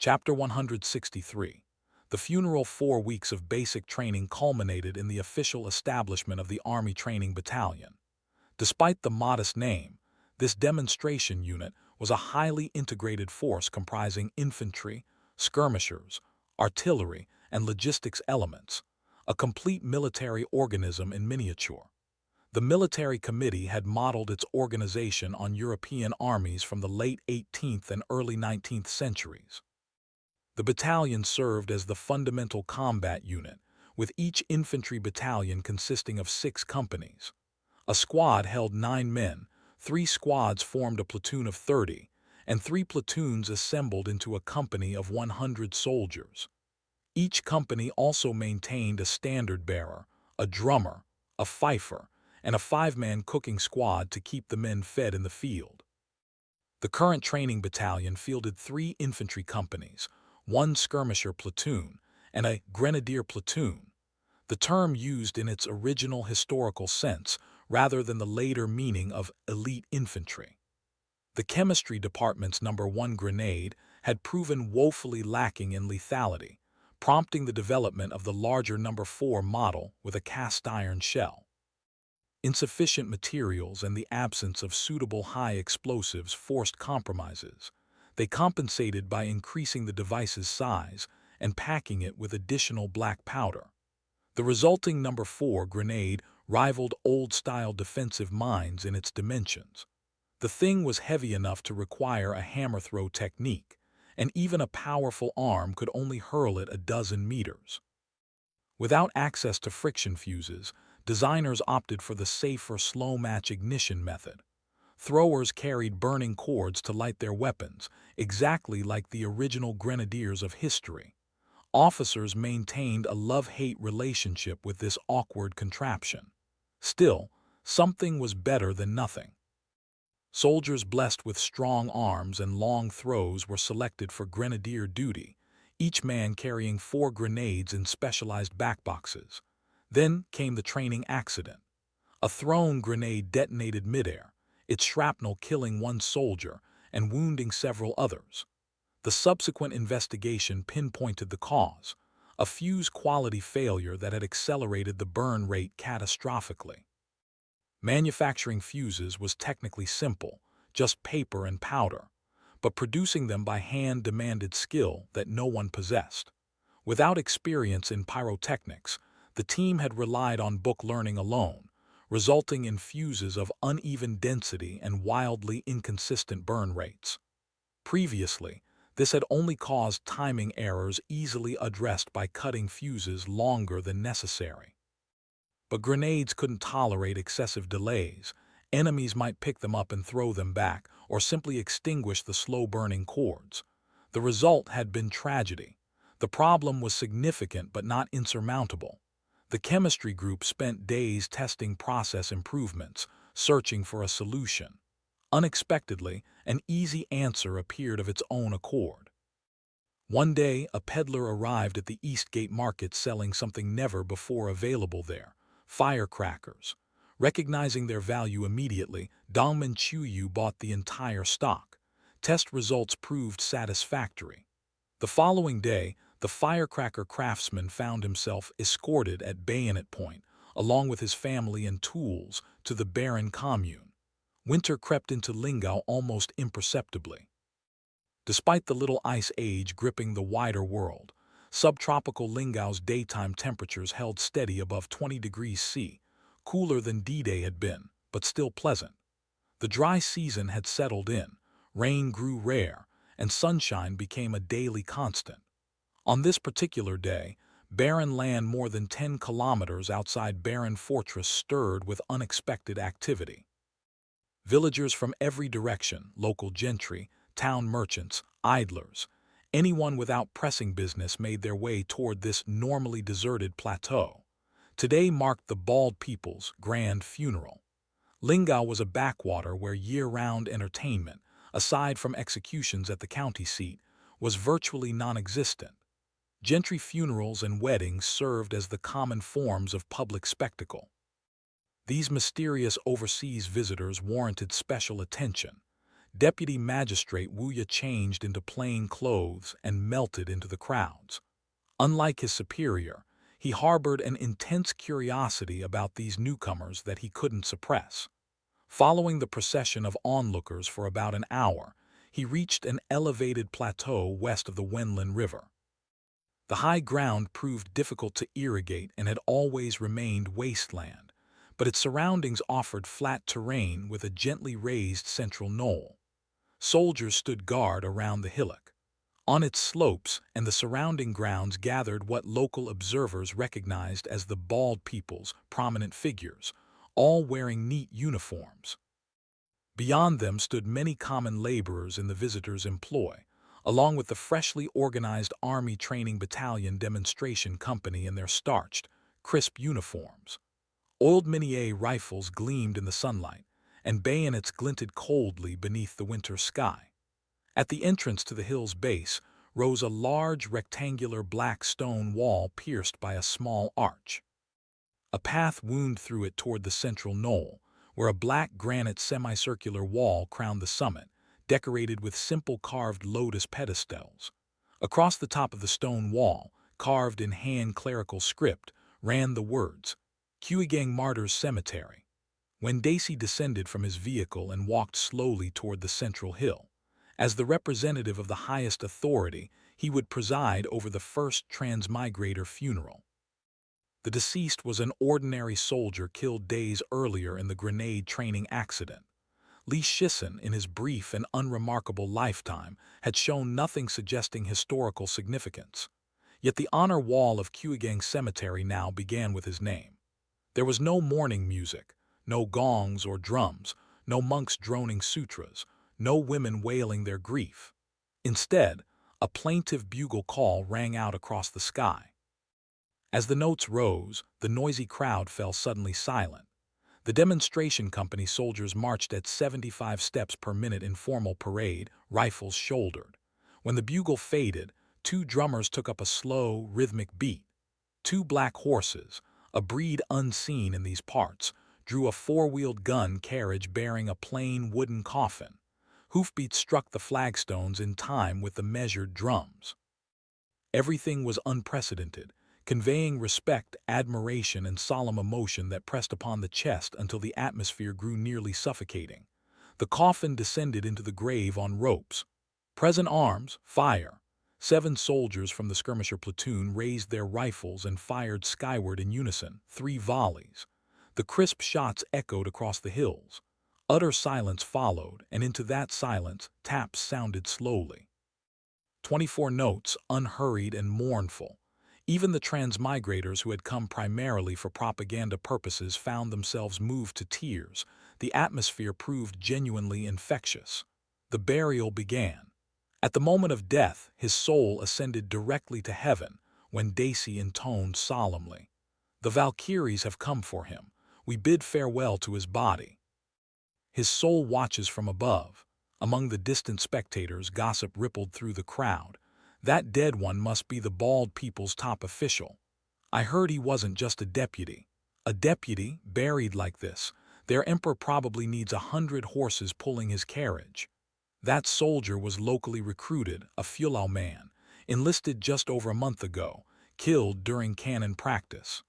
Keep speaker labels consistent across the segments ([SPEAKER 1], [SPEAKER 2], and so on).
[SPEAKER 1] Chapter 163. The funeral 4 weeks of basic training culminated in the official establishment of the Army Training Battalion. Despite the modest name, this demonstration unit was a highly integrated force comprising infantry, skirmishers, artillery, and logistics elements, a complete military organism in miniature. The military committee had modeled its organization on European armies from the late 18th and early 19th centuries. The battalion served as the fundamental combat unit, with each infantry battalion consisting of 6 companies. A squad held 9 men, 3 squads formed a platoon of 30, and 3 platoons assembled into a company of 100 soldiers. Each company also maintained a standard-bearer, a drummer, a fifer, and a 5-man cooking squad to keep the men fed in the field. The current training battalion fielded 3 infantry companies, 1 skirmisher platoon, and a grenadier platoon, the term used in its original historical sense rather than the later meaning of elite infantry. The chemistry department's No. 1 grenade had proven woefully lacking in lethality, prompting the development of the larger No. 4 model with a cast-iron shell. Insufficient materials and the absence of suitable high explosives forced compromises. They compensated by increasing the device's size and packing it with additional black powder. The resulting No. 4 grenade rivaled old-style defensive mines in its dimensions. The thing was heavy enough to require a hammer-throw technique, and even a powerful arm could only hurl it a dozen meters. Without access to friction fuses, designers opted for the safer slow-match ignition method. Throwers carried burning cords to light their weapons, exactly like the original grenadiers of history. Officers maintained a love-hate relationship with this awkward contraption. Still, something was better than nothing. Soldiers blessed with strong arms and long throws were selected for grenadier duty, each man carrying 4 grenades in specialized backboxes. Then came the training accident. A thrown grenade detonated midair, its shrapnel killing 1 soldier and wounding several others. The subsequent investigation pinpointed the cause, a fuse quality failure that had accelerated the burn rate catastrophically. Manufacturing fuses was technically simple, just paper and powder, but producing them by hand demanded skill that no one possessed. Without experience in pyrotechnics, the team had relied on book learning alone, resulting in fuses of uneven density and wildly inconsistent burn rates. Previously, this had only caused timing errors easily addressed by cutting fuses longer than necessary. But grenades couldn't tolerate excessive delays. Enemies might pick them up and throw them back, or simply extinguish the slow-burning cords. The result had been tragedy. The problem was significant but not insurmountable. The chemistry group spent days testing process improvements, searching for a solution. Unexpectedly, an easy answer appeared of its own accord. One day, a peddler arrived at the Eastgate Market selling something never before available there: firecrackers. Recognizing their value immediately, Dongmen Chuyu bought the entire stock. Test results proved satisfactory. The following day, the firecracker craftsman found himself escorted at bayonet point, along with his family and tools, to the barren commune. Winter crept into Lingao almost imperceptibly. Despite the little ice age gripping the wider world, subtropical Lingao's daytime temperatures held steady above 20 degrees C, cooler than D-Day had been, but still pleasant. The dry season had settled in, rain grew rare, and sunshine became a daily constant. On this particular day, barren land more than 10 kilometers outside Barren Fortress stirred with unexpected activity. Villagers from every direction, local gentry, town merchants, idlers, anyone without pressing business made their way toward this normally deserted plateau. Today marked the bald people's grand funeral. Lingao was a backwater where year-round entertainment, aside from executions at the county seat, was virtually non-existent. Gentry funerals and weddings served as the common forms of public spectacle. These mysterious overseas visitors warranted special attention. Deputy Magistrate Wu Ye changed into plain clothes and melted into the crowds. Unlike his superior, he harbored an intense curiosity about these newcomers that he couldn't suppress. Following the procession of onlookers for about an hour, he reached an elevated plateau west of the Wenlin River. The high ground proved difficult to irrigate and had always remained wasteland, but its surroundings offered flat terrain with a gently raised central knoll. Soldiers stood guard around the hillock. On its slopes and the surrounding grounds gathered what local observers recognized as the bald people's prominent figures, all wearing neat uniforms. Beyond them stood many common laborers in the visitors' employ, along with the freshly organized Army Training Battalion Demonstration Company in their starched, crisp uniforms. Oiled Minié rifles gleamed in the sunlight, and bayonets glinted coldly beneath the winter sky. At the entrance to the hill's base rose a large rectangular black stone wall pierced by a small arch. A path wound through it toward the central knoll, where a black granite semicircular wall crowned the summit, decorated with simple carved lotus pedestals. Across the top of the stone wall, carved in hand clerical script, ran the words, Qiugang Martyrs Cemetery. When Daisy descended from his vehicle and walked slowly toward the central hill, as the representative of the highest authority, he would preside over the first transmigrator funeral. The deceased was an ordinary soldier killed days earlier in the grenade training accident. Li Shisen, in his brief and unremarkable lifetime, had shown nothing suggesting historical significance. Yet the honor wall of Qiugang Cemetery now began with his name. There was no mourning music, no gongs or drums, no monks droning sutras, no women wailing their grief. Instead, a plaintive bugle call rang out across the sky. As the notes rose, the noisy crowd fell suddenly silent. The demonstration company soldiers marched at 75 steps per minute in formal parade, rifles shouldered. When the bugle faded, two drummers took up a slow, rhythmic beat. Two black horses, a breed unseen in these parts, drew a four-wheeled gun carriage bearing a plain wooden coffin. Hoofbeats struck the flagstones in time with the measured drums. Everything was unprecedented, conveying respect, admiration, and solemn emotion that pressed upon the chest until the atmosphere grew nearly suffocating. The coffin descended into the grave on ropes. Present arms, fire. 7 soldiers from the skirmisher platoon raised their rifles and fired skyward in unison, 3 volleys. The crisp shots echoed across the hills. Utter silence followed, and into that silence taps sounded slowly. 24 notes, unhurried and mournful. Even the transmigrators who had come primarily for propaganda purposes found themselves moved to tears. The atmosphere proved genuinely infectious. The burial began. At the moment of death, his soul ascended directly to heaven, when Daisy intoned solemnly, "The Valkyries have come for him. We bid farewell to his body." His soul watches from above. Among the distant spectators, gossip rippled through the crowd. That dead one must be the bald people's top official. I heard he wasn't just a deputy. A deputy, buried like this, their emperor probably needs 100 horses pulling his carriage. That soldier was locally recruited, a Cailao man, enlisted just over a month ago, killed during cannon practice.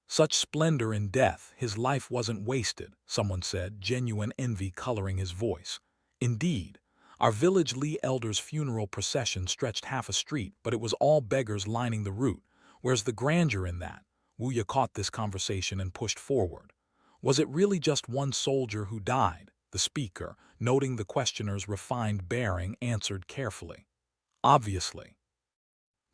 [SPEAKER 1] Such splendor in death, his life wasn't wasted, someone said, genuine envy coloring his voice. Indeed, our village Li elder's funeral procession stretched half a street, but it was all beggars lining the route. Where's the grandeur in that? Wu Ye caught this conversation and pushed forward. Was it really just one soldier who died? The speaker, noting the questioner's refined bearing, answered carefully. Obviously.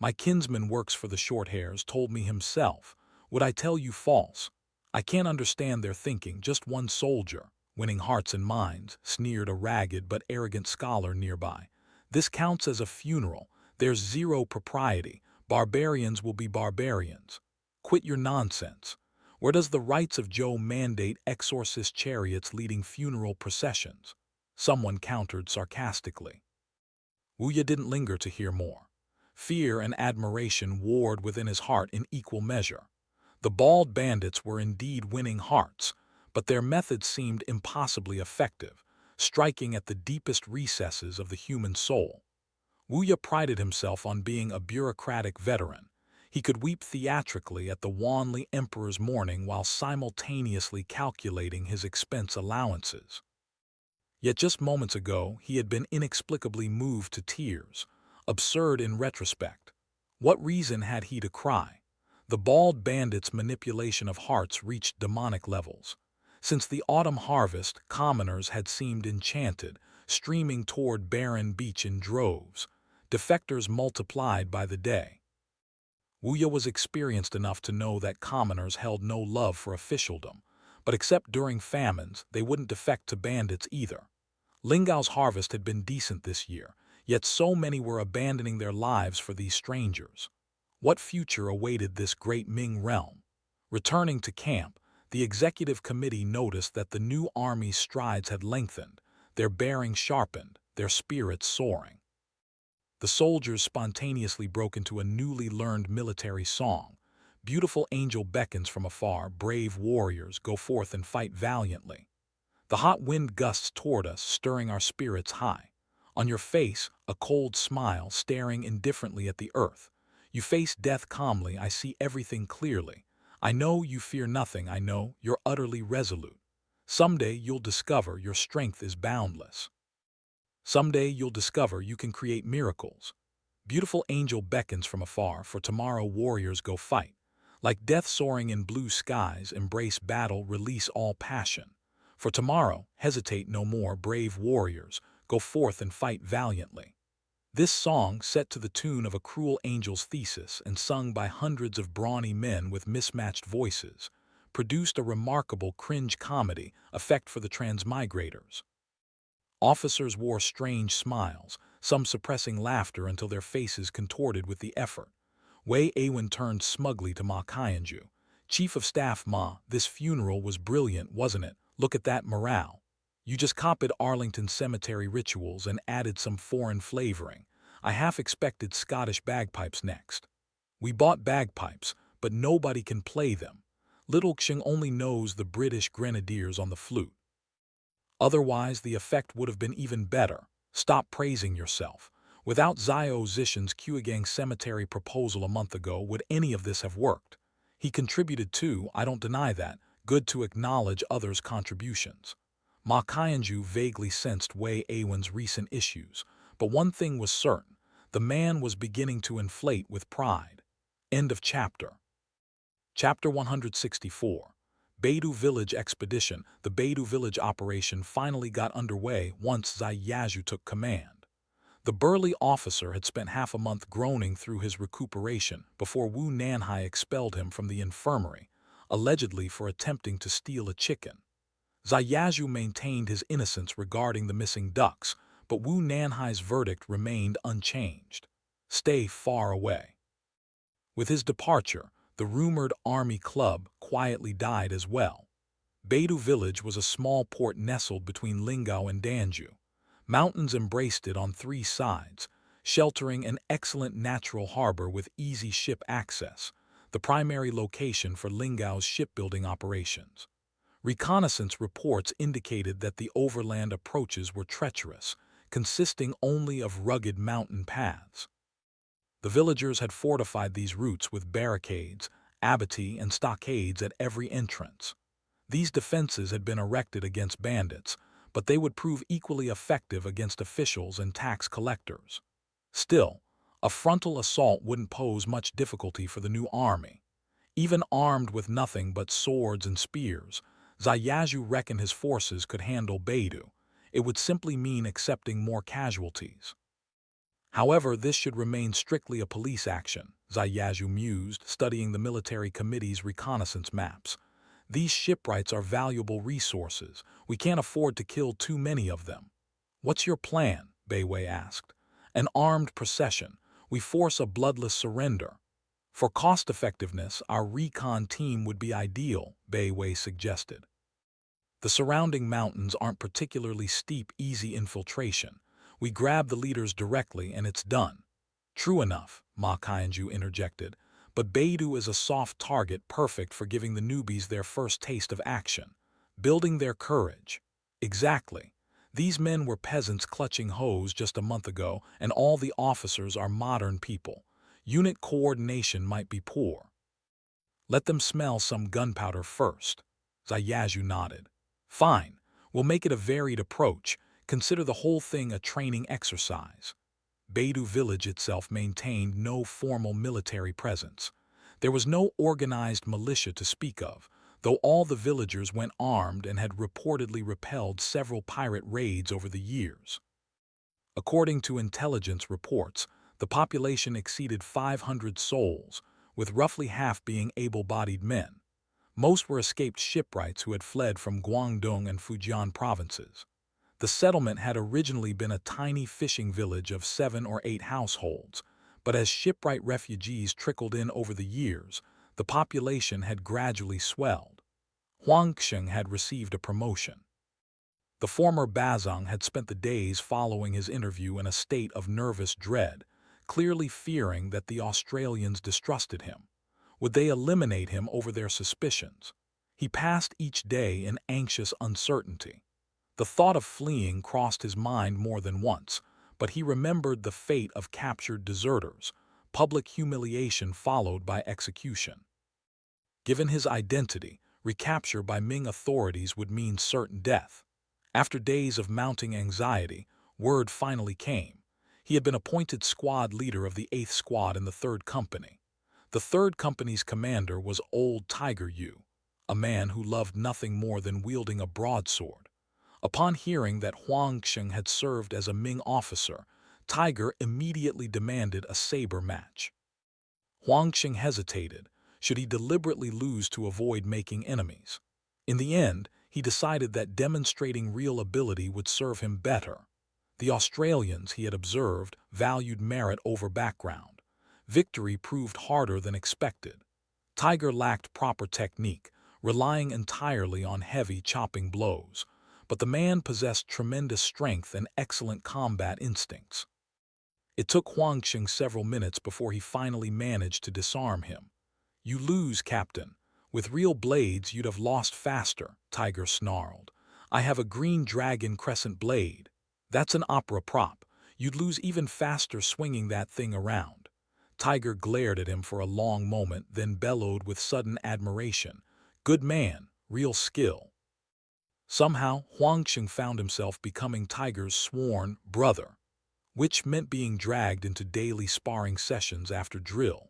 [SPEAKER 1] My kinsman works for the Shorthairs, told me himself. Would I tell you false? I can't understand their thinking, just one soldier. Winning hearts and minds, sneered a ragged but arrogant scholar nearby. This counts as a funeral. There's zero propriety. Barbarians will be barbarians. Quit your nonsense. Where does the rights of Joe mandate exorcist chariots leading funeral processions? Someone countered sarcastically. Wu Ye didn't linger to hear more. Fear and admiration warred within his heart in equal measure. The bald bandits were indeed winning hearts, but their methods seemed impossibly effective. striking at the deepest recesses of the human soul. Wu Ye prided himself on being a bureaucratic veteran. He could weep theatrically at the Wanli Emperor's mourning while simultaneously calculating his expense allowances. Yet just moments ago, he had been inexplicably moved to tears, absurd in retrospect. What reason had he to cry? The bald bandit's manipulation of hearts reached demonic levels. Since the autumn harvest, commoners had seemed enchanted, streaming toward barren beach in droves. Defectors multiplied by the day. Wu Ye was experienced enough to know that commoners held no love for officialdom, but except during famines, they wouldn't defect to bandits either. Lingao's harvest had been decent this year, yet so many were abandoning their lives for these strangers. What future awaited this great Ming realm? Returning to camp, the executive committee noticed that the new army's strides had lengthened, their bearing sharpened, their spirits soaring. The soldiers spontaneously broke into a newly learned military song. Beautiful angel beckons from afar, brave warriors, go forth and fight valiantly. The hot wind gusts toward us, stirring our spirits high. On your face, a cold smile, staring indifferently at the earth. You face death calmly, I see everything clearly. I know you fear nothing, I know you're utterly resolute. Someday you'll discover your strength is boundless. Someday you'll discover you can create miracles. Beautiful angel beckons from afar, for tomorrow warriors go fight. Like death soaring in blue skies, embrace battle, release all passion. For tomorrow, hesitate no more, brave warriors, go forth and fight valiantly. This song, set to the tune of a cruel angel's thesis and sung by hundreds of brawny men with mismatched voices, produced a remarkable cringe comedy effect for the transmigrators. Officers wore strange smiles, some suppressing laughter until their faces contorted with the effort. Aiwens turned smugly to Ma Qianju. Chief of Staff Ma, this funeral was brilliant, wasn't it? Look at that morale. You just copied Arlington cemetery rituals and added some foreign flavoring. I half expected Scottish bagpipes next. We bought bagpipes, but nobody can play them. Little Xiang only knows the British grenadiers on the flute. Otherwise, the effect would have been even better. Stop praising yourself. Without Zhao Zishan's Kuigang cemetery proposal a month ago, would any of this have worked? He contributed too, I don't deny that. Good to acknowledge others' contributions. Ma Qianju vaguely sensed Aiwens' recent issues, but one thing was certain. The man was beginning to inflate with pride. End of chapter. Chapter 164. Baitu Village Expedition. The Baitu Village operation finally got underway once Zai Yazhu took command. The burly officer had spent half a month groaning through his recuperation before Wu Nanhai expelled him from the infirmary, allegedly for attempting to steal a chicken. Zai Yazhu maintained his innocence regarding the missing ducks, but Wu Nanhai's verdict remained unchanged. Stay far away. With his departure, the rumored army club quietly died as well. Baitu Village was a small port nestled between Lingao and Danju. Mountains embraced it on three sides, sheltering an excellent natural harbor with easy ship access, the primary location for Lingao's shipbuilding operations. Reconnaissance reports indicated that the overland approaches were treacherous, consisting only of rugged mountain paths. The villagers had fortified these routes with barricades, abattis, and stockades at every entrance. These defenses had been erected against bandits, but they would prove equally effective against officials and tax collectors. Still, a frontal assault wouldn't pose much difficulty for the new army. Even armed with nothing but swords and spears, Zai Yazhu reckoned his forces could handle Baitu. It would simply mean accepting more casualties. However, this should remain strictly a police action, Zai Yazhu mused, studying the military committee's reconnaissance maps. These shipwrights are valuable resources. We can't afford to kill too many of them. What's your plan? Baiwei asked. An armed procession. We force a bloodless surrender. For cost-effectiveness, our recon team would be ideal, Baiwei suggested. The surrounding mountains aren't particularly steep, easy infiltration. We grab the leaders directly and it's done. True enough, Ma Qianju interjected, but Baitu is a soft target perfect for giving the newbies their first taste of action, building their courage. Exactly. These men were peasants clutching hoes just a month ago, and all the officers are modern people. Unit coordination might be poor. Let them smell some gunpowder first. Zhang nodded. Fine, we'll make it a varied approach. Consider the whole thing a training exercise. Baitu village itself maintained no formal military presence. There was no organized militia to speak of, though all the villagers went armed and had reportedly repelled several pirate raids over the years. According to intelligence reports, the population exceeded 500 souls, with roughly half being able-bodied men. Most were escaped shipwrights who had fled from Guangdong and Fujian provinces. The settlement had originally been a tiny fishing village of 7 or 8 households, but as shipwright refugees trickled in over the years, the population had gradually swelled. Huangsheng had received a promotion. The former Bazang had spent the days following his interview in a state of nervous dread, clearly fearing that the Australians distrusted him. Would they eliminate him over their suspicions? He passed each day in anxious uncertainty. The thought of fleeing crossed his mind more than once, but he remembered the fate of captured deserters, public humiliation followed by execution. Given his identity, recapture by Ming authorities would mean certain death. After days of mounting anxiety, word finally came. He had been appointed squad leader of the 8th Squad in the 3rd Company. The 3rd Company's commander was Old Tiger Yu, a man who loved nothing more than wielding a broadsword. Upon hearing that Huangsheng had served as a Ming officer, Tiger immediately demanded a saber match. Huangsheng hesitated. Should he deliberately lose to avoid making enemies? In the end, he decided that demonstrating real ability would serve him better. The Australians, he had observed, valued merit over background. Victory proved harder than expected. Tiger lacked proper technique, relying entirely on heavy chopping blows, but the man possessed tremendous strength and excellent combat instincts. It took Huangsheng several minutes before he finally managed to disarm him. You lose, Captain. With real blades you'd have lost faster, Tiger snarled. I have a green dragon crescent blade. That's an opera prop. You'd lose even faster swinging that thing around. Tiger glared at him for a long moment, then bellowed with sudden admiration. Good man, real skill. Somehow, Huangsheng found himself becoming Tiger's sworn brother, which meant being dragged into daily sparring sessions after drill.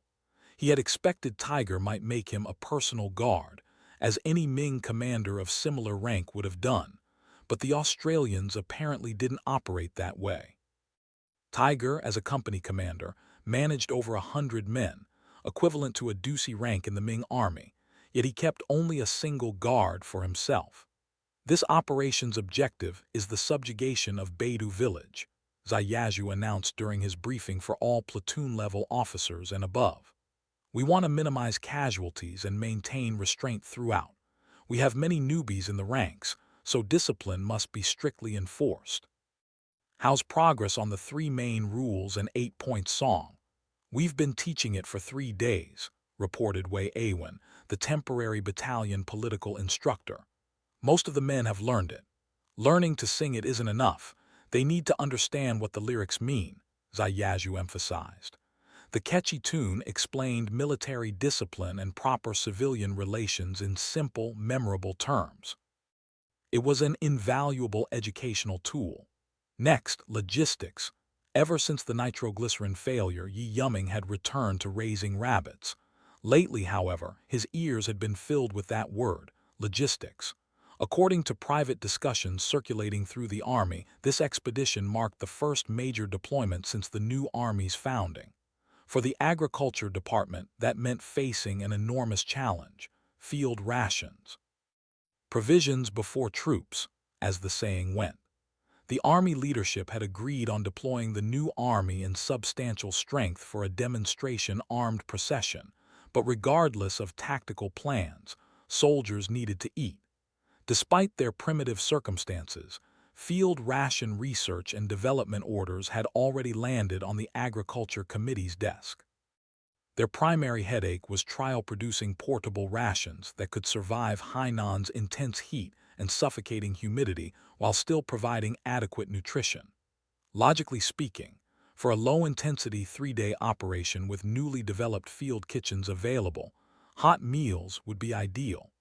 [SPEAKER 1] He had expected Tiger might make him a personal guard, as any Ming commander of similar rank would have done, but the Australians apparently didn't operate that way. Tiger, as a company commander, managed over 100 men, equivalent to a Ducey rank in the Ming army, yet he kept only a single guard for himself. This operation's objective is the subjugation of Baitu village, Zhang announced during his briefing for all platoon-level officers and above. We want to minimize casualties and maintain restraint throughout. We have many newbies in the ranks, so discipline must be strictly enforced. How's progress on the 3 main rules and 8-point song? We've been teaching it for 3 days, reported Wei Aiwen, the temporary battalion political instructor. Most of the men have learned it. Learning to sing it isn't enough. They need to understand what the lyrics mean, Zhang emphasized. The catchy tune explained military discipline and proper civilian relations in simple, memorable terms. It was an invaluable educational tool. Next, logistics. Ever since the nitroglycerin failure, Li Huamei had returned to raising rabbits. Lately, however, his ears had been filled with that word, logistics. According to private discussions circulating through the army, this expedition marked the first major deployment since the new army's founding. For the agriculture department, that meant facing an enormous challenge: field rations. Provisions before troops, as the saying went. The army leadership had agreed on deploying the new army in substantial strength for a demonstration armed procession, but regardless of tactical plans, soldiers needed to eat. Despite their primitive circumstances, field ration research and development orders had already landed on the Agriculture Committee's desk. Their primary headache was trial-producing portable rations that could survive Hainan's intense heat and suffocating humidity while still providing adequate nutrition. Logically speaking, for a low-intensity 3-day operation with newly developed field kitchens available, hot meals would be ideal.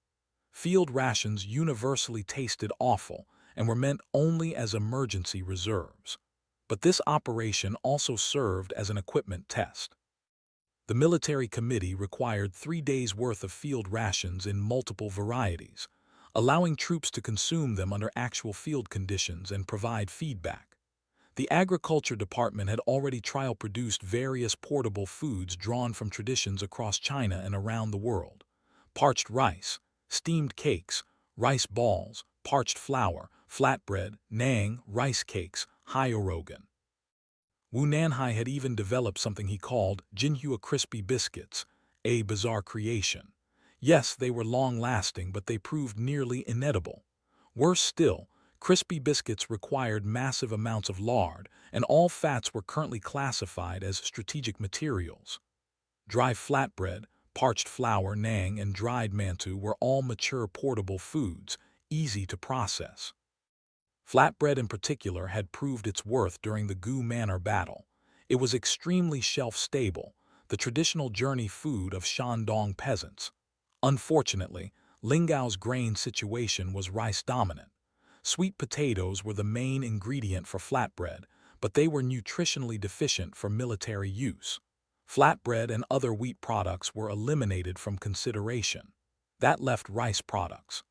[SPEAKER 1] Field rations universally tasted awful and were meant only as emergency reserves. But this operation also served as an equipment test. The military committee required 3 days' worth of field rations in multiple varieties, allowing troops to consume them under actual field conditions and provide feedback. The Agriculture Department had already trial-produced various portable foods drawn from traditions across China and around the world: parched rice, steamed cakes, rice balls, parched flour, flatbread, nang, rice cakes, hyorogan. Wu Nanhai had even developed something he called Jinhua crispy biscuits, a bizarre creation. Yes, they were long-lasting, but they proved nearly inedible. Worse still, crispy biscuits required massive amounts of lard, and all fats were currently classified as strategic materials. Dry flatbread, parched flour, nang, and dried mantou were all mature portable foods, easy to process. Flatbread in particular had proved its worth during the Gu Manor battle. It was extremely shelf-stable, the traditional journey food of Shandong peasants. Unfortunately, Lingao's grain situation was rice-dominant. Sweet potatoes were the main ingredient for flatbread, but they were nutritionally deficient for military use. Flatbread and other wheat products were eliminated from consideration. That left rice products.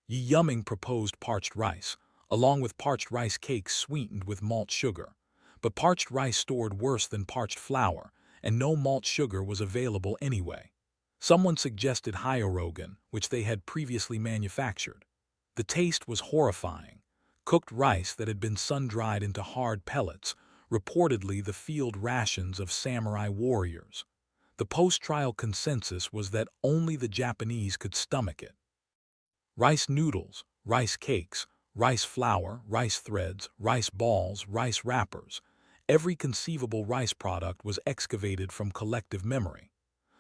[SPEAKER 1] Yi Yuming proposed parched rice, along with parched rice cakes sweetened with malt sugar. But parched rice stored worse than parched flour, and no malt sugar was available anyway. Someone suggested hyorogan, which they had previously manufactured. The taste was horrifying. Cooked rice that had been sun-dried into hard pellets, reportedly the field rations of samurai warriors. The post-trial consensus was that only the Japanese could stomach it. Rice noodles, rice cakes, rice flour, rice threads, rice balls, rice wrappers. Every conceivable rice product was excavated from collective memory.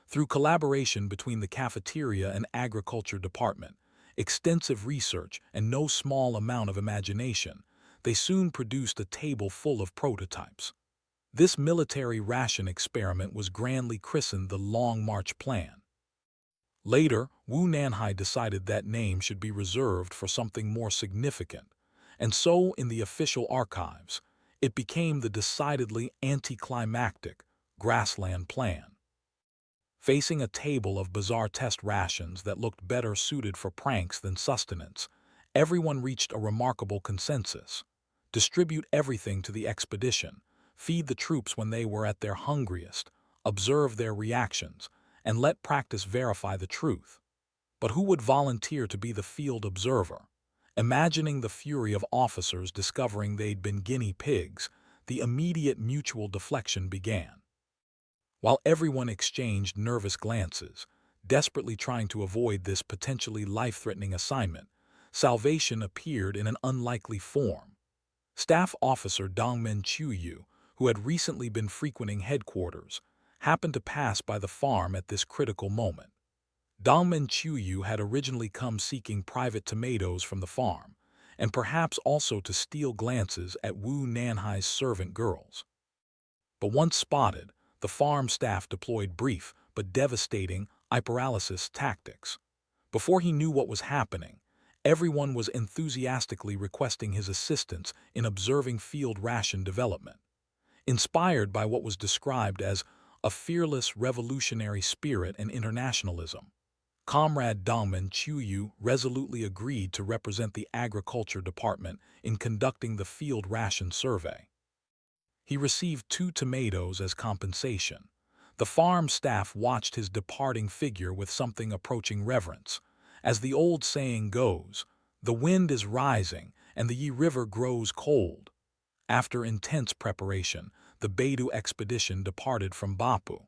[SPEAKER 1] Through collaboration between the cafeteria and agriculture department, extensive research, and no small amount of imagination, they soon produced a table full of prototypes. This military ration experiment was grandly christened the Long March Plan. Later, Wu Nanhai decided that name should be reserved for something more significant, and so in the official archives, it became the decidedly anticlimactic Grassland Plan. Facing a table of bizarre test rations that looked better suited for pranks than sustenance, everyone reached a remarkable consensus. Distribute everything to the expedition, feed the troops when they were at their hungriest, observe their reactions, and let practice verify the truth. But who would volunteer to be the field observer? Imagining the fury of officers discovering they'd been guinea pigs, the immediate mutual deflection began. While everyone exchanged nervous glances, desperately trying to avoid this potentially life-threatening assignment, salvation appeared in an unlikely form. Staff Officer Dongmen Chuyu, who had recently been frequenting headquarters, happened to pass by the farm at this critical moment. Dongmen Chuyu had originally come seeking private tomatoes from the farm, and perhaps also to steal glances at Wu Nanhai's servant girls. But once spotted, the farm staff deployed brief but devastating hyperalysis tactics. Before he knew what was happening, everyone was enthusiastically requesting his assistance in observing field ration development. Inspired by what was described as a fearless revolutionary spirit and internationalism, Comrade Dongmen Chuyu resolutely agreed to represent the Agriculture Department in conducting the field ration survey. He received 2 tomatoes as compensation. The farm staff watched his departing figure with something approaching reverence. As the old saying goes, the wind is rising and the Yi River grows cold. After intense preparation, the Baitu expedition departed from Bopu.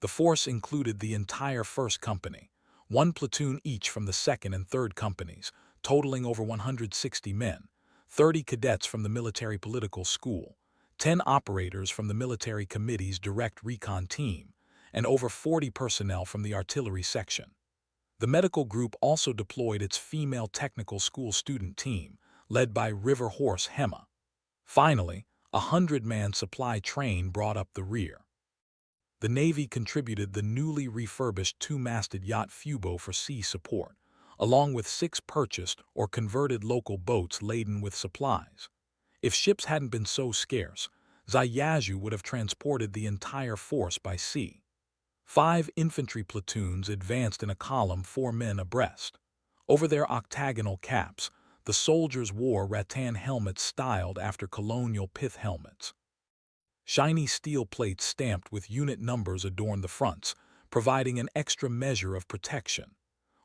[SPEAKER 1] The force included the entire 1st Company, 1 platoon each from the 2nd and 3rd Companies, totaling over 160 men, 30 cadets from the military political school, 10 operators from the military committee's direct recon team, and over 40 personnel from the artillery section. The medical group also deployed its female technical school student team, led by River Horse Hema. Finally, a 100-man supply train brought up the rear. The Navy contributed the newly refurbished two-masted yacht Fubo for sea support, along with 6 purchased or converted local boats laden with supplies. If ships hadn't been so scarce, Ziyazhu would have transported the entire force by sea. 5 infantry platoons advanced in a column 4 men abreast. Over their octagonal caps, the soldiers wore rattan helmets styled after colonial pith helmets. Shiny steel plates stamped with unit numbers adorned the fronts, providing an extra measure of protection.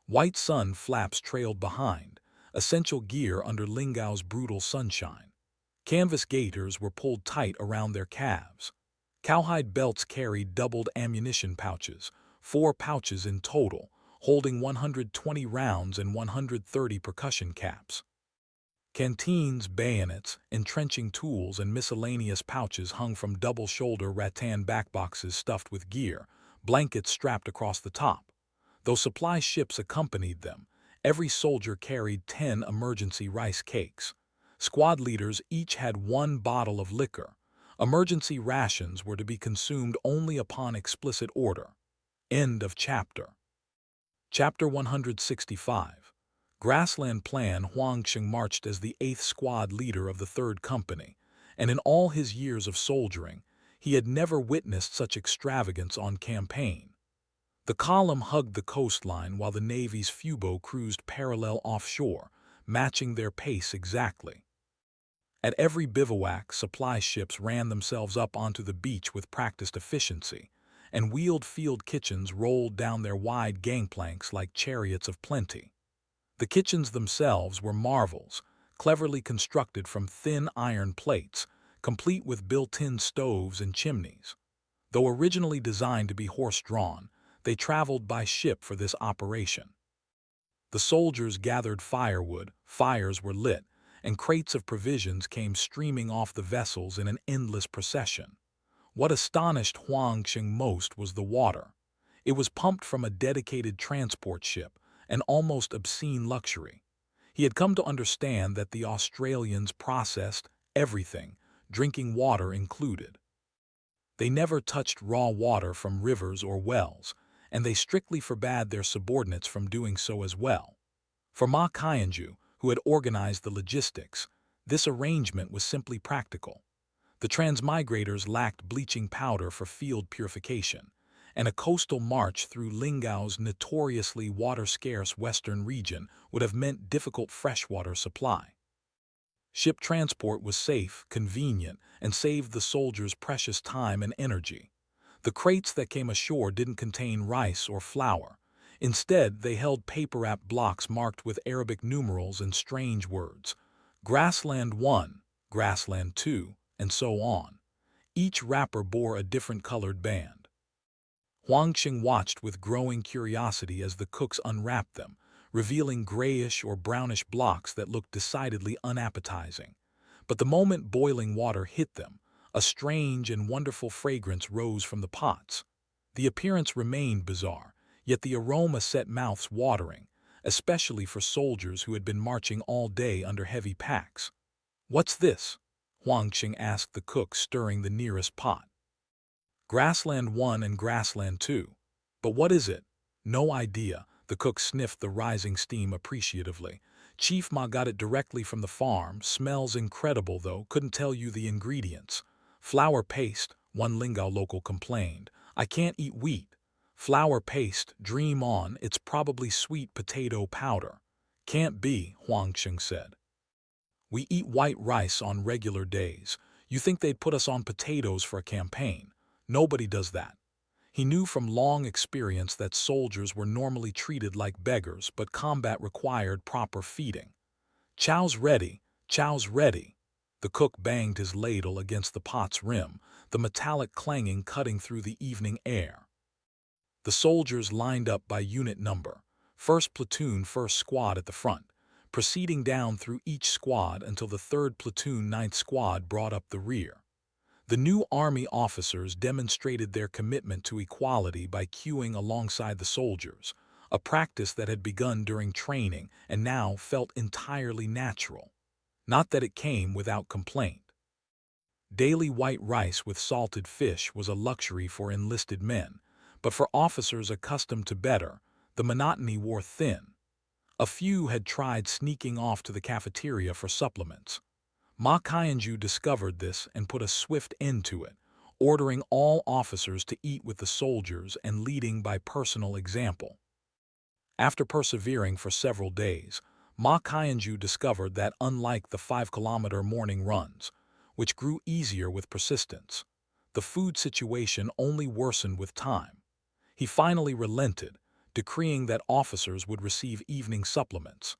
[SPEAKER 1] White sun flaps trailed behind, essential gear under Lingao's brutal sunshine. Canvas gaiters were pulled tight around their calves. Cowhide belts carried doubled ammunition pouches, 4 pouches in total, holding 120 rounds and 130 percussion caps. Canteens, bayonets, entrenching tools, and miscellaneous pouches hung from double-shoulder rattan backboxes stuffed with gear, blankets strapped across the top. Though supply ships accompanied them, every soldier carried 10 emergency rice cakes. Squad leaders each had 1 bottle of liquor. Emergency rations were to be consumed only upon explicit order. End of chapter. Chapter 165. Grassland Plan. Huangsheng marched as the 8th squad leader of the 3rd Company, and in all his years of soldiering, he had never witnessed such extravagance on campaign. The column hugged the coastline while the Navy's Fubo cruised parallel offshore, matching their pace exactly. At every bivouac, supply ships ran themselves up onto the beach with practiced efficiency, and wheeled field kitchens rolled down their wide gangplanks like chariots of plenty. The kitchens themselves were marvels, cleverly constructed from thin iron plates, complete with built-in stoves and chimneys. Though originally designed to be horse-drawn, they traveled by ship for this operation. The soldiers gathered firewood, fires were lit, and crates of provisions came streaming off the vessels in an endless procession. What astonished Huangsheng most was the water. It was pumped from a dedicated transport ship, an almost obscene luxury. He had come to understand that the Australians processed everything, drinking water included. They never touched raw water from rivers or wells, and they strictly forbade their subordinates from doing so as well. For Ma Qianju, who had organized the logistics, this arrangement was simply practical. The transmigrators lacked bleaching powder for field purification, and a coastal march through Lingao's notoriously water-scarce western region would have meant difficult freshwater supply. Ship transport was safe, convenient, and saved the soldiers precious time and energy. The crates that came ashore didn't contain rice or flour. Instead, they held paper-wrapped blocks marked with Arabic numerals and strange words. Grassland 1, Grassland 2, and so on. Each wrapper bore a different colored band. Huangsheng watched with growing curiosity as the cooks unwrapped them, revealing grayish or brownish blocks that looked decidedly unappetizing. But the moment boiling water hit them, a strange and wonderful fragrance rose from the pots. The appearance remained bizarre, yet the aroma set mouths watering, especially for soldiers who had been marching all day under heavy packs. "What's this?" Huangsheng asked the cook, stirring the nearest pot. "Grassland 1 and Grassland 2. But what is it?" "No idea." The cook sniffed the rising steam appreciatively. "Chief Ma got it directly from the farm. Smells incredible, though. Couldn't tell you the ingredients." "Flour paste," one Lingao local complained. "I can't eat wheat." "Flour paste, dream on. It's probably sweet potato powder." "Can't be," Huangsheng said. "We eat white rice on regular days. You think they'd put us on potatoes for a campaign? Nobody does that." He knew from long experience that soldiers were normally treated like beggars, but combat required proper feeding. "Chow's ready, chow's ready." The cook banged his ladle against the pot's rim, the metallic clanging cutting through the evening air. The soldiers lined up by unit number, 1st platoon, 1st squad at the front, proceeding down through each squad until the 3rd platoon, 9th squad brought up the rear. The new army officers demonstrated their commitment to equality by queuing alongside the soldiers, a practice that had begun during training and now felt entirely natural. Not that it came without complaint. Daily white rice with salted fish was a luxury for enlisted men, but for officers accustomed to better, the monotony wore thin. A few had tried sneaking off to the cafeteria for supplements. Ma Qianju discovered this and put a swift end to it, ordering all officers to eat with the soldiers and leading by personal example. After persevering for several days, Ma Qianju discovered that unlike the 5-kilometer morning runs, which grew easier with persistence, the food situation only worsened with time. He finally relented, decreeing that officers would receive evening supplements.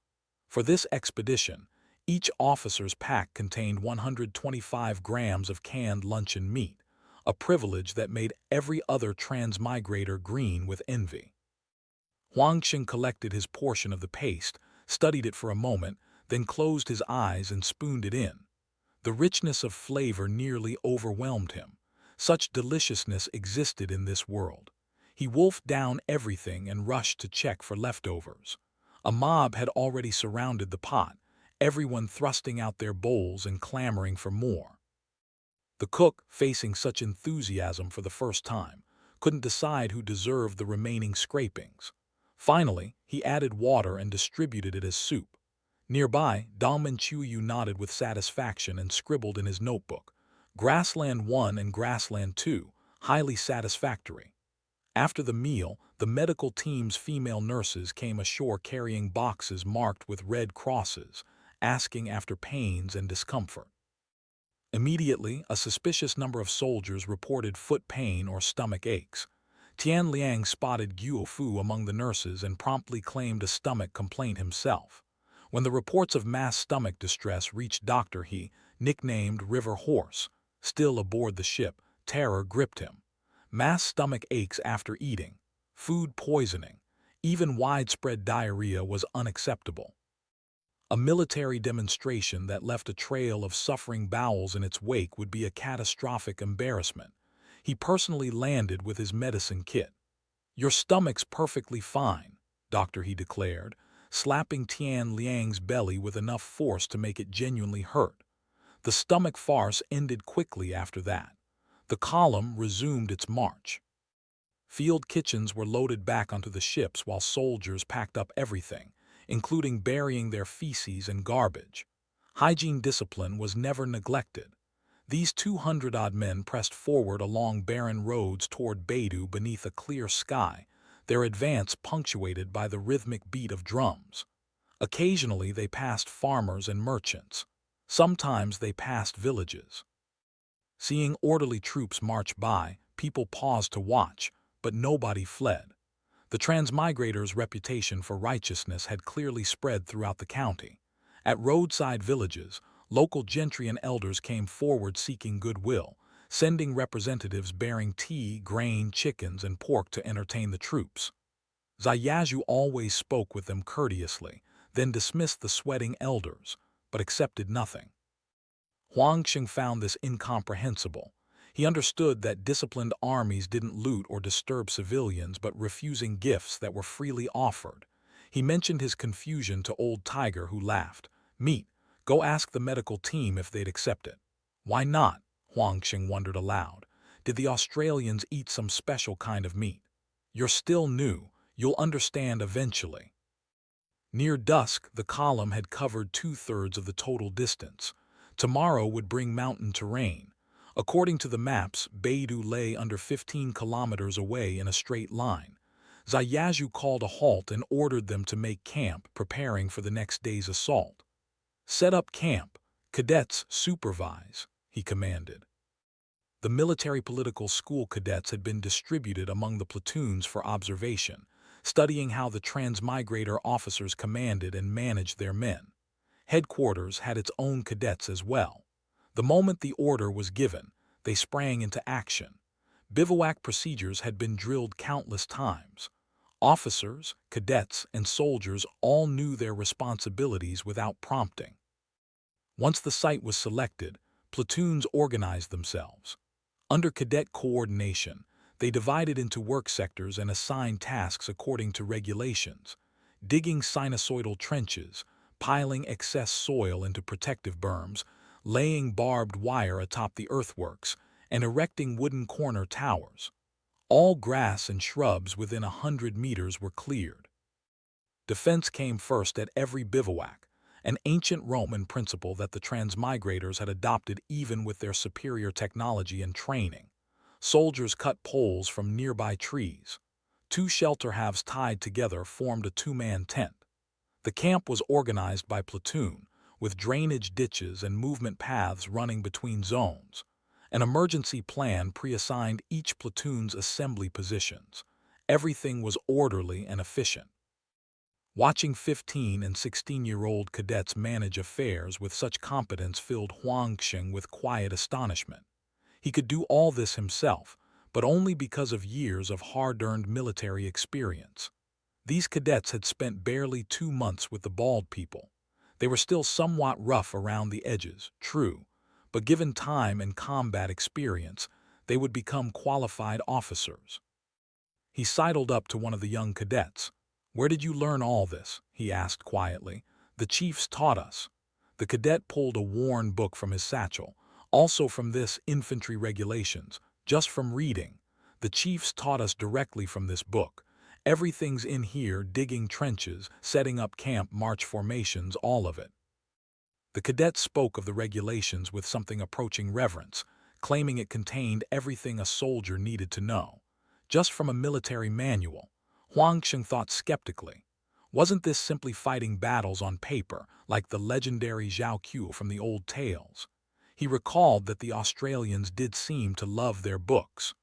[SPEAKER 1] For this expedition, each officer's pack contained 125 grams of canned luncheon meat, a privilege that made every other transmigrator green with envy. Huangxing collected his portion of the paste, studied it for a moment, then closed his eyes and spooned it in. The richness of flavor nearly overwhelmed him. Such deliciousness existed in this world. He wolfed down everything and rushed to check for leftovers. A mob had already surrounded the pot, everyone thrusting out their bowls and clamoring for more. The cook, facing such enthusiasm for the first time, couldn't decide who deserved the remaining scrapings. Finally, he added water and distributed it as soup. Nearby, Dongmen Chuyu nodded with satisfaction and scribbled in his notebook, "Grassland 1 and Grassland 2, highly satisfactory." After the meal, the medical team's female nurses came ashore carrying boxes marked with red crosses, asking after pains and discomfort. Immediately, a suspicious number of soldiers reported foot pain or stomach aches. Tian Liang spotted Guo Fu among the nurses and promptly claimed a stomach complaint himself. When the reports of mass stomach distress reached Dr. He, nicknamed River Horse, still aboard the ship, terror gripped him. Mass stomach aches after eating, food poisoning, even widespread diarrhea was unacceptable. A military demonstration that left a trail of suffering bowels in its wake would be a catastrophic embarrassment. He personally landed with his medicine kit. "Your stomach's perfectly fine," Dr. He declared, slapping Tian Liang's belly with enough force to make it genuinely hurt. The stomach farce ended quickly after that. The column resumed its march. Field kitchens were loaded back onto the ships while soldiers packed up everything, including burying their feces and garbage. Hygiene discipline was never neglected. These 200-odd men pressed forward along barren roads toward Baitu beneath a clear sky, their advance punctuated by the rhythmic beat of drums. Occasionally they passed farmers and merchants. Sometimes they passed villages. Seeing orderly troops march by, people paused to watch, but nobody fled. The transmigrators' reputation for righteousness had clearly spread throughout the county. At roadside villages, local gentry and elders came forward seeking goodwill, sending representatives bearing tea, grain, chickens, and pork to entertain the troops. Zayazhu always spoke with them courteously, then dismissed the sweating elders, but accepted nothing. Huangxing found this incomprehensible. He understood that disciplined armies didn't loot or disturb civilians but refusing gifts that were freely offered. He mentioned his confusion to Old Tiger, who laughed. "Meat, go ask the medical team if they'd accept it." "Why not?" Huangxing wondered aloud. "Did the Australians eat some special kind of meat?" "You're still new, you'll understand eventually." Near dusk, the column had covered 2/3 of the total distance. Tomorrow would bring mountain terrain. According to the maps, Baitu lay under 15 kilometers away in a straight line. Zayazhu called a halt and ordered them to make camp, preparing for the next day's assault. "Set up camp. Cadets, supervise," he commanded. The military political school cadets had been distributed among the platoons for observation, studying how the transmigrator officers commanded and managed their men. Headquarters had its own cadets as well. The moment the order was given, they sprang into action. Bivouac procedures had been drilled countless times. Officers, cadets, and soldiers all knew their responsibilities without prompting. Once the site was selected, platoons organized themselves. Under cadet coordination, they divided into work sectors and assigned tasks according to regulations, digging sinusoidal trenches, piling excess soil into protective berms, laying barbed wire atop the earthworks, and erecting wooden corner towers. All grass and shrubs within 100 meters were cleared. Defense came first at every bivouac, an ancient Roman principle that the transmigrators had adopted even with their superior technology and training. Soldiers cut poles from nearby trees. 2 shelter halves tied together formed a 2-man tent. The camp was organized by platoon, with drainage ditches and movement paths running between zones. An emergency plan pre-assigned each platoon's assembly positions. Everything was orderly and efficient. Watching 15- and 16-year-old cadets manage affairs with such competence filled Huangsheng with quiet astonishment. He could do all this himself, but only because of years of hard-earned military experience. These cadets had spent barely 2 months with the bald people. They were still somewhat rough around the edges, true, but given time and combat experience, they would become qualified officers. He sidled up to one of the young cadets. "Where did you learn all this?" he asked quietly. "The chiefs taught us." The cadet pulled a worn book from his satchel, also from this infantry regulations, just from reading. "The chiefs taught us directly from this book. Everything's in here, digging trenches, setting up camp, march formations, all of it." The cadet spoke of the regulations with something approaching reverence, claiming it contained everything a soldier needed to know. Just from a military manual. Huangsheng thought skeptically. Wasn't this simply fighting battles on paper, like the legendary Zhao Qiu from the old tales? He recalled that the Australians did seem to love their books.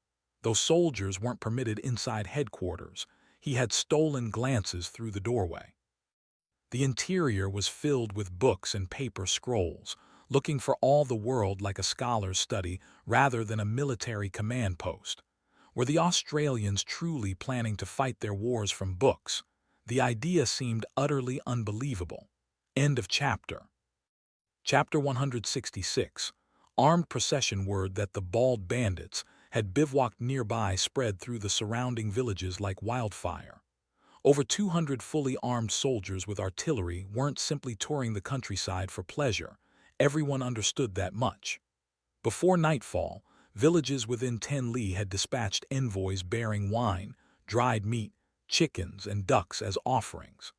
[SPEAKER 1] Though soldiers weren't permitted inside headquarters, he had stolen glances through the doorway. The interior was filled with books and paper scrolls, looking for all the world like a scholar's study rather than a military command post. Were the Australians truly planning to fight their wars from books? The idea seemed utterly unbelievable. End of chapter. Chapter 166. Armed procession. Word that the bald bandits had bivouacked nearby spread through the surrounding villages like wildfire. Over 200 fully armed soldiers with artillery weren't simply touring the countryside for pleasure. Everyone understood that much. Before nightfall, villages within 10 li had dispatched envoys bearing wine, dried meat, chickens, and ducks as offerings.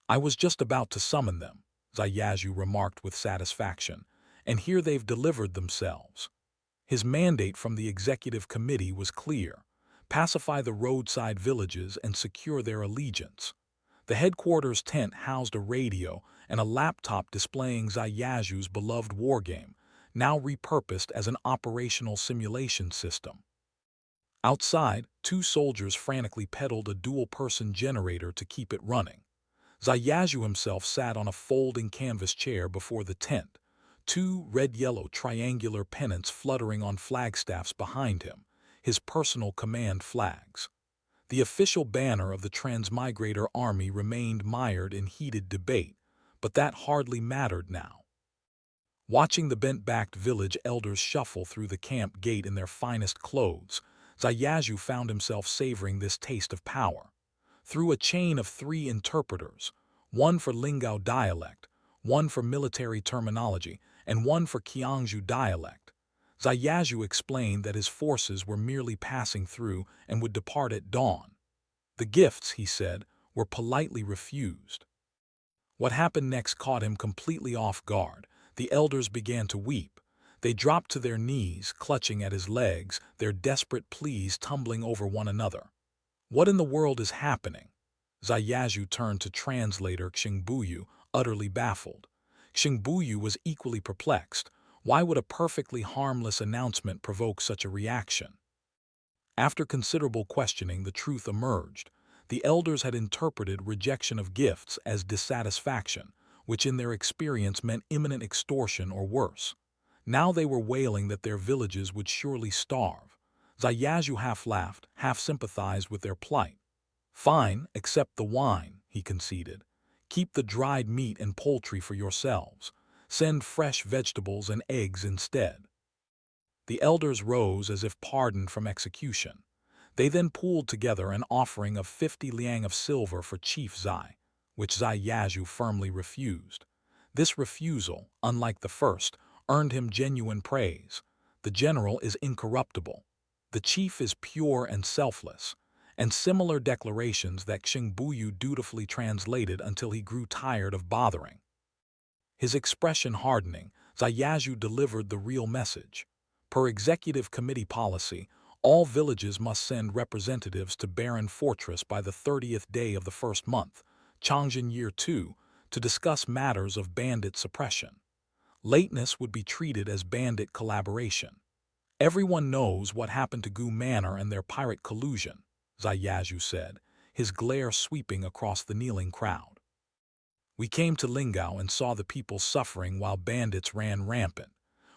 [SPEAKER 1] "I was just about to summon them," Zayazhu remarked with satisfaction, "and here they've delivered themselves." His mandate from the executive committee was clear: pacify the roadside villages and secure their allegiance. The headquarters tent housed a radio and a laptop displaying Zayazhu's beloved wargame, now repurposed as an operational simulation system. Outside, 2 soldiers frantically pedaled a dual-person generator to keep it running. Zayazhu himself sat on a folding canvas chair before the tent, 2 red-yellow triangular pennants fluttering on flagstaffs behind him, his personal command flags. The official banner of the Transmigrator Army remained mired in heated debate, but that hardly mattered now. Watching the bent-backed village elders shuffle through the camp gate in their finest clothes, Zayazhu found himself savoring this taste of power. Through a chain of 3 interpreters, one for Lingao dialect, one for military terminology, and one for Qiangzhou dialect, Zayazhu explained that his forces were merely passing through and would depart at dawn. The gifts, he said, were politely refused. What happened next caught him completely off guard. The elders began to weep. They dropped to their knees, clutching at his legs, their desperate pleas tumbling over one another. "What in the world is happening?" Zayazhu turned to translator Xingbuyu, utterly baffled. Xingbuyu was equally perplexed. Why would a perfectly harmless announcement provoke such a reaction? After considerable questioning, the truth emerged. The elders had interpreted rejection of gifts as dissatisfaction, which in their experience meant imminent extortion or worse. Now they were wailing that their villages would surely starve. Zayazhu half laughed, half sympathized with their plight. "Fine, accept the wine," he conceded. "Keep the dried meat and poultry for yourselves. Send fresh vegetables and eggs instead." The elders rose as if pardoned from execution. They then pooled together an offering of 50 liang of silver for Chief Zai, which Zai Yazhu firmly refused. This refusal, unlike the first, earned him genuine praise. The general is incorruptible. The chief is pure and selfless, and similar declarations that Xingbuyu dutifully translated until he grew tired of bothering. His expression hardening, Zai Yazhu delivered the real message. Per executive committee policy, all villages must send representatives to Baron Fortress by the 30th day of the first month, Changzhen Year 2, to discuss matters of bandit suppression. Lateness would be treated as bandit collaboration. "Everyone knows what happened to Gu Manor and their pirate collusion," Zai Yazhu said, his glare sweeping across the kneeling crowd. "We came to Lingao and saw the people suffering while bandits ran rampant.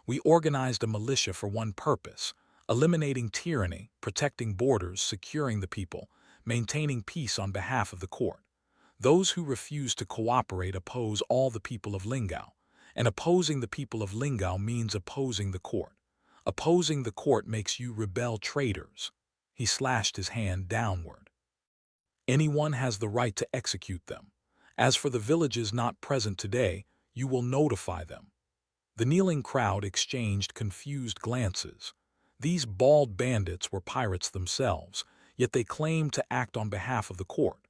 [SPEAKER 1] We organized a militia for one purpose: eliminating tyranny, protecting borders, securing the people, maintaining peace on behalf of the court. Those who refuse to cooperate oppose all the people of Lingao, and opposing the people of Lingao means opposing the court. Opposing the court makes you rebel traitors." He slashed his hand downward. "Anyone has the right to execute them. As for the villages not present today, you will notify them." The kneeling crowd exchanged confused glances. These bald bandits were pirates themselves, yet they claimed to act on behalf of the court.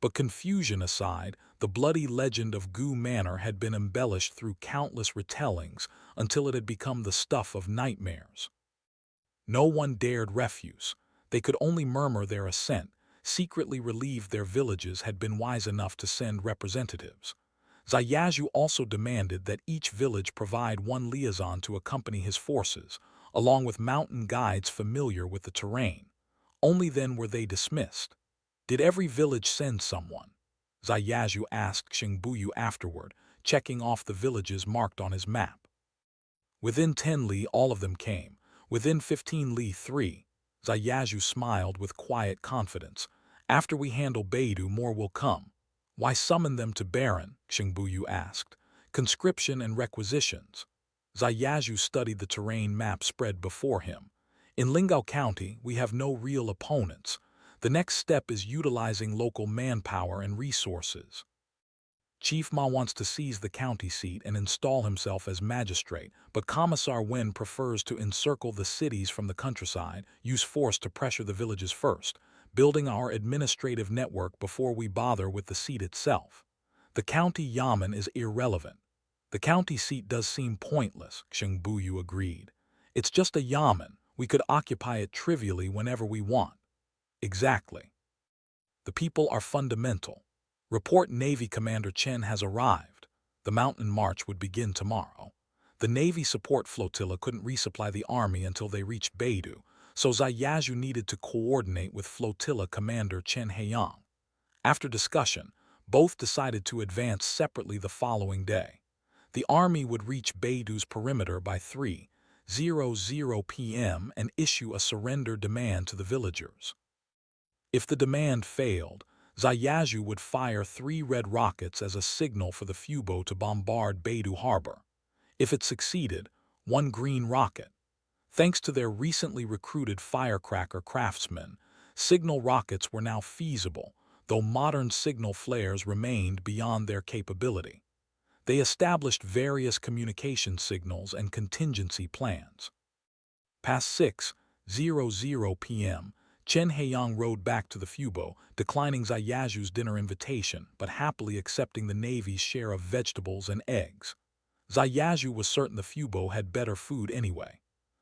[SPEAKER 1] But confusion aside, the bloody legend of Gu Manor had been embellished through countless retellings until it had become the stuff of nightmares. No one dared refuse. They could only murmur their assent, secretly relieved their villages had been wise enough to send representatives. Zai Yazhu also demanded that each village provide one liaison to accompany his forces, along with mountain guides familiar with the terrain. Only then were they dismissed. "Did every village send someone?" Zai Yazhu asked Xingbuyu afterward, checking off the villages marked on his map. "Within 10 li all of them came. Within 15 li 3. Zai Yazhu smiled with quiet confidence. "After we handle Baitu, more will come." "Why summon them to Baron?" Xingbuyu asked. "Conscription and requisitions." Zai Yazhu studied the terrain map spread before him. "In Lingao County, we have no real opponents. The next step is utilizing local manpower and resources. Chief Ma wants to seize the county seat and install himself as magistrate, but Commissar Wen prefers to encircle the cities from the countryside, use force to pressure the villages first, building our administrative network before we bother with the seat itself. The county yamen is irrelevant." "The county seat does seem pointless," Xingbuyu agreed. "It's just a yamen. We could occupy it trivially whenever we want." "Exactly. The people are fundamental. Report Navy Commander Chen has arrived. The mountain march would begin tomorrow. The Navy support flotilla couldn't resupply the army until they reached Baitu, so Zai Yazhu needed to coordinate with flotilla commander Chen Haiyang. After discussion, both decided to advance separately the following day. The army would reach Baitu's perimeter by 3:00 p.m. and issue a surrender demand to the villagers. If the demand failed, Zai Yazhu would fire 3 red rockets as a signal for the Fubo to bombard Baitu harbor. If it succeeded, 1 green rocket. Thanks to their recently recruited firecracker craftsmen, signal rockets were now feasible, though modern signal flares remained beyond their capability. They established various communication signals and contingency plans. Past 6:00 p.m., Chen Haiyang rode back to the Fubo, declining Zai Yazhu's dinner invitation but happily accepting the Navy's share of vegetables and eggs. Zai Yazhu was certain the Fubo had better food anyway.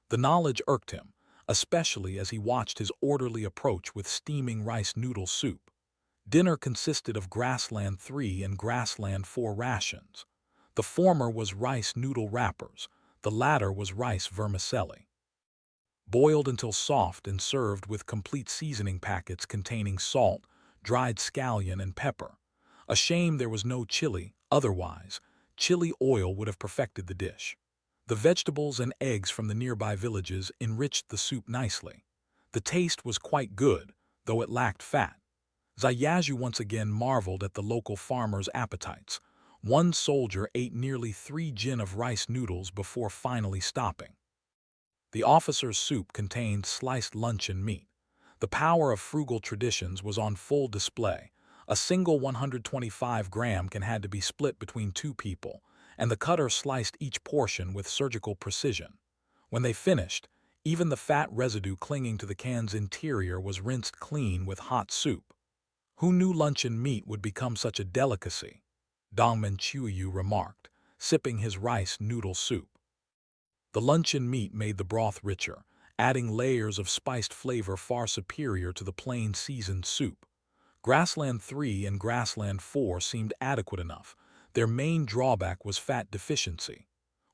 [SPEAKER 1] The knowledge irked him, especially as he watched his orderly approach with steaming rice noodle soup. Dinner consisted of Grassland 3 and Grassland 4 rations. The former was rice noodle wrappers, the latter was rice vermicelli. Boiled until soft and served with complete seasoning packets containing salt, dried scallion, and pepper. A shame there was no chili, otherwise, chili oil would have perfected the dish. The vegetables and eggs from the nearby villages enriched the soup nicely. The taste was quite good, though it lacked fat. Zai Yazhu once again marveled at the local farmers' appetites. One soldier ate nearly 3 jin of rice noodles before finally stopping. The officer's soup contained sliced luncheon meat. The power of frugal traditions was on full display. A single 125-gram can had to be split between 2 people, and the cutter sliced each portion with surgical precision. When they finished, even the fat residue clinging to the can's interior was rinsed clean with hot soup. Who knew luncheon meat would become such a delicacy? Dong Menchuyu remarked, sipping his rice noodle soup. The luncheon meat made the broth richer, adding layers of spiced flavor far superior to the plain seasoned soup. Grassland 3 and Grassland 4 seemed adequate enough. Their main drawback was fat deficiency.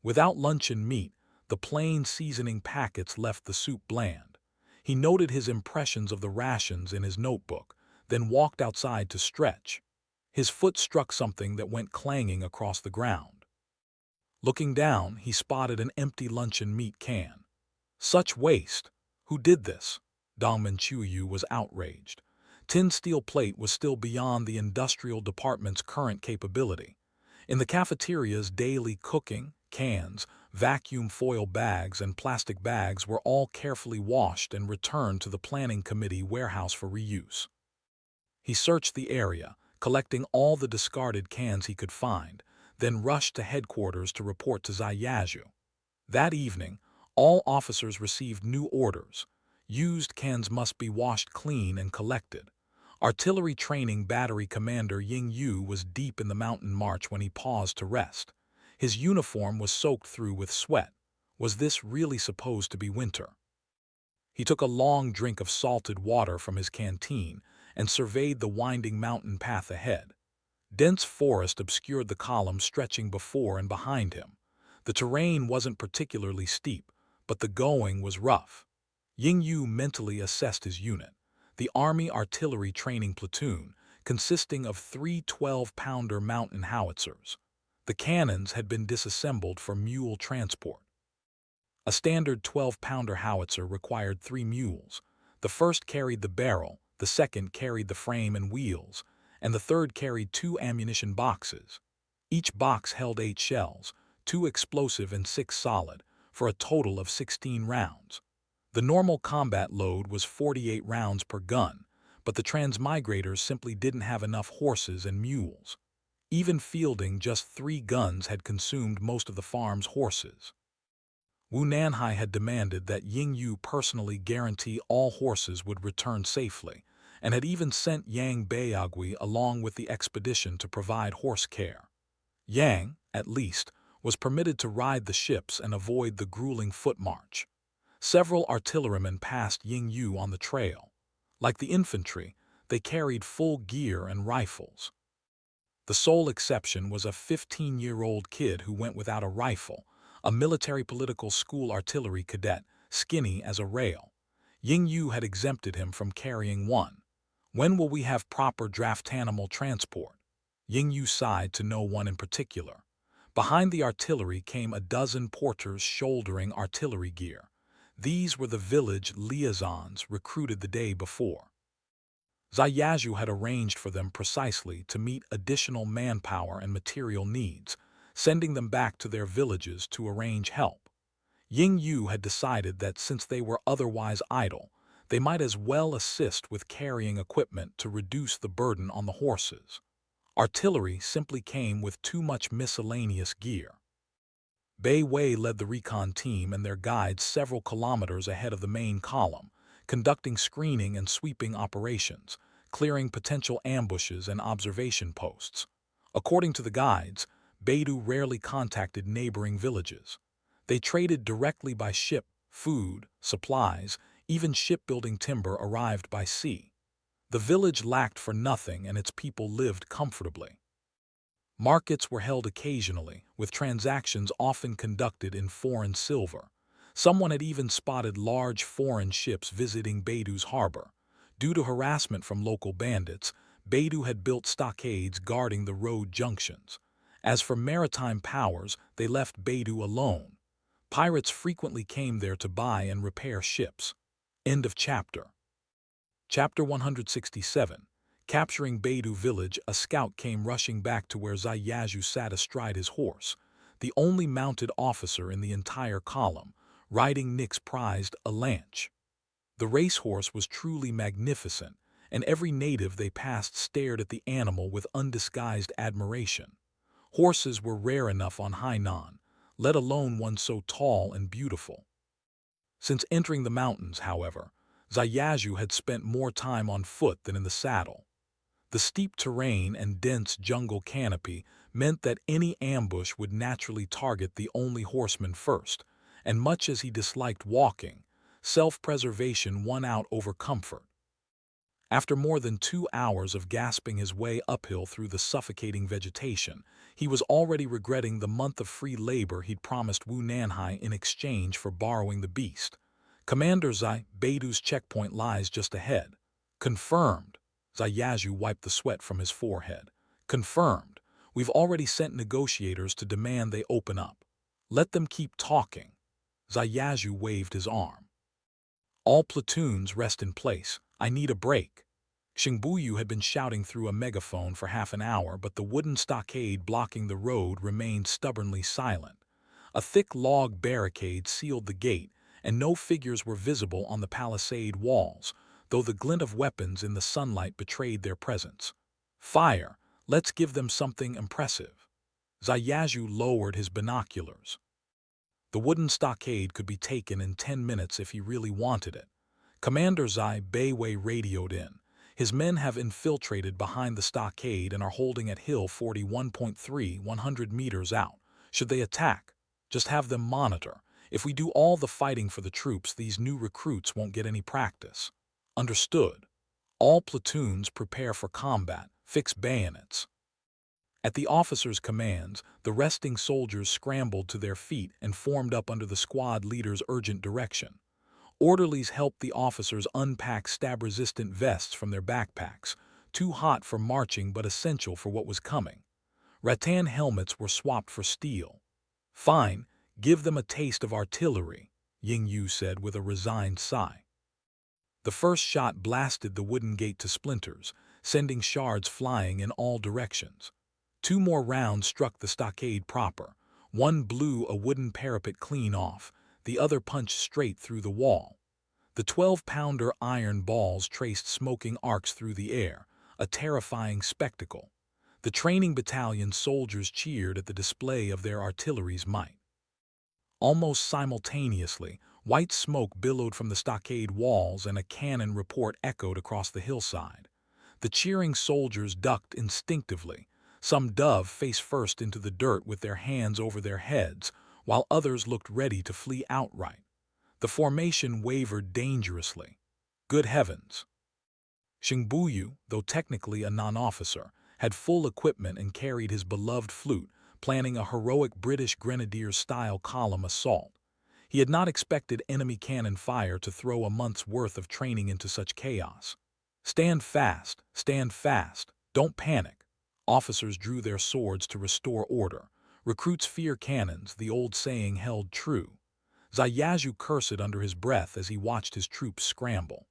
[SPEAKER 1] Without luncheon meat, the plain seasoning packets left the soup bland. He noted his impressions of the rations in his notebook, then walked outside to stretch. His foot struck something that went clanging across the ground. Looking down, he spotted an empty luncheon meat can. Such waste! Who did this? Dong Menchuyu was outraged. Tin steel plate was still beyond the industrial department's current capability. In the cafeteria's daily cooking, cans, vacuum foil bags, and plastic bags were all carefully washed and returned to the planning committee warehouse for reuse. He searched the area, collecting all the discarded cans he could find, then rushed to headquarters to report to Ziyazhu. That evening, all officers received new orders. Used cans must be washed clean and collected. Artillery Training Battery Commander Ying Yu was deep in the mountain march when he paused to rest. His uniform was soaked through with sweat. Was this really supposed to be winter? He took a long drink of salted water from his canteen and surveyed the winding mountain path ahead. Dense forest obscured the column stretching before and behind him. The terrain wasn't particularly steep, but the going was rough. Ying Yu mentally assessed his unit. The Army Artillery Training Platoon, consisting of 3 12-pounder mountain howitzers. The cannons had been disassembled for mule transport. A standard 12-pounder howitzer required 3 mules. The first carried the barrel, the second carried the frame and wheels, and the third carried 2 ammunition boxes. Each box held 8 shells, 2 explosive and 6 solid, for a total of 16 rounds. The normal combat load was 48 rounds per gun, but the transmigrators simply didn't have enough horses and mules. Even fielding just 3 guns had consumed most of the farm's horses. Wu Nanhai had demanded that Ying Yu personally guarantee all horses would return safely, and had even sent Yang Baiagui along with the expedition to provide horse care. Yang, at least, was permitted to ride the ships and avoid the grueling foot march. Several artillerymen passed Ying Yu on the trail. Like the infantry, they carried full gear and rifles. The sole exception was a 15-year-old kid who went without a rifle, a military political school artillery cadet, skinny as a rail. Ying Yu had exempted him from carrying one. When will we have proper draft animal transport? Ying Yu sighed to no one in particular. Behind the artillery came a dozen porters shouldering artillery gear. These were the village liaisons recruited the day before. Ziyazhu had arranged for them precisely to meet additional manpower and material needs, sending them back to their villages to arrange help. Ying Yu had decided that since they were otherwise idle, they might as well assist with carrying equipment to reduce the burden on the horses. Artillery simply came with too much miscellaneous gear. Bai Wei led the recon team and their guides several kilometers ahead of the main column, conducting screening and sweeping operations, clearing potential ambushes and observation posts. According to the guides, Baitu rarely contacted neighboring villages. They traded directly by ship, food, supplies, even shipbuilding timber arrived by sea. The village lacked for nothing and its people lived comfortably. Markets were held occasionally, with transactions often conducted in foreign silver. Someone had even spotted large foreign ships visiting Baitu's harbor. Due to harassment from local bandits, Baitu had built stockades guarding the road junctions. As for maritime powers, they left Baitu alone. Pirates frequently came there to buy and repair ships. End of chapter. Chapter 167. Capturing Baitu village, a scout came rushing back to where Zai Yazhu sat astride his horse, the only mounted officer in the entire column, riding Nick's prized Alanche. The racehorse was truly magnificent, and every native they passed stared at the animal with undisguised admiration. Horses were rare enough on Hainan, let alone one so tall and beautiful. Since entering the mountains, however, Zai Yazhu had spent more time on foot than in the saddle. The steep terrain and dense jungle canopy meant that any ambush would naturally target the only horseman first, and much as he disliked walking, self-preservation won out over comfort. After more than 2 hours of gasping his way uphill through the suffocating vegetation, he was already regretting the month of free labor he'd promised Wu Nanhai in exchange for borrowing the beast. "Commander Zai, Baitu's checkpoint lies just ahead." "Confirmed." Zai Yazhu wiped the sweat from his forehead. "Confirmed. We've already sent negotiators to demand they open up. Let them keep talking." Zai Yazhu waved his arm. "All platoons rest in place. I need a break." Xingbuyu had been shouting through a megaphone for half an hour, but the wooden stockade blocking the road remained stubbornly silent. A thick log barricade sealed the gate, and no figures were visible on the palisade walls, though the glint of weapons in the sunlight betrayed their presence. "Fire! Let's give them something impressive." Zai Yazhu lowered his binoculars. The wooden stockade could be taken in 10 minutes if he really wanted it. "Commander Zai," Beiwei radioed in. "His men have infiltrated behind the stockade and are holding at Hill 41.3, 100 meters out. Should they attack, just have them monitor. If we do all the fighting for the troops, these new recruits won't get any practice." "Understood. All platoons prepare for combat. Fix bayonets." At the officer's commands, the resting soldiers scrambled to their feet and formed up under the squad leader's urgent direction. Orderlies helped the officers unpack stab-resistant vests from their backpacks, too hot for marching but essential for what was coming. Rattan helmets were swapped for steel. "Fine, give them a taste of artillery," Ying Yu said with a resigned sigh. The first shot blasted the wooden gate to splinters, sending shards flying in all directions. 2 more rounds struck the stockade proper. One blew a wooden parapet clean off, the other punched straight through the wall. The 12-pounder iron balls traced smoking arcs through the air, a terrifying spectacle. The training battalion soldiers cheered at the display of their artillery's might. Almost simultaneously, white smoke billowed from the stockade walls and a cannon report echoed across the hillside. The cheering soldiers ducked instinctively. Some dove face first into the dirt with their hands over their heads, while others looked ready to flee outright. The formation wavered dangerously. Good heavens! Xingbuyu, though technically a non-officer, had full equipment and carried his beloved flute, planning a heroic British Grenadier-style column assault. He had not expected enemy cannon fire to throw a month's worth of training into such chaos. Stand fast, don't panic." Officers drew their swords to restore order. Recruits fear cannons, the old saying held true. Zai Yazhu cursed under his breath as he watched his troops scramble.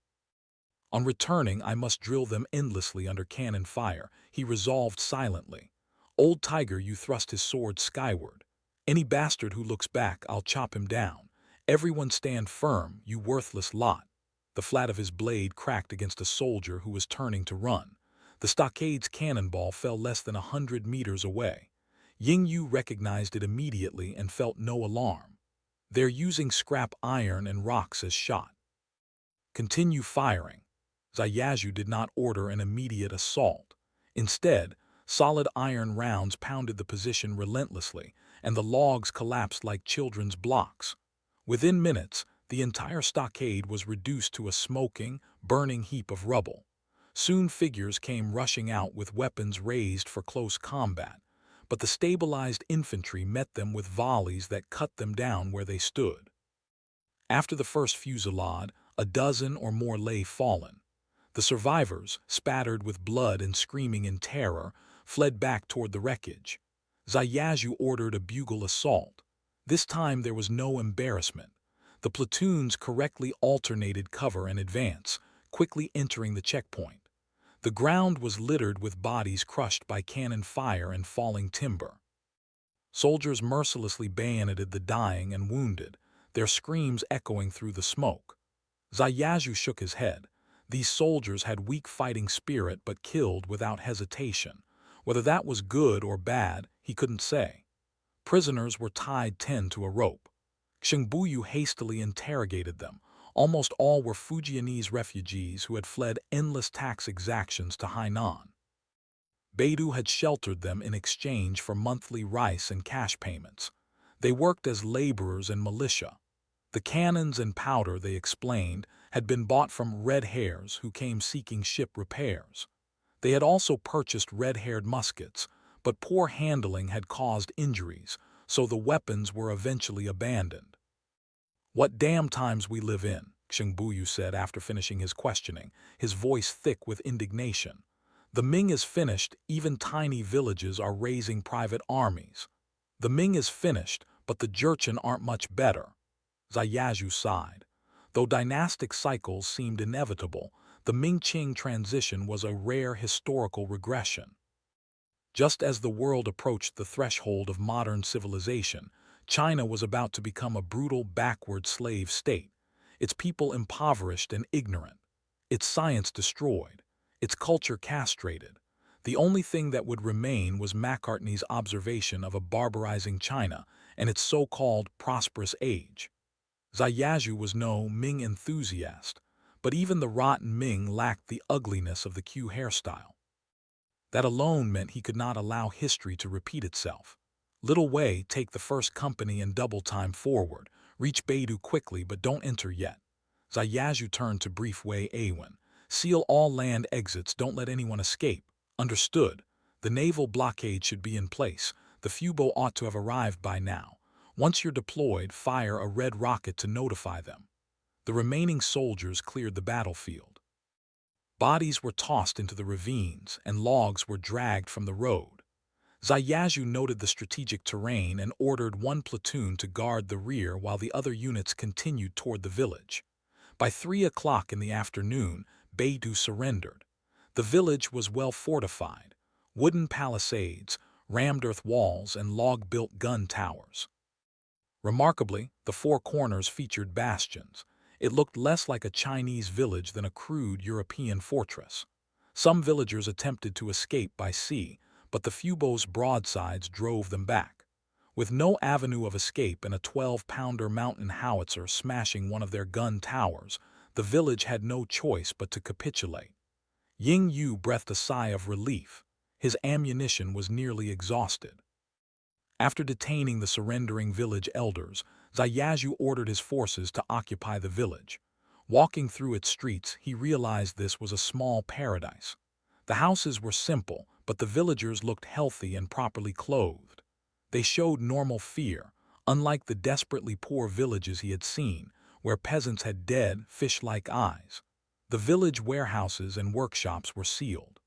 [SPEAKER 1] "On returning, I must drill them endlessly under cannon fire," he resolved silently. "Old Tiger Yu thrust his sword skyward. Any bastard who looks back, I'll chop him down. Everyone stand firm, you worthless lot." The flat of his blade cracked against a soldier who was turning to run. The stockade's cannonball fell less than 100 meters away. Ying Yu recognized it immediately and felt no alarm. "They're using scrap iron and rocks as shot. Continue firing." Zai Yazhu did not order an immediate assault. Instead, solid iron rounds pounded the position relentlessly, and the logs collapsed like children's blocks. Within minutes, the entire stockade was reduced to a smoking, burning heap of rubble. Soon figures came rushing out with weapons raised for close combat, but the stabilized infantry met them with volleys that cut them down where they stood. After the first fusillade, a dozen or more lay fallen. The survivors, spattered with blood and screaming in terror, fled back toward the wreckage. Zai Yazhu ordered a bugle assault. This time there was no embarrassment. The platoons correctly alternated cover and advance, quickly entering the checkpoint. The ground was littered with bodies crushed by cannon fire and falling timber. Soldiers mercilessly bayoneted the dying and wounded, their screams echoing through the smoke. Zayazhu shook his head. These soldiers had weak fighting spirit but killed without hesitation. Whether that was good or bad, he couldn't say. Prisoners were tied 10 to a rope. Xingbuyu hastily interrogated them. Almost all were Fujianese refugees who had fled endless tax exactions to Hainan. Baitu had sheltered them in exchange for monthly rice and cash payments. They worked as laborers and militia. The cannons and powder, they explained, had been bought from red hairs who came seeking ship repairs. They had also purchased red-haired muskets, but poor handling had caused injuries, so the weapons were eventually abandoned. "What damn times we live in," Xingbuyu said after finishing his questioning, his voice thick with indignation. "The Ming is finished, even tiny villages are raising private armies. The Ming is finished, but the Jurchen aren't much better." Zayazhu sighed. Though dynastic cycles seemed inevitable, the Ming-Qing transition was a rare historical regression. Just as the world approached the threshold of modern civilization, China was about to become a brutal, backward slave state, its people impoverished and ignorant, its science destroyed, its culture castrated. The only thing that would remain was Macartney's observation of a barbarizing China and its so-called prosperous age. Zayazhu was no Ming enthusiast, but even the rotten Ming lacked the ugliness of the Q hairstyle. That alone meant he could not allow history to repeat itself. "Little Wei, take the first company and double time forward. Reach Baitu quickly, but don't enter yet." Zayazhu turned to brief Wei Aiwen. "Seal all land exits, don't let anyone escape." "Understood. The naval blockade should be in place. The Fubo ought to have arrived by now. Once you're deployed, fire a red rocket to notify them." The remaining soldiers cleared the battlefield. Bodies were tossed into the ravines, and logs were dragged from the road. Zayazhu noted the strategic terrain and ordered one platoon to guard the rear while the other units continued toward the village. By 3 o'clock in the afternoon, Baitu surrendered. The village was well fortified: wooden palisades, rammed earth walls, and log-built gun towers. Remarkably, the four corners featured bastions. It looked less like a Chinese village than a crude European fortress. Some villagers attempted to escape by sea, but the Fubo's broadsides drove them back. With no avenue of escape and a 12-pounder mountain howitzer smashing one of their gun towers, the village had no choice but to capitulate. Ying Yu breathed a sigh of relief. His ammunition was nearly exhausted. After detaining the surrendering village elders, Zayazhu ordered his forces to occupy the village. Walking through its streets, he realized this was a small paradise. The houses were simple, but the villagers looked healthy and properly clothed. They showed normal fear, unlike the desperately poor villages he had seen, where peasants had dead, fish-like eyes. The village warehouses and workshops were sealed.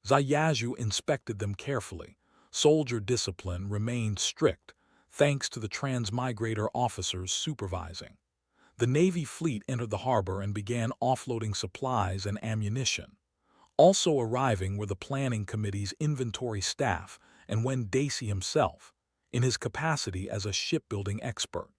[SPEAKER 1] Zayazhu inspected them carefully. Soldier discipline remained strict, thanks to the transmigrator officers supervising. The Navy fleet entered the harbor and began offloading supplies and ammunition. Also arriving were the planning committee's inventory staff and Wen Daisy himself, in his capacity as a shipbuilding expert.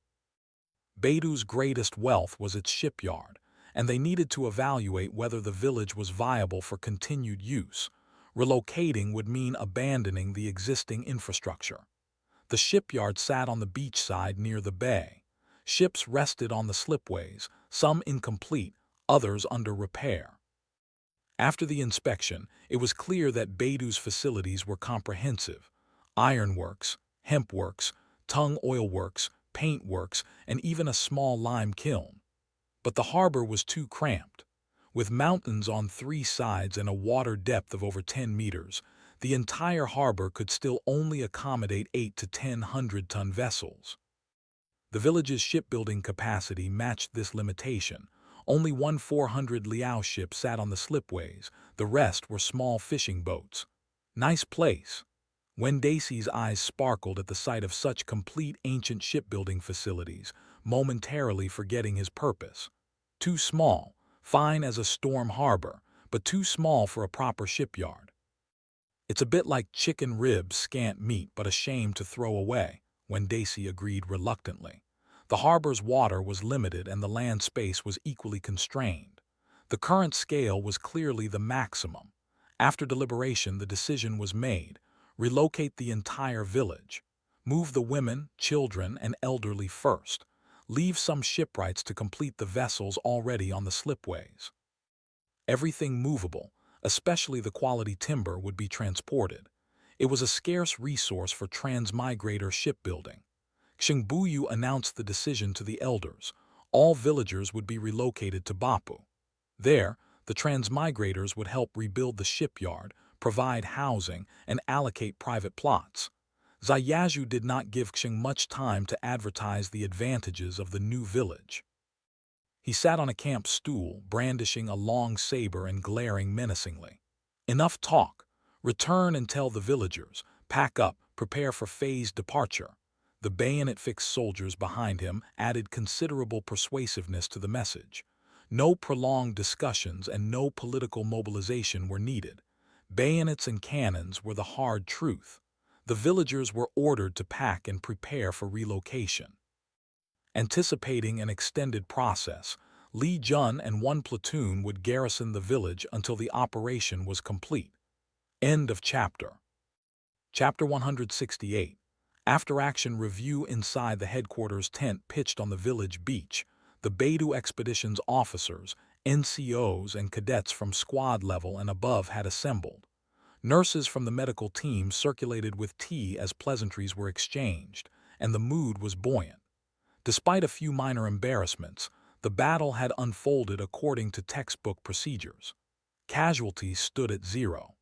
[SPEAKER 1] Baitu's greatest wealth was its shipyard, and they needed to evaluate whether the village was viable for continued use. Relocating would mean abandoning the existing infrastructure. The shipyard sat on the beachside near the bay. Ships rested on the slipways, some incomplete, others under repair. After the inspection, it was clear that Baitu's facilities were comprehensive: ironworks, hempworks, tung oil works, paint works, and even a small lime kiln. But the harbor was too cramped. With mountains on 3 sides and a water depth of over 10 meters, the entire harbor could still only accommodate 8 to 10 ton vessels. The village's shipbuilding capacity matched this limitation. Only one 400 Liao ship sat on the slipways, the rest were small fishing boats. Nice place. Wen Daisy's eyes sparkled at the sight of such complete ancient shipbuilding facilities, momentarily forgetting his purpose. Too small, fine as a storm harbor, but too small for a proper shipyard. It's a bit like chicken ribs, scant meat but a shame to throw away, Wendacy agreed reluctantly. The harbor's water was limited and the land space was equally constrained. The current scale was clearly the maximum. After deliberation, the decision was made: relocate the entire village. Move the women, children, and elderly first. Leave some shipwrights to complete the vessels already on the slipways. Everything movable, especially the quality timber, would be transported. It was a scarce resource for transmigrator shipbuilding. Xingbuyu announced the decision to the elders. All villagers would be relocated to Bopu. There, the transmigrators would help rebuild the shipyard, provide housing, and allocate private plots. Zayazhu did not give Xing much time to advertise the advantages of the new village. He sat on a camp stool, brandishing a long saber and glaring menacingly. Enough talk. Return and tell the villagers. Pack up, prepare for phased departure. The bayonet-fixed soldiers behind him added considerable persuasiveness to the message. No prolonged discussions and no political mobilization were needed. Bayonets and cannons were the hard truth. The villagers were ordered to pack and prepare for relocation. Anticipating an extended process, Li Jun and one platoon would garrison the village until the operation was complete. End of chapter. Chapter 168. After-action review. Inside the headquarters tent pitched on the village beach, the Baitu expedition's officers, NCOs, and cadets from squad level and above had assembled. Nurses from the medical team circulated with tea as pleasantries were exchanged, and the mood was buoyant. Despite a few minor embarrassments, the battle had unfolded according to textbook procedures. Casualties stood at 0.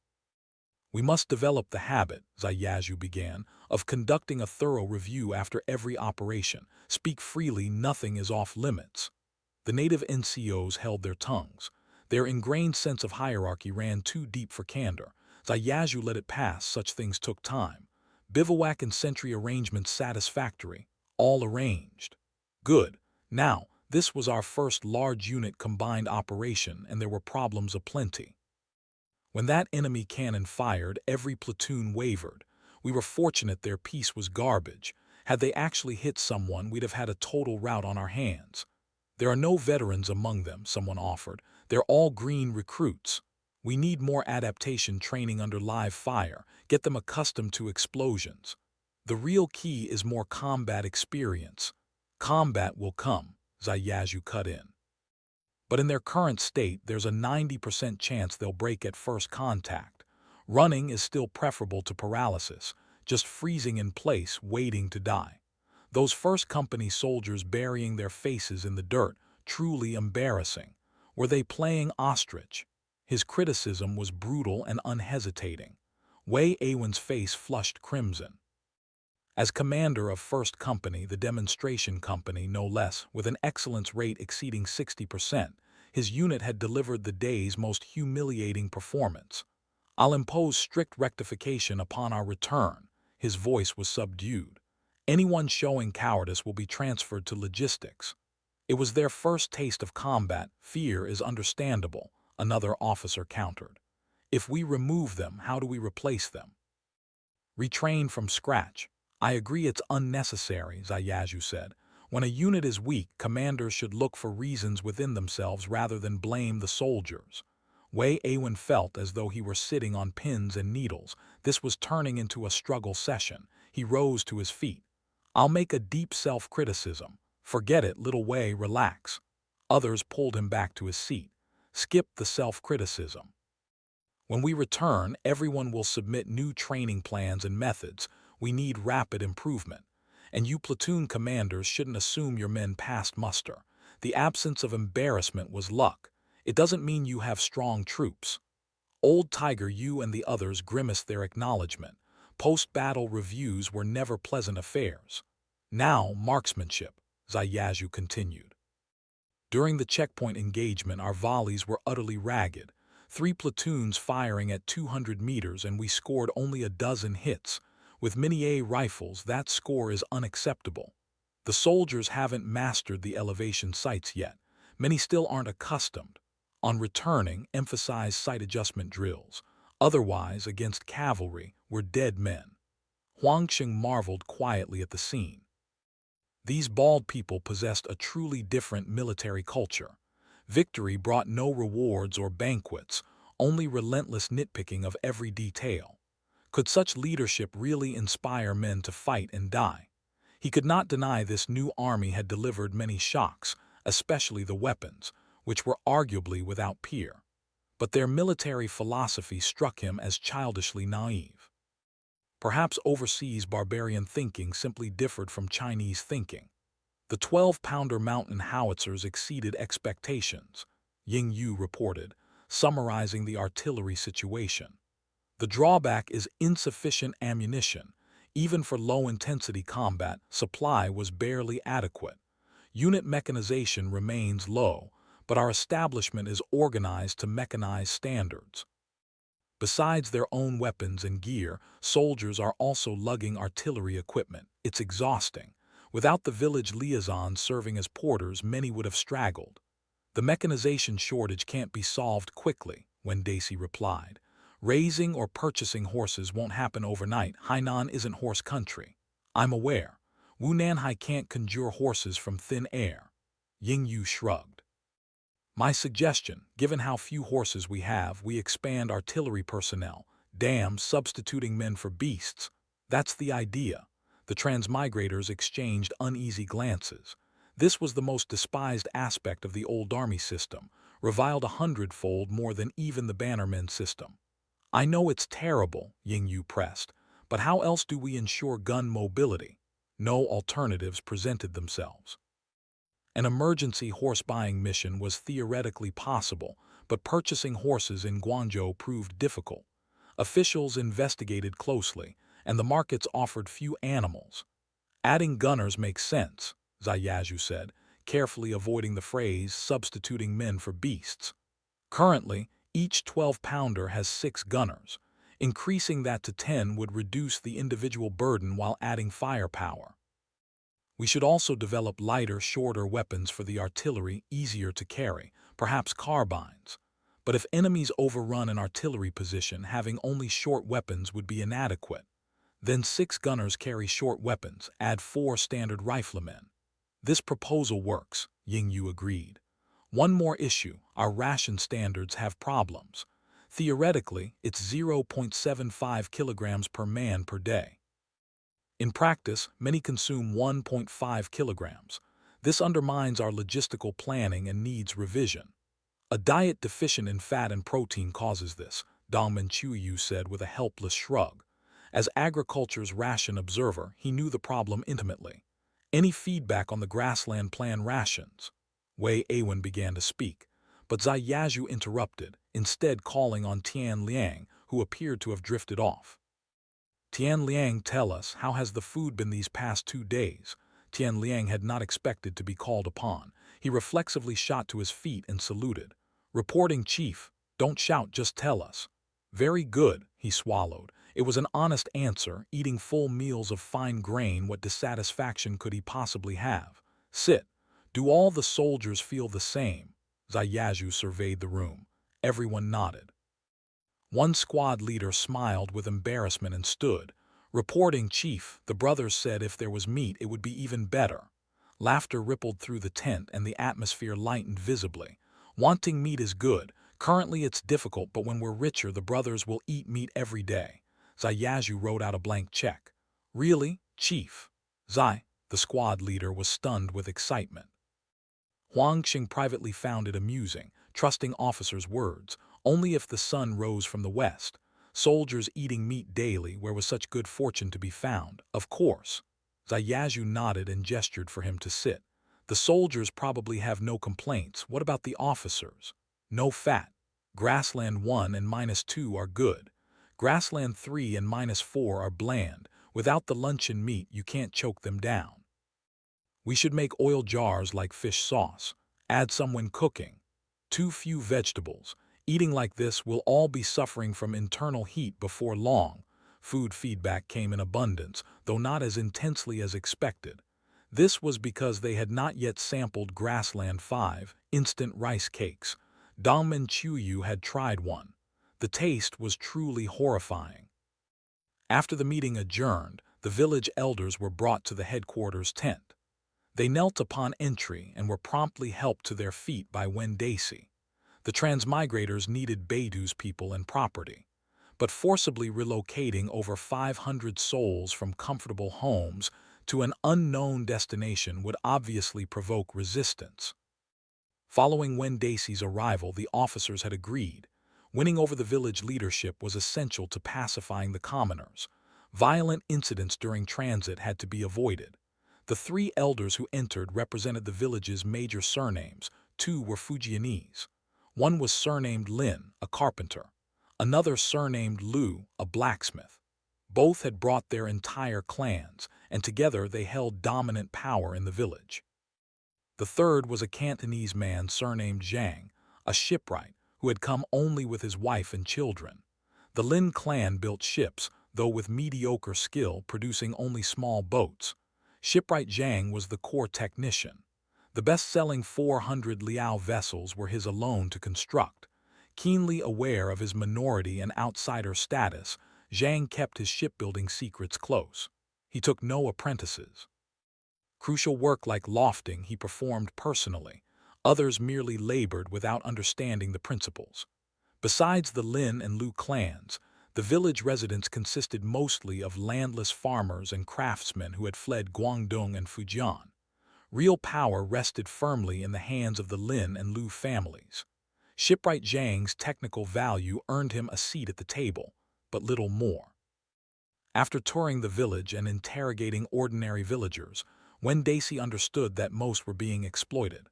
[SPEAKER 1] We must develop the habit, Zayazhu began, of conducting a thorough review after every operation. Speak freely, nothing is off limits. The native NCOs held their tongues. Their ingrained sense of hierarchy ran too deep for candor. Zayazhu let it pass, such things took time. Bivouac and sentry arrangements satisfactory. All arranged. Good. Now, this was our first large unit combined operation and there were problems aplenty. When that enemy cannon fired, every platoon wavered. We were fortunate their piece was garbage. Had they actually hit someone, we'd have had a total rout on our hands. There are no veterans among them, someone offered. They're all green recruits. We need more adaptation training under live fire, get them accustomed to explosions. The real key is more combat experience. Combat will come, Zayazhu cut in. But in their current state, there's a 90% chance they'll break at first contact. Running is still preferable to paralysis, just freezing in place, waiting to die. Those first company soldiers burying their faces in the dirt, truly embarrassing. Were they playing ostrich? His criticism was brutal and unhesitating. Aiwens' face flushed crimson. As commander of 1st Company, the demonstration company no less, with an excellence rate exceeding 60%, his unit had delivered the day's most humiliating performance. I'll impose strict rectification upon our return. His voice was subdued. Anyone showing cowardice will be transferred to logistics. It was their first taste of combat. Fear is understandable, another officer countered. If we remove them, how do we replace them? Retrain from scratch. I agree it's unnecessary, Zayazhu said. When a unit is weak, commanders should look for reasons within themselves rather than blame the soldiers. Aiwens felt as though he were sitting on pins and needles. This was turning into a struggle session. He rose to his feet. I'll make a deep self-criticism. Forget it, little Wei, relax. Others pulled him back to his seat. Skip the self-criticism. When we return, everyone will submit new training plans and methods. We need rapid improvement. And you platoon commanders shouldn't assume your men passed muster. The absence of embarrassment was luck. It doesn't mean you have strong troops. Old Tiger, you and the others grimaced their acknowledgement. Post-battle reviews were never pleasant affairs. Now, marksmanship, Zayazhu continued. During the checkpoint engagement, our volleys were utterly ragged. 3 platoons firing at 200 meters and we scored only a dozen hits. With mini-A rifles, that score is unacceptable. The soldiers haven't mastered the elevation sights yet. Many still aren't accustomed. On returning, emphasized sight adjustment drills. Otherwise, against cavalry, were dead men. Huangqing marveled quietly at the scene. These bald people possessed a truly different military culture. Victory brought no rewards or banquets, only relentless nitpicking of every detail. Could such leadership really inspire men to fight and die? He could not deny this new army had delivered many shocks, especially the weapons, which were arguably without peer. But their military philosophy struck him as childishly naive. Perhaps overseas barbarian thinking simply differed from Chinese thinking. The 12-pounder mountain howitzers exceeded expectations, Ying Yu reported, summarizing the artillery situation. The drawback is insufficient ammunition. Even for low-intensity combat, supply was barely adequate. Unit mechanization remains low, but our establishment is organized to mechanize standards. Besides their own weapons and gear, soldiers are also lugging artillery equipment. It's exhausting. Without the village liaisons serving as porters, many would have straggled. The mechanization shortage can't be solved quickly, Wendaci replied. Raising or purchasing horses won't happen overnight. Hainan isn't horse country. I'm aware. Wu Nanhai can't conjure horses from thin air. Ying Yu shrugged. My suggestion, given how few horses we have, we expand artillery personnel, dams substituting men for beasts. That's the idea. The transmigrators exchanged uneasy glances. This was the most despised aspect of the old army system, reviled 100-fold more than even the bannermen system. I know it's terrible, Ying Yu pressed, but how else do we ensure gun mobility? No alternatives presented themselves. An emergency horse-buying mission was theoretically possible, but purchasing horses in Guangzhou proved difficult. Officials investigated closely, and the markets offered few animals. Adding gunners makes sense, Zayazhu said, carefully avoiding the phrase substituting men for beasts. Currently, each 12-pounder has 6 gunners. Increasing that to 10 would reduce the individual burden while adding firepower. We should also develop lighter, shorter weapons for the artillery, easier to carry, perhaps carbines. But if enemies overrun an artillery position, having only short weapons would be inadequate. Then 6 gunners carry short weapons, add 4 standard riflemen. This proposal works, Ying Yu agreed. One more issue, our ration standards have problems. Theoretically, it's 0.75 kilograms per man per day. In practice, many consume 1.5 kilograms. This undermines our logistical planning and needs revision. A diet deficient in fat and protein causes this, Dong Menchuyu said with a helpless shrug. As agriculture's ration observer, he knew the problem intimately. Any feedback on the Grassland plan rations? Wei Aiwen began to speak, but Zayazhu interrupted, instead calling on Tian Liang, who appeared to have drifted off. Tian Liang, tell us, how has the food been these past 2 days? Tian Liang had not expected to be called upon. He reflexively shot to his feet and saluted. Reporting, Chief. Don't shout, just tell us. Very good, he swallowed. It was an honest answer. Eating full meals of fine grain, what dissatisfaction could he possibly have? Sit. Do all the soldiers feel the same? Zayazhu surveyed the room. Everyone nodded. One squad leader smiled with embarrassment and stood. Reporting, Chief, the brothers said if there was meat it would be even better. Laughter rippled through the tent and the atmosphere lightened visibly. Wanting meat is good. Currently it's difficult, but when we're richer the brothers will eat meat every day. Zayazhu wrote out a blank check. Really, Chief? Zai, the squad leader, was stunned with excitement. Huangqing privately found it amusing, trusting officers' words. Only if the sun rose from the west. Soldiers eating meat daily, where was such good fortune to be found? Of course. Zayazhu nodded and gestured for him to sit. The soldiers probably have no complaints. What about the officers? No fat. Grassland 1 and -2 are good. Grassland 3 and -4 are bland. Without the luncheon meat, you can't choke them down. We should make oil jars like fish sauce. Add some when cooking. Too few vegetables. Eating like this, we'll all be suffering from internal heat before long. Food feedback came in abundance, though not as intensely as expected. This was because they had not yet sampled Grassland 5, instant rice cakes. Dongmen Chuyu had tried one. The taste was truly horrifying. After the meeting adjourned, the village elders were brought to the headquarters tent. They knelt upon entry and were promptly helped to their feet by Wendaci. The transmigrators needed Baitu's people and property, but forcibly relocating over 500 souls from comfortable homes to an unknown destination would obviously provoke resistance. Following Wendaci's arrival, the officers had agreed. Winning over the village leadership was essential to pacifying the commoners. Violent incidents during transit had to be avoided. The 3 elders who entered represented the village's major surnames. 2 were Fujianese. One was surnamed Lin, a carpenter. Another surnamed Lu, a blacksmith. Both had brought their entire clans, and together they held dominant power in the village. The third was a Cantonese man surnamed Zhang, a shipwright who had come only with his wife and children. The Lin clan built ships, though with mediocre skill, producing only small boats. Shipwright Zhang was the core technician. The best-selling 400 Liao vessels were his alone to construct. Keenly aware of his minority and outsider status, Zhang kept his shipbuilding secrets close. He took no apprentices. Crucial work like lofting he performed personally. Others merely labored without understanding the principles. Besides the Lin and Lu clans, the village residents consisted mostly of landless farmers and craftsmen who had fled Guangdong and Fujian. Real power rested firmly in the hands of the Lin and Lu families. Shipwright Zhang's technical value earned him a seat at the table, but little more. After touring the village and interrogating ordinary villagers, Wendaci understood that most were being exploited.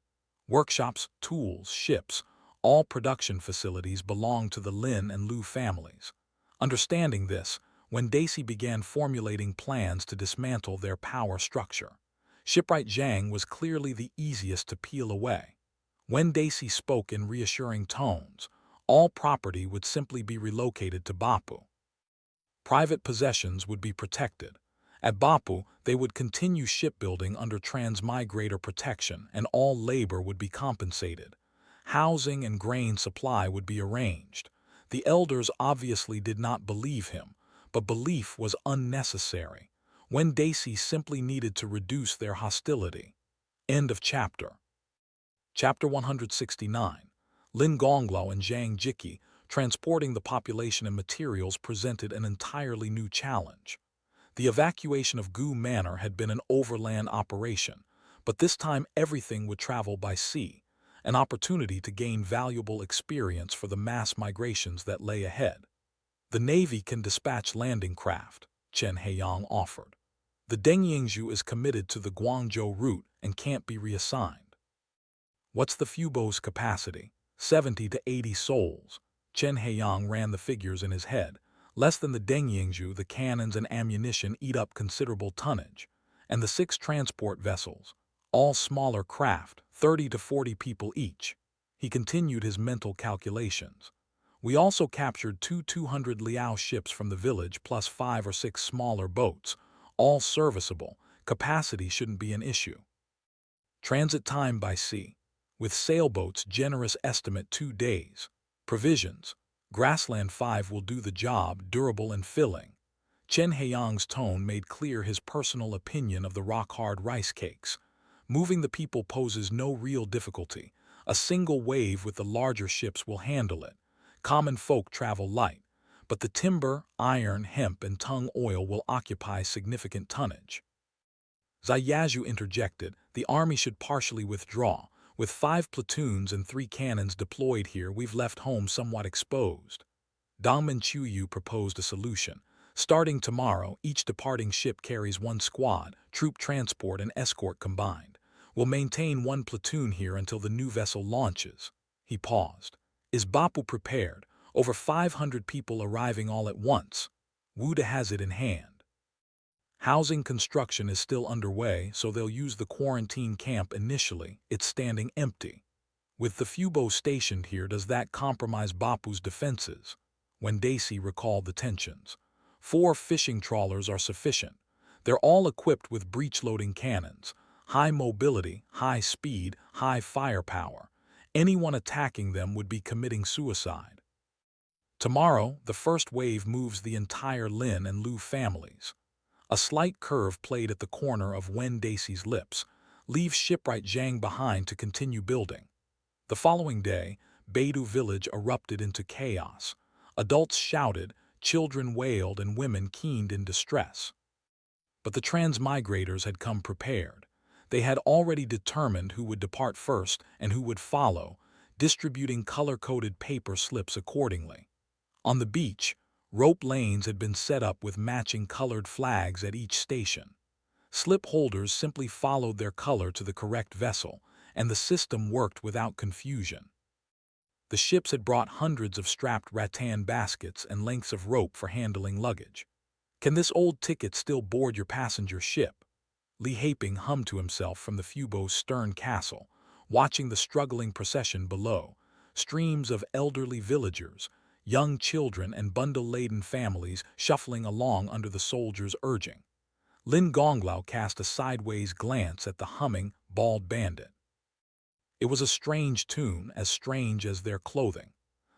[SPEAKER 1] Workshops, tools, ships, all production facilities belonged to the Lin and Lu families. Understanding this, Wendaci began formulating plans to dismantle their power structure. Shipwright Zhang was clearly the easiest to peel away. Wendaci spoke in reassuring tones. All property would simply be relocated to Bopu. Private possessions would be protected. At Bopu, they would continue shipbuilding under transmigrator protection, and all labor would be compensated. Housing and grain supply would be arranged. The elders obviously did not believe him, but belief was unnecessary. Wendaci simply needed to reduce their hostility. End of chapter. Chapter 169. Lin Gonglao and Zhang Jiqi, transporting the population and materials, presented an entirely new challenge. The evacuation of Gu Manor had been an overland operation, but this time everything would travel by sea, an opportunity to gain valuable experience for the mass migrations that lay ahead. The Navy can dispatch landing craft, Chen Heiyang offered. The Dengyingzhu is committed to the Guangzhou route and can't be reassigned. What's the Fubo's capacity? 70 to 80 souls. Chen Heiyang ran the figures in his head. Less than the Dengyingzhu, the cannons and ammunition eat up considerable tonnage. And the 6 transport vessels, all smaller craft, 30 to 40 people each. He continued his mental calculations. We also captured 200 Liao ships from the village plus 5 or 6 smaller boats, all serviceable. Capacity shouldn't be an issue. Transit time by sea. With sailboats, generous estimate 2 days. Provisions. Grassland 5 will do the job, durable and filling. Chen Heiyang's tone made clear his personal opinion of the rock-hard rice cakes. Moving the people poses no real difficulty. A single wave with the larger ships will handle it. Common folk travel light, but the timber, iron, hemp, and tung oil will occupy significant tonnage. Zayazhu interjected, the army should partially withdraw. With 5 platoons and 3 cannons deployed here, we've left home somewhat exposed. Dongmen Chuyu proposed a solution. Starting tomorrow, each departing ship carries 1 squad, troop transport and escort combined. We'll maintain 1 platoon here until the new vessel launches. He paused. Is Bopu prepared? Over 500 people arriving all at once. Wuda has it in hand. Housing construction is still underway, so they'll use the quarantine camp initially. It's standing empty. With the Fubo stationed here, does that compromise Bopu's defenses? Wendaci recalled the tensions. 4 fishing trawlers are sufficient. They're all equipped with breech-loading cannons. High mobility, high speed, high firepower. Anyone attacking them would be committing suicide. Tomorrow, the first wave moves the entire Lin and Lu families. A slight curve played at the corner of Wen Daci's lips, leaves shipwright Zhang behind to continue building. The following day, Baitu village erupted into chaos. Adults shouted, children wailed, and women keened in distress. But the transmigrators had come prepared. They had already determined who would depart first and who would follow, distributing color-coded paper slips accordingly. On the beach, rope lanes had been set up with matching colored flags at each station. Slip holders simply followed their color to the correct vessel, and the system worked without confusion. The ships had brought hundreds of strapped rattan baskets and lengths of rope for handling luggage. "Can this old ticket still board your passenger ship?" Li Huamei hummed to himself from the Fubo's stern castle, watching the struggling procession below. Streams of elderly villagers, young children, and bundle-laden families shuffling along under the soldiers' urging. Lin Gonglao cast a sideways glance at the humming, bald bandit. It was a strange tune, as strange as their clothing.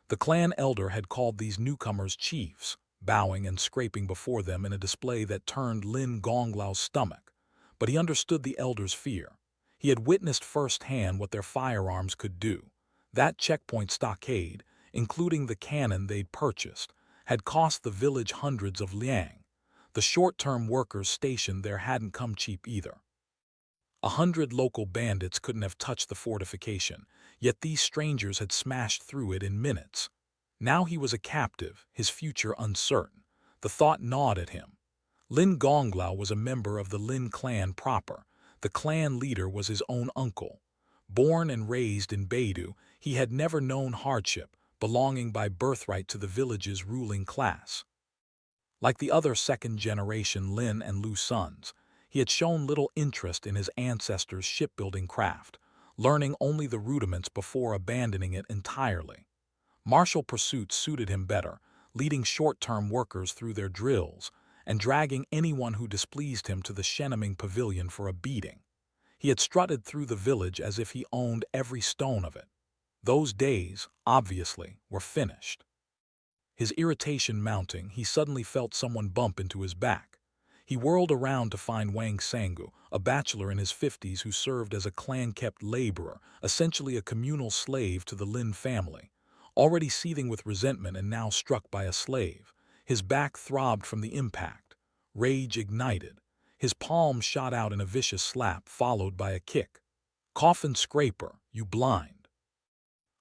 [SPEAKER 1] The clan elder had called these newcomers chiefs, bowing and scraping before them in a display that turned Lin Gonglao's stomach. But he understood the elder's fear. He had witnessed firsthand what their firearms could do. That checkpoint stockade, including the cannon they'd purchased, had cost the village hundreds of liang. The short-term workers stationed there hadn't come cheap either. 100 local bandits couldn't have touched the fortification, yet these strangers had smashed through it in minutes. Now he was a captive, his future uncertain. The thought gnawed at him. Lin Gonglao was a member of the Lin clan proper. The clan leader was his own uncle. Born and raised in Baitu, he had never known hardship, belonging by birthright to the village's ruling class. Like the other second-generation Lin and Lu sons, he had shown little interest in his ancestors' shipbuilding craft, learning only the rudiments before abandoning it entirely. Martial pursuits suited him better, leading short-term workers through their drills and dragging anyone who displeased him to the Shenaming pavilion for a beating. He had strutted through the village as if he owned every stone of it. Those days, obviously, were finished. His irritation mounting, he suddenly felt someone bump into his back. He whirled around to find Wang Sangu, a bachelor in his 50s who served as a clan-kept laborer, essentially a communal slave to the Lin family. Already seething with resentment and now struck by a slave, his back throbbed from the impact. Rage ignited. His palm shot out in a vicious slap, followed by a kick. "Coffin scraper, you blind!"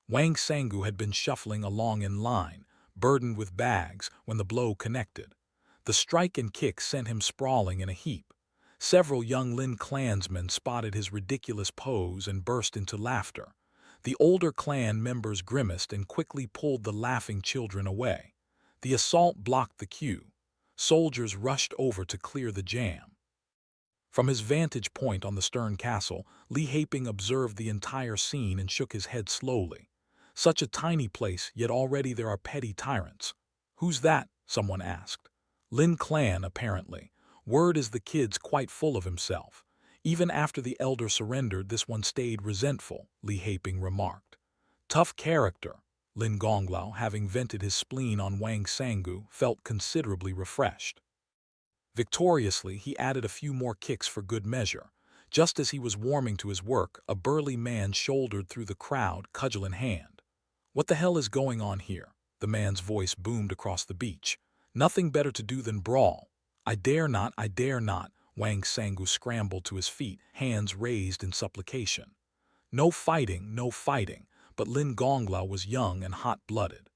[SPEAKER 1] Wang Sangu had been shuffling along in line, burdened with bags, when the blow connected. The strike and kick sent him sprawling in a heap. Several young Lin clansmen spotted his ridiculous pose and burst into laughter. The older clan members grimaced and quickly pulled the laughing children away. The assault blocked the queue. Soldiers rushed over to clear the jam. From his vantage point on the stern castle, Li Huamei observed the entire scene and shook his head slowly. Such a tiny place, yet already there are petty tyrants. "Who's that?" someone asked. "Lin clan, apparently. Word is the kid's quite full of himself. Even after the elder surrendered, this one stayed resentful," Li Huamei remarked. "Tough character." Lin Gonglao, having vented his spleen on Wang Sangu, felt considerably refreshed. Victoriously, he added a few more kicks for good measure. Just as he was warming to his work, a burly man shouldered through the crowd, cudgel in hand. "What the hell is going on here?" The man's voice boomed across the beach. "Nothing better to do than brawl." I dare not, I dare not." Wang Sangu scrambled to his feet, hands raised in supplication. No fighting, no fighting, but Lin Gonglao was young and hot-blooded.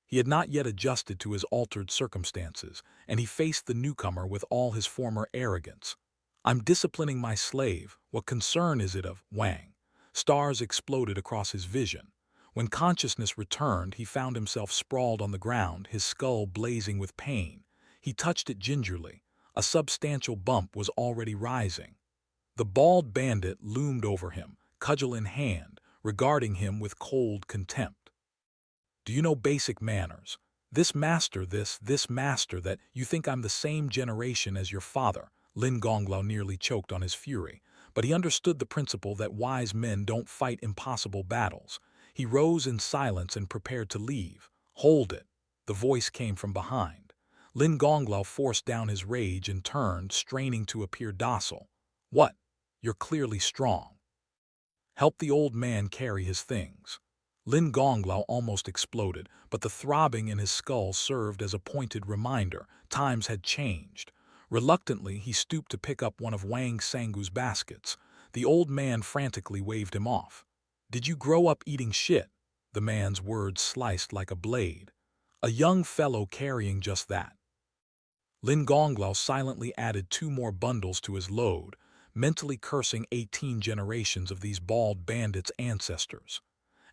[SPEAKER 1] He had not yet adjusted to his altered circumstances, and he faced the newcomer with all his former arrogance. "I'm disciplining my slave. What concern is it of Wang?" Stars exploded across his vision. When consciousness returned, he found himself sprawled on the ground, his skull blazing with pain. He touched it gingerly. A substantial bump was already rising. The bald bandit loomed over him, cudgel in hand, regarding him with cold contempt. "Do you know basic manners? This master that you think I'm the same generation as your father." Lin Gonglao nearly choked on his fury, but he understood the principle that wise men don't fight impossible battles. He rose in silence and prepared to leave. "Hold it." The voice came from behind. Gonglao forced down his rage and turned, straining to appear docile. "What? You're clearly strong. Help the old man carry his things." Gonglao almost exploded, but the throbbing in his skull served as a pointed reminder. Times had changed. Reluctantly, he stooped to pick up one of Wang Sangu's baskets. The old man frantically waved him off. "Did you grow up eating shit?" The man's words sliced like a blade. "A young fellow carrying just that." Gonglao silently added 2 more bundles to his load, mentally cursing 18 generations of these bald bandits' ancestors.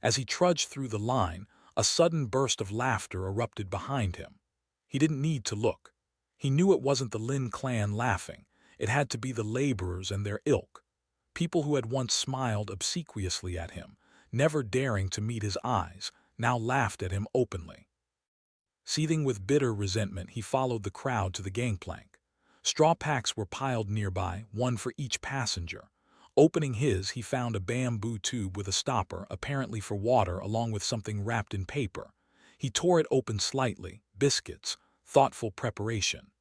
[SPEAKER 1] As he trudged through the line, a sudden burst of laughter erupted behind him. He didn't need to look. He knew it wasn't the Lin clan laughing. It had to be the laborers and their ilk. People who had once smiled obsequiously at him, never daring to meet his eyes, now laughed at him openly. Seething with bitter resentment, he followed the crowd to the gangplank. Straw packs were piled nearby, one for each passenger. Opening his, he found a bamboo tube with a stopper, apparently for water, along with something wrapped in paper. He tore it open slightly. Biscuits. Thoughtful preparation.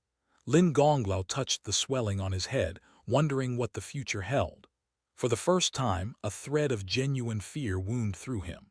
[SPEAKER 1] Gonglao touched the swelling on his head, wondering what the future held. For the first time, a thread of genuine fear wound through him.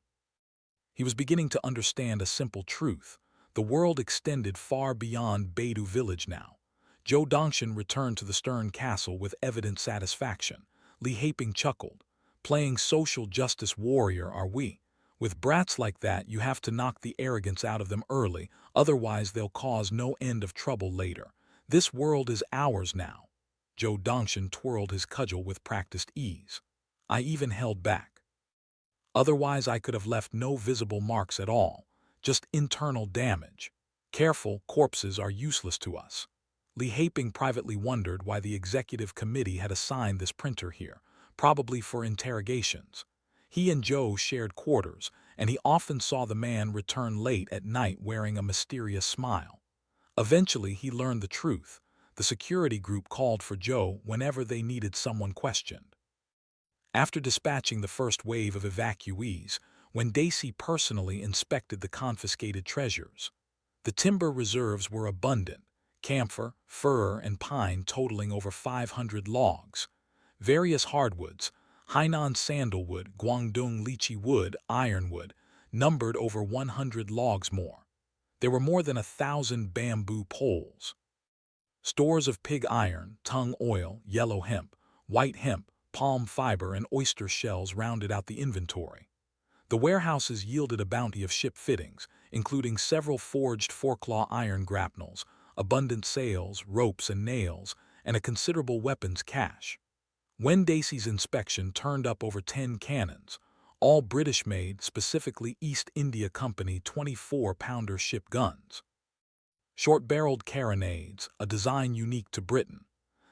[SPEAKER 1] He was beginning to understand a simple truth. The world extended far beyond Baitu village now. Zhou Dongshan returned to the stern castle with evident satisfaction. Li Huamei chuckled. "Playing social justice warrior, are we? With brats like that, you have to knock the arrogance out of them early, otherwise they'll cause no end of trouble later. This world is ours now." Zhou Dongshan twirled his cudgel with practiced ease. "I even held back. Otherwise I could have left no visible marks at all, just internal damage. Careful, corpses are useless to us." Li Huamei privately wondered why the executive committee had assigned this printer here, probably for interrogations. He and Zhou shared quarters, and he often saw the man return late at night wearing a mysterious smile. Eventually, he learned the truth. The security group called for Zhou whenever they needed someone questioned. After dispatching the first wave of evacuees, when Daisy personally inspected the confiscated treasures, the timber reserves were abundant. Camphor, fir, and pine totaling over 500 logs. Various hardwoods, Hainan sandalwood, Guangdong lychee wood, ironwood, numbered over 100 logs more. There were more than 1,000 bamboo poles. Stores of pig iron, tung oil, yellow hemp, white hemp, palm fiber, and oyster shells rounded out the inventory. The warehouses yielded a bounty of ship fittings, including several forged four-claw iron grapnels, abundant sails, ropes, and nails, and a considerable weapons cache. When Daisy's inspection turned up over 10 cannons, all British-made, specifically East India Company 24-pounder ship guns. Short-barreled carronades, a design unique to Britain.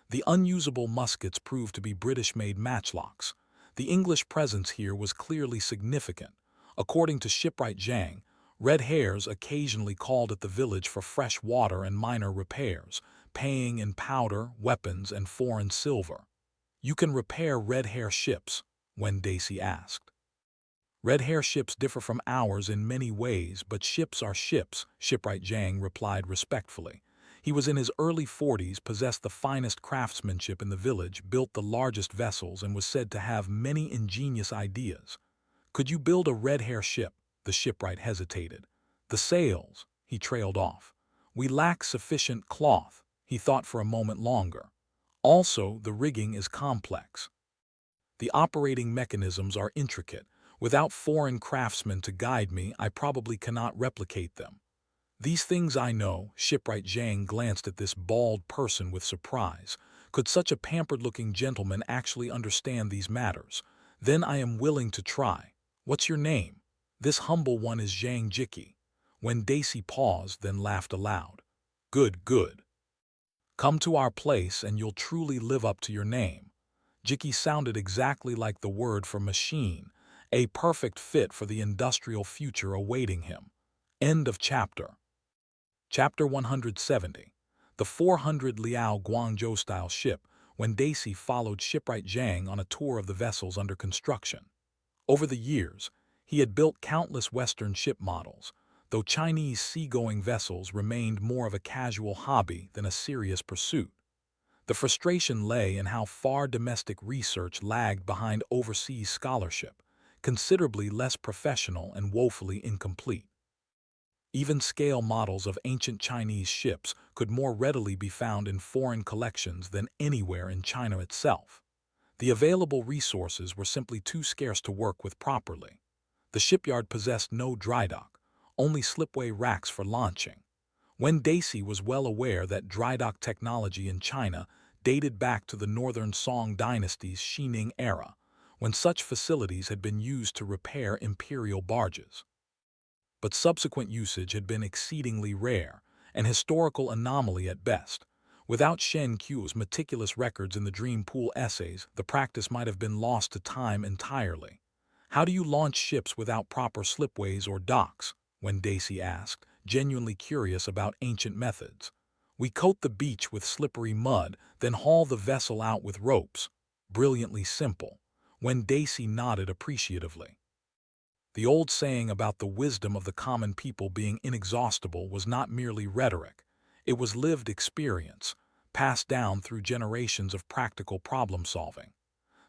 [SPEAKER 1] The unusable muskets proved to be British-made matchlocks. The English presence here was clearly significant. According to shipwright Zhang, red hairs occasionally called at the village for fresh water and minor repairs, paying in powder, weapons, and foreign silver. "You can repair red hair ships?" Wen Daisy asked. "Red hair ships differ from ours in many ways, but ships are ships," shipwright Zhang replied respectfully. He was in his early 40s, possessed the finest craftsmanship in the village, built the largest vessels, and was said to have many ingenious ideas. "Could you build a red hair ship?" The shipwright hesitated. "The sails," he trailed off. "We lack sufficient cloth." He thought for a moment longer. "Also, the rigging is complex. The operating mechanisms are intricate. Without foreign craftsmen to guide me, I probably cannot replicate them." "These things I know." Shipwright Zhang glanced at this bald person with surprise. "Could such a pampered-looking gentleman actually understand these matters? Then I am willing to try. What's your name?" "This humble one is Zhang Jiqi." When Daisy paused, then laughed aloud. "Good, good. Come to our place and you'll truly live up to your name." Jiqi sounded exactly like the word for machine, a perfect fit for the industrial future awaiting him. End of chapter. Chapter 170. The 400 Liao GuangzhouStyle ship, when Daisy followed shipwright Zhang on a tour of the vessels under construction. Over the years, he had built countless Western ship models, though Chinese seagoing vessels remained more of a casual hobby than a serious pursuit. The frustration lay in how far domestic research lagged behind overseas scholarship, considerably less professional and woefully incomplete. Even scale models of ancient Chinese ships could more readily be found in foreign collections than anywhere in China itself. The available resources were simply too scarce to work with properly. The shipyard possessed no dry dock, only slipway racks for launching. Wen Daisy was well aware that dry dock technology in China dated back to the northern Song dynasty's Xining era, when such facilities had been used to repair imperial barges. But subsequent usage had been exceedingly rare, an historical anomaly at best. Without Shen Qiu's meticulous records in the Dream Pool essays, the practice might have been lost to time entirely. "How do you launch ships without proper slipways or docks?" Wen Daisy asked, genuinely curious about ancient methods. "We coat the beach with slippery mud, then haul the vessel out with ropes." Brilliantly simple. Wen Daisy nodded appreciatively. The old saying about the wisdom of the common people being inexhaustible was not merely rhetoric. It was lived experience, passed down through generations of practical problem-solving.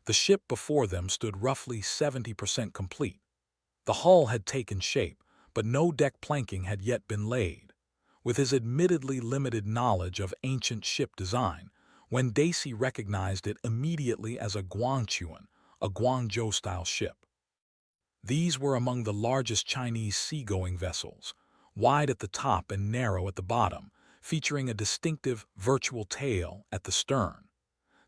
[SPEAKER 1] The ship before them stood roughly 70% complete. The hull had taken shape, but no deck planking had yet been laid. With his admittedly limited knowledge of ancient ship design, Wen Daisy recognized it immediately as a Guangchuan, a GuangzhouStyle ship. These were among the largest Chinese seagoing vessels, wide at the top and narrow at the bottom, featuring a distinctive virtual tail at the stern.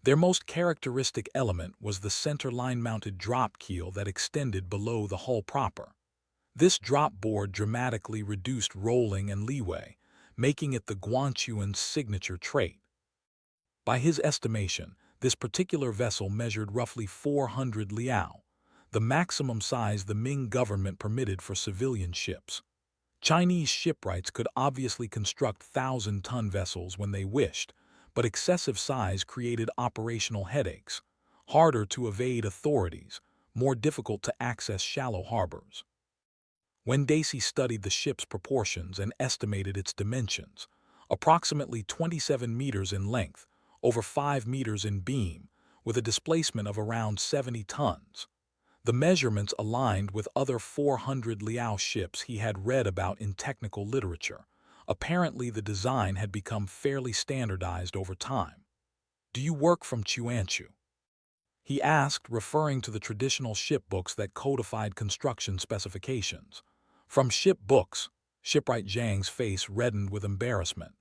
[SPEAKER 1] Their most characteristic element was the center-line-mounted drop keel that extended below the hull proper. This drop board dramatically reduced rolling and leeway, making it the Guangchuan's signature trait. By his estimation, this particular vessel measured roughly 400 liao, the maximum size the Ming government permitted for civilian ships. Chinese shipwrights could obviously construct 1,000-ton vessels when they wished, but excessive size created operational headaches, harder to evade authorities, more difficult to access shallow harbors. When Daisy studied the ship's proportions and estimated its dimensions, approximately 27 meters in length, over 5 meters in beam, with a displacement of around 70 tons. The measurements aligned with other 400 liao ships he had read about in technical literature. Apparently, the design had become fairly standardized over time. "Do you work from Chuanchu?" he asked, referring to the traditional ship books that codified construction specifications. "From ship books," shipwright Zhang's face reddened with embarrassment.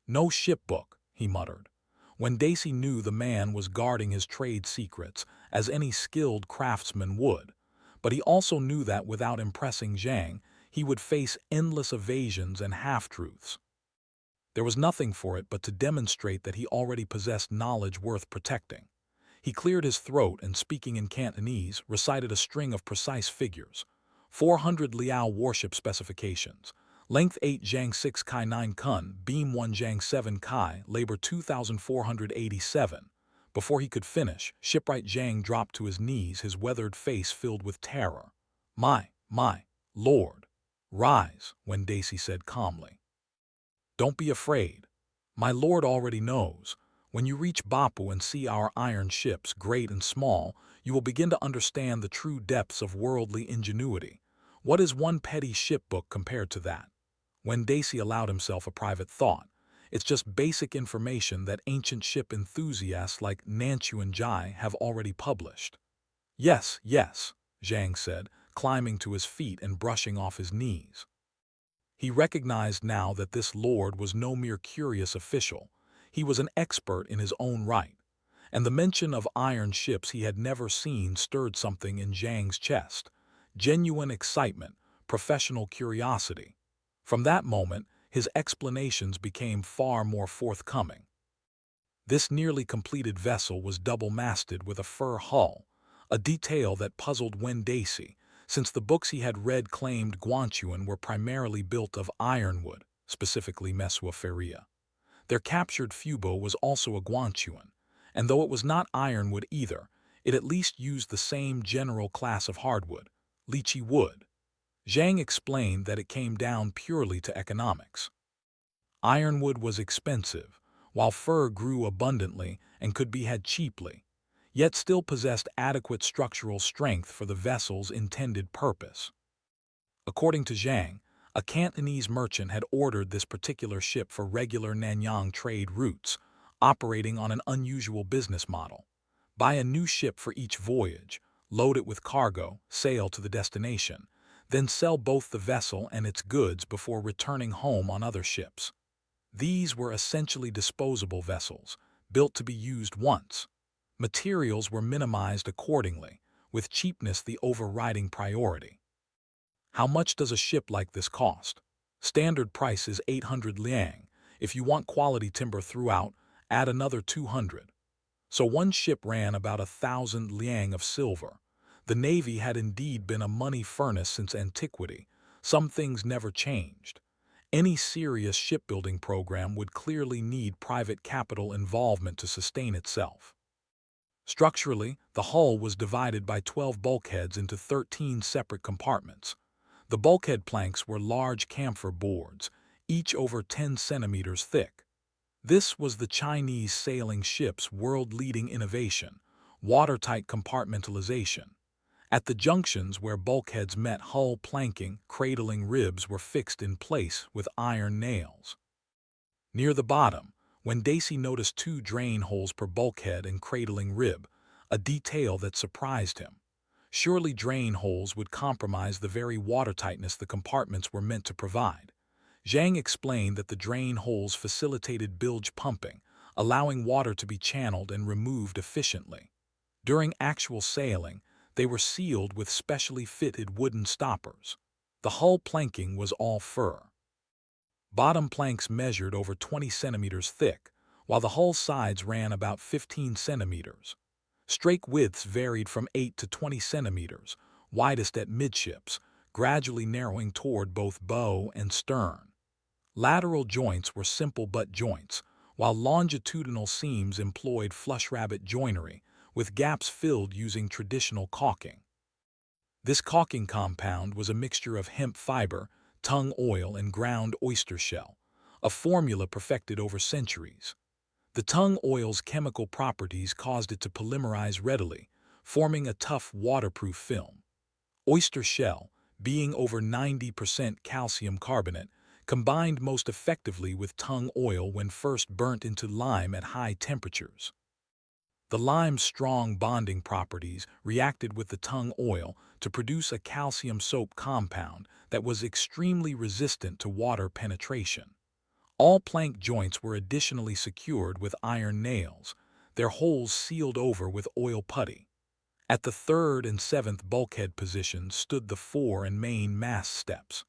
[SPEAKER 1] "No ship book," he muttered. When Daisy knew the man was guarding his trade secrets, as any skilled craftsman would, but he also knew that without impressing Zhang, he would face endless evasions and half-truths. There was nothing for it but to demonstrate that he already possessed knowledge worth protecting. He cleared his throat and, speaking in Cantonese, recited a string of precise figures. 400 liao warship specifications. Length 8 Zhang 6 Kai 9 Kun, beam 1 Zhang 7 Kai, labor 2,487. Before he could finish, shipwright Zhang dropped to his knees, his weathered face filled with terror. My lord. "Rise," Wen Daisy said calmly. "Don't be afraid. My lord already knows. When you reach Bopu and see our iron ships, great and small, you will begin to understand the true depths of worldly ingenuity. What is one petty ship book compared to that?" When Daisy allowed himself a private thought, "It's just basic information that ancient ship enthusiasts like Nanchuan Jai have already published." Yes, Zhang said, climbing to his feet and brushing off his knees. He recognized now that this lord was no mere curious official. He was an expert in his own right, and the mention of iron ships he had never seen stirred something in Zhang's chest. Genuine excitement, professional curiosity. From that moment, his explanations became far more forthcoming. This nearly completed vessel was double-masted with a fur hull, a detail that puzzled Wen Daisy, since the books he had read claimed Guangchuan were primarily built of ironwood, specifically Mesua Feria. Their captured Fubo was also a Guangchuan, and though it was not ironwood either, it at least used the same general class of hardwood, lychee wood. Zhang explained that it came down purely to economics. Ironwood was expensive, while fir grew abundantly and could be had cheaply, yet still possessed adequate structural strength for the vessel's intended purpose. According to Zhang, a Cantonese merchant had ordered this particular ship for regular Nanyang trade routes, operating on an unusual business model. Buy a new ship for each voyage, load it with cargo, sail to the destination, then sell both the vessel and its goods before returning home on other ships. These were essentially disposable vessels, built to be used once. Materials were minimized accordingly, with cheapness the overriding priority. How much does a ship like this cost? Standard price is 800 liang. If you want quality timber throughout, add another 200. So one ship ran about 1,000 liang of silver. The Navy had indeed been a money furnace since antiquity. Some things never changed. Any serious shipbuilding program would clearly need private capital involvement to sustain itself. Structurally, the hull was divided by 12 bulkheads into 13 separate compartments. The bulkhead planks were large camphor boards, each over 10 centimeters thick. This was the Chinese sailing ship's world-leading innovation, watertight compartmentalization. At the junctions where bulkheads met, hull planking, cradling ribs were fixed in place with iron nails. Near the bottom, when Daisy noticed 2 drain holes per bulkhead and cradling rib, a detail that surprised him. Surely drain holes would compromise the very watertightness the compartments were meant to provide. Zhang explained that the drain holes facilitated bilge pumping, allowing water to be channeled and removed efficiently. During actual sailing, they were sealed with specially fitted wooden stoppers. The hull planking was all fir. Bottom planks measured over 20 centimeters thick, while the hull sides ran about 15 centimeters. Strake widths varied from 8 to 20 centimeters, widest at midships, gradually narrowing toward both bow and stern. Lateral joints were simple butt joints, while longitudinal seams employed flush rabbet joinery, with gaps filled using traditional caulking. This caulking compound was a mixture of hemp fiber, tung oil, and ground oyster shell, a formula perfected over centuries. The tung oil's chemical properties caused it to polymerize readily, forming a tough waterproof film. Oyster shell, being over 90% calcium carbonate, combined most effectively with tung oil when first burnt into lime at high temperatures. The lime's strong bonding properties reacted with the tung oil to produce a calcium soap compound that was extremely resistant to water penetration. All plank joints were additionally secured with iron nails, their holes sealed over with oil putty. At the 3rd and 7th bulkhead positions stood the fore and main mast steps.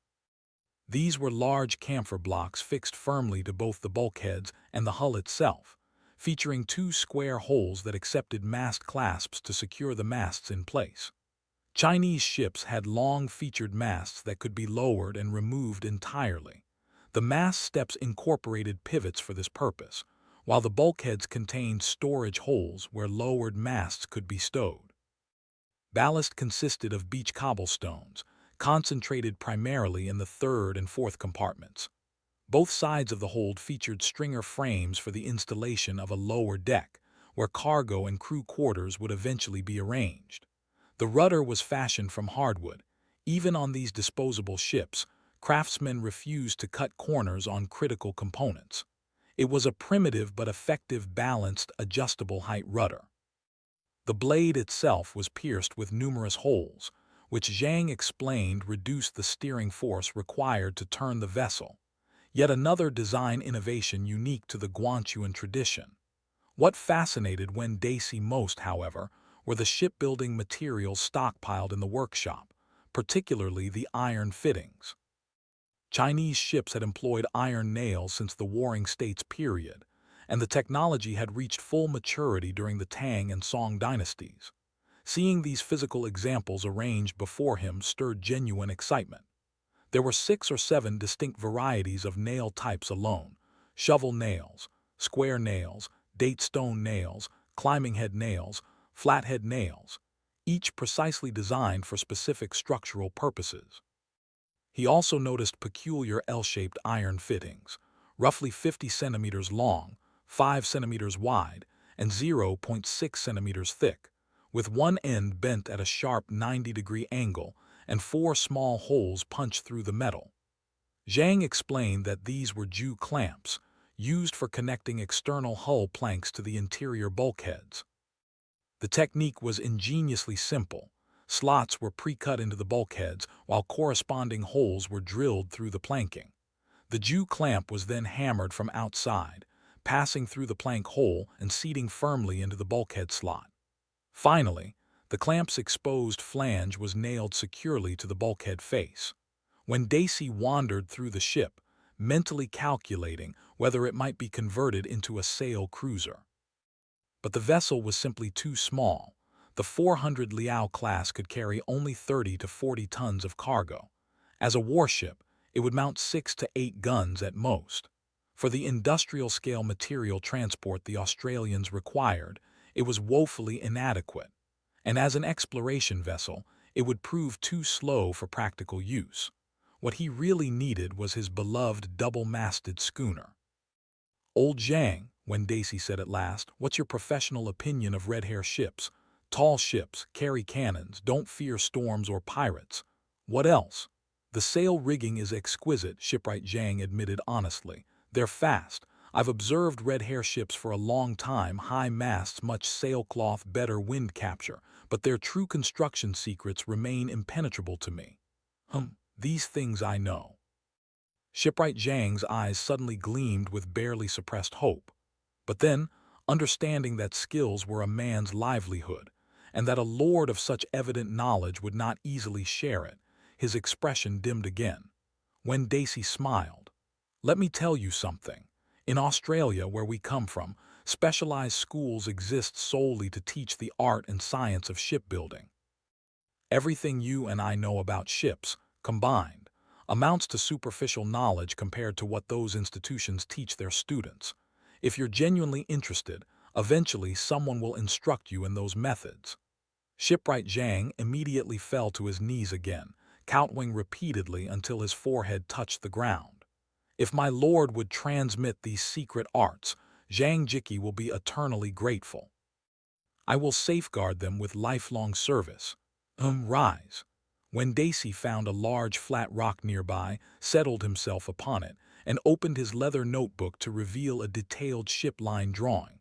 [SPEAKER 1] These were large camphor blocks fixed firmly to both the bulkheads and the hull itself, featuring 2 square holes that accepted mast clasps to secure the masts in place. Chinese ships had long featured masts that could be lowered and removed entirely. The mast steps incorporated pivots for this purpose, while the bulkheads contained storage holes where lowered masts could be stowed. Ballast consisted of beach cobblestones, concentrated primarily in the 3rd and 4th compartments. Both sides of the hold featured stringer frames for the installation of a lower deck, where cargo and crew quarters would eventually be arranged. The rudder was fashioned from hardwood. Even on these disposable ships, craftsmen refused to cut corners on critical components. It was a primitive but effective balanced, adjustable height rudder. The blade itself was pierced with numerous holes, which Zhang explained reduced the steering force required to turn the vessel. Yet another design innovation unique to the Guangzhouan tradition. What fascinated Wen Daisy most, however, were the shipbuilding materials stockpiled in the workshop, particularly the iron fittings. Chinese ships had employed iron nails since the Warring States period, and the technology had reached full maturity during the Tang and Song dynasties. Seeing these physical examples arranged before him stirred genuine excitement. There were 6 or 7 distinct varieties of nail types alone: shovel nails, square nails, date stone nails, climbing head nails, flathead nails, each precisely designed for specific structural purposes. He also noticed peculiar L-shaped iron fittings, roughly 50 centimeters long, 5 centimeters wide, and 0.6 centimeters thick, with one end bent at a sharp 90-degree angle and 4 small holes punched through the metal. Zhang explained that these were Jew clamps, used for connecting external hull planks to the interior bulkheads. The technique was ingeniously simple. Slots were pre-cut into the bulkheads, while corresponding holes were drilled through the planking. The Jew clamp was then hammered from outside, passing through the plank hole and seating firmly into the bulkhead slot. Finally, the clamp's exposed flange was nailed securely to the bulkhead face. When Daisy wandered through the ship, mentally calculating whether it might be converted into a sail cruiser. But the vessel was simply too small. The 400 Liao class could carry only 30 to 40 tons of cargo. As a warship, it would mount 6 to 8 guns at most. For the industrial-scale material transport the Australians required, it was woefully inadequate. And as an exploration vessel, it would prove too slow for practical use. What he really needed was his beloved double-masted schooner. "Old Zhang," when Daisy said at last, "what's your professional opinion of red-hair ships? Tall ships, carry cannons, don't fear storms or pirates. What else?" "The sail rigging is exquisite," Shipwright Zhang admitted honestly. "They're fast. I've observed red-hair ships for a long time, high masts, much sailcloth, better wind capture, but their true construction secrets remain impenetrable to me." These things I know." Shipwright Zhang's eyes suddenly gleamed with barely suppressed hope. But then, understanding that skills were a man's livelihood, and that a lord of such evident knowledge would not easily share it, his expression dimmed again. When Daisy smiled, "Let me tell you something. In Australia, where we come from, specialized schools exist solely to teach the art and science of shipbuilding. Everything you and I know about ships, combined, amounts to superficial knowledge compared to what those institutions teach their students. If you're genuinely interested, eventually someone will instruct you in those methods." Shipwright Zhang immediately fell to his knees again, kowtowing repeatedly until his forehead touched the ground. "If my lord would transmit these secret arts, Zhang Jiqi will be eternally grateful. I will safeguard them with lifelong service." Rise. When Daisy found a large flat rock nearby, settled himself upon it, and opened his leather notebook to reveal a detailed ship line drawing.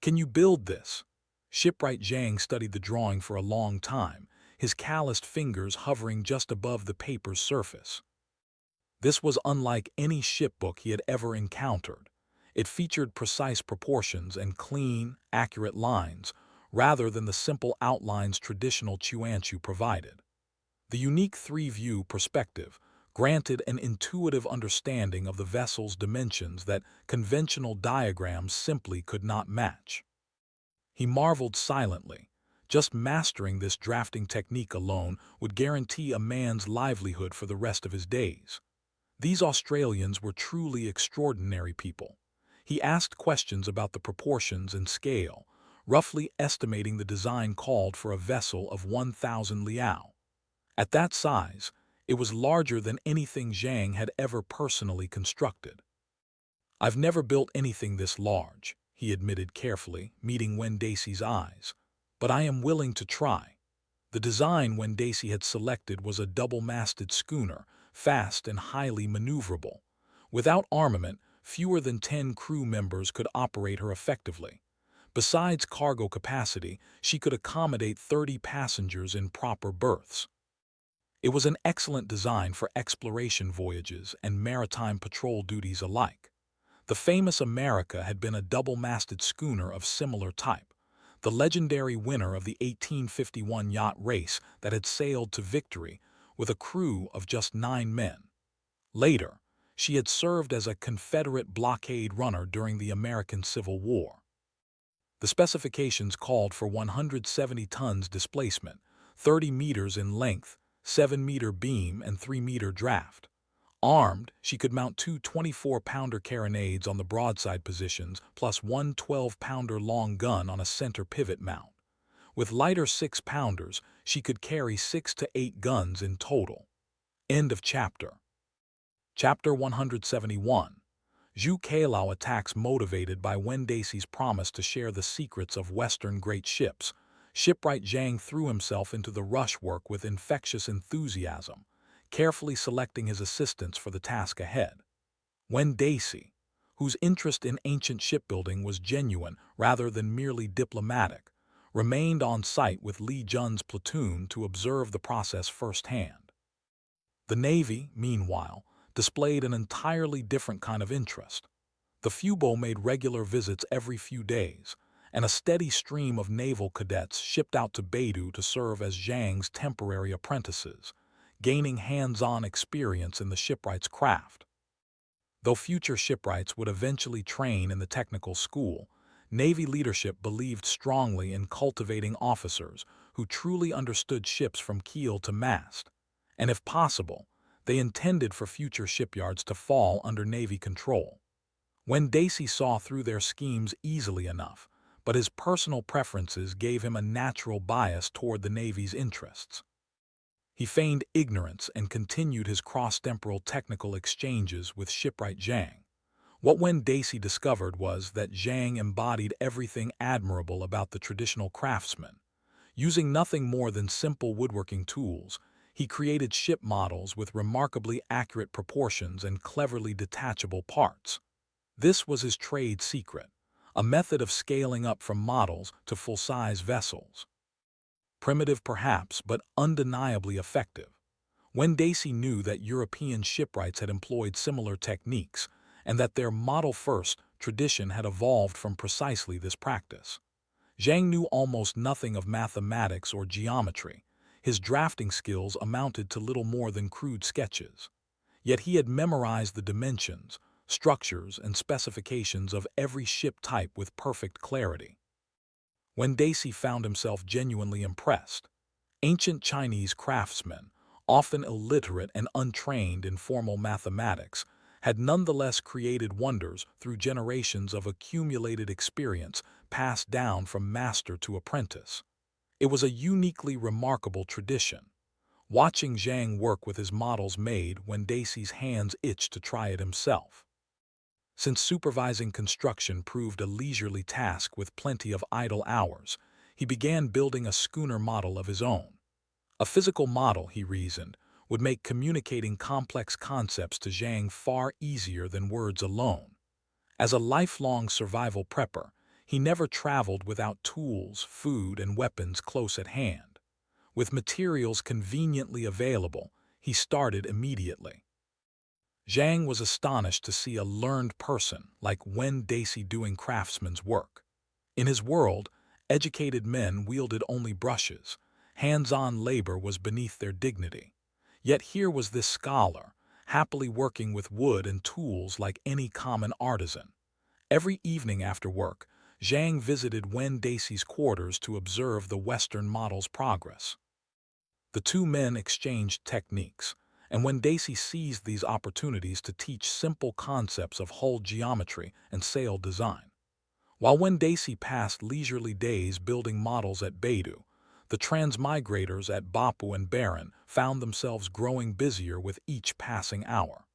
[SPEAKER 1] "Can you build this?" Shipwright Zhang studied the drawing for a long time, his calloused fingers hovering just above the paper's surface. This was unlike any shipbook he had ever encountered. It featured precise proportions and clean, accurate lines, rather than the simple outlines traditional Chuanchu provided. The unique three-view perspective granted an intuitive understanding of the vessel's dimensions that conventional diagrams simply could not match. He marveled silently. Just mastering this drafting technique alone would guarantee a man's livelihood for the rest of his days. These Australians were truly extraordinary people. He asked questions about the proportions and scale, roughly estimating the design called for a vessel of 1,000 liao. At that size, it was larger than anything Zhang had ever personally constructed. "I've never built anything this large," he admitted carefully, meeting Wen Daisy's eyes. "But I am willing to try." The design Wen Daisy had selected was a double-masted schooner, fast and highly maneuverable. Without armament, fewer than 10 crew members could operate her effectively. Besides cargo capacity, she could accommodate 30 passengers in proper berths. It was an excellent design for exploration voyages and maritime patrol duties alike. The famous America had been a double-masted schooner of similar type, the legendary winner of the 1851 yacht race that had sailed to victory with a crew of just 9 men. Later, she had served as a Confederate blockade runner during the American Civil War. The specifications called for 170 tons displacement, 30 meters in length, 7-meter beam and 3-meter draft. Armed, she could mount two 24-pounder carronades on the broadside positions plus one 12-pounder long gun on a center pivot mount. With lighter 6-pounders, she could carry 6 to 8 guns in total. End of chapter. Chapter 171. Zhu Cailao attacks motivated by Wen Daisy's promise to share the secrets of Western great ships. Shipwright Zhang threw himself into the rush work with infectious enthusiasm, carefully selecting his assistants for the task ahead. Wen Daisy, whose interest in ancient shipbuilding was genuine rather than merely diplomatic, remained on site with Li Jun's platoon to observe the process firsthand. The Navy, meanwhile, displayed an entirely different kind of interest. The Fubo made regular visits every few days, and a steady stream of naval cadets shipped out to Baitu to serve as Zhang's temporary apprentices, gaining hands-on experience in the shipwright's craft. Though future shipwrights would eventually train in the technical school, Navy leadership believed strongly in cultivating officers who truly understood ships from keel to mast, and if possible, they intended for future shipyards to fall under Navy control. Wen Daicy saw through their schemes easily enough, but his personal preferences gave him a natural bias toward the Navy's interests. He feigned ignorance and continued his cross-temporal technical exchanges with shipwright Zhang. What Wen Daicy discovered was that Zhang embodied everything admirable about the traditional craftsman. Using nothing more than simple woodworking tools, he created ship models with remarkably accurate proportions and cleverly detachable parts. This was his trade secret, a method of scaling up from models to full-size vessels. Primitive perhaps, but undeniably effective. Wen Daicy knew that European shipwrights had employed similar techniques, and that their model-first tradition had evolved from precisely this practice. Zhang knew almost nothing of mathematics or geometry. His drafting skills amounted to little more than crude sketches. Yet he had memorized the dimensions, structures, and specifications of every ship type with perfect clarity. Wen Daicy found himself genuinely impressed. Ancient Chinese craftsmen, often illiterate and untrained in formal mathematics, had nonetheless created wonders through generations of accumulated experience passed down from master to apprentice. It was a uniquely remarkable tradition. Watching Zhang work with his models made Wen Daicy's hands itched to try it himself. Since supervising construction proved a leisurely task with plenty of idle hours, he began building a schooner model of his own. A physical model, he reasoned, would make communicating complex concepts to Zhang far easier than words alone. As a lifelong survival prepper, he never traveled without tools, food, and weapons close at hand. With materials conveniently available, he started immediately. Zhang was astonished to see a learned person like Wen Daicy doing craftsman's work. In his world, educated men wielded only brushes. Hands-on labor was beneath their dignity. Yet here was this scholar, happily working with wood and tools like any common artisan. Every evening after work, Zhang visited Wen Daicy's quarters to observe the Western model's progress. The two men exchanged techniques, and Wen Daicy seized these opportunities to teach simple concepts of hull geometry and sail design. While Wen Daicy passed leisurely days building models at Baitu, the transmigrators at Bopu and Baron found themselves growing busier with each passing hour.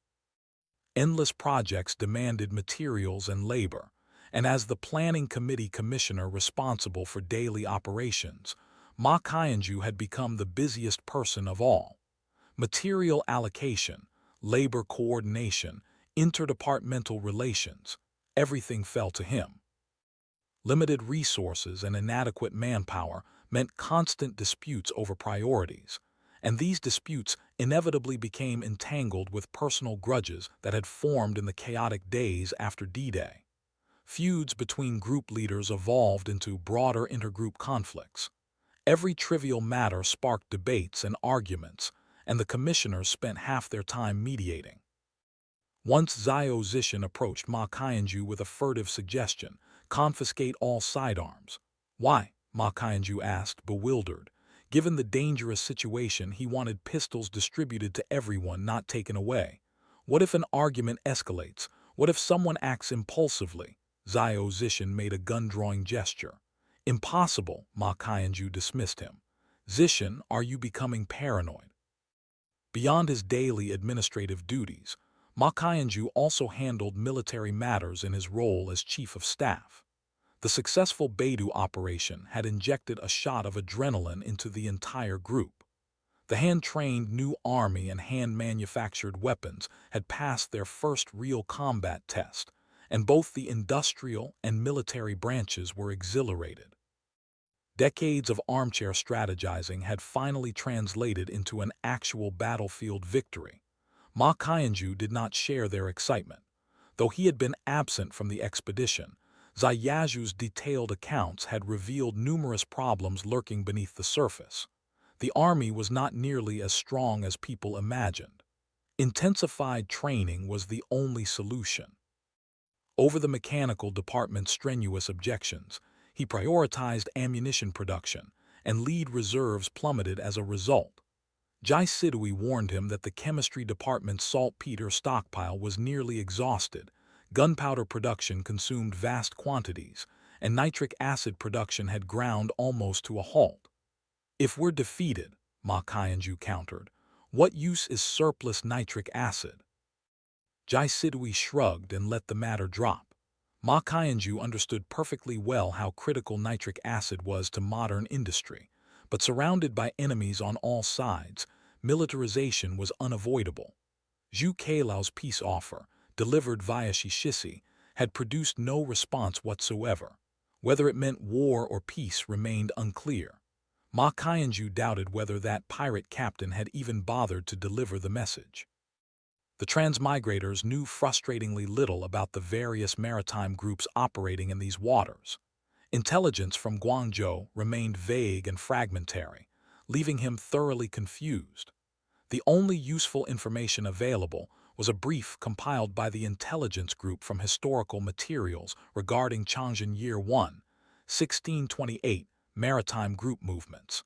[SPEAKER 1] Endless projects demanded materials and labor, and as the planning committee commissioner responsible for daily operations, Ma Qianju had become the busiest person of all. Material allocation, labor coordination, interdepartmental relations, everything fell to him. Limited resources and inadequate manpower meant constant disputes over priorities, and these disputes inevitably became entangled with personal grudges that had formed in the chaotic days after D-Day. Feuds between group leaders evolved into broader intergroup conflicts. Every trivial matter sparked debates and arguments, and the commissioners spent half their time mediating. Once Zhao Zishan approached Ma Qianju with a furtive suggestion: confiscate all sidearms. Why? Ma Qianju asked, bewildered. Given the dangerous situation, he wanted pistols distributed to everyone, not taken away. What if an argument escalates? What if someone acts impulsively? Xiao Zishan made a gun-drawing gesture. Impossible, Ma Qianju dismissed him. Zishan, are you becoming paranoid? Beyond his daily administrative duties, Ma Qianju also handled military matters in his role as chief of staff. The successful Baitu operation had injected a shot of adrenaline into the entire group. The hand-trained new army and hand-manufactured weapons had passed their first real combat test, and both the industrial and military branches were exhilarated. Decades of armchair strategizing had finally translated into an actual battlefield victory. Ma Qianju did not share their excitement. Though he had been absent from the expedition, Zaiyaju's detailed accounts had revealed numerous problems lurking beneath the surface. The army was not nearly as strong as people imagined. Intensified training was the only solution. Over the mechanical department's strenuous objections, he prioritized ammunition production, and lead reserves plummeted as a result. Jai Sidui warned him that the chemistry department's saltpeter stockpile was nearly exhausted, gunpowder production consumed vast quantities, and nitric acid production had ground almost to a halt. If we're defeated, Ma Qianju countered, what use is surplus nitric acid? Jai Sidui shrugged and let the matter drop. Ma Qianju understood perfectly well how critical nitric acid was to modern industry, but surrounded by enemies on all sides, militarization was unavoidable. Zhu Cailao's peace offer, delivered via Shishisi, had produced no response whatsoever. Whether it meant war or peace remained unclear. Ma Qianju doubted whether that pirate captain had even bothered to deliver the message. The transmigrators knew frustratingly little about the various maritime groups operating in these waters. Intelligence from Guangzhou remained vague and fragmentary, leaving him thoroughly confused. The only useful information available was a brief compiled by the intelligence group from historical materials regarding Changzhen Year 1, 1628, maritime group movements.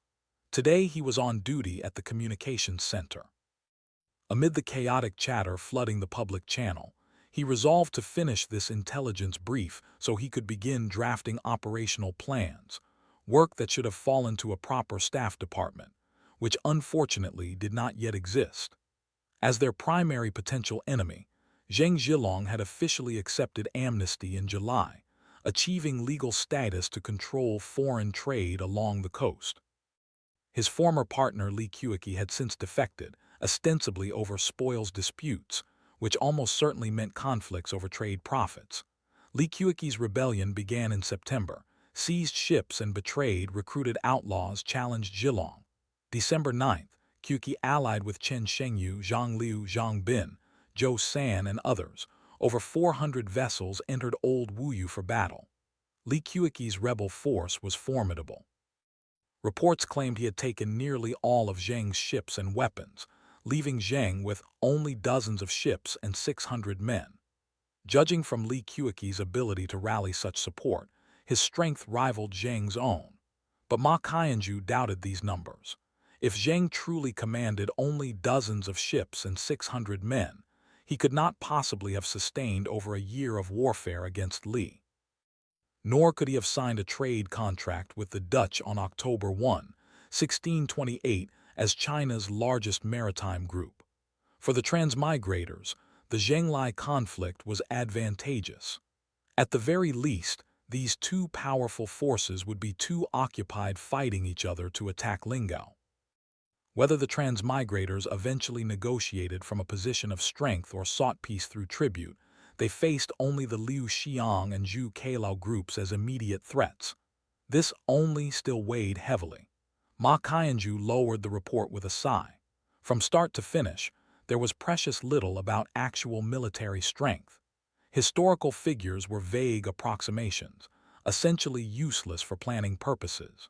[SPEAKER 1] Today he was on duty at the communications center. Amid the chaotic chatter flooding the public channel, he resolved to finish this intelligence brief so he could begin drafting operational plans, work that should have fallen to a proper staff department, which unfortunately did not yet exist. As their primary potential enemy, Zheng Zhilong had officially accepted amnesty in July, achieving legal status to control foreign trade along the coast. His former partner Li Huamei had since defected, ostensibly over spoils disputes, which almost certainly meant conflicts over trade profits. Li Huamei's rebellion began in September, seized ships and betrayed recruited outlaws challenged Zhilong. December 9th, Huamei allied with Chen Shengyu, Zhang Liu, Zhang Bin, Zhou San and others. Over 400 vessels entered Old Wuyu for battle. Li Huamei's rebel force was formidable. Reports claimed he had taken nearly all of Zhang's ships and weapons, leaving Zhang with only dozens of ships and 600 men. Judging from Li Huamei's ability to rally such support, his strength rivaled Zhang's own. But Ma Qianju doubted these numbers. If Zhang truly commanded only dozens of ships and 600 men, he could not possibly have sustained over a year of warfare against Li. Nor could he have signed a trade contract with the Dutch on October 1, 1628, as China's largest maritime group. For the transmigrators, the Zhenglai conflict was advantageous. At the very least, these two powerful forces would be too occupied fighting each other to attack Lingao. Whether the transmigrators eventually negotiated from a position of strength or sought peace through tribute, they faced only the Liu Xiang and Zhu Cailao groups as immediate threats. This only still weighed heavily. Ma Qianju lowered the report with a sigh. From start to finish, there was precious little about actual military strength. Historical figures were vague approximations, essentially useless for planning purposes.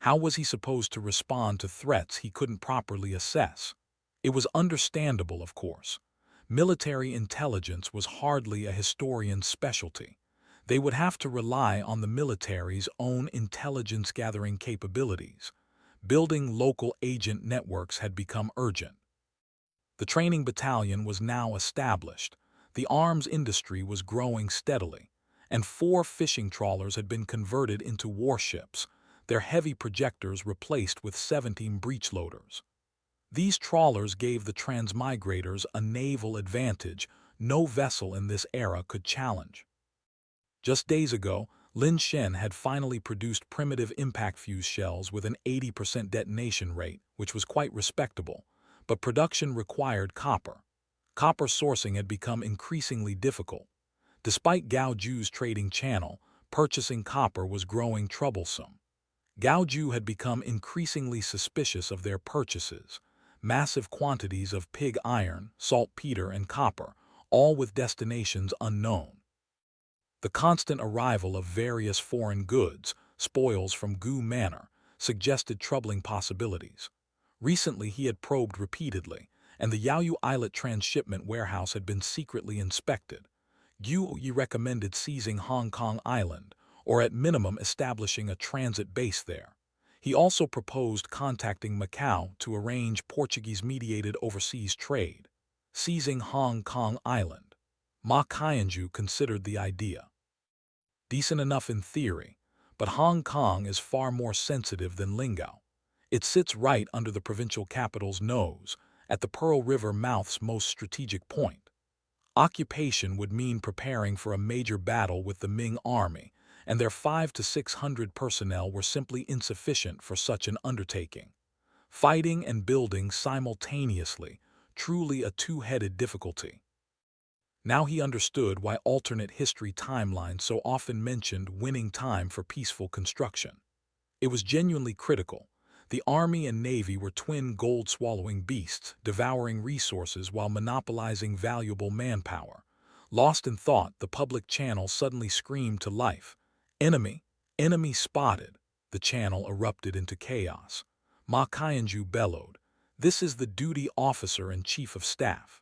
[SPEAKER 1] How was he supposed to respond to threats he couldn't properly assess? It was understandable, of course. Military intelligence was hardly a historian's specialty. They would have to rely on the military's own intelligence-gathering capabilities. Building local agent networks had become urgent. The training battalion was now established. The arms industry was growing steadily, and 4 fishing trawlers had been converted into warships, their heavy projectors replaced with 17 breechloaders. These trawlers gave the transmigrators a naval advantage no vessel in this era could challenge. Just days ago, Lin Shen had finally produced primitive impact fuse shells with an 80% detonation rate, which was quite respectable, but production required copper. Copper sourcing had become increasingly difficult. Despite Gaoju's trading channel, purchasing copper was growing troublesome. Gaoju had become increasingly suspicious of their purchases. Massive quantities of pig iron, saltpeter, and copper, all with destinations unknown. The constant arrival of various foreign goods, spoils from Gu Manor, suggested troubling possibilities. Recently he had probed repeatedly, and the Yaoyu Islet transshipment warehouse had been secretly inspected. Guo Yi recommended seizing Hong Kong Island, or at minimum establishing a transit base there. He also proposed contacting Macau to arrange Portuguese-mediated overseas trade. Seizing Hong Kong Island. Ma Qianju considered the idea decent enough in theory, but Hong Kong is far more sensitive than Lingao. It sits right under the provincial capital's nose, at the Pearl River mouth's most strategic point. Occupation would mean preparing for a major battle with the Ming army, and their 500 to 600 personnel were simply insufficient for such an undertaking. Fighting and building simultaneously, truly a two-headed difficulty. Now he understood why alternate history timelines so often mentioned winning time for peaceful construction. It was genuinely critical. The Army and Navy were twin gold-swallowing beasts, devouring resources while monopolizing valuable manpower. Lost in thought, the public channel suddenly screamed to life. Enemy! Enemy spotted! The channel erupted into chaos. Ma Qianju bellowed, "This is the duty officer and chief of staff.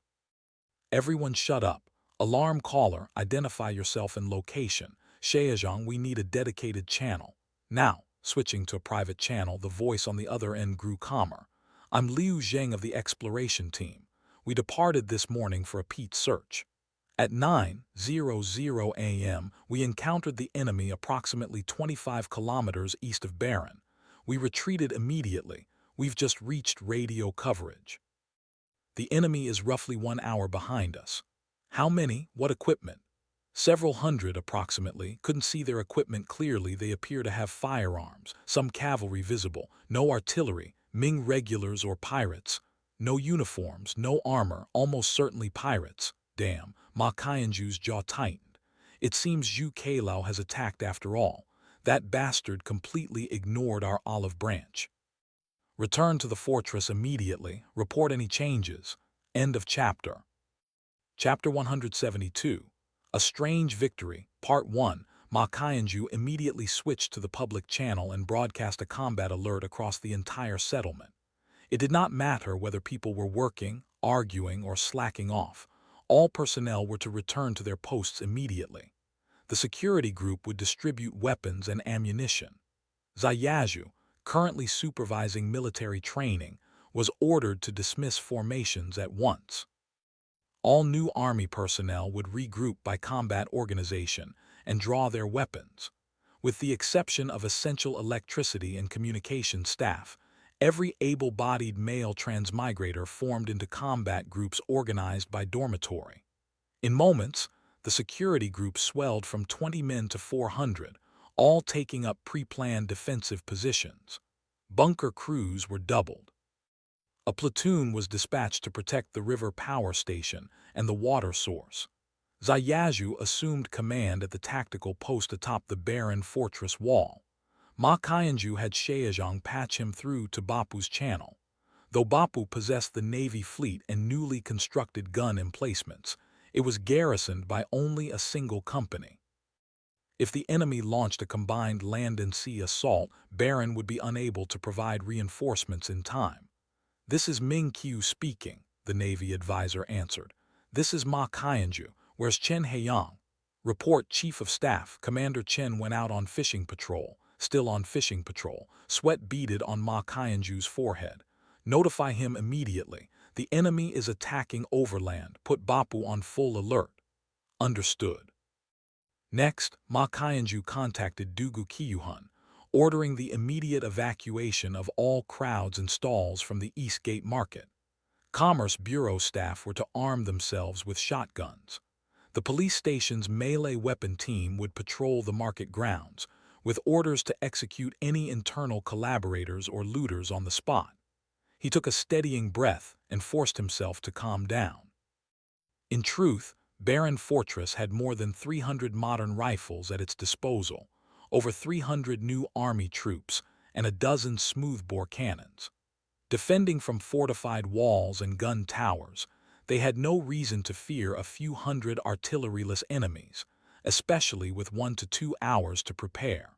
[SPEAKER 1] Everyone shut up. Alarm caller, identify yourself and location. Xiangs, we need a dedicated channel. Now." Switching to a private channel, the voice on the other end grew calmer. "I'm Liu Zhang of the exploration team. We departed this morning for a peat search. At 9:00 a.m., we encountered the enemy approximately 25 kilometers east of Baron. We retreated immediately. We've just reached radio coverage. The enemy is roughly 1 hour behind us. How many? What equipment? Several hundred, approximately. Couldn't see their equipment clearly. They appear to have firearms, some cavalry visible, no artillery, Ming regulars or pirates. No uniforms, no armor, almost certainly pirates. Damn, Ma Qianju's jaw tightened. It seems Zhu Cailao has attacked after all. That bastard completely ignored our olive branch. Return to the fortress immediately. Report any changes." End of chapter. Chapter 172. A Strange Victory, Part 1. Ma Qianju immediately switched to the public channel and broadcast a combat alert across the entire settlement. It did not matter whether people were working, arguing, or slacking off. All personnel were to return to their posts immediately. The security group would distribute weapons and ammunition. Zayaju, currently supervising military training, was ordered to dismiss formations at once. All new army personnel would regroup by combat organization and draw their weapons. With the exception of essential electricity and communication staff, every able-bodied male transmigrator formed into combat groups organized by dormitory. In moments, the security group swelled from 20 men to 400, all taking up pre-planned defensive positions. Bunker crews were doubled. A platoon was dispatched to protect the river power station and the water source. Zayaju assumed command at the tactical post atop the barren fortress wall. Ma Qianju had Xiangs patch him through to Bopu's channel. Though Bopu possessed the Navy fleet and newly constructed gun emplacements, it was garrisoned by only a single company. If the enemy launched a combined land and sea assault, Baron would be unable to provide reinforcements in time. "This is Ming Qiu speaking," the Navy advisor answered. "This is Ma Qianju. Where's Chen Haiyang?" "Report, Chief of Staff. Commander Chen went out on fishing patrol." Still on fishing patrol. Sweat beaded on Ma Qianju's forehead. "Notify him immediately. The enemy is attacking overland. Put Bopu on full alert. Understood. Next, Ma Qianju contacted Dugu Qiyuhun, ordering the immediate evacuation of all crowds and stalls from the East Gate Market. Commerce Bureau staff were to arm themselves with shotguns. The police station's melee weapon team would patrol the market grounds, with orders to execute any internal collaborators or looters on the spot. He took a steadying breath and forced himself to calm down. In truth, Baron Fortress had more than 300 modern rifles at its disposal, over 300 new army troops, and a dozen smoothbore cannons. Defending from fortified walls and gun towers, they had no reason to fear a few hundred artilleryless enemies, especially with 1 to 2 hours to prepare.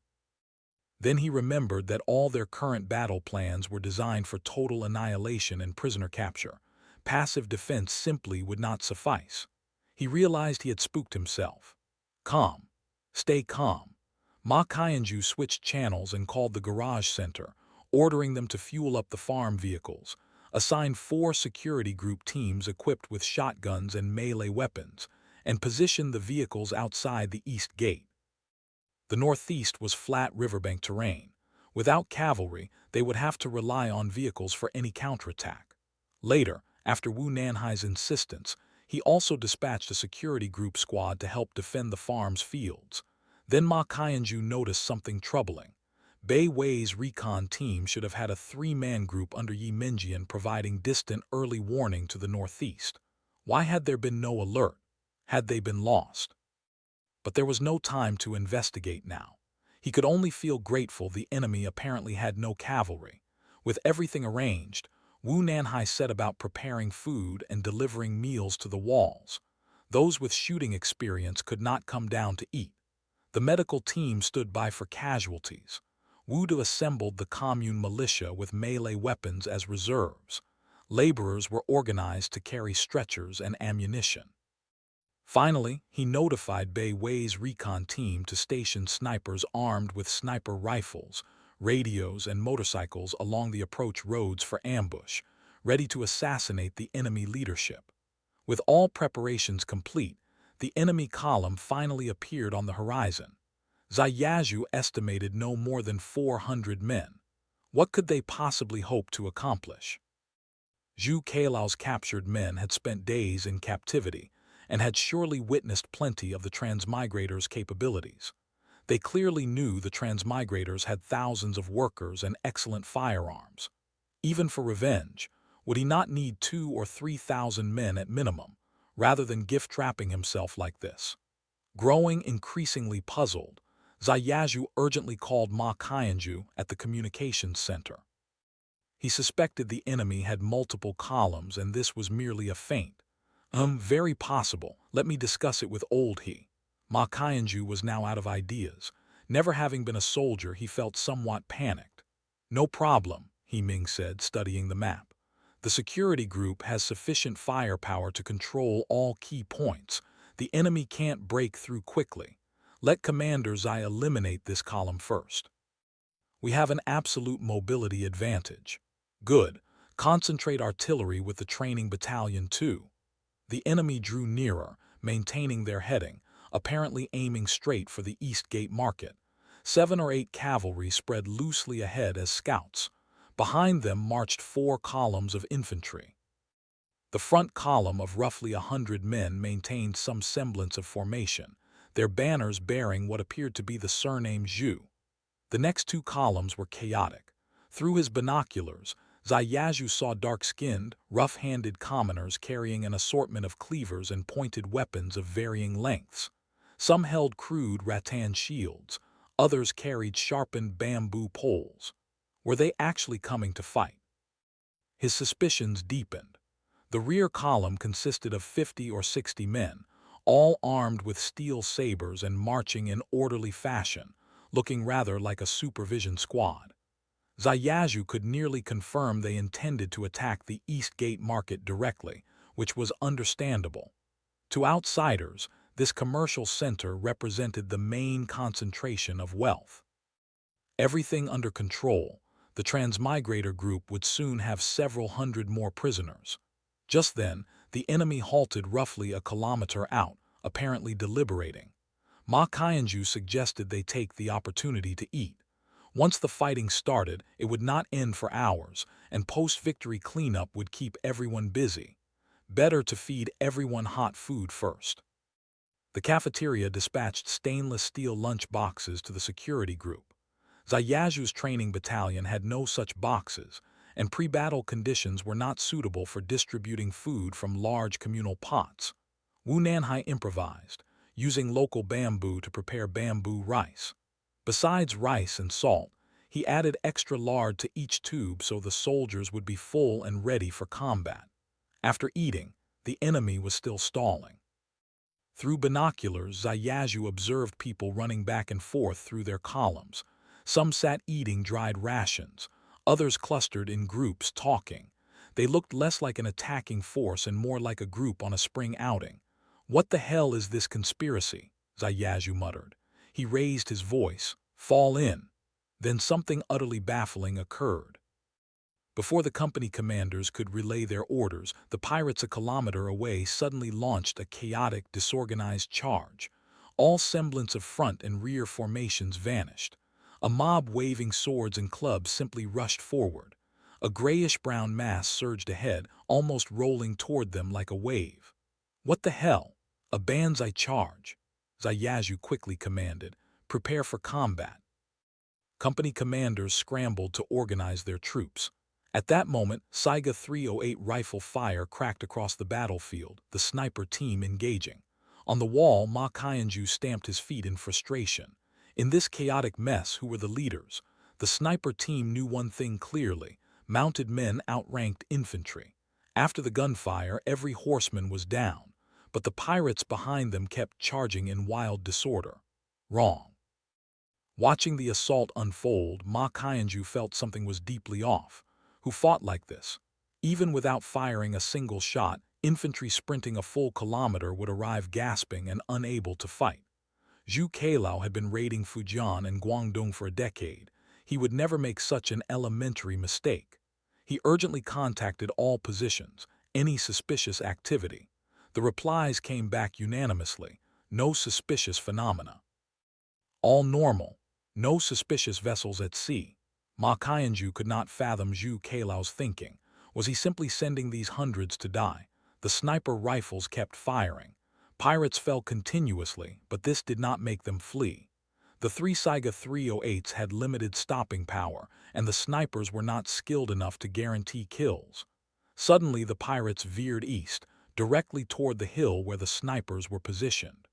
[SPEAKER 1] Then he remembered that all their current battle plans were designed for total annihilation and prisoner capture. Passive defense simply would not suffice. He realized he had spooked himself. Calm. Stay calm. Ma Qianju switched channels and called the garage center, ordering them to fuel up the farm vehicles, assigned 4 security group teams equipped with shotguns and melee weapons, and positioned the vehicles outside the east gate. The northeast was flat riverbank terrain. Without cavalry, they would have to rely on vehicles for any counterattack. Later, after Wu Nanhai's insistence, he also dispatched a security group squad to help defend the farm's fields. Then Ma Qianju noticed something troubling. Bai Wei's recon team should have had a 3-man group under Yi Mingjian providing distant early warning to the northeast. Why had there been no alert? Had they been lost? But there was no time to investigate now. He could only feel grateful the enemy apparently had no cavalry. With everything arranged, Wu Nanhai set about preparing food and delivering meals to the walls. Those with shooting experience could not come down to eat. The medical team stood by for casualties. Wu Du assembled the commune militia with melee weapons as reserves. Laborers were organized to carry stretchers and ammunition. Finally, he notified Bai Wei's recon team to station snipers armed with sniper rifles, radios, and motorcycles along the approach roads for ambush, ready to assassinate the enemy leadership. With all preparations complete, the enemy column finally appeared on the horizon. Zayazhu estimated no more than 400 men. What could they possibly hope to accomplish? Zhu Cailao's captured men had spent days in captivity and had surely witnessed plenty of the transmigrators' capabilities. They clearly knew the transmigrators had thousands of workers and excellent firearms. Even for revenge, would he not need 2,000 or 3,000 men at minimum, rather than gift-trapping himself like this? Growing increasingly puzzled, Zayazhu urgently called Ma Qianju at the communications center. He suspected the enemy had multiple columns and this was merely a feint. Very possible. Let me discuss it with old he. Ma Qianju was now out of ideas. Never having been a soldier, he felt somewhat panicked. No problem, He Ming said, studying the map. The security group has sufficient firepower to control all key points. The enemy can't break through quickly. Let Commander Zai eliminate this column first. We have an absolute mobility advantage. Good. Concentrate artillery with the training battalion too. The enemy drew nearer, maintaining their heading, apparently aiming straight for the East Gate Market. 7 or 8 cavalry spread loosely ahead as scouts. Behind them marched 4 columns of infantry. The front column of roughly 100 men maintained some semblance of formation, their banners bearing what appeared to be the surname Zhu. The next 2 columns were chaotic. Through his binoculars, Zayazhu saw dark-skinned, rough-handed commoners carrying an assortment of cleavers and pointed weapons of varying lengths. Some held crude rattan shields, others carried sharpened bamboo poles. Were they actually coming to fight? His suspicions deepened. The rear column consisted of 50 or 60 men, all armed with steel sabers and marching in orderly fashion, looking rather like a supervision squad. Zayazhu could nearly confirm they intended to attack the East Gate Market directly, which was understandable. To outsiders, this commercial center represented the main concentration of wealth. Everything under control, the transmigrator group would soon have several hundred more prisoners. Just then, the enemy halted roughly a kilometer out, apparently deliberating. Ma Qianzhu suggested they take the opportunity to eat. Once the fighting started, it would not end for hours, and post-victory cleanup would keep everyone busy. Better to feed everyone hot food first. The cafeteria dispatched stainless steel lunch boxes to the security group. Zayazhu's training battalion had no such boxes, and pre-battle conditions were not suitable for distributing food from large communal pots. Wu Nanhai improvised, using local bamboo to prepare bamboo rice. Besides rice and salt, he added extra lard to each tube so the soldiers would be full and ready for combat. After eating, the enemy was still stalling. Through binoculars, Zayazhu observed people running back and forth through their columns. Some sat eating dried rations, others clustered in groups talking. They looked less like an attacking force and more like a group on a spring outing. "What the hell is this conspiracy?" Zayazhu muttered. He raised his voice, "Fall in." Then something utterly baffling occurred. Before the company commanders could relay their orders, the pirates a kilometer away suddenly launched a chaotic, disorganized charge. All semblance of front and rear formations vanished. A mob waving swords and clubs simply rushed forward. A grayish-brown mass surged ahead, almost rolling toward them like a wave. "What the hell? A banzai charge!" Zayazhu quickly commanded. "Prepare for combat." Company commanders scrambled to organize their troops. At that moment, Saiga 308 rifle fire cracked across the battlefield, the sniper team engaging. On the wall, Ma Qianzhu stamped his feet in frustration. In this chaotic mess, who were the leaders? The sniper team knew one thing clearly: mounted men outranked infantry. After the gunfire, every horseman was down, but the pirates behind them kept charging in wild disorder. Wrong. Watching the assault unfold, Ma Qianzhu felt something was deeply off. Who fought like this? Even without firing a single shot, infantry sprinting a full kilometer would arrive gasping and unable to fight. Zhu Cailao had been raiding Fujian and Guangdong for a decade. He would never make such an elementary mistake. He urgently contacted all positions, any suspicious activity. The replies came back unanimously: no suspicious phenomena. All normal, no suspicious vessels at sea. Ma Qianzhu could not fathom Zhu Cailao's thinking. Was he simply sending these hundreds to die? The sniper rifles kept firing. Pirates fell continuously, but this did not make them flee. The three Saiga 308s had limited stopping power, and the snipers were not skilled enough to guarantee kills. Suddenly the pirates veered east, directly toward the hill where the snipers were positioned.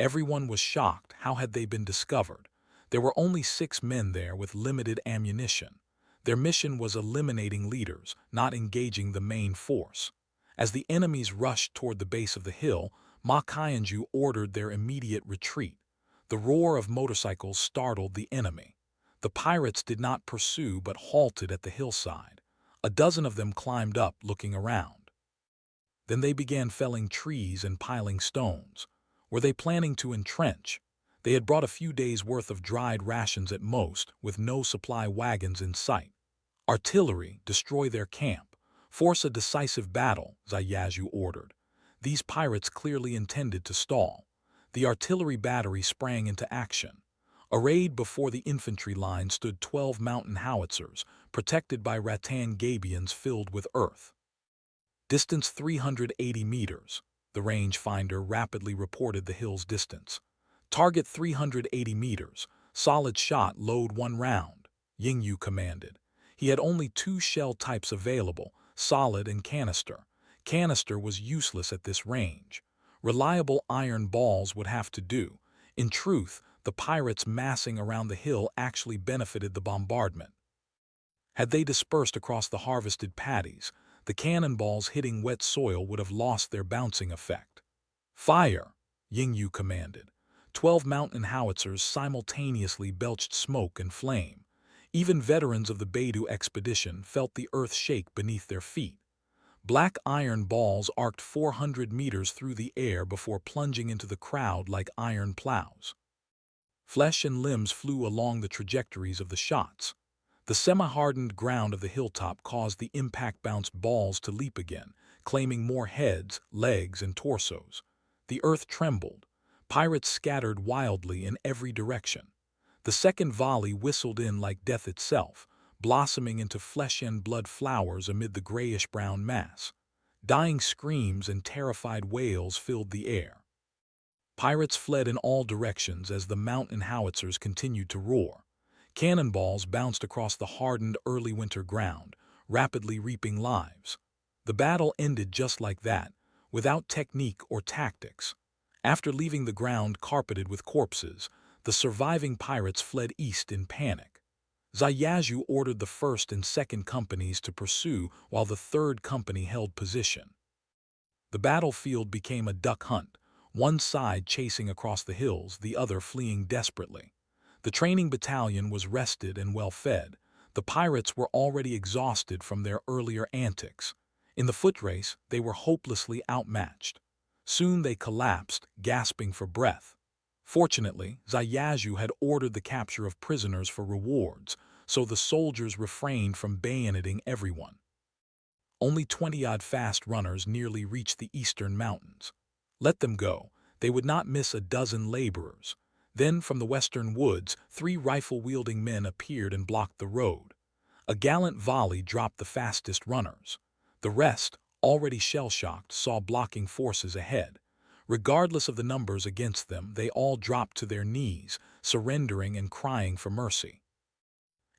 [SPEAKER 1] Everyone was shocked. How had they been discovered? There were only 6 men there with limited ammunition. Their mission was eliminating leaders, not engaging the main force. As the enemies rushed toward the base of the hill, Ma Qianzhu ordered their immediate retreat. The roar of motorcycles startled the enemy. The pirates did not pursue but halted at the hillside. A dozen of them climbed up, looking around. Then they began felling trees and piling stones. Were they planning to entrench? They had brought a few days' worth of dried rations at most, with no supply wagons in sight. "Artillery, destroy their camp. Force a decisive battle," Zayazhu ordered. These pirates clearly intended to stall. The artillery battery sprang into action. Arrayed before the infantry line stood 12 mountain howitzers, protected by rattan gabions filled with earth. Distance 380 meters. The rangefinder rapidly reported the hill's distance. Target 380 meters. Solid shot, load 1 round, Yingyu commanded. He had only 2 shell types available, solid and canister. Canister was useless at this range. Reliable iron balls would have to do. In truth, the pirates massing around the hill actually benefited the bombardment. Had they dispersed across the harvested paddies, the cannonballs hitting wet soil would have lost their bouncing effect. "Fire!" Yingyu commanded. 12 mountain howitzers simultaneously belched smoke and flame. Even veterans of the Baitu expedition felt the earth shake beneath their feet. Black iron balls arced 400 meters through the air before plunging into the crowd like iron plows. Flesh and limbs flew along the trajectories of the shots. The semi-hardened ground of the hilltop caused the impact-bounced balls to leap again, claiming more heads, legs, and torsos. The earth trembled. Pirates scattered wildly in every direction. The second volley whistled in like death itself, blossoming into flesh and blood flowers amid the grayish-brown mass. Dying screams and terrified wails filled the air. Pirates fled in all directions as the mountain howitzers continued to roar. Cannonballs bounced across the hardened early winter ground, rapidly reaping lives. The battle ended just like that, without technique or tactics. After leaving the ground carpeted with corpses, the surviving pirates fled east in panic. Zhang ordered the first and second companies to pursue while the third company held position. The battlefield became a duck hunt, one side chasing across the hills, the other fleeing desperately. The training battalion was rested and well fed. The pirates were already exhausted from their earlier antics. In the foot race, they were hopelessly outmatched. Soon they collapsed, gasping for breath. Fortunately, Zhang had ordered the capture of prisoners for rewards, so the soldiers refrained from bayoneting everyone. Only 20-odd fast runners nearly reached the eastern mountains. Let them go, they would not miss a dozen laborers. Then, from the western woods, 3 rifle-wielding men appeared and blocked the road. A gallant volley dropped the fastest runners. The rest, already shell-shocked, saw blocking forces ahead. Regardless of the numbers against them, they all dropped to their knees, surrendering and crying for mercy.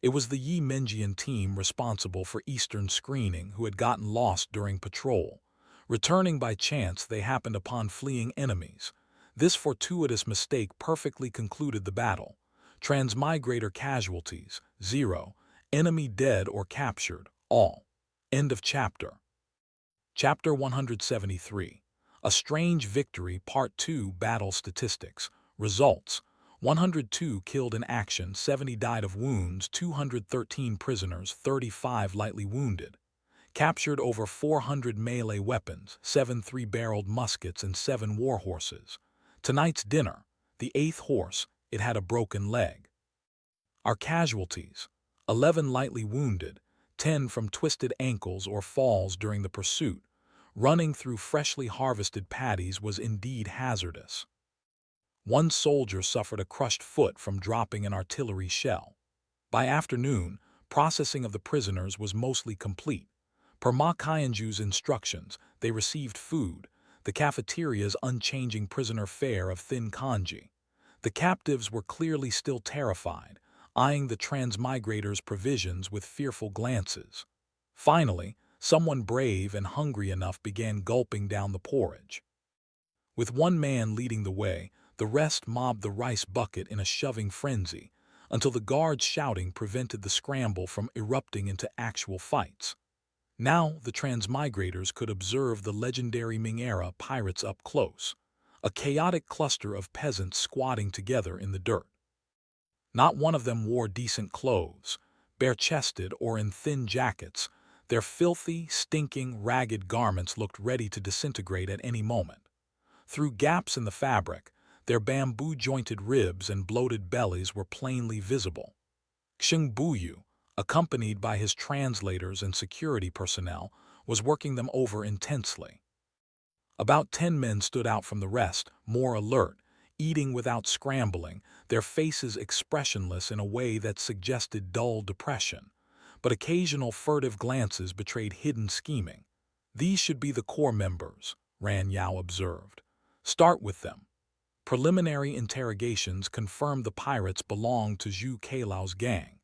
[SPEAKER 1] It was the Yi Menjian team responsible for eastern screening who had gotten lost during patrol. Returning by chance, they happened upon fleeing enemies. This fortuitous mistake perfectly concluded the battle. Transmigrator casualties, 0. Enemy dead or captured, all. End of chapter. Chapter 173. A Strange Victory, Part 2. Battle Statistics. Results: 102 killed in action, 70 died of wounds, 213 prisoners, 35 lightly wounded. Captured over 400 melee weapons, 7 3-barreled muskets and 7 war horses. Tonight's dinner: the 8th horse, it had a broken leg. Our casualties: 11 lightly wounded, 10 from twisted ankles or falls during the pursuit. Running through freshly harvested paddies was indeed hazardous. 1 soldier suffered a crushed foot from dropping an artillery shell. By afternoon, processing of the prisoners was mostly complete. Per Ma Qianju's instructions, they received food, the cafeteria's unchanging prisoner fare of thin congee. The captives were clearly still terrified, eyeing the transmigrators' provisions with fearful glances. Finally, someone brave and hungry enough began gulping down the porridge. With 1 man leading the way, the rest mobbed the rice bucket in a shoving frenzy, until the guards' shouting prevented the scramble from erupting into actual fights. Now the transmigrators could observe the legendary Ming-era pirates up close, a chaotic cluster of peasants squatting together in the dirt. Not one of them wore decent clothes, bare-chested or in thin jackets. Their filthy, stinking, ragged garments looked ready to disintegrate at any moment. Through gaps in the fabric, their bamboo-jointed ribs and bloated bellies were plainly visible. Xing Buyu, accompanied by his translators and security personnel, was working them over intensely. About 10 men stood out from the rest, more alert, eating without scrambling, their faces expressionless in a way that suggested dull depression. But occasional furtive glances betrayed hidden scheming. "These should be the core members," Ran Yao observed. "Start with them." Preliminary interrogations confirmed the pirates belonged to Zhu Cailao's gang.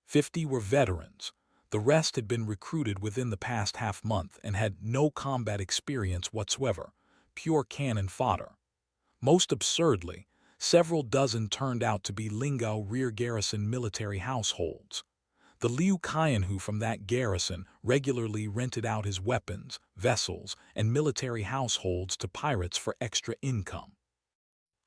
[SPEAKER 1] 50 were veterans. The rest had been recruited within the past half-month and had no combat experience whatsoever, pure cannon fodder. Most absurdly, several dozen turned out to be Lingao rear garrison military households. The Liu Qianhu from that garrison regularly rented out his weapons, vessels, and military households to pirates for extra income.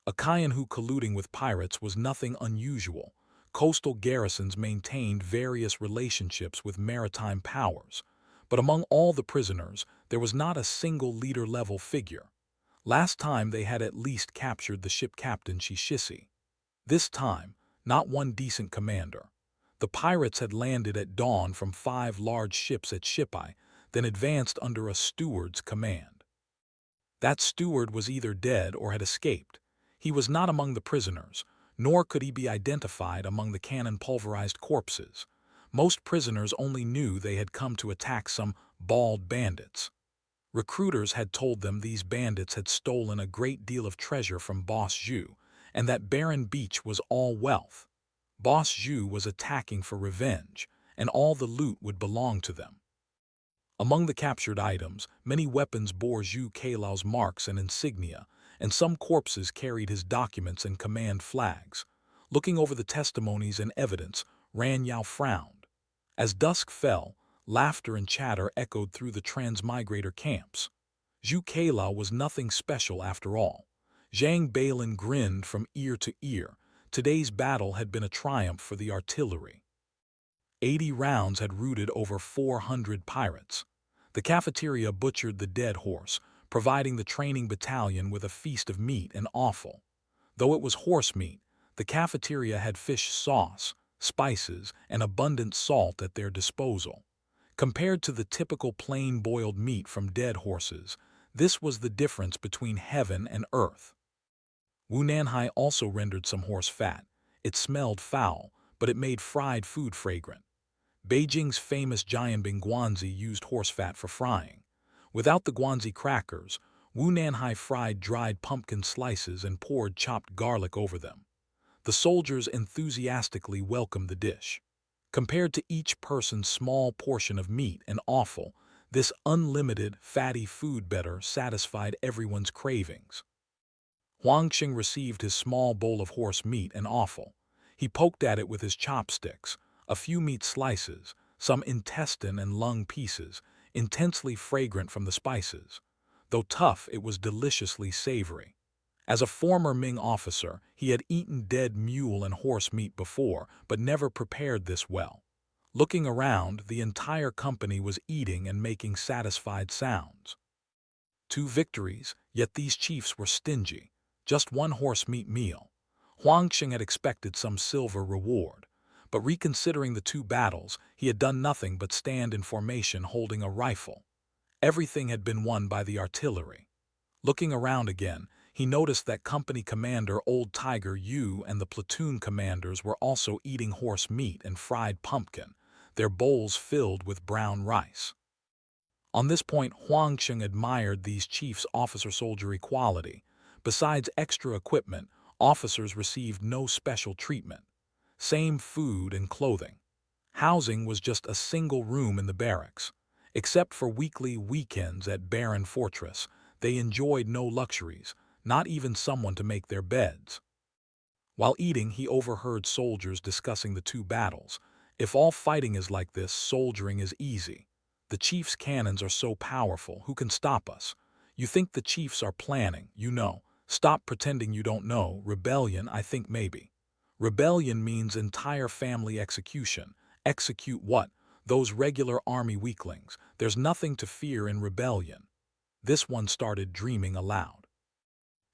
[SPEAKER 1] A Qianhu colluding with pirates was nothing unusual. Coastal garrisons maintained various relationships with maritime powers, but among all the prisoners, there was not a single leader-level figure. Last time they had at least captured the ship captain Shishisi. This time, not one decent commander. The pirates had landed at dawn from 5 large ships at Shipai, then advanced under a steward's command. That steward was either dead or had escaped. He was not among the prisoners, nor could he be identified among the cannon-pulverized corpses. Most prisoners only knew they had come to attack some bald bandits. Recruiters had told them these bandits had stolen a great deal of treasure from Boss Zhu, and that Barren Beach was all wealth. Boss Zhu was attacking for revenge, and all the loot would belong to them. Among the captured items, many weapons bore Zhu Cailau's marks and insignia, and some corpses carried his documents and command flags. Looking over the testimonies and evidence, Ran Yao frowned. As dusk fell, laughter and chatter echoed through the transmigrator camps. Zhu Cailao was nothing special after all. Zhang Balin grinned from ear to ear. Today's battle had been a triumph for the artillery. 80 rounds had routed over 400 pirates. The cafeteria butchered the dead horse, providing the training battalion with a feast of meat and offal. Though it was horse meat, the cafeteria had fish sauce, spices, and abundant salt at their disposal. Compared to the typical plain boiled meat from dead horses, this was the difference between heaven and earth. Wu Nanhai also rendered some horse fat. It smelled foul, but it made fried food fragrant. Beijing's famous Jianbing Guanzi used horse fat for frying. Without the Guanzi crackers, Wu Nanhai fried dried pumpkin slices and poured chopped garlic over them. The soldiers enthusiastically welcomed the dish. Compared to each person's small portion of meat and offal, this unlimited, fatty food better satisfied everyone's cravings. Huangxing received his small bowl of horse meat and offal. He poked at it with his chopsticks, a few meat slices, some intestine and lung pieces, intensely fragrant from the spices. Though tough, it was deliciously savory. As a former Ming officer, he had eaten dead mule and horse meat before, but never prepared this well. Looking around, the entire company was eating and making satisfied sounds. 2 victories, yet these chiefs were stingy. Just 1 horse meat meal. Huangxing had expected some silver reward, but reconsidering the 2 battles, he had done nothing but stand in formation holding a rifle. Everything had been won by the artillery. Looking around again, he noticed that Company Commander Old Tiger Yu and the platoon commanders were also eating horse meat and fried pumpkin, their bowls filled with brown rice. On this point, Huangxing admired these chiefs' officer-soldier equality. Besides extra equipment, officers received no special treatment. Same food and clothing. Housing was just a single room in the barracks. Except for weekly weekends at Baron Fortress, they enjoyed no luxuries, not even someone to make their beds. While eating, he overheard soldiers discussing the 2 battles. If all fighting is like this, soldiering is easy. The chief's cannons are so powerful, who can stop us? You think the chiefs are planning, you know. Stop pretending you don't know. Rebellion, I think maybe. Rebellion means entire family execution. Execute what? Those regular army weaklings. There's nothing to fear in rebellion. This one started dreaming aloud.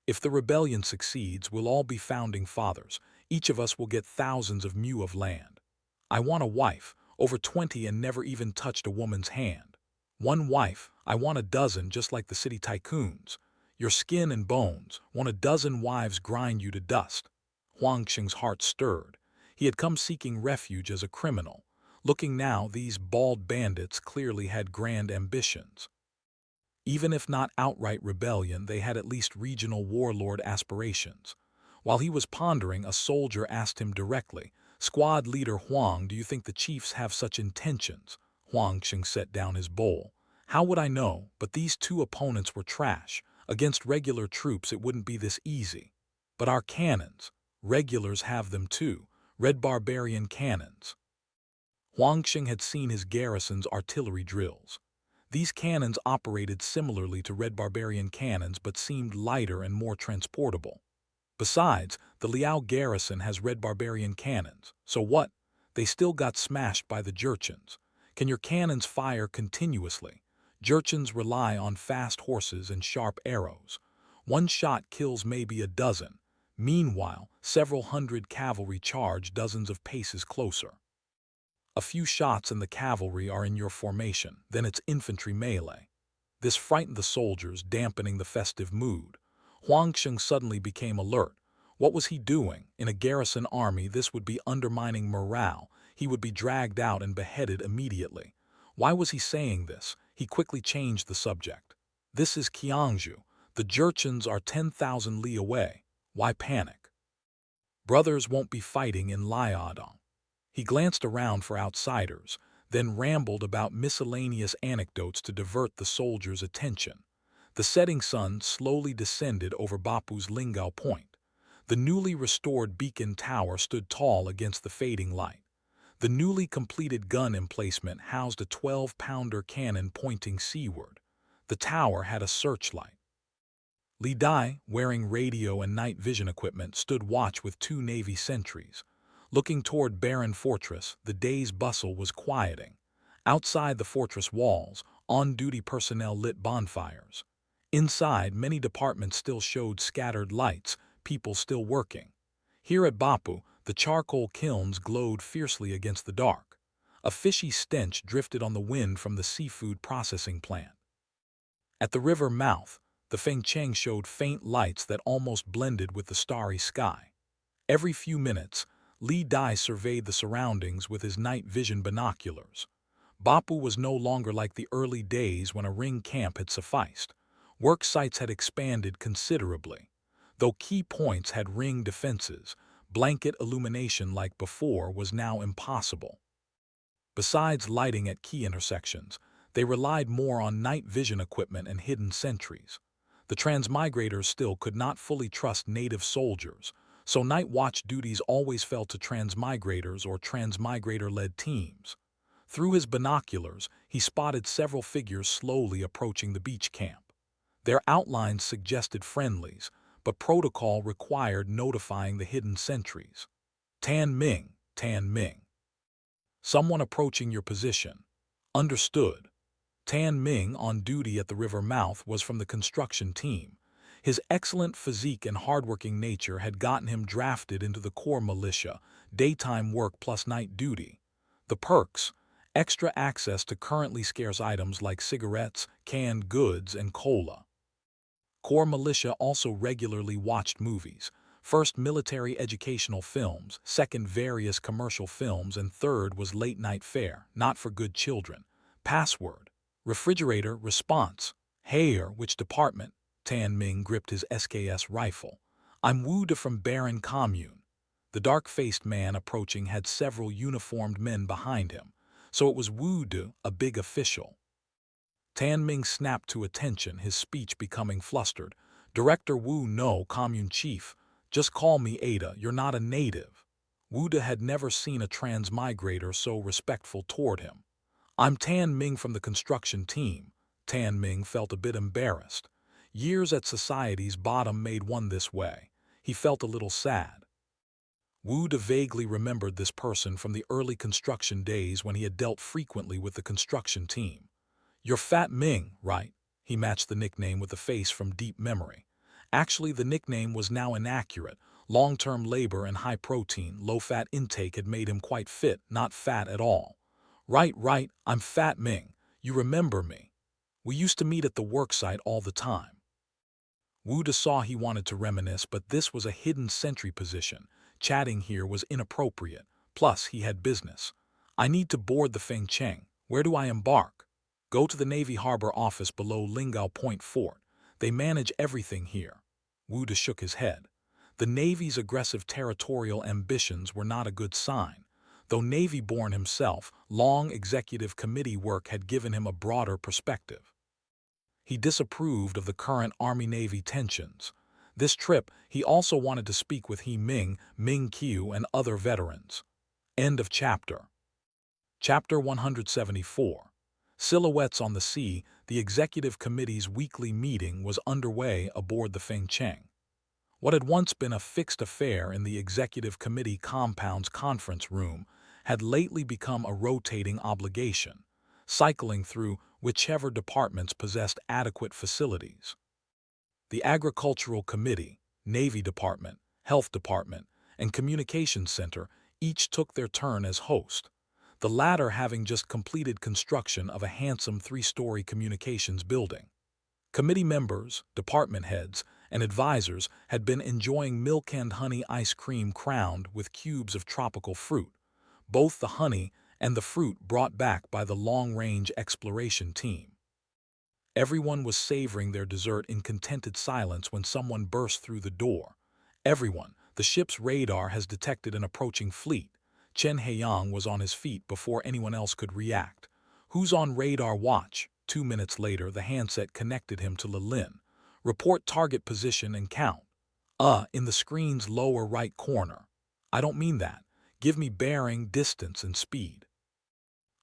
[SPEAKER 1] If the rebellion succeeds, we'll all be founding fathers. Each of us will get thousands of mu of land. I want a wife, over 20 and never even touched a woman's hand. 1 wife, I want a dozen just like the city tycoons. Your skin and bones, want a dozen wives grind you to dust. Huangxing's heart stirred. He had come seeking refuge as a criminal. Looking now, these bald bandits clearly had grand ambitions. Even if not outright rebellion, they had at least regional warlord aspirations. While he was pondering, a soldier asked him directly, "Squad leader Huang, do you think the chiefs have such intentions?" Huangxing set down his bowl. "How would I know? But these 2 opponents were trash. Against regular troops it wouldn't be this easy. But our cannons, regulars have them too, Red Barbarian cannons." Huangxing had seen his garrison's artillery drills. These cannons operated similarly to Red Barbarian cannons but seemed lighter and more transportable. Besides, the Liao garrison has Red Barbarian cannons. So what? They still got smashed by the Jurchens. Can your cannons fire continuously? Jurchens rely on fast horses and sharp arrows. 1 shot kills maybe a dozen. Meanwhile, several hundred cavalry charge dozens of paces closer. A few shots and the cavalry are in your formation, then it's infantry melee. This frightened the soldiers, dampening the festive mood. Huang Xiang suddenly became alert. What was he doing? In a garrison army, this would be undermining morale. He would be dragged out and beheaded immediately. Why was he saying this? He quickly changed the subject. This is Qiangzhou. The Jurchens are 10,000 li away. Why panic? Brothers won't be fighting in Liaodong. He glanced around for outsiders, then rambled about miscellaneous anecdotes to divert the soldiers' attention. The setting sun slowly descended over Bopu's Lingao point. The newly restored beacon tower stood tall against the fading light. The newly completed gun emplacement housed a 12-pounder cannon pointing seaward. The tower had a searchlight. Li Dai, wearing radio and night vision equipment, stood watch with 2 Navy sentries. Looking toward Barren Fortress, the day's bustle was quieting. Outside the fortress walls, on-duty personnel lit bonfires. Inside, many departments still showed scattered lights, people still working. Here at Bopu, the charcoal kilns glowed fiercely against the dark. A fishy stench drifted on the wind from the seafood processing plant. At the river mouth, the Fengcheng showed faint lights that almost blended with the starry sky. Every few minutes, Li Dai surveyed the surroundings with his night vision binoculars. Bopu was no longer like the early days when a ring camp had sufficed. Work sites had expanded considerably. Though key points had ring defenses, blanket illumination like before was now impossible. Besides lighting at key intersections, they relied more on night vision equipment and hidden sentries. The transmigrators still could not fully trust native soldiers, so night watch duties always fell to transmigrators or transmigrator-led teams. Through his binoculars, he spotted several figures slowly approaching the beach camp. Their outlines suggested friendlies, but protocol required notifying the hidden sentries. Tan Ming, Tan Ming. Someone approaching your position. Understood. Tan Ming, on duty at the river mouth, was from the construction team. His excellent physique and hardworking nature had gotten him drafted into the core militia, daytime work plus night duty. The perks: extra access to currently scarce items like cigarettes, canned goods, and cola. Core militia also regularly watched movies. First, military educational films, second, various commercial films, and third was late-night fare, not for good children. Password: refrigerator. Response: Heyer, which department? Tan Ming gripped his SKS rifle. I'm Wu De from Barren Commune. The dark-faced man approaching had several uniformed men behind him, so it was Wu De, a big official. Tan Ming snapped to attention, his speech becoming flustered. Director Wu, no, Commune Chief. Just call me Ada, you're not a native. Wu De had never seen a transmigrator so respectful toward him. I'm Tan Ming from the construction team. Tan Ming felt a bit embarrassed. Years at society's bottom made one this way. He felt a little sad. Wu De vaguely remembered this person from the early construction days when he had dealt frequently with the construction team. You're Fat Ming, right? He matched the nickname with a face from deep memory. Actually, the nickname was now inaccurate. Long-term labor and high-protein, low-fat intake had made him quite fit, not fat at all. Right, I'm Fat Ming. You remember me. We used to meet at the worksite all the time. Wu De saw he wanted to reminisce, but this was a hidden sentry position. Chatting here was inappropriate. Plus, he had business. I need to board the Fengcheng. Where do I embark? Go to the Navy Harbor office below Lingao Point Fort. They manage everything here. Wu De shook his head. The Navy's aggressive territorial ambitions were not a good sign. Though Navy-born himself, long executive committee work had given him a broader perspective. He disapproved of the current Army-Navy tensions. This trip, he also wanted to speak with He Ming, Ming Qiu, and other veterans. End of chapter. Chapter 174. Silhouettes on the Sea. The Executive Committee's weekly meeting was underway aboard the Fengcheng. What had once been a fixed affair in the Executive Committee compound's conference room had lately become a rotating obligation, cycling through whichever departments possessed adequate facilities. The Agricultural Committee, Navy Department, Health Department, and Communications Center each took their turn as host. the latter having just completed construction of a handsome 3-story communications building. Committee members, department heads, and advisors had been enjoying milk and honey ice cream crowned with cubes of tropical fruit, both the honey and the fruit brought back by the long-range exploration team. Everyone was savoring their dessert in contented silence when someone burst through the door. Everyone, the ship's radar has detected an approaching fleet. Chen Haiyang was on his feet before anyone else could react. Who's on radar watch? 2 minutes later, the handset connected him to Lilin. Report target position and count. In the screen's lower right corner. I don't mean that. Give me bearing, distance, and speed.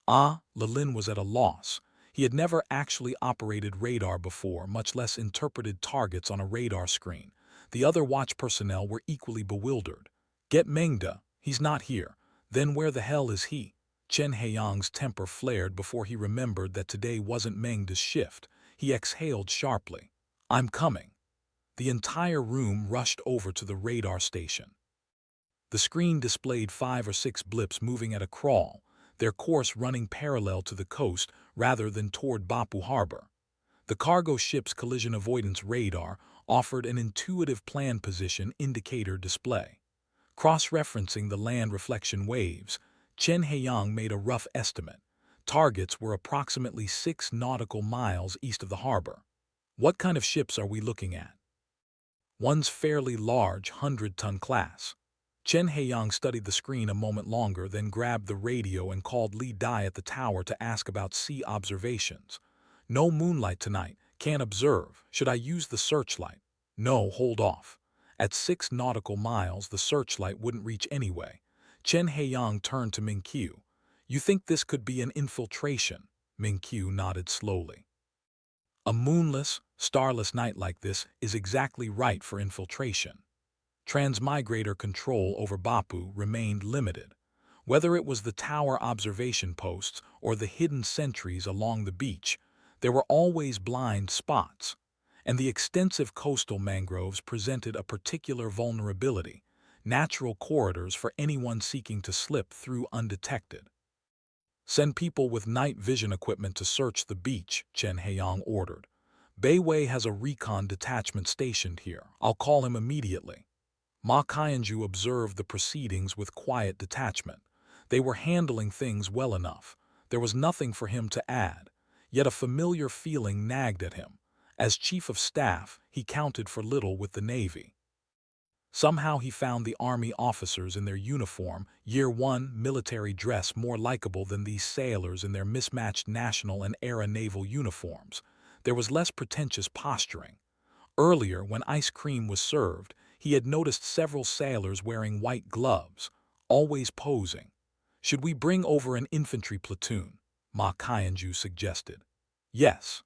[SPEAKER 1] Lilin was at a loss. He had never actually operated radar before, much less interpreted targets on a radar screen. The other watch personnel were equally bewildered. Get Mengda, he's not here. Then where the hell is he? Chen Haiyang's temper flared before he remembered that today wasn't Mengda's shift. He exhaled sharply. I'm coming. The entire room rushed over to the radar station. The screen displayed 5 or 6 blips moving at a crawl, their course running parallel to the coast rather than toward Bopu Harbor. The cargo ship's collision avoidance radar offered an intuitive plan position indicator display. Cross-referencing the land reflection waves, Chen Haiyang made a rough estimate. Targets were approximately 6 nautical miles east of the harbor. What kind of ships are we looking at? One's fairly large 100-ton class. Chen Haiyang studied the screen a moment longer, then grabbed the radio and called Li Dai at the tower to ask about sea observations. No moonlight tonight. Can't observe. Should I use the searchlight? No, hold off. At 6 nautical miles, the searchlight wouldn't reach anyway. Chen Haiyang turned to Ming Qiu. You think this could be an infiltration? Ming Qiu nodded slowly. A moonless, starless night like this is exactly right for infiltration. Transmigrator control over Bopu remained limited. Whether it was the tower observation posts or the hidden sentries along the beach, there were always blind spots, and the extensive coastal mangroves presented a particular vulnerability, natural corridors for anyone seeking to slip through undetected. Send people with night vision equipment to search the beach, Chen Haiyang ordered. Beiwei has a recon detachment stationed here. I'll call him immediately. Ma Qianju observed the proceedings with quiet detachment. They were handling things well enough. There was nothing for him to add, yet a familiar feeling nagged at him. As chief of staff, he counted for little with the Navy. Somehow he found the Army officers in their uniform, Year 1 military dress more likable than these sailors in their mismatched national and era naval uniforms. There was less pretentious posturing. Earlier, when ice cream was served, he had noticed several sailors wearing white gloves, always posing. Should we bring over an infantry platoon? Ma Qianju suggested. Yes.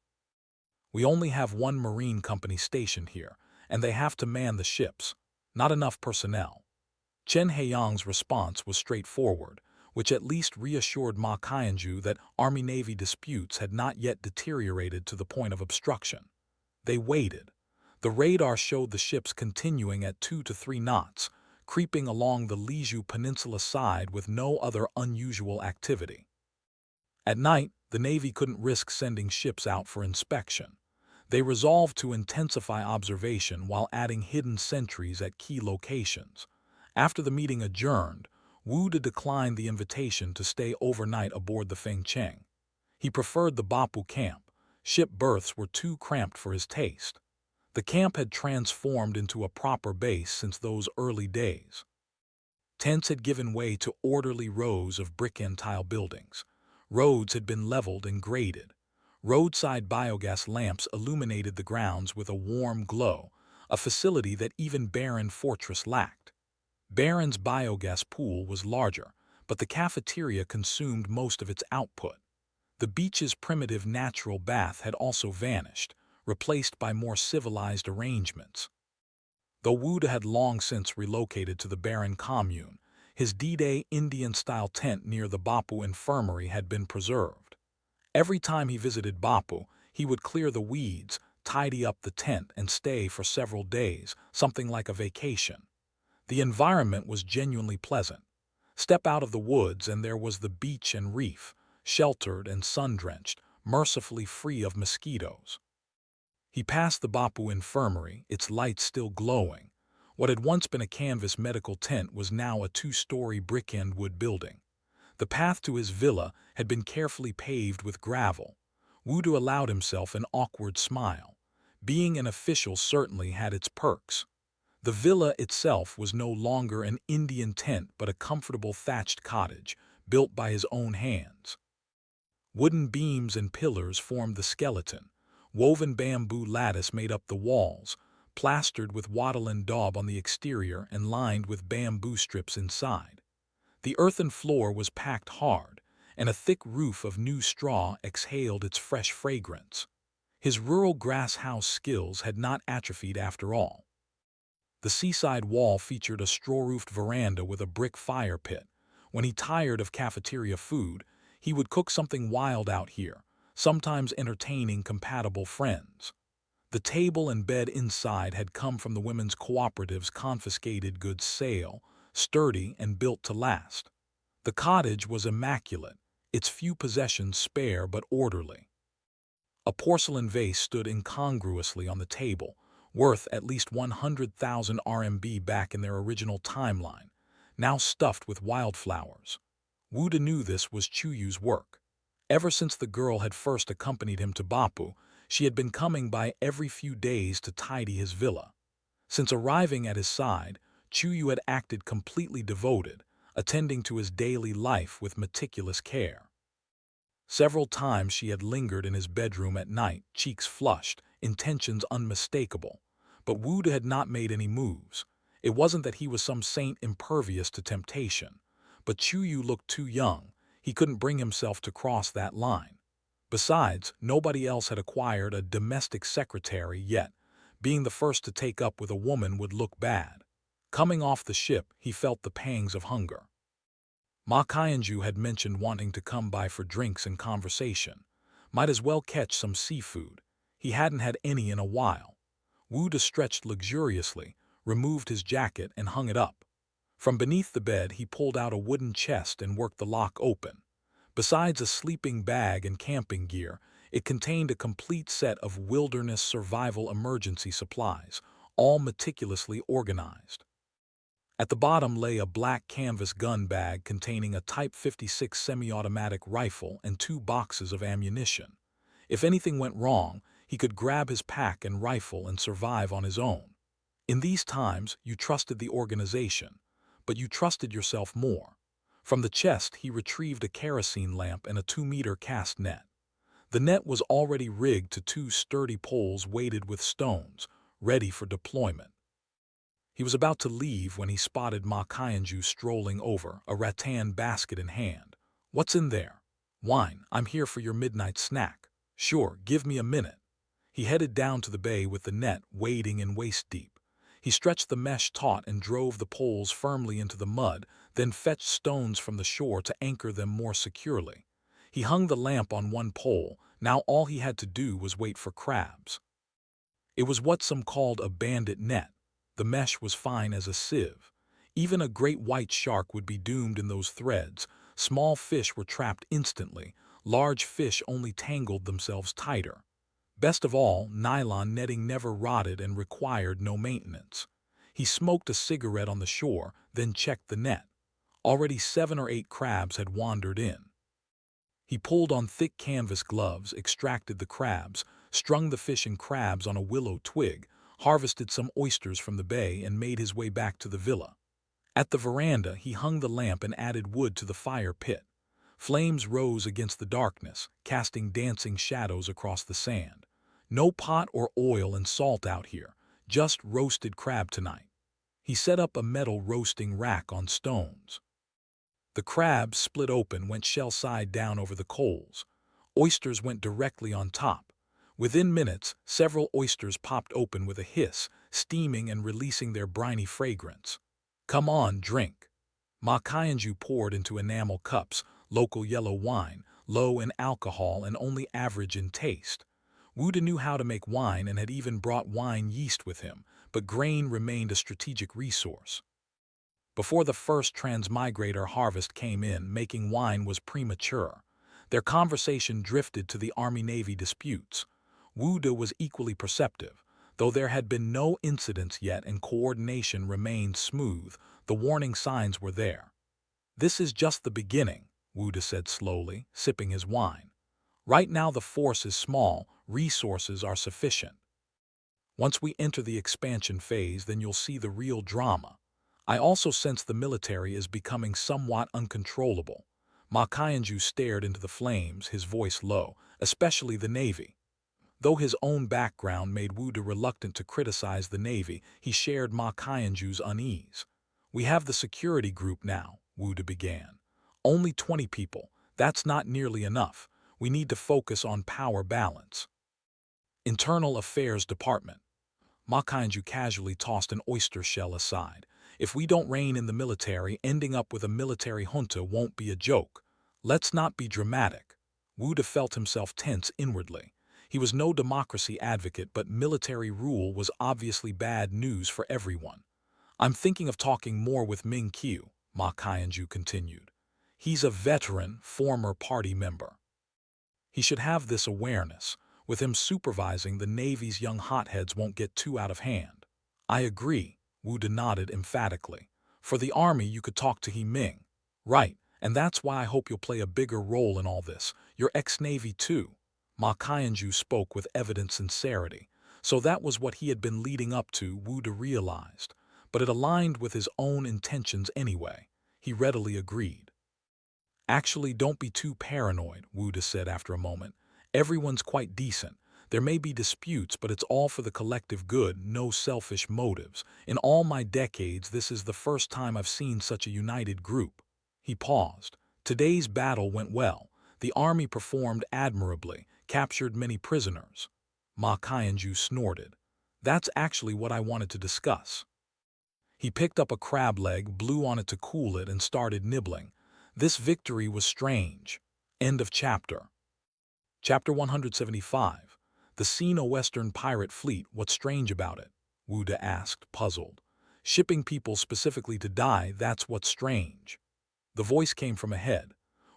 [SPEAKER 1] We only have 1 marine company stationed here, and they have to man the ships. Not enough personnel. Chen Haiyang's response was straightforward, which at least reassured Ma Qianju that Army-Navy disputes had not yet deteriorated to the point of obstruction. They waited. The radar showed the ships continuing at 2 to 3 knots, creeping along the Lizhu Peninsula side with no other unusual activity. At night, the Navy couldn't risk sending ships out for inspection. They resolved to intensify observation while adding hidden sentries at key locations. After the meeting adjourned, Wu De declined the invitation to stay overnight aboard the Fengcheng. He preferred the Bopu camp. Ship berths were too cramped for his taste. The camp had transformed into a proper base since those early days. Tents had given way to orderly rows of brick and tile buildings. Roads had been leveled and graded. Roadside biogas lamps illuminated the grounds with a warm glow, a facility that even Baron Fortress lacked. Baron's biogas pool was larger, but the cafeteria consumed most of its output. The beach's primitive natural bath had also vanished, replaced by more civilized arrangements. Though Wuda had long since relocated to the Baron commune, his D-Day Indian-style tent near the Bopu infirmary had been preserved. Every time he visited Bopu, he would clear the weeds, tidy up the tent, and stay for several days, something like a vacation. The environment was genuinely pleasant. Step out of the woods and there was the beach and reef, sheltered and sun-drenched, mercifully free of mosquitoes. He passed the Bopu infirmary, its lights still glowing. What had once been a canvas medical tent was now a two-story brick-and wood building. The path to his villa had been carefully paved with gravel. Wudu allowed himself an awkward smile. Being an official certainly had its perks. The villa itself was no longer an Indian tent but a comfortable thatched cottage, built by his own hands. Wooden beams and pillars formed the skeleton. Woven bamboo lattice made up the walls, plastered with wattle and daub on the exterior and lined with bamboo strips inside. The earthen floor was packed hard, and a thick roof of new straw exhaled its fresh fragrance. His rural grass house skills had not atrophied after all. The seaside wall featured a straw-roofed veranda with a brick fire pit. When he tired of cafeteria food, he would cook something wild out here, sometimes entertaining compatible friends. The table and bed inside had come from the women's cooperative's confiscated goods sale, sturdy and built to last. The cottage was immaculate, its few possessions spare but orderly. A porcelain vase stood incongruously on the table, worth at least 100,000 RMB back in their original timeline, now stuffed with wildflowers. Wuda knew this was Chuyu's work. Ever since the girl had first accompanied him to Bopu, she had been coming by every few days to tidy his villa. Since arriving at his side, Chuyu had acted completely devoted, attending to his daily life with meticulous care. Several times she had lingered in his bedroom at night, cheeks flushed, intentions unmistakable. But Wuda had not made any moves. It wasn't that he was some saint impervious to temptation. But Chuyu looked too young. He couldn't bring himself to cross that line. Besides, nobody else had acquired a domestic secretary yet. Being the first to take up with a woman would look bad. Coming off the ship, he felt the pangs of hunger. Ma Qianju had mentioned wanting to come by for drinks and conversation. Might as well catch some seafood. He hadn't had any in a while. Wuda stretched luxuriously, removed his jacket and hung it up. From beneath the bed he pulled out a wooden chest and worked the lock open. Besides a sleeping bag and camping gear, it contained a complete set of wilderness survival emergency supplies, all meticulously organized. At the bottom lay a black canvas gun bag containing a Type 56 semi-automatic rifle and 2 boxes of ammunition. If anything went wrong, he could grab his pack and rifle and survive on his own. In these times, you trusted the organization, but you trusted yourself more. From the chest, he retrieved a kerosene lamp and a 2-meter cast net. The net was already rigged to 2 sturdy poles weighted with stones, ready for deployment. He was about to leave when he spotted Ma Qianju strolling over, a rattan basket in hand. "What's in there?" "Wine. I'm here for your midnight snack." "Sure, give me a minute." He headed down to the bay with the net wading in waist-deep. He stretched the mesh taut and drove the poles firmly into the mud, then fetched stones from the shore to anchor them more securely. He hung the lamp on one pole. Now all he had to do was wait for crabs. It was what some called a bandit net. The mesh was fine as a sieve. Even a great white shark would be doomed in those threads. Small fish were trapped instantly. Large fish only tangled themselves tighter. Best of all, nylon netting never rotted and required no maintenance. He smoked a cigarette on the shore, then checked the net. Already 7 or 8 crabs had wandered in. He pulled on thick canvas gloves, extracted the crabs, strung the fish and crabs on a willow twig, harvested some oysters from the bay and made his way back to the villa. At the veranda, he hung the lamp and added wood to the fire pit. Flames rose against the darkness, casting dancing shadows across the sand. No pot or oil and salt out here, just roasted crab tonight. He set up a metal roasting rack on stones. The crabs, split open, went shell side down over the coals. Oysters went directly on top. Within minutes, several oysters popped open with a hiss, steaming and releasing their briny fragrance. "Come on, drink." Ma Qianju poured into enamel cups, local yellow wine, low in alcohol and only average in taste. Wuda knew how to make wine and had even brought wine yeast with him, but grain remained a strategic resource. before the first transmigrator harvest came in, making wine was premature. Their conversation drifted to the Army-Navy disputes. Wu De was equally perceptive. Though there had been no incidents yet and coordination remained smooth, the warning signs were there. "This is just the beginning," Wu De said slowly, sipping his wine. "Right now the force is small, resources are sufficient. Once we enter the expansion phase, then you'll see the real drama. I also sense the military is becoming somewhat uncontrollable." Ma Qianzhu stared into the flames, his voice low, "especially the Navy." Though his own background made Wu De reluctant to criticize the Navy, he shared Ma Qianzhu's unease. "We have the security group now," Wu De began. "Only 20 people. That's not nearly enough. We need to focus on power balance." Internal Affairs Department. Ma Qianzhu casually tossed an oyster shell aside. "If we don't rein in the military, ending up with a military junta won't be a joke. Let's not be dramatic." Wu De felt himself tense inwardly. He was no democracy advocate, but military rule was obviously bad news for everyone. "I'm thinking of talking more with Ming Qiu," Ma Qianzhu continued. "He's a veteran, former party member. He should have this awareness. With him supervising, the Navy's young hotheads won't get too out of hand." "I agree," Wu De nodded emphatically. "For the Army, you could talk to He Ming." "Right, and that's why I hope you'll play a bigger role in all this. You're ex-Navy too." Ma Qianzhu spoke with evident sincerity. So that was what he had been leading up to, Wu De realized. But it aligned with his own intentions anyway. He readily agreed. "Actually, don't be too paranoid," Wu De said after a moment. "Everyone's quite decent. There may be disputes, but it's all for the collective good, no selfish motives. In all my decades, this is the first time I've seen such a united group." He paused. "Today's battle went well. The Army performed admirably, captured many prisoners." Ma Qianzhu snorted. "That's actually what I wanted to discuss." He picked up a crab leg, blew on it to cool it, and started nibbling. This victory was strange. End of chapter. Chapter 175. The Sino-Western Pirate Fleet, what's strange about it? Wu De asked, puzzled. "Shipping people specifically to die, that's what's strange." The voice came from ahead.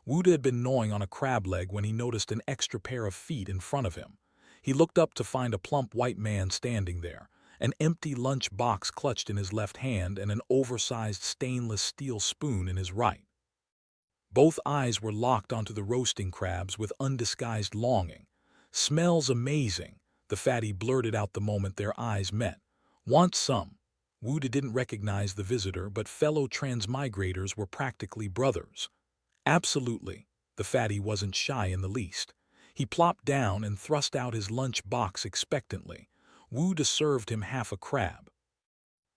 [SPEAKER 1] Wu De had been gnawing on a crab leg when he noticed an extra pair of feet in front of him. He looked up to find a plump white man standing there, an empty lunch box clutched in his left hand and an oversized stainless steel spoon in his right. Both eyes were locked onto the roasting crabs with undisguised longing. "Smells amazing," the fatty blurted out the moment their eyes met. "Want some?" Wu De didn't recognize the visitor, but fellow transmigrators were practically brothers. "Absolutely." The fatty wasn't shy in the least. He plopped down and thrust out his lunch box expectantly. Wu De served him half a crab.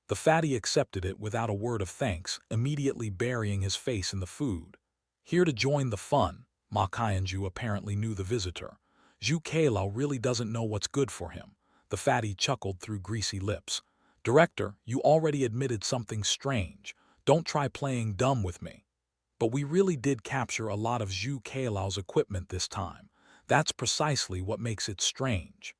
[SPEAKER 1] The fatty accepted it without a word of thanks, immediately burying his face in the food. "Here to join the fun." Ma Qianzhu apparently knew the visitor. "Cailao really doesn't know what's good for him." The fatty chuckled through greasy lips. "Director, you already admitted something strange. Don't try playing dumb with me." "But we really did capture a lot of Cailao's equipment this time. That's precisely what makes it strange."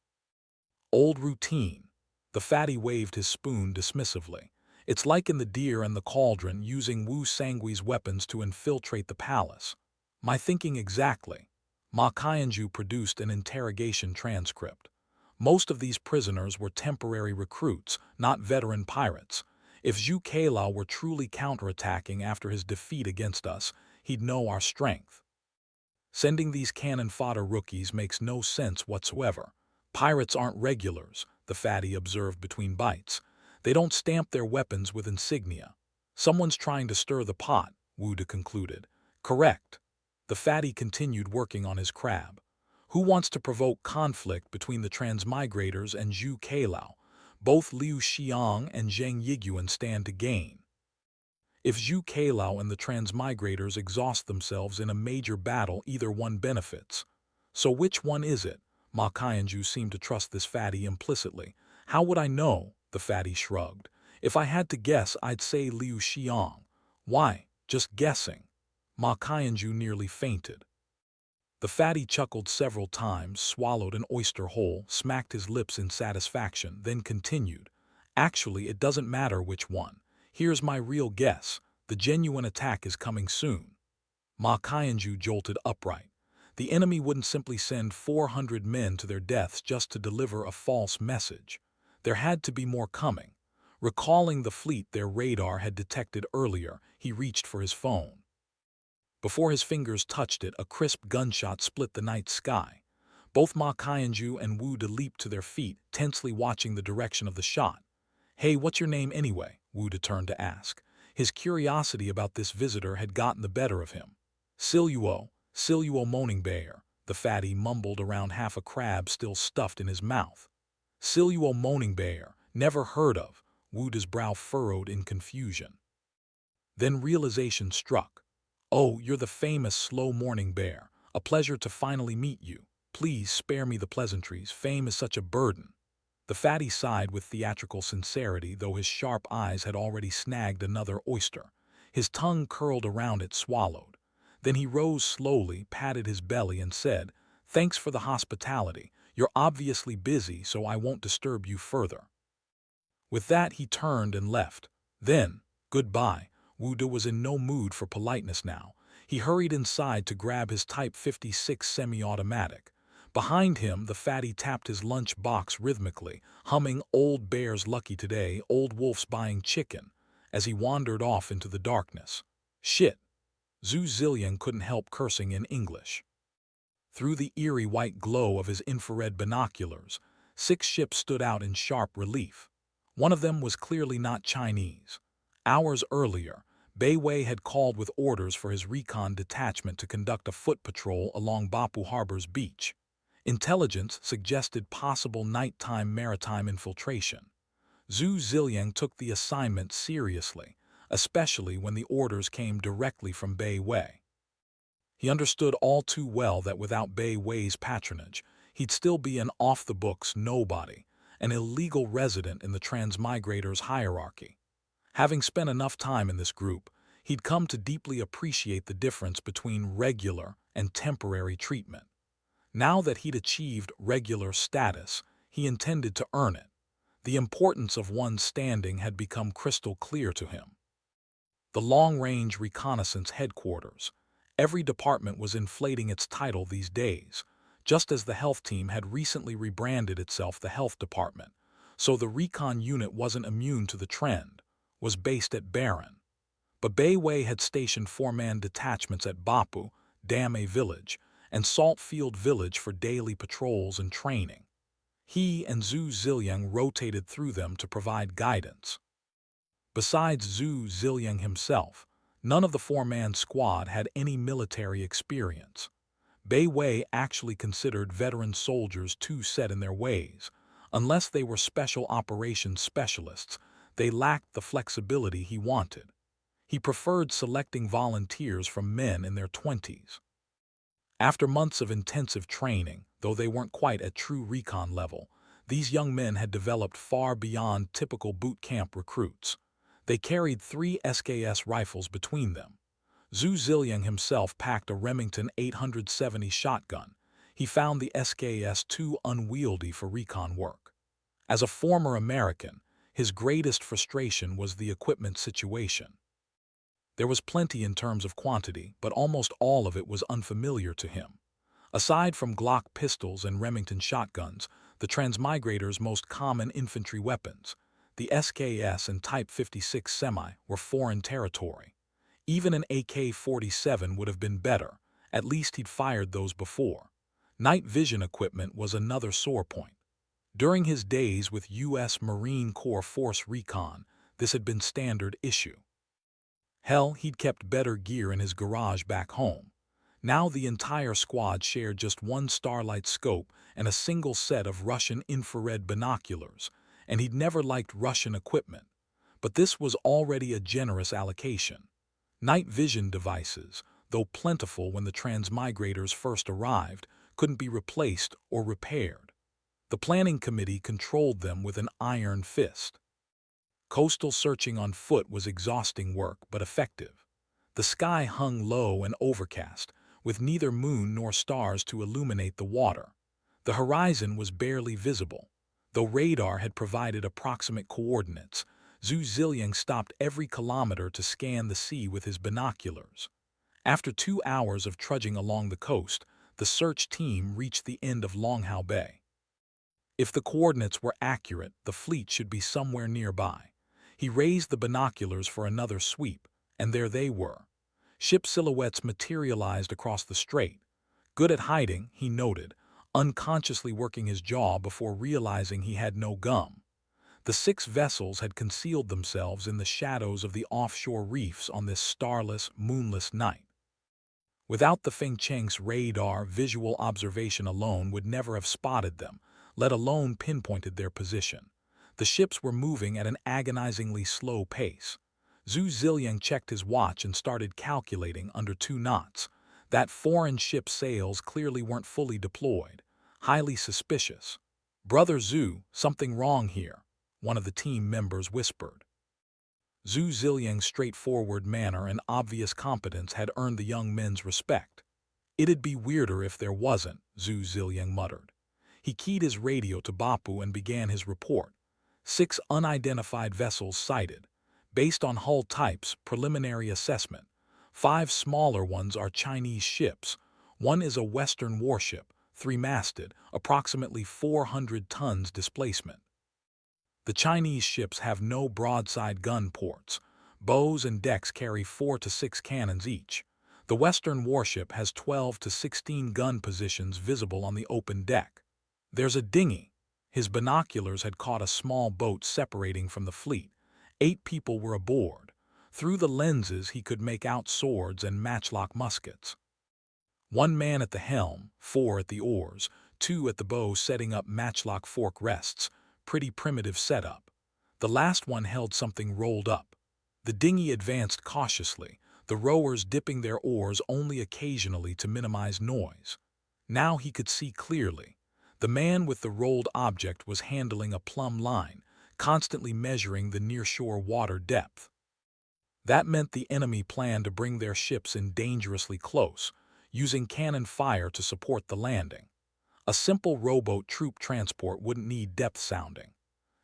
[SPEAKER 1] "Old routine." The fatty waved his spoon dismissively. "It's like in The Deer and the Cauldron, using Wu Sangui's weapons to infiltrate the palace." "My thinking exactly." Ma Qianzhu produced an interrogation transcript. "Most of these prisoners were temporary recruits, not veteran pirates. If Cailao were truly counterattacking after his defeat against us, he'd know our strength. Sending these cannon fodder rookies makes no sense whatsoever. Pirates aren't regulars," the fatty observed between bites. "They don't stamp their weapons with insignia." "Someone's trying to stir the pot," Wu De concluded. "Correct." The fatty continued working on his crab. "Who wants to provoke conflict between the transmigrators and Cailao? Both Liu Xiang and Zhang Yiguan stand to gain. If Cailao and the transmigrators exhaust themselves in a major battle, either one benefits. So which one is it?" Ma Qianzhu seemed to trust this fatty implicitly. "How would I know?" the fatty shrugged. "If I had to guess, I'd say Liu Xiang." "Why? Just guessing." Ma Qianzhu nearly fainted. The fatty chuckled several times, swallowed an oyster whole, smacked his lips in satisfaction, then continued. "Actually, it doesn't matter which one. Here's my real guess. The genuine attack is coming soon. Ma Qianju jolted upright. The enemy wouldn't simply send 400 men to their deaths just to deliver a false message. There had to be more coming. Recalling the fleet their radar had detected earlier, he reached for his phone. Before his fingers touched it, a crisp gunshot split the night sky. Both Ma Qianju and Wu De leaped to their feet, tensely watching the direction of the shot. "Hey, what's your name anyway?" Wu De turned to ask. His curiosity about this visitor had gotten the better of him. Siluo Moaning Bear, the fatty mumbled around half a crab still stuffed in his mouth. Siluo Moaning Bear, never heard of. Wu De's brow furrowed in confusion. Then realization struck. "Oh, you're the famous Slow Morning Bear. A pleasure to finally meet you. Please spare me the pleasantries. Fame is such a burden." The fatty sighed with theatrical sincerity, though his sharp eyes had already snagged another oyster. His tongue curled around it, swallowed. Then he rose slowly, patted his belly, and said, "Thanks for the hospitality. You're obviously busy, so I won't disturb you further." With that, he turned and left. Then, goodbye. Wu De was in no mood for politeness now. He hurried inside to grab his Type 56 semi-automatic. Behind him, the fatty tapped his lunch box rhythmically, humming "Old Bear's Lucky Today, Old Wolf's Buying Chicken," as he wandered off into the darkness. "Shit." Zhu Ziliang couldn't help cursing in English. Through the eerie white glow of his infrared binoculars, 6 ships stood out in sharp relief. One of them was clearly not Chinese. Hours earlier, Beiwei had called with orders for his recon detachment to conduct a foot patrol along Bopu Harbor's beach. Intelligence suggested possible nighttime maritime infiltration. Zhu Ziliang took the assignment seriously, especially when the orders came directly from Beiwei. He understood all too well that without Beiwei's patronage, he'd still be an off-the-books nobody, an illegal resident in the transmigrators' hierarchy. Having spent enough time in this group, he'd come to deeply appreciate the difference between regular and temporary treatment. Now that he'd achieved regular status, he intended to earn it. The importance of one's standing had become crystal clear to him. The long-range reconnaissance headquarters. Every department was inflating its title these days, just as the health team had recently rebranded itself the health department, so the recon unit wasn't immune to the trend, was based at Baron. But Beiwei had stationed 4-man detachments at Bopu, Dame Village, and Saltfield Village for daily patrols and training. He and Zhu Ziliang rotated through them to provide guidance. Besides Zhu Ziliang himself, none of the 4-man squad had any military experience. Beiwei actually considered veteran soldiers too set in their ways. Unless they were special operations specialists, they lacked the flexibility he wanted. He preferred selecting volunteers from men in their 20s. After months of intensive training, though they weren't quite at true recon level, these young men had developed far beyond typical boot camp recruits. They carried 3 SKS rifles between them. Zhu Ziliang himself packed a Remington 870 shotgun. He found the SKS too unwieldy for recon work. As a former American, his greatest frustration was the equipment situation. There was plenty in terms of quantity, but almost all of it was unfamiliar to him. Aside from Glock pistols and Remington shotguns, the transmigrators' most common infantry weapons, the SKS and Type 56 semi, were foreign territory. Even an AK-47 would have been better, at least he'd fired those before. Night vision equipment was another sore point. During his days with U.S. Marine Corps Force Recon, this had been standard issue. Hell, he'd kept better gear in his garage back home. Now the entire squad shared just one Starlight scope and a single set of Russian infrared binoculars, and he'd never liked Russian equipment. But this was already a generous allocation. Night vision devices, though plentiful when the transmigrators first arrived, couldn't be replaced or repaired. The planning committee controlled them with an iron fist. Coastal searching on foot was exhausting work but effective. The sky hung low and overcast, with neither moon nor stars to illuminate the water. The horizon was barely visible. Though radar had provided approximate coordinates, Zhu Ziliang stopped every kilometer to scan the sea with his binoculars. After 2 hours of trudging along the coast, the search team reached the end of Longhao Bay. If the coordinates were accurate, the fleet should be somewhere nearby. He raised the binoculars for another sweep, and there they were. Ship silhouettes materialized across the strait. Good at hiding, he noted, unconsciously working his jaw before realizing he had no gum. The 6 vessels had concealed themselves in the shadows of the offshore reefs on this starless, moonless night. Without the Feng Cheng's radar, visual observation alone would never have spotted them, let alone pinpointed their position. The ships were moving at an agonizingly slow pace. Zhu Ziliang checked his watch and started calculating under 2 knots. That foreign ship's sails clearly weren't fully deployed. Highly suspicious. "Brother Zhu, something wrong here," one of the team members whispered. Zhu Ziliang's straightforward manner and obvious competence had earned the young men's respect. "It'd be weirder if there wasn't," Zhu Ziliang muttered. He keyed his radio to Bopu and began his report. 6 unidentified vessels sighted. Based on hull types, preliminary assessment. 5 smaller ones are Chinese ships. 1 is a Western warship, 3-masted, approximately 400 tons displacement. The Chinese ships have no broadside gun ports. Bows and decks carry 4 to 6 cannons each. The Western warship has 12 to 16 gun positions visible on the open deck. There's a dinghy. His binoculars had caught a small boat separating from the fleet. 8 people were aboard. Through the lenses he could make out swords and matchlock muskets. 1 man at the helm, 4 at the oars, 2 at the bow setting up matchlock fork rests. Pretty primitive setup. The last one held something rolled up. The dinghy advanced cautiously, the rowers dipping their oars only occasionally to minimize noise. Now he could see clearly. The man with the rolled object was handling a plumb line, constantly measuring the nearshore water depth. That meant the enemy planned to bring their ships in dangerously close, using cannon fire to support the landing. A simple rowboat troop transport wouldn't need depth sounding.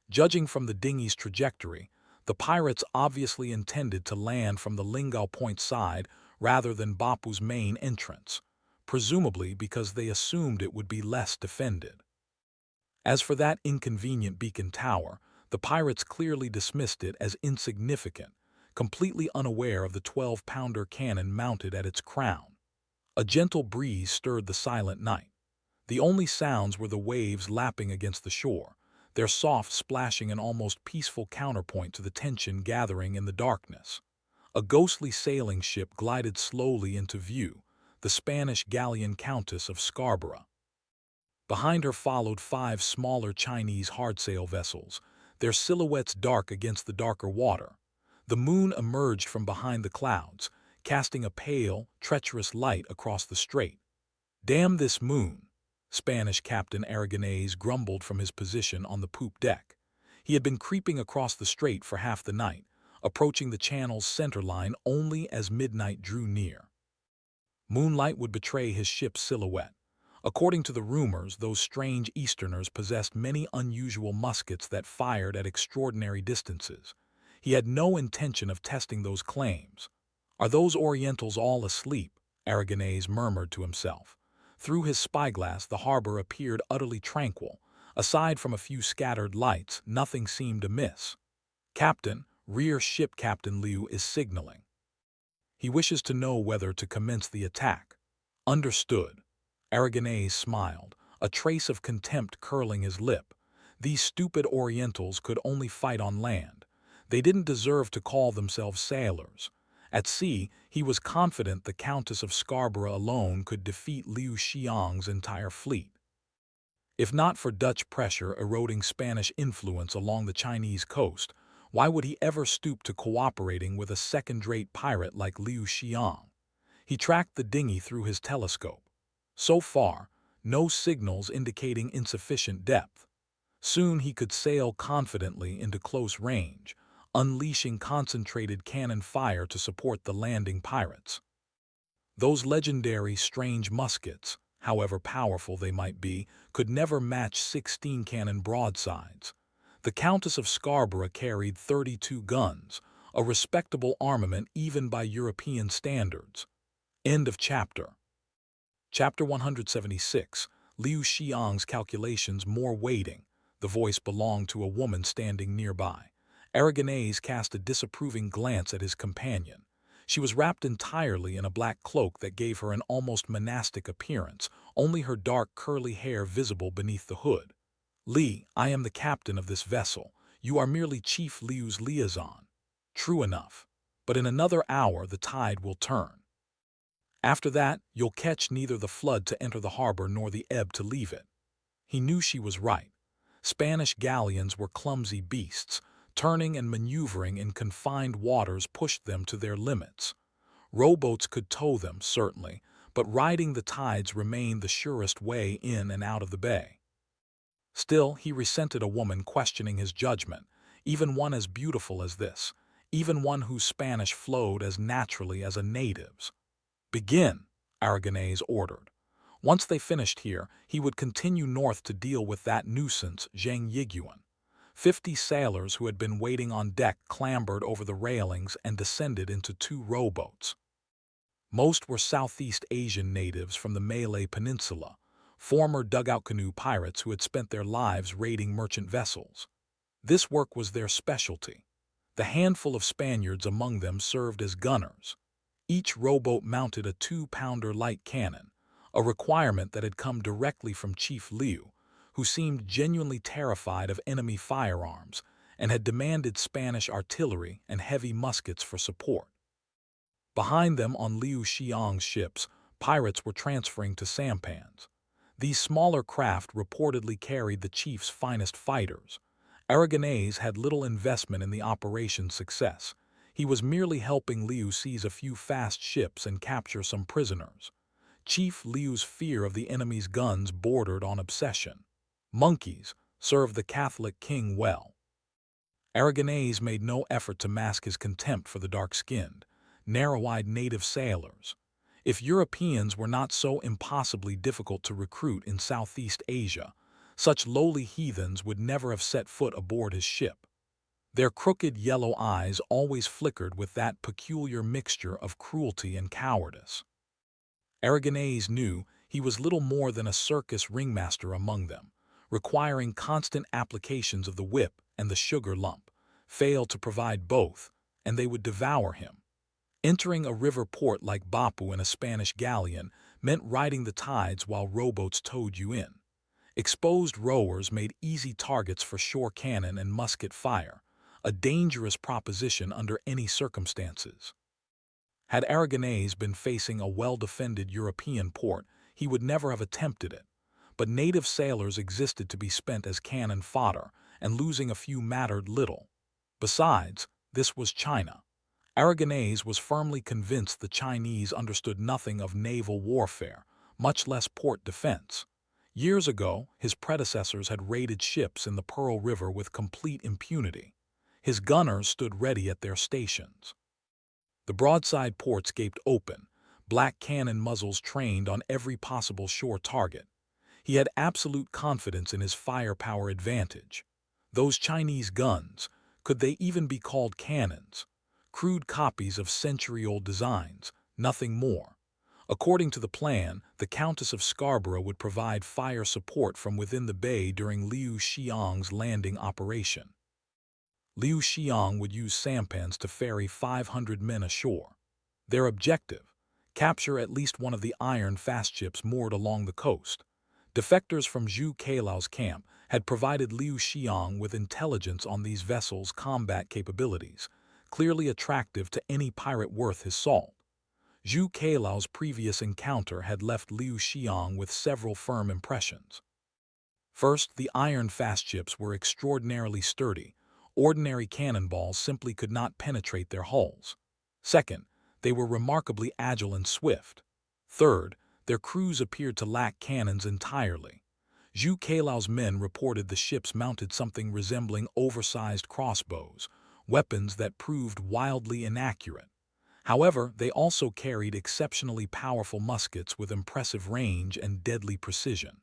[SPEAKER 1] Judging from the dinghy's trajectory, the pirates obviously intended to land from the Lingao Point side rather than Bopu's main entrance, presumably because they assumed it would be less defended. As for that inconvenient beacon tower, the pirates clearly dismissed it as insignificant, completely unaware of the 12-pounder cannon mounted at its crown. A gentle breeze stirred the silent night. The only sounds were the waves lapping against the shore, their soft splashing an almost peaceful counterpoint to the tension gathering in the darkness. A ghostly sailing ship glided slowly into view, the Spanish galleon Countess of Scarborough. Behind her followed 5 smaller Chinese hardsail vessels, their silhouettes dark against the darker water. The moon emerged from behind the clouds, casting a pale, treacherous light across the strait. "Damn this moon," Spanish Captain Aragonés grumbled from his position on the poop deck. He had been creeping across the strait for half the night, approaching the channel's center line only as midnight drew near. Moonlight would betray his ship's silhouette. According to the rumors, those strange Easterners possessed many unusual muskets that fired at extraordinary distances. He had no intention of testing those claims. "Are those Orientals all asleep?" Aragonés murmured to himself. Through his spyglass, the harbor appeared utterly tranquil. Aside from a few scattered lights, nothing seemed amiss. "Captain, rear ship Captain Liu is signaling. He wishes to know whether to commence the attack." "Understood." Aragonés smiled, a trace of contempt curling his lip. These stupid Orientals could only fight on land. They didn't deserve to call themselves sailors. At sea, he was confident the Countess of Scarborough alone could defeat Liu Xiang's entire fleet. If not for Dutch pressure eroding Spanish influence along the Chinese coast, why would he ever stoop to cooperating with a second-rate pirate like Liu Xiang? He tracked the dinghy through his telescope. So far, no signals indicating insufficient depth. Soon he could sail confidently into close range, unleashing concentrated cannon fire to support the landing pirates. Those legendary strange muskets, however powerful they might be, could never match 16-cannon broadsides. The Countess of Scarborough carried 32 guns, a respectable armament even by European standards. End of chapter. Chapter 176, Liu Xiang's calculations more weighting. The voice belonged to a woman standing nearby. Aragonese cast a disapproving glance at his companion. She was wrapped entirely in a black cloak that gave her an almost monastic appearance, only her dark curly hair visible beneath the hood. Li, I am the captain of this vessel. You are merely Chief Liu's liaison. True enough. But in another hour the tide will turn. After that, you'll catch neither the flood to enter the harbor nor the ebb to leave it. He knew she was right. Spanish galleons were clumsy beasts. Turning and maneuvering in confined waters pushed them to their limits. Rowboats could tow them, certainly, but riding the tides remained the surest way in and out of the bay. Still, he resented a woman questioning his judgment, even one as beautiful as this, even one whose Spanish flowed as naturally as a native's. Begin, Aragonese ordered. Once they finished here, he would continue north to deal with that nuisance, Zhang Yiguan. 50 sailors who had been waiting on deck clambered over the railings and descended into 2 rowboats. Most were Southeast Asian natives from the Malay Peninsula, former dugout canoe pirates who had spent their lives raiding merchant vessels. This work was their specialty. The handful of Spaniards among them served as gunners. Each rowboat mounted a 2-pounder light cannon, a requirement that had come directly from Chief Liu, who seemed genuinely terrified of enemy firearms and had demanded Spanish artillery and heavy muskets for support. Behind them on Liu Xiang's ships, pirates were transferring to sampans. These smaller craft reportedly carried the chief's finest fighters. Aragonese had little investment in the operation's success. He was merely helping Liu seize a few fast ships and capture some prisoners. Chief Liu's fear of the enemy's guns bordered on obsession. Monkeys served the Catholic king well. Aragonese made no effort to mask his contempt for the dark-skinned, narrow-eyed native sailors. If Europeans were not so impossibly difficult to recruit in Southeast Asia, such lowly heathens would never have set foot aboard his ship. Their crooked yellow eyes always flickered with that peculiar mixture of cruelty and cowardice. Aragonese knew he was little more than a circus ringmaster among them, requiring constant applications of the whip and the sugar lump. Fail to provide both, and they would devour him. Entering a river port like Bopu in a Spanish galleon meant riding the tides while rowboats towed you in. Exposed rowers made easy targets for shore cannon and musket fire, a dangerous proposition under any circumstances. Had Aragonese been facing a well-defended European port, he would never have attempted it. But native sailors existed to be spent as cannon fodder, and losing a few mattered little. Besides, this was China. Aragonese was firmly convinced the Chinese understood nothing of naval warfare, much less port defense. Years ago, his predecessors had raided ships in the Pearl River with complete impunity. His gunners stood ready at their stations. The broadside ports gaped open, black cannon muzzles trained on every possible shore target. He had absolute confidence in his firepower advantage. Those Chinese guns, could they even be called cannons? Crude copies of century-old designs, nothing more. According to the plan, the Countess of Scarborough would provide fire support from within the bay during Liu Xiang's landing operation. Liu Xiang would use sampans to ferry 500 men ashore. Their objective: capture at least one of the iron fast ships moored along the coast. Defectors from Zhu Cailao's camp had provided Liu Xiang with intelligence on these vessels' combat capabilities, clearly attractive to any pirate worth his salt. Zhu Cailao's previous encounter had left Liu Xiang with several firm impressions. First, the iron fast ships were extraordinarily sturdy. Ordinary cannonballs simply could not penetrate their hulls. Second, they were remarkably agile and swift. Third, their crews appeared to lack cannons entirely. Zhu Cailao's men reported the ships mounted something resembling oversized crossbows, weapons that proved wildly inaccurate. However, they also carried exceptionally powerful muskets with impressive range and deadly precision.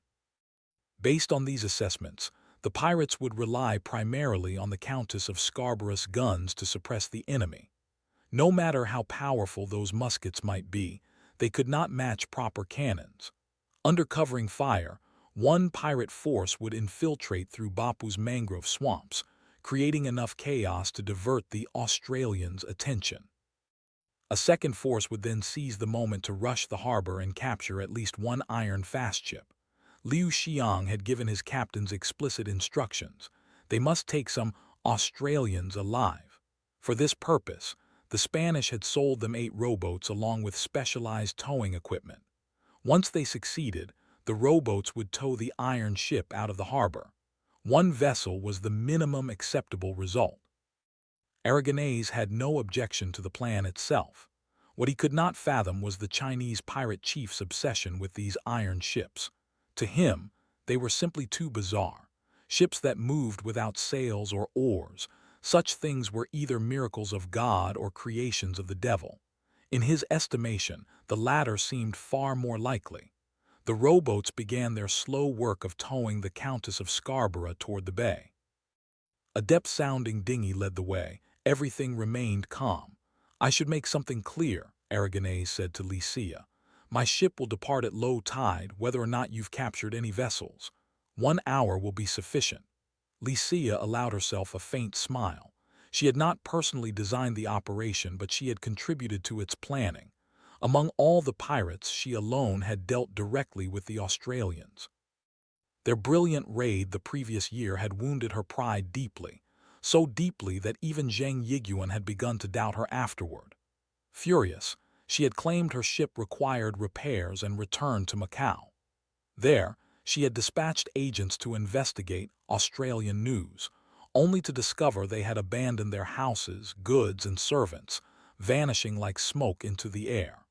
[SPEAKER 1] Based on these assessments, The pirates would rely primarily on the Countess of Scarborough's guns to suppress the enemy. No matter how powerful those muskets might be, they could not match proper cannons. Under covering fire, one pirate force would infiltrate through Bopu's mangrove swamps, creating enough chaos to divert the Australians' attention. A second force would then seize the moment to rush the harbor and capture at least one iron fast ship. Liu Xiang had given his captains explicit instructions. They must take some Australians alive. For this purpose, the Spanish had sold them 8 rowboats along with specialized towing equipment. Once they succeeded, the rowboats would tow the iron ship out of the harbor. One vessel was the minimum acceptable result. Aragonese had no objection to the plan itself. What he could not fathom was the Chinese pirate chief's obsession with these iron ships. To him, they were simply too bizarre. Ships that moved without sails or oars. Such things were either miracles of God or creations of the devil. In his estimation, the latter seemed far more likely. The rowboats began their slow work of towing the Countess of Scarborough toward the bay. A depth-sounding dinghy led the way. Everything remained calm. "I should make something clear," Aragonese said to Li Xia. "My ship will depart at low tide, whether or not you've captured any vessels. 1 hour will be sufficient." Li Xia allowed herself a faint smile. She had not personally designed the operation, but she had contributed to its planning. Among all the pirates, she alone had dealt directly with the Australians. Their brilliant raid the previous year had wounded her pride deeply, so deeply that even Zhang Yiguan had begun to doubt her afterward. Furious, she had claimed her ship required repairs and returned to Macau. There, she had dispatched agents to investigate Australian news, only to discover they had abandoned their houses, goods, and servants, vanishing like smoke into the air.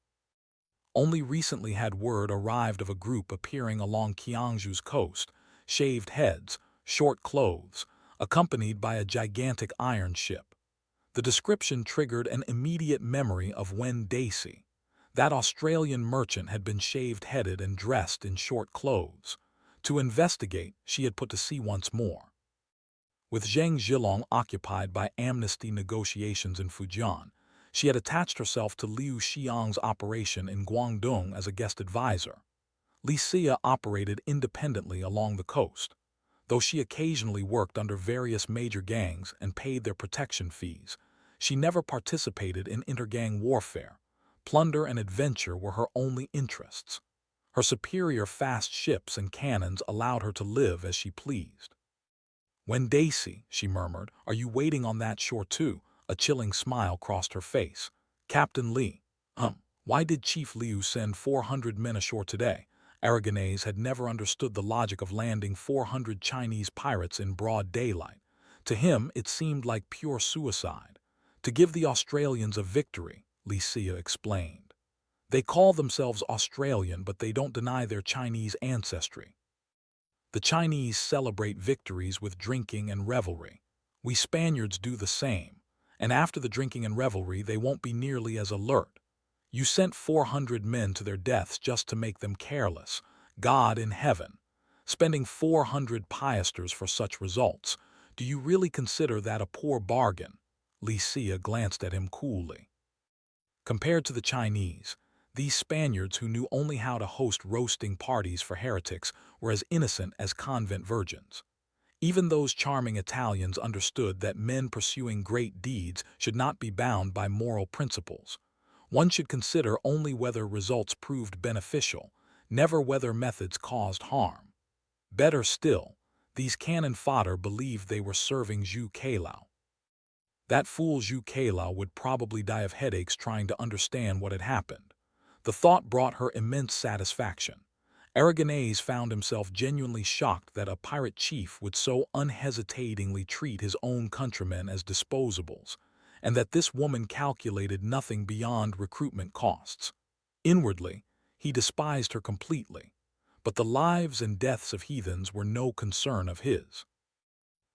[SPEAKER 1] Only recently had word arrived of a group appearing along Qiangzhou's coast, shaved heads, short clothes, accompanied by a gigantic iron ship. The description triggered an immediate memory of Wen Dacey. That Australian merchant had been shaved-headed and dressed in short clothes. To investigate, she had put to sea once more. With Zhang Zhilong occupied by amnesty negotiations in Fujian, she had attached herself to Liu Xiang's operation in Guangdong as a guest advisor. Li Xia operated independently along the coast. Though she occasionally worked under various major gangs and paid their protection fees, she never participated in intergang warfare. Plunder and adventure were her only interests. Her superior fast ships and cannons allowed her to live as she pleased. "Wen Dacey," she murmured, "are you waiting on that shore too?" A chilling smile crossed her face. "Captain Li." Why did Chief Liu send 400 men ashore today? Aragonese had never understood the logic of landing 400 Chinese pirates in broad daylight. To him, it seemed like pure suicide. "To give the Australians a victory," Li Xia explained. "They call themselves Australian, but they don't deny their Chinese ancestry. The Chinese celebrate victories with drinking and revelry. We Spaniards do the same, and after the drinking and revelry they won't be nearly as alert. You sent 400 men to their deaths just to make them careless. God in heaven. Spending 400 piasters for such results. Do you really consider that a poor bargain?" Li Xia glanced at him coolly. Compared to the Chinese, these Spaniards who knew only how to host roasting parties for heretics were as innocent as convent virgins. Even those charming Italians understood that men pursuing great deeds should not be bound by moral principles. One should consider only whether results proved beneficial, never whether methods caused harm. Better still, these cannon fodder believed they were serving Zhu Cailao. That fool Zhu Cailao would probably die of headaches trying to understand what had happened. The thought brought her immense satisfaction. Aragonese found himself genuinely shocked that a pirate chief would so unhesitatingly treat his own countrymen as disposables, and that this woman calculated nothing beyond recruitment costs. Inwardly, he despised her completely, but the lives and deaths of heathens were no concern of his.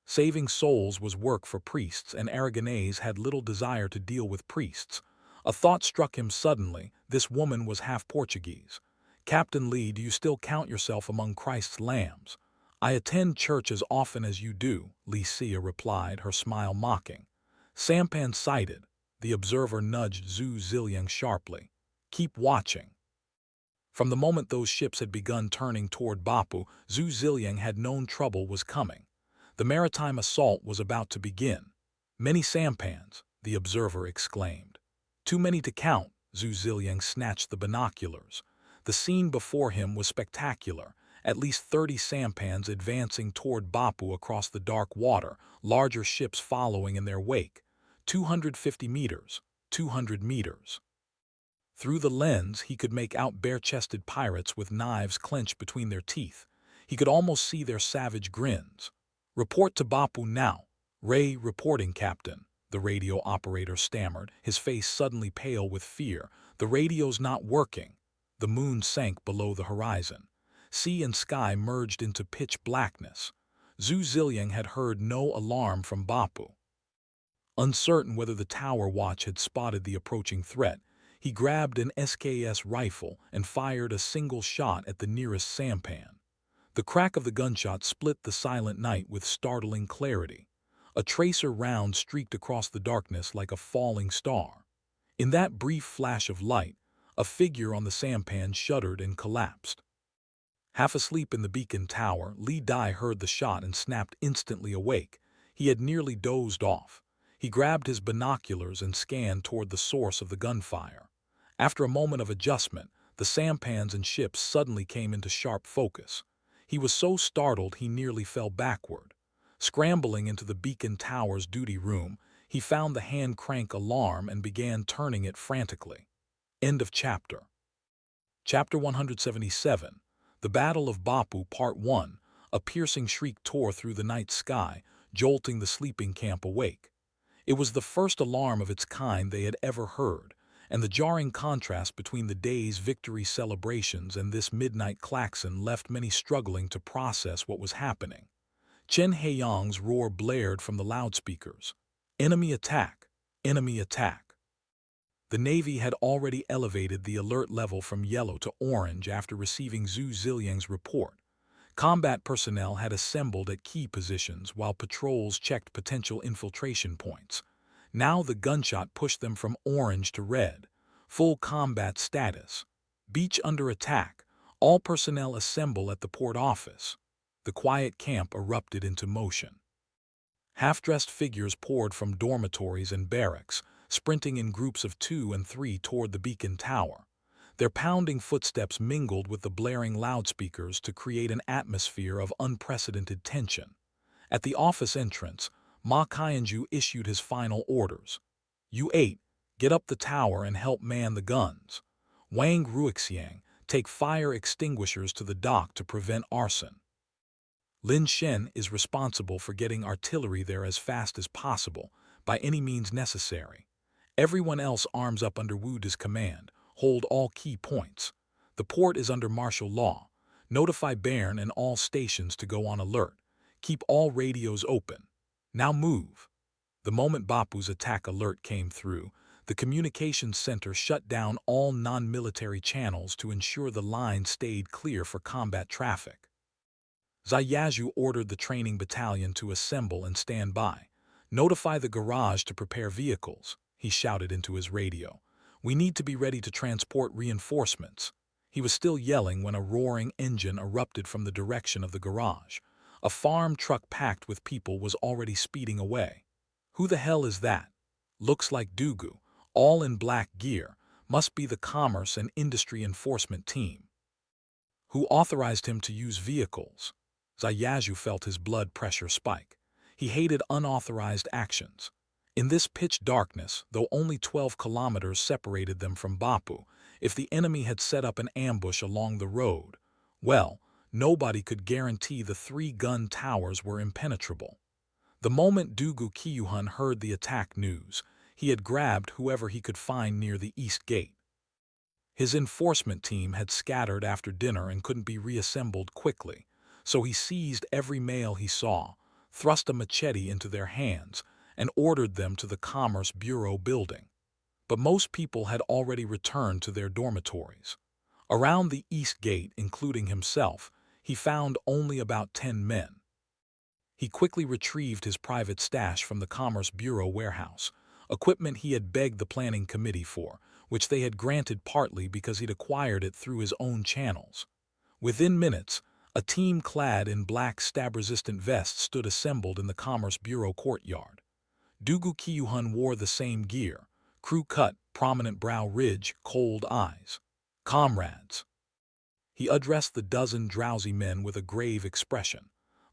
[SPEAKER 1] Saving souls was work for priests, and Aragonese had little desire to deal with priests. A thought struck him suddenly. This woman was half Portuguese. "Captain Li, do you still count yourself among Christ's lambs?" I attend church as often as you do, Li Xia replied, her smile mocking. Sampan sighted. The observer nudged Zhu Ziliang sharply. Keep watching. From the moment those ships had begun turning toward Bopu, Zhu Ziliang had known trouble was coming. The maritime assault was about to begin. Many sampans, the observer exclaimed. Too many to count, Zhu Ziliang snatched the binoculars. The scene before him was spectacular. At least 30 sampans advancing toward Bopu across the dark water, larger ships following in their wake. 250 meters, 200 meters. Through the lens, he could make out bare-chested pirates with knives clenched between their teeth. He could almost see their savage grins. Report to Bopu now. Ray reporting, Captain, the radio operator stammered, his face suddenly pale with fear. The radio's not working. The moon sank below the horizon. Sea and sky merged into pitch blackness. Zhu Ziliang had heard no alarm from Bopu. Uncertain whether the tower watch had spotted the approaching threat, he grabbed an SKS rifle and fired a single shot at the nearest sampan. The crack of the gunshot split the silent night with startling clarity. A tracer round streaked across the darkness like a falling star. In that brief flash of light, a figure on the sampan shuddered and collapsed. Half asleep in the beacon tower, Li Dai heard the shot and snapped instantly awake. He had nearly dozed off. He grabbed his binoculars and scanned toward the source of the gunfire. After a moment of adjustment, the sampans and ships suddenly came into sharp focus. He was so startled he nearly fell backward. Scrambling into the beacon tower's duty room, he found the hand crank alarm and began turning it frantically. End of chapter. Chapter 177. The Battle of Bopu, Part 1. A piercing shriek tore through the night sky, jolting the sleeping camp awake. It was the first alarm of its kind they had ever heard, and the jarring contrast between the day's victory celebrations and this midnight klaxon left many struggling to process what was happening. Chen Haiyang's roar blared from the loudspeakers. Enemy attack! Enemy attack! The Navy had already elevated the alert level from yellow to orange after receiving Zhu Ziliang's report. Combat personnel had assembled at key positions while patrols checked potential infiltration points. Now the gunshot pushed them from orange to red. Full combat status. Beach under attack. All personnel assemble at the port office. The quiet camp erupted into motion. Half-dressed figures poured from dormitories and barracks, sprinting in groups of 2 and 3 toward the beacon tower. Their pounding footsteps mingled with the blaring loudspeakers to create an atmosphere of unprecedented tension. At the office entrance, Ma Qianju issued his final orders. You 8, get up the tower and help man the guns. Wang Ruixiang, take fire extinguishers to the dock to prevent arson. Lin Shen is responsible for getting artillery there as fast as possible, by any means necessary. Everyone else arms up under Wu De's command. Hold all key points. The port is under martial law. Notify Bern and all stations to go on alert. Keep all radios open. Now move. The moment Bopu's attack alert came through, the communications center shut down all non-military channels to ensure the line stayed clear for combat traffic. Zayazhu ordered the training battalion to assemble and stand by. Notify the garage to prepare vehicles, he shouted into his radio. We need to be ready to transport reinforcements. He was still yelling when a roaring engine erupted from the direction of the garage. A farm truck packed with people was already speeding away. Who the hell is that? Looks like Dugu, all in black gear, must be the Commerce and Industry Enforcement team. Who authorized him to use vehicles? Zayazhu felt his blood pressure spike. He hated unauthorized actions. In this pitch darkness, though only 12 kilometers separated them from Bopu, if the enemy had set up an ambush along the road, well, nobody could guarantee the 3 gun towers were impenetrable. The moment Dugu Qiyuhun heard the attack news, he had grabbed whoever he could find near the east gate. His enforcement team had scattered after dinner and couldn't be reassembled quickly, so he seized every male he saw, thrust a machete into their hands, and ordered them to the Commerce Bureau building. But most people had already returned to their dormitories. Around the east gate, including himself, he found only about 10 men. He quickly retrieved his private stash from the Commerce Bureau warehouse, equipment he had begged the planning committee for, which they had granted partly because he'd acquired it through his own channels. Within minutes, a team clad in black stab-resistant vests stood assembled in the Commerce Bureau courtyard. Dugu Kyuhun wore the same gear, crew cut, prominent brow ridge, cold eyes. "Comrades," he addressed the dozen drowsy men with a grave expression.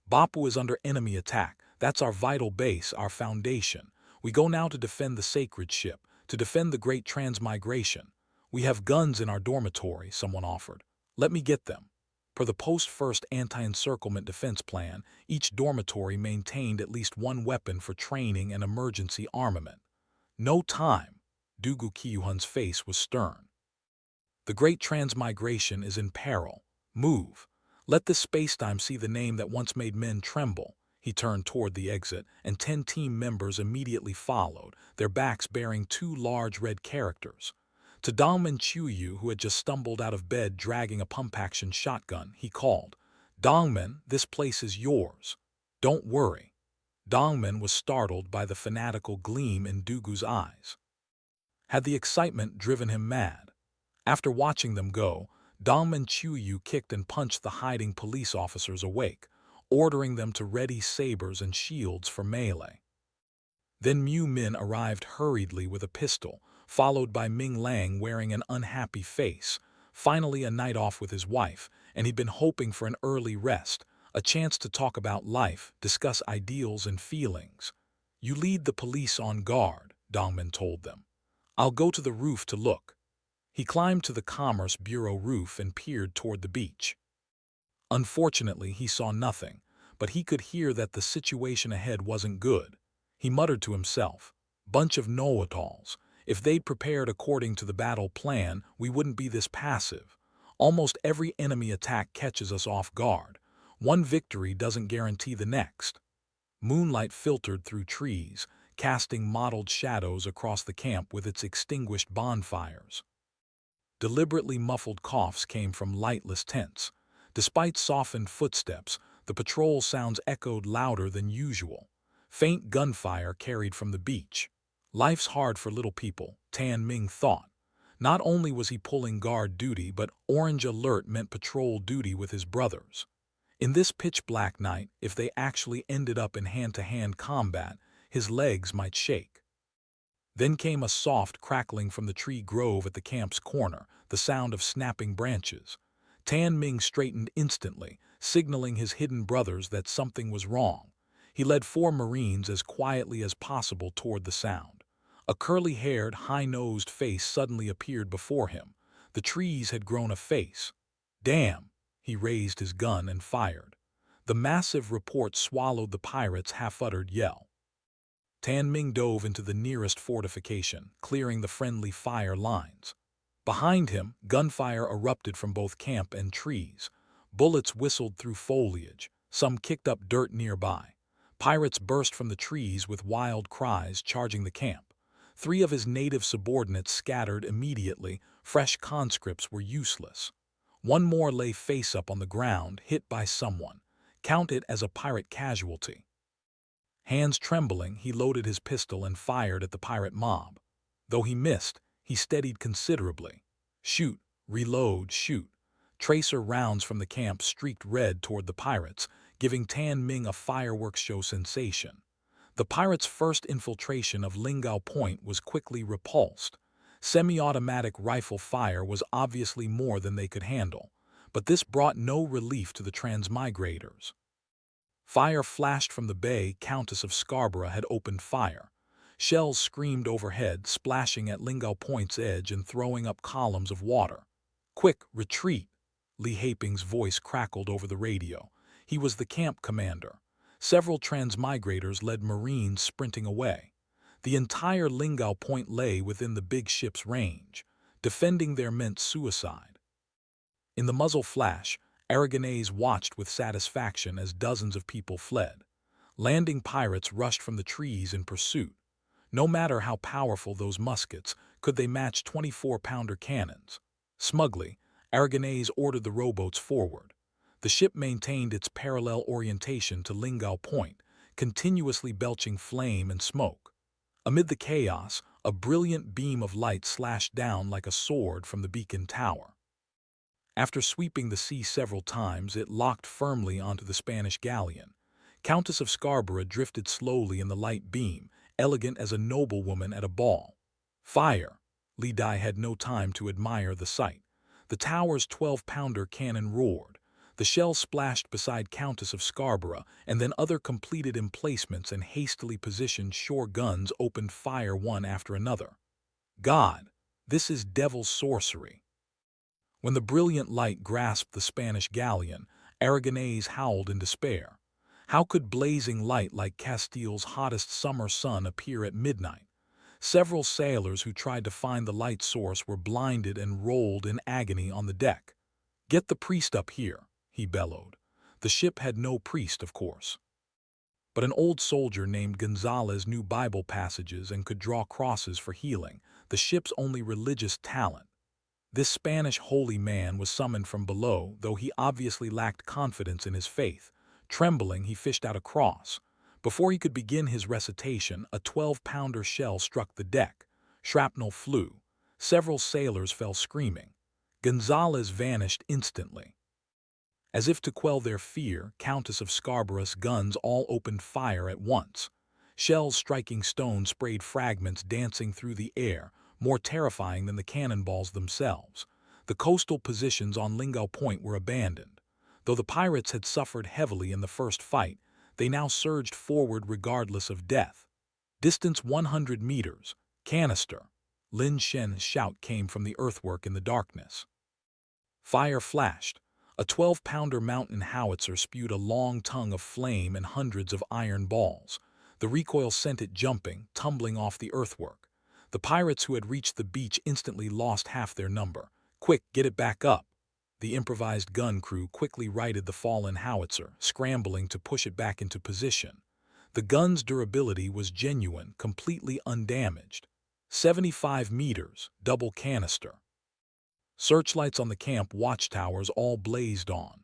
[SPEAKER 1] "Bopu is under enemy attack. That's our vital base, our foundation. We go now to defend the sacred ship, to defend the great transmigration. We have guns in our dormitory," someone offered. "Let me get them." Per the post-first anti-encirclement defense plan, each dormitory maintained at least one weapon for training and emergency armament. "No time." Dugu Kyuhun's face was stern. "The great transmigration is in peril. Move. Let this spacetime see the name that once made men tremble." He turned toward the exit, and 10 team members immediately followed, their backs bearing 2 large red characters. To Dongmen Chuyu, who had just stumbled out of bed dragging a pump-action shotgun, he called, "Dongmen, this place is yours. Don't worry." Dongmen was startled by the fanatical gleam in Dugu's eyes. Had the excitement driven him mad? After watching them go, Dongmen Chuyu kicked and punched the hiding police officers awake, ordering them to ready sabers and shields for melee. Then Mu Min arrived hurriedly with a pistol, followed by Ming Lang wearing an unhappy face. Finally a night off with his wife, and he'd been hoping for an early rest, a chance to talk about life, discuss ideals and feelings. "You lead the police on guard," Dongmen told them. "I'll go to the roof to look." He climbed to the Commerce Bureau roof and peered toward the beach. Unfortunately, he saw nothing, but he could hear that the situation ahead wasn't good. He muttered to himself, "Bunch of know-it-alls. If they'd prepared according to the battle plan, we wouldn't be this passive. Almost every enemy attack catches us off guard. One victory doesn't guarantee the next." Moonlight filtered through trees, casting mottled shadows across the camp with its extinguished bonfires. Deliberately muffled coughs came from lightless tents. Despite softened footsteps, the patrol sounds echoed louder than usual. Faint gunfire carried from the beach. Life's hard for little people, Tan Ming thought. Not only was he pulling guard duty, but orange alert meant patrol duty with his brothers. In this pitch-black night, if they actually ended up in hand-to-hand combat, his legs might shake. Then came a soft crackling from the tree grove at the camp's corner, the sound of snapping branches. Tan Ming straightened instantly, signaling his hidden brothers that something was wrong. He led 4 Marines as quietly as possible toward the sound. A curly-haired, high-nosed face suddenly appeared before him. The trees had grown a face. "Damn!" He raised his gun and fired. The massive report swallowed the pirate's half-uttered yell. Tan Ming dove into the nearest fortification, clearing the friendly fire lines. Behind him, gunfire erupted from both camp and trees. Bullets whistled through foliage. Some kicked up dirt nearby. Pirates burst from the trees with wild cries, charging the camp. 3 of his native subordinates scattered immediately. Fresh conscripts were useless. 1 more lay face up on the ground, hit by someone. Count it as a pirate casualty. Hands trembling, he loaded his pistol and fired at the pirate mob. Though he missed, he steadied considerably. Shoot, reload, shoot. Tracer rounds from the camp streaked red toward the pirates, giving Tan Ming a fireworks show sensation. The pirates' first infiltration of Lingao Point was quickly repulsed. Semi-automatic rifle fire was obviously more than they could handle, but this brought no relief to the transmigrators. Fire flashed from the bay. Countess of Scarborough had opened fire. Shells screamed overhead, splashing at Lingao Point's edge and throwing up columns of water. "Quick, retreat!" Li Huamei's voice crackled over the radio. He was the camp commander. Several transmigrators led Marines sprinting away. The entire Lingao Point lay within the big ship's range. Defending there meant suicide. In the muzzle flash, Aragonese watched with satisfaction as dozens of people fled. Landing pirates rushed from the trees in pursuit. No matter how powerful those muskets, could they match 24-pounder cannons? Smugly, Aragonese ordered the rowboats forward. The ship maintained its parallel orientation to Lingao Point, continuously belching flame and smoke. Amid the chaos, a brilliant beam of light slashed down like a sword from the beacon tower. After sweeping the sea several times, it locked firmly onto the Spanish galleon. Countess of Scarborough drifted slowly in the light beam, elegant as a noblewoman at a ball. Fire! Li Dai had no time to admire the sight. The tower's 12-pounder cannon roared. The shells splashed beside Countess of Scarborough, and then other completed emplacements and hastily positioned shore guns opened fire one after another. God, this is devil's sorcery. When the brilliant light grasped the Spanish galleon, Aragonese howled in despair. How could blazing light like Castile's hottest summer sun appear at midnight? Several sailors who tried to find the light source were blinded and rolled in agony on the deck. "Get the priest up here," he bellowed. The ship had no priest, of course. But an old soldier named Gonzalez knew Bible passages and could draw crosses for healing, the ship's only religious talent. This Spanish holy man was summoned from below, though he obviously lacked confidence in his faith. Trembling, he fished out a cross. Before he could begin his recitation, a 12-pounder shell struck the deck. Shrapnel flew. Several sailors fell screaming. Gonzalez vanished instantly. As if to quell their fear, Countess of Scarborough's guns all opened fire at once. Shells striking stone sprayed fragments dancing through the air, more terrifying than the cannonballs themselves. The coastal positions on Lingao Point were abandoned. Though the pirates had suffered heavily in the first fight, they now surged forward regardless of death. Distance 100 meters. Canister. Lin Shen's shout came from the earthwork in the darkness. Fire flashed. A 12-pounder mountain howitzer spewed a long tongue of flame and hundreds of iron balls. The recoil sent it jumping, tumbling off the earthwork. The pirates who had reached the beach instantly lost half their number. "Quick, get it back up!" The improvised gun crew quickly righted the fallen howitzer, scrambling to push it back into position. The gun's durability was genuine, completely undamaged. 75 meters, double canister. Searchlights on the camp watchtowers all blazed on.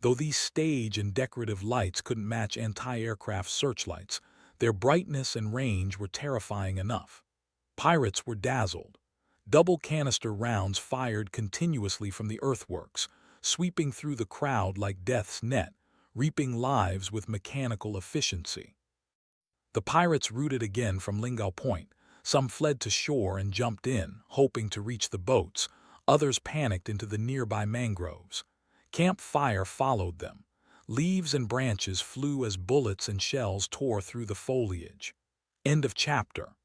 [SPEAKER 1] Though these stage and decorative lights couldn't match anti-aircraft searchlights, their brightness and range were terrifying enough. Pirates were dazzled. Double canister rounds fired continuously from the earthworks, sweeping through the crowd like death's net, reaping lives with mechanical efficiency. The pirates routed again from Lingao Point. Some fled to shore and jumped in, hoping to reach the boats. Others panicked into the nearby mangroves. Campfire followed them. Leaves and branches flew as bullets and shells tore through the foliage. End of chapter.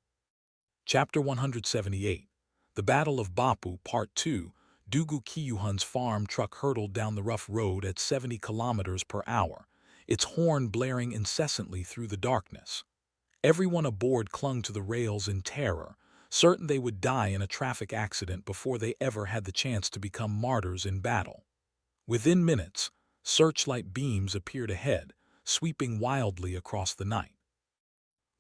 [SPEAKER 1] Chapter 178. The Battle of Bopu, Part 2. Dugu Kiyuhan's farm truck hurtled down the rough road at 70 kilometers per hour, its horn blaring incessantly through the darkness. Everyone aboard clung to the rails in terror, certain they would die in a traffic accident before they ever had the chance to become martyrs in battle. Within minutes, searchlight beams appeared ahead, sweeping wildly across the night.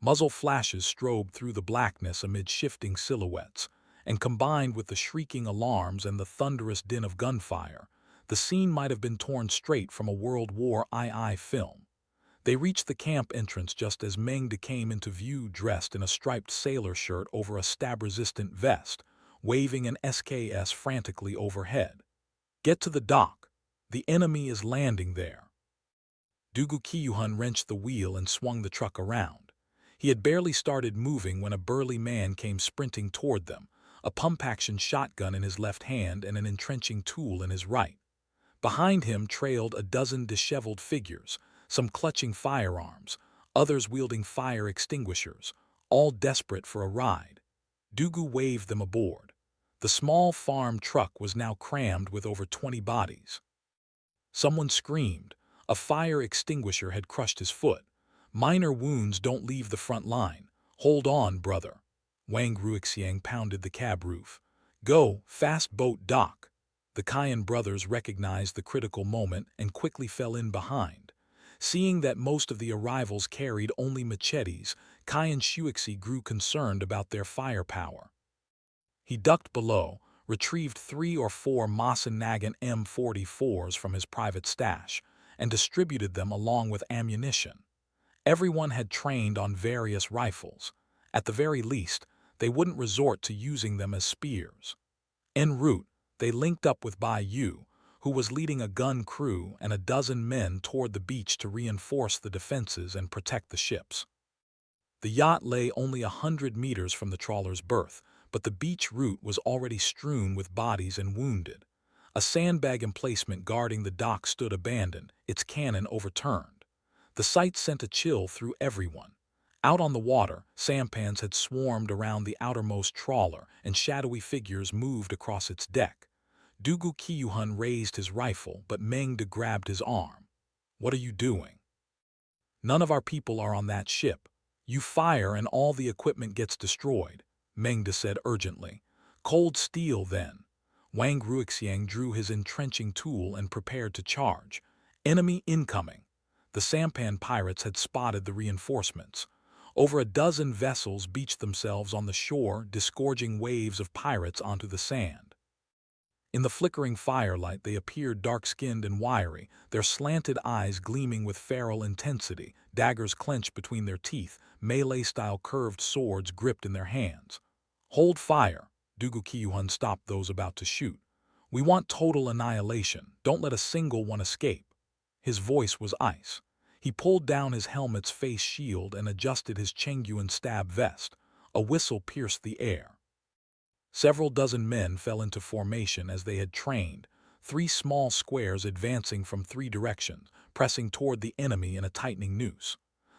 [SPEAKER 1] Muzzle flashes strobed through the blackness amid shifting silhouettes, and combined with the shrieking alarms and the thunderous din of gunfire, the scene might have been torn straight from a World War II film. They reached the camp entrance just as Meng came into view dressed in a striped sailor shirt over a stab-resistant vest, waving an SKS frantically overhead. "Get to the dock. The enemy is landing there." Dugu Kiyuhan wrenched the wheel and swung the truck around. He had barely started moving when a burly man came sprinting toward them, a pump-action shotgun in his left hand and an entrenching tool in his right. Behind him trailed a dozen disheveled figures, some clutching firearms, others wielding fire extinguishers, all desperate for a ride. Dugu waved them aboard. The small farm truck was now crammed with over 20 bodies. Someone screamed. A fire extinguisher had crushed his foot. "Minor wounds don't leave the front line. Hold on, brother." Wang Ruixiang pounded the cab roof. "Go, fast boat dock." The Cayenne brothers recognized the critical moment and quickly fell in behind. Seeing that most of the arrivals carried only machetes, Cayenne Shuixi grew concerned about their firepower. He ducked below, retrieved 3 or 4 Mosin-Nagant M44s from his private stash, and distributed them along with ammunition. Everyone had trained on various rifles. At the very least, they wouldn't resort to using them as spears. En route, they linked up with Baitu, who was leading a gun crew and a dozen men toward the beach to reinforce the defenses and protect the ships. The yacht lay only 100 meters from the trawler's berth, but the beach route was already strewn with bodies and wounded. A sandbag emplacement guarding the dock stood abandoned, its cannon overturned. The sight sent a chill through everyone. Out on the water, sampans had swarmed around the outermost trawler, and shadowy figures moved across its deck. Dugu Qiyuhun raised his rifle, but Meng De grabbed his arm. "What are you doing?" "None of our people are on that ship. You fire and all the equipment gets destroyed," Meng De said urgently. "Cold steel, then." Wang Ruixiang drew his entrenching tool and prepared to charge. Enemy incoming. The sampan pirates had spotted the reinforcements. Over a dozen vessels beached themselves on the shore, disgorging waves of pirates onto the sand. In the flickering firelight, they appeared dark-skinned and wiry, their slanted eyes gleaming with feral intensity, daggers clenched between their teeth, melee-style curved swords gripped in their hands. "Hold fire," Dugu Qiyuhun stopped those about to shoot. "We want total annihilation. Don't let a single one escape." His voice was ice. He pulled down his helmet's face shield and adjusted his Chengyuan stab vest. A whistle pierced the air. Several dozen men fell into formation as they had trained, 3 small squares advancing from 3 directions, pressing toward the enemy in a tightening noose.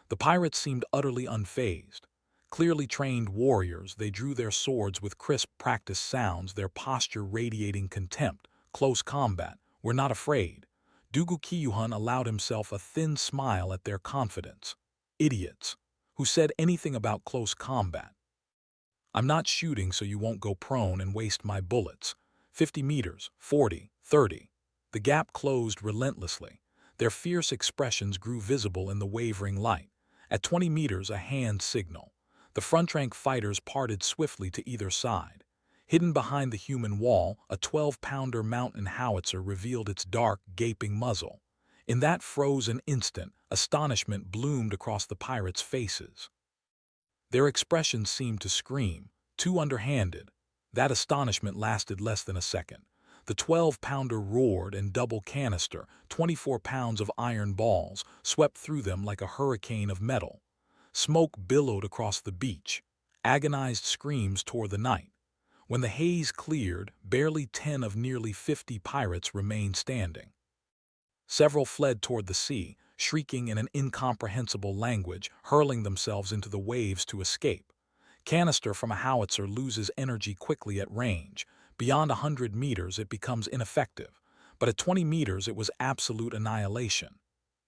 [SPEAKER 1] The pirates seemed utterly unfazed. Clearly trained warriors, they drew their swords with crisp, practiced sounds, their posture radiating contempt. "Close combat. We're not afraid." Dugu Qiyuhun allowed himself a thin smile at their confidence. "Idiots. Who said anything about close combat? I'm not shooting so you won't go prone and waste my bullets. 50 meters, 40, 30. The gap closed relentlessly. Their fierce expressions grew visible in the wavering light. At 20 meters, a hand signal. The front rank fighters parted swiftly to either side. Hidden behind the human wall, a 12-pounder mountain howitzer revealed its dark, gaping muzzle. In that frozen instant, astonishment bloomed across the pirates' faces. Their expressions seemed to scream, too underhanded. That astonishment lasted less than a second. The 12-pounder roared and double canister, 24 pounds of iron balls, swept through them like a hurricane of metal. Smoke billowed across the beach. Agonized screams tore the night. When the haze cleared, barely 10 of nearly 50 pirates remained standing. Several fled toward the sea, shrieking in an incomprehensible language, hurling themselves into the waves to escape. Canister from a howitzer loses energy quickly at range. Beyond 100 meters, it becomes ineffective. But at 20 meters, it was absolute annihilation.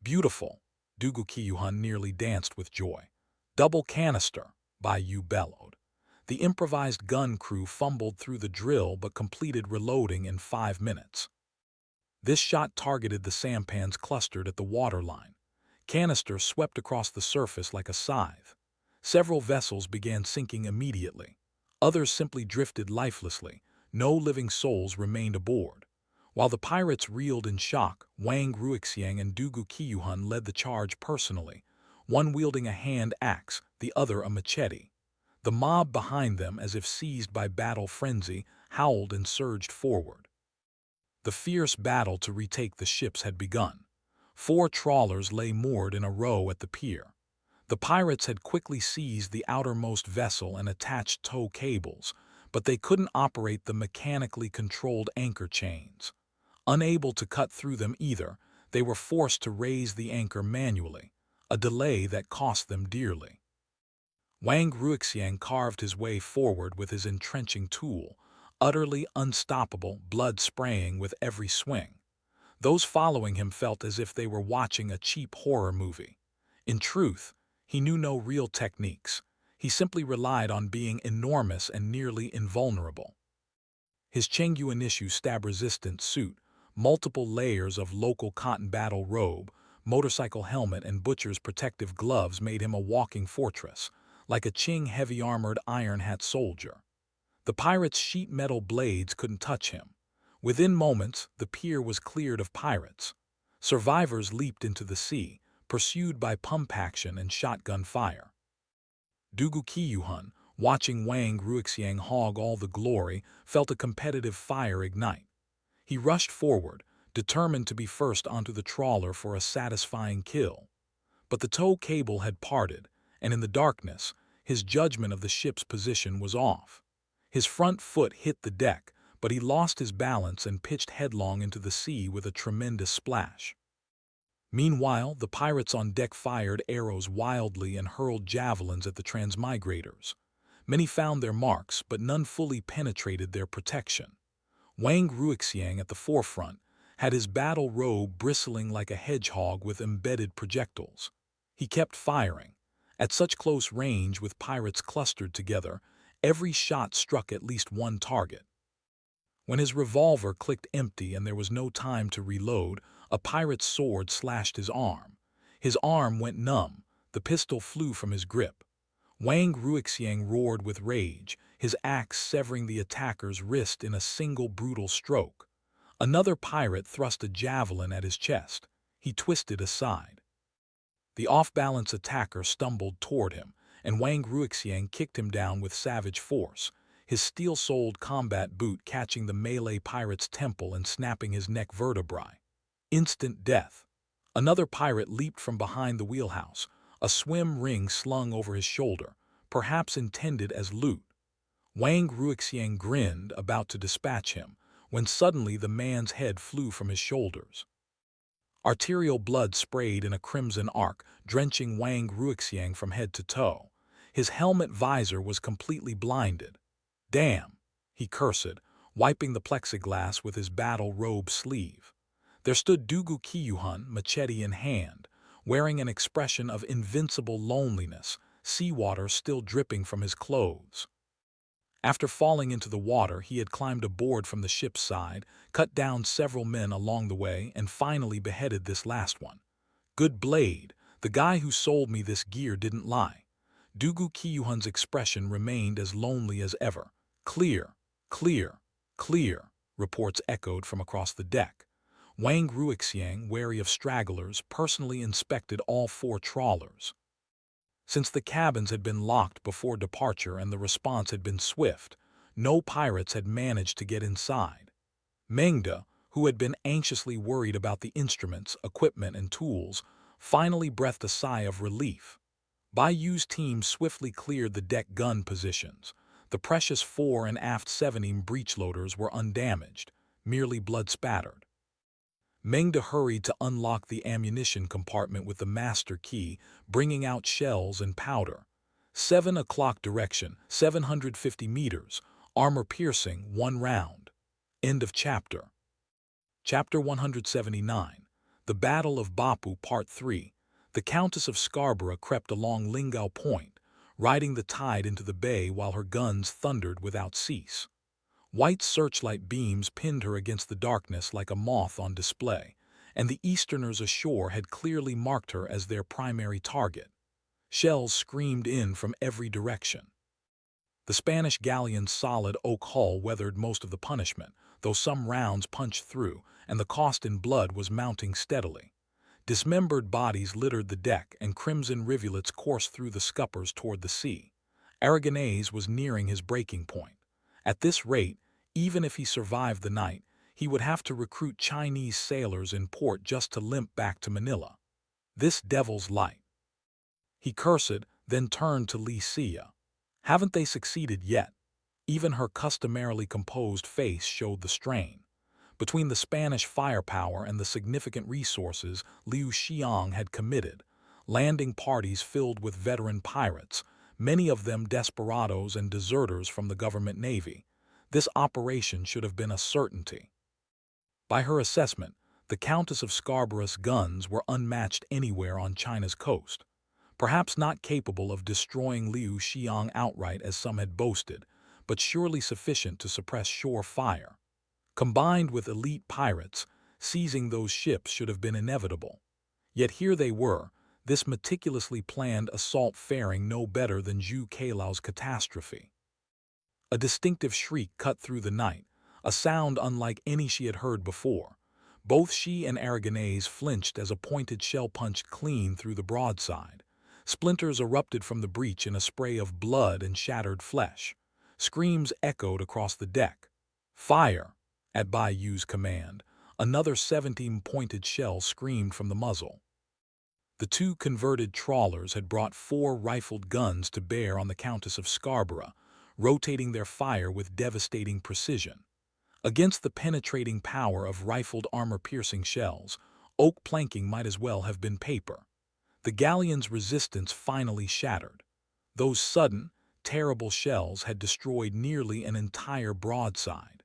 [SPEAKER 1] "Beautiful," Dugu Qiyuhun nearly danced with joy. "Double canister," Baitu bellowed. The improvised gun crew fumbled through the drill but completed reloading in 5 minutes. This shot targeted the sampans clustered at the waterline. Canister swept across the surface like a scythe. Several vessels began sinking immediately. Others simply drifted lifelessly. No living souls remained aboard. While the pirates reeled in shock, Wang Ruixiang and Dugu Qiyuhun led the charge personally, one wielding a hand axe, the other a machete. The mob behind them, as if seized by battle frenzy, howled and surged forward. The fierce battle to retake the ships had begun. 4 trawlers lay moored in a row at the pier. The pirates had quickly seized the outermost vessel and attached tow cables, but they couldn't operate the mechanically controlled anchor chains. Unable to cut through them either, they were forced to raise the anchor manually, a delay that cost them dearly. Wang Ruixiang carved his way forward with his entrenching tool, utterly unstoppable, blood spraying with every swing. Those following him felt as if they were watching a cheap horror movie. In truth, he knew no real techniques. He simply relied on being enormous and nearly invulnerable. His Chengyuanishu stab-resistant suit, multiple layers of local cotton battle robe, motorcycle helmet, and butcher's protective gloves made him a walking fortress, like a Qing heavy-armored iron hat soldier. The pirates' sheet metal blades couldn't touch him. Within moments, the pier was cleared of pirates. Survivors leaped into the sea, pursued by pump action and shotgun fire. Dugu Qiyuhun, watching Wang Ruixiang hog all the glory, felt a competitive fire ignite. He rushed forward, determined to be first onto the trawler for a satisfying kill. But the tow cable had parted, and in the darkness, his judgment of the ship's position was off. His front foot hit the deck, but he lost his balance and pitched headlong into the sea with a tremendous splash. Meanwhile, the pirates on deck fired arrows wildly and hurled javelins at the transmigrators. Many found their marks, but none fully penetrated their protection. Wang Ruixiang, at the forefront, had his battle robe bristling like a hedgehog with embedded projectiles. He kept firing. At such close range, with pirates clustered together, every shot struck at least one target. When his revolver clicked empty and there was no time to reload, a pirate's sword slashed his arm. His arm went numb, the pistol flew from his grip. Wang Ruixiang roared with rage, his axe severing the attacker's wrist in a single brutal stroke. Another pirate thrust a javelin at his chest. He twisted aside. The off-balance attacker stumbled toward him, and Wang Ruixiang kicked him down with savage force, his steel-soled combat boot catching the Malay pirate's temple and snapping his neck vertebrae. Instant death. Another pirate leaped from behind the wheelhouse, a swim ring slung over his shoulder, perhaps intended as loot. Wang Ruixiang grinned, about to dispatch him, when suddenly the man's head flew from his shoulders. Arterial blood sprayed in a crimson arc, drenching Wang Ruixiang from head to toe. His helmet visor was completely blinded. "Damn," he cursed, wiping the plexiglass with his battle robe sleeve. There stood Dugu Qiyuhun, machete in hand, wearing an expression of invincible loneliness, seawater still dripping from his clothes. After falling into the water, he had climbed aboard from the ship's side, cut down several men along the way, and finally beheaded this last one. Good blade, the guy who sold me this gear didn't lie. Dugu Qiyuhun's expression remained as lonely as ever. Clear, clear, clear, reports echoed from across the deck. Wang Ruixiang, wary of stragglers, personally inspected all 4 trawlers. Since the cabins had been locked before departure and the response had been swift, no pirates had managed to get inside. Mengda, who had been anxiously worried about the instruments, equipment, and tools, finally breathed a sigh of relief. Baiyu's team swiftly cleared the deck gun positions. The precious fore and aft 70 breechloaders were undamaged, merely blood-spattered. Mengda hurried to unlock the ammunition compartment with the master key, bringing out shells and powder. 7 o'clock direction, 750 meters, armor-piercing, 1 round. End of chapter. Chapter 179. The Battle of Bopu, Part 3. The Countess of Scarborough crept along Lingao Point, riding the tide into the bay while her guns thundered without cease. White searchlight beams pinned her against the darkness like a moth on display, and the Easterners ashore had clearly marked her as their primary target. Shells screamed in from every direction. The Spanish galleon's solid oak hull weathered most of the punishment, though some rounds punched through, and the cost in blood was mounting steadily. Dismembered bodies littered the deck, and crimson rivulets coursed through the scuppers toward the sea. Aragonese was nearing his breaking point. At this rate, even if he survived the night, he would have to recruit Chinese sailors in port just to limp back to Manila. This devil's light. He cursed, then turned to Li Xia. Haven't they succeeded yet? Even her customarily composed face showed the strain. Between the Spanish firepower and the significant resources Liu Xiang had committed, landing parties filled with veteran pirates, many of them desperados and deserters from the government navy, this operation should have been a certainty. By her assessment, the Countess of Scarborough's guns were unmatched anywhere on China's coast. Perhaps not capable of destroying Liu Xiang outright as some had boasted, but surely sufficient to suppress shore fire. Combined with elite pirates, seizing those ships should have been inevitable. Yet here they were, this meticulously planned assault faring no better than Zhu Cailao's catastrophe. A distinctive shriek cut through the night, a sound unlike any she had heard before. Both she and Aragonese flinched as a pointed shell punched clean through the broadside. Splinters erupted from the breach in a spray of blood and shattered flesh. Screams echoed across the deck. "Fire!" At Baiyu's command, another 17-pointed shell screamed from the muzzle. The two converted trawlers had brought 4 rifled guns to bear on the Countess of Scarborough, rotating their fire with devastating precision. Against the penetrating power of rifled armor-piercing shells, oak planking might as well have been paper. The galleon's resistance finally shattered. Those sudden, terrible shells had destroyed nearly an entire broadside.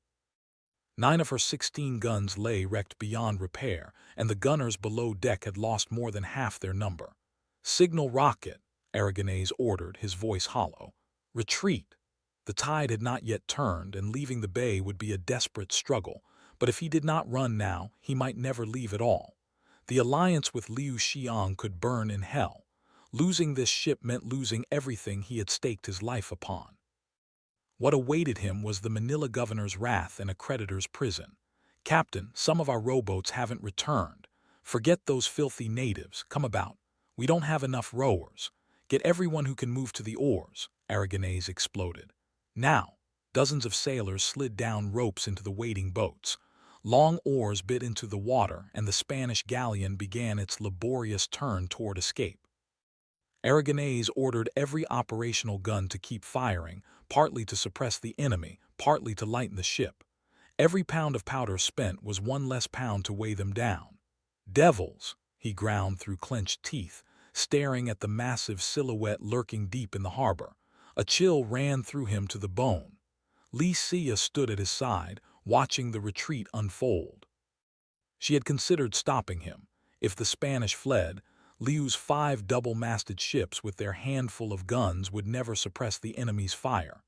[SPEAKER 1] 9 of her 16 guns lay wrecked beyond repair, and the gunners below deck had lost more than half their number. "Signal rocket," Aragonese ordered, his voice hollow. "Retreat." The tide had not yet turned, and leaving the bay would be a desperate struggle, but if he did not run now, he might never leave at all. The alliance with Liu Xiang could burn in hell. Losing this ship meant losing everything he had staked his life upon. What awaited him was the Manila governor's wrath and a creditor's prison. "Captain, some of our rowboats haven't returned. Forget those filthy natives. Come about. We don't have enough rowers. Get everyone who can move to the oars," Aragonese exploded. Now, dozens of sailors slid down ropes into the waiting boats. Long oars bit into the water, and the Spanish galleon began its laborious turn toward escape. Aragonese ordered every operational gun to keep firing, partly to suppress the enemy, partly to lighten the ship. Every pound of powder spent was one less pound to weigh them down. "Devils!" he ground through clenched teeth, staring at the massive silhouette lurking deep in the harbor. A chill ran through him to the bone. Li Xia stood at his side, watching the retreat unfold. She had considered stopping him. If the Spanish fled, Liu's 5 double-masted ships with their handful of guns would never suppress the enemy's fire.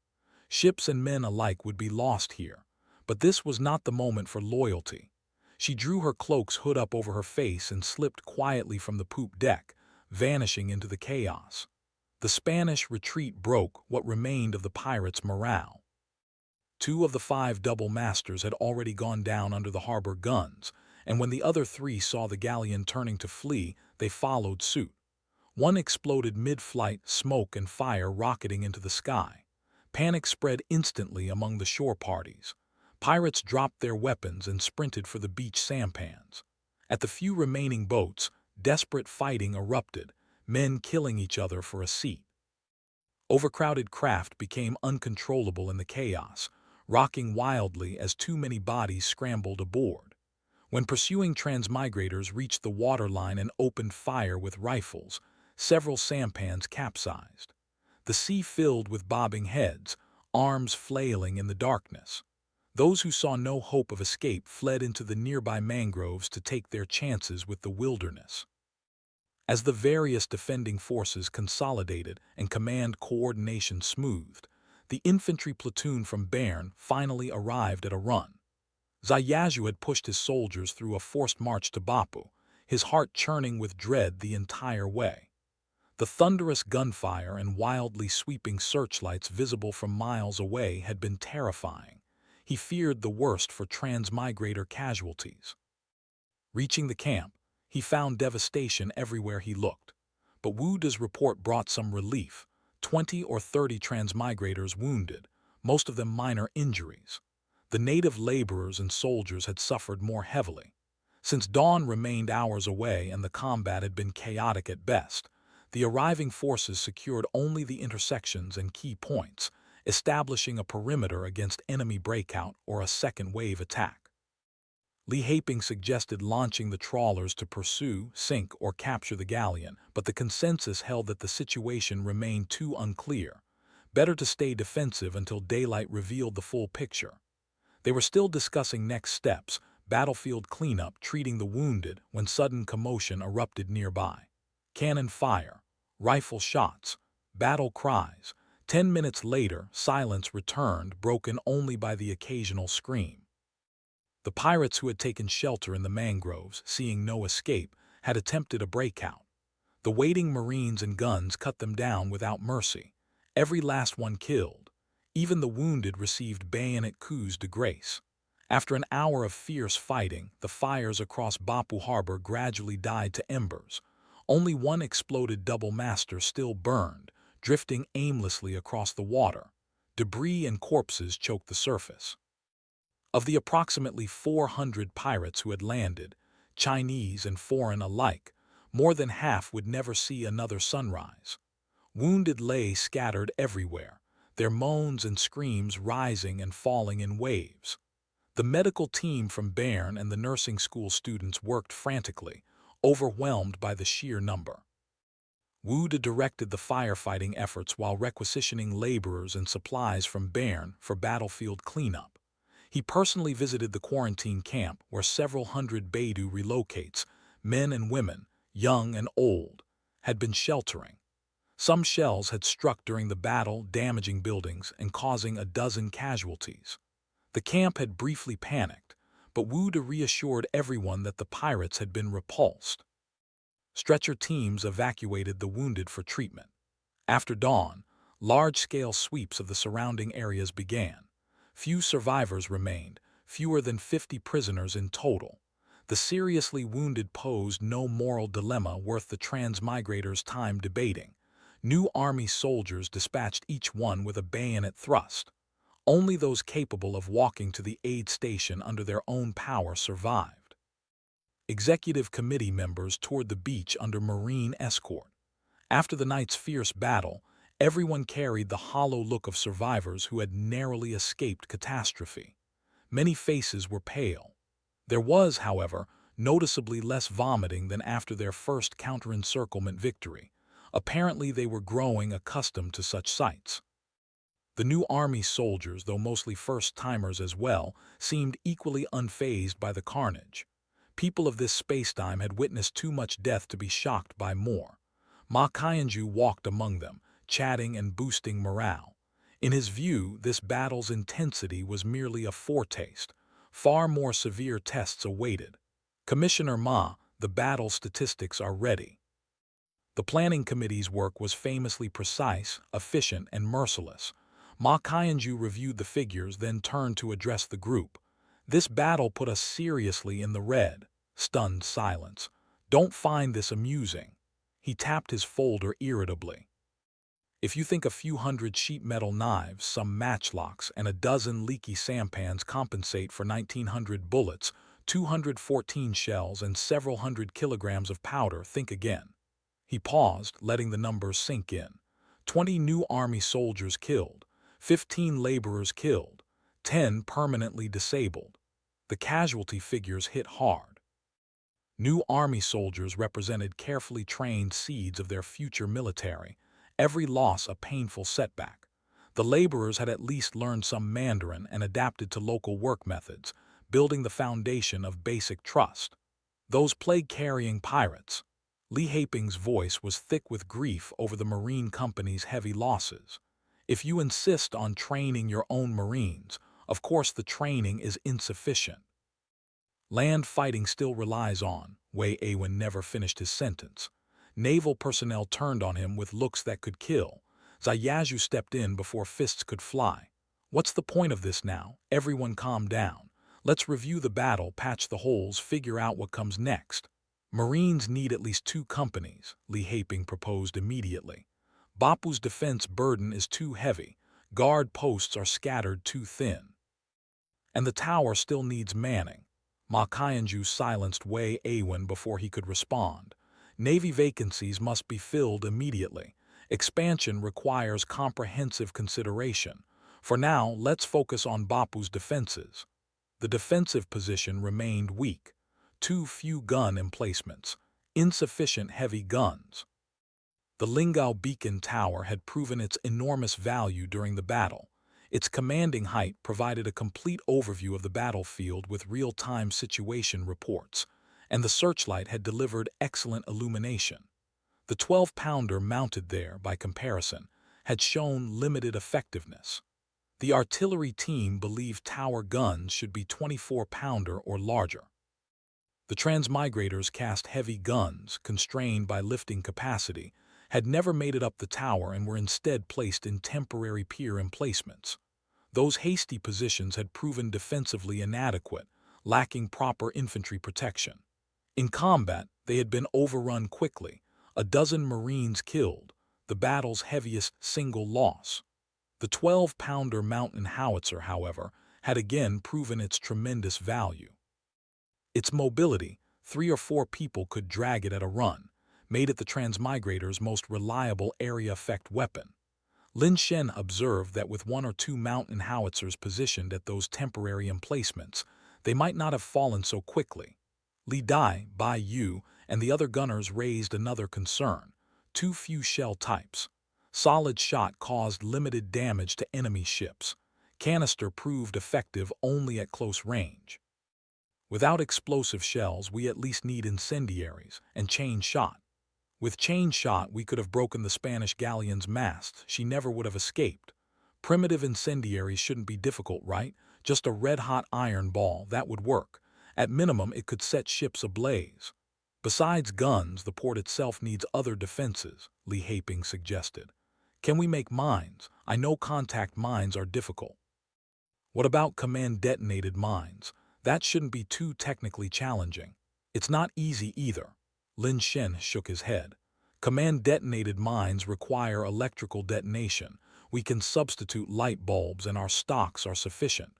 [SPEAKER 1] Ships and men alike would be lost here. But this was not the moment for loyalty. She drew her cloak's hood up over her face and slipped quietly from the poop deck, vanishing into the chaos. The Spanish retreat broke what remained of the pirates' morale. 2 of the 5 double-masters had already gone down under the harbor guns, and when the other 3 saw the galleon turning to flee, they followed suit. One exploded mid-flight, smoke and fire rocketing into the sky. Panic spread instantly among the shore parties. Pirates dropped their weapons and sprinted for the beach sampans. At the few remaining boats, desperate fighting erupted, men killing each other for a seat. Overcrowded craft became uncontrollable in the chaos, rocking wildly as too many bodies scrambled aboard. When pursuing transmigrators reached the waterline and opened fire with rifles, several sampans capsized. The sea filled with bobbing heads, arms flailing in the darkness. Those who saw no hope of escape fled into the nearby mangroves to take their chances with the wilderness. As the various defending forces consolidated and command coordination smoothed, the infantry platoon from Bern finally arrived at a run. Zayazhu had pushed his soldiers through a forced march to Bopu, his heart churning with dread the entire way. The thunderous gunfire and wildly sweeping searchlights visible from miles away had been terrifying. He feared the worst for transmigrator casualties. Reaching the camp, he found devastation everywhere he looked. But Wu Da's report brought some relief. 20 or 30 transmigrators wounded, most of them minor injuries. The native laborers and soldiers had suffered more heavily. Since dawn remained hours away and the combat had been chaotic at best, the arriving forces secured only the intersections and key points, establishing a perimeter against enemy breakout or a second wave attack. Li Huamei suggested launching the trawlers to pursue, sink, or capture the galleon, but the consensus held that the situation remained too unclear. Better to stay defensive until daylight revealed the full picture. They were still discussing next steps, battlefield cleanup, treating the wounded, when sudden commotion erupted nearby. Cannon fire, rifle shots, battle cries. 10 minutes later, silence returned, broken only by the occasional scream. The pirates who had taken shelter in the mangroves, seeing no escape, had attempted a breakout. The waiting marines and guns cut them down without mercy, every last one killed. Even the wounded received bayonet coups de grace. After an hour of fierce fighting, the fires across Bopu harbor gradually died to embers. Only one exploded double-master still burned, drifting aimlessly across the water. Debris and corpses choked the surface. Of the approximately 400 pirates who had landed, Chinese and foreign alike, more than half would never see another sunrise. Wounded lay scattered everywhere, their moans and screams rising and falling in waves. The medical team from Bern and the nursing school students worked frantically, overwhelmed by the sheer number. Wu De directed the firefighting efforts while requisitioning laborers and supplies from Bern for battlefield cleanup. He personally visited the quarantine camp where several hundred Baitu relocates, men and women, young and old, had been sheltering. Some shells had struck during the battle, damaging buildings and causing a dozen casualties. The camp had briefly panicked, but Wu De reassured everyone that the pirates had been repulsed. Stretcher teams evacuated the wounded for treatment. After dawn, large-scale sweeps of the surrounding areas began. Few survivors remained, fewer than 50 prisoners in total. The seriously wounded posed no moral dilemma worth the transmigrators' time debating. New army soldiers dispatched each one with a bayonet thrust. Only those capable of walking to the aid station under their own power survived. Executive committee members toured the beach under Marine escort. After the night's fierce battle, everyone carried the hollow look of survivors who had narrowly escaped catastrophe. Many faces were pale. There was, however, noticeably less vomiting than after their first counter-encirclement victory. Apparently they were growing accustomed to such sights. The new army soldiers, though mostly first-timers as well, seemed equally unfazed by the carnage. People of this spacetime had witnessed too much death to be shocked by more. Ma Qianju walked among them, chatting and boosting morale. In his view, this battle's intensity was merely a foretaste. Far more severe tests awaited. Commissioner Ma, the battle statistics are ready. The planning committee's work was famously precise, efficient, and merciless. Ma Qianju reviewed the figures, then turned to address the group. This battle put us seriously in the red. Stunned silence. Don't find this amusing. He tapped his folder irritably. If you think a few hundred sheet metal knives, some matchlocks, and a dozen leaky sampans compensate for 1,900 bullets, 214 shells, and several hundred kilograms of powder, think again. He paused, letting the numbers sink in. 20 new army soldiers killed, 15 laborers killed, 10 permanently disabled. The casualty figures hit hard. New army soldiers represented carefully trained seeds of their future military, every loss a painful setback. The laborers had at least learned some Mandarin and adapted to local work methods, building the foundation of basic trust. Those plague-carrying pirates. Li Huamei's voice was thick with grief over the Marine Company's heavy losses. If you insist on training your own Marines, of course the training is insufficient. Land fighting still relies on. Aiwens never finished his sentence. Naval personnel turned on him with looks that could kill. Zayaju stepped in before fists could fly. What's the point of this now? Everyone calm down. Let's review the battle, patch the holes, figure out what comes next. Marines need at least 2 companies, Li Huamei proposed immediately. Bopu's defense burden is too heavy. Guard posts are scattered too thin. And the tower still needs manning. Ma Qianju silenced Aiwens before he could respond. Navy vacancies must be filled immediately. Expansion requires comprehensive consideration. For now, let's focus on Bopu's defenses. The defensive position remained weak. Too few gun emplacements, insufficient heavy guns. The Lingao beacon tower had proven its enormous value during the battle. Its commanding height provided a complete overview of the battlefield with real-time situation reports, and the searchlight had delivered excellent illumination. The 12-pounder mounted there, by comparison, had shown limited effectiveness. The artillery team believed tower guns should be 24-pounder or larger. The transmigrators cast heavy guns, constrained by lifting capacity, had never made it up the tower and were instead placed in temporary pier emplacements. Those hasty positions had proven defensively inadequate, lacking proper infantry protection. In combat, they had been overrun quickly, a dozen Marines killed, the battle's heaviest single loss. The 12-pounder mountain howitzer, however, had again proven its tremendous value. Its mobility, 3 or 4 people could drag it at a run, made it the transmigrator's most reliable area effect weapon. Lin Shen observed that with 1 or 2 mountain howitzers positioned at those temporary emplacements, they might not have fallen so quickly. Li Dai, Bai Yu, and the other gunners raised another concern: too few shell types. Solid shot caused limited damage to enemy ships. Canister proved effective only at close range. Without explosive shells, we at least need incendiaries and chain shot. With chain shot, we could have broken the Spanish galleon's mast. She never would have escaped. Primitive incendiaries shouldn't be difficult, right? Just a red-hot iron ball, that would work. At minimum, it could set ships ablaze. Besides guns, the port itself needs other defenses, Li Huamei suggested. Can we make mines? I know contact mines are difficult. What about command-detonated mines? That shouldn't be too technically challenging. It's not easy either. Lin Shen shook his head. Command-detonated mines require electrical detonation. We can substitute light bulbs and our stocks are sufficient.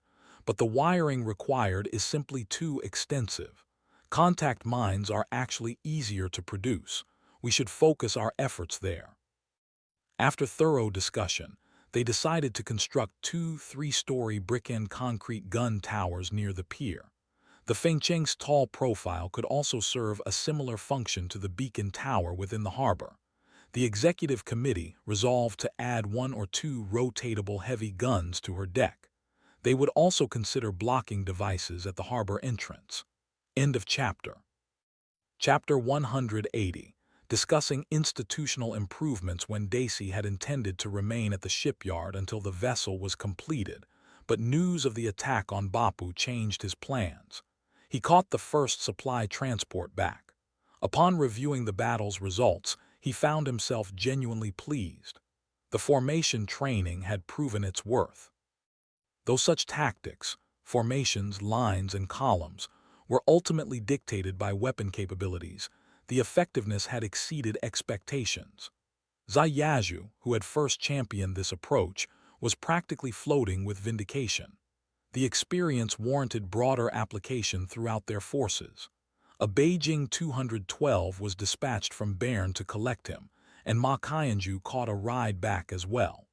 [SPEAKER 1] But the wiring required is simply too extensive. Contact mines are actually easier to produce. We should focus our efforts there. After thorough discussion, they decided to construct 2 3-story brick and concrete gun towers near the pier. The Fengcheng's tall profile could also serve a similar function to the beacon tower within the harbor. The executive committee resolved to add 1 or 2 rotatable heavy guns to her deck. They would also consider blocking devices at the harbor entrance. End of chapter. Chapter 180. Discussing institutional improvements. When Daisy had intended to remain at the shipyard until the vessel was completed, but news of the attack on Bopu changed his plans. He caught the first supply transport back. Upon reviewing the battle's results, he found himself genuinely pleased. The formation training had proven its worth. Though such tactics, formations, lines, and columns, were ultimately dictated by weapon capabilities, the effectiveness had exceeded expectations. Zai Yazhu, who had first championed this approach, was practically floating with vindication. The experience warranted broader application throughout their forces. A Beijing 212 was dispatched from Bern to collect him, and Ma Qianju caught a ride back as well.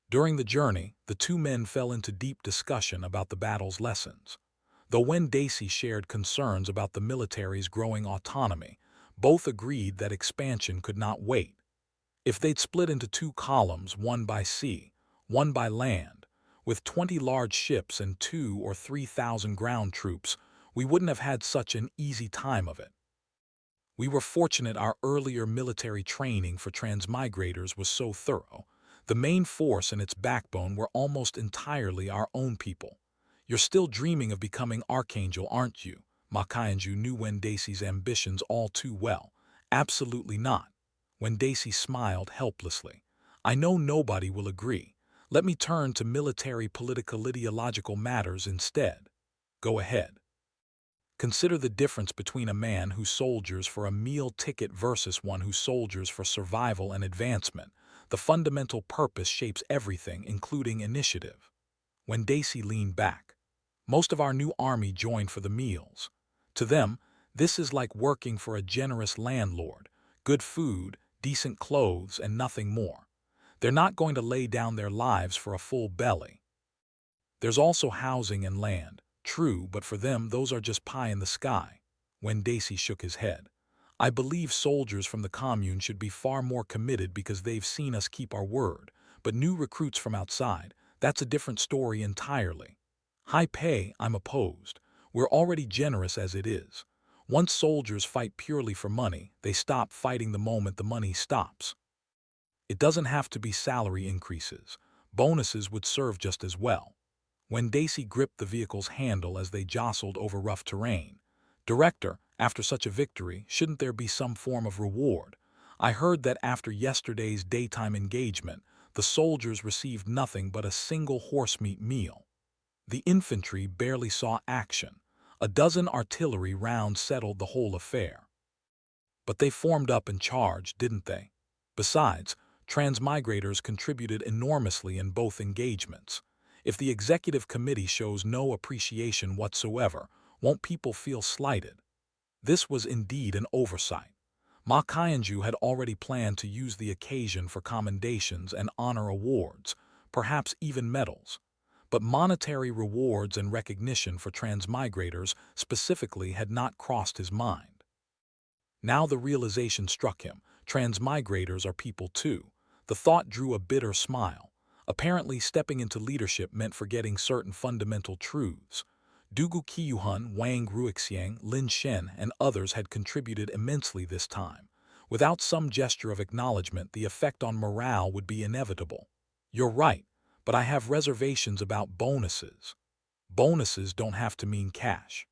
[SPEAKER 1] During the journey, the 2 men fell into deep discussion about the battle's lessons. Though when Daisy shared concerns about the military's growing autonomy, both agreed that expansion could not wait. If they'd split into 2 columns, 1 by sea, 1 by land, with 20 large ships and 2 or 3,000 ground troops, we wouldn't have had such an easy time of it. We were fortunate our earlier military training for transmigrators was so thorough. The main force and its backbone were almost entirely our own people. You're still dreaming of becoming Archangel, aren't you? Ma Qianju knew Wen Daisy's ambitions all too well. Absolutely not. Wen Daisy smiled helplessly. I know nobody will agree. Let me turn to military political ideological matters instead. Go ahead. Consider the difference between a man who soldiers for a meal ticket versus one who soldiers for survival and advancement. The fundamental purpose shapes everything, including initiative. When Daisy leaned back, most of our new army joined for the meals. To them, this is like working for a generous landlord: good food, decent clothes, and nothing more. They're not going to lay down their lives for a full belly. There's also housing and land, true, but for them those are just pie in the sky. When Daisy shook his head. I believe soldiers from the commune should be far more committed because they've seen us keep our word, but new recruits from outside, that's a different story entirely. High pay, I'm opposed. We're already generous as it is. Once soldiers fight purely for money, they stop fighting the moment the money stops. It doesn't have to be salary increases. Bonuses would serve just as well. When Daisy gripped the vehicle's handle as they jostled over rough terrain. Director, after such a victory, shouldn't there be some form of reward? I heard that after yesterday's daytime engagement, the the soldiers received nothing but a single horsemeat meal. The infantry barely saw action. A dozen artillery rounds settled the whole affair. But they formed up and charged, didn't they? Besides, transmigrators contributed enormously in both engagements. If the executive committee shows no appreciation whatsoever, won't people feel slighted? This was indeed an oversight. Ma Qianju had already planned to use the occasion for commendations and honor awards, perhaps even medals. But monetary rewards and recognition for transmigrators specifically had not crossed his mind. Now the realization struck him. Transmigrators are people too. The thought drew a bitter smile. Apparently, stepping into leadership meant forgetting certain fundamental truths. Dugu Qiyuhun, Wang Ruixiang, Lin Shen, and others had contributed immensely this time. Without some gesture of acknowledgement, the effect on morale would be inevitable. You're right, but I have reservations about bonuses. Bonuses don't have to mean cash.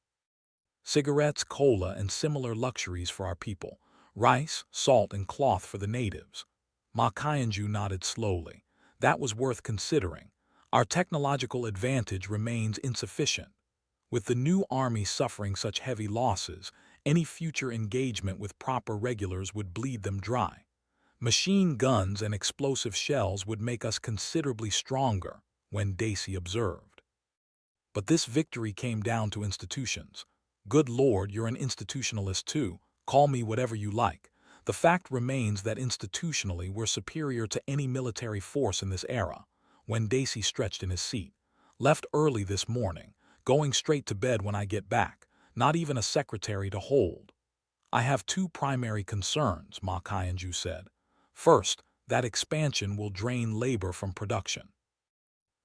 [SPEAKER 1] Cigarettes, cola, and similar luxuries for our people. Rice, salt, and cloth for the natives. Ma Qianju nodded slowly. That was worth considering. Our technological advantage remains insufficient. With the new army suffering such heavy losses, any future engagement with proper regulars would bleed them dry. Machine guns and explosive shells would make us considerably stronger, Wen Daisy observed. But this victory came down to institutions. Good Lord, you're an institutionalist too. Call me whatever you like. The fact remains that institutionally we're superior to any military force in this era. Wen Daisy stretched in his seat. Left early this morning. Going straight to bed when I get back. Not even a secretary to hold. I have two primary concerns, Ma Qianju said. First, that expansion will drain labor from production.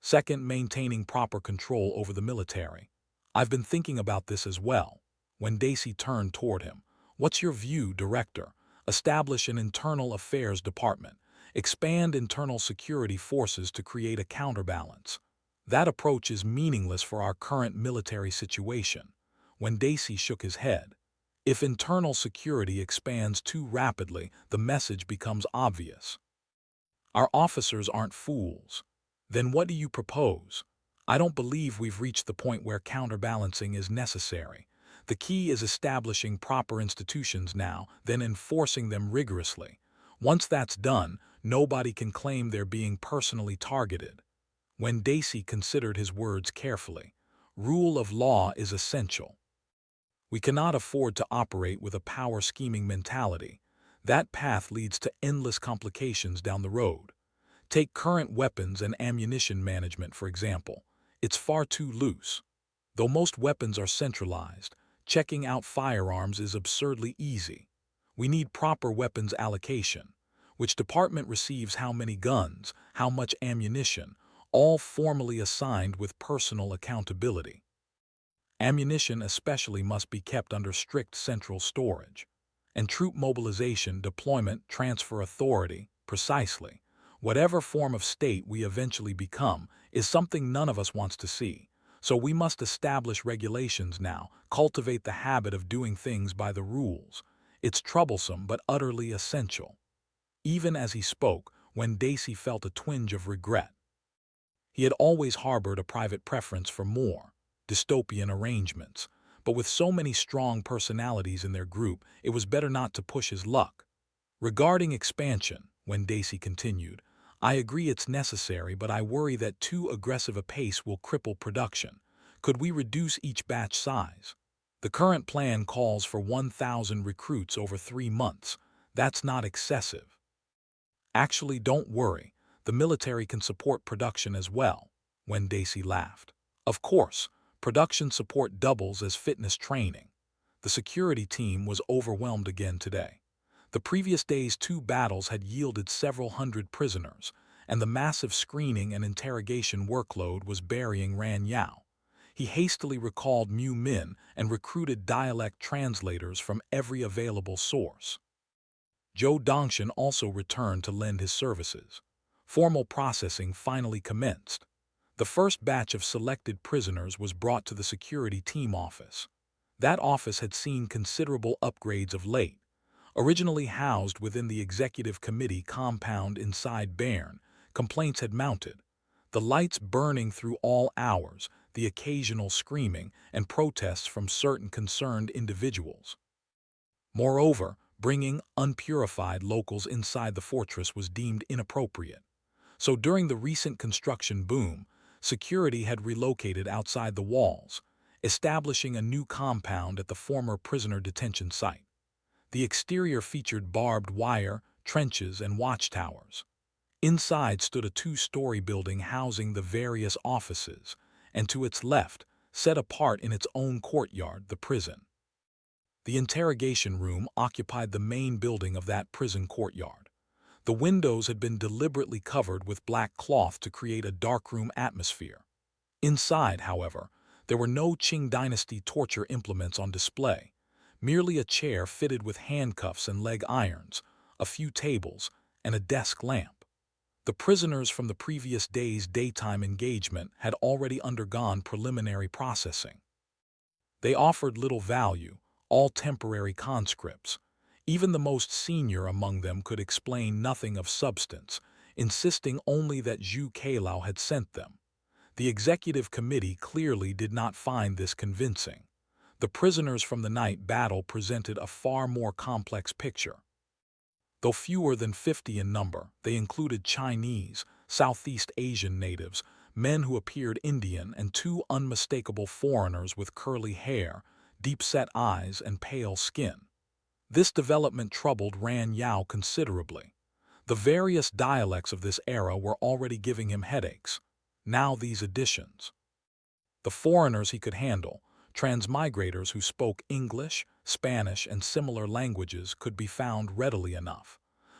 [SPEAKER 1] Second, maintaining proper control over the military. I've been thinking about this as well. When Daisy turned toward him. What's your view, Director? Establish an internal affairs department. Expand internal security forces to create a counterbalance. That approach is meaningless for our current military situation. When Daisy shook his head. If internal security expands too rapidly, the message becomes obvious. Our officers aren't fools. Then what do you propose? I don't believe we've reached the point where counterbalancing is necessary. The key is establishing proper institutions now, then enforcing them rigorously. Once that's done, nobody can claim they're being personally targeted. When Daisy considered his words carefully, rule of law is essential. We cannot afford to operate with a power-scheming mentality. That path leads to endless complications down the road. Take current weapons and ammunition management, for example. It's far too loose. Though most weapons are centralized, checking out firearms is absurdly easy. We need proper weapons allocation. Which department receives how many guns, how much ammunition, all formally assigned with personal accountability. Ammunition especially must be kept under strict central storage. And troop mobilization, deployment, transfer authority, precisely. Whatever form of state we eventually become is something none of us wants to see. So we must establish regulations now, cultivate the habit of doing things by the rules. It's troublesome but utterly essential. Even as he spoke, when Daisy felt a twinge of regret. He had always harbored a private preference for more dystopian arrangements, but with so many strong personalities in their group, it was better not to push his luck. Regarding expansion, when Daisy continued, I agree it's necessary, but I worry that too aggressive a pace will cripple production. Could we reduce each batch size? The current plan calls for 1,000 recruits over 3 months. That's not excessive. Actually, don't worry. The military can support production as well, when Daisy laughed. Of course, production support doubles as fitness training. The security team was overwhelmed again today. The previous day's 2 battles had yielded several hundred prisoners, and the massive screening and interrogation workload was burying Ran Yao. He hastily recalled Mu Min and recruited dialect translators from every available source. Zhou Dongshan also returned to lend his services. Formal processing finally commenced. The first batch of selected prisoners was brought to the security team office. That office had seen considerable upgrades of late. Originally housed within the executive committee compound inside Bern, complaints had mounted, the lights burning through all hours, the occasional screaming and protests from certain concerned individuals. Moreover, bringing unpurified locals inside the fortress was deemed inappropriate. So during the recent construction boom, security had relocated outside the walls, establishing a new compound at the former prisoner detention site. The exterior featured barbed wire, trenches, and watchtowers. Inside stood a two-story building housing the various offices, and to its left, set apart in its own courtyard, the prison. The interrogation room occupied the main building of that prison courtyard. The windows had been deliberately covered with black cloth to create a darkroom atmosphere. Inside, however, there were no Qing Dynasty torture implements on display, merely a chair fitted with handcuffs and leg irons, a few tables, and a desk lamp. The prisoners from the previous day's daytime engagement had already undergone preliminary processing. They offered little value, all temporary conscripts. Even the most senior among them could explain nothing of substance, insisting only that Zhu Cailao had sent them. The executive committee clearly did not find this convincing. The prisoners from the night battle presented a far more complex picture. Though fewer than 50 in number, they included Chinese, Southeast Asian natives, men who appeared Indian, and two unmistakable foreigners with curly hair, deep-set eyes, and pale skin. This development troubled Ran Yao considerably. The various dialects of this era were already giving him headaches. Now these additions. The foreigners he could handle, transmigrators who spoke English, Spanish, and similar languages, could be found readily enough.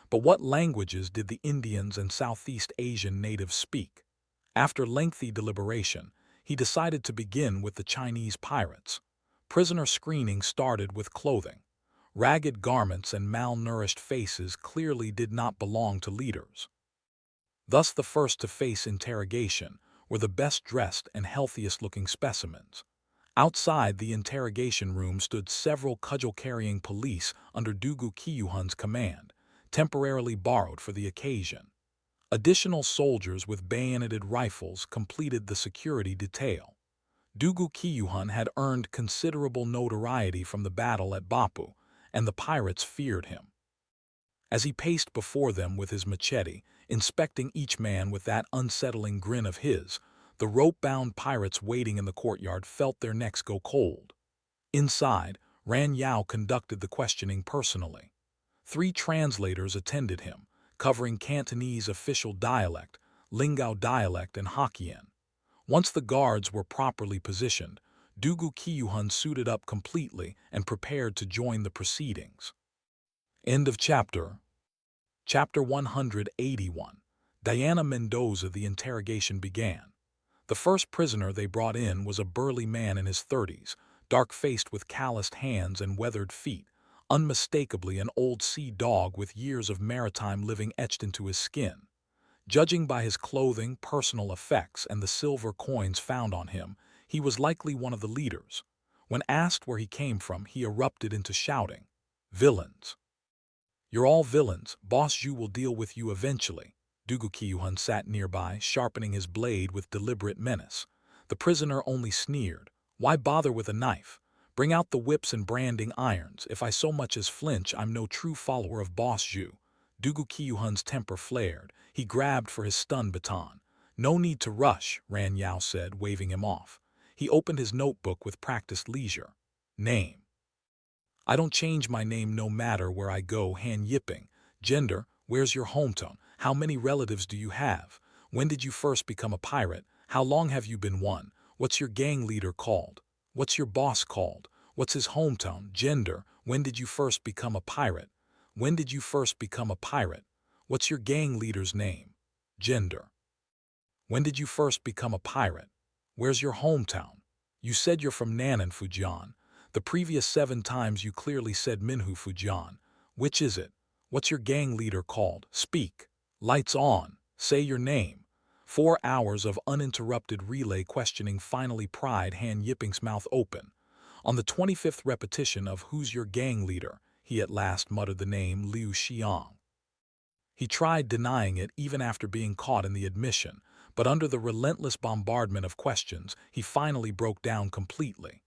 [SPEAKER 1] But what languages did the Indians and Southeast Asian natives speak? After lengthy deliberation, he decided to begin with the Chinese pirates. Prisoner screening started with clothing. Ragged garments and malnourished faces clearly did not belong to leaders. Thus the first to face interrogation were the best-dressed and healthiest-looking specimens. Outside the interrogation room stood several cudgel-carrying police under Dugu Qiyuhan's command, temporarily borrowed for the occasion. Additional soldiers with bayoneted rifles completed the security detail. Dugu Qiyuhan had earned considerable notoriety from the battle at Bopu, and the pirates feared him. As he paced before them with his machete, inspecting each man with that unsettling grin of his, the rope-bound pirates waiting in the courtyard felt their necks go cold. Inside, Ran Yao conducted the questioning personally. 3 translators attended him, covering Cantonese official dialect, Lingao dialect, and Hokkien. Once the guards were properly positioned, Dugu Qiyuhan suited up completely and prepared to join the proceedings. End of chapter. Chapter 181. Diana Mendoza. The interrogation began. The first prisoner they brought in was a burly man in his 30s, dark-faced with calloused hands and weathered feet, unmistakably an old sea dog with years of maritime living etched into his skin. Judging by his clothing, personal effects, and the silver coins found on him, he was likely one of the leaders. When asked where he came from, he erupted into shouting, "Villains! You're all villains. Boss Zhu will deal with you eventually." Dugu Qiyuhan sat nearby, sharpening his blade with deliberate menace. The prisoner only sneered. "Why bother with a knife? Bring out the whips and branding irons. If I so much as flinch, I'm no true follower of Boss Zhu." Dugu Qiyuhan's temper flared. He grabbed for his stun baton. "No need to rush," Ran Yao said, waving him off. He opened his notebook with practiced leisure. "Name. I don't change my name no matter where I go. Han Yiping. Gender. Where's your hometown? How many relatives do you have? When did you first become a pirate? How long have you been one? What's your gang leader called? What's your boss called? What's his hometown? Gender. When did you first become a pirate? When did you first become a pirate? What's your gang leader's name? Gender. When did you first become a pirate? Where's your hometown? You said you're from Nan'an, Fujian. The previous 7 times you clearly said Minhu, Fujian. Which is it? What's your gang leader called? Speak. Lights on. Say your name." 4 hours of uninterrupted relay questioning finally pried Han Yiping's mouth open. On the 25th repetition of "Who's your gang leader?" he at last muttered the name Liu Xiang. He tried denying it even after being caught in the admission, but under the relentless bombardment of questions, he finally broke down completely.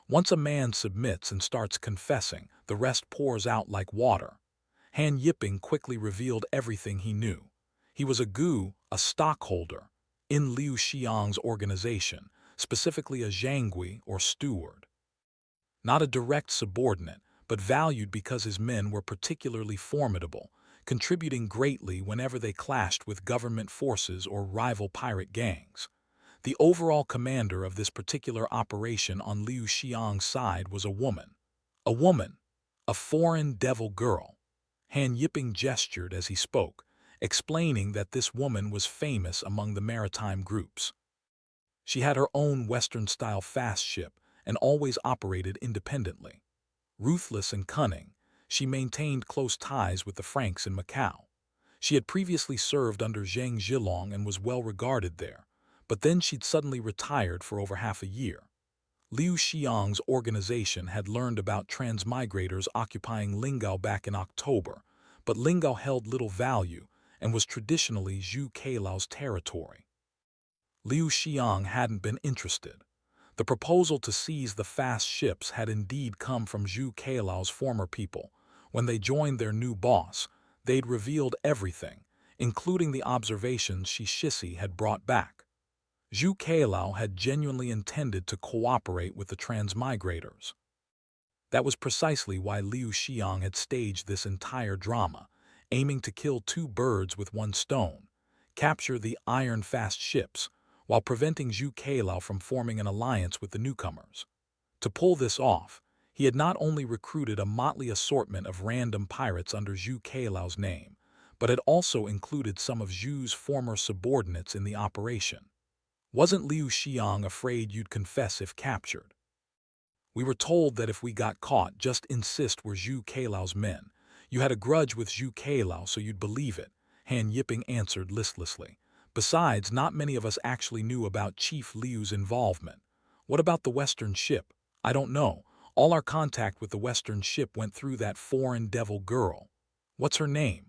[SPEAKER 1] Once a man submits and starts confessing, the rest pours out like water. Han Yiping quickly revealed everything he knew. He was a stockholder, in Liu Xiang's organization, specifically a zhangui or steward. Not a direct subordinate, but valued because his men were particularly formidable, contributing greatly whenever they clashed with government forces or rival pirate gangs. The overall commander of this particular operation on Liu Xiang's side was a woman. A foreign devil girl. Han Yiping gestured as he spoke, explaining that this woman was famous among the maritime groups. She had her own Western-style fast ship and always operated independently. Ruthless and cunning, she maintained close ties with the Franks in Macau. She had previously served under Zhang Zhilong and was well regarded there, but then she'd suddenly retired for over half a year. Liu Xiang's organization had learned about transmigrators occupying Lingao back in October, but Lingao held little value and was traditionally Zhu Cailao's territory. Liu Xiang hadn't been interested. The proposal to seize the fast ships had indeed come from Zhu Cailao's former people. When they joined their new boss, they'd revealed everything, including the observations Shixi had brought back. Zhu Cailao had genuinely intended to cooperate with the transmigrators. That was precisely why Liu Xiang had staged this entire drama, aiming to kill two birds with one stone, capture the iron-fast ships, while preventing Zhu Cailao from forming an alliance with the newcomers. To pull this off, he had not only recruited a motley assortment of random pirates under Zhu Cailao's name, but had also included some of Zhu's former subordinates in the operation. Wasn't Liu Xiang afraid you'd confess if captured? We were told that if we got caught, just insist we're Zhu Cailao's men. You had a grudge with Zhu Cailao, so you'd believe it, Han Yiping answered listlessly. Besides, not many of us actually knew about Chief Liu's involvement. What about the Western ship? I don't know. All our contact with the Western ship went through that foreign devil girl. What's her name?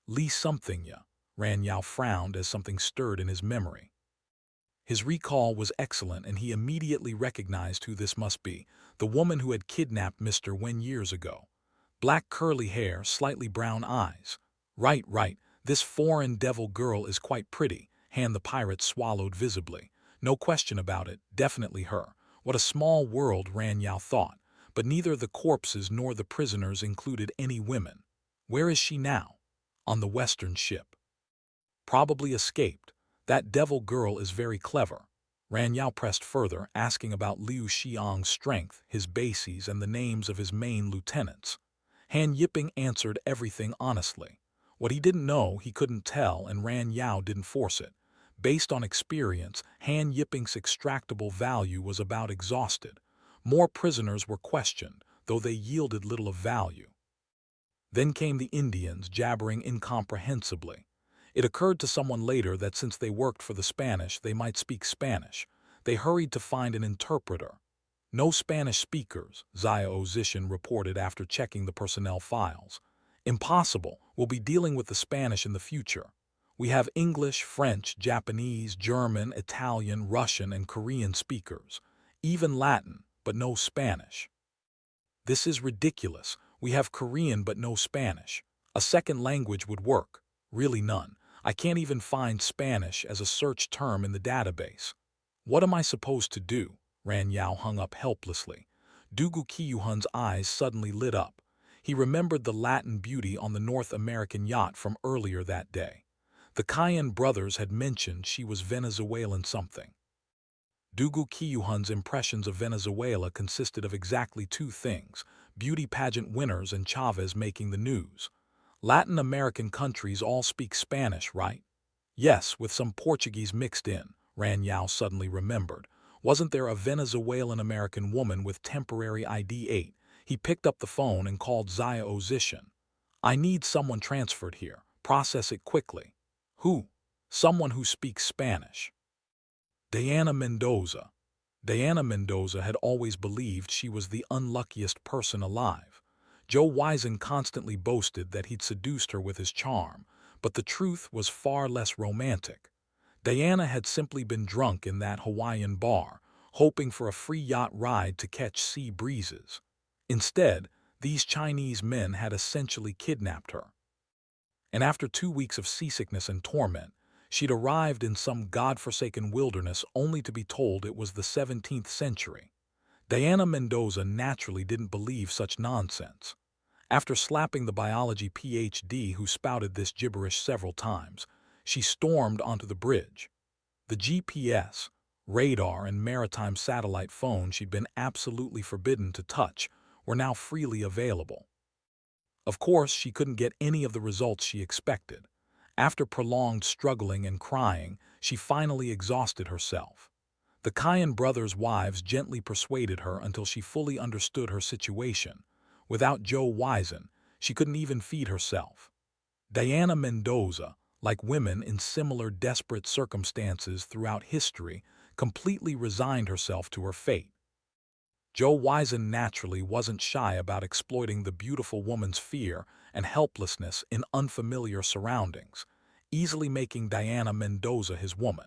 [SPEAKER 1] Li something ya. Ran Yao frowned as something stirred in his memory. His recall was excellent and he immediately recognized who this must be, the woman who had kidnapped Mr. Wen years ago. Black curly hair, slightly brown eyes. Right, this foreign devil girl is quite pretty. Han the pirate swallowed visibly. No question about it, definitely her. What a small world, Ran Yao thought, but neither the corpses nor the prisoners included any women. Where is she now? On the Western ship. Probably escaped. That devil girl is very clever. Ran Yao pressed further, asking about Liu Xiang's strength, his bases, and the names of his main lieutenants. Han Yiping answered everything honestly. What he didn't know, he couldn't tell, and Ran Yao didn't force it. Based on experience, Han Yiping's extractable value was about exhausted. More prisoners were questioned, though they yielded little of value. Then came the Indians, jabbering incomprehensibly. It occurred to someone later that since they worked for the Spanish, they might speak Spanish. They hurried to find an interpreter. No Spanish speakers, Zhao reported after checking the personnel files. Impossible. We'll be dealing with the Spanish in the future. We have English, French, Japanese, German, Italian, Russian, and Korean speakers. Even Latin, but no Spanish. This is ridiculous. We have Korean but no Spanish. A second language would work. Really none. I can't even find Spanish as a search term in the database. What am I supposed to do? Ran Yao hung up helplessly. Dugu Qiyuhun's eyes suddenly lit up. He remembered the Latin beauty on the North American yacht from earlier that day. The Cayenne brothers had mentioned she was Venezuelan something. Dugu Qiyuhun's impressions of Venezuela consisted of exactly two things: beauty pageant winners and Chavez making the news. Latin American countries all speak Spanish, right? Yes, with some Portuguese mixed in, Ran Yao suddenly remembered. Wasn't there a Venezuelan-American woman with temporary ID 8? He picked up the phone and called Zhao. I need someone transferred here. Process it quickly. Who? Someone who speaks Spanish. Diana Mendoza. Diana Mendoza had always believed she was the unluckiest person alive. Joe Wiesen constantly boasted that he'd seduced her with his charm, But the truth was far less romantic. Diana had simply been drunk in that Hawaiian bar, hoping for a free yacht ride to catch sea breezes. Instead, these Chinese men had essentially kidnapped her. And after 2 weeks of seasickness and torment, she'd arrived in some godforsaken wilderness only to be told it was the 17th century. Diana Mendoza naturally didn't believe such nonsense. After slapping the biology PhD who spouted this gibberish several times, she stormed onto the bridge. The GPS, radar, and maritime satellite phone she'd been absolutely forbidden to touch were now freely available. Of course, she couldn't get any of the results she expected. After prolonged struggling and crying, she finally exhausted herself. The Cayenne brothers' wives gently persuaded her until she fully understood her situation. Without Joe Wizen, she couldn't even feed herself. Diana Mendoza, like women in similar desperate circumstances throughout history, completely resigned herself to her fate. Joe Wizen naturally wasn't shy about exploiting the beautiful woman's fear and helplessness in unfamiliar surroundings, easily making Diana Mendoza his woman.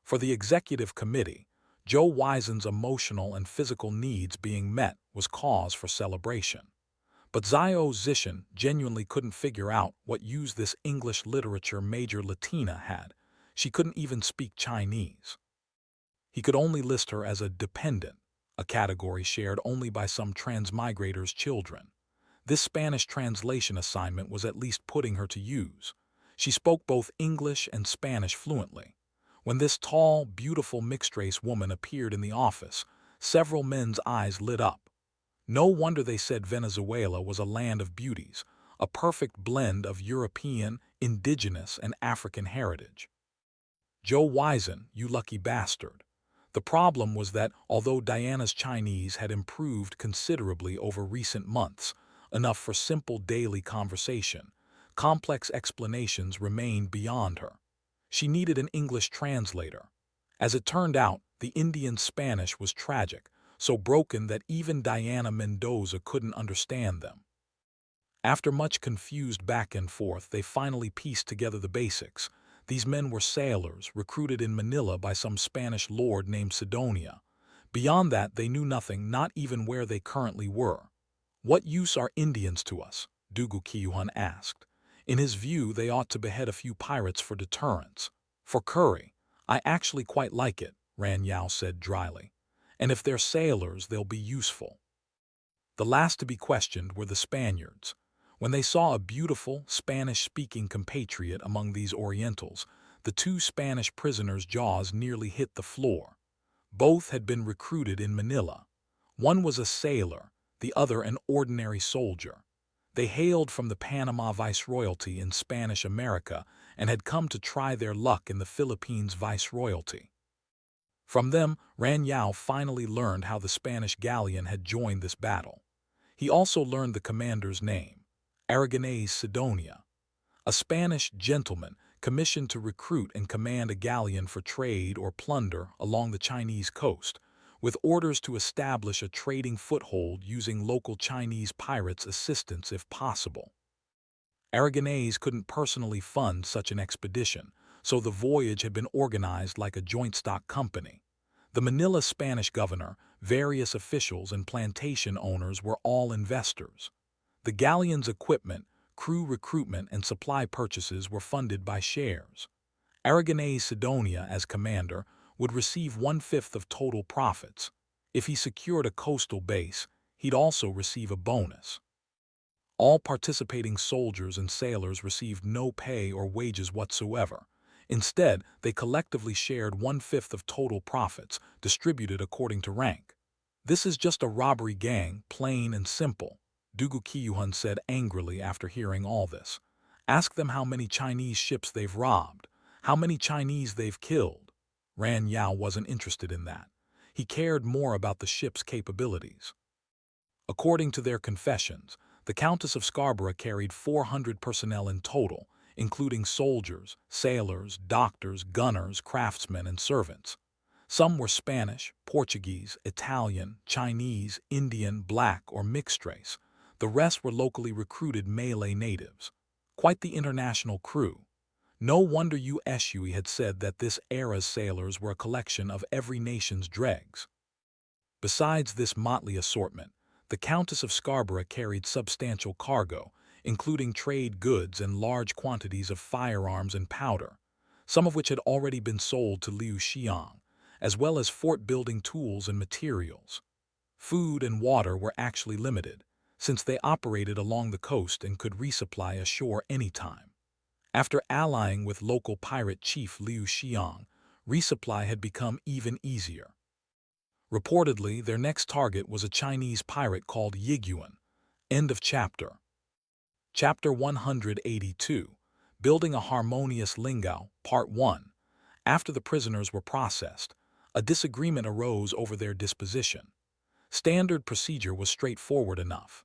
[SPEAKER 1] For the executive committee, Joe Wizen's emotional and physical needs being met was cause for celebration. But Zio Zishan genuinely couldn't figure out what use this English literature major Latina had. She couldn't even speak Chinese. He could only list her as a dependent, a category shared only by some transmigrators' children. This Spanish translation assignment was at least putting her to use. She spoke both English and Spanish fluently. When this tall, beautiful mixed-race woman appeared in the office, several men's eyes lit up. No wonder they said Venezuela was a land of beauties, a perfect blend of European, indigenous, and African heritage. Joe Wizen, you lucky bastard. The problem was that, although Diana's Chinese had improved considerably over recent months, enough for simple daily conversation, complex explanations remained beyond her. She needed an English translator. As it turned out, the Indian Spanish was tragic, so broken that even Diana Mendoza couldn't understand them. After much confused back and forth, they finally pieced together the basics. These men were sailors, recruited in Manila by some Spanish lord named Sidonia. Beyond that, they knew nothing, not even where they currently were. What use are Indians to us? Dugu Kiyuhan asked. In his view, they ought to behead a few pirates for deterrence. For curry, I actually quite like it, Ran Yao said dryly. And if they're sailors, they'll be useful. The last to be questioned were the Spaniards. When they saw a beautiful, Spanish-speaking compatriot among these Orientals, the two Spanish prisoners' jaws nearly hit the floor. Both had been recruited in Manila. One was a sailor, the other an ordinary soldier. They hailed from the Panama Viceroyalty in Spanish America and had come to try their luck in the Philippines Viceroyalty. From them, Ran Yao finally learned how the Spanish galleon had joined this battle. He also learned the commander's name, Aragonese Sidonia, a Spanish gentleman commissioned to recruit and command a galleon for trade or plunder along the Chinese coast, with orders to establish a trading foothold using local Chinese pirates' assistance if possible. Aragonese couldn't personally fund such an expedition, so the voyage had been organized like a joint stock company. The Manila Spanish governor, various officials, and plantation owners were all investors. The galleon's equipment, crew recruitment, and supply purchases were funded by shares. Aragonese Sidonia, as commander, would receive 1/5 of total profits. If he secured a coastal base, he'd also receive a bonus. All participating soldiers and sailors received no pay or wages whatsoever. Instead, they collectively shared 1/5 of total profits, distributed according to rank. This is just a robbery gang, plain and simple, Dugu Kiyuhan said angrily after hearing all this. Ask them how many Chinese ships they've robbed, how many Chinese they've killed. Ran Yao wasn't interested in that. He cared more about the ship's capabilities. According to their confessions, the Countess of Scarborough carried 400 personnel in total, including soldiers, sailors, doctors, gunners, craftsmen, and servants. Some were Spanish, Portuguese, Italian, Chinese, Indian, black, or mixed race. The rest were locally recruited Malay natives. Quite the international crew. No wonder Yue had said that this era's sailors were a collection of every nation's dregs. Besides this motley assortment, the Countess of Scarborough carried substantial cargo, including trade goods and large quantities of firearms and powder, some of which had already been sold to Liu Xiang, as well as fort-building tools and materials. Food and water were actually limited, since they operated along the coast and could resupply ashore anytime. After allying with local pirate chief Liu Xiang, resupply had become even easier. Reportedly, their next target was a Chinese pirate called Yiguan. End of chapter. Chapter 182, Building a Harmonious Lingao, Part 1. After the prisoners were processed, a disagreement arose over their disposition. Standard procedure was straightforward enough.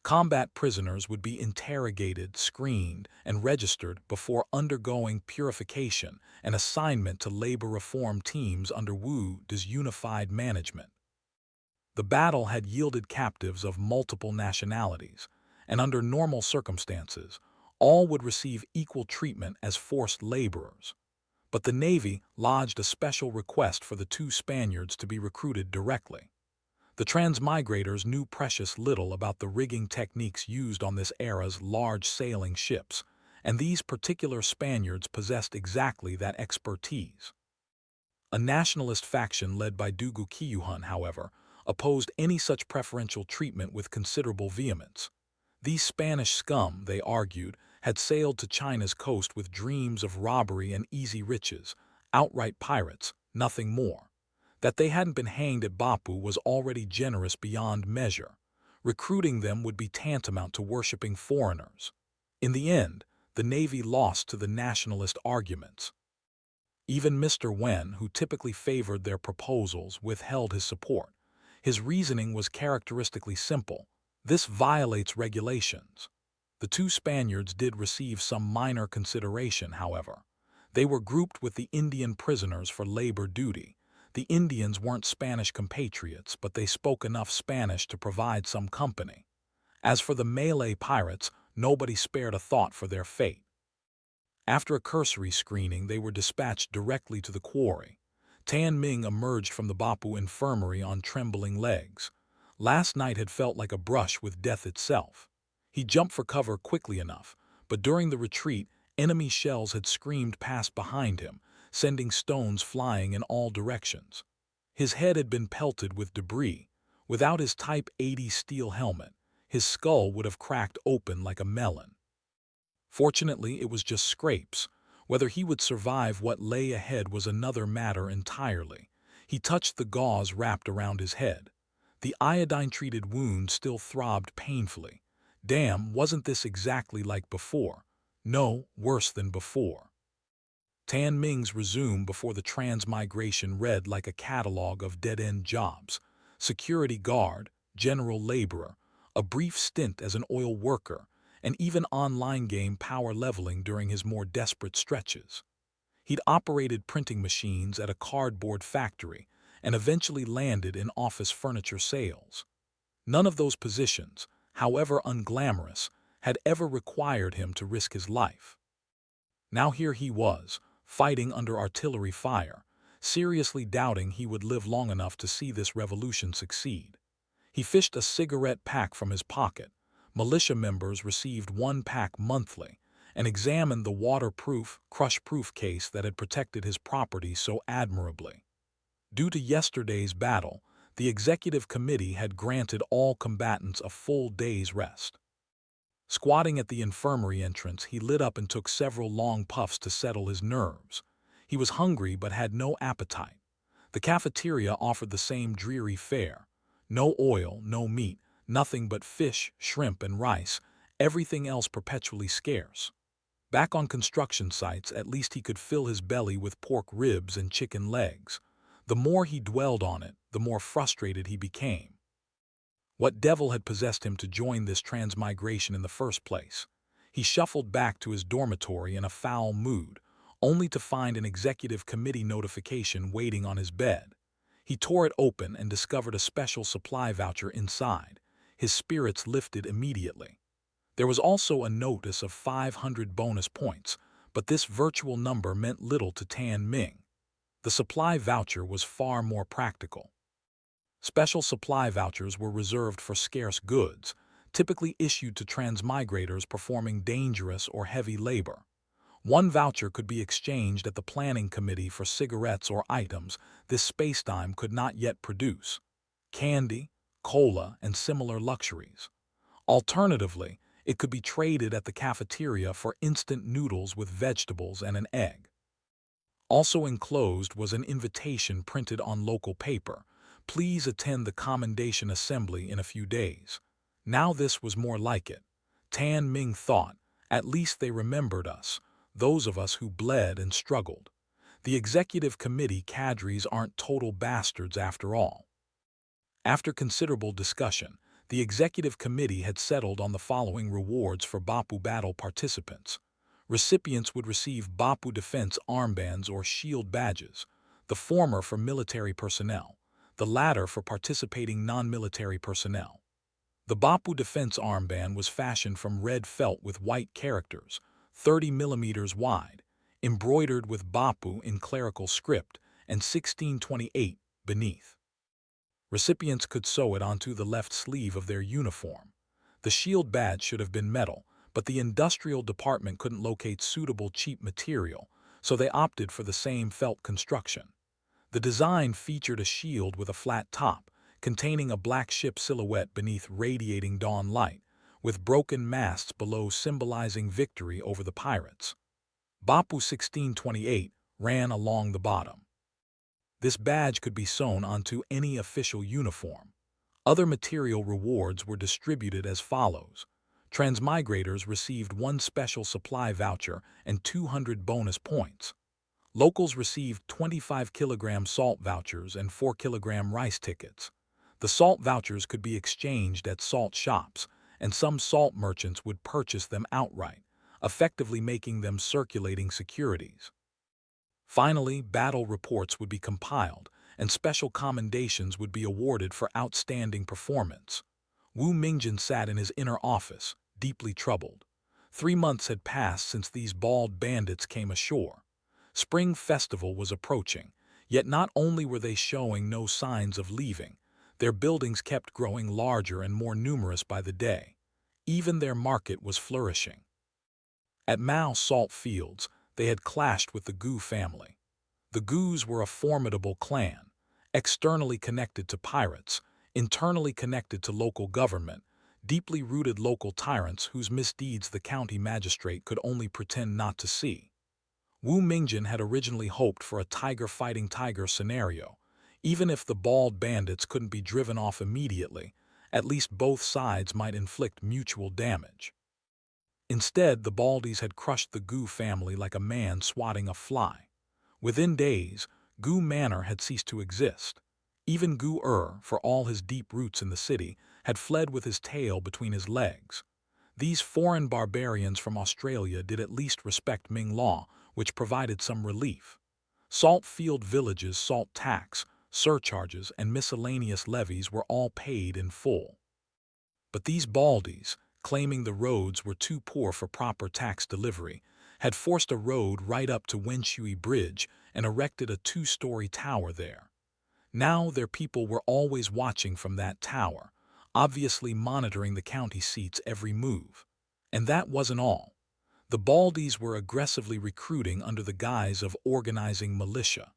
[SPEAKER 1] Combat prisoners would be interrogated, screened, and registered before undergoing purification and assignment to labor reform teams under Wu De's unified management. The battle had yielded captives of multiple nationalities, and under normal circumstances, all would receive equal treatment as forced laborers. But the Navy lodged a special request for the 2 Spaniards to be recruited directly. The transmigrators knew precious little about the rigging techniques used on this era's large sailing ships, and these particular Spaniards possessed exactly that expertise. A nationalist faction led by Dugu Qiyuhun, however, opposed any such preferential treatment with considerable vehemence. These Spanish scum, they argued, had sailed to China's coast with dreams of robbery and easy riches, outright pirates, nothing more. That they hadn't been hanged at Bopu was already generous beyond measure. Recruiting them would be tantamount to worshipping foreigners. In the end, the Navy lost to the nationalist arguments. Even Mr. Wen, who typically favored their proposals, withheld his support. His reasoning was characteristically simple. This violates regulations. The 2 Spaniards did receive some minor consideration, however. They were grouped with the Indian prisoners for labor duty. The Indians weren't Spanish compatriots, but they spoke enough Spanish to provide some company. As for the Malay pirates, nobody spared a thought for their fate. After a cursory screening, they were dispatched directly to the quarry. Tan Ming emerged from the Bopu infirmary on trembling legs. Last night had felt like a brush with death itself. He jumped for cover quickly enough, but during the retreat, enemy shells had screamed past behind him, sending stones flying in all directions. His head had been pelted with debris. Without his Type 80 steel helmet, his skull would have cracked open like a melon. Fortunately, it was just scrapes. Whether he would survive what lay ahead was another matter entirely. He touched the gauze wrapped around his head. The iodine-treated wound still throbbed painfully. Damn, wasn't this exactly like before? No, worse than before. Tan Ming's resume before the transmigration read like a catalog of dead-end jobs. Security guard, general laborer, a brief stint as an oil worker, and even online game power leveling during his more desperate stretches. He'd operated printing machines at a cardboard factory and eventually landed in office furniture sales. None of those positions, however unglamorous, had ever required him to risk his life. Now here he was, fighting under artillery fire, seriously doubting he would live long enough to see this revolution succeed. He fished a cigarette pack from his pocket. Militia members received 1 pack monthly, and examined the waterproof, crush-proof case that had protected his property so admirably. Due to yesterday's battle, the executive committee had granted all combatants a full day's rest. Squatting at the infirmary entrance, he lit up and took several long puffs to settle his nerves. He was hungry but had no appetite. The cafeteria offered the same dreary fare. No oil, no meat, nothing but fish, shrimp, and rice, everything else perpetually scarce. Back on construction sites, at least he could fill his belly with pork ribs and chicken legs. The more he dwelled on it, the more frustrated he became. What devil had possessed him to join this transmigration in the first place? He shuffled back to his dormitory in a foul mood, only to find an executive committee notification waiting on his bed. He tore it open and discovered a special supply voucher inside. His spirits lifted immediately. There was also a notice of 500 bonus points, but this virtual number meant little to Tan Ming. The supply voucher was far more practical. Special supply vouchers were reserved for scarce goods, typically issued to transmigrators performing dangerous or heavy labor. One voucher could be exchanged at the planning committee for cigarettes or items this spacetime could not yet produce: candy, cola, and similar luxuries. Alternatively, it could be traded at the cafeteria for instant noodles with vegetables and an egg. Also enclosed was an invitation printed on local paper: "Please attend the commendation assembly in a few days." Now this was more like it. Tan Ming thought, at least they remembered us, those of us who bled and struggled. The executive committee cadres aren't total bastards after all. After considerable discussion, the executive committee had settled on the following rewards for Bopu battle participants. Recipients would receive Bopu defense armbands or shield badges, the former for military personnel, the latter for participating non-military personnel. The Bopu defense armband was fashioned from red felt with white characters, 30 millimeters wide, embroidered with Bopu in clerical script, and 1628 beneath. Recipients could sew it onto the left sleeve of their uniform. The shield badge should have been metal, but the industrial department couldn't locate suitable cheap material, so they opted for the same felt construction. The design featured a shield with a flat top, containing a black ship silhouette beneath radiating dawn light, with broken masts below symbolizing victory over the pirates. Bopu 1628 ran along the bottom. This badge could be sewn onto any official uniform. Other material rewards were distributed as follows. Transmigrators received 1 special supply voucher and 200 bonus points. Locals received 25 kilogram salt vouchers and 4 kilogram rice tickets. The salt vouchers could be exchanged at salt shops, and some salt merchants would purchase them outright, effectively making them circulating securities. Finally, battle reports would be compiled, and special commendations would be awarded for outstanding performance. Wu Mingjin sat in his inner office, deeply troubled. 3 months had passed since these bald bandits came ashore. Spring Festival was approaching, yet not only were they showing no signs of leaving, their buildings kept growing larger and more numerous by the day. Even their market was flourishing. At Mao Salt Fields, they had clashed with the Gou family. The Gous were a formidable clan, externally connected to pirates, internally connected to local government, deeply rooted local tyrants whose misdeeds the county magistrate could only pretend not to see. Wu Mingjin had originally hoped for a tiger fighting tiger scenario. Even if the bald bandits couldn't be driven off immediately, at least both sides might inflict mutual damage. Instead, the Baldies had crushed the Gou family like a man swatting a fly. Within days, Gou Manor had ceased to exist. Even Gou for all his deep roots in the city, had fled with his tail between his legs. These foreign barbarians from Australia did at least respect Ming law, which provided some relief. Salt field villages' salt tax, surcharges, and miscellaneous levies were all paid in full. But these Baldies, claiming the roads were too poor for proper tax delivery, had forced a road right up to Wenshui Bridge and erected a 2-story tower there. Now their people were always watching from that tower, obviously monitoring the county seat's every move. And that wasn't all. The Baldies were aggressively recruiting under the guise of organizing militia.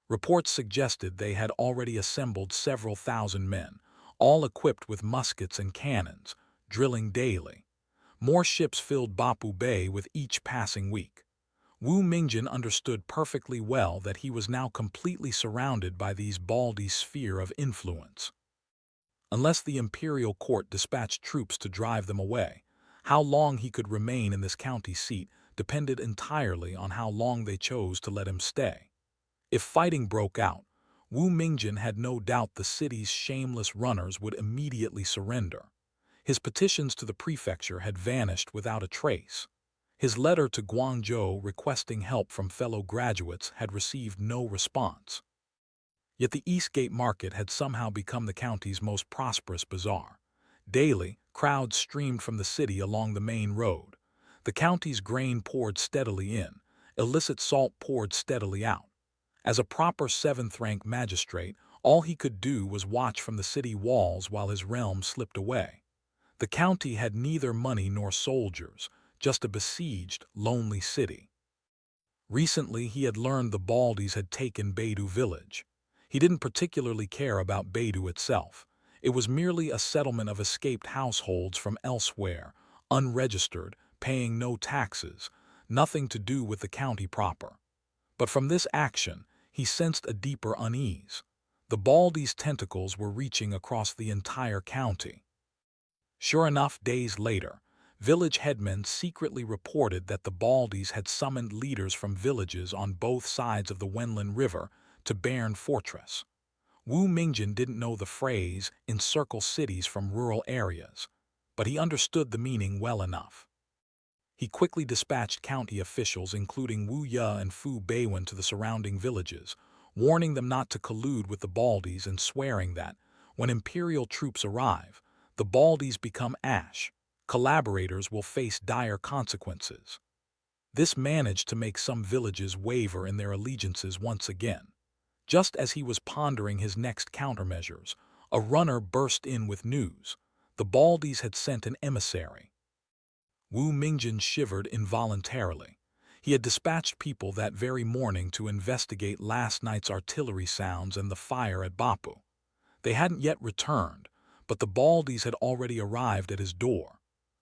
[SPEAKER 1] Reports suggested they had already assembled several thousand men, all equipped with muskets and cannons, drilling daily. More ships filled Bopu Bay with each passing week. Wu Mingjin understood perfectly well that he was now completely surrounded by these Baldies' sphere of influence. Unless the imperial court dispatched troops to drive them away, how long he could remain in this county seat depended entirely on how long they chose to let him stay. If fighting broke out, Wu Mingjin had no doubt the city's shameless runners would immediately surrender. His petitions to the prefecture had vanished without a trace. His letter to Guangzhou requesting help from fellow graduates had received no response. Yet the Eastgate Market had somehow become the county's most prosperous bazaar. Daily, crowds streamed from the city along the main road. The county's grain poured steadily in, illicit salt poured steadily out. As a proper seventh-rank magistrate, all he could do was watch from the city walls while his realm slipped away. The county had neither money nor soldiers, just a besieged, lonely city. Recently, he had learned the Baldies had taken Baitu village. He didn't particularly care about Baitu itself. It was merely a settlement of escaped households from elsewhere, unregistered, paying no taxes, nothing to do with the county proper. But from this action, he sensed a deeper unease. The Baldies' tentacles were reaching across the entire county. Sure enough, days later, village headmen secretly reported that the Baldies had summoned leaders from villages on both sides of the Wenlin River to Bairn Fortress. Wu Mingjin didn't know the phrase, encircle cities from rural areas, but he understood the meaning well enough. He quickly dispatched county officials, including Wu Ye and Fu Beiwen, to the surrounding villages, warning them not to collude with the Baldies and swearing that, when imperial troops arrive, the Baldies become ash. Collaborators will face dire consequences. This managed to make some villages waver in their allegiances once again. Just as he was pondering his next countermeasures, a runner burst in with news. The Baldies had sent an emissary. Wu Mingjin shivered involuntarily. He had dispatched people that very morning to investigate last night's artillery sounds and the fire at Bopu. They hadn't yet returned, but the Baldies had already arrived at his door.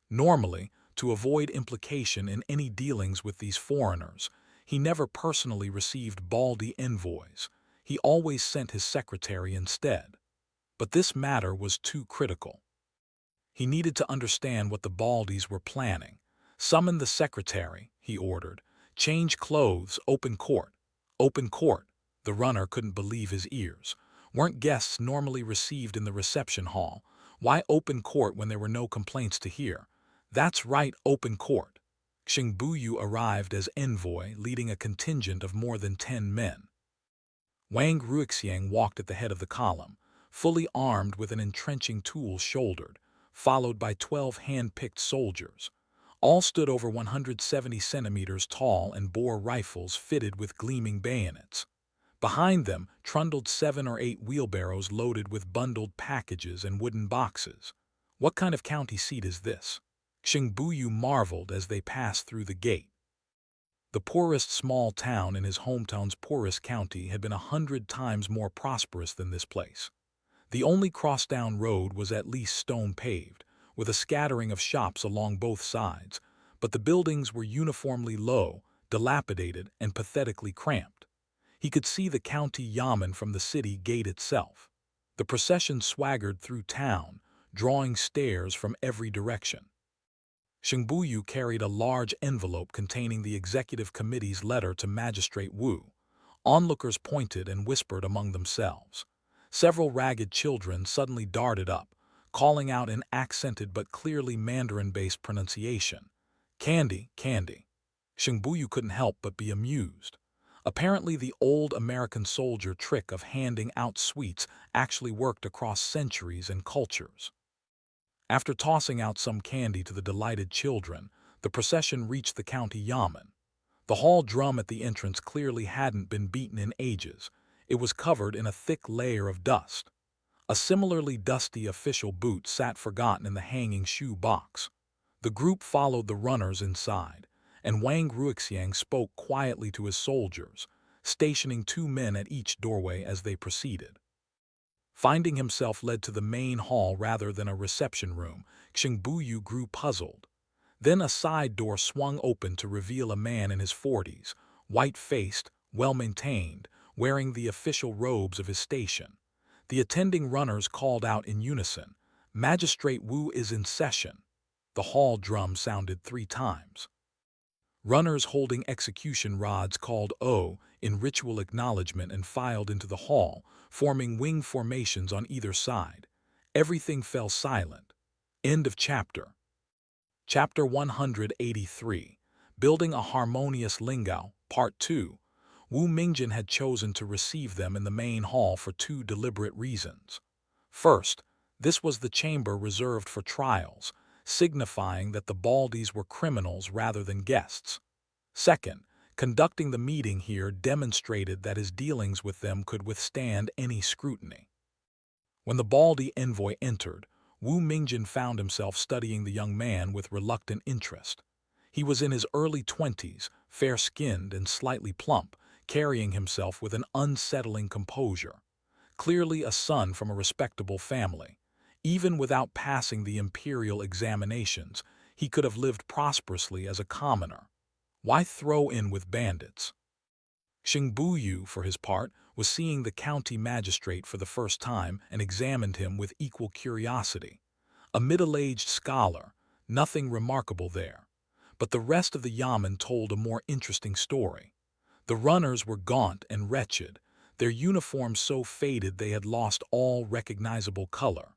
[SPEAKER 1] Normally, to avoid implication in any dealings with these foreigners, he never personally received Baldi envoys. He always sent his secretary instead. But this matter was too critical. He needed to understand what the Baldies were planning. Summon the secretary, he ordered. Change clothes, open court. Open court. The runner couldn't believe his ears. Weren't guests normally received in the reception hall? Why open court when there were no complaints to hear? That's right, open court. Xing Buyu arrived as envoy, leading a contingent of more than 10 men. Wang Ruixiang walked at the head of the column, fully armed with an entrenching tool shouldered, followed by 12 hand-picked soldiers. All stood over 170 centimeters tall and bore rifles fitted with gleaming bayonets. Behind them trundled 7 or 8 wheelbarrows loaded with bundled packages and wooden boxes. What kind of county seat is this? Xing Buyu marveled as they passed through the gate. The poorest small town in his hometown's poorest county had been 100 times more prosperous than this place. The only crosstown road was at least stone-paved, with a scattering of shops along both sides, but the buildings were uniformly low, dilapidated, and pathetically cramped. He could see the county yamen from the city gate itself. The procession swaggered through town, drawing stares from every direction. Xingbuyu carried a large envelope containing the executive committee's letter to Magistrate Wu. Onlookers pointed and whispered among themselves. Several ragged children suddenly darted up, calling out in accented but clearly Mandarin-based pronunciation, "Candy, candy." Xingbuyu couldn't help but be amused. Apparently the old American soldier trick of handing out sweets actually worked across centuries and cultures. After tossing out some candy to the delighted children, the procession reached the county yamen. The hall drum at the entrance clearly hadn't been beaten in ages. It was covered in a thick layer of dust. A similarly dusty official boot sat forgotten in the hanging shoe box. The group followed the runners inside, and Wang Ruixiang spoke quietly to his soldiers, stationing 2 men at each doorway as they proceeded. Finding himself led to the main hall rather than a reception room, Xingbuyu grew puzzled. Then a side door swung open to reveal a man in his 40s, white-faced, well-maintained, wearing the official robes of his station. The attending runners called out in unison, "Magistrate Wu is in session." The hall drum sounded 3 times. Runners holding execution rods called "O" in ritual acknowledgement and filed into the hall, forming wing formations on either side. Everything fell silent. End of chapter. Chapter 183, Building a Harmonious Lingao, Part 2. Wu Mingjin had chosen to receive them in the main hall for 2 deliberate reasons. First, This was the chamber reserved for trials, signifying that the Baldies were criminals rather than guests. Second, conducting the meeting here demonstrated that his dealings with them could withstand any scrutiny. When the Baldi envoy entered, Wu Mingjin found himself studying the young man with reluctant interest. He was in his early 20s, fair-skinned and slightly plump, carrying himself with an unsettling composure. Clearly a son from a respectable family. Even without passing the imperial examinations, he could have lived prosperously as a commoner. Why throw in with bandits? Xingbuyu, for his part, was seeing the county magistrate for the first time and examined him with equal curiosity. A middle-aged scholar, nothing remarkable there. But the rest of the yamen told a more interesting story. The runners were gaunt and wretched, their uniforms so faded they had lost all recognizable color.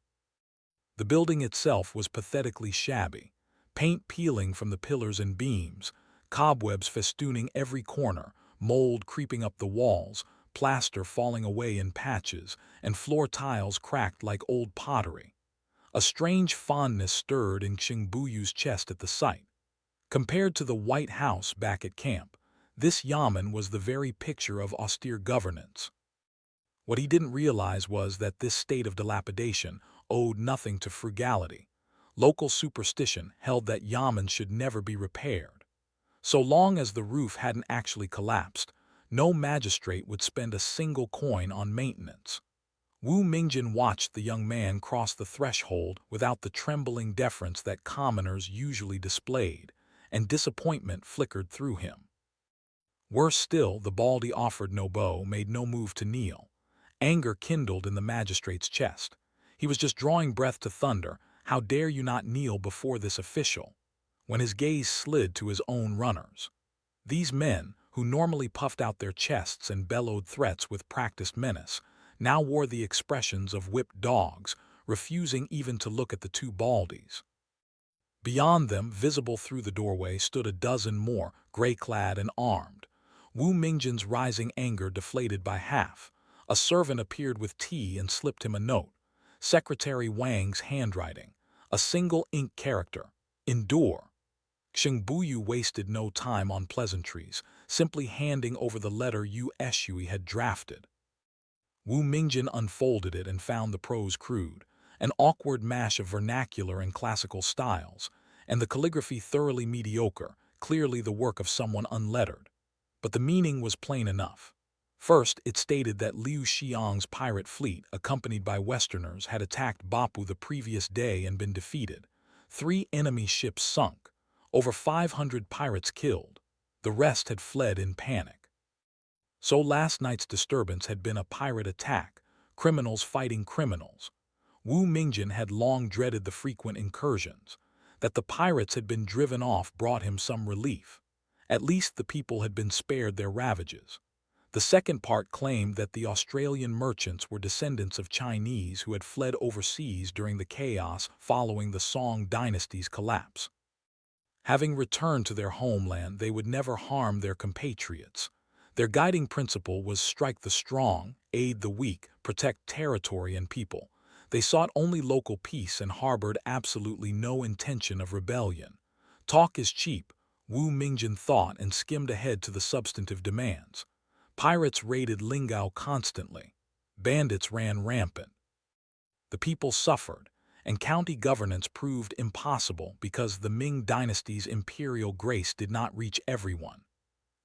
[SPEAKER 1] The building itself was pathetically shabby, paint peeling from the pillars and beams, cobwebs festooning every corner, mold creeping up the walls, plaster falling away in patches, and floor tiles cracked like old pottery. A strange fondness stirred in Xingbuyu's chest at the sight. Compared to the White House back at camp, this yamen was the very picture of austere governance. What he didn't realize was that this state of dilapidation owed nothing to frugality. Local superstition held that yamen should never be repaired. So long as the roof hadn't actually collapsed, no magistrate would spend a single coin on maintenance. Wu Mingjin watched the young man cross the threshold without the trembling deference that commoners usually displayed, and disappointment flickered through him. Worse still, the Baldi offered no bow, made no move to kneel. Anger kindled in the magistrate's chest. He was just drawing breath to thunder. How dare you not kneel before this official? When his gaze slid to his own runners. These men, who normally puffed out their chests and bellowed threats with practiced menace, now wore the expressions of whipped dogs, refusing even to look at the two Baldies. Beyond them, visible through the doorway, stood a dozen more, gray-clad and armed. Wu Mingjin's rising anger deflated by half. A servant appeared with tea and slipped him a note. Secretary Wang's handwriting. A single ink character. Endure. Xingbuyu wasted no time on pleasantries, simply handing over the letter Yu Eshui had drafted. Wu Mingjin unfolded it and found the prose crude, an awkward mash of vernacular and classical styles, and the calligraphy thoroughly mediocre, clearly the work of someone unlettered. But the meaning was plain enough. First, it stated that Liu Xiang's pirate fleet, accompanied by Westerners, had attacked Bopu the previous day and been defeated. 3 enemy ships sunk, over 500 pirates killed. The rest had fled in panic. So last night's disturbance had been a pirate attack, criminals fighting criminals. Wu Mingjin had long dreaded the frequent incursions. That the pirates had been driven off brought him some relief. At least the people had been spared their ravages. The second part claimed that the Australian merchants were descendants of Chinese who had fled overseas during the chaos following the Song dynasty's collapse. Having returned to their homeland, they would never harm their compatriots. Their guiding principle was strike the strong, aid the weak, protect territory and people. They sought only local peace and harbored absolutely no intention of rebellion. Talk is cheap, Wu Mingjin thought, and skimmed ahead to the substantive demands. Pirates raided Lingao constantly. Bandits ran rampant. The people suffered, and county governance proved impossible because the Ming Dynasty's imperial grace did not reach everyone.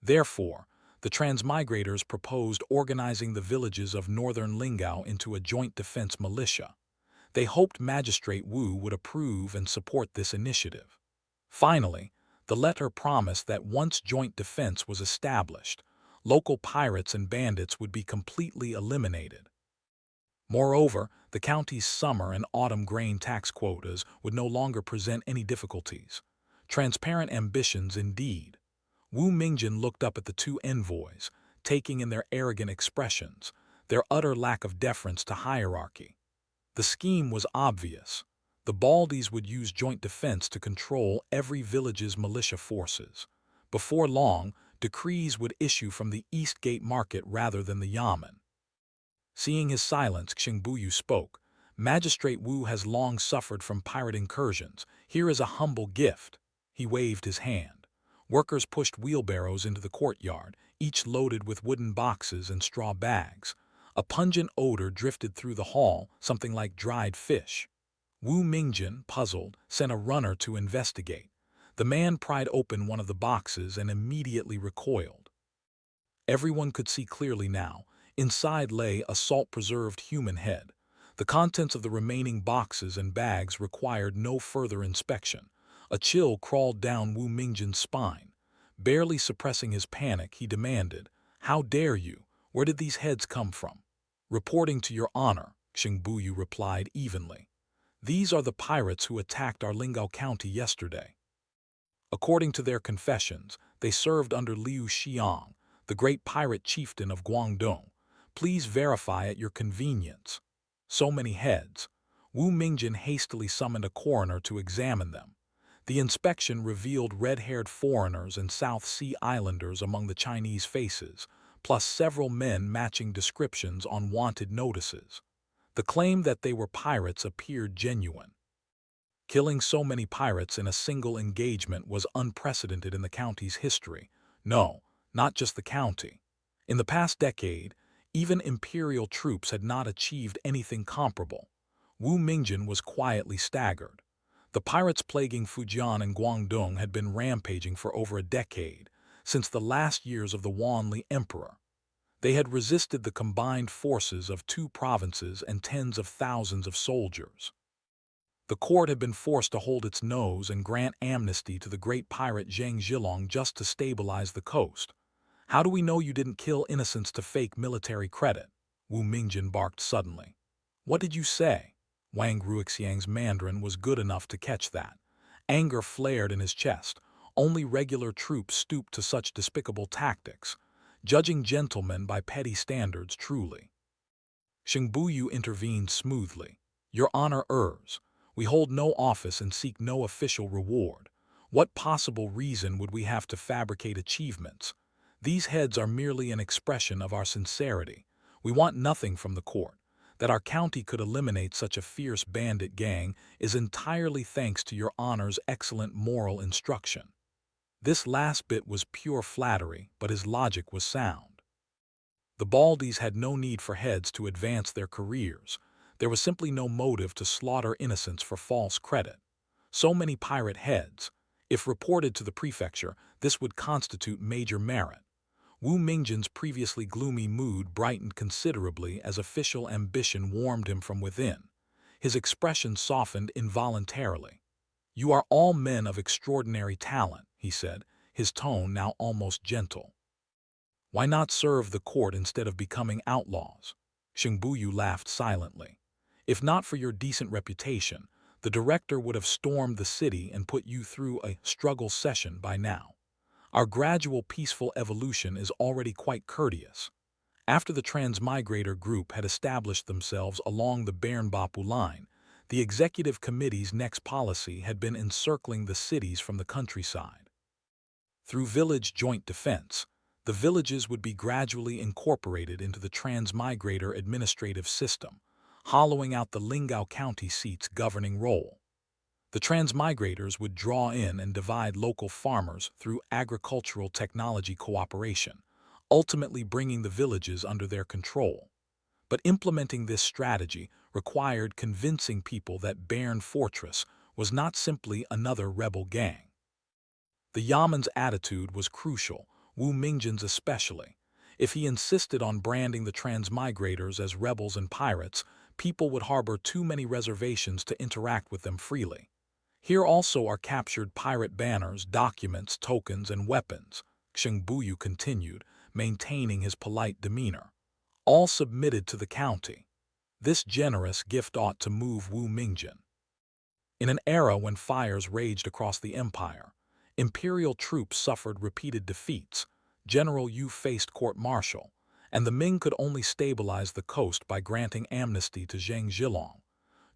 [SPEAKER 1] Therefore, the transmigrators proposed organizing the villages of northern Lingao into a joint defense militia. They hoped Magistrate Wu would approve and support this initiative. Finally, the letter promised that once joint defense was established, local pirates and bandits would be completely eliminated. Moreover, the county's summer and autumn grain tax quotas would no longer present any difficulties. Transparent ambitions indeed. Wu Mingjin looked up at the two envoys, taking in their arrogant expressions, their utter lack of deference to hierarchy. The scheme was obvious. The Baldies would use joint defense to control every village's militia forces. Before long, decrees would issue from the East Gate Market rather than the yamen. Seeing his silence, Xingbuyu spoke. Magistrate Wu has long suffered from pirate incursions. Here is a humble gift." He waved his hand. Workers pushed wheelbarrows into the courtyard, each loaded with wooden boxes and straw bags. A pungent odor drifted through the hall, something like dried fish. Wu Mingjin, puzzled, sent a runner to investigate. The man pried open one of the boxes and immediately recoiled. Everyone could see clearly now. Inside lay a salt-preserved human head. The contents of the remaining boxes and bags required no further inspection. A chill crawled down Wu Mingjin's spine. Barely suppressing his panic, he demanded, "How dare you? Where did these heads come from?" "Reporting to your honor," Xingbuyu replied evenly. "These are the pirates who attacked our Lingao County yesterday. According to their confessions, they served under Liu Xiang, the great pirate chieftain of Guangdong. Please verify at your convenience." So many heads. Wu Mingjin hastily summoned a coroner to examine them. The inspection revealed red-haired foreigners and South Sea Islanders among the Chinese faces, plus several men matching descriptions on wanted notices. The claim that they were pirates appeared genuine. Killing so many pirates in a single engagement was unprecedented in the county's history. No, not just the county. In the past decade, even imperial troops had not achieved anything comparable. Wu Mingjin was quietly staggered. The pirates plaguing Fujian and Guangdong had been rampaging for over a decade, since the last years of the Wanli Emperor. They had resisted the combined forces of 2 provinces and tens of thousands of soldiers. The court had been forced to hold its nose and grant amnesty to the great pirate Zhang Zhilong just to stabilize the coast. "How do we know you didn't kill innocents to fake military credit?" Wu Mingjin barked suddenly. "What did you say?" Wang Ruixiang's Mandarin was good enough to catch that. Anger flared in his chest. Only regular troops stooped to such despicable tactics, judging gentlemen by petty standards truly. Xingbuyu intervened smoothly. "Your honor errs. We hold no office and seek no official reward. What possible reason would we have to fabricate achievements? These heads are merely an expression of our sincerity. We want nothing from the court. That our county could eliminate such a fierce bandit gang is entirely thanks to your honor's excellent moral instruction." This last bit was pure flattery, but his logic was sound. The Baldies had no need for heads to advance their careers. There was simply no motive to slaughter innocents for false credit. So many pirate heads. If reported to the prefecture, this would constitute major merit. Wu Mingjin's previously gloomy mood brightened considerably as official ambition warmed him from within. His expression softened involuntarily. "You are all men of extraordinary talent," he said, his tone now almost gentle. "Why not serve the court instead of becoming outlaws?" Xingbuyu laughed silently. "If not for your decent reputation, the director would have stormed the city and put you through a struggle session by now. Our gradual peaceful evolution is already quite courteous." After the transmigrator group had established themselves along the Bopu line, the executive committee's next policy had been encircling the cities from the countryside. Through village joint defense, the villages would be gradually incorporated into the transmigrator administrative system, hollowing out the Lingao County seat's governing role. The transmigrators would draw in and divide local farmers through agricultural technology cooperation, ultimately bringing the villages under their control. But implementing this strategy required convincing people that Bairn Fortress was not simply another rebel gang. The Yaman's attitude was crucial, Wu Mingjin's especially. If he insisted on branding the transmigrators as rebels and pirates, people would harbor too many reservations to interact with them freely. "Here also are captured pirate banners, documents, tokens, and weapons," Xingbuyu continued, maintaining his polite demeanor. "All submitted to the county." This generous gift ought to move Wu Mingjin. In an era when fires raged across the empire, imperial troops suffered repeated defeats, General Yu faced court-martial, and the Ming could only stabilize the coast by granting amnesty to Zhang Zhilong.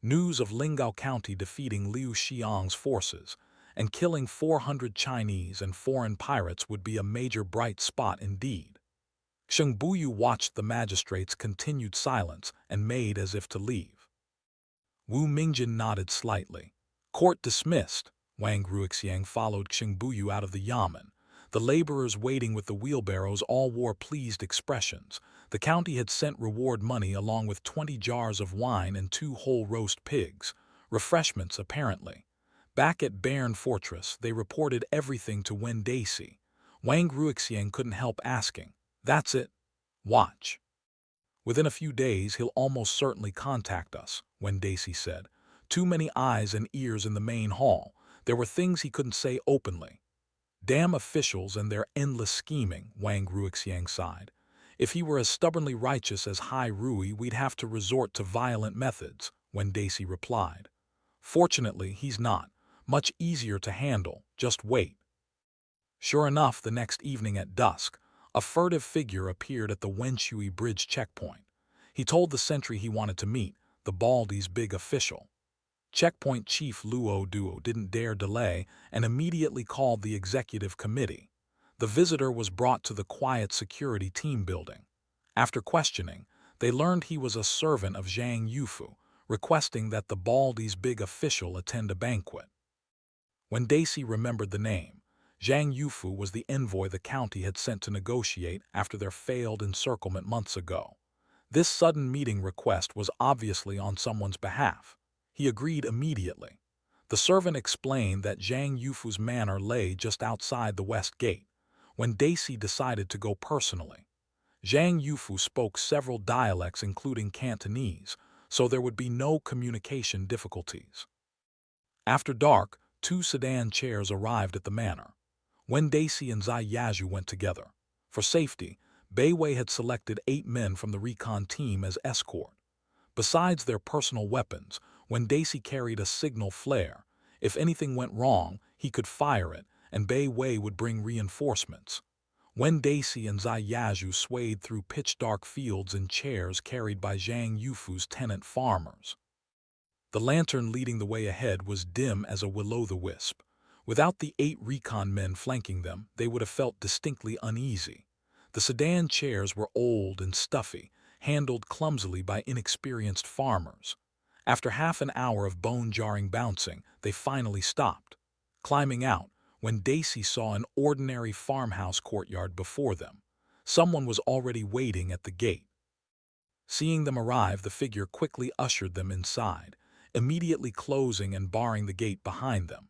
[SPEAKER 1] News of Lingao County defeating Liu Xiang's forces and killing 400 Chinese and foreign pirates would be a major bright spot indeed. Xingbuyu watched the magistrate's continued silence and made as if to leave. Wu Mingjin nodded slightly. Court dismissed. Wang Ruixiang followed Xingbuyu out of the yamen. The laborers waiting with the wheelbarrows all wore pleased expressions. The county had sent reward money along with 20 jars of wine and 2 whole roast pigs. Refreshments, apparently. Back at Bairn Fortress, they reported everything to Wen Daisy. Wang Ruixiang couldn't help asking, "That's it? Watch." "Within a few days, he'll almost certainly contact us," Wen Daisy said. "Too many eyes and ears in the main hall. There were things he couldn't say openly." "Damn officials and their endless scheming," Wang Ruixiang sighed. "If he were as stubbornly righteous as Hai Rui, we'd have to resort to violent methods," Wen Daisy replied. "Fortunately, he's not. Much easier to handle. Just wait." Sure enough, the next evening at dusk, a furtive figure appeared at the Wenshui Bridge checkpoint. He told the sentry he wanted to meet, the Baldy's big official. Checkpoint Chief Luo Duo didn't dare delay and immediately called the executive committee. The visitor was brought to the quiet security team building. After questioning, they learned he was a servant of Zhang Yufu, requesting that the Baldy's big official attend a banquet. When Daisy remembered the name, Zhang Yufu was the envoy the county had sent to negotiate after their failed encirclement months ago. This sudden meeting request was obviously on someone's behalf. He agreed immediately. The servant explained that Zhang Yufu's manor lay just outside the west gate. When Daisy decided to go personally, Zhang Yufu spoke several dialects including Cantonese, so there would be no communication difficulties. After dark, 2 sedan chairs arrived at the manor. When Daisy and Zai Yazhu went together. For safety, Beiwei had selected 8 men from the recon team as escort. Besides their personal weapons, when Daisy carried a signal flare, if anything went wrong, he could fire it, and Beiwei would bring reinforcements. When Daisy and Zai Yazhu swayed through pitch-dark fields in chairs carried by Zhang Yufu's tenant farmers. The lantern leading the way ahead was dim as a will-o'-the-wisp. Without the 8 recon men flanking them, they would have felt distinctly uneasy. The sedan chairs were old and stuffy, handled clumsily by inexperienced farmers. After half an hour of bone-jarring bouncing, they finally stopped. Climbing out, when Daisy saw an ordinary farmhouse courtyard before them, someone was already waiting at the gate. Seeing them arrive, the figure quickly ushered them inside, immediately closing and barring the gate behind them.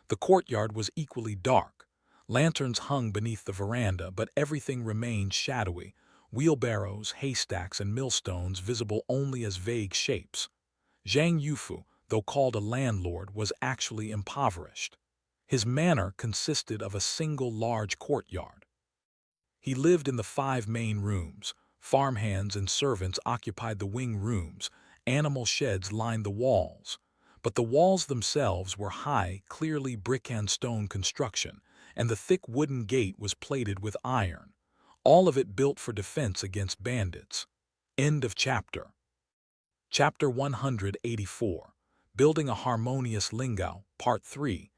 [SPEAKER 1] The courtyard was equally dark. Lanterns hung beneath the veranda, but everything remained shadowy, wheelbarrows, haystacks, and millstones visible only as vague shapes. Zhang Yufu, though called a landlord, was actually impoverished. His manor consisted of a single large courtyard. He lived in the 5 main rooms. Farmhands and servants occupied the wing rooms. Animal sheds lined the walls. But the walls themselves were high, clearly brick and stone construction, and the thick wooden gate was plated with iron, all of it built for defense against bandits. End of chapter. Chapter 184. Building a Harmonious Lingao, Part 3.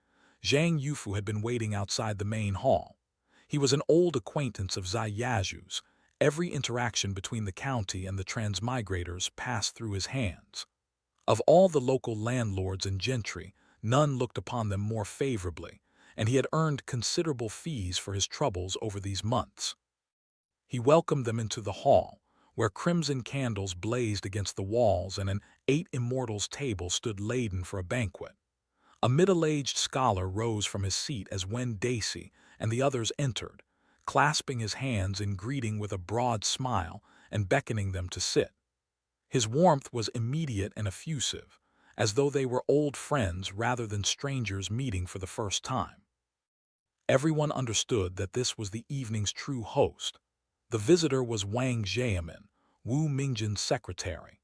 [SPEAKER 1] Zhang Yufu had been waiting outside the main hall. He was an old acquaintance of Zai Yazhu's. Every interaction between the county and the transmigrators passed through his hands. Of all the local landlords and gentry, none looked upon them more favorably, and he had earned considerable fees for his troubles over these months. He welcomed them into the hall, where crimson candles blazed against the walls and an 8 immortals table stood laden for a banquet. A middle-aged scholar rose from his seat as Wen Daisy and the others entered, clasping his hands in greeting with a broad smile and beckoning them to sit. His warmth was immediate and effusive, as though they were old friends rather than strangers meeting for the first time. Everyone understood that this was the evening's true host. The visitor was Wang Zheamin, Wu Mingjin's secretary.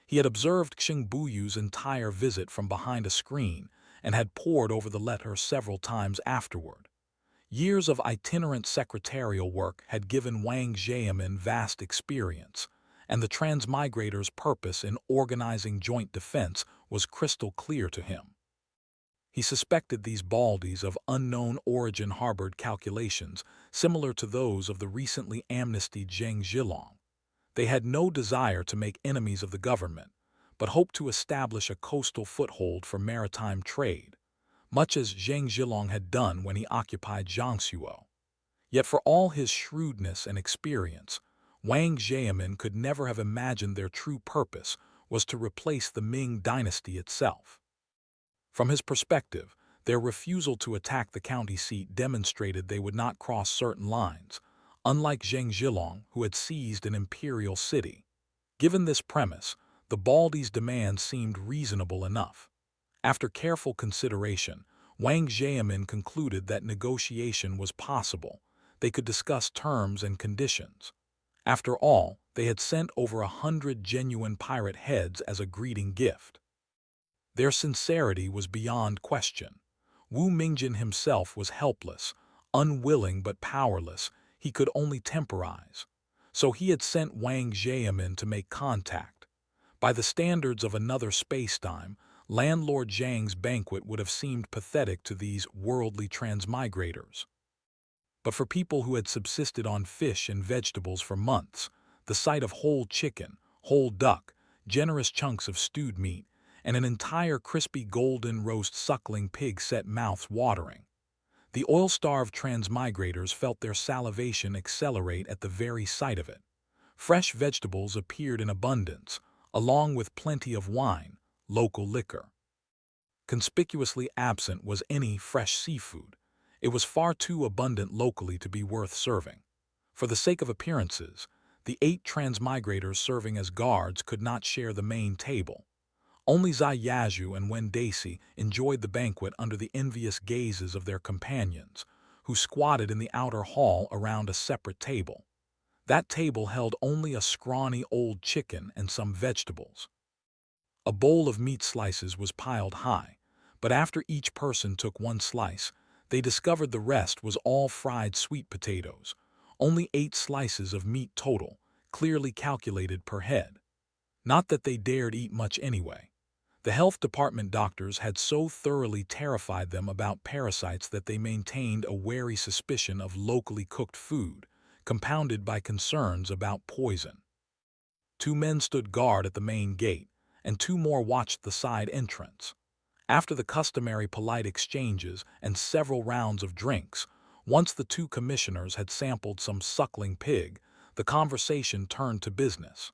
[SPEAKER 1] He had observed Xingbuyu's entire visit from behind a screen and had pored over the letter several times afterward. Years of itinerant secretarial work had given Wang Zheamin vast experience, and the transmigrators' purpose in organizing joint defense was crystal clear to him. He suspected these Baldies of unknown origin harbored calculations similar to those of the recently amnestied Zheng Zhilong. They had no desire to make enemies of the government, but hoped to establish a coastal foothold for maritime trade, much as Zhang Zhilong had done when he occupied Jiangsu. Yet for all his shrewdness and experience, Wang Xiaomin could never have imagined their true purpose was to replace the Ming Dynasty itself. From his perspective, their refusal to attack the county seat demonstrated they would not cross certain lines, unlike Zhang Zhilong, who had seized an imperial city. Given this premise, the Baldi's demand seemed reasonable enough. After careful consideration, Wang Xiaomin concluded that negotiation was possible. They could discuss terms and conditions. After all, they had sent over 100 genuine pirate heads as a greeting gift. Their sincerity was beyond question. Wu Mingjin himself was helpless, unwilling but powerless. He could only temporize. So he had sent Wang Xiaomin to make contact. By the standards of another space-time, Landlord Zhang's banquet would have seemed pathetic to these worldly transmigrators. But for people who had subsisted on fish and vegetables for months, the sight of whole chicken, whole duck, generous chunks of stewed meat, and an entire crispy golden roast suckling pig set mouths watering. The oil-starved transmigrators felt their salivation accelerate at the very sight of it. Fresh vegetables appeared in abundance, along with plenty of wine, local liquor. Conspicuously absent was any fresh seafood. It was far too abundant locally to be worth serving. For the sake of appearances, the 8 transmigrators serving as guards could not share the main table. Only Zai Yazhu and Wen Daisy enjoyed the banquet under the envious gazes of their companions, who squatted in the outer hall around a separate table. That table held only a scrawny old chicken and some vegetables. A bowl of meat slices was piled high, but after each person took one slice, they discovered the rest was all fried sweet potatoes, only 8 slices of meat total, clearly calculated per head. Not that they dared eat much anyway. The health department doctors had so thoroughly terrified them about parasites that they maintained a wary suspicion of locally cooked food, compounded by concerns about poison. 2 men stood guard at the main gate, and 2 more watched the side entrance. After the customary polite exchanges and several rounds of drinks, once the 2 commissioners had sampled some suckling pig, the conversation turned to business.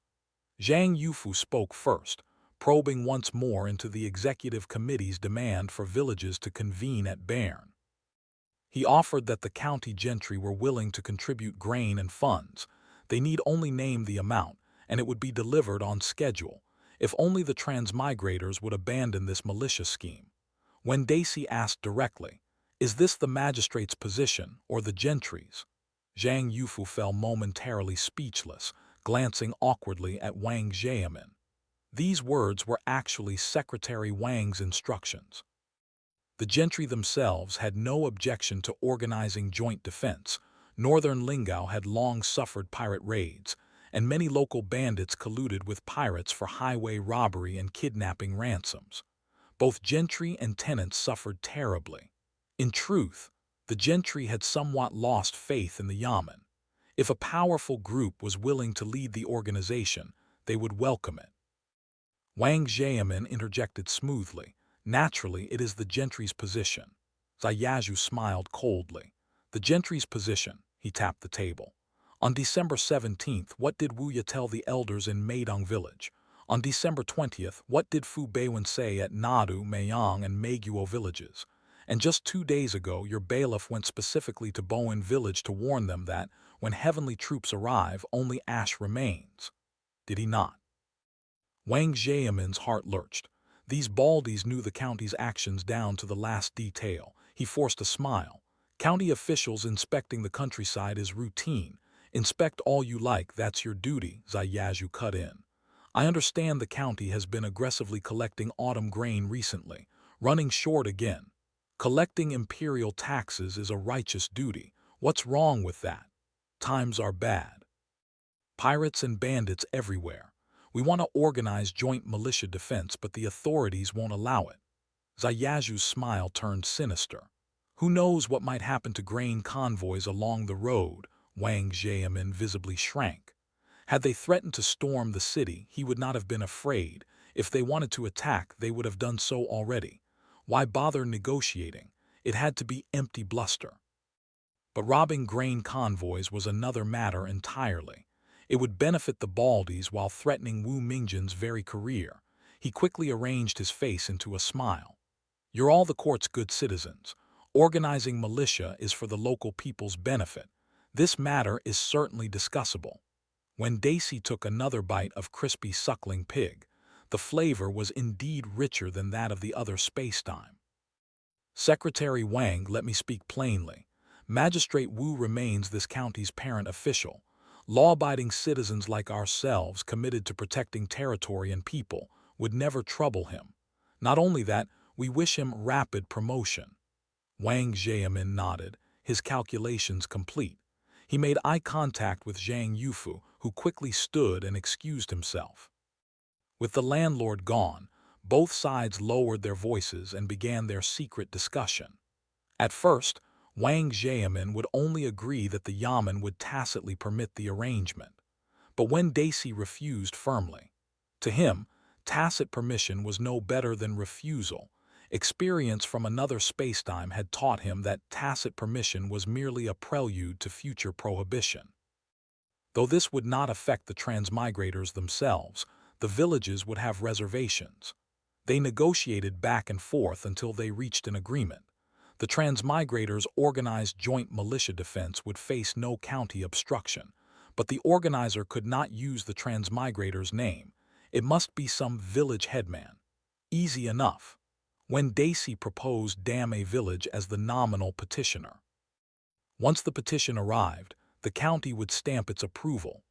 [SPEAKER 1] Zhang Yufu spoke first, probing once more into the executive committee's demand for villages to convene at Bern. He offered that the county gentry were willing to contribute grain and funds. They need only name the amount, and it would be delivered on schedule, if only the transmigrators would abandon this malicious scheme. When Daisy asked directly, "Is this the magistrate's position or the gentry's?" Zhang Yufu fell momentarily speechless, glancing awkwardly at Wang Xiaomin. These words were actually Secretary Wang's instructions. The gentry themselves had no objection to organizing joint defense. Northern Lingao had long suffered pirate raids, and many local bandits colluded with pirates for highway robbery and kidnapping ransoms. Both gentry and tenants suffered terribly. In truth, the gentry had somewhat lost faith in the yamen. If a powerful group was willing to lead the organization, they would welcome it. Wang Xiaomin interjected smoothly. Naturally, it is the gentry's position. Zai Yazhu smiled coldly. The gentry's position, he tapped the table. On December 17th, what did Wu Ya tell the elders in Meidong village? On December 20th, what did Fu Beiwen say at Nadu, Meiyang, and Meiguo villages? And just 2 days ago, your bailiff went specifically to Bowen village to warn them that, when heavenly troops arrive, only ash remains. Did he not? Wang Xiaomin's heart lurched. These Baldies knew the county's actions down to the last detail. He forced a smile. County officials inspecting the countryside is routine. Inspect all you like, that's your duty, Zai Yazhu cut in. I understand the county has been aggressively collecting autumn grain recently, running short again. Collecting imperial taxes is a righteous duty. What's wrong with that? Times are bad. Pirates and bandits everywhere. We want to organize joint militia defense, but the authorities won't allow it. Zai Yazhu's smile turned sinister. Who knows what might happen to grain convoys along the road? Wang Xiaomin visibly shrank. Had they threatened to storm the city, he would not have been afraid. If they wanted to attack, they would have done so already. Why bother negotiating? It had to be empty bluster. But robbing grain convoys was another matter entirely. It would benefit the Baldies while threatening Wu Mingjin's very career. He quickly arranged his face into a smile. You're all the court's good citizens. Organizing militia is for the local people's benefit. This matter is certainly discussable. When Daisy took another bite of crispy suckling pig, the flavor was indeed richer than that of the other space-time. Secretary Wang, let me speak plainly. Magistrate Wu remains this county's parent official. Law-abiding citizens like ourselves, committed to protecting territory and people, would never trouble him. Not only that, we wish him rapid promotion. Wang Jiamin nodded, his calculations complete. He made eye contact with Zhang Yufu, who quickly stood and excused himself. With the landlord gone, both sides lowered their voices and began their secret discussion. At first, Wang Jiamin would only agree that the Yamen would tacitly permit the arrangement. But when Daisy refused firmly, to him, tacit permission was no better than refusal. Experience from another spacetime had taught him that tacit permission was merely a prelude to future prohibition. Though this would not affect the transmigrators themselves, the villages would have reservations. They negotiated back and forth until they reached an agreement. The transmigrators' organized joint militia defense would face no county obstruction, but the organizer could not use the transmigrators' name. It must be some village headman. Easy enough. When Daisy proposed Dame village as the nominal petitioner. Once the petition arrived, the county would stamp its approval.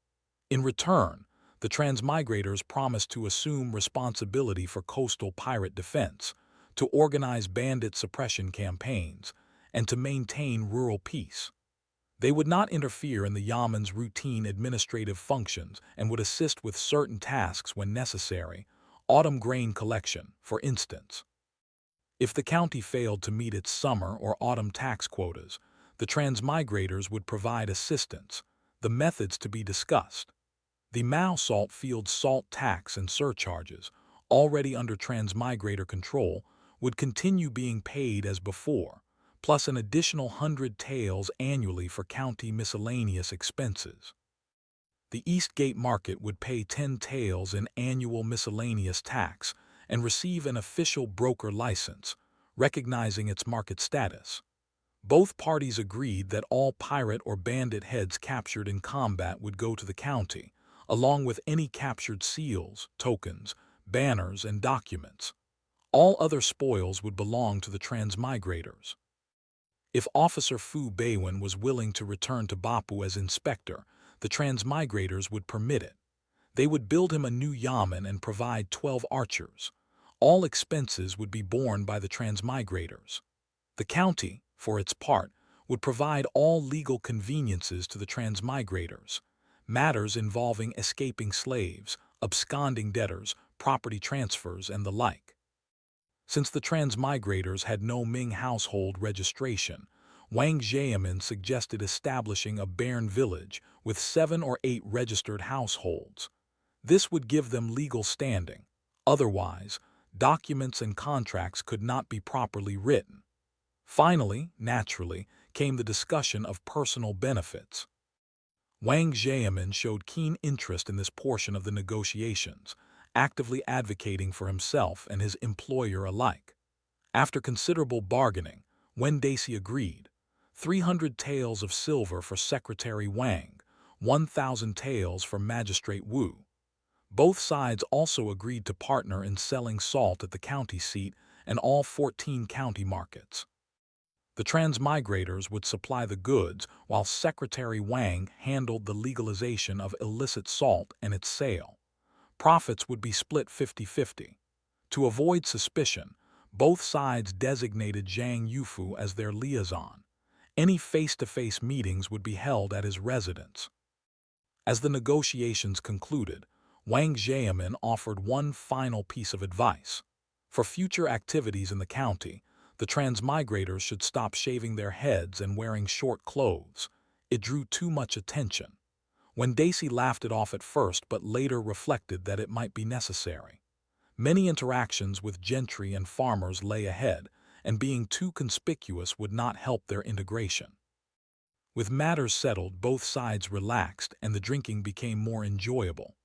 [SPEAKER 1] In return, the transmigrators promised to assume responsibility for coastal pirate defense, to organize bandit suppression campaigns, and to maintain rural peace. They would not interfere in the Yamen's routine administrative functions and would assist with certain tasks when necessary, autumn grain collection, for instance. If the county failed to meet its summer or autumn tax quotas, the transmigrators would provide assistance, the methods to be discussed. The Mao salt field salt tax and surcharges, already under transmigrator control, would continue being paid as before, plus an additional 100 taels annually for county miscellaneous expenses. The East Gate Market would pay 10 taels in annual miscellaneous tax and receive an official broker license, recognizing its market status. Both parties agreed that all pirate or bandit heads captured in combat would go to the county, along with any captured seals, tokens, banners, and documents. All other spoils would belong to the transmigrators. If Officer Fu Beiwen was willing to return to Bopu as inspector, the transmigrators would permit it. They would build him a new yamen and provide 12 archers. All expenses would be borne by the transmigrators. The county, for its part, would provide all legal conveniences to the transmigrators, matters involving escaping slaves, absconding debtors, property transfers, and the like. Since the transmigrators had no Ming household registration, Wang Jiamin suggested establishing a Bairn village with 7 or 8 registered households. This would give them legal standing. Otherwise, documents and contracts could not be properly written. Finally, naturally, came the discussion of personal benefits. Wang Jiamin showed keen interest in this portion of the negotiations, actively advocating for himself and his employer alike. After considerable bargaining, Wen Daisy agreed. 300 taels of silver for Secretary Wang, 1,000 taels for Magistrate Wu. Both sides also agreed to partner in selling salt at the county seat and all 14 county markets. The transmigrators would supply the goods while Secretary Wang handled the legalization of illicit salt and its sale. Profits would be split 50-50. To avoid suspicion, both sides designated Zhang Yufu as their liaison. Any face-to-face meetings would be held at his residence. As the negotiations concluded, Wang Jiamin offered one final piece of advice. For future activities in the county, the transmigrators should stop shaving their heads and wearing short clothes. It drew too much attention. When Daisy laughed it off at first but later reflected that it might be necessary. Many interactions with gentry and farmers lay ahead, and being too conspicuous would not help their integration. With matters settled, both sides relaxed and the drinking became more enjoyable.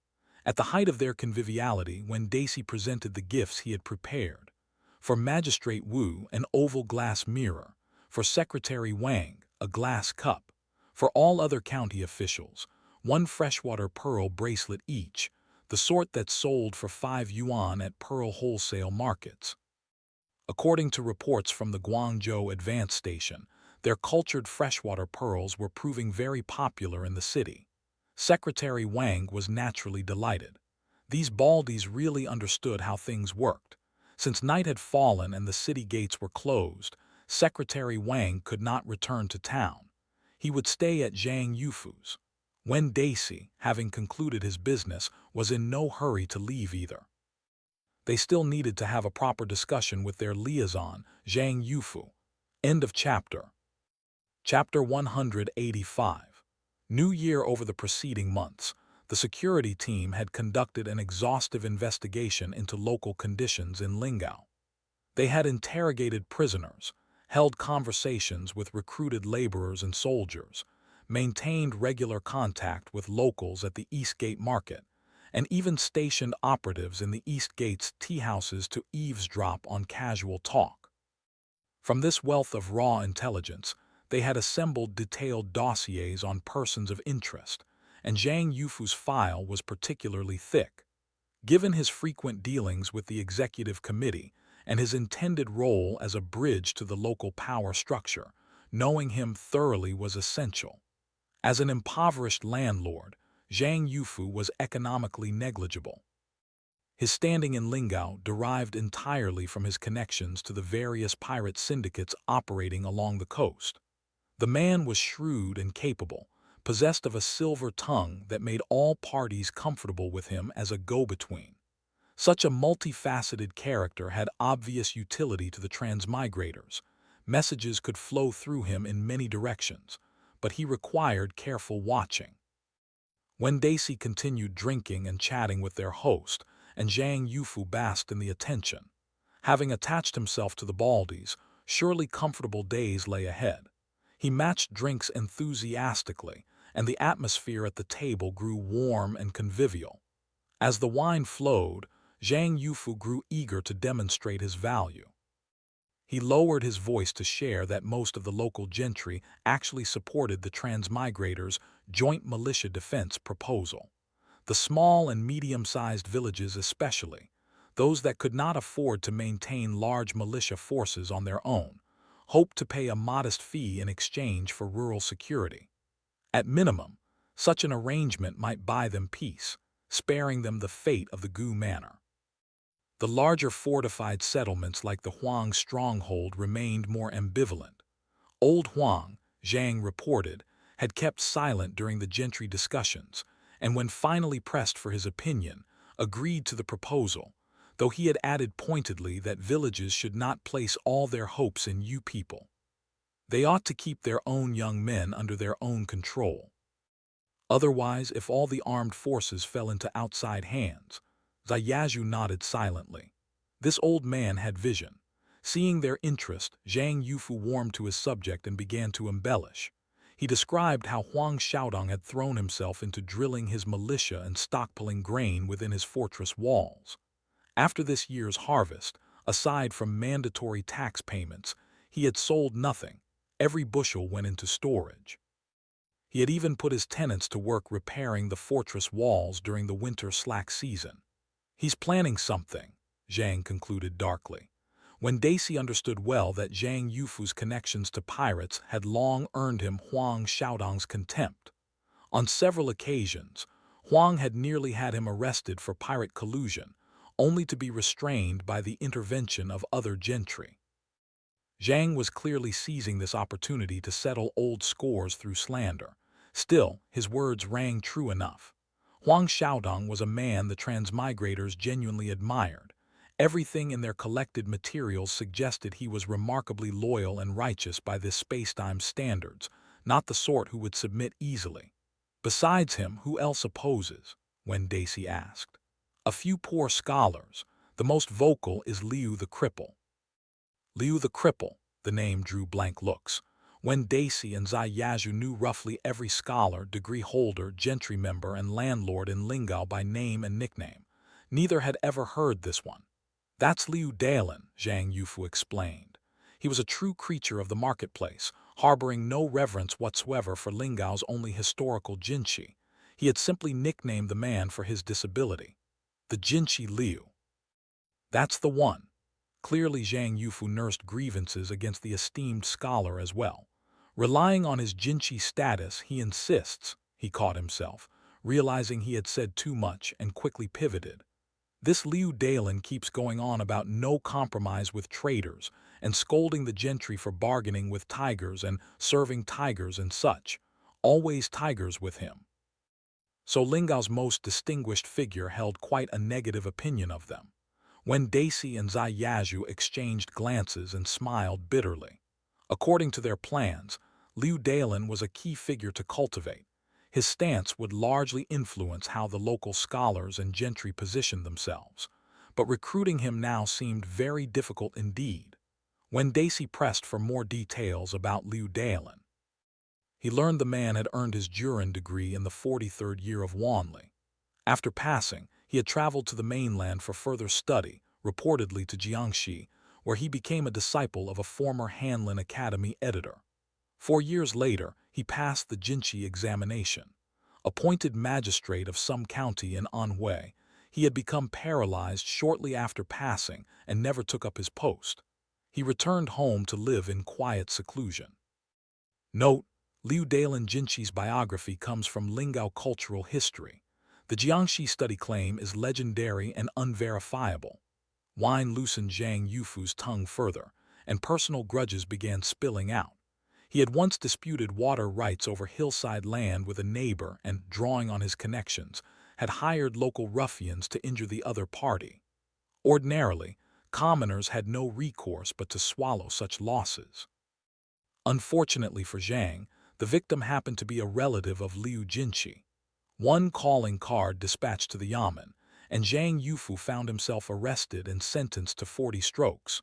[SPEAKER 1] At the height of their conviviality, when Daisy presented the gifts he had prepared, for Magistrate Wu, an oval glass mirror, for Secretary Wang, a glass cup, for all other county officials, one freshwater pearl bracelet each, the sort that sold for 5 yuan at pearl wholesale markets. According to reports from the Guangzhou Advance Station, their cultured freshwater pearls were proving very popular in the city. Secretary Wang was naturally delighted. These baldies really understood how things worked. Since night had fallen and the city gates were closed, Secretary Wang could not return to town. He would stay at Zhang Yufu's. When Daisy, having concluded his business, was in no hurry to leave either. They still needed to have a proper discussion with their liaison, Zhang Yufu. End of chapter. Chapter 185. New Year. Over the preceding months, the security team had conducted an exhaustive investigation into local conditions in Lingao. They had interrogated prisoners, held conversations with recruited laborers and soldiers, maintained regular contact with locals at the Eastgate Market, and even stationed operatives in the Eastgate's tea houses to eavesdrop on casual talk. From this wealth of raw intelligence, they had assembled detailed dossiers on persons of interest, and Zhang Yufu's file was particularly thick. Given his frequent dealings with the executive committee and his intended role as a bridge to the local power structure, knowing him thoroughly was essential. As an impoverished landlord, Zhang Yufu was economically negligible. His standing in Lingao derived entirely from his connections to the various pirate syndicates operating along the coast. The man was shrewd and capable, possessed of a silver tongue that made all parties comfortable with him as a go-between. Such a multifaceted character had obvious utility to the transmigrators. Messages could flow through him in many directions, but he required careful watching. When Daisy continued drinking and chatting with their host, and Zhang Yufu basked in the attention, having attached himself to the baldies, surely comfortable days lay ahead. He matched drinks enthusiastically, and the atmosphere at the table grew warm and convivial. As the wine flowed, Zhang Yufu grew eager to demonstrate his value. He lowered his voice to share that most of the local gentry actually supported the transmigrators' joint militia defense proposal. The small and medium-sized villages especially, those that could not afford to maintain large militia forces on their own, hoped to pay a modest fee in exchange for rural security. At minimum, such an arrangement might buy them peace, sparing them the fate of the Gu Manor. The larger fortified settlements like the Huang stronghold remained more ambivalent. Old Huang, Zhang reported, had kept silent during the gentry discussions, and when finally pressed for his opinion, agreed to the proposal, though he had added pointedly that villages should not place all their hopes in you people. They ought to keep their own young men under their own control. Otherwise, if all the armed forces fell into outside hands, Zayazhu nodded silently. This old man had vision. Seeing their interest, Zhang Yufu warmed to his subject and began to embellish. He described how Huang Xiaodong had thrown himself into drilling his militia and stockpiling grain within his fortress walls. After this year's harvest, aside from mandatory tax payments, he had sold nothing. Every bushel went into storage. He had even put his tenants to work repairing the fortress walls during the winter slack season. He's planning something, Zhang concluded darkly. When Daisy understood well that Zhang Yufu's connections to pirates had long earned him Huang Xiaodong's contempt. On several occasions, Huang had nearly had him arrested for pirate collusion, only to be restrained by the intervention of other gentry. Zhang was clearly seizing this opportunity to settle old scores through slander. Still, his words rang true enough. Huang Xiaodong was a man the transmigrators genuinely admired. Everything in their collected materials suggested he was remarkably loyal and righteous by this space-time standards, not the sort who would submit easily. Besides him, who else opposes? When Daisy asked. A few poor scholars, The most vocal is Liu the Cripple. Liu the Cripple, the name drew blank looks. Wen Daci and Zai Yazhu knew roughly every scholar, degree holder, gentry member, and landlord in Lingao by name and nickname. Neither had ever heard this one. That's Liu Dailin, Zhang Yufu explained. He was a true creature of the marketplace, harboring no reverence whatsoever for Lingao's only historical Jinshi. He had simply nicknamed the man for his disability. The Jinshi Liu. That's the one. Clearly Zhang Yufu nursed grievances against the esteemed scholar as well. Relying on his Jinshi status, he insists, he caught himself, realizing he had said too much and quickly pivoted. This Liu Dailin keeps going on about no compromise with traders and scolding the gentry for bargaining with tigers and serving tigers and such. Always tigers with him. So Lingao's most distinguished figure held quite a negative opinion of them. Wen Daci and Zai Yazhu exchanged glances and smiled bitterly. According to their plans, Liu Dailin was a key figure to cultivate. His stance would largely influence how the local scholars and gentry positioned themselves. But recruiting him now seemed very difficult indeed. Wen Daci pressed for more details about Liu Dailin. He learned the man had earned his Jurin degree in the 43rd year of Wanli. After passing, he had traveled to the mainland for further study, reportedly to Jiangxi, where he became a disciple of a former Hanlin Academy editor. 4 years later, he passed the Jinshi examination. Appointed magistrate of some county in Anhui, he had become paralyzed shortly after passing and never took up his post. He returned home to live in quiet seclusion. Note: Liu Dailin Jinshi's biography comes from Lingao Cultural History. The Jiangxi study claim is legendary and unverifiable. Wine loosened Zhang Yufu's tongue further, and personal grudges began spilling out. He had once disputed water rights over hillside land with a neighbor and, drawing on his connections, had hired local ruffians to injure the other party. Ordinarily, commoners had no recourse but to swallow such losses. Unfortunately for Zhang, the victim happened to be a relative of Liu Jinshi. One calling card dispatched to the yamen, and Zhang Yufu found himself arrested and sentenced to 40 strokes.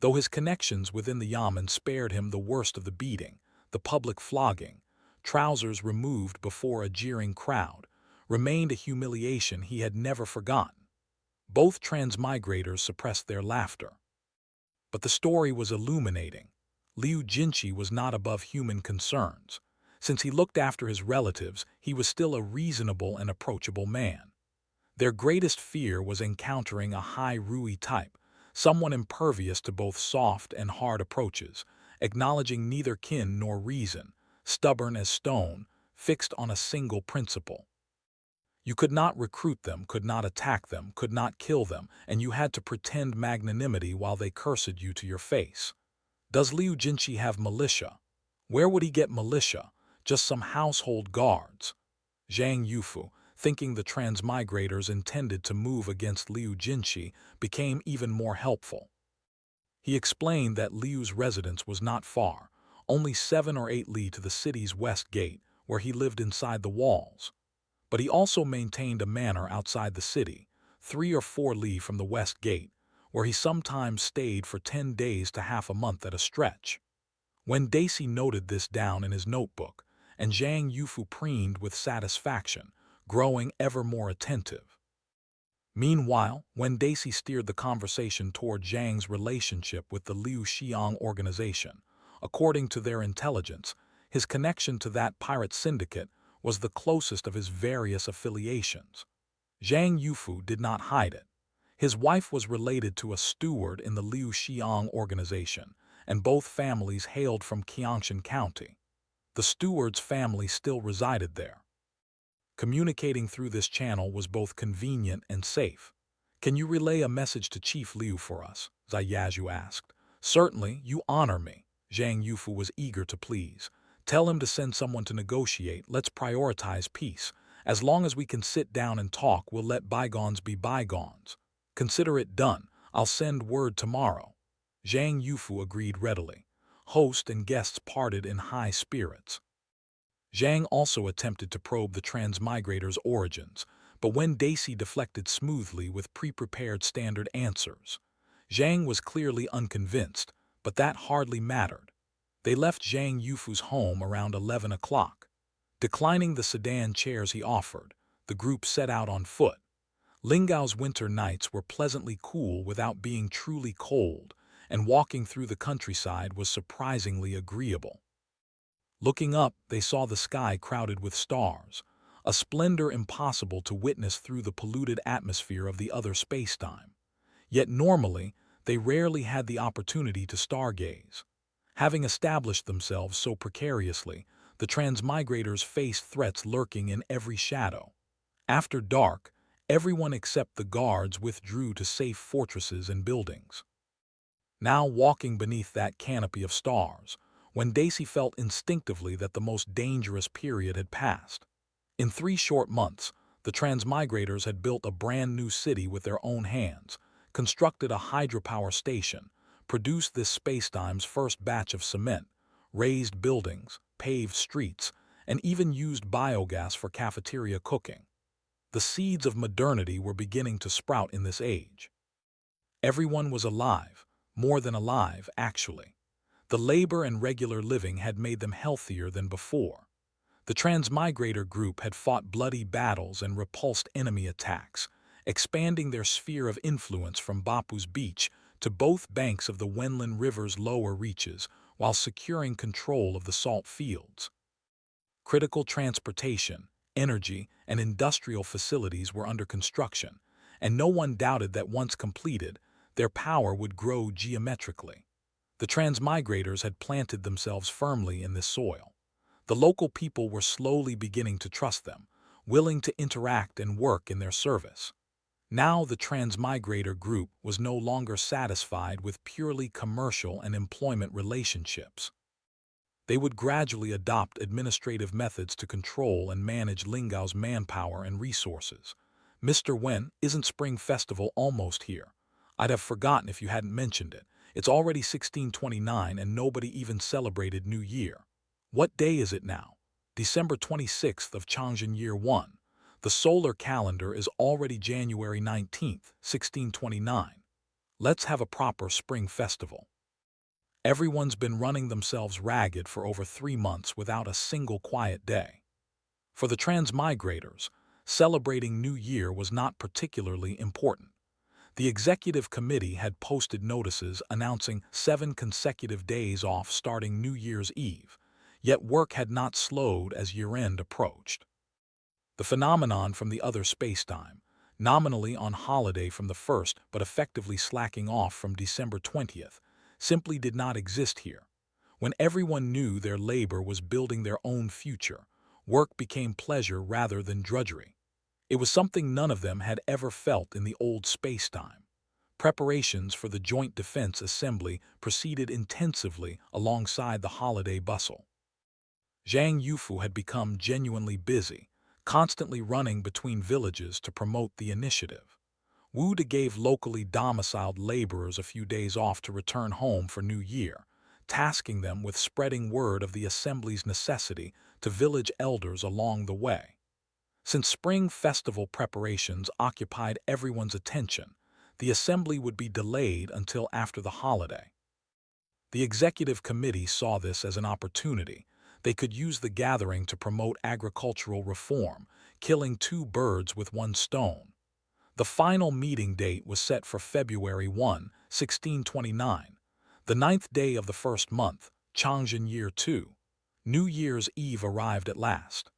[SPEAKER 1] Though his connections within the yamen spared him the worst of the beating, the public flogging, trousers removed before a jeering crowd, remained a humiliation he had never forgotten. Both transmigrators suppressed their laughter. But the story was illuminating. Liu Jinshi was not above human concerns. Since he looked after his relatives, he was still a reasonable and approachable man. Their greatest fear was encountering a high Rui type, someone impervious to both soft and hard approaches, acknowledging neither kin nor reason, stubborn as stone, fixed on a single principle. You could not recruit them, could not attack them, could not kill them, and you had to pretend magnanimity while they cursed you to your face. Does Liu Jinshi have militia? Where would he get militia? Just some household guards. Zhang Yufu, thinking the transmigrators intended to move against Liu Jinshi, became even more helpful. He explained that Liu's residence was not far, only 7 or 8 li to the city's west gate, where he lived inside the walls. But he also maintained a manor outside the city, 3 or 4 li from the west gate, where he sometimes stayed for 10 days to half a month at a stretch. Wen Daci noted this down in his notebook, and Zhang Yufu preened with satisfaction, growing ever more attentive. Meanwhile, Wen Daci steered the conversation toward Zhang's relationship with the Liu Xiang organization. According to their intelligence, his connection to that pirate syndicate was the closest of his various affiliations. Zhang Yufu did not hide it. His wife was related to a steward in the Liu Xiang organization, and both families hailed from Qiangshan County. The steward's family still resided there. Communicating through this channel was both convenient and safe. "Can you relay a message to Chief Liu for us?" Zai Yazhu asked. "Certainly, you honor me." Zhang Yufu was eager to please. "Tell him to send someone to negotiate. Let's prioritize peace. As long as we can sit down and talk, we'll let bygones be bygones." "Consider it done. I'll send word tomorrow." Zhang Yufu agreed readily. Host and guests parted in high spirits. Zhang also attempted to probe the transmigrators' origins, but when Daisy deflected smoothly with pre-prepared standard answers. Zhang was clearly unconvinced, but that hardly mattered. They left Zhang Yufu's home around 11 o'clock. Declining the sedan chairs he offered, the group set out on foot. Lingao's winter nights were pleasantly cool without being truly cold, and walking through the countryside was surprisingly agreeable. Looking up, they saw the sky crowded with stars, a splendor impossible to witness through the polluted atmosphere of the other spacetime. Yet normally, they rarely had the opportunity to stargaze. Having established themselves so precariously, the transmigrators faced threats lurking in every shadow. After dark, everyone except the guards withdrew to safe fortresses and buildings. Now walking beneath that canopy of stars, when Daisy felt instinctively that the most dangerous period had passed. In 3 short months, the transmigrators had built a brand new city with their own hands, constructed a hydropower station, produced this spacetime's first batch of cement, raised buildings, paved streets, and even used biogas for cafeteria cooking. The seeds of modernity were beginning to sprout in this age. Everyone was alive, more than alive, actually. The labor and regular living had made them healthier than before. The transmigrator group had fought bloody battles and repulsed enemy attacks, expanding their sphere of influence from Bopu's beach to both banks of the Wenlin River's lower reaches, while securing control of the salt fields. Critical transportation, energy, and industrial facilities were under construction, and no one doubted that once completed, their power would grow geometrically. The transmigrators had planted themselves firmly in this soil. The local people were slowly beginning to trust them, willing to interact and work in their service. Now the transmigrator group was no longer satisfied with purely commercial and employment relationships. They would gradually adopt administrative methods to control and manage Lingao's manpower and resources. "Mr. Wen, isn't Spring Festival almost here? I'd have forgotten if you hadn't mentioned it. It's already 1629 and nobody even celebrated New Year. What day is it now? December 26th of Changzhen Year 1. The solar calendar is already January 19th, 1629. Let's have a proper Spring Festival." Everyone's been running themselves ragged for over 3 months without a single quiet day. For the transmigrators, celebrating New Year was not particularly important. The executive committee had posted notices announcing 7 consecutive days off starting New Year's Eve, yet work had not slowed as year-end approached. The phenomenon from the other spacetime, nominally on holiday from the 1st but effectively slacking off from December 20th, simply did not exist here. When everyone knew their labor was building their own future, work became pleasure rather than drudgery. It was something none of them had ever felt in the old spacetime. Preparations for the Joint Defense Assembly proceeded intensively alongside the holiday bustle. Zhang Yufu had become genuinely busy, constantly running between villages to promote the initiative. Wu De gave locally domiciled laborers a few days off to return home for New Year, tasking them with spreading word of the assembly's necessity to village elders along the way. Since spring festival preparations occupied everyone's attention, the assembly would be delayed until after the holiday. The executive committee saw this as an opportunity. They could use the gathering to promote agricultural reform, killing 2 birds with 1 stone. The final meeting date was set for February 1, 1629, the 9th day of the 1st month, Changzhen Year 2. New Year's Eve arrived at last.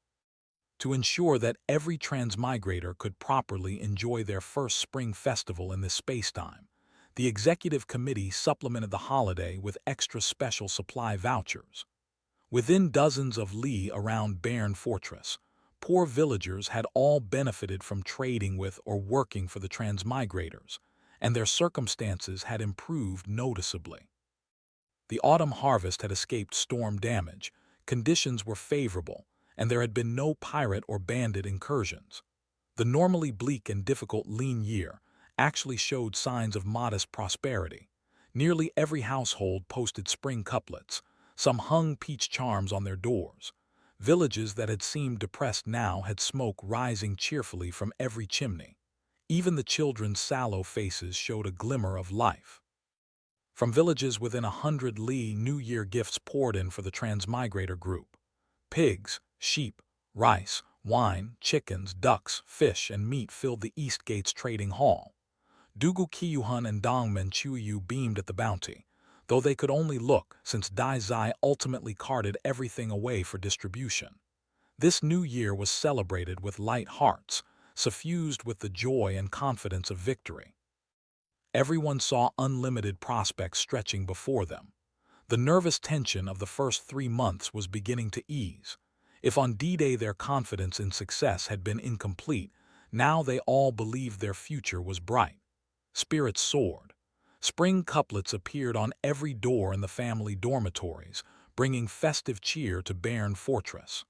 [SPEAKER 1] To ensure that every transmigrator could properly enjoy their first spring festival in this spacetime, the executive committee supplemented the holiday with extra special supply vouchers. Within dozens of li around Bern Fortress, poor villagers had all benefited from trading with or working for the transmigrators, and their circumstances had improved noticeably. The autumn harvest had escaped storm damage, conditions were favorable, and there had been no pirate or bandit incursions. The normally bleak and difficult lean year actually showed signs of modest prosperity. Nearly every household posted spring couplets. Some hung peach charms on their doors. Villages that had seemed depressed now had smoke rising cheerfully from every chimney. Even the children's sallow faces showed a glimmer of life. From villages within 100 li, New Year gifts poured in for the transmigrator group. Pigs, sheep, rice, wine, chickens, ducks, fish, and meat filled the East Gate's trading hall. Dugu Qiyuhun and Dongmen Chuyu beamed at the bounty, though they could only look since Dai Zai ultimately carted everything away for distribution. This new year was celebrated with light hearts, suffused with the joy and confidence of victory. Everyone saw unlimited prospects stretching before them. The nervous tension of the first 3 months was beginning to ease. If on D-Day their confidence in success had been incomplete, now they all believed their future was bright. Spirits soared. Spring couplets appeared on every door in the family dormitories, bringing festive cheer to Bairn Fortress.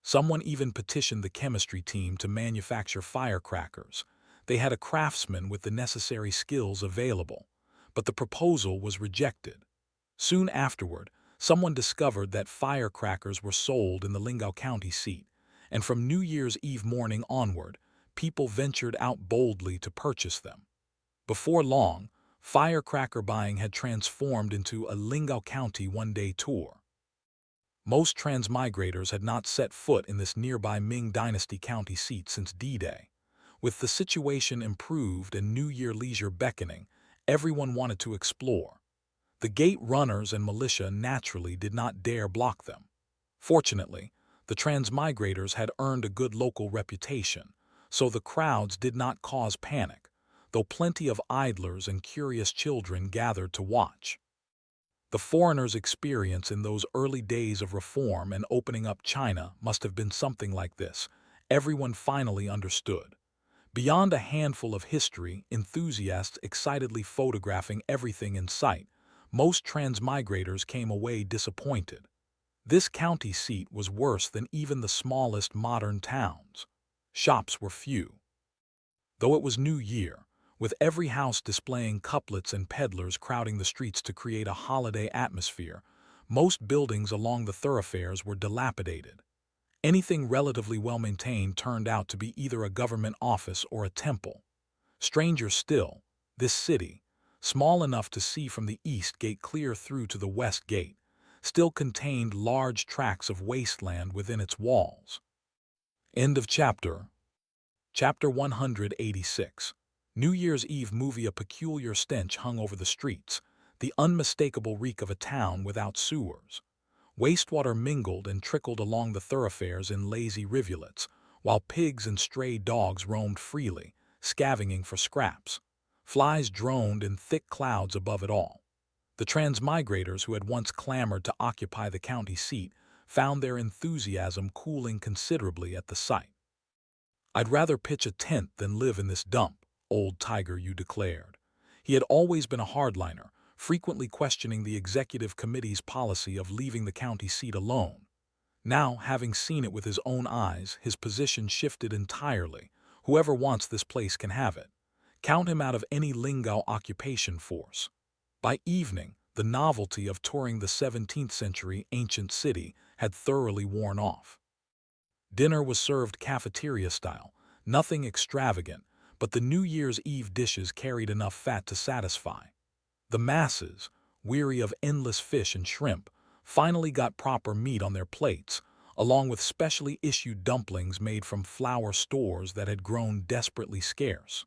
[SPEAKER 1] Someone even petitioned the chemistry team to manufacture firecrackers. They had a craftsman with the necessary skills available, but the proposal was rejected. Soon afterward, someone discovered that firecrackers were sold in the Lingao County seat, and from New Year's Eve morning onward, people ventured out boldly to purchase them. Before long, firecracker buying had transformed into a Lingao County one-day tour. Most transmigrators had not set foot in this nearby Ming Dynasty County seat since D-Day. With the situation improved and New Year leisure beckoning, everyone wanted to explore. The gate runners and militia naturally did not dare block them. Fortunately, the transmigrators had earned a good local reputation, so the crowds did not cause panic, though plenty of idlers and curious children gathered to watch. The foreigners' experience in those early days of reform and opening up China must have been something like this. Everyone finally understood. Beyond a handful of history enthusiasts excitedly photographing everything in sight, most transmigrators came away disappointed. This county seat was worse than even the smallest modern towns. Shops were few. Though it was New Year, with every house displaying couplets and peddlers crowding the streets to create a holiday atmosphere, most buildings along the thoroughfares were dilapidated. Anything relatively well-maintained turned out to be either a government office or a temple. Stranger still, this city, small enough to see from the East Gate clear through to the West Gate, still contained large tracts of wasteland within its walls. End of chapter. Chapter 186. New Year's Eve movie. A peculiar stench hung over the streets, the unmistakable reek of a town without sewers. Wastewater mingled and trickled along the thoroughfares in lazy rivulets, while pigs and stray dogs roamed freely, scavenging for scraps. Flies droned in thick clouds above it all. The transmigrators who had once clamored to occupy the county seat found their enthusiasm cooling considerably at the sight. "I'd rather pitch a tent than live in this dump," Old Tiger Yu declared. He had always been a hardliner, frequently questioning the executive committee's policy of leaving the county seat alone. Now, having seen it with his own eyes, his position shifted entirely. Whoever wants this place can have it. Count him out of any Lingao occupation force. By evening, the novelty of touring the 17th century ancient city had thoroughly worn off. Dinner was served cafeteria style, nothing extravagant, but the New Year's Eve dishes carried enough fat to satisfy. The masses, weary of endless fish and shrimp, finally got proper meat on their plates, along with specially issued dumplings made from flour stores that had grown desperately scarce.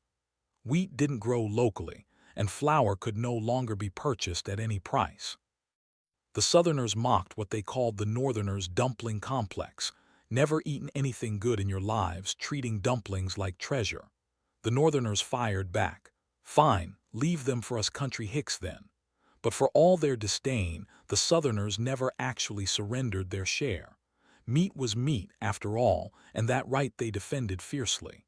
[SPEAKER 1] Wheat didn't grow locally, and flour could no longer be purchased at any price. The Southerners mocked what they called the Northerners' dumpling complex, never eaten anything good in your lives, treating dumplings like treasure. The Northerners fired back. "Fine, leave them for us country hicks then." But for all their disdain, the Southerners never actually surrendered their share. Meat was meat, after all, and that right they defended fiercely.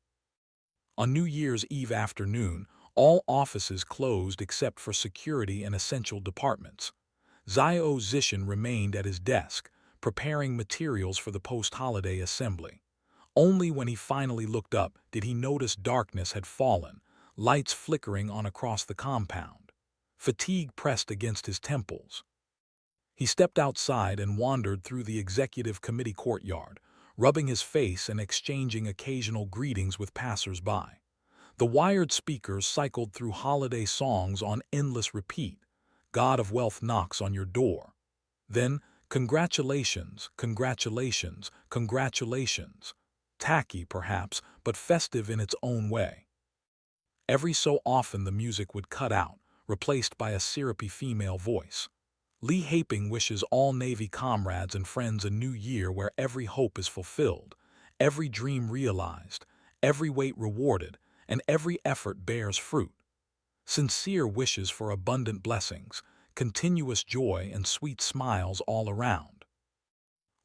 [SPEAKER 1] On New Year's Eve afternoon, all offices closed except for security and essential departments. Xiao Zishan remained at his desk, preparing materials for the post-holiday assembly. Only when he finally looked up did he notice darkness had fallen, lights flickering on across the compound. Fatigue pressed against his temples. He stepped outside and wandered through the executive committee courtyard, rubbing his face and exchanging occasional greetings with passers-by. The wired speakers cycled through holiday songs on endless repeat. God of wealth knocks on your door. Then, congratulations, congratulations, congratulations. Tacky, perhaps, but festive in its own way. Every so often the music would cut out, replaced by a syrupy female voice. Li Huamei wishes all Navy comrades and friends a new year where every hope is fulfilled, every dream realized, every wait rewarded, and every effort bears fruit. Sincere wishes for abundant blessings, continuous joy and sweet smiles all around.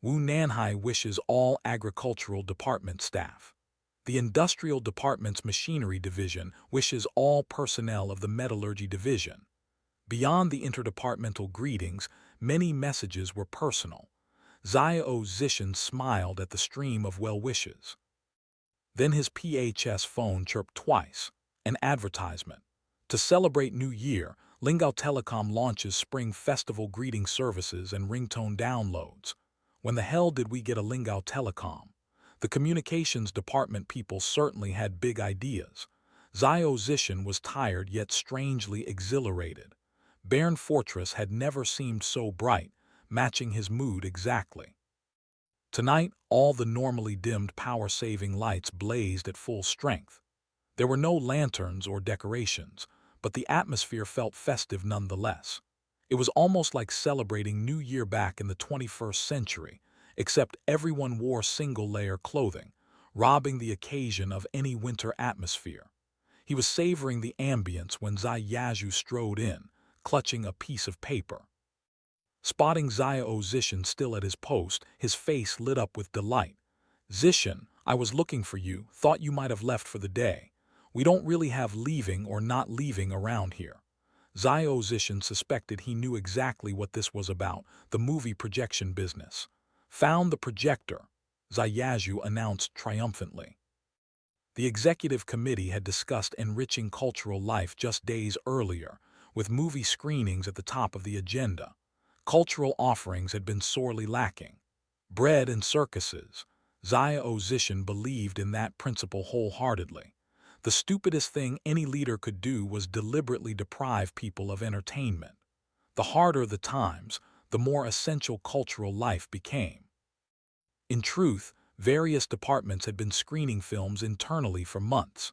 [SPEAKER 1] Wu Nanhai wishes all agricultural department staff. The Industrial Department's Machinery Division wishes all personnel of the Metallurgy Division. Beyond the interdepartmental greetings, many messages were personal. Xiao Zishan smiled at the stream of well wishes. Then his PHS phone chirped twice. An advertisement. To celebrate New Year, Lingao Telecom launches Spring Festival greeting services and ringtone downloads. When the hell did we get a Lingao Telecom? The communications department people certainly had big ideas. Xiao Zishan was tired yet strangely exhilarated. Bairn Fortress had never seemed so bright, matching his mood exactly. Tonight, all the normally dimmed power-saving lights blazed at full strength. There were no lanterns or decorations, but the atmosphere felt festive nonetheless. It was almost like celebrating New Year back in the 21st century, except everyone wore single-layer clothing, robbing the occasion of any winter atmosphere. He was savoring the ambience when Xiao strode in, clutching a piece of paper. Spotting Xiao Zishan still at his post, his face lit up with delight. "Zishan, I was looking for you, thought you might have left for the day. We don't really have leaving or not leaving around here." Xiao Zishan suspected he knew exactly what this was about, the movie projection business. "Found the projector," Xiao announced triumphantly. The executive committee had discussed enriching cultural life just days earlier, with movie screenings at the top of the agenda. Cultural offerings had been sorely lacking. Bread and circuses. Xiao Zishan believed in that principle wholeheartedly. The stupidest thing any leader could do was deliberately deprive people of entertainment. The harder the times, the more essential cultural life became. In truth, various departments had been screening films internally for months.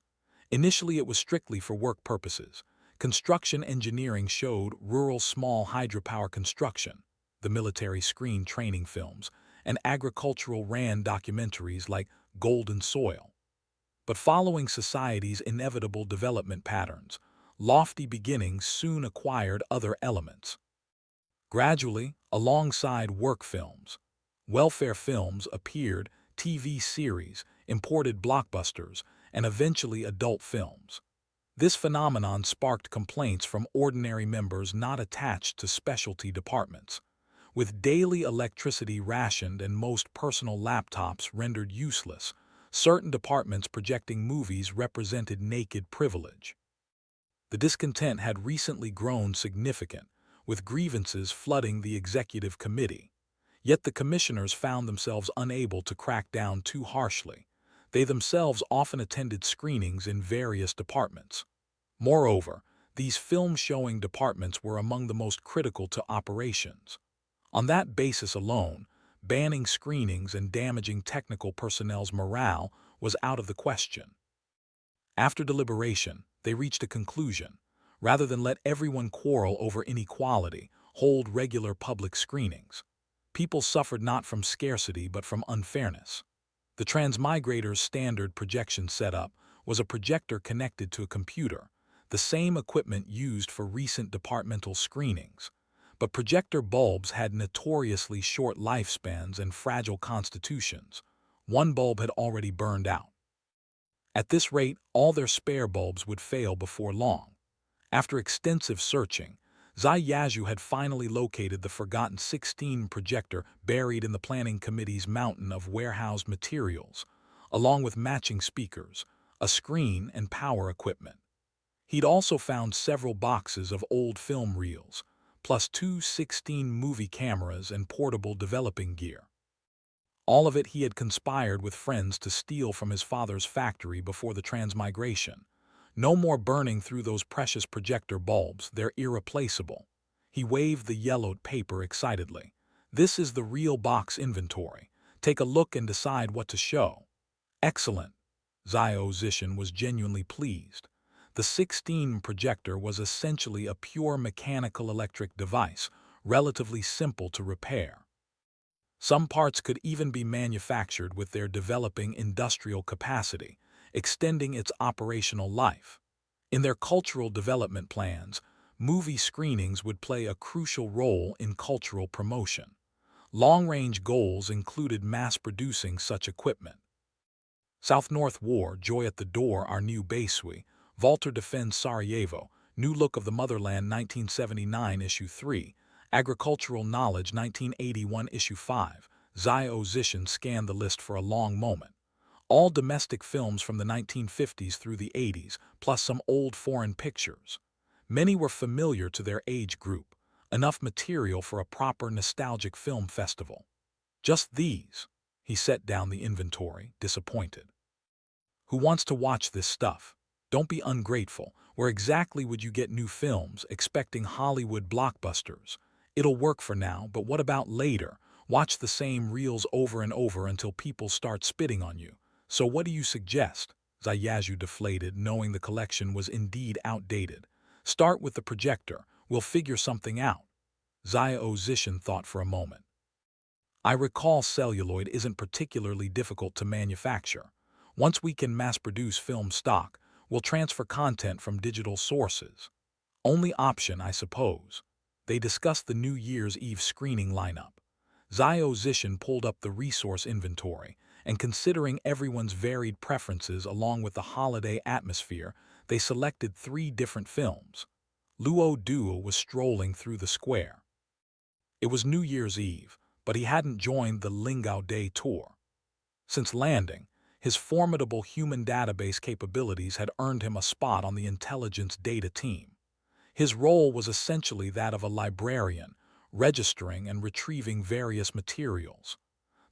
[SPEAKER 1] Initially, it was strictly for work purposes. Construction engineering showed rural small hydropower construction, the military screen training films, and agricultural ran documentaries like Golden Soil. But following society's inevitable development patterns, lofty beginnings soon acquired other elements. Gradually, alongside work films, welfare films appeared, TV series, imported blockbusters, and eventually adult films. This phenomenon sparked complaints from ordinary members not attached to specialty departments. With daily electricity rationed and most personal laptops rendered useless, certain departments projecting movies represented naked privilege. The discontent had recently grown significant, with grievances flooding the executive committee. Yet the commissioners found themselves unable to crack down too harshly. They themselves often attended screenings in various departments. Moreover, these film-showing departments were among the most critical to operations. On that basis alone, banning screenings and damaging technical personnel's morale was out of the question. After deliberation, they reached a conclusion. Rather than let everyone quarrel over inequality, hold regular public screenings. People suffered not from scarcity but from unfairness. The transmigrator's standard projection setup was a projector connected to a computer, the same equipment used for recent departmental screenings. But projector bulbs had notoriously short lifespans and fragile constitutions. One bulb had already burned out. At this rate, all their spare bulbs would fail before long. After extensive searching, Xiao had finally located the forgotten 16 projector buried in the planning committee's mountain of warehoused materials, along with matching speakers, a screen, and power equipment. He'd also found several boxes of old film reels, plus two 16-movie cameras and portable developing gear. All of it he had conspired with friends to steal from his father's factory before the transmigration. No more burning through those precious projector bulbs, they're irreplaceable. He waved the yellowed paper excitedly. This is the real box inventory. Take a look and decide what to show. Excellent. Zhang was genuinely pleased. The 16 projector was essentially a pure mechanical electric device, relatively simple to repair. Some parts could even be manufactured with their developing industrial capacity, extending its operational life. In their cultural development plans, movie screenings would play a crucial role in cultural promotion. Long-range goals included mass-producing such equipment. South-North War, Joy at the Door, Our New Baitu, Walter defends Sarajevo, New Look of the Motherland 1979 Issue 3, Agricultural Knowledge 1981 Issue 5, Zhang scanned the list for a long moment. All domestic films from the 1950s through the 80s, plus some old foreign pictures. Many were familiar to their age group, enough material for a proper nostalgic film festival. Just these. He set down the inventory, disappointed. Who wants to watch this stuff? Don't be ungrateful. Where exactly would you get new films, expecting Hollywood blockbusters? It'll work for now, but what about later? Watch the same reels over and over until people start spitting on you. So what do you suggest? Zhang deflated, knowing the collection was indeed outdated. Start with the projector. We'll figure something out. Zhang thought for a moment. I recall celluloid isn't particularly difficult to manufacture. Once we can mass-produce film stock, we'll transfer content from digital sources. Only option, I suppose. They discussed the New Year's Eve screening lineup. Zhang pulled up the resource inventory, and considering everyone's varied preferences along with the holiday atmosphere, they selected 3 different films. Luo Duo was strolling through the square. It was New Year's Eve, but he hadn't joined the Lingao Day tour. Since landing, his formidable human database capabilities had earned him a spot on the intelligence data team. His role was essentially that of a librarian, registering and retrieving various materials.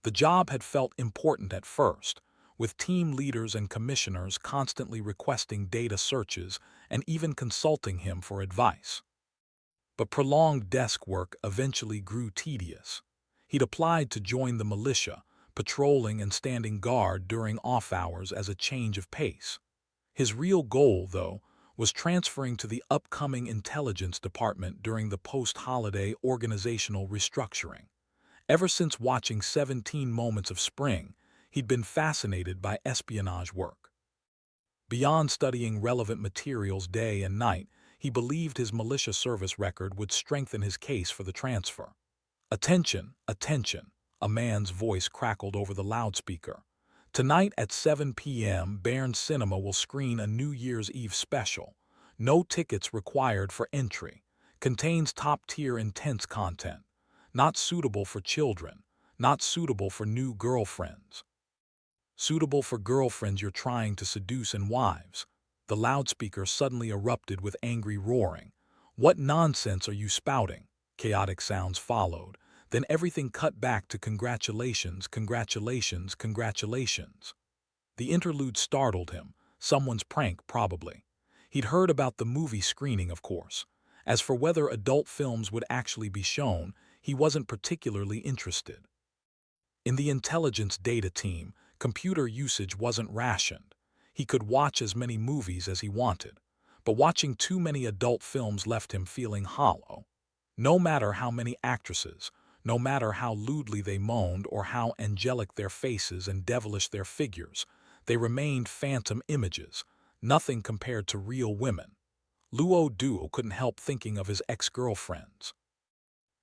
[SPEAKER 1] The job had felt important at first, with team leaders and commissioners constantly requesting data searches and even consulting him for advice. But prolonged desk work eventually grew tedious. He'd applied to join the militia, patrolling and standing guard during off hours as a change of pace. His real goal, though, was transferring to the upcoming intelligence department during the post-holiday organizational restructuring. Ever since watching 17 Moments of Spring, he'd been fascinated by espionage work. Beyond studying relevant materials day and night, he believed his militia service record would strengthen his case for the transfer. Attention, attention, a man's voice crackled over the loudspeaker. Tonight at 7 p.m., Bern Cinema will screen a New Year's Eve special. No tickets required for entry. Contains top-tier intense content. Not suitable for children. Not suitable for new girlfriends. Suitable for girlfriends you're trying to seduce and wives. The loudspeaker suddenly erupted with angry roaring. What nonsense are you spouting? Chaotic sounds followed. Then everything cut back to congratulations, congratulations, congratulations. The interlude startled him. Someone's prank, probably. He'd heard about the movie screening, of course. As for whether adult films would actually be shown, he wasn't particularly interested. In the intelligence data team, computer usage wasn't rationed. He could watch as many movies as he wanted, but watching too many adult films left him feeling hollow. No matter how many actresses, no matter how lewdly they moaned or how angelic their faces and devilish their figures, they remained phantom images, nothing compared to real women. Luo Duo couldn't help thinking of his ex-girlfriends.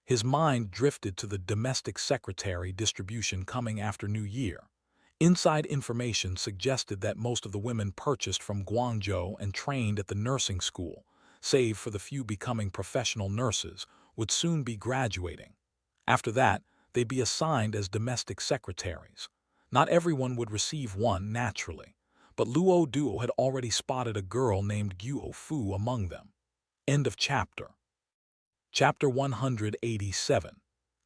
[SPEAKER 1] His mind drifted to the domestic secretary distribution coming after New Year. Inside information suggested that most of the women purchased from Guangzhou and trained at the nursing school, save for the few becoming professional nurses, would soon be graduating. After that, they'd be assigned as domestic secretaries. Not everyone would receive one naturally, but Luo Duo had already spotted a girl named Guo Fu among them. End of chapter. Chapter 187.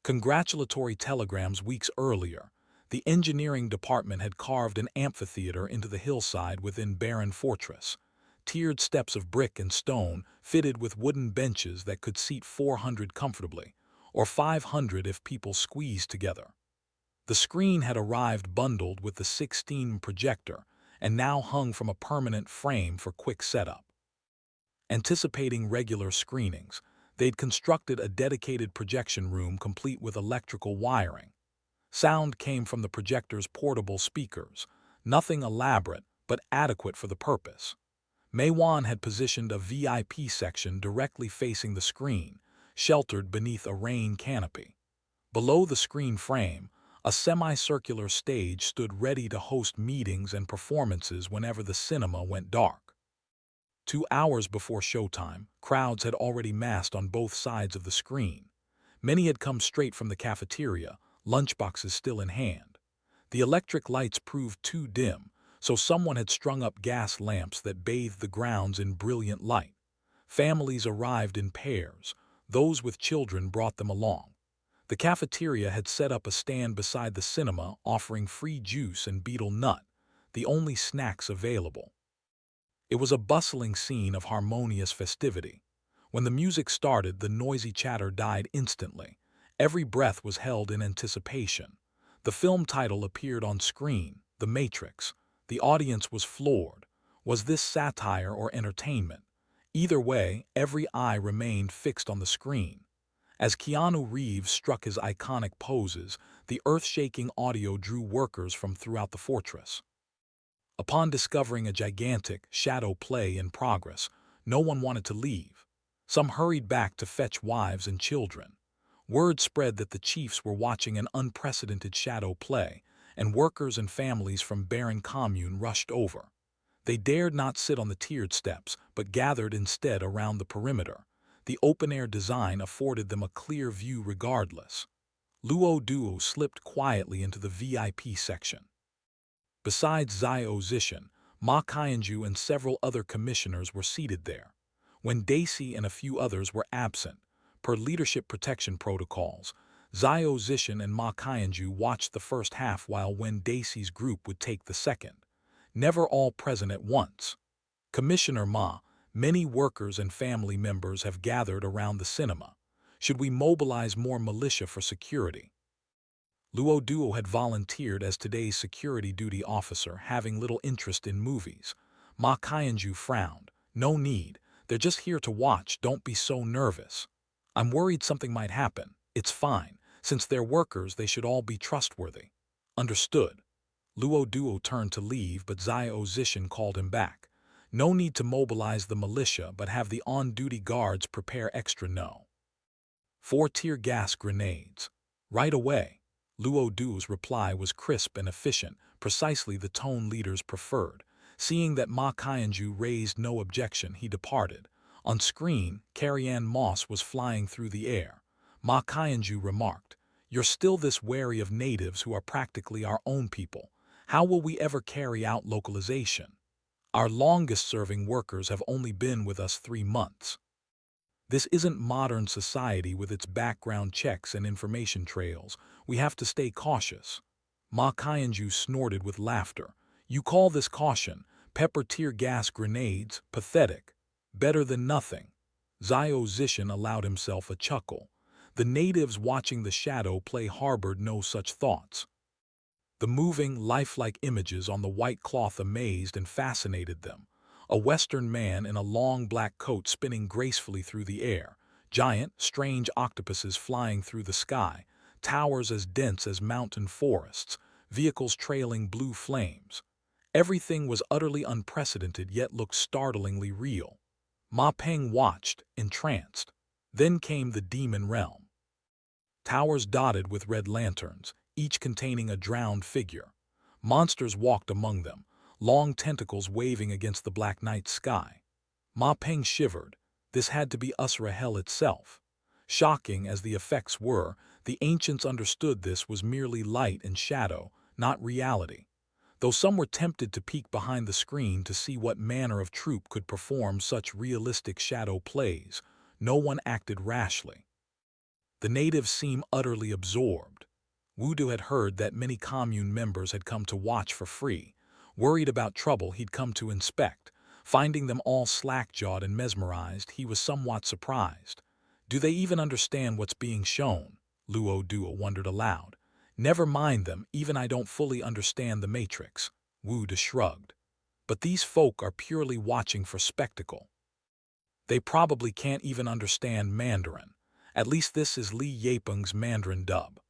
[SPEAKER 1] Congratulatory telegrams. Weeks earlier, the engineering department had carved an amphitheater into the hillside within barren fortress. Tiered steps of brick and stone fitted with wooden benches that could seat 400 comfortably, or 500 if people squeezed together. The screen had arrived bundled with the 16 projector and now hung from a permanent frame for quick setup. Anticipating regular screenings, they'd constructed a dedicated projection room complete with electrical wiring. Sound came from the projector's portable speakers, nothing elaborate but adequate for the purpose. Meiwan had positioned a VIP section directly facing the screen, sheltered beneath a rain canopy. Below the screen frame, a semicircular stage stood ready to host meetings and performances whenever the cinema went dark. 2 hours before showtime, crowds had already massed on both sides of the screen. Many had come straight from the cafeteria, lunchboxes still in hand. The electric lights proved too dim, so someone had strung up gas lamps that bathed the grounds in brilliant light. Families arrived in pairs. Those with children brought them along. The cafeteria had set up a stand beside the cinema offering free juice and betel nut, the only snacks available. It was a bustling scene of harmonious festivity. When the music started, the noisy chatter died instantly. Every breath was held in anticipation. The film title appeared on screen, The Matrix. The audience was floored. Was this satire or entertainment? Either way, every eye remained fixed on the screen. As Keanu Reeves struck his iconic poses, the earth-shaking audio drew workers from throughout the fortress. Upon discovering a gigantic shadow play in progress, no one wanted to leave. Some hurried back to fetch wives and children. Word spread that the chiefs were watching an unprecedented shadow play, and workers and families from barren commune rushed over. They dared not sit on the tiered steps, but gathered instead around the perimeter. The open-air design afforded them a clear view regardless. Luo Duo slipped quietly into the VIP section. Besides Xiao Zishan, Ma Qianju and several other commissioners were seated there. When Daisy and a few others were absent, per leadership protection protocols, Xiao Zishan and Ma Qianju watched the first half while Wen Daisy's group would take the second. Never all present at once. Commissioner Ma, many workers and family members have gathered around the cinema. Should we mobilize more militia for security? Luo Duo had volunteered as today's security duty officer, having little interest in movies. Ma Qianju frowned. No need. They're just here to watch. Don't be so nervous. I'm worried something might happen. It's fine. Since they're workers, they should all be trustworthy. Understood. Luo Duo turned to leave, but Xiao Zishan called him back. No need to mobilize the militia, but have the on-duty guards prepare extra 4 tear gas grenades. Right away. Luo Duo's reply was crisp and efficient, precisely the tone leaders preferred. Seeing that Ma Qianju raised no objection, he departed. On screen, Carrie-Anne Moss was flying through the air. Ma Qianju remarked, "You're still this wary of natives who are practically our own people. How will we ever carry out localization? Our longest-serving workers have only been with us 3 months. This isn't modern society with its background checks and information trails. We have to stay cautious." Ma Qianju snorted with laughter. "You call this caution? Pepper tear gas grenades? Pathetic. Better than nothing." Xiao Zishan allowed himself a chuckle. The natives watching the shadow play harbored no such thoughts. The moving, lifelike images on the white cloth amazed and fascinated them. A Western man in a long black coat spinning gracefully through the air, giant, strange octopuses flying through the sky, towers as dense as mountain forests, vehicles trailing blue flames. Everything was utterly unprecedented yet looked startlingly real. Ma Peng watched, entranced. Then came the demon realm. Towers dotted with red lanterns, each containing a drowned figure. Monsters walked among them, long tentacles waving against the black night sky. Ma Peng shivered. This had to be Usra Hell itself. Shocking as the effects were, the ancients understood this was merely light and shadow, not reality. Though some were tempted to peek behind the screen to see what manner of troupe could perform such realistic shadow plays, no one acted rashly. The natives seemed utterly absorbed. Wudu had heard that many commune members had come to watch for free, worried about trouble he'd come to inspect. Finding them all slack-jawed and mesmerized, he was somewhat surprised. Do they even understand what's being shown? Luo Duo wondered aloud. Never mind them, even I don't fully understand the matrix. Wu De shrugged. But these folk are purely watching for spectacle. They probably can't even understand Mandarin. At least this is Li Yapeng's Mandarin dub.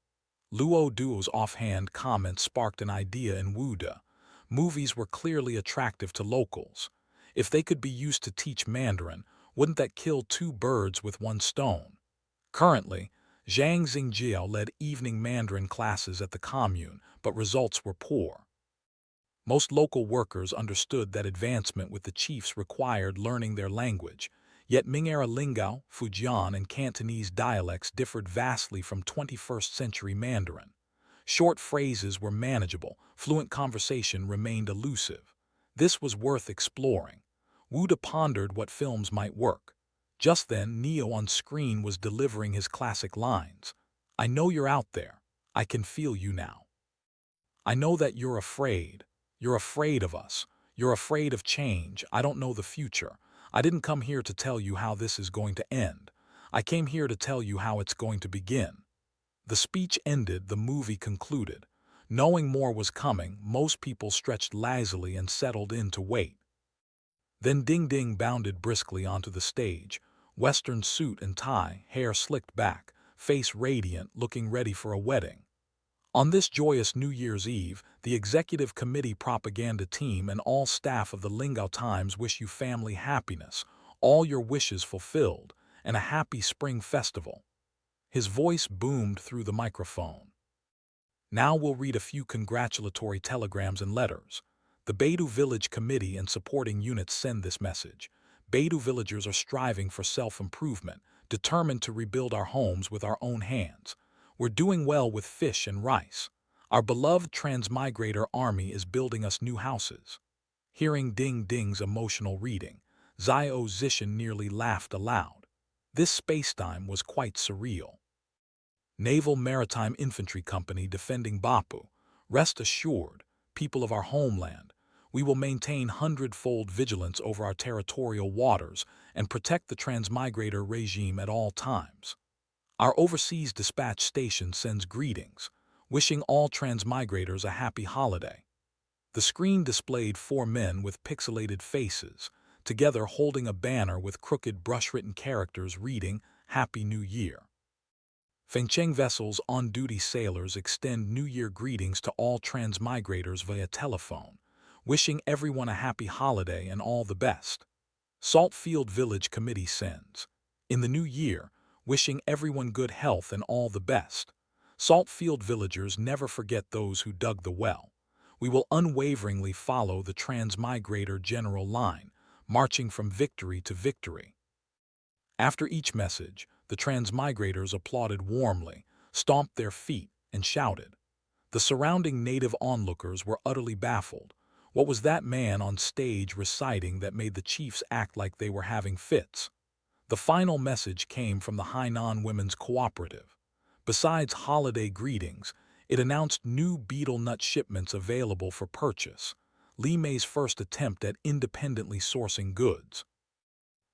[SPEAKER 1] Luo Duo's offhand comment sparked an idea in Wu De. Movies were clearly attractive to locals. If they could be used to teach Mandarin, wouldn't that kill two birds with one stone? Currently, Zhang Xingjiao led evening Mandarin classes at the commune, but results were poor. Most local workers understood that advancement with the chiefs required learning their language, yet Ming-era Lingao, Fujian, and Cantonese dialects differed vastly from 21st century Mandarin. Short phrases were manageable, fluent conversation remained elusive. This was worth exploring. Wu De pondered what films might work. Just then, Neo on screen was delivering his classic lines. I know you're out there. I can feel you now. I know that you're afraid. You're afraid of us. You're afraid of change. I don't know the future. I didn't come here to tell you how this is going to end. I came here to tell you how it's going to begin. The speech ended, the movie concluded. Knowing more was coming, most people stretched lazily and settled in to wait. Then Ding Ding bounded briskly onto the stage, Western suit and tie, hair slicked back, face radiant, looking ready for a wedding. On this joyous New Year's Eve, the executive committee propaganda team and all staff of the Lingao Times wish you family happiness, all your wishes fulfilled, and a happy spring festival. His voice boomed through the microphone. Now we'll read a few congratulatory telegrams and letters. The Baitu Village Committee and supporting units send this message. Baitu villagers are striving for self-improvement, determined to rebuild our homes with our own hands. We're doing well with fish and rice. Our beloved transmigrator army is building us new houses. Hearing Ding Ding's emotional reading, Xiao Zishan nearly laughed aloud. This spacetime was quite surreal. Naval Maritime Infantry Company defending Bopu. Rest assured, people of our homeland, we will maintain hundredfold vigilance over our territorial waters and protect the transmigrator regime at all times. Our overseas dispatch station sends greetings, wishing all transmigrators a happy holiday. The screen displayed 4 men with pixelated faces, together holding a banner with crooked brush-written characters reading, Happy New Year. Fengcheng vessels on-duty sailors extend New Year greetings to all transmigrators via telephone, wishing everyone a happy holiday and all the best. Saltfield Village Committee sends, in the new year, wishing everyone good health and all the best. Saltfield villagers never forget those who dug the well. We will unwaveringly follow the transmigrator general line, marching from victory to victory. After each message, the transmigrators applauded warmly, stomped their feet, and shouted. The surrounding native onlookers were utterly baffled. What was that man on stage reciting that made the chiefs act like they were having fits? The final message came from the Hainan Women's Cooperative. Besides holiday greetings, it announced new betel nut shipments available for purchase, Li Mei's first attempt at independently sourcing goods.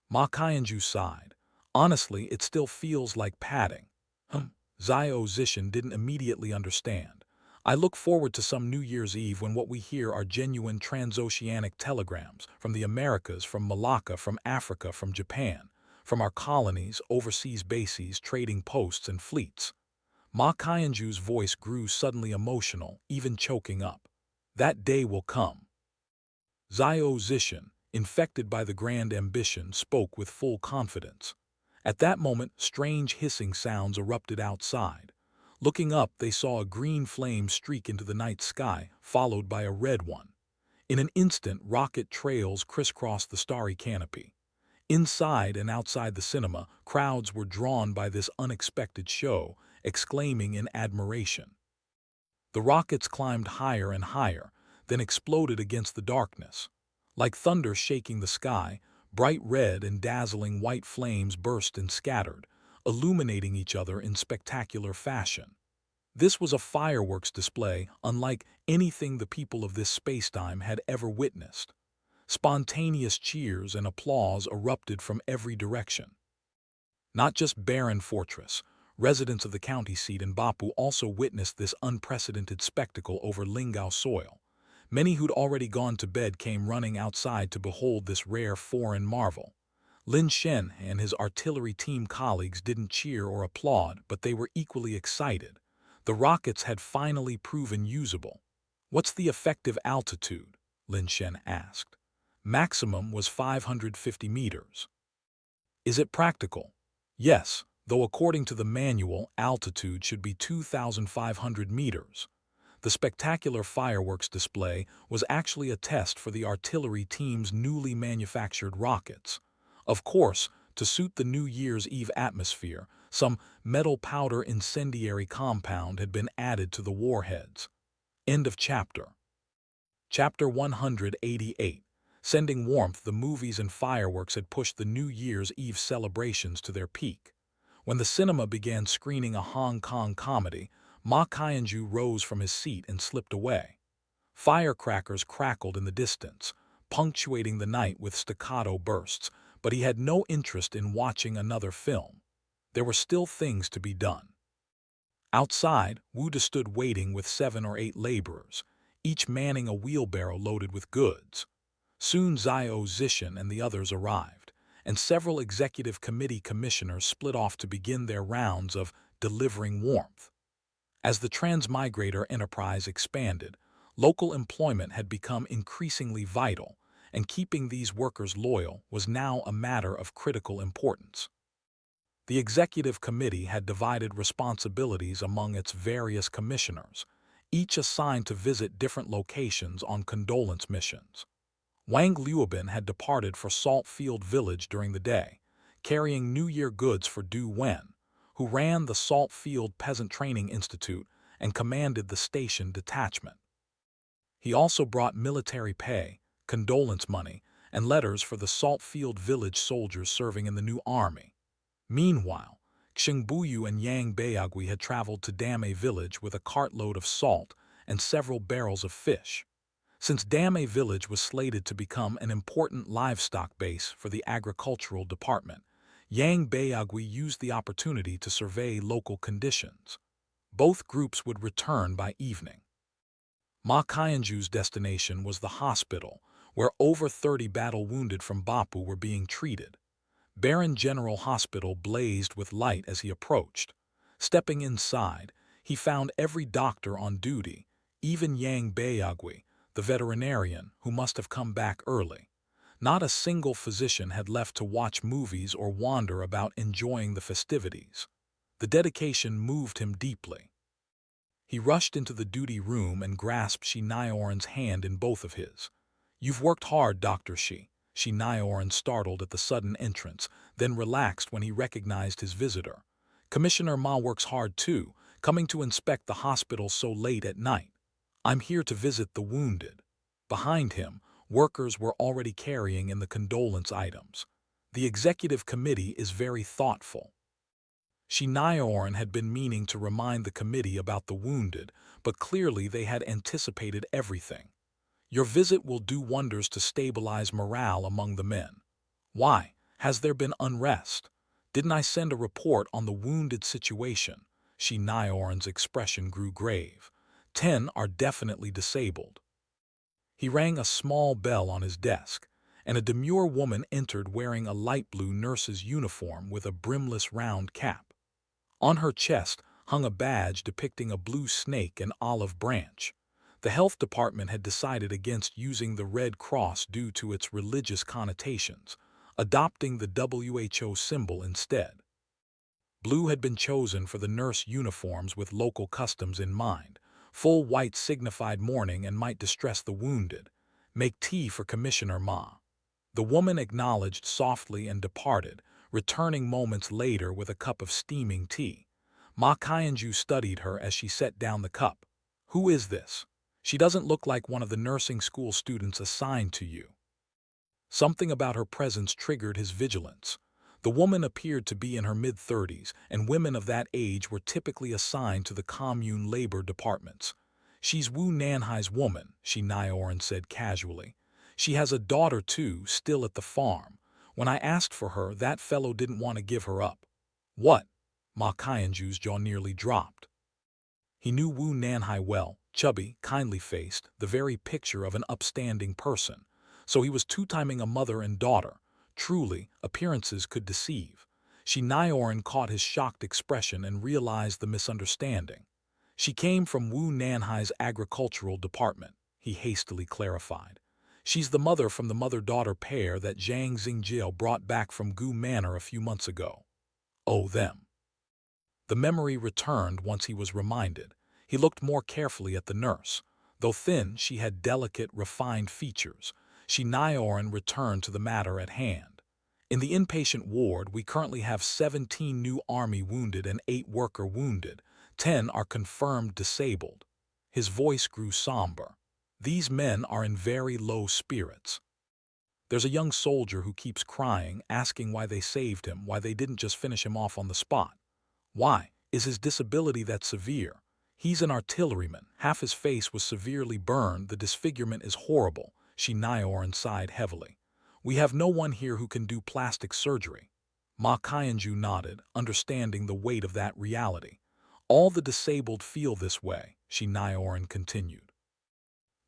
[SPEAKER 1] Ma Qianju sighed. Honestly, it still feels like padding. Xiao Zishan didn't immediately understand. I look forward to some New Year's Eve when what we hear are genuine transoceanic telegrams from the Americas, from Malacca, from Africa, from Japan, from our colonies, overseas bases, trading posts, and fleets. Ma Qianju's voice grew suddenly emotional, even choking up. That day will come. Xiao Zishan, infected by the grand ambition, spoke with full confidence. At that moment, strange hissing sounds erupted outside. Looking up, they saw a green flame streak into the night sky, followed by a red one. In an instant, rocket trails crisscrossed the starry canopy. Inside and outside the cinema, crowds were drawn by this unexpected show, exclaiming in admiration. The rockets climbed higher and higher, then exploded against the darkness. Like thunder shaking the sky, Bright red and dazzling white flames burst and scattered, illuminating each other in spectacular fashion. This was a fireworks display unlike anything the people of this spacetime had ever witnessed. Spontaneous cheers and applause erupted from every direction. Not just barren fortress, residents of the county seat in Bopu also witnessed this unprecedented spectacle over Lingao soil. Many who'd already gone to bed came running outside to behold this rare foreign marvel. Lin Shen and his artillery team colleagues didn't cheer or applaud, but they were equally excited. The rockets had finally proven usable. "What's the effective altitude?" Lin Shen asked. "Maximum was 550 meters. "Is it practical?" "Yes, though according to the manual, altitude should be 2,500 meters. The spectacular fireworks display was actually a test for the artillery team's newly manufactured rockets. Of course, to suit the New Year's Eve atmosphere, some metal powder incendiary compound had been added to the warheads. End of chapter. Chapter 188. Sending warmth. The movies and fireworks had pushed the New Year's Eve celebrations to their peak. When the cinema began screening a Hong Kong comedy, Ma Qianju rose from his seat and slipped away. Firecrackers crackled in the distance, punctuating the night with staccato bursts, but he had no interest in watching another film. There were still things to be done. Outside, Wu De stood waiting with 7 or 8 laborers, each manning a wheelbarrow loaded with goods. Soon Zhao Zishan and the others arrived, and several executive committee commissioners split off to begin their rounds of delivering warmth. As the transmigrator enterprise expanded, local employment had become increasingly vital, and keeping these workers loyal was now a matter of critical importance. The executive committee had divided responsibilities among its various commissioners, each assigned to visit different locations on condolence missions. Wang Liuobin had departed for Saltfield Village during the day, carrying New Year goods for Du Wen, who ran the Saltfield Peasant Training Institute and commanded the station detachment. He also brought military pay, condolence money, and letters for the Saltfield Village soldiers serving in the new army. Meanwhile, Xing Buyu and Yang Beigui had traveled to Dame Village with a cartload of salt and several barrels of fish. Since Dame Village was slated to become an important livestock base for the agricultural department, Yang Beigui used the opportunity to survey local conditions. Both groups would return by evening. Ma Qianju's destination was the hospital, where over 30 battle-wounded from Bopu were being treated. Baron General Hospital blazed with light as he approached. Stepping inside, he found every doctor on duty, even Yang Beigui, the veterinarian who must have come back early. Not a single physician had left to watch movies or wander about enjoying the festivities. The dedication moved him deeply. He rushed into the duty room and grasped Shi Nioran's hand in both of his. "You've worked hard, Dr. Shi." Shi Nioran startled at the sudden entrance, then relaxed when he recognized his visitor. "Commissioner Ma works hard too, coming to inspect the hospital so late at night. I'm here to visit the wounded." Behind him, workers were already carrying in the condolence items. The executive committee is very thoughtful. Shi Nioran had been meaning to remind the committee about the wounded, but clearly they had anticipated everything. "Your visit will do wonders to stabilize morale among the men." "Why, has there been unrest? Didn't I send a report on the wounded situation?" Shi Nioran's expression grew grave. 10 are definitely disabled." He rang a small bell on his desk, and a demure woman entered wearing a light blue nurse's uniform with a brimless round cap. On her chest hung a badge depicting a blue snake and olive branch. The health department had decided against using the Red Cross due to its religious connotations, adopting the WHO symbol instead. Blue had been chosen for the nurse uniforms with local customs in mind. Full white signified mourning and might distress the wounded. "Make tea for Commissioner Ma." The woman acknowledged softly and departed, returning moments later with a cup of steaming tea. Ma Qianju studied her as she set down the cup. "Who is this? She doesn't look like one of the nursing school students assigned to you." Something about her presence triggered his vigilance. The woman appeared to be in her mid-30s, and women of that age were typically assigned to the commune labor departments. "She's Wu Nanhai's woman," Nioran said casually. "She has a daughter too, still at the farm. When I asked for her, that fellow didn't want to give her up." "What?" Ma Qianju's jaw nearly dropped. He knew Wu Nanhai well, chubby, kindly-faced, the very picture of an upstanding person. So he was two-timing a mother and daughter. Truly, appearances could deceive. Nioran caught his shocked expression and realized the misunderstanding. "She came from Wu Nanhai's agricultural department," he hastily clarified. "She's the mother from the mother-daughter pair that Zhang Xingjiao brought back from Gu Manor a few months ago." "Oh, them." The memory returned once he was reminded. He looked more carefully at the nurse. Though thin, she had delicate, refined features. Nioran returned to the matter at hand. "In the inpatient ward, we currently have 17 new army wounded and 8 worker wounded. 10 are confirmed disabled." His voice grew somber. "These men are in very low spirits. There's a young soldier who keeps crying, asking why they saved him, why they didn't just finish him off on the spot. Why? Is his disability that severe? He's an artilleryman. Half his face was severely burned. The disfigurement is horrible." Nioran sighed heavily. "We have no one here who can do plastic surgery." Ma Qianju nodded, understanding the weight of that reality. "All the disabled feel this way," Nioran continued.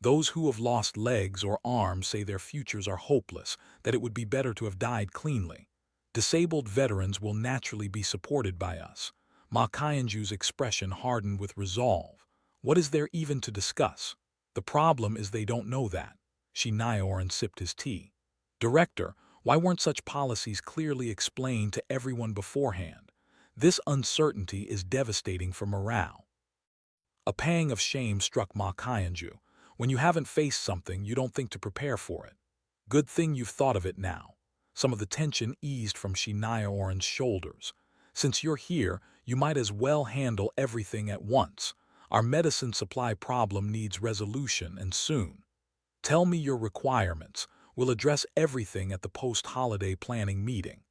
[SPEAKER 1] "Those who have lost legs or arms say their futures are hopeless, that it would be better to have died cleanly. Disabled veterans will naturally be supported by us." Ma Qianju's expression hardened with resolve. "What is there even to discuss? The problem is they don't know that." Nioran sipped his tea. "Director, why weren't such policies clearly explained to everyone beforehand? This uncertainty is devastating for morale." A pang of shame struck Ma Qianju. When you haven't faced something, you don't think to prepare for it. "Good thing you've thought of it now." Some of the tension eased from Nioran's shoulders. "Since you're here, you might as well handle everything at once. Our medicine supply problem needs resolution, and soon. Tell me your requirements. We'll address everything at the post-holiday planning meeting."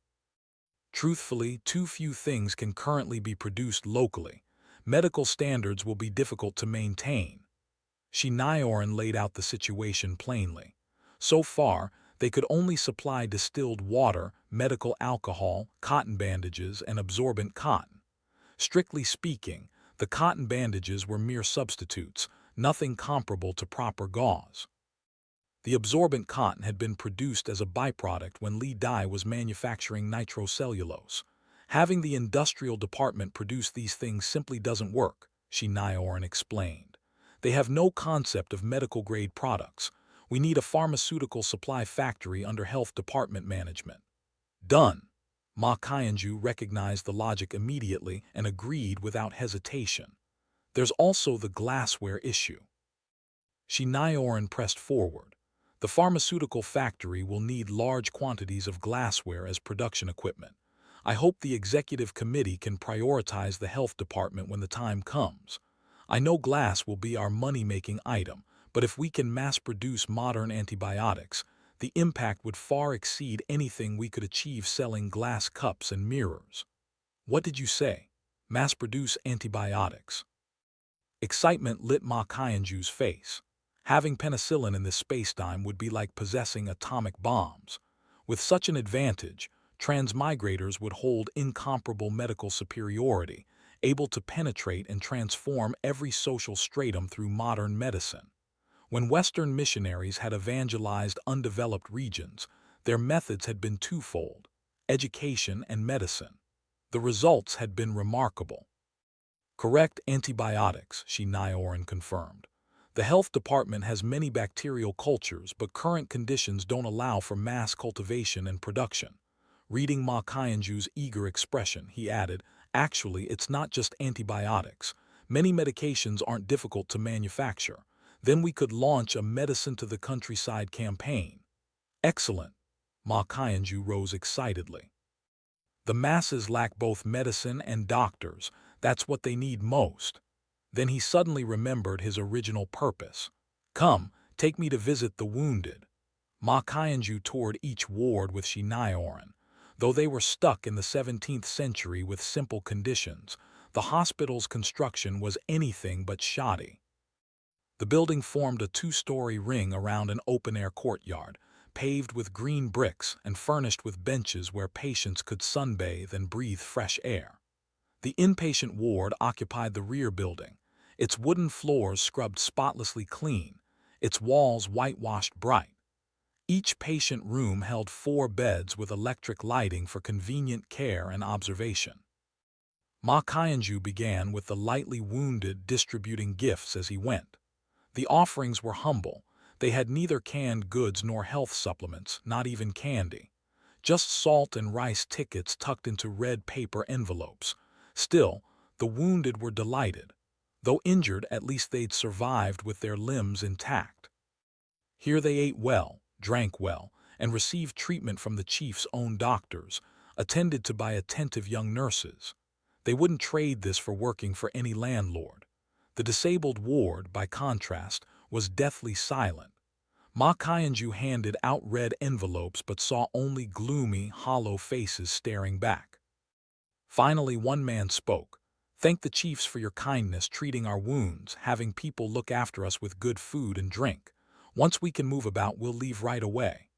[SPEAKER 1] "Truthfully, too few things can currently be produced locally. Medical standards will be difficult to maintain." Nioran laid out the situation plainly. So far, they could only supply distilled water, medical alcohol, cotton bandages, and absorbent cotton. Strictly speaking, the cotton bandages were mere substitutes, nothing comparable to proper gauze. The absorbent cotton had been produced as a byproduct when Li Dai was manufacturing nitrocellulose. "Having the industrial department produce these things simply doesn't work," Nioran explained. "They have no concept of medical-grade products. We need a pharmaceutical supply factory under health department management." "Done." Ma Qianju recognized the logic immediately and agreed without hesitation. "There's also the glassware issue." Nioran pressed forward. "The pharmaceutical factory will need large quantities of glassware as production equipment. I hope the executive committee can prioritize the health department when the time comes. I know glass will be our money-making item, but if we can mass-produce modern antibiotics, the impact would far exceed anything we could achieve selling glass cups and mirrors." "What did you say? Mass-produce antibiotics?" Excitement lit Ma Qianju's face. Having penicillin in this spacetime would be like possessing atomic bombs. With such an advantage, transmigrators would hold incomparable medical superiority, able to penetrate and transform every social stratum through modern medicine. When Western missionaries had evangelized undeveloped regions, their methods had been twofold: education and medicine. The results had been remarkable. "Correct antibiotics," Nioran confirmed. "The health department has many bacterial cultures, but current conditions don't allow for mass cultivation and production." Reading Ma Qianju's eager expression, he added, "Actually, it's not just antibiotics. Many medications aren't difficult to manufacture. Then we could launch a medicine to the countryside campaign." "Excellent." Ma Qianju rose excitedly. "The masses lack both medicine and doctors. That's what they need most." Then he suddenly remembered his original purpose. "Come, take me to visit the wounded." Ma Qianju toured each ward with Xinioran. Though they were stuck in the 17th century with simple conditions, the hospital's construction was anything but shoddy. The building formed a two-story ring around an open-air courtyard, paved with green bricks and furnished with benches where patients could sunbathe and breathe fresh air. The inpatient ward occupied the rear building, its wooden floors scrubbed spotlessly clean, its walls whitewashed bright. Each patient room held 4 beds with electric lighting for convenient care and observation. Ma Qianju began with the lightly wounded distributing gifts as he went. The offerings were humble. They had neither canned goods nor health supplements, not even candy. Just salt and rice tickets tucked into red paper envelopes. Still, the wounded were delighted. Though injured, at least they'd survived with their limbs intact. Here they ate well, drank well, and received treatment from the chief's own doctors, attended to by attentive young nurses. They wouldn't trade this for working for any landlord. The disabled ward, by contrast, was deathly silent. Ma Qianju handed out red envelopes but saw only gloomy, hollow faces staring back. Finally, one man spoke. "Thank the chiefs for your kindness treating our wounds, having people look after us with good food and drink. Once we can move about, we'll leave right away."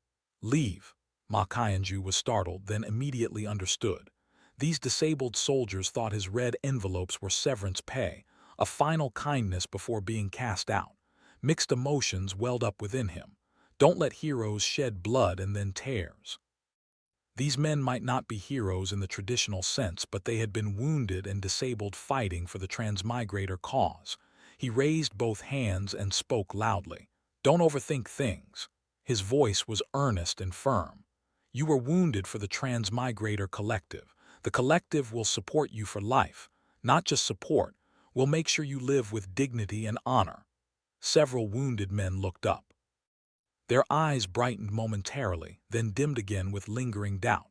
[SPEAKER 1] "Leave?" Ma Qianju was startled, then immediately understood. These disabled soldiers thought his red envelopes were severance pay, a final kindness before being cast out. Mixed emotions welled up within him. Don't let heroes shed blood and then tears. These men might not be heroes in the traditional sense, but they had been wounded and disabled fighting for the transmigrator cause. He raised both hands and spoke loudly. "Don't overthink things." His voice was earnest and firm. "You were wounded for the transmigrator collective. The collective will support you for life. Not just support, we'll make sure you live with dignity and honor." Several wounded men looked up. Their eyes brightened momentarily, then dimmed again with lingering doubt.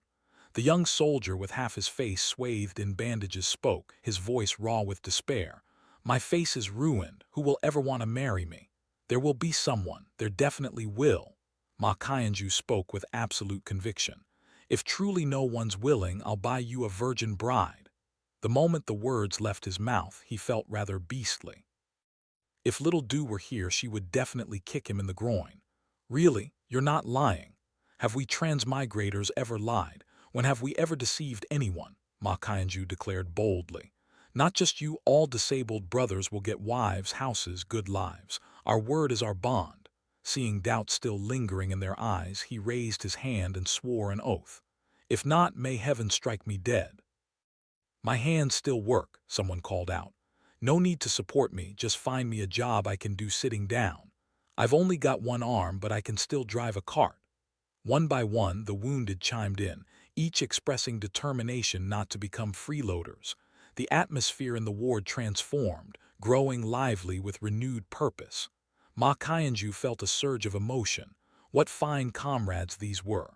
[SPEAKER 1] The young soldier with half his face swathed in bandages spoke, his voice raw with despair. "My face is ruined. Who will ever want to marry me?" "There will be someone. There definitely will." Ma Qianju spoke with absolute conviction. "If truly no one's willing, I'll buy you a virgin bride." The moment the words left his mouth, he felt rather beastly. If little Du were here, she would definitely kick him in the groin. "Really? You're not lying? Have we transmigrators ever lied? When have we ever deceived anyone?" Ma Qianju declared boldly. "Not just you, all disabled brothers will get wives, houses, good lives. Our word is our bond." Seeing doubt still lingering in their eyes, he raised his hand and swore an oath. "If not, may heaven strike me dead." "My hands still work," someone called out. "No need to support me, just find me a job I can do sitting down. I've only got one arm, but I can still drive a cart." One by one, the wounded chimed in, each expressing determination not to become freeloaders. The atmosphere in the ward transformed, growing lively with renewed purpose. Ma Qianju felt a surge of emotion. What fine comrades these were.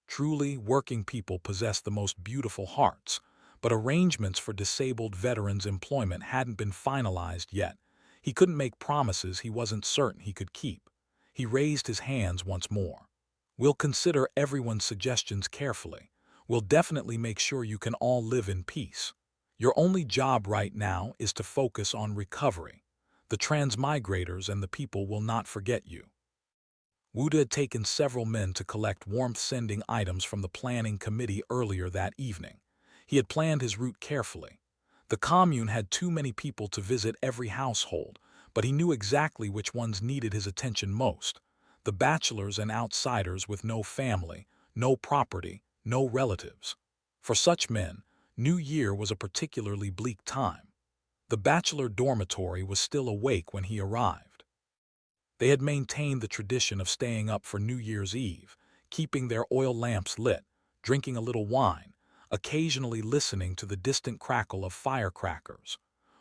[SPEAKER 1] Truly, working people possess the most beautiful hearts, but arrangements for disabled veterans' employment hadn't been finalized yet. He couldn't make promises he wasn't certain he could keep. He raised his hands once more. "We'll consider everyone's suggestions carefully. We'll definitely make sure you can all live in peace. Your only job right now is to focus on recovery. The transmigrators and the people will not forget you." Wuda had taken several men to collect warmth-sending items from the planning committee earlier that evening. He had planned his route carefully. The commune had too many people to visit every household, but he knew exactly which ones needed his attention most. The bachelors and outsiders with no family, no property, no relatives. For such men, New Year was a particularly bleak time. The bachelor dormitory was still awake when he arrived. They had maintained the tradition of staying up for New Year's Eve, keeping their oil lamps lit, drinking a little wine, occasionally listening to the distant crackle of firecrackers.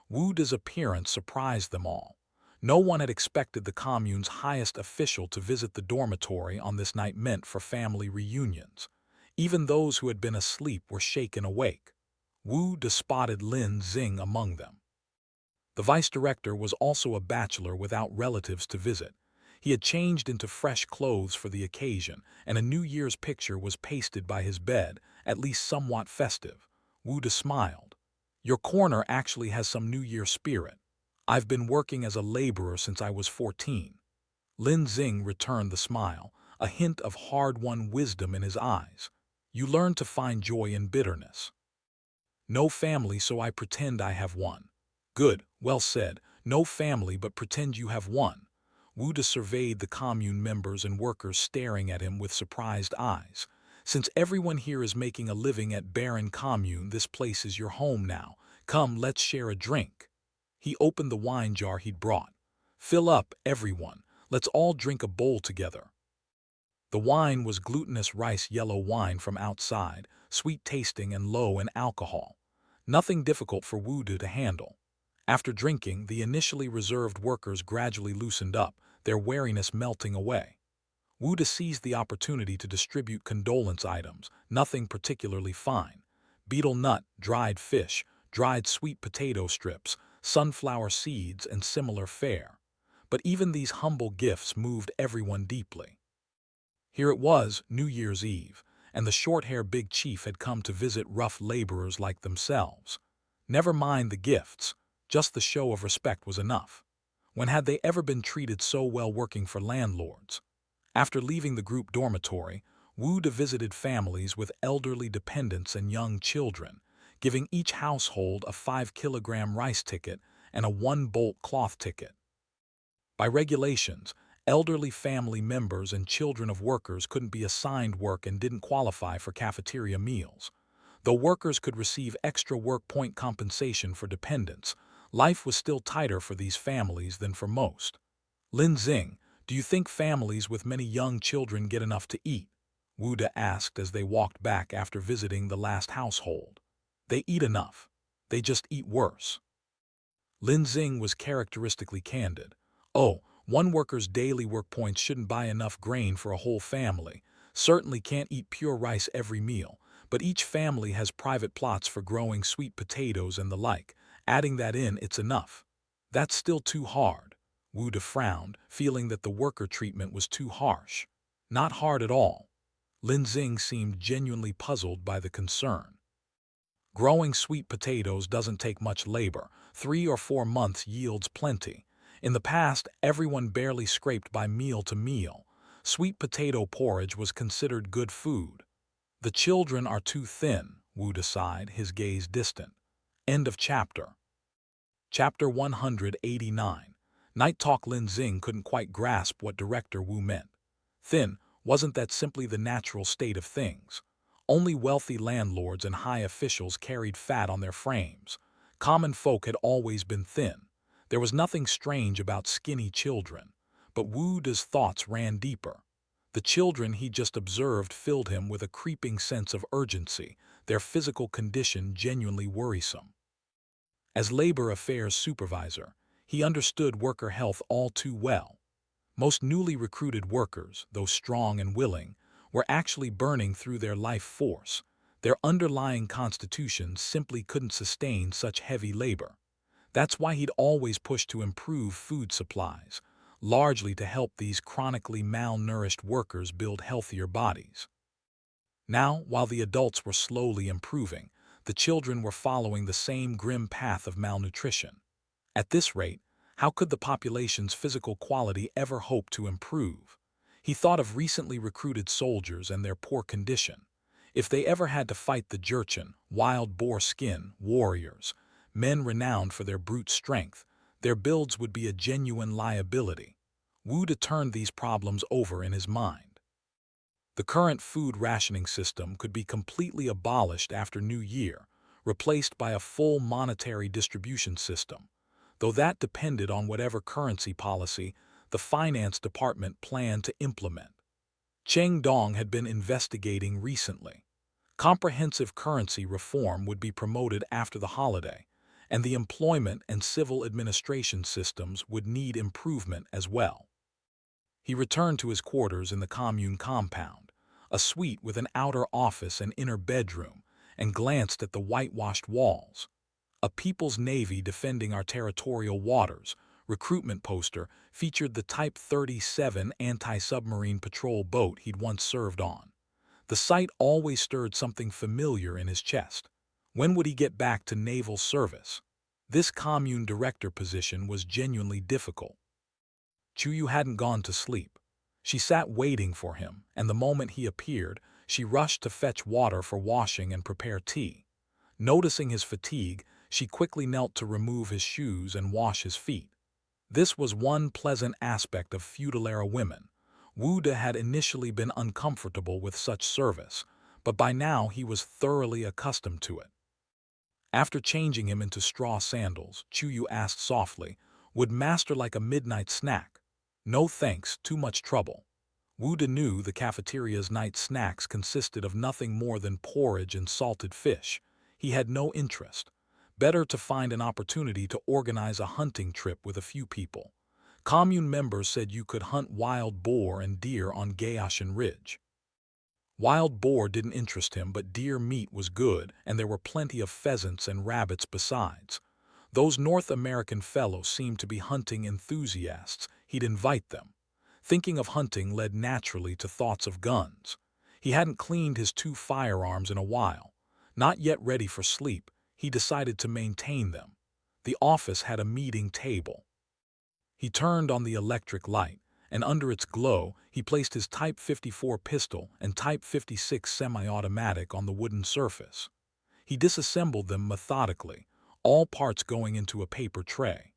[SPEAKER 1] Wuda's appearance surprised them all. No one had expected the commune's highest official to visit the dormitory on this night meant for family reunions. Even those who had been asleep were shaken awake. Wuda spotted Lin Xing among them. The vice director was also a bachelor without relatives to visit. He had changed into fresh clothes for the occasion, and a New Year's picture was pasted by his bed, at least somewhat festive. Wu De smiled. Your corner actually has some New Year spirit. I've been working as a laborer since I was 14. Lin Xing returned the smile, a hint of hard-won wisdom in his eyes. You learn to find joy in bitterness. No family, so I pretend I have one. Good, well said. No family, but pretend you have one. Wu De surveyed the commune members and workers staring at him with surprised eyes. Since everyone here is making a living at Baron Commune, this place is your home now. Come, let's share a drink. He opened the wine jar he'd brought. Fill up, everyone. Let's all drink a bowl together. The wine was glutinous rice yellow wine from outside, sweet tasting and low in alcohol. Nothing difficult for Wu De to handle. After drinking, the initially reserved workers gradually loosened up, their wariness melting away. Wu De seized the opportunity to distribute condolence items, nothing particularly fine. Betel nut, dried fish, dried sweet potato strips, sunflower seeds, and similar fare. But even these humble gifts moved everyone deeply. Here it was, New Year's Eve, and the short-haired big chief had come to visit rough laborers like themselves. Never mind the gifts, just the show of respect was enough. When had they ever been treated so well working for landlords? After leaving the group dormitory, Wu De visited families with elderly dependents and young children, giving each household a 5-kilogram rice ticket and a 1-bolt cloth ticket. By regulations, elderly family members and children of workers couldn't be assigned work and didn't qualify for cafeteria meals. Though workers could receive extra work point compensation for dependents, life was still tighter for these families than for most. Lin Xing, do you think families with many young children get enough to eat? Wu De asked as they walked back after visiting the last household. They eat enough. They just eat worse. Lin Xing was characteristically candid. Oh, one worker's daily work points shouldn't buy enough grain for a whole family. Certainly can't eat pure rice every meal, but each family has private plots for growing sweet potatoes and the like. Adding that in, it's enough. That's still too hard. Wu De frowned, feeling that the worker treatment was too harsh. Not hard at all. Lin Xing seemed genuinely puzzled by the concern. Growing sweet potatoes doesn't take much labor. 3 or 4 months yields plenty. In the past, everyone barely scraped by meal to meal. Sweet potato porridge was considered good food. The children are too thin, Wu De sighed, his gaze distant. End of chapter. Chapter 189. Night Talk. Lin Xing couldn't quite grasp what Director Wu meant. Thin, wasn't that simply the natural state of things? Only wealthy landlords and high officials carried fat on their frames. Common folk had always been thin. There was nothing strange about skinny children. But Wu De's thoughts ran deeper. The children he just observed filled him with a creeping sense of urgency, their physical condition genuinely worrisome. As labor affairs supervisor, he understood worker health all too well. Most newly recruited workers, though strong and willing, were actually burning through their life force. Their underlying constitutions simply couldn't sustain such heavy labor. That's why he'd always pushed to improve food supplies, largely to help these chronically malnourished workers build healthier bodies. Now, while the adults were slowly improving, the children were following the same grim path of malnutrition. At this rate, how could the population's physical quality ever hope to improve? He thought of recently recruited soldiers and their poor condition. If they ever had to fight the Jurchen, wild boar skin, warriors, men renowned for their brute strength, their builds would be a genuine liability. Wu De turned these problems over in his mind. The current food rationing system could be completely abolished after New Year, replaced by a full monetary distribution system, though that depended on whatever currency policy the finance department planned to implement. Cheng Dong had been investigating recently. Comprehensive currency reform would be promoted after the holiday, and the employment and civil administration systems would need improvement as well. He returned to his quarters in the commune compound, a suite with an outer office and inner bedroom, and glanced at the whitewashed walls. A people's navy defending our territorial waters, recruitment poster featured the Type 37 anti-submarine patrol boat he'd once served on. The sight always stirred something familiar in his chest. When would he get back to naval service? This commune director position was genuinely difficult. Chuyu hadn't gone to sleep. She sat waiting for him, and the moment he appeared, she rushed to fetch water for washing and prepare tea. Noticing his fatigue, she quickly knelt to remove his shoes and wash his feet. This was one pleasant aspect of feudal-era women. Wu De had initially been uncomfortable with such service, but by now he was thoroughly accustomed to it. After changing him into straw sandals, Chuyu asked softly, "Would master like a midnight snack?" "No thanks, too much trouble." Wu De knew the cafeteria's night snacks consisted of nothing more than porridge and salted fish. He had no interest. Better to find an opportunity to organize a hunting trip with a few people. Commune members said you could hunt wild boar and deer on Gaoshan Ridge. Wild boar didn't interest him, but deer meat was good, and there were plenty of pheasants and rabbits besides. Those North American fellows seemed to be hunting enthusiasts. He'd invite them. Thinking of hunting led naturally to thoughts of guns. He hadn't cleaned his 2 firearms in a while. Not yet ready for sleep, he decided to maintain them. The office had a meeting table. He turned on the electric light, and under its glow, he placed his Type 54 pistol and Type 56 semi-automatic on the wooden surface. He disassembled them methodically, all parts going into a paper tray.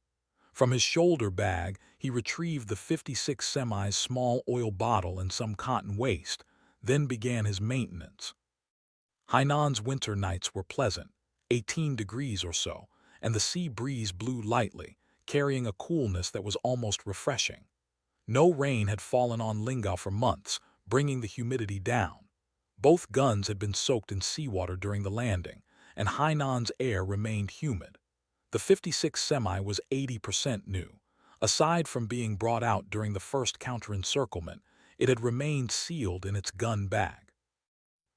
[SPEAKER 1] From his shoulder bag, he retrieved the 56 semi's small oil bottle and some cotton waste, then began his maintenance. Hainan's winter nights were pleasant, 18 degrees or so, and the sea breeze blew lightly, carrying a coolness that was almost refreshing. No rain had fallen on Lingao for months, bringing the humidity down. Both guns had been soaked in seawater during the landing, and Hainan's air remained humid. The 56 semi was 80% new. Aside from being brought out during the first counter-encirclement, it had remained sealed in its gun bag.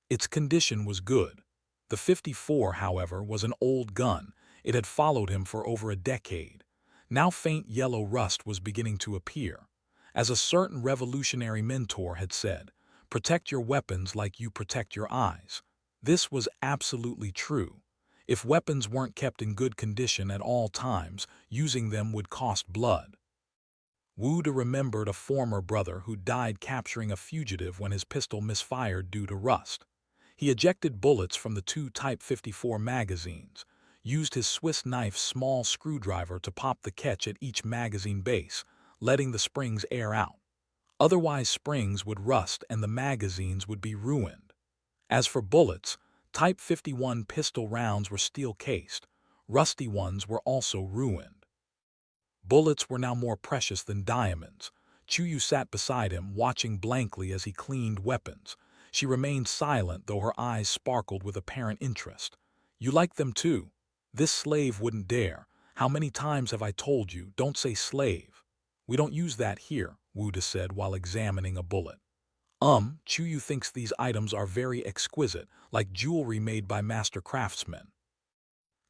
[SPEAKER 1] Its condition was good. The 54, however, was an old gun. It had followed him for over a decade. Now faint yellow rust was beginning to appear. As a certain revolutionary mentor had said, "Protect your weapons like you protect your eyes." This was absolutely true. If weapons weren't kept in good condition at all times, using them would cost blood. Wu De remembered a former brother who died capturing a fugitive when his pistol misfired due to rust. He ejected bullets from the 2 Type 54 magazines, used his Swiss knife's small screwdriver to pop the catch at each magazine base, letting the springs air out. Otherwise, springs would rust and the magazines would be ruined. As for bullets, Type 51 pistol rounds were steel-cased. Rusty ones were also ruined. Bullets were now more precious than diamonds. Chuyu sat beside him, watching blankly as he cleaned weapons. She remained silent, though her eyes sparkled with apparent interest. "You like them too?" "This slave wouldn't dare. How many times have I told you, don't say slave?" "We don't use that here," Wu De said while examining a bullet. Chuyu thinks these items are very exquisite, like jewelry made by master craftsmen."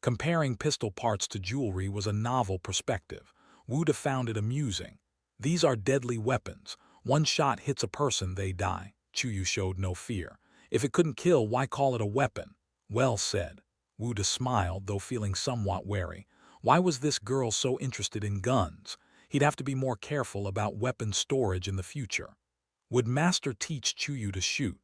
[SPEAKER 1] Comparing pistol parts to jewelry was a novel perspective. Wu De found it amusing. "These are deadly weapons. One shot hits a person, they die." Chuyu showed no fear. "If it couldn't kill, why call it a weapon?" "Well said." Wu De smiled, though feeling somewhat wary. Why was this girl so interested in guns? He'd have to be more careful about weapon storage in the future. Would master teach Chuyu to shoot?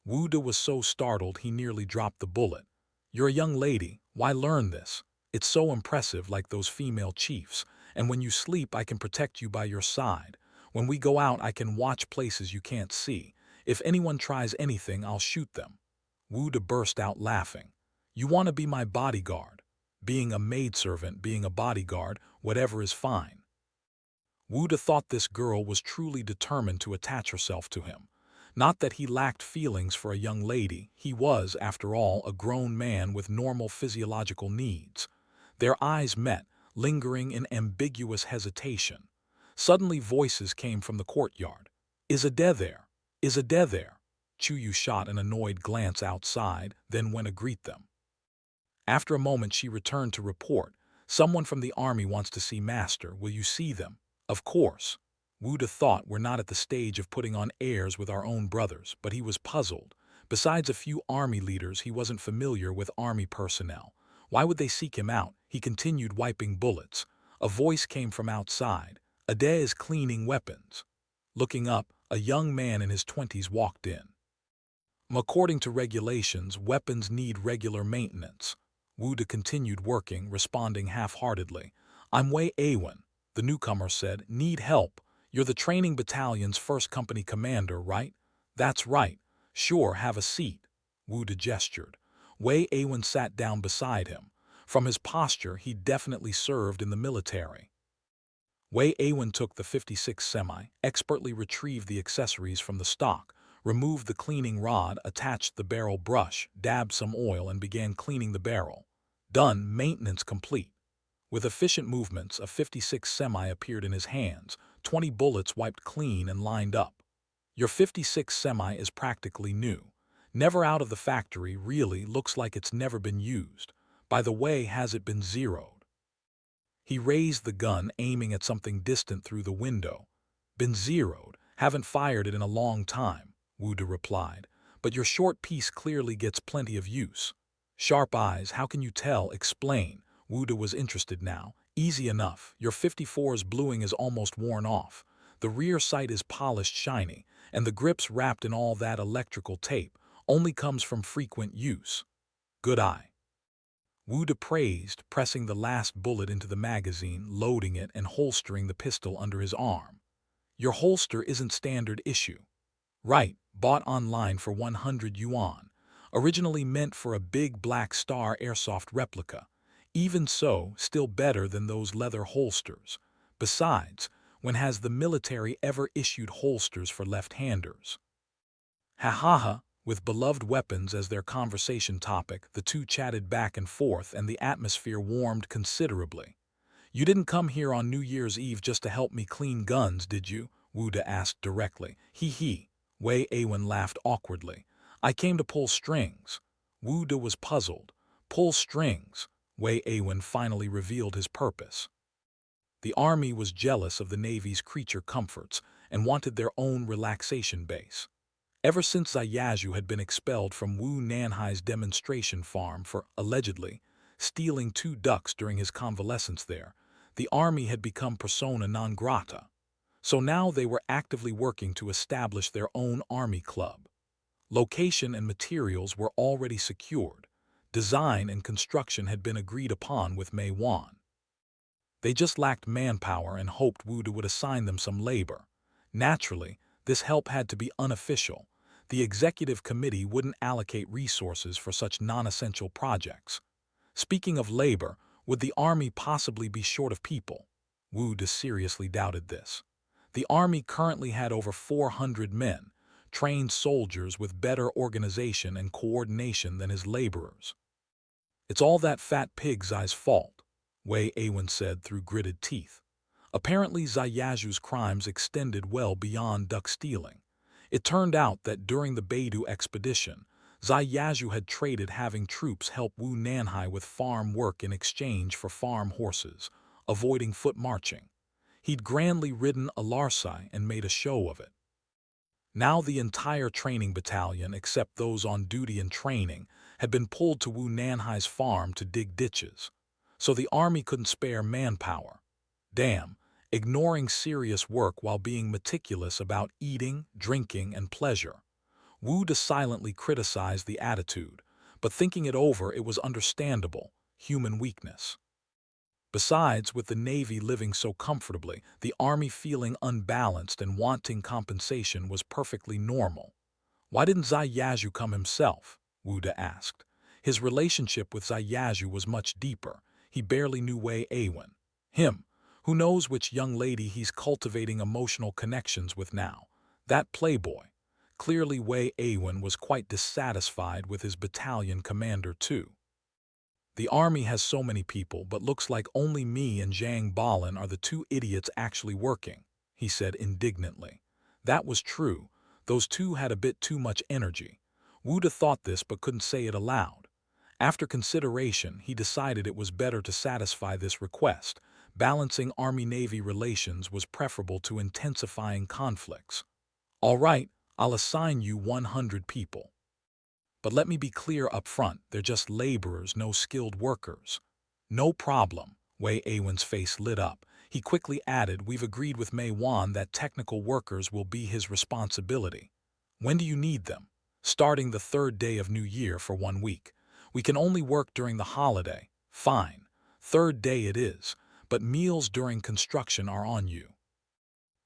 [SPEAKER 1] Wu De was so startled he nearly dropped the bullet. "You're a young lady. Why learn this? It's so impressive, like those female chiefs. And when you sleep, I can protect you by your side. When we go out, I can watch places you can't see. If anyone tries anything, I'll shoot them." Wu De burst out laughing. "You want to be my bodyguard?" Being a maidservant, being a bodyguard, whatever is fine. Wu De thought this girl was truly determined to attach herself to him. Not that he lacked feelings for a young lady. He was, after all, a grown man with normal physiological needs. Their eyes met, lingering in ambiguous hesitation. Suddenly voices came from the courtyard. "Is Ade there? Is Ade there?" Chuyu shot an annoyed glance outside, then went to greet them. After a moment she returned to report, Someone from the army wants to see Master. Will you see them? Of course. Wu De thought we're not at the stage of putting on airs with our own brothers, but he was puzzled. Besides a few army leaders, he wasn't familiar with army personnel. Why would they seek him out? He continued wiping bullets. A voice came from outside. Ade is cleaning weapons. Looking up, a young man in his 20s walked in. According to regulations, weapons need regular maintenance. Wu De continued working, responding half-heartedly. I'm Wei Aiwen, the newcomer said. Need help? You're the training battalion's first company commander, right? That's right. Sure, have a seat. Wu De gestured. Wei Aiwen sat down beside him. From his posture, he definitely served in the military. Wei Aiwen took the 56 semi, expertly retrieved the accessories from the stock, removed the cleaning rod, attached the barrel brush, dabbed some oil, and began cleaning the barrel. Done, maintenance complete. With efficient movements, a 56 semi appeared in his hands, 20 bullets wiped clean and lined up. Your 56 semi is practically new. Never out of the factory, really, looks like it's never been used. By the way, has it been zeroed? He raised the gun, aiming at something distant through the window. Been zeroed. Haven't fired it in a long time, Wu De replied. But your short piece clearly gets plenty of use. Sharp eyes, how can you tell? Explain. Wu De was interested now. Easy enough. Your 54's bluing is almost worn off. The rear sight is polished shiny, and the grips wrapped in all that electrical tape only comes from frequent use. Good eye. Wu De praised, pressing the last bullet into the magazine, loading it, and holstering the pistol under his arm. Your holster isn't standard issue. Right, bought online for 100 yuan. Originally meant for a big Black Star airsoft replica. Even so, still better than those leather holsters. Besides, when has the military ever issued holsters for left-handers? Ha ha ha. With beloved weapons as their conversation topic, the two chatted back and forth, and the atmosphere warmed considerably. You didn't come here on New Year's Eve just to help me clean guns, did you? Wu De asked directly. He. Wei Aiwen laughed awkwardly. I came to pull strings. Wu De was puzzled. Pull strings. Wei Aiwen finally revealed his purpose. The army was jealous of the Navy's creature comforts and wanted their own relaxation base. Ever since Ziyazhu had been expelled from Wu Nanhai's demonstration farm for, allegedly, stealing 2 ducks during his convalescence there, the army had become persona non grata. So now they were actively working to establish their own army club. Location and materials were already secured. Design and construction had been agreed upon with Mei Wan. They just lacked manpower and hoped Wu De would assign them some labor. Naturally, this help had to be unofficial. The executive committee wouldn't allocate resources for such non-essential projects. Speaking of labor, would the army possibly be short of people? Wu De seriously doubted this. The army currently had over 400 men, trained soldiers with better organization and coordination than his laborers. It's all that fat pig Zai's fault, Wei Aiwen said through gritted teeth. Apparently Ziyazhu's crimes extended well beyond duck stealing. It turned out that during the Baitu expedition, Ziyazhu had traded having troops help Wu Nanhai with farm work in exchange for farm horses, avoiding foot marching. He'd grandly ridden a larsai and made a show of it. Now the entire training battalion, except those on duty and training, had been pulled to Wu Nanhai's farm to dig ditches. So the army couldn't spare manpower. Damn. Ignoring serious work while being meticulous about eating, drinking, and pleasure. Wu De silently criticized the attitude, but thinking it over, it was understandable, human weakness. Besides, with the Navy living so comfortably, the army feeling unbalanced and wanting compensation was perfectly normal. Why didn't Ziyazhu come himself? Wu De asked. His relationship with Ziyazhu was much deeper. He barely knew Wei Aiwen. Him. Who knows which young lady he's cultivating emotional connections with now? That playboy. Clearly Wei Aiwen was quite dissatisfied with his battalion commander too. The army has so many people, but looks like only me and Zhang Balin are the 2 idiots actually working, he said indignantly. That was true. Those 2 had a bit too much energy. Wu De thought this but couldn't say it aloud. After consideration, he decided it was better to satisfy this request. Balancing Army-Navy relations was preferable to intensifying conflicts. All right, I'll assign you 100 people. But let me be clear up front, they're just laborers, no skilled workers. No problem. Aiwen's face lit up. He quickly added, we've agreed with Mei Wan that technical workers will be his responsibility. When do you need them? Starting the 3rd day of New Year for 1 week. We can only work during the holiday. Fine. 3rd day it is, but meals during construction are on you.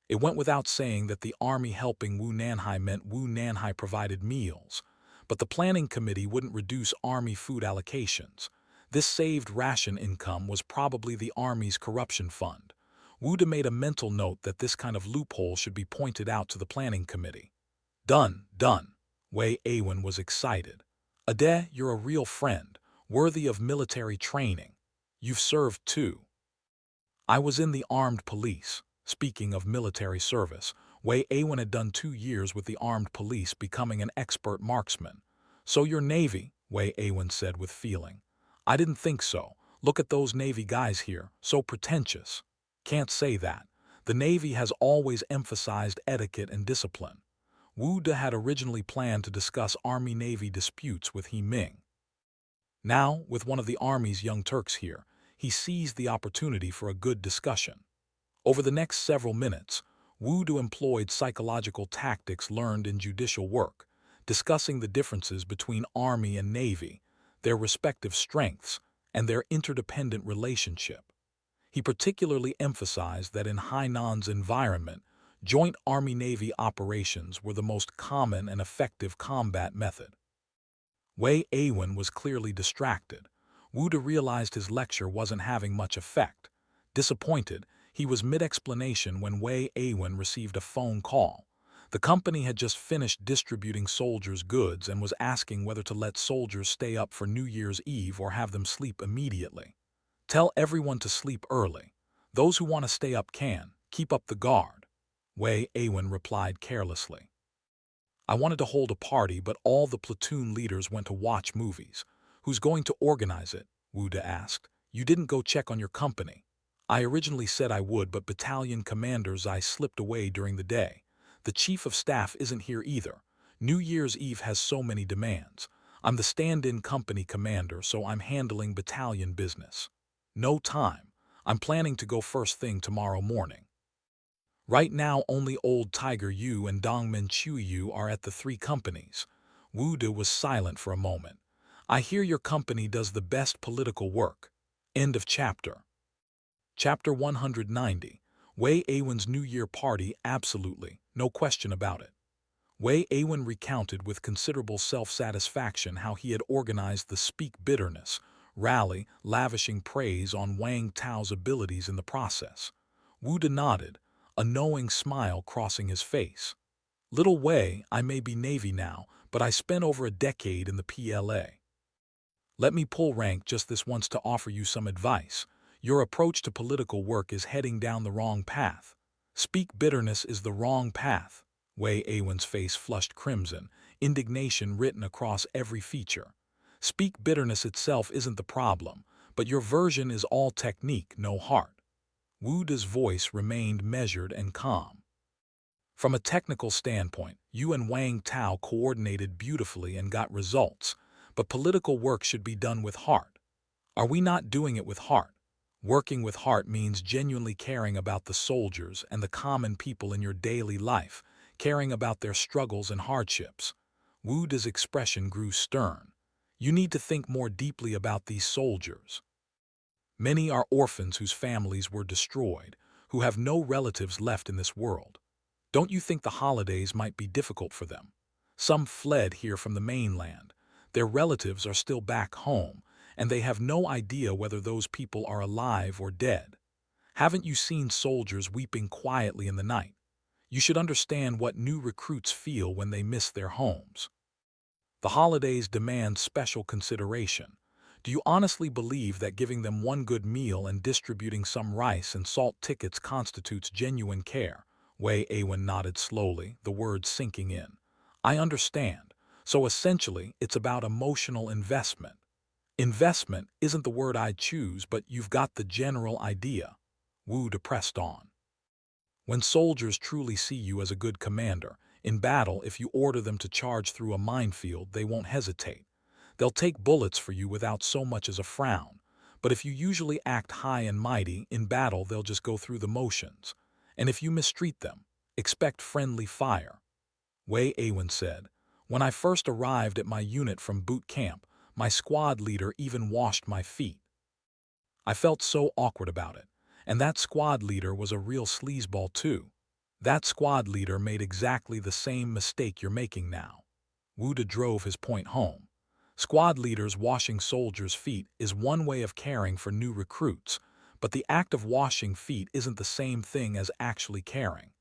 [SPEAKER 1] It went without saying that the Army helping Wu Nanhai meant Wu Nanhai provided meals, but the planning committee wouldn't reduce Army food allocations. This saved ration income was probably the Army's corruption fund. Wu De made a mental note that this kind of loophole should be pointed out to the planning committee. Done, done. Aiwen was excited. Ade, you're a real friend, worthy of military training. You've served too. I was in the armed police. Speaking of military service, Aiwen had done 2 years with the armed police, becoming an expert marksman. So you're Navy, Aiwen said with feeling. I didn't think so. Look at those Navy guys here, so pretentious. Can't say that. The Navy has always emphasized etiquette and discipline. Wu De had originally planned to discuss Army-Navy disputes with He Ming. Now, with one of the Army's young Turks here, he seized the opportunity for a good discussion. Over the next several minutes, Wu De employed psychological tactics learned in judicial work, discussing the differences between Army and Navy, their respective strengths, and their interdependent relationship. He particularly emphasized that in Hainan's environment, joint Army-Navy operations were the most common and effective combat method. Aiwen was clearly distracted. Wu De realized his lecture wasn't having much effect. Disappointed, he was mid-explanation when Aiwen received a phone call. The company had just finished distributing soldiers' goods and was asking whether to let soldiers stay up for New Year's Eve or have them sleep immediately. Tell everyone to sleep early. Those who want to stay up can. Keep up the guard. Aiwen replied carelessly. I wanted to hold a party, but all the platoon leaders went to watch movies. Who's going to organize it? Wu De asked. You didn't go check on your company. I originally said I would, but battalion commander Zai slipped away during the day. The chief of staff isn't here either. New Year's Eve has so many demands. I'm the stand-in company commander, so I'm handling battalion business. No time. I'm planning to go first thing tomorrow morning. Right now, only Old Tiger Yu and Dongmen Chu Yu are at the 3 companies. Wu De was silent for a moment. I hear your company does the best political work. End of chapter. Chapter 190. Aiwen's New Year party, absolutely, no question about it. Aiwen recounted with considerable self-satisfaction how he had organized the Speak Bitterness rally, lavishing praise on Wang Tao's abilities in the process. Wu De nodded, a knowing smile crossing his face. Little Wei, I may be Navy now, but I spent over a decade in the PLA. Let me pull rank just this once to offer you some advice. Your approach to political work is heading down the wrong path. Speak Bitterness is the wrong path. Aiwen's face flushed crimson, indignation written across every feature. Speak Bitterness itself isn't the problem, but your version is all technique, no heart. Wu De's voice remained measured and calm. From a technical standpoint, you and Wang Tao coordinated beautifully and got results, but political work should be done with heart. Are we not doing it with heart? Working with heart means genuinely caring about the soldiers and the common people in your daily life, caring about their struggles and hardships. Wu De's expression grew stern. You need to think more deeply about these soldiers. Many are orphans whose families were destroyed, who have no relatives left in this world. Don't you think the holidays might be difficult for them? Some fled here from the mainland. Their relatives are still back home, and they have no idea whether those people are alive or dead. Haven't you seen soldiers weeping quietly in the night? You should understand what new recruits feel when they miss their homes. The holidays demand special consideration. Do you honestly believe that giving them one good meal and distributing some rice and salt tickets constitutes genuine care? Aiwen nodded slowly, the words sinking in. I understand. So essentially, it's about emotional investment. Investment isn't the word I'd choose, but you've got the general idea. Wu pressed on. When soldiers truly see you as a good commander, in battle, if you order them to charge through a minefield, they won't hesitate. They'll take bullets for you without so much as a frown. But if you usually act high and mighty, in battle they'll just go through the motions. And if you mistreat them, expect friendly fire. Aiwens said, "When I first arrived at my unit from boot camp, my squad leader even washed my feet. I felt so awkward about it. And that squad leader was a real sleazeball too. That squad leader made exactly the same mistake you're making now." Wu drove his point home. Squad leaders washing soldiers' feet is one way of caring for new recruits, but the act of washing feet isn't the same thing as actually caring.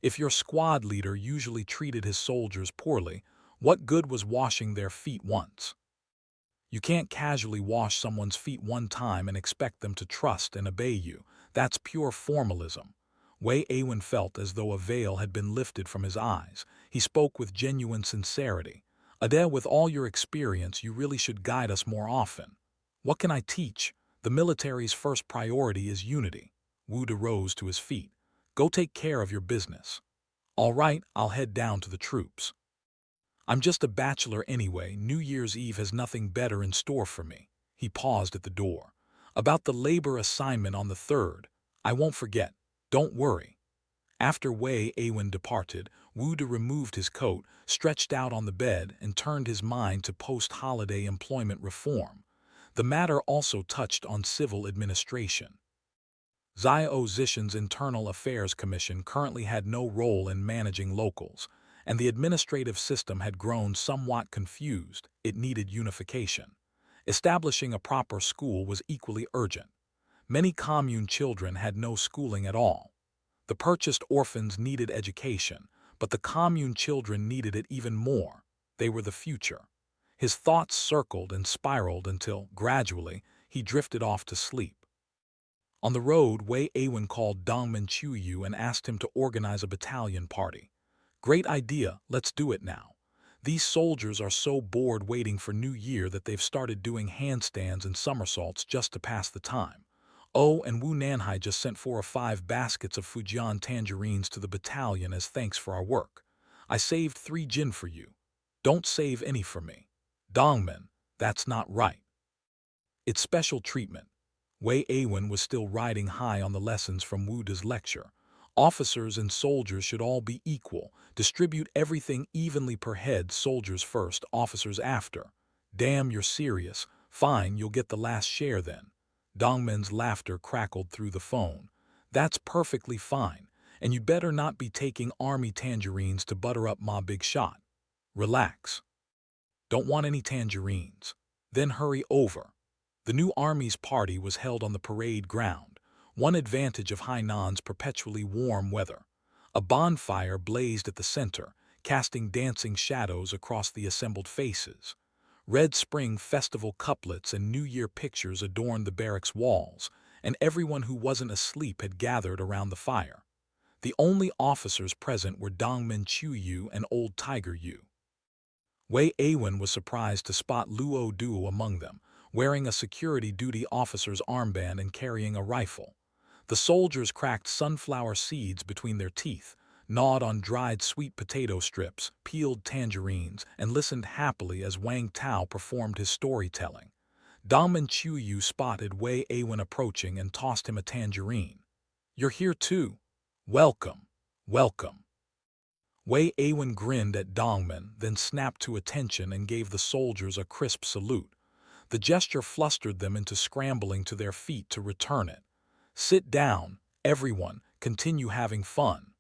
[SPEAKER 1] If your squad leader usually treated his soldiers poorly, what good was washing their feet once? You can't casually wash someone's feet one time and expect them to trust and obey you. That's pure formalism. Aiwens felt as though a veil had been lifted from his eyes. He spoke with genuine sincerity. "Ade, with all your experience, you really should guide us more often." "What can I teach? The military's first priority is unity." Wu rose to his feet. "Go take care of your business." "All right, I'll head down to the troops. I'm just a bachelor anyway. New Year's Eve has nothing better in store for me." He paused at the door. "About the labor assignment on the 3rd, I won't forget. Don't worry." After Aiwens departed, Wu removed his coat, stretched out on the bed, and turned his mind to post-holiday employment reform. The matter also touched on civil administration. Xiao Zishan's Internal Affairs Commission currently had no role in managing locals, and the administrative system had grown somewhat confused. It needed unification. Establishing a proper school was equally urgent. Many commune children had no schooling at all. The purchased orphans needed education, but the commune children needed it even more. They were the future. His thoughts circled and spiraled until, gradually, he drifted off to sleep. On the road, Aiwens called Dongmen Chuyu and asked him to organize a battalion party. "Great idea, let's do it now. These soldiers are so bored waiting for New Year that they've started doing handstands and somersaults just to pass the time. Oh, and Wu Nanhai just sent 4 or 5 baskets of Fujian tangerines to the battalion as thanks for our work. I saved 3 jin for you. Don't save any for me." "Dongmen, that's not right. It's special treatment." Aiwens was still riding high on the lessons from Wu's lecture. "Officers and soldiers should all be equal. Distribute everything evenly per head, soldiers first, officers after." "Damn, you're serious. Fine, you'll get the last share then." Dongmen's laughter crackled through the phone. "That's perfectly fine, and you'd better not be taking army tangerines to butter up ma big shot. Relax. Don't want any tangerines. Then hurry over." The new army's party was held on the parade ground, one advantage of Hainan's perpetually warm weather. A bonfire blazed at the center, casting dancing shadows across the assembled faces. Red Spring Festival couplets and New Year pictures adorned the barracks walls, and everyone who wasn't asleep had gathered around the fire. The only officers present were Dongmen Chuyu and Old Tiger Yu. Aiwens was surprised to spot Luo Duo among them, wearing a security duty officer's armband and carrying a rifle. The soldiers cracked sunflower seeds between their teeth, gnawed on dried sweet potato strips, peeled tangerines, and listened happily as Wang Tao performed his storytelling. Dongmen Chuyu spotted Aiwens approaching and tossed him a tangerine. "You're here too? Welcome, welcome." Aiwens grinned at Dongmen, then snapped to attention and gave the soldiers a crisp salute. The gesture flustered them into scrambling to their feet to return it. "Sit down, everyone, continue having fun."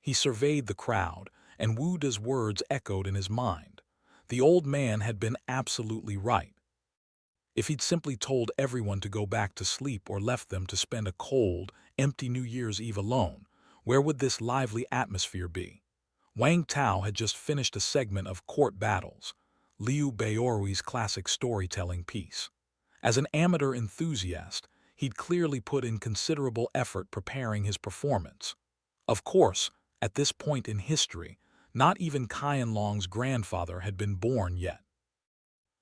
[SPEAKER 1] He surveyed the crowd, and Wu's words echoed in his mind. The old man had been absolutely right. If he'd simply told everyone to go back to sleep or left them to spend a cold, empty New Year's Eve alone, where would this lively atmosphere be? Wang Tao had just finished a segment of Court Battles, Liu Baorui's classic storytelling piece. As an amateur enthusiast, he'd clearly put in considerable effort preparing his performance. Of course, at this point in history, not even Qianlong's grandfather had been born yet.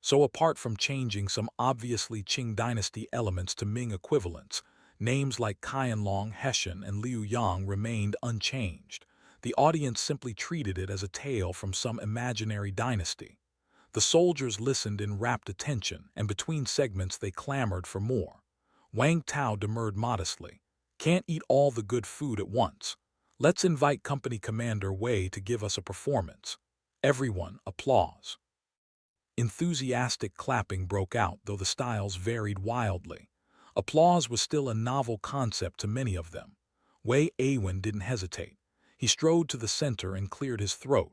[SPEAKER 1] So apart from changing some obviously Qing dynasty elements to Ming equivalents, names like Qianlong, Hessian, and Liu Yang remained unchanged. The audience simply treated it as a tale from some imaginary dynasty. The soldiers listened in rapt attention, and between segments they clamored for more. Wang Tao demurred modestly. "Can't eat all the good food at once. Let's invite Company Commander Wei to give us a performance." Everyone applause. Enthusiastic clapping broke out, though the styles varied wildly. Applause was still a novel concept to many of them. Wei Aiwen didn't hesitate. He strode to the center and cleared his throat.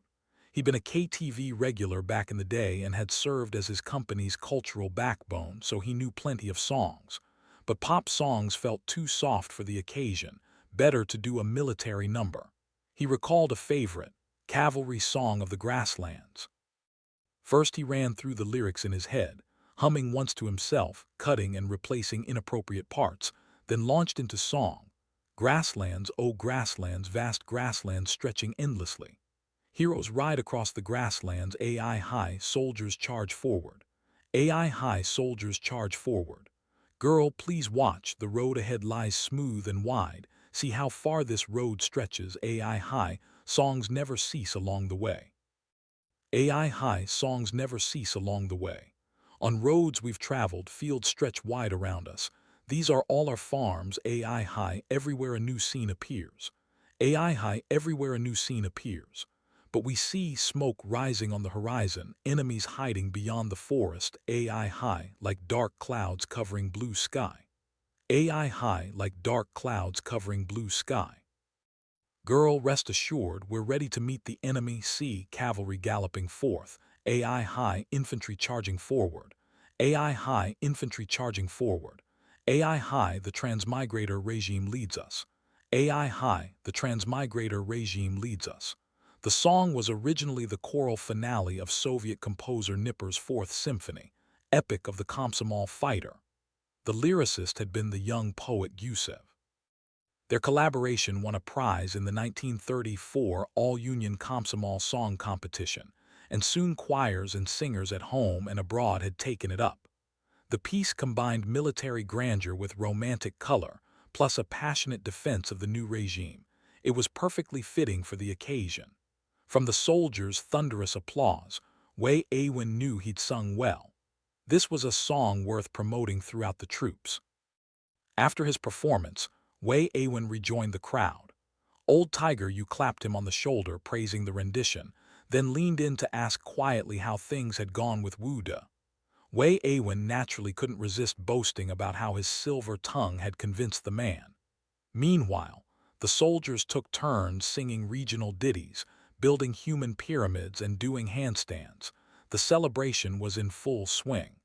[SPEAKER 1] He'd been a KTV regular back in the day and had served as his company's cultural backbone, so he knew plenty of songs. But pop songs felt too soft for the occasion, better to do a military number. He recalled a favorite, cavalry song of the Grasslands. First he ran through the lyrics in his head, humming once to himself, cutting and replacing inappropriate parts, then launched into song. Grasslands, oh grasslands, vast grasslands stretching endlessly. Heroes ride across the grasslands, AI high, soldiers charge forward. AI high, soldiers charge forward. Girl, please watch, the road ahead lies smooth and wide. See how far this road stretches, AI high, songs never cease along the way. AI high, songs never cease along the way. On roads we've traveled, fields stretch wide around us. These are all our farms, AI high, everywhere a new scene appears. AI high, everywhere a new scene appears. But we see smoke rising on the horizon, enemies hiding beyond the forest, AI high, like dark clouds covering blue sky. AI high, like dark clouds covering blue sky. Girl, rest assured, we're ready to meet the enemy. See cavalry galloping forth, AI high, infantry charging forward. AI high, infantry charging forward. AI high, the transmigrator regime leads us. AI high, the transmigrator regime leads us. The song was originally the choral finale of Soviet composer Nipper's Fourth Symphony, epic of the Komsomol fighter. The lyricist had been the young poet Gusev. Their collaboration won a prize in the 1934 All-Union Komsomol Song Competition, and soon choirs and singers at home and abroad had taken it up. The piece combined military grandeur with romantic color, plus a passionate defense of the new regime. It was perfectly fitting for the occasion. From the soldiers' thunderous applause, Wei Aiwen knew he'd sung well. This was a song worth promoting throughout the troops. After his performance, Wei Aiwen rejoined the crowd. Old Tiger Yu clapped him on the shoulder, praising the rendition, then leaned in to ask quietly how things had gone with Wu De. Wei Aiwen naturally couldn't resist boasting about how his silver tongue had convinced the man. Meanwhile, the soldiers took turns singing regional ditties, building human pyramids and doing handstands. The celebration was in full swing.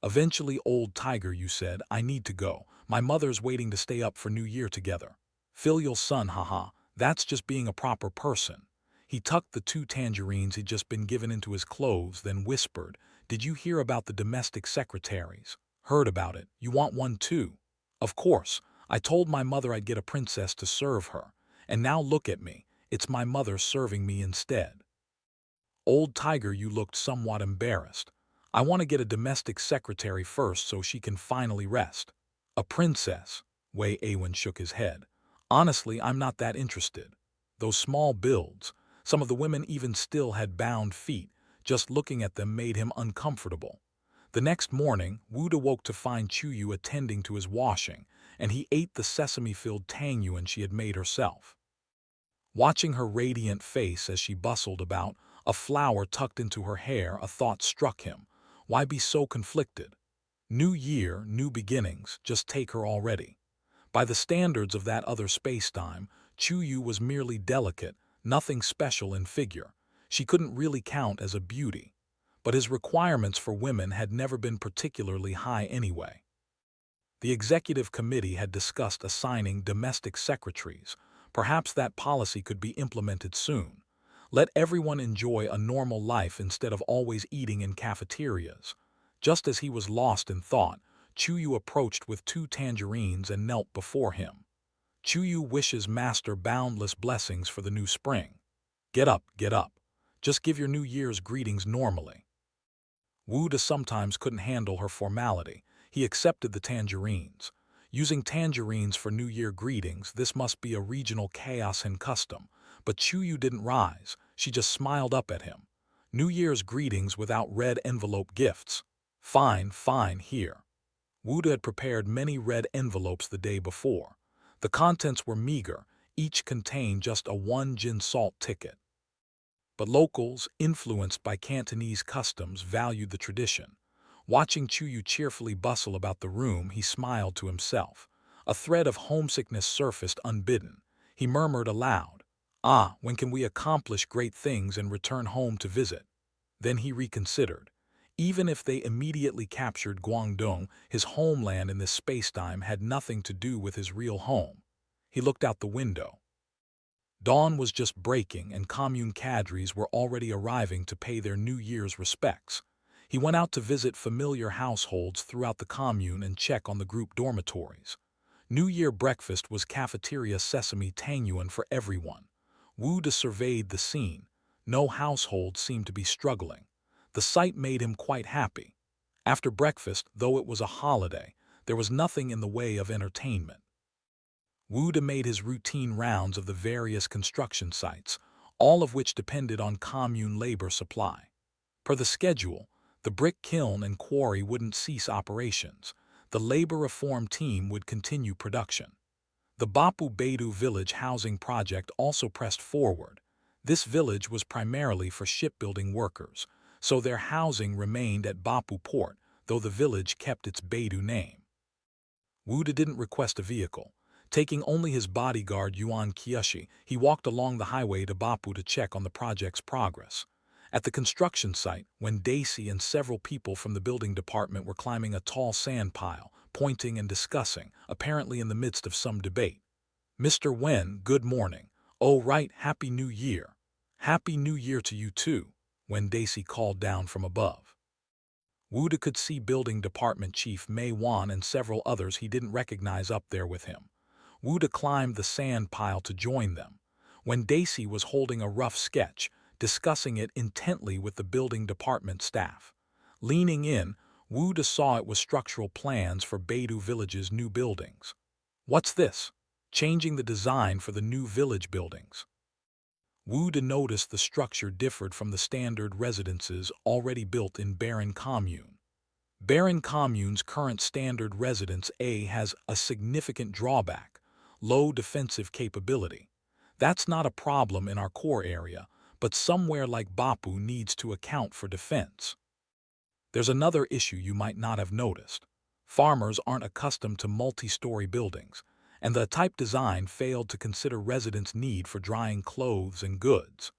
[SPEAKER 1] Eventually Old Tiger Yu said, "I need to go. My mother's waiting to stay up for New Year together." Filial son, haha, that's just being a proper person. He tucked the 2 tangerines he'd just been given into his clothes, then whispered, "Did you hear about the domestic secretaries?" "Heard about it. You want one too?" "Of course. I told my mother I'd get a princess to serve her. And now look at me. It's my mother serving me instead." Old Tiger Yu looked somewhat embarrassed. "I want to get a domestic secretary first so she can finally rest." "A princess?" Wei Aiwen shook his head. "Honestly, I'm not that interested. Those small builds, some of the women even still had bound feet. Just looking at them made him uncomfortable." The next morning, Wu De woke to find Chuyu attending to his washing, and he ate the sesame-filled tangyuan she had made herself. Watching her radiant face as she bustled about, a flower tucked into her hair, a thought struck him. Why be so conflicted? New year, new beginnings, just take her already. By the standards of that other space-time, Chuyu was merely delicate, nothing special in figure. She couldn't really count as a beauty. But his requirements for women had never been particularly high anyway. The executive committee had discussed assigning domestic secretaries. Perhaps that policy could be implemented soon. Let everyone enjoy a normal life instead of always eating in cafeterias. Just as he was lost in thought, Chuyu approached with 2 tangerines and knelt before him. Chuyu wishes Master boundless blessings for the new spring. Get up, get up. Just give your New Year's greetings normally." Wu De sometimes couldn't handle her formality. He accepted the tangerines. Using tangerines for New Year greetings, this must be a regional chaos and custom. But Chuyu didn't rise. She just smiled up at him. New Year's greetings without red envelope gifts. Fine, fine, here. Wu De had prepared many red envelopes the day before. The contents were meager. Each contained just a 1 jin salt ticket. But locals, influenced by Cantonese customs, valued the tradition. Watching Chuyu cheerfully bustle about the room, he smiled to himself. A thread of homesickness surfaced unbidden. He murmured aloud, "Ah, when can we accomplish great things and return home to visit?" Then he reconsidered. Even if they immediately captured Guangdong, his homeland in this spacetime had nothing to do with his real home. He looked out the window. Dawn was just breaking and commune cadres were already arriving to pay their New Year's respects. He went out to visit familiar households throughout the commune and check on the group dormitories. New Year breakfast was cafeteria sesame tangyuan for everyone. Wu De surveyed the scene. No household seemed to be struggling. The sight made him quite happy. After breakfast, though it was a holiday, there was nothing in the way of entertainment. Wu De made his routine rounds of the various construction sites, all of which depended on commune labor supply. Per the schedule, the brick kiln and quarry wouldn't cease operations. The labor reform team would continue production. The Bopu Baitu village housing project also pressed forward. This village was primarily for shipbuilding workers, so their housing remained at Bopu port, though the village kept its Baitu name. Wu De didn't request a vehicle. Taking only his bodyguard Yuan Kyoshi, he walked along the highway to Bopu to check on the project's progress. At the construction site, when Daisy and several people from the building department were climbing a tall sand pile, pointing and discussing, apparently in the midst of some debate. "Mr. Wen, good morning. Oh right, Happy New Year." "Happy New Year to you too," when Daisy called down from above. Wu De could see building department chief Mei Wan and several others he didn't recognize up there with him. Wu De climbed the sand pile to join them. When Daisy was holding a rough sketch, discussing it intently with the building department staff. Leaning in, Wu De saw it was structural plans for Baitu Village's new buildings. "What's this?" "Changing the design for the new village buildings." Wu De noticed the structure differed from the standard residences already built in Baron Commune. Baron Commune's current standard residence A has a significant drawback: low defensive capability. That's not a problem in our core area, but somewhere like Bopu needs to account for defense. There's another issue you might not have noticed. Farmers aren't accustomed to multi-story buildings, and the type design failed to consider residents' need for drying clothes and goods.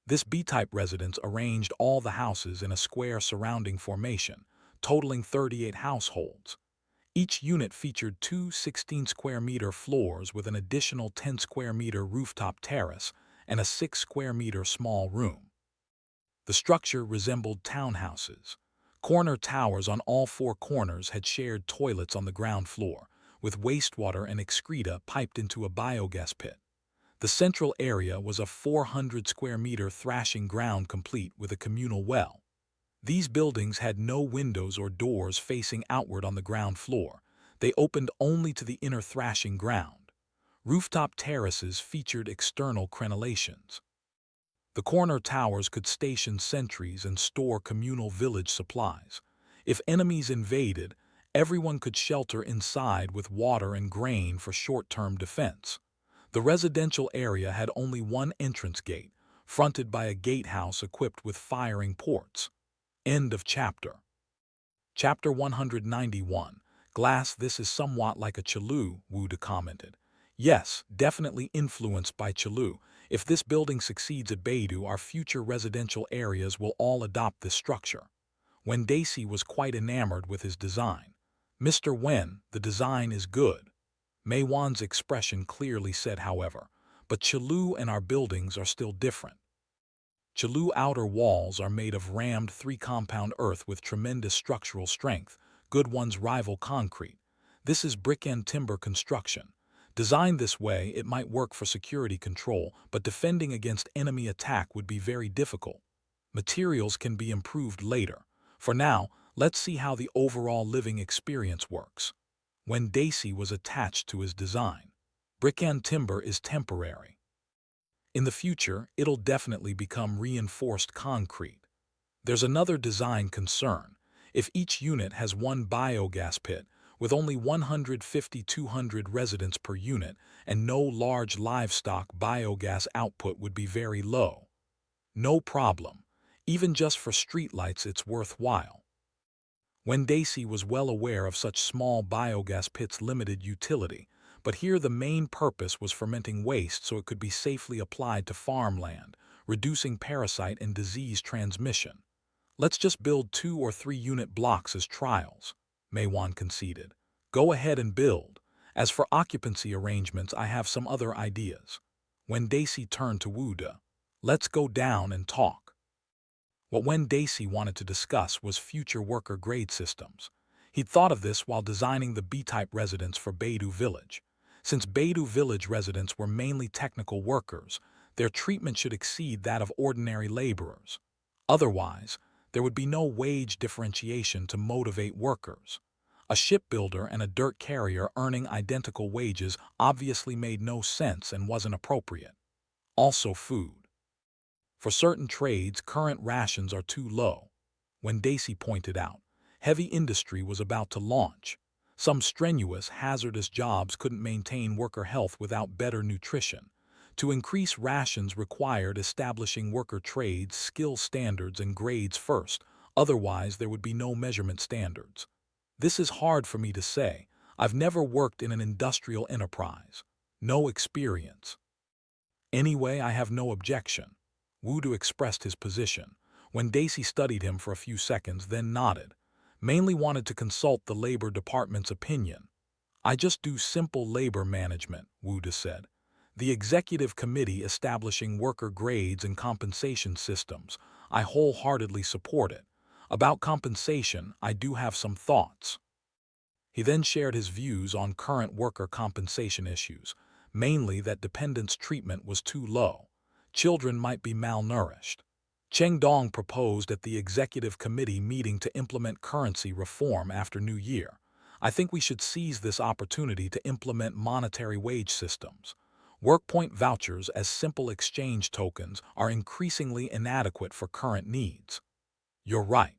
[SPEAKER 1] This B-type residence arranged all the houses in a square surrounding formation, totaling 38 households. Each unit featured two 16-square-meter floors with an additional 10-square-meter rooftop terrace and a 6-square-meter small room. The structure resembled townhouses. Corner towers on all four corners had shared toilets on the ground floor, with wastewater and excreta piped into a biogas pit. The central area was a 400-square-meter thrashing ground complete with a communal well. These buildings had no windows or doors facing outward on the ground floor. They opened only to the inner thrashing ground. Rooftop terraces featured external crenellations. The corner towers could station sentries and store communal village supplies. If enemies invaded, everyone could shelter inside with water and grain for short-term defense. The residential area had only one entrance gate, fronted by a gatehouse equipped with firing ports. End of chapter. Chapter 191. Glass. This is somewhat like a Cailao, Wu De commented. Yes, definitely influenced by Cailao. If this building succeeds at Baitu, our future residential areas will all adopt this structure. When Daisy was quite enamored with his design. "Mr. Wen, the design is good." Mei Wan's expression clearly said, however, "But Cailao and our buildings are still different." Cailao outer walls are made of rammed 3-compound earth with tremendous structural strength. Good ones rival concrete. This is brick and timber construction. Designed this way, it might work for security control, but defending against enemy attack would be very difficult. Materials can be improved later. For now, let's see how the overall living experience works. When Daisy was attached to his design. Brick and timber is temporary. In the future, it'll definitely become reinforced concrete. There's another design concern. If each unit has one biogas pit, with only 150-200 residents per unit, and no large livestock, biogas output would be very low. No problem. Even just for streetlights it's worthwhile. When Daisy was well aware of such small biogas pits' limited utility, but here the main purpose was fermenting waste so it could be safely applied to farmland, reducing parasite and disease transmission. Let's just build 2 or 3 unit blocks as trials, Meiwan conceded. Go ahead and build. As for occupancy arrangements, I have some other ideas. When Daisy turned to Wu De, let's go down and talk. What Wen Daisy wanted to discuss was future worker grade systems. He'd thought of this while designing the B-type residence for Baitu Village. Since Baitu Village residents were mainly technical workers, their treatment should exceed that of ordinary laborers. Otherwise, there would be no wage differentiation to motivate workers. A shipbuilder and a dirt carrier earning identical wages obviously made no sense and wasn't appropriate. Also food. For certain trades, current rations are too low. When Daisy pointed out, heavy industry was about to launch. Some strenuous, hazardous jobs couldn't maintain worker health without better nutrition. To increase rations required establishing worker trades, skill standards, and grades first, otherwise there would be no measurement standards. This is hard for me to say. I've never worked in an industrial enterprise. No experience. Anyway, I have no objection. Wu De expressed his position. When Daisy studied him for a few seconds, then nodded. Mainly wanted to consult the Labor Department's opinion. I just do simple labor management, Wu De said. The executive committee establishing worker grades and compensation systems, I wholeheartedly support it. About compensation, I do have some thoughts. He then shared his views on current worker compensation issues, mainly that dependents' treatment was too low. Children might be malnourished. Cheng Dong proposed at the executive committee meeting to implement currency reform after New Year. I think we should seize this opportunity to implement monetary wage systems. Workpoint vouchers as simple exchange tokens are increasingly inadequate for current needs. You're right.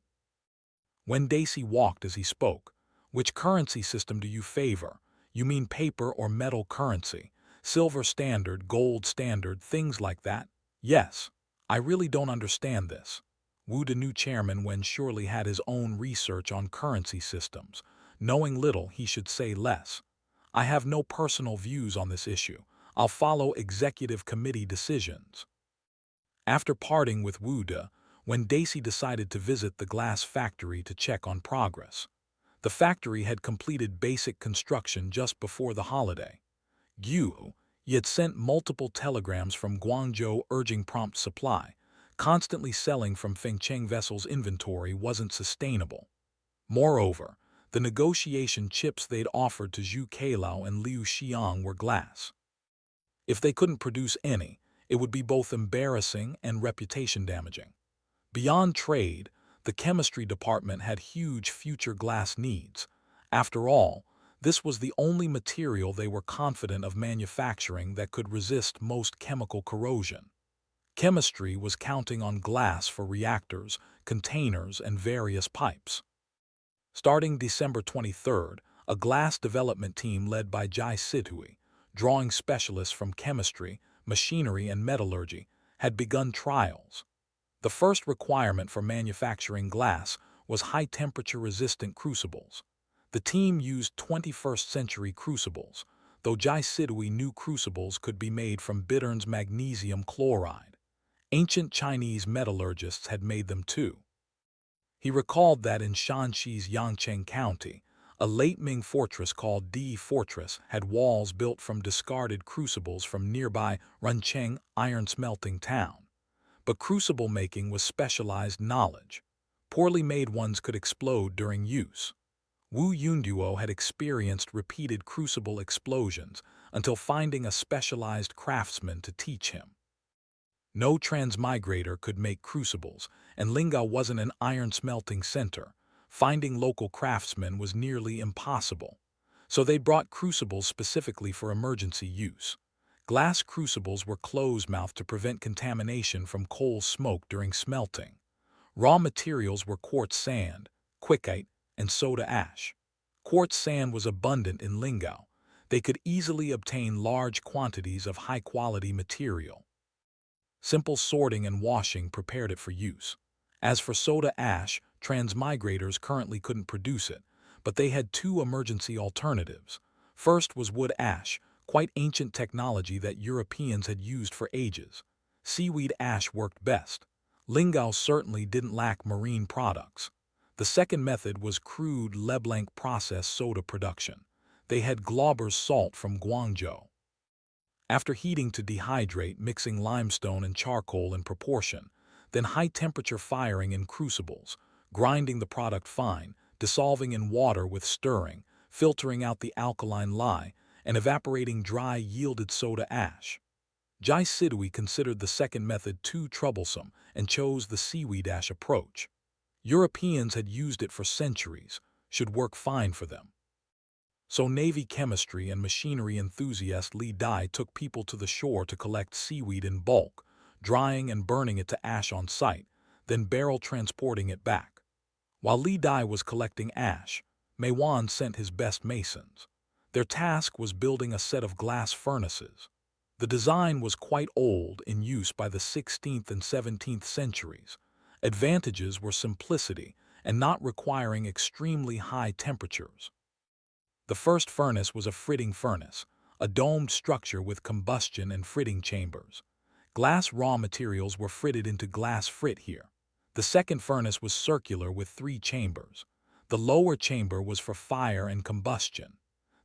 [SPEAKER 1] When Daisy walked as he spoke, which currency system do you favor? You mean paper or metal currency? Silver standard, gold standard, things like that? Yes. I really don't understand this. Wu De, new chairman, when surely had his own research on currency systems. Knowing little, he should say less. I have no personal views on this issue. I'll follow executive committee decisions. After parting with Wu De, when Daisy decided to visit the glass factory to check on progress. The factory had completed basic construction just before the holiday. Guo Yis had sent multiple telegrams from Guangzhou urging prompt supply. Constantly selling from Fengcheng vessels' inventory wasn't sustainable. Moreover, the negotiation chips they'd offered to Zhu Cailao and Liu Xiang were glass. If they couldn't produce any, it would be both embarrassing and reputation damaging. Beyond trade, the chemistry department had huge future glass needs. After all, this was the only material they were confident of manufacturing that could resist most chemical corrosion. Chemistry was counting on glass for reactors, containers, and various pipes. Starting December 23rd, a glass development team led by Jai Sidhui, drawing specialists from chemistry, machinery, and metallurgy, had begun trials. The first requirement for manufacturing glass was high-temperature resistant crucibles. The team used 21st-century crucibles, though Jai Sidhui knew crucibles could be made from Bittern's magnesium chloride. Ancient Chinese metallurgists had made them too. He recalled that in Shanxi's Yangcheng County, a late Ming fortress called Di Fortress had walls built from discarded crucibles from nearby Runcheng iron-smelting town. But crucible making was specialized knowledge. Poorly made ones could explode during use. Wu Yunduo had experienced repeated crucible explosions until finding a specialized craftsman to teach him. No transmigrator could make crucibles, and Lingao wasn't an iron-smelting center. Finding local craftsmen was nearly impossible. So they brought crucibles specifically for emergency use. Glass crucibles were closed-mouthed to prevent contamination from coal smoke during smelting. Raw materials were quartz sand, quickite, and soda ash. Quartz sand was abundant in Lingao. They could easily obtain large quantities of high-quality material. Simple sorting and washing prepared it for use. As for soda ash, transmigrators currently couldn't produce it, but they had two emergency alternatives. First was wood ash, quite ancient technology that Europeans had used for ages. Seaweed ash worked best. Lingao certainly didn't lack marine products. The second method was crude Leblanc process soda production. They had Glauber's salt from Guangzhou. After heating to dehydrate, mixing limestone and charcoal in proportion, then high-temperature firing in crucibles, grinding the product fine, dissolving in water with stirring, filtering out the alkaline lye, and evaporating dry yielded soda ash. Jai Sidui considered the second method too troublesome and chose the seaweed ash approach. Europeans had used it for centuries, should work fine for them. So Navy chemistry and machinery enthusiast Li Dai took people to the shore to collect seaweed in bulk, drying and burning it to ash on site, then barrel transporting it back. While Li Dai was collecting ash, Mei Wan sent his best masons. Their task was building a set of glass furnaces. The design was quite old, in use by the 16th and 17th centuries. Advantages were simplicity and not requiring extremely high temperatures. The first furnace was a fritting furnace, a domed structure with combustion and fritting chambers. Glass raw materials were fritted into glass frit here. The second furnace was circular with 3 chambers. The lower chamber was for fire and combustion.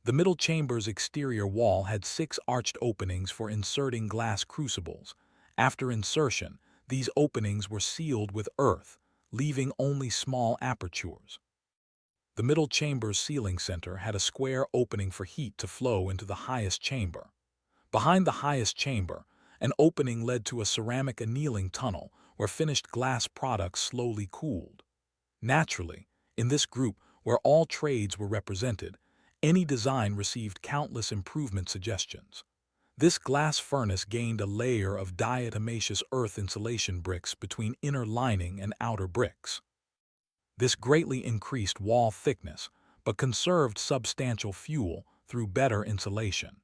[SPEAKER 1] The middle chamber's exterior wall had 6 arched openings for inserting glass crucibles. After insertion, these openings were sealed with earth, leaving only small apertures. The middle chamber's sealing center had a square opening for heat to flow into the highest chamber. Behind the highest chamber, an opening led to a ceramic annealing tunnel where finished glass products slowly cooled. Naturally, in this group where all trades were represented, any design received countless improvement suggestions. This glass furnace gained a layer of diatomaceous earth insulation bricks between inner lining and outer bricks. This greatly increased wall thickness, but conserved substantial fuel through better insulation.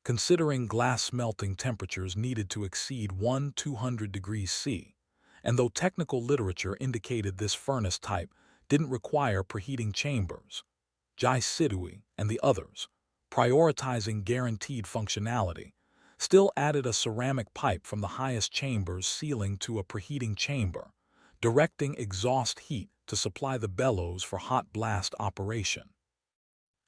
[SPEAKER 1] Considering glass smelting temperatures needed to exceed 200 degrees C, and though technical literature indicated this furnace type didn't require preheating chambers, Jai Sidui and the others, prioritizing guaranteed functionality, still added a ceramic pipe from the highest chamber's ceiling to a preheating chamber, directing exhaust heat to supply the bellows for hot blast operation.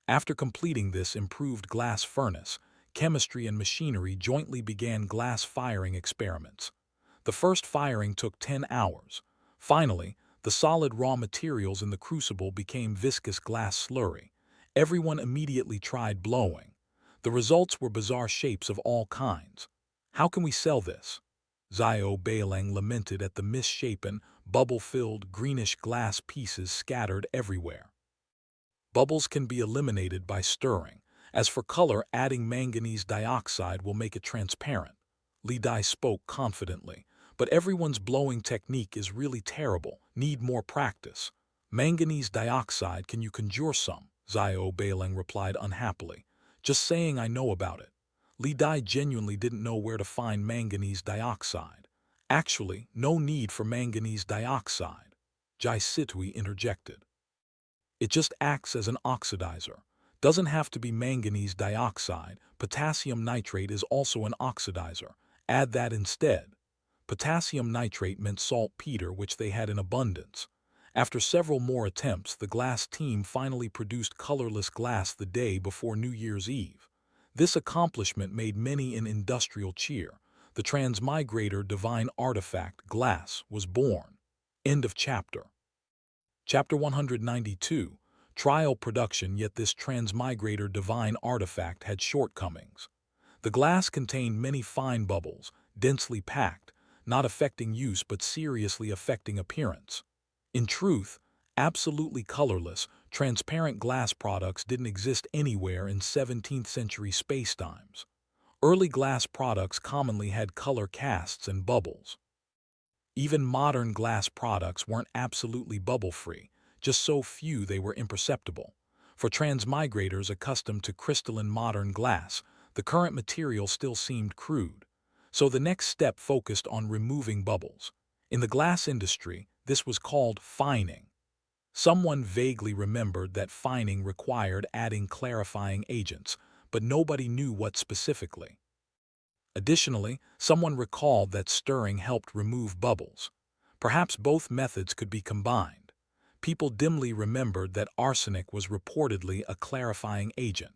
[SPEAKER 1] After completing this improved glass furnace, chemistry and machinery jointly began glass firing experiments. The first firing took 10 hours. Finally, the solid raw materials in the crucible became viscous glass slurry. Everyone immediately tried blowing. The results were bizarre shapes of all kinds. "How can we sell this?" Xiao Beilang lamented at the misshapen, bubble-filled, greenish glass pieces scattered everywhere. Bubbles can be eliminated by stirring. As for color, adding manganese dioxide will make it transparent. Li Dai spoke confidently. But everyone's blowing technique is really terrible. Need more practice. Manganese dioxide, can you conjure some? Xiao Beilang replied unhappily. Just saying I know about it. Li Dai genuinely didn't know where to find manganese dioxide. Actually, no need for manganese dioxide, Jai Sidui interjected. It just acts as an oxidizer. Doesn't have to be manganese dioxide. Potassium nitrate is also an oxidizer. Add that instead. Potassium nitrate meant saltpeter, which they had in abundance. After several more attempts, the glass team finally produced colorless glass the day before New Year's Eve. This accomplishment made many an industrial cheer. The transmigrator divine artifact, glass, was born. End of chapter. Chapter 192. Trial production, yet this transmigrator divine artifact had shortcomings. The glass contained many fine bubbles, densely packed, not affecting use but seriously affecting appearance. In truth, absolutely colorless, transparent glass products didn't exist anywhere in 17th-century spacetimes. Early glass products commonly had color casts and bubbles. Even modern glass products weren't absolutely bubble-free, just so few they were imperceptible. For transmigrators accustomed to crystalline modern glass, the current material still seemed crude. So the next step focused on removing bubbles. In the glass industry, this was called fining. Someone vaguely remembered that fining required adding clarifying agents, but nobody knew what specifically. Additionally, someone recalled that stirring helped remove bubbles. Perhaps both methods could be combined. People dimly remembered that arsenic was reportedly a clarifying agent.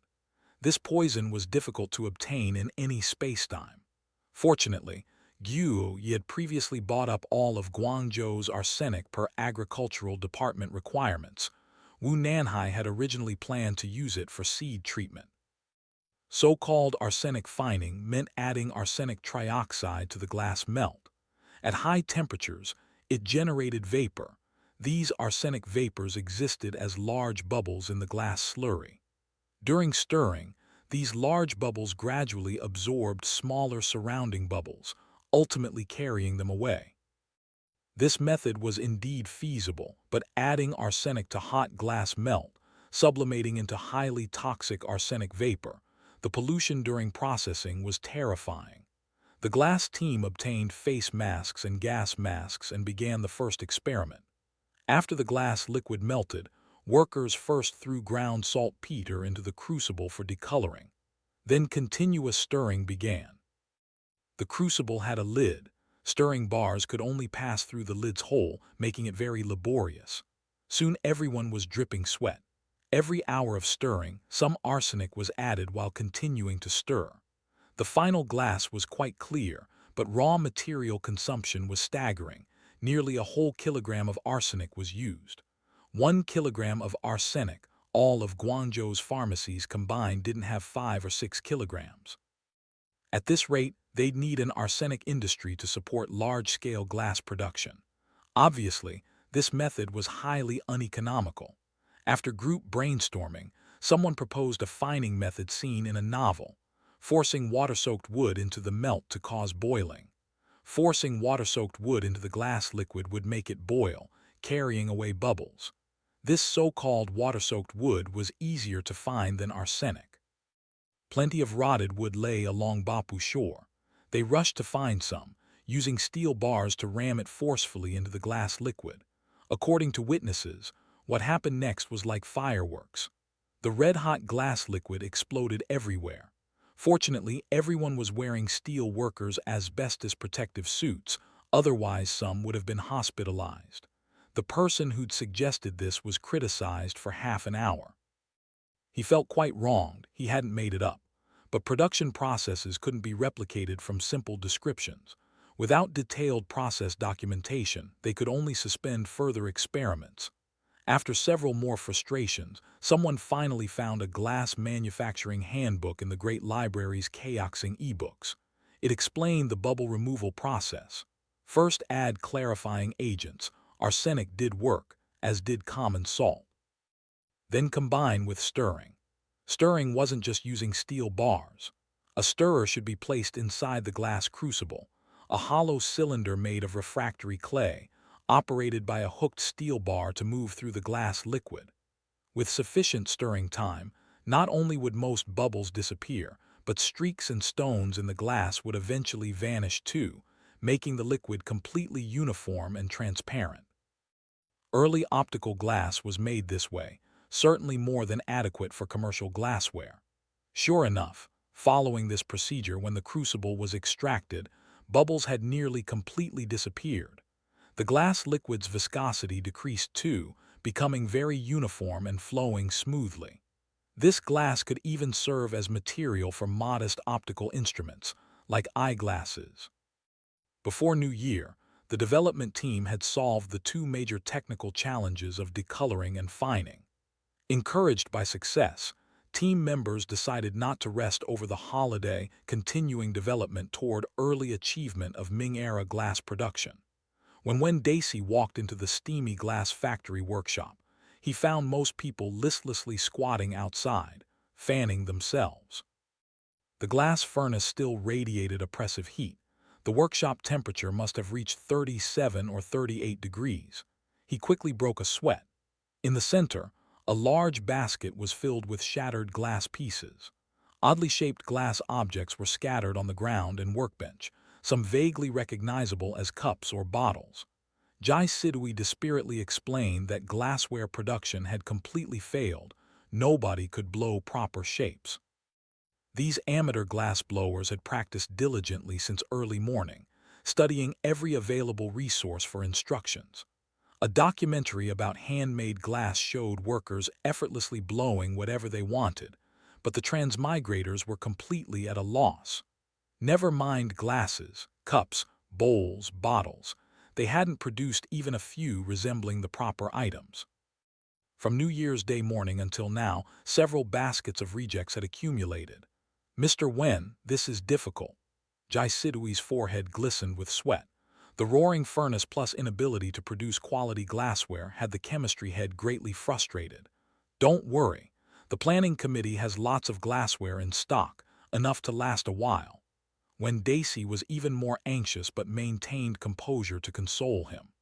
[SPEAKER 1] This poison was difficult to obtain in any spacetime. Fortunately, Guo Yis had previously bought up all of Guangzhou's arsenic per agricultural department requirements. Wu Nanhai had originally planned to use it for seed treatment. So-called arsenic fining meant adding arsenic trioxide to the glass melt. At high temperatures, it generated vapor. These arsenic vapors existed as large bubbles in the glass slurry. During stirring, these large bubbles gradually absorbed smaller surrounding bubbles, ultimately carrying them away. This method was indeed feasible, but adding arsenic to hot glass melt, sublimating into highly toxic arsenic vapor, the pollution during processing was terrifying. The glass team obtained face masks and gas masks and began the first experiment. After the glass liquid melted, workers first threw ground saltpeter into the crucible for decoloring. Then continuous stirring began. The crucible had a lid. Stirring bars could only pass through the lid's hole, making it very laborious. Soon everyone was dripping sweat. Every hour of stirring, some arsenic was added while continuing to stir. The final glass was quite clear, but raw material consumption was staggering. Nearly a whole kilogram of arsenic was used. 1 kilogram of arsenic, all of Guangzhou's pharmacies combined didn't have 5 or 6 kilograms. At this rate, they'd need an arsenic industry to support large-scale glass production. Obviously, this method was highly uneconomical. After group brainstorming, someone proposed a fining method seen in a novel, forcing water-soaked wood into the melt to cause boiling. Forcing water-soaked wood into the glass liquid would make it boil, carrying away bubbles. This so-called water-soaked wood was easier to find than arsenic. Plenty of rotted wood lay along Bopu shore. They rushed to find some, using steel bars to ram it forcefully into the glass liquid. According to witnesses, what happened next was like fireworks. The red-hot glass liquid exploded everywhere. Fortunately, everyone was wearing steel workers' asbestos protective suits, otherwise some would have been hospitalized. The person who'd suggested this was criticized for half an hour. He felt quite wronged, he hadn't made it up. But production processes couldn't be replicated from simple descriptions. Without detailed process documentation, they could only suspend further experiments. After several more frustrations, someone finally found a glass manufacturing handbook in the Great Library's Cailao e-books. It explained the bubble removal process. First, add clarifying agents. Arsenic did work, as did common salt. Then combine with stirring. Stirring wasn't just using steel bars. A stirrer should be placed inside the glass crucible, a hollow cylinder made of refractory clay, operated by a hooked steel bar to move through the glass liquid. With sufficient stirring time, not only would most bubbles disappear, but streaks and stones in the glass would eventually vanish too, making the liquid completely uniform and transparent. Early optical glass was made this way, certainly more than adequate for commercial glassware. Sure enough, following this procedure, when the crucible was extracted, bubbles had nearly completely disappeared. The glass liquid's viscosity decreased too, becoming very uniform and flowing smoothly. This glass could even serve as material for modest optical instruments, like eyeglasses. Before New Year, the development team had solved the 2 major technical challenges of decoloring and fining. Encouraged by success, team members decided not to rest over the holiday, continuing development toward early achievement of Ming-era glass production. When Daisy walked into the steamy glass factory workshop, he found most people listlessly squatting outside, fanning themselves. The glass furnace still radiated oppressive heat. The workshop temperature must have reached 37 or 38 degrees. He quickly broke a sweat. In the center, a large basket was filled with shattered glass pieces. Oddly shaped glass objects were scattered on the ground and workbench, some vaguely recognizable as cups or bottles. Jai Sidui dispiritedly explained that glassware production had completely failed. Nobody could blow proper shapes. These amateur glass blowers had practiced diligently since early morning, studying every available resource for instructions. A documentary about handmade glass showed workers effortlessly blowing whatever they wanted, but the transmigrators were completely at a loss. Never mind glasses, cups, bowls, bottles. They hadn't produced even a few resembling the proper items. From New Year's Day morning until now, several baskets of rejects had accumulated. "Mr. Wen, this is difficult." Jai Sidui's forehead glistened with sweat. The roaring furnace plus inability to produce quality glassware had the chemistry head greatly frustrated. "Don't worry. The planning committee has lots of glassware in stock, enough to last a while." When Daisy was even more anxious but maintained composure to console him.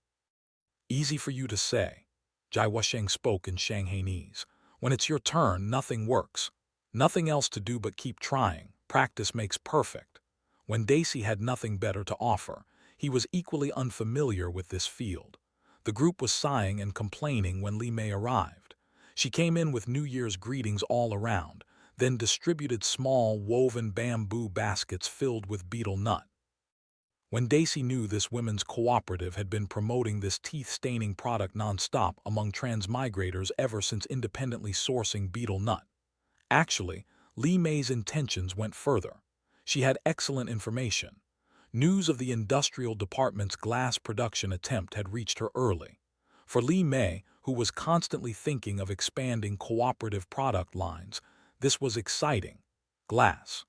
[SPEAKER 1] "Easy for you to say." Jai Wusheng spoke in Shanghainese. "When it's your turn, nothing works. Nothing else to do but keep trying. Practice makes perfect." When Daisy had nothing better to offer, he was equally unfamiliar with this field. The group was sighing and complaining when Li Mei arrived. She came in with New Year's greetings all around, then distributed small woven bamboo baskets filled with betel nut. When Daisy knew this women's cooperative had been promoting this teeth-staining product non-stop among transmigrators ever since independently sourcing betel nut. Actually, Li Mei's intentions went further. She had excellent information. News of the industrial department's glass production attempt had reached her early. For Li Mei, who was constantly thinking of expanding cooperative product lines, this was exciting. Glass.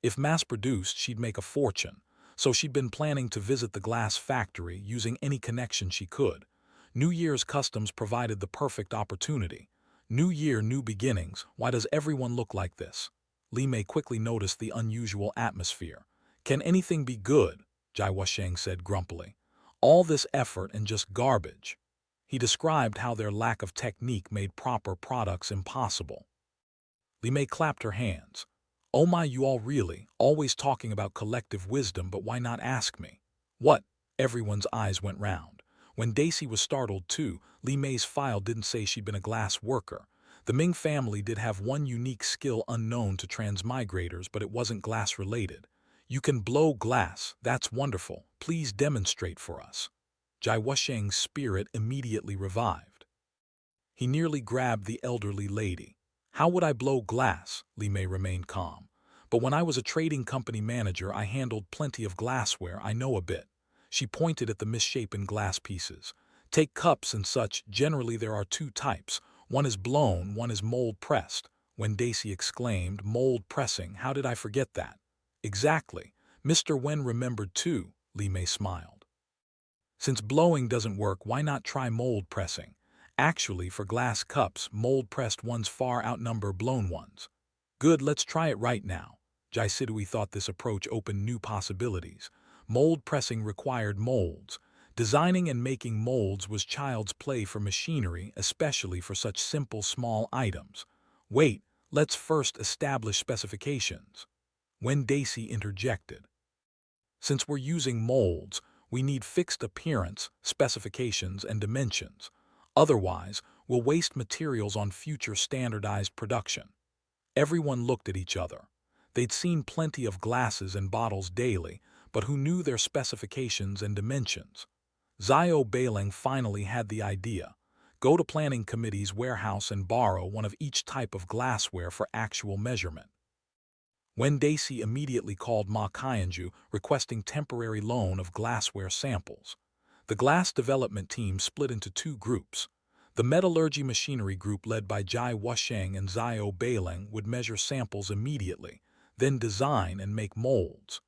[SPEAKER 1] If mass-produced, she'd make a fortune, so she'd been planning to visit the glass factory using any connection she could. New Year's customs provided the perfect opportunity. New year, new beginnings. Why does everyone look like this? Li Mei quickly noticed the unusual atmosphere. "Can anything be good?" Jai Wusheng said grumpily. "All this effort and just garbage." He described how their lack of technique made proper products impossible. Li Mei clapped her hands. "Oh my, you all really, always talking about collective wisdom, but why not ask me?" "What?" Everyone's eyes went round. When Daisy was startled too, Li Mei's file didn't say she'd been a glass worker. The Ming family did have one unique skill unknown to transmigrators, but it wasn't glass-related. "You can blow glass, that's wonderful. Please demonstrate for us." Jai Wusheng's spirit immediately revived. He nearly grabbed the elderly lady. "How would I blow glass?" Li Mei remained calm. "But when I was a trading company manager, I handled plenty of glassware. I know a bit." She pointed at the misshapen glass pieces. "Take cups and such. Generally there are two types. One is blown, one is mold-pressed." When Daisy exclaimed, "Mold-pressing, how did I forget that?" "Exactly. Mr. Wen remembered too," Li Mei smiled. "Since blowing doesn't work, why not try mold-pressing? Actually, for glass cups, mold-pressed ones far outnumber blown ones." "Good, let's try it right now." Jai Sidui thought this approach opened new possibilities. Mold-pressing required molds. Designing and making molds was child's play for machinery, especially for such simple small items. "Wait, let's first establish specifications." When Daisy interjected. "Since we're using molds, we need fixed appearance, specifications, and dimensions. Otherwise, we'll waste materials on future standardized production." Everyone looked at each other. They'd seen plenty of glasses and bottles daily, but who knew their specifications and dimensions? Xiao Beiling finally had the idea. Go to planning committee's warehouse and borrow one of each type of glassware for actual measurement. When Daisy immediately called Ma Qianju, requesting temporary loan of glassware samples. The glass development team split into two groups. The metallurgy machinery group led by Jai Wusheng and Zhao Beiling would measure samples immediately, then design and make molds.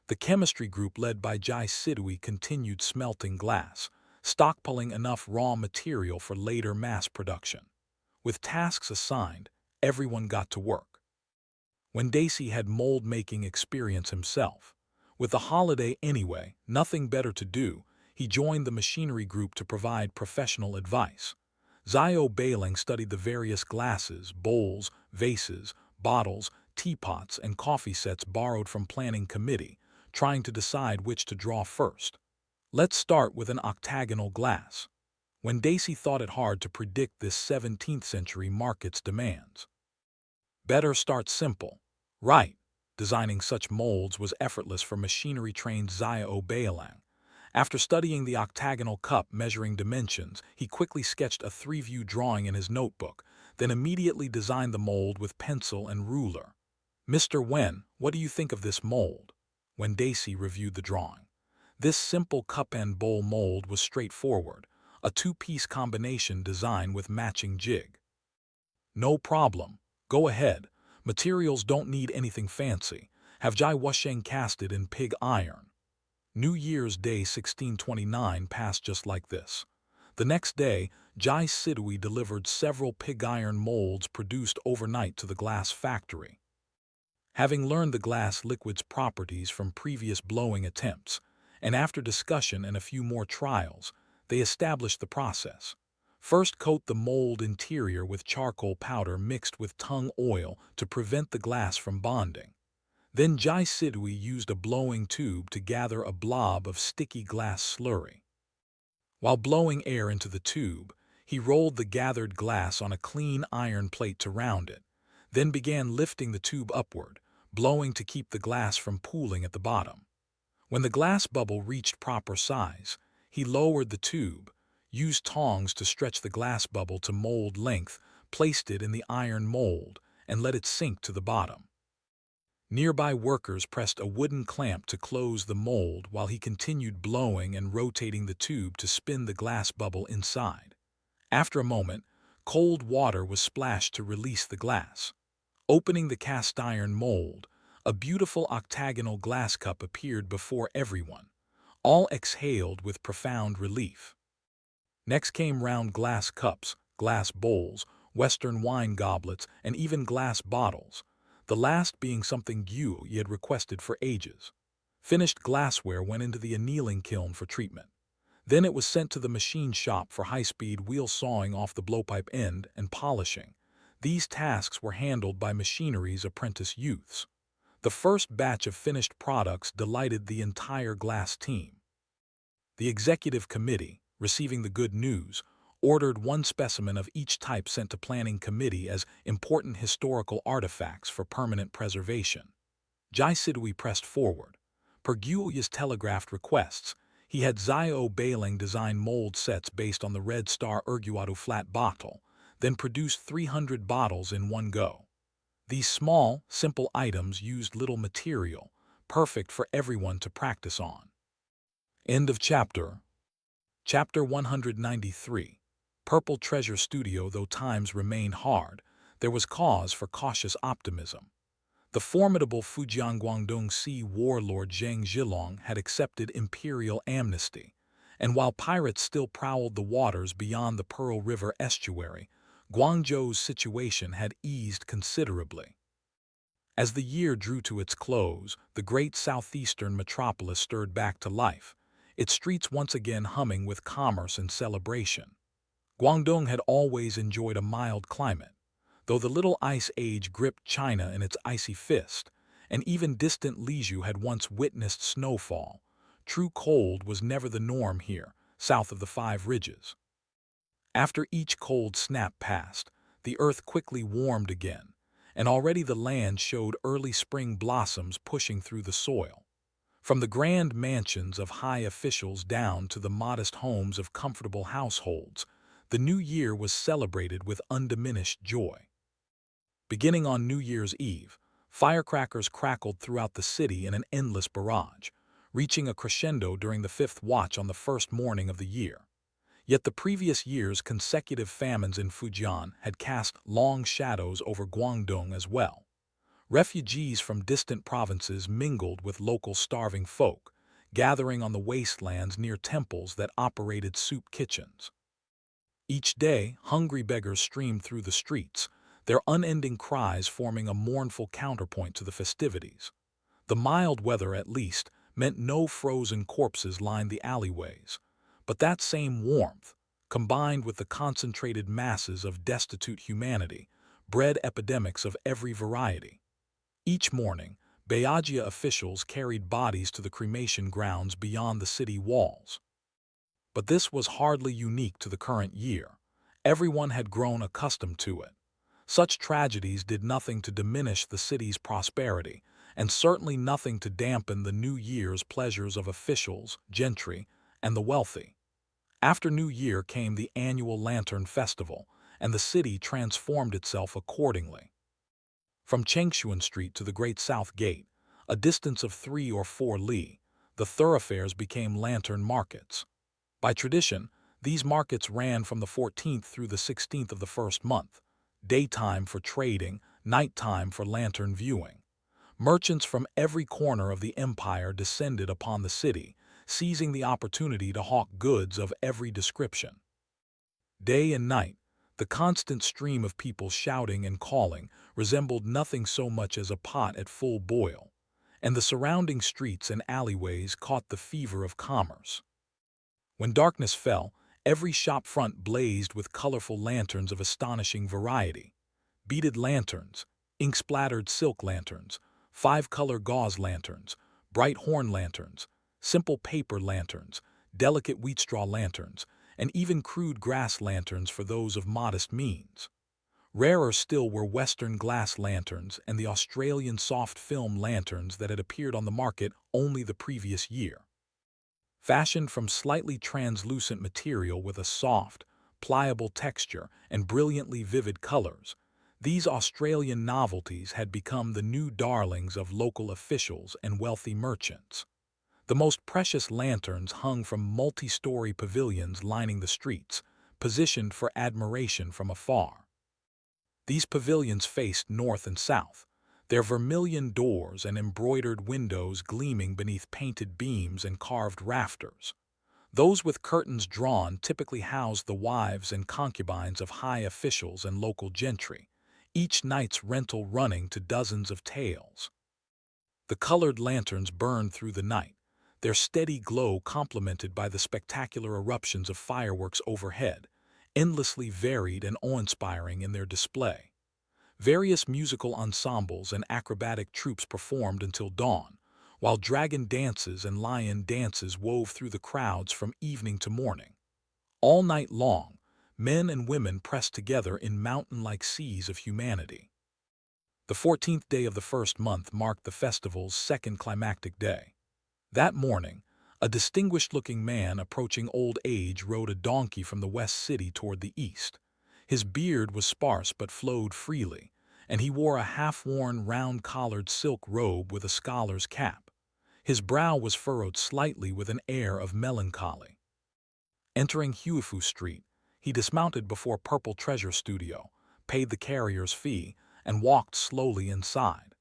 [SPEAKER 1] The chemistry group led by Jai Sidui continued smelting glass, stockpiling enough raw material for later mass production. With tasks assigned, everyone got to work. When Daisy had mold-making experience himself, with the holiday anyway, nothing better to do, he joined the machinery group to provide professional advice. Zhao Beiling studied the various glasses, bowls, vases, bottles, teapots, and coffee sets borrowed from planning committee, trying to decide which to draw first. Let's start with an octagonal glass. When Daisy thought it hard to predict this 17th century market's demands. Better start simple. Right, designing such molds was effortless for machinery-trained Zhao Beiling. After studying the octagonal cup measuring dimensions, he quickly sketched a 3-view drawing in his notebook, then immediately designed the mold with pencil and ruler. "Mr. Wen, what do you think of this mold?" When Daisy reviewed the drawing. This simple cup and bowl mold was straightforward, a 2-piece combination design with matching jig. "No problem. Go ahead. Materials don't need anything fancy. Have Jai Wusheng cast it in pig iron." New Year's Day 1629 passed just like this. The next day, Jai Sidui delivered several pig iron molds produced overnight to the glass factory. Having learned the glass liquid's properties from previous blowing attempts, and after discussion and a few more trials, they established the process. First, coat the mold interior with charcoal powder mixed with tung oil to prevent the glass from bonding. Then Jai Sidui used a blowing tube to gather a blob of sticky glass slurry. While blowing air into the tube, he rolled the gathered glass on a clean iron plate to round it, then began lifting the tube upward, blowing to keep the glass from pooling at the bottom. When the glass bubble reached proper size, he lowered the tube, used tongs to stretch the glass bubble to mold length, placed it in the iron mold, and let it sink to the bottom. Nearby workers pressed a wooden clamp to close the mold while he continued blowing and rotating the tube to spin the glass bubble inside. After a moment, cold water was splashed to release the glass. Opening the cast iron mold, a beautiful octagonal glass cup appeared before everyone. All exhaled with profound relief. Next came round glass cups, glass bowls, Western wine goblets, and even glass bottles, the last being something Guo Yis had requested for ages. Finished glassware went into the annealing kiln for treatment. Then it was sent to the machine shop for high-speed wheel sawing off the blowpipe end and polishing. These tasks were handled by machinery's apprentice youths. The first batch of finished products delighted the entire glass team. The executive committee, receiving the good news, ordered 1 specimen of each type sent to planning committee as important historical artifacts for permanent preservation. Jai Sidui pressed forward. Per Guo Yis' telegraphed requests, he had Zhao Beiling design mold sets based on the Red Star Erguado flat bottle, then produced 300 bottles in one go. These small, simple items used little material, perfect for everyone to practice on. End of chapter. Chapter 193. Purple Treasure Studio. Though times remained hard, there was cause for cautious optimism. The formidable Fujian Guangdong Sea warlord Zhang Zhilong had accepted imperial amnesty, and while pirates still prowled the waters beyond the Pearl River estuary, Guangzhou's situation had eased considerably. As the year drew to its close, the great southeastern metropolis stirred back to life, its streets once again humming with commerce and celebration. Guangdong had always enjoyed a mild climate, though the Little Ice Age gripped China in its icy fist, and even distant Lizhu had once witnessed snowfall. True cold was never the norm here, south of the 5 ridges. After each cold snap passed, the earth quickly warmed again, and already the land showed early spring blossoms pushing through the soil. From the grand mansions of high officials down to the modest homes of comfortable households, the new year was celebrated with undiminished joy. Beginning on New Year's Eve, firecrackers crackled throughout the city in an endless barrage, reaching a crescendo during the 5th watch on the first morning of the year. Yet the previous year's consecutive famines in Fujian had cast long shadows over Guangdong as well. Refugees from distant provinces mingled with local starving folk, gathering on the wastelands near temples that operated soup kitchens. Each day, hungry beggars streamed through the streets, their unending cries forming a mournful counterpoint to the festivities. The mild weather, at least, meant no frozen corpses lined the alleyways, but that same warmth, combined with the concentrated masses of destitute humanity, bred epidemics of every variety. Each morning, Bayagia officials carried bodies to the cremation grounds beyond the city walls. But this was hardly unique to the current year. Everyone had grown accustomed to it. Such tragedies did nothing to diminish the city's prosperity, and certainly nothing to dampen the New Year's pleasures of officials, gentry, and the wealthy. After New Year came the annual Lantern Festival, and the city transformed itself accordingly. From Changshuan Street to the Great South Gate, a distance of 3 or 4 li, the thoroughfares became lantern markets. By tradition, these markets ran from the 14th through the 16th of the first month, daytime for trading, nighttime for lantern viewing. Merchants from every corner of the empire descended upon the city, seizing the opportunity to hawk goods of every description. Day and night, the constant stream of people shouting and calling resembled nothing so much as a pot at full boil, and the surrounding streets and alleyways caught the fever of commerce. When darkness fell, every shop front blazed with colorful lanterns of astonishing variety. Beaded lanterns, ink-splattered silk lanterns, 5-color gauze lanterns, bright horn lanterns, simple paper lanterns, delicate wheat straw lanterns, and even crude grass lanterns for those of modest means. Rarer still were Western glass lanterns and the Australian soft film lanterns that had appeared on the market only the previous year. Fashioned from slightly translucent material with a soft, pliable texture and brilliantly vivid colors, these Australian novelties had become the new darlings of local officials and wealthy merchants. The most precious lanterns hung from multi-story pavilions lining the streets, positioned for admiration from afar. These pavilions faced north and south, their vermilion doors and embroidered windows gleaming beneath painted beams and carved rafters. Those with curtains drawn typically housed the wives and concubines of high officials and local gentry, each night's rental running to dozens of taels. The colored lanterns burned through the night, their steady glow complemented by the spectacular eruptions of fireworks overhead, endlessly varied and awe-inspiring in their display. Various musical ensembles and acrobatic troupes performed until dawn, while dragon dances and lion dances wove through the crowds from evening to morning. All night long, men and women pressed together in mountain-like seas of humanity. The 14th day of the first month marked the festival's second climactic day. That morning, a distinguished-looking man approaching old age rode a donkey from the west city toward the east. His beard was sparse but flowed freely, and he wore a half-worn round-collared silk robe with a scholar's cap. His brow was furrowed slightly with an air of melancholy. Entering Huifu Street, he dismounted before Purple Treasure Studio, paid the carrier's fee, and walked slowly inside.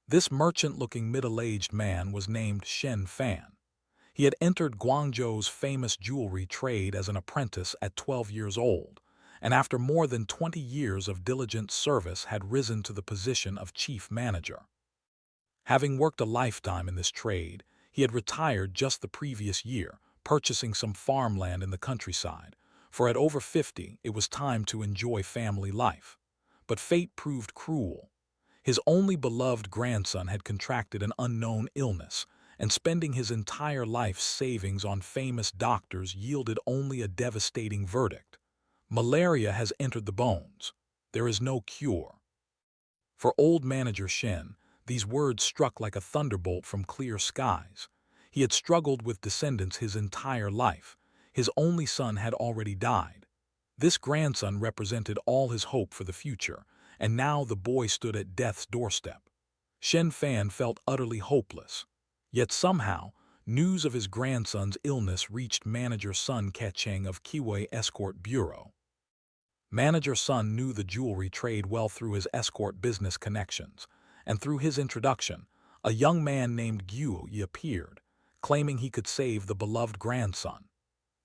[SPEAKER 1] This merchant-looking middle-aged man was named Shen Fan. He had entered Guangzhou's famous jewelry trade as an apprentice at 12 years old, and after more than 20 years of diligent service had risen to the position of chief manager. Having worked a lifetime in this trade, he had retired just the previous year, purchasing some farmland in the countryside, for at over 50 it was time to enjoy family life. But fate proved cruel. His only beloved grandson had contracted an unknown illness, and spending his entire life's savings on famous doctors yielded only a devastating verdict. Malaria has entered the bones. There is no cure. For old manager Shen, these words struck like a thunderbolt from clear skies. He had struggled with descendants his entire life. His only son had already died. This grandson represented all his hope for the future, and now the boy stood at death's doorstep. Shen Fan felt utterly hopeless. Yet somehow, news of his grandson's illness reached Manager Sun Kecheng of Kiwei Escort Bureau. Manager Sun knew the jewelry trade well through his escort business connections, and through his introduction, a young man named Guo Yis appeared, claiming he could save the beloved grandson.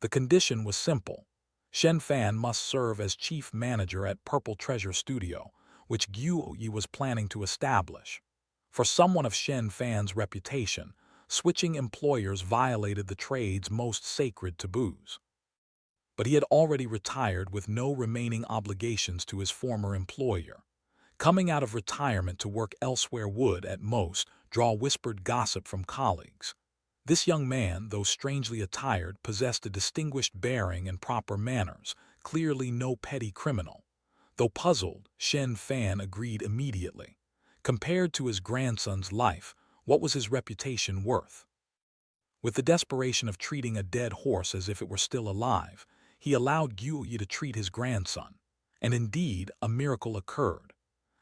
[SPEAKER 1] The condition was simple. Shen Fan must serve as chief manager at Purple Treasure Studio, which Guo Yis was planning to establish. For someone of Shen Fan's reputation, switching employers violated the trade's most sacred taboos. But he had already retired with no remaining obligations to his former employer. Coming out of retirement to work elsewhere would, at most, draw whispered gossip from colleagues. This young man, though strangely attired, possessed a distinguished bearing and proper manners, clearly no petty criminal. Though puzzled, Shen Fan agreed immediately. Compared to his grandson's life, what was his reputation worth? With the desperation of treating a dead horse as if it were still alive, he allowed Guo Yis to treat his grandson, and indeed a miracle occurred.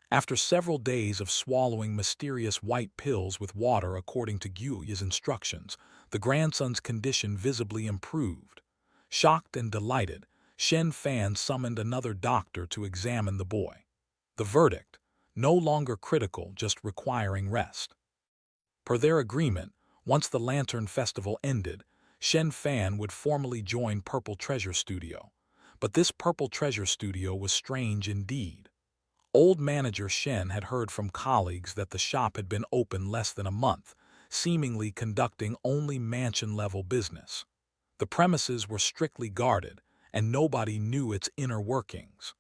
[SPEAKER 1] After several days of swallowing mysterious white pills with water according to Guo Yis' instructions, the grandson's condition visibly improved. Shocked and delighted, Shen Fan summoned another doctor to examine the boy. The verdict: no longer critical, just requiring rest. Per their agreement, once the Lantern Festival ended, Shen Fan would formally join Purple Treasure Studio. But this Purple Treasure Studio was strange indeed. Old manager Shen had heard from colleagues that the shop had been open less than a month, seemingly conducting only mansion-level business. The premises were strictly guarded, and nobody knew its inner workings.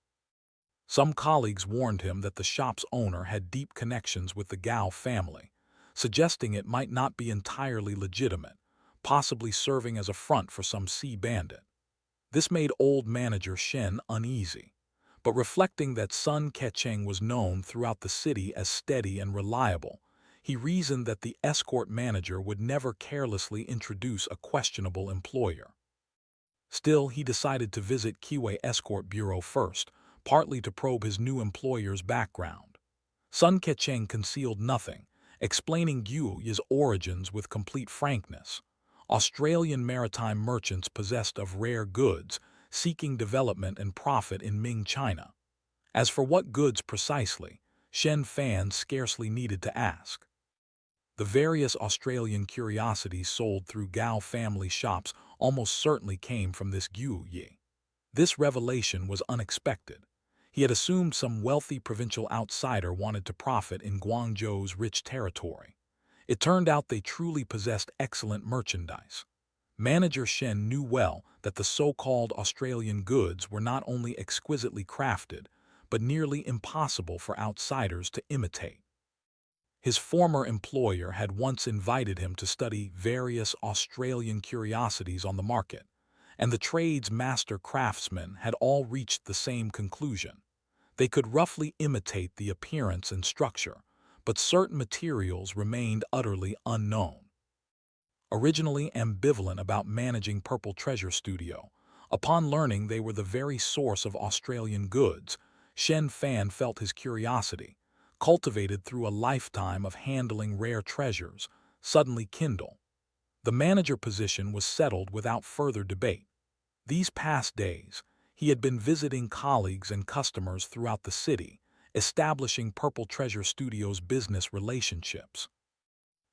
[SPEAKER 1] Some colleagues warned him that the shop's owner had deep connections with the Gao family, suggesting it might not be entirely legitimate, possibly serving as a front for some sea bandit. This made old manager Shen uneasy, but reflecting that Sun Kecheng was known throughout the city as steady and reliable, he reasoned that the escort manager would never carelessly introduce a questionable employer. Still, he decided to visit Kiwei Escort Bureau first, partly to probe his new employer's background. Sun Kecheng concealed nothing, explaining Guo Yis' origins with complete frankness. Australian maritime merchants possessed of rare goods, seeking development and profit in Ming China. As for what goods precisely, Shen Fan scarcely needed to ask. The various Australian curiosities sold through Gao family shops almost certainly came from this Guo Yis. This revelation was unexpected. He had assumed some wealthy provincial outsider wanted to profit in Guangzhou's rich territory. It turned out they truly possessed excellent merchandise. Manager Shen knew well that the so-called Australian goods were not only exquisitely crafted, but nearly impossible for outsiders to imitate. His former employer had once invited him to study various Australian curiosities on the market, and the trade's master craftsmen had all reached the same conclusion. They could roughly imitate the appearance and structure, but certain materials remained utterly unknown. Originally ambivalent about managing Purple Treasure Studio, upon learning they were the very source of Australian goods, Shen Fan felt his curiosity, cultivated through a lifetime of handling rare treasures, suddenly kindle. The manager position was settled without further debate. These past days, he had been visiting colleagues and customers throughout the city, establishing Purple Treasure Studio's business relationships.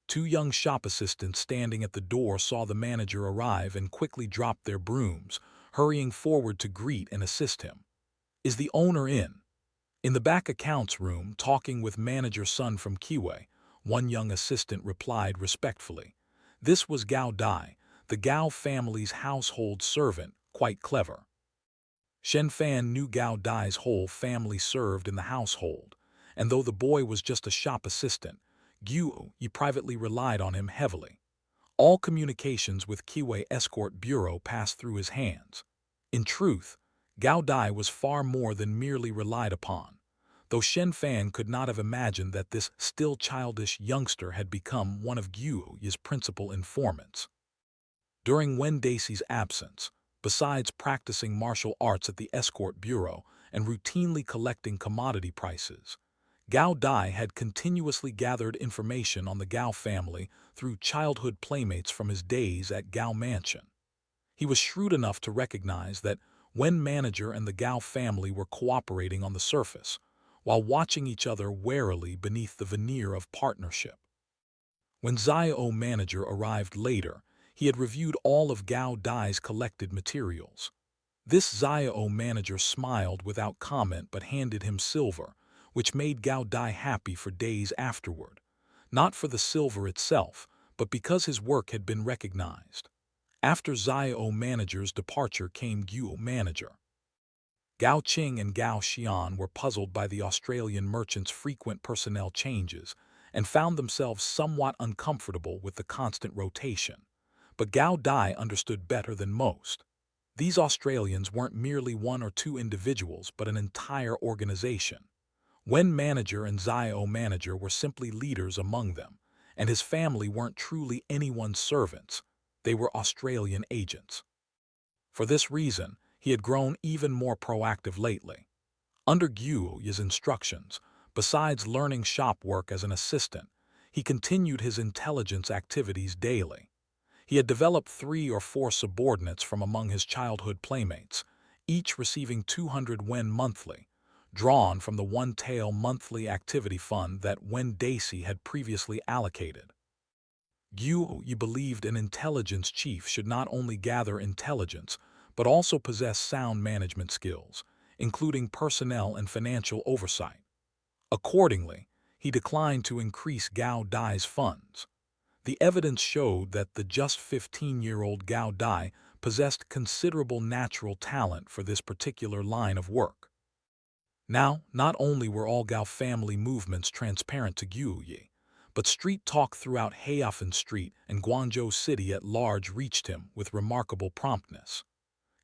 [SPEAKER 1] Two young shop assistants standing at the door saw the manager arrive and quickly dropped their brooms, hurrying forward to greet and assist him. "Is the owner in?" In the back accounts room, talking with manager Sun from Kiwei, one young assistant replied respectfully. This was Gao Dai, the Gao family's household servant, quite clever. Shen Fan knew Gao Dai's whole family served in the household, and though the boy was just a shop assistant, Guo Yis privately relied on him heavily. All communications with Kiwei Escort Bureau passed through his hands. In truth, Gao Dai was far more than merely relied upon, though Shen Fan could not have imagined that this still childish youngster had become one of Guo Yis' principal informants. During Wen Dacey's absence, besides practicing martial arts at the Escort Bureau and routinely collecting commodity prices, Gao Dai had continuously gathered information on the Gao family through childhood playmates from his days at Gao Mansion. He was shrewd enough to recognize that when manager and the Gao family were cooperating on the surface, while watching each other warily beneath the veneer of partnership. When Xiao manager arrived later, he had reviewed all of Gao Dai's collected materials. This Xiao manager smiled without comment but handed him silver, which made Gao Dai happy for days afterward, not for the silver itself, but because his work had been recognized. After Xiao manager's departure came Guo manager. Gao Qing and Gao Xian were puzzled by the Australian merchant's frequent personnel changes and found themselves somewhat uncomfortable with the constant rotation. But Gao Dai understood better than most. These Australians weren't merely one or two individuals but an entire organization. Wen manager and Xiao manager were simply leaders among them, and his family weren't truly anyone's servants. They were Australian agents. For this reason, he had grown even more proactive lately. Under Guo Yis' instructions, besides learning shop work as an assistant, he continued his intelligence activities daily. He had developed 3 or 4 subordinates from among his childhood playmates, each receiving 200 Wen monthly, drawn from the one-tail monthly activity fund that Wen Daisy had previously allocated. Guo Yi believed an intelligence chief should not only gather intelligence, but also possess sound management skills, including personnel and financial oversight. Accordingly, he declined to increase Gao Dai's funds. The evidence showed that the just 15-year-old Gao Dai possessed considerable natural talent for this particular line of work. Now, not only were all Gao family movements transparent to Guo Yi, but street talk throughout Heian Street and Guangzhou City at large reached him with remarkable promptness.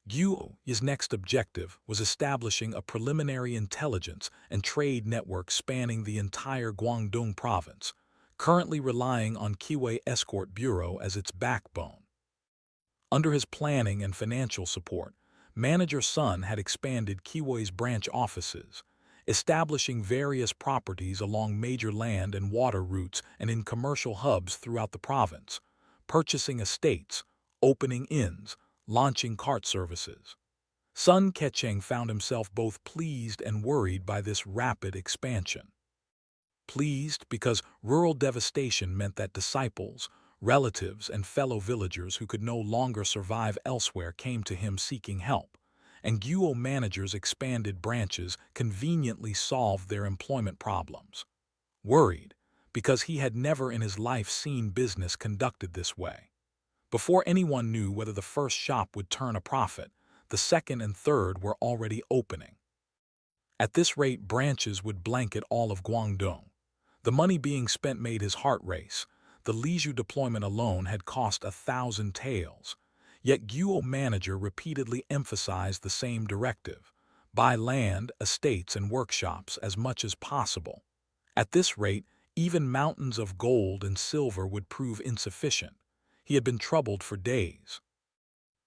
[SPEAKER 1] Guo Yi's next objective was establishing a preliminary intelligence and trade network spanning the entire Guangdong province, currently relying on Keewei Escort Bureau as its backbone. Under his planning and financial support, Manager Sun had expanded Keewei's branch offices, establishing various properties along major land and water routes and in commercial hubs throughout the province, purchasing estates, opening inns, launching cart services. Sun Keqiang found himself both pleased and worried by this rapid expansion. Pleased because rural devastation meant that disciples, relatives, and fellow villagers who could no longer survive elsewhere came to him seeking help, and Guo managers' expanded branches conveniently solved their employment problems. Worried because he had never in his life seen business conducted this way. Before anyone knew whether the first shop would turn a profit, the second and third were already opening. At this rate, branches would blanket all of Guangdong. The money being spent made his heart race. The Lizhu deployment alone had cost 1,000 taels. Yet Guo manager repeatedly emphasized the same directive: buy land, estates, and workshops as much as possible. At this rate, even mountains of gold and silver would prove insufficient. He had been troubled for days.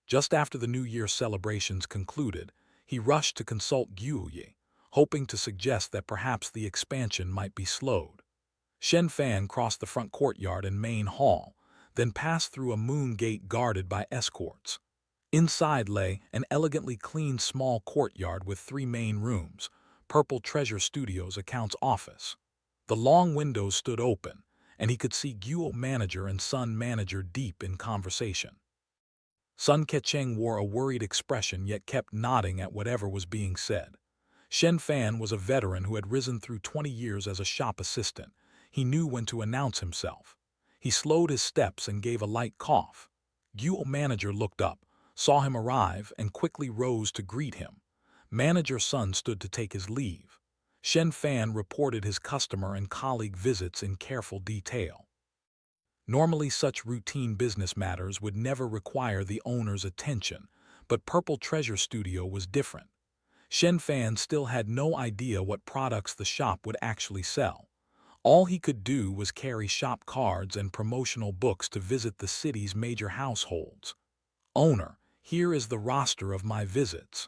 [SPEAKER 1] Just after the New Year celebrations concluded, he rushed to consult Guo Yi, hoping to suggest that perhaps the expansion might be slowed. Shen Fan crossed the front courtyard and main hall, then passed through a moon gate guarded by escorts. Inside lay an elegantly clean small courtyard with 3 main rooms, Purple Treasure Studios accounts office. The long windows stood open, and he could see Guo manager and Sun manager deep in conversation. Sun Keqiang wore a worried expression yet kept nodding at whatever was being said. Shen Fan was a veteran who had risen through 20 years as a shop assistant. He knew when to announce himself. He slowed his steps and gave a light cough. Guo manager looked up, saw him arrive, and quickly rose to greet him. Manager Sun stood to take his leave. Shen Fan reported his customer and colleague visits in careful detail. Normally such routine business matters would never require the owner's attention, but Purple Treasure Studio was different. Shen Fan still had no idea what products the shop would actually sell. All he could do was carry shop cards and promotional books to visit the city's major households. Owner, here is the roster of my visits.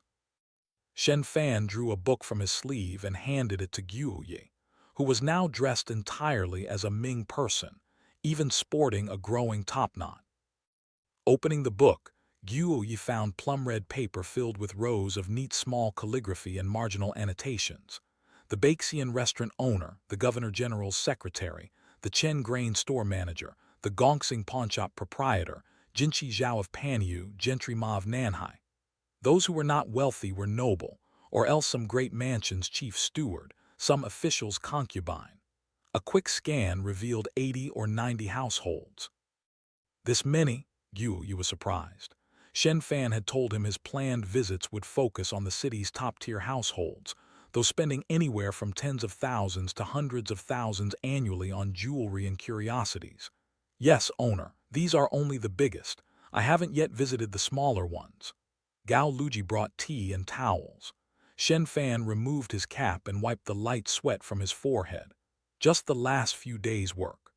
[SPEAKER 1] Shen Fan drew a book from his sleeve and handed it to Guo Yi, who was now dressed entirely as a Ming person, even sporting a growing topknot. Opening the book, Guo Yis found plum-red paper filled with rows of neat small calligraphy and marginal annotations. The Baixian restaurant owner, the governor-general's secretary, the Chen grain store manager, the Gongxing pawnshop proprietor, Jinqi Zhao of Panyu, Gentry Ma of Nanhai. Those who were not wealthy were noble, or else some great mansion's chief steward, some official's concubine. A quick scan revealed 80 or 90 households. This many? Guo Yis was surprised. Shen Fan had told him his planned visits would focus on the city's top-tier households, though spending anywhere from tens of thousands to hundreds of thousands annually on jewelry and curiosities. Yes, owner, these are only the biggest. I haven't yet visited the smaller ones. Gao Luji brought tea and towels. Shen Fan removed his cap and wiped the light sweat from his forehead. Just the last few days' work.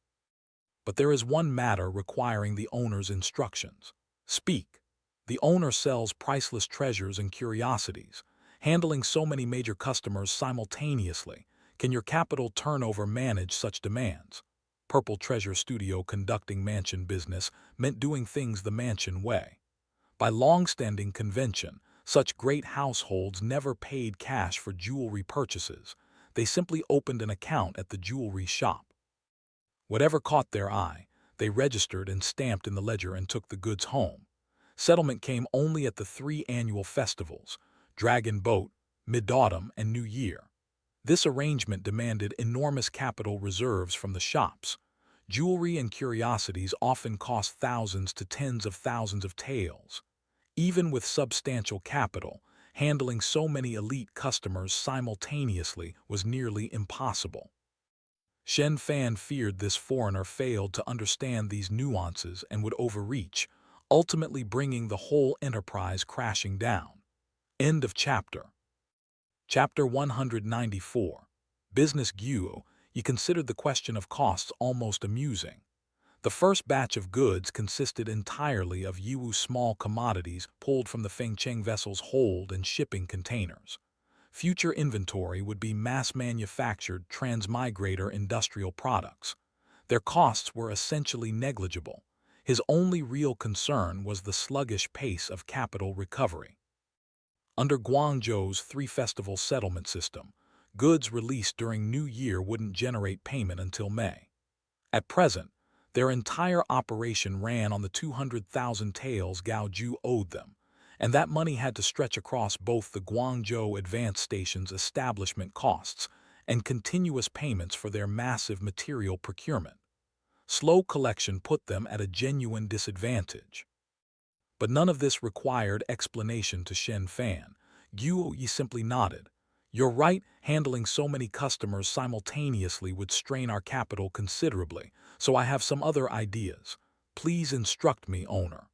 [SPEAKER 1] But there is one matter requiring the owner's instructions. Speak. The owner sells priceless treasures and curiosities. Handling so many major customers simultaneously, can your capital turnover manage such demands? Purple Treasure Studio conducting mansion business meant doing things the mansion way. By long-standing convention, such great households never paid cash for jewelry purchases. They simply opened an account at the jewelry shop. Whatever caught their eye, they registered and stamped in the ledger and took the goods home. Settlement came only at the 3 annual festivals, Dragon Boat, Mid-Autumn, and New Year. This arrangement demanded enormous capital reserves from the shops. Jewelry and curiosities often cost thousands to tens of thousands of taels. Even with substantial capital, handling so many elite customers simultaneously was nearly impossible. Shen Fan feared this foreigner failed to understand these nuances and would overreach, ultimately bringing the whole enterprise crashing down. End of chapter. Chapter 194. Business Guo Yis considered the question of costs almost amusing. The first batch of goods consisted entirely of Yiwu's small commodities pulled from the Fengcheng vessel's hold and shipping containers. Future inventory would be mass-manufactured transmigrator industrial products. Their costs were essentially negligible. His only real concern was the sluggish pace of capital recovery. Under Guangzhou's 3-festival settlement system, goods released during New Year wouldn't generate payment until May. At present, their entire operation ran on the 200,000 taels Gaoju owed them, and that money had to stretch across both the Guangzhou Advanced Station's establishment costs and continuous payments for their massive material procurement. Slow collection put them at a genuine disadvantage. But none of this required explanation to Shen Fan. Guo Yis simply nodded. You're right, handling so many customers simultaneously would strain our capital considerably, so I have some other ideas. Please instruct me, owner.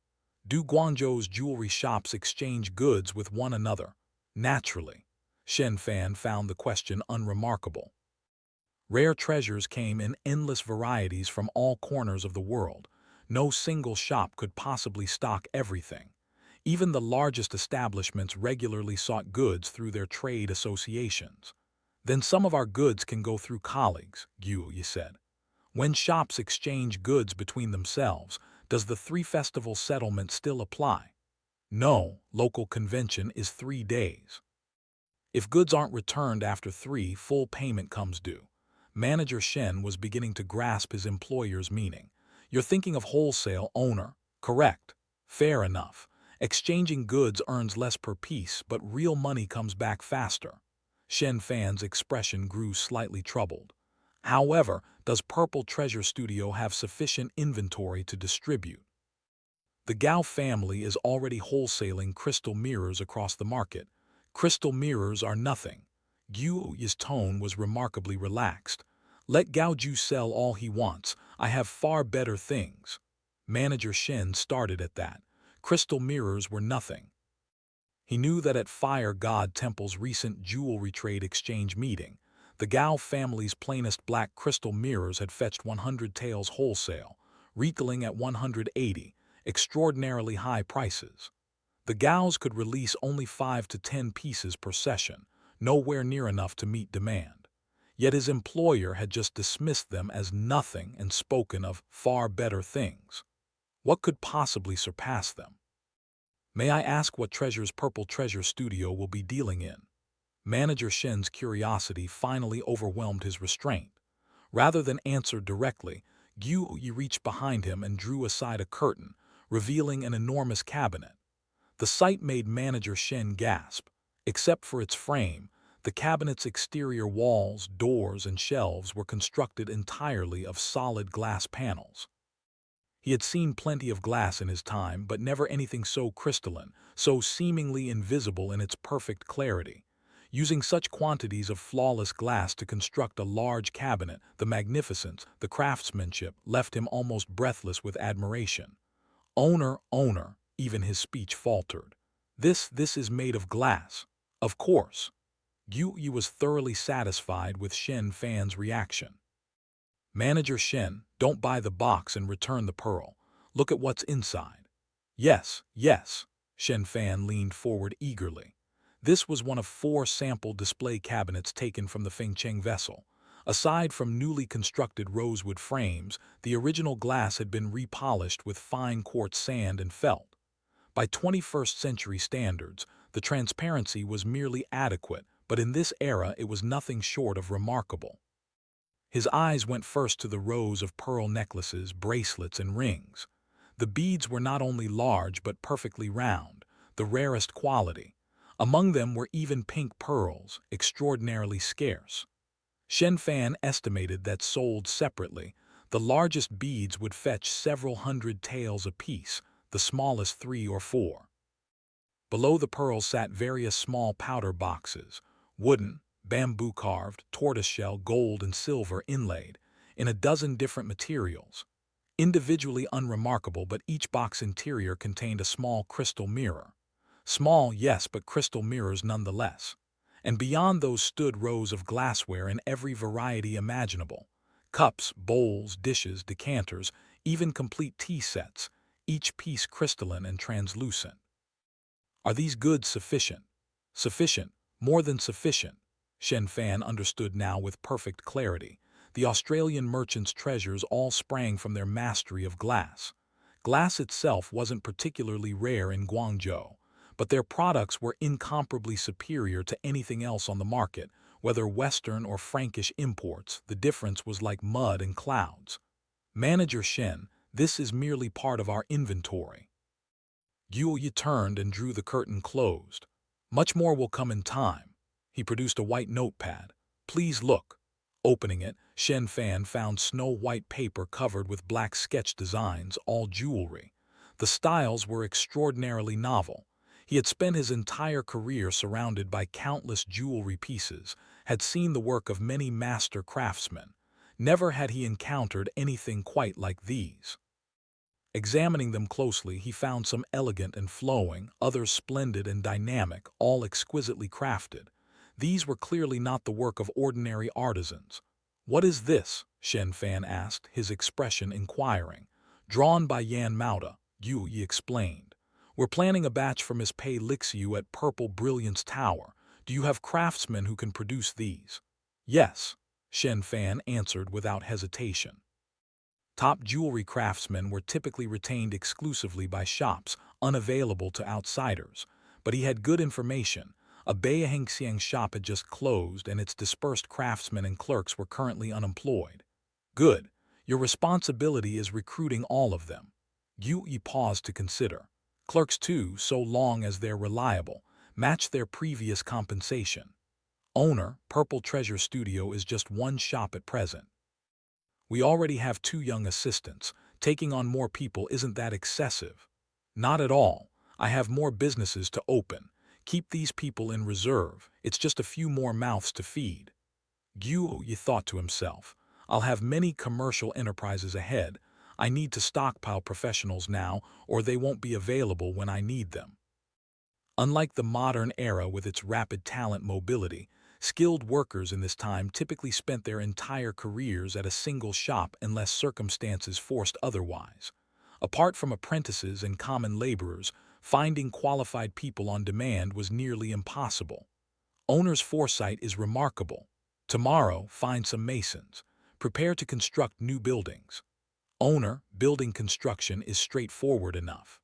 [SPEAKER 1] Do Guangzhou's jewelry shops exchange goods with one another? Naturally. Shen Fan found the question unremarkable. Rare treasures came in endless varieties from all corners of the world. No single shop could possibly stock everything. Even the largest establishments regularly sought goods through their trade associations. Then some of our goods can go through colleagues, Guo Yis said. When shops exchange goods between themselves, does the 3-festival settlement still apply? No, local convention is 3 days. If goods aren't returned after 3, full payment comes due. Manager Shen was beginning to grasp his employer's meaning. You're thinking of wholesale, owner. Correct. Fair enough. Exchanging goods earns less per piece, but real money comes back faster. Shen Fan's expression grew slightly troubled. However, does Purple Treasure Studio have sufficient inventory to distribute? The Gao family is already wholesaling crystal mirrors across the market. Crystal mirrors are nothing. Guo Yis' tone was remarkably relaxed. Let Gaoju sell all he wants. I have far better things. Manager Shen started at that. Crystal mirrors were nothing. He knew that at Fire God Temple's recent jewelry trade exchange meeting, the Gao family's plainest black crystal mirrors had fetched 100 taels wholesale, retailing at 180, extraordinarily high prices. The Gaos could release only 5 to 10 pieces per session, nowhere near enough to meet demand. Yet his employer had just dismissed them as nothing and spoken of far better things. What could possibly surpass them? May I ask what treasures Purple Treasure Studio will be dealing in? Manager Shen's curiosity finally overwhelmed his restraint. Rather than answer directly, Guo Yis reached behind him and drew aside a curtain, revealing an enormous cabinet. The sight made Manager Shen gasp. Except for its frame, the cabinet's exterior walls, doors, and shelves were constructed entirely of solid glass panels. He had seen plenty of glass in his time, but never anything so crystalline, so seemingly invisible in its perfect clarity. Using such quantities of flawless glass to construct a large cabinet, the magnificence, the craftsmanship left him almost breathless with admiration. Owner, even his speech faltered. This is made of glass. Of course. Guo Yis was thoroughly satisfied with Shen Fan's reaction. Manager Shen, don't buy the box and return the pearl. Look at what's inside. Yes. Shen Fan leaned forward eagerly. This was one of 4 sample display cabinets taken from the Fengcheng vessel. Aside from newly constructed rosewood frames, the original glass had been repolished with fine quartz sand and felt. By 21st century standards, the transparency was merely adequate, but in this era it was nothing short of remarkable. His eyes went first to the rows of pearl necklaces, bracelets, and rings. The beads were not only large but perfectly round, the rarest quality. Among them were even pink pearls, extraordinarily scarce. Shen Fan estimated that sold separately, the largest beads would fetch several hundred taels apiece, the smallest 3 or 4. Below the pearls sat various small powder boxes, wooden, bamboo-carved, tortoiseshell, gold, and silver inlaid, in a dozen different materials. Individually unremarkable, but each box interior contained a small crystal mirror. Small, yes, but crystal mirrors nonetheless. And beyond those stood rows of glassware in every variety imaginable. Cups, bowls, dishes, decanters, even complete tea sets, each piece crystalline and translucent. Are these goods sufficient? Sufficient, more than sufficient. Shen Fan understood now with perfect clarity. The Australian merchants' treasures all sprang from their mastery of glass. Glass itself wasn't particularly rare in Guangzhou, but their products were incomparably superior to anything else on the market, whether Western or Frankish imports. The difference was like mud and clouds. Manager Shen, this is merely part of our inventory. Guo Yis turned and drew the curtain closed. Much more will come in time. He produced a white notepad. Please look. Opening it, Shen Fan found snow-white paper covered with black sketch designs, all jewelry. The styles were extraordinarily novel. He had spent his entire career surrounded by countless jewelry pieces, had seen the work of many master craftsmen. Never had he encountered anything quite like these. Examining them closely, he found some elegant and flowing, others splendid and dynamic, all exquisitely crafted. These were clearly not the work of ordinary artisans. What is this? Shen Fan asked, his expression inquiring. Drawn by Yan Mauda, Guo Yis explained. We're planning a batch for Miss Pei Lixiu at Purple Brilliance Tower. Do you have craftsmen who can produce these? Yes, Shen Fan answered without hesitation. Top jewelry craftsmen were typically retained exclusively by shops, unavailable to outsiders. But he had good information. A Xiangs shop had just closed and its dispersed craftsmen and clerks were currently unemployed. Good. Your responsibility is recruiting all of them. Guo Yis paused to consider. Clerks too, so long as they're reliable, match their previous compensation. Owner, Purple Treasure Studio is just one shop at present. We already have 2 young assistants. Taking on more people isn't that excessive. Not at all. I have more businesses to open. Keep these people in reserve. It's just a few more mouths to feed. Guo Yis thought to himself. I'll have many commercial enterprises ahead. I need to stockpile professionals now, or they won't be available when I need them. Unlike the modern era with its rapid talent mobility, skilled workers in this time typically spent their entire careers at a single shop unless circumstances forced otherwise. Apart from apprentices and common laborers, finding qualified people on demand was nearly impossible. Owner's foresight is remarkable. Tomorrow, find some masons. Prepare to construct new buildings. Owner, building construction is straightforward enough.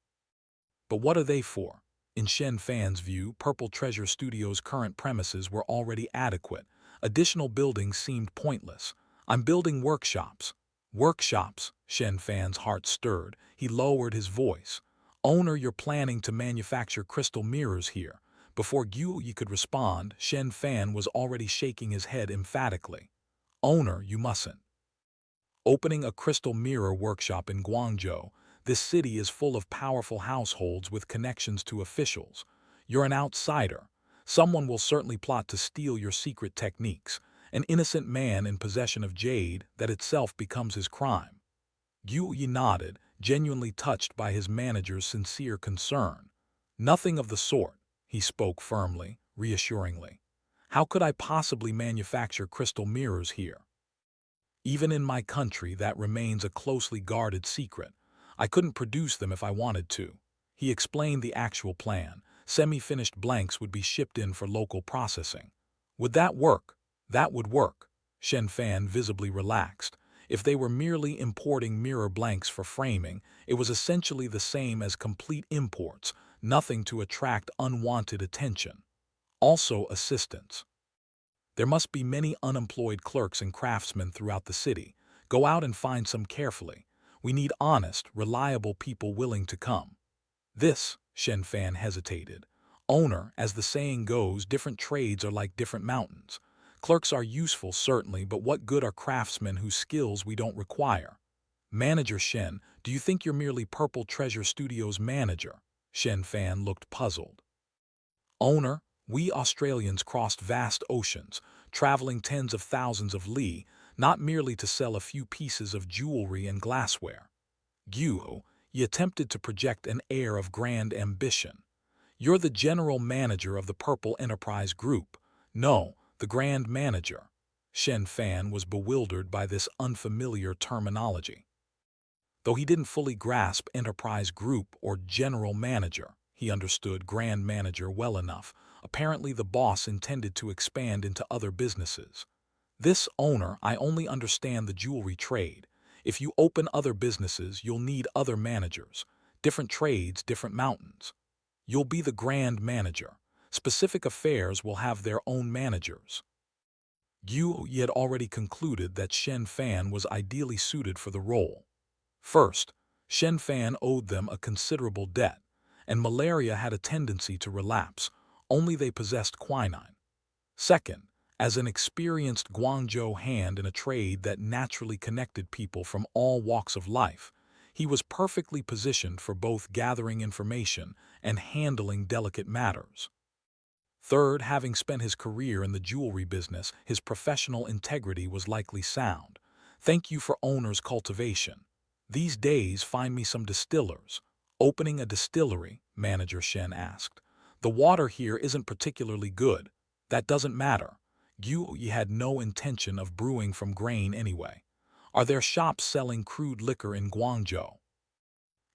[SPEAKER 1] But what are they for? In Shen Fan's view, Purple Treasure Studios' current premises were already adequate. Additional buildings seemed pointless. I'm building workshops. Workshops, Shen Fan's heart stirred. He lowered his voice. Owner, you're planning to manufacture crystal mirrors here. Before Guo Yi could respond, Shen Fan was already shaking his head emphatically. Owner, you mustn't. Opening a crystal mirror workshop in Guangzhou, this city is full of powerful households with connections to officials. You're an outsider. Someone will certainly plot to steal your secret techniques. An innocent man in possession of jade that itself becomes his crime. Guo Yi nodded, genuinely touched by his manager's sincere concern. Nothing of the sort, he spoke firmly, reassuringly. How could I possibly manufacture crystal mirrors here? Even in my country, that remains a closely guarded secret. I couldn't produce them if I wanted to. He explained the actual plan. Semi-finished blanks would be shipped in for local processing. Would that work? That would work. Shen Fan visibly relaxed. If they were merely importing mirror blanks for framing, it was essentially the same as complete imports, nothing to attract unwanted attention. Also assistance. There must be many unemployed clerks and craftsmen throughout the city. Go out and find some carefully. We need honest, reliable people willing to come. This, Shen Fan hesitated. Owner, as the saying goes, different trades are like different mountains. Clerks are useful, certainly, but what good are craftsmen whose skills we don't require? Manager Shen, do you think you're merely Purple Treasure Studios' manager? Shen Fan looked puzzled. Owner, we Australians crossed vast oceans, traveling tens of thousands of li, not merely to sell a few pieces of jewelry and glassware. Guo, you attempted to project an air of grand ambition. You're the general manager of the Purple Enterprise Group. No, the grand manager. Shen Fan was bewildered by this unfamiliar terminology. Though he didn't fully grasp enterprise group or general manager, he understood grand manager well enough. Apparently the boss intended to expand into other businesses. This owner, I only understand the jewelry trade. If you open other businesses, you'll need other managers. Different trades, different mountains. You'll be the grand manager. Specific affairs will have their own managers. Guo Yi had already concluded that Shen Fan was ideally suited for the role. First, Shen Fan owed them a considerable debt, and malaria had a tendency to relapse. Only they possessed quinine. Second, as an experienced Guangzhou hand in a trade that naturally connected people from all walks of life, he was perfectly positioned for both gathering information and handling delicate matters. Third, having spent his career in the jewelry business, his professional integrity was likely sound. Thank you for owner's cultivation. These days, find me some distillers. Opening a distillery, Manager Shen asked. The water here isn't particularly good. That doesn't matter. Guo Yi had no intention of brewing from grain anyway. Are there shops selling crude liquor in Guangzhou?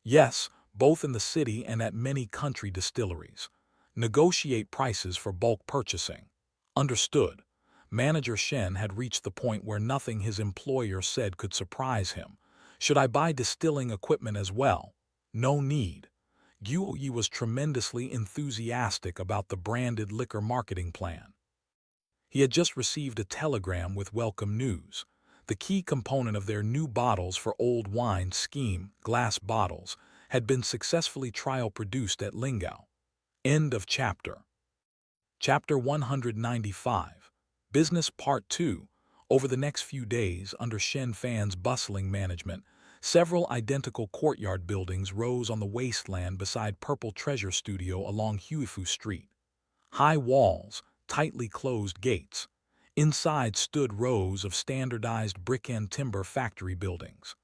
[SPEAKER 1] Yes, both in the city and at many country distilleries. Negotiate prices for bulk purchasing. Understood. Manager Shen had reached the point where nothing his employer said could surprise him. Should I buy distilling equipment as well? No need. Guo Yi was tremendously enthusiastic about the branded liquor marketing plan. He had just received a telegram with welcome news. The key component of their new bottles for old wine scheme, glass bottles, had been successfully trial-produced at Lingao. End of chapter. Chapter 195. Business Part 2. Over the next few days, under Shen Fan's bustling management, several identical courtyard buildings rose on the wasteland beside Purple Treasure Studio along Huifu Street. High walls, tightly closed gates. Inside stood rows of standardized brick and timber factory buildings.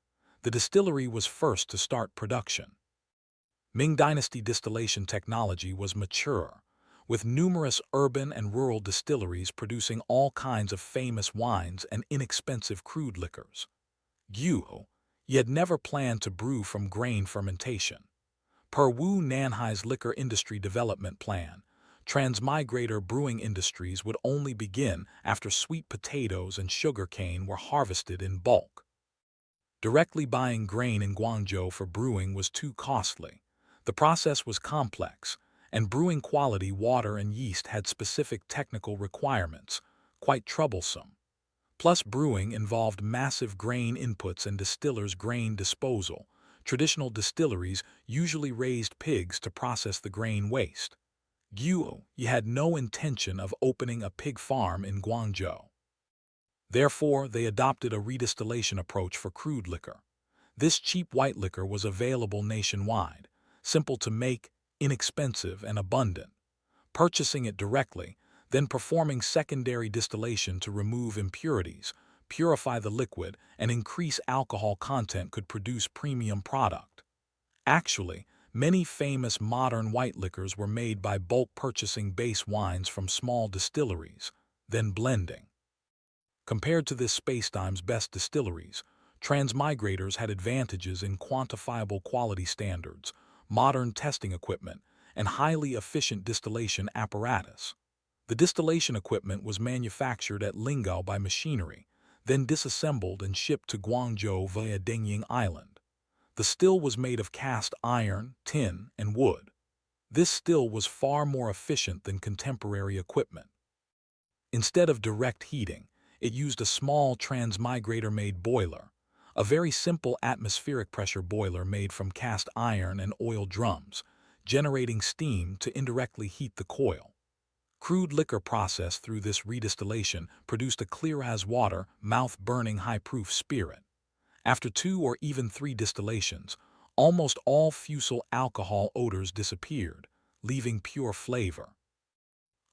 [SPEAKER 1] The distillery was first to start production. Ming Dynasty distillation technology was mature, with numerous urban and rural distilleries producing all kinds of famous wines and inexpensive crude liquors. Guo Yi had never planned to brew from grain fermentation. Per Wu Nanhai's liquor industry development plan, Transmigrator brewing industries would only begin after sweet potatoes and sugarcane were harvested in bulk. Directly buying grain in Guangzhou for brewing was too costly. The process was complex, and brewing quality water and yeast had specific technical requirements, quite troublesome. Plus, brewing involved massive grain inputs and distillers' grain disposal. Traditional distilleries usually raised pigs to process the grain waste. Guo Yi had no intention of opening a pig farm in Guangzhou. Therefore, they adopted a redistillation approach for crude liquor. This cheap white liquor was available nationwide, simple to make, inexpensive, and abundant. Purchasing it directly, then performing secondary distillation to remove impurities, purify the liquid, and increase alcohol content could produce premium product. Actually, many famous modern white liquors were made by bulk purchasing base wines from small distilleries, then blending. Compared to this spacetime's best distilleries, transmigrators had advantages in quantifiable quality standards, modern testing equipment, and highly efficient distillation apparatus. The distillation equipment was manufactured at Lingao by Missionary, then disassembled and shipped to Guangzhou via Dengying Island. The still was made of cast iron, tin, and wood. This still was far more efficient than contemporary equipment. Instead of direct heating, it used a small transmigrator-made boiler, a very simple atmospheric pressure boiler made from cast iron and oil drums, generating steam to indirectly heat the coil. Crude liquor processed through this redistillation produced a clear-as-water, mouth-burning high-proof spirit. After 2 or even 3 distillations, almost all fusel alcohol odors disappeared, leaving pure flavor.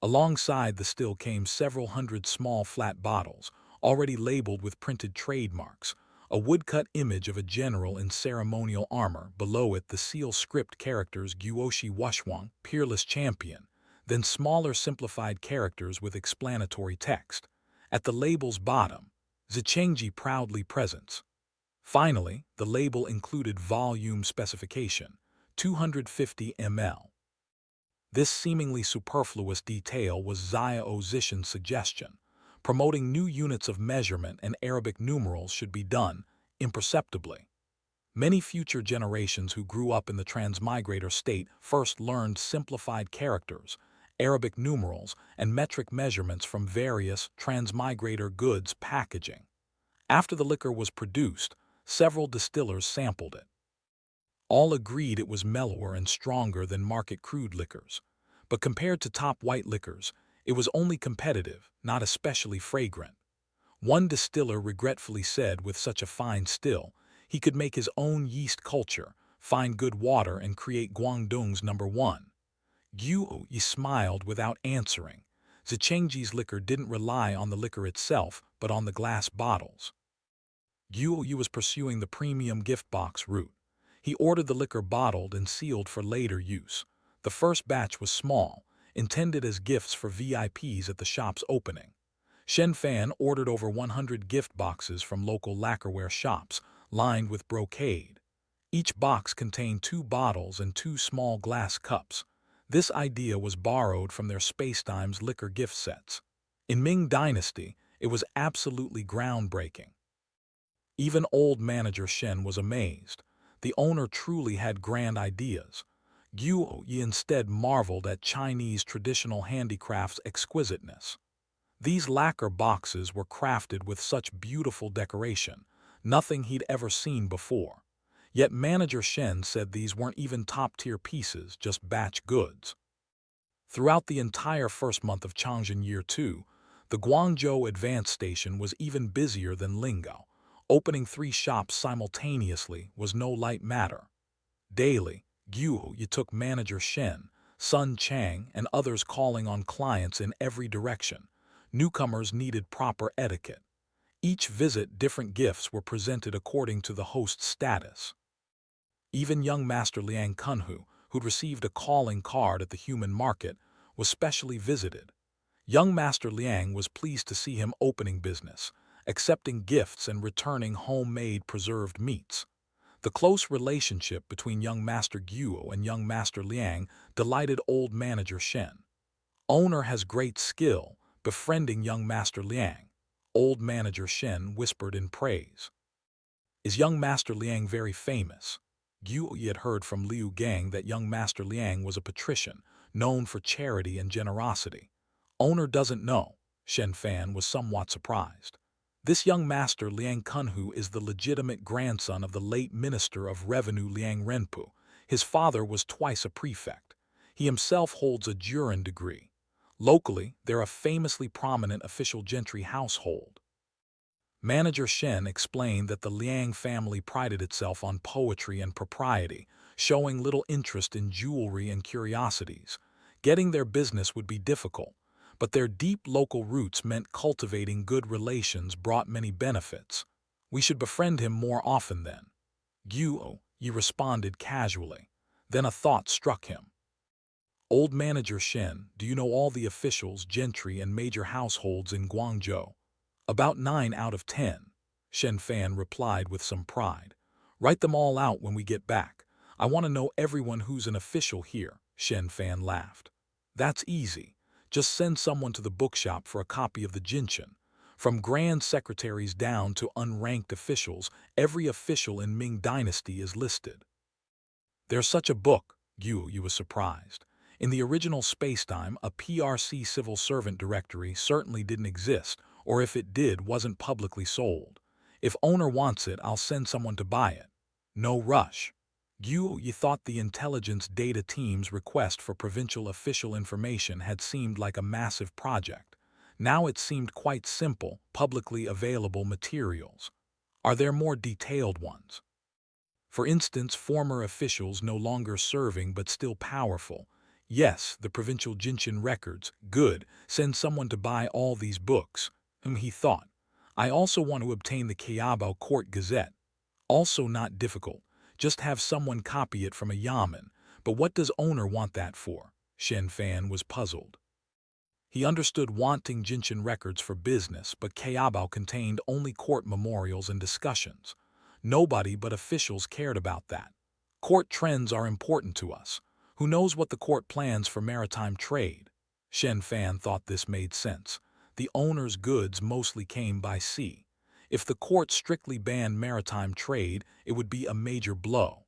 [SPEAKER 1] Alongside the still came several hundred small flat bottles, already labeled with printed trademarks, a woodcut image of a general in ceremonial armor, below it the seal script characters Guoshi Wushwang, Peerless Champion, then smaller simplified characters with explanatory text. At the label's bottom, Zhengji proudly presents. Finally, the label included volume specification, 250 ml. This seemingly superfluous detail was Xiao Zishan's suggestion. Promoting new units of measurement and Arabic numerals should be done imperceptibly. Many future generations who grew up in the transmigrator state first learned simplified characters, Arabic numerals, and metric measurements from various transmigrator goods packaging. After the liquor was produced, several distillers sampled it. All agreed it was mellower and stronger than market crude liquors, but compared to top white liquors, it was only competitive, not especially fragrant. One distiller regretfully said with such a fine still, he could make his own yeast culture, find good water, and create Guangdong's #1. Guo Yis smiled without answering. Zhengji's liquor didn't rely on the liquor itself, but on the glass bottles. Guo Yis was pursuing the premium gift box route. He ordered the liquor bottled and sealed for later use. The first batch was small, intended as gifts for VIPs at the shop's opening. Shen Fan ordered over 100 gift boxes from local lacquerware shops, lined with brocade. Each box contained 2 bottles and 2 small glass cups. This idea was borrowed from their Spacetime's liquor gift sets. In Ming Dynasty, it was absolutely groundbreaking. Even old manager Shen was amazed. The owner truly had grand ideas. Guo Yi instead marveled at Chinese traditional handicraft's exquisiteness. These lacquer boxes were crafted with such beautiful decoration, nothing he'd ever seen before. Yet manager Shen said these weren't even top-tier pieces, just batch goods. Throughout the entire first month of Changzhen Year 2, the Guangzhou Advanced Station was even busier than Lingao. Opening 3 shops simultaneously was no light matter. Daily, Guo Yi took manager Shen, Sun Chang, and others calling on clients in every direction. Newcomers needed proper etiquette. Each visit, different gifts were presented according to the host's status. Even young Master Liang Kunhu, who'd received a calling card at the human market, was specially visited. Young Master Liang was pleased to see him opening business, accepting gifts and returning homemade preserved meats. The close relationship between young Master Guo and young Master Liang delighted old manager Shen. Owner has great skill, befriending young Master Liang. Old manager Shen whispered in praise. Is young Master Liang very famous? Guo Yi had heard from Liu Gang that young Master Liang was a patrician, known for charity and generosity. Owner doesn't know. Shen Fan was somewhat surprised. This young Master Liang Kunhu is the legitimate grandson of the late Minister of Revenue Liang Renpu. His father was twice a prefect. He himself holds a Jurin degree. Locally, they're a famously prominent official gentry household. Manager Shen explained that the Liang family prided itself on poetry and propriety, showing little interest in jewelry and curiosities. Getting their business would be difficult, but their deep local roots meant cultivating good relations brought many benefits. We should befriend him more often then. Guo Yi responded casually. Then a thought struck him. Old manager Shen, do you know all the officials, gentry, and major households in Guangzhou? About 9 out of 10, Shen Fan replied with some pride. Write them all out when we get back. I want to know everyone who's an official here, Shen Fan laughed. That's easy. Just send someone to the bookshop for a copy of the Jinshan. From grand secretaries down to unranked officials, every official in Ming Dynasty is listed. There's such a book, Guo Yi was surprised. In the original spacetime, a PRC civil servant directory certainly didn't exist, or if it did, wasn't publicly sold. If owner wants it, I'll send someone to buy it. No rush. Guo Yi thought the intelligence data team's request for provincial official information had seemed like a massive project. Now it seemed quite simple, publicly available materials. Are there more detailed ones? For instance, former officials no longer serving but still powerful. Yes, the provincial Jinshan records. Good, send someone to buy all these books. He thought. I also want to obtain the Cailao Court Gazette. Also not difficult. Just have someone copy it from a yamen. But what does owner want that for? Shen Fan was puzzled. He understood wanting Jinshan records for business, but Cailao contained only court memorials and discussions. Nobody but officials cared about that. Court trends are important to us. Who knows what the court plans for maritime trade? Shen Fan thought this made sense. The owner's goods mostly came by sea. If the court strictly banned maritime trade, it would be a major blow.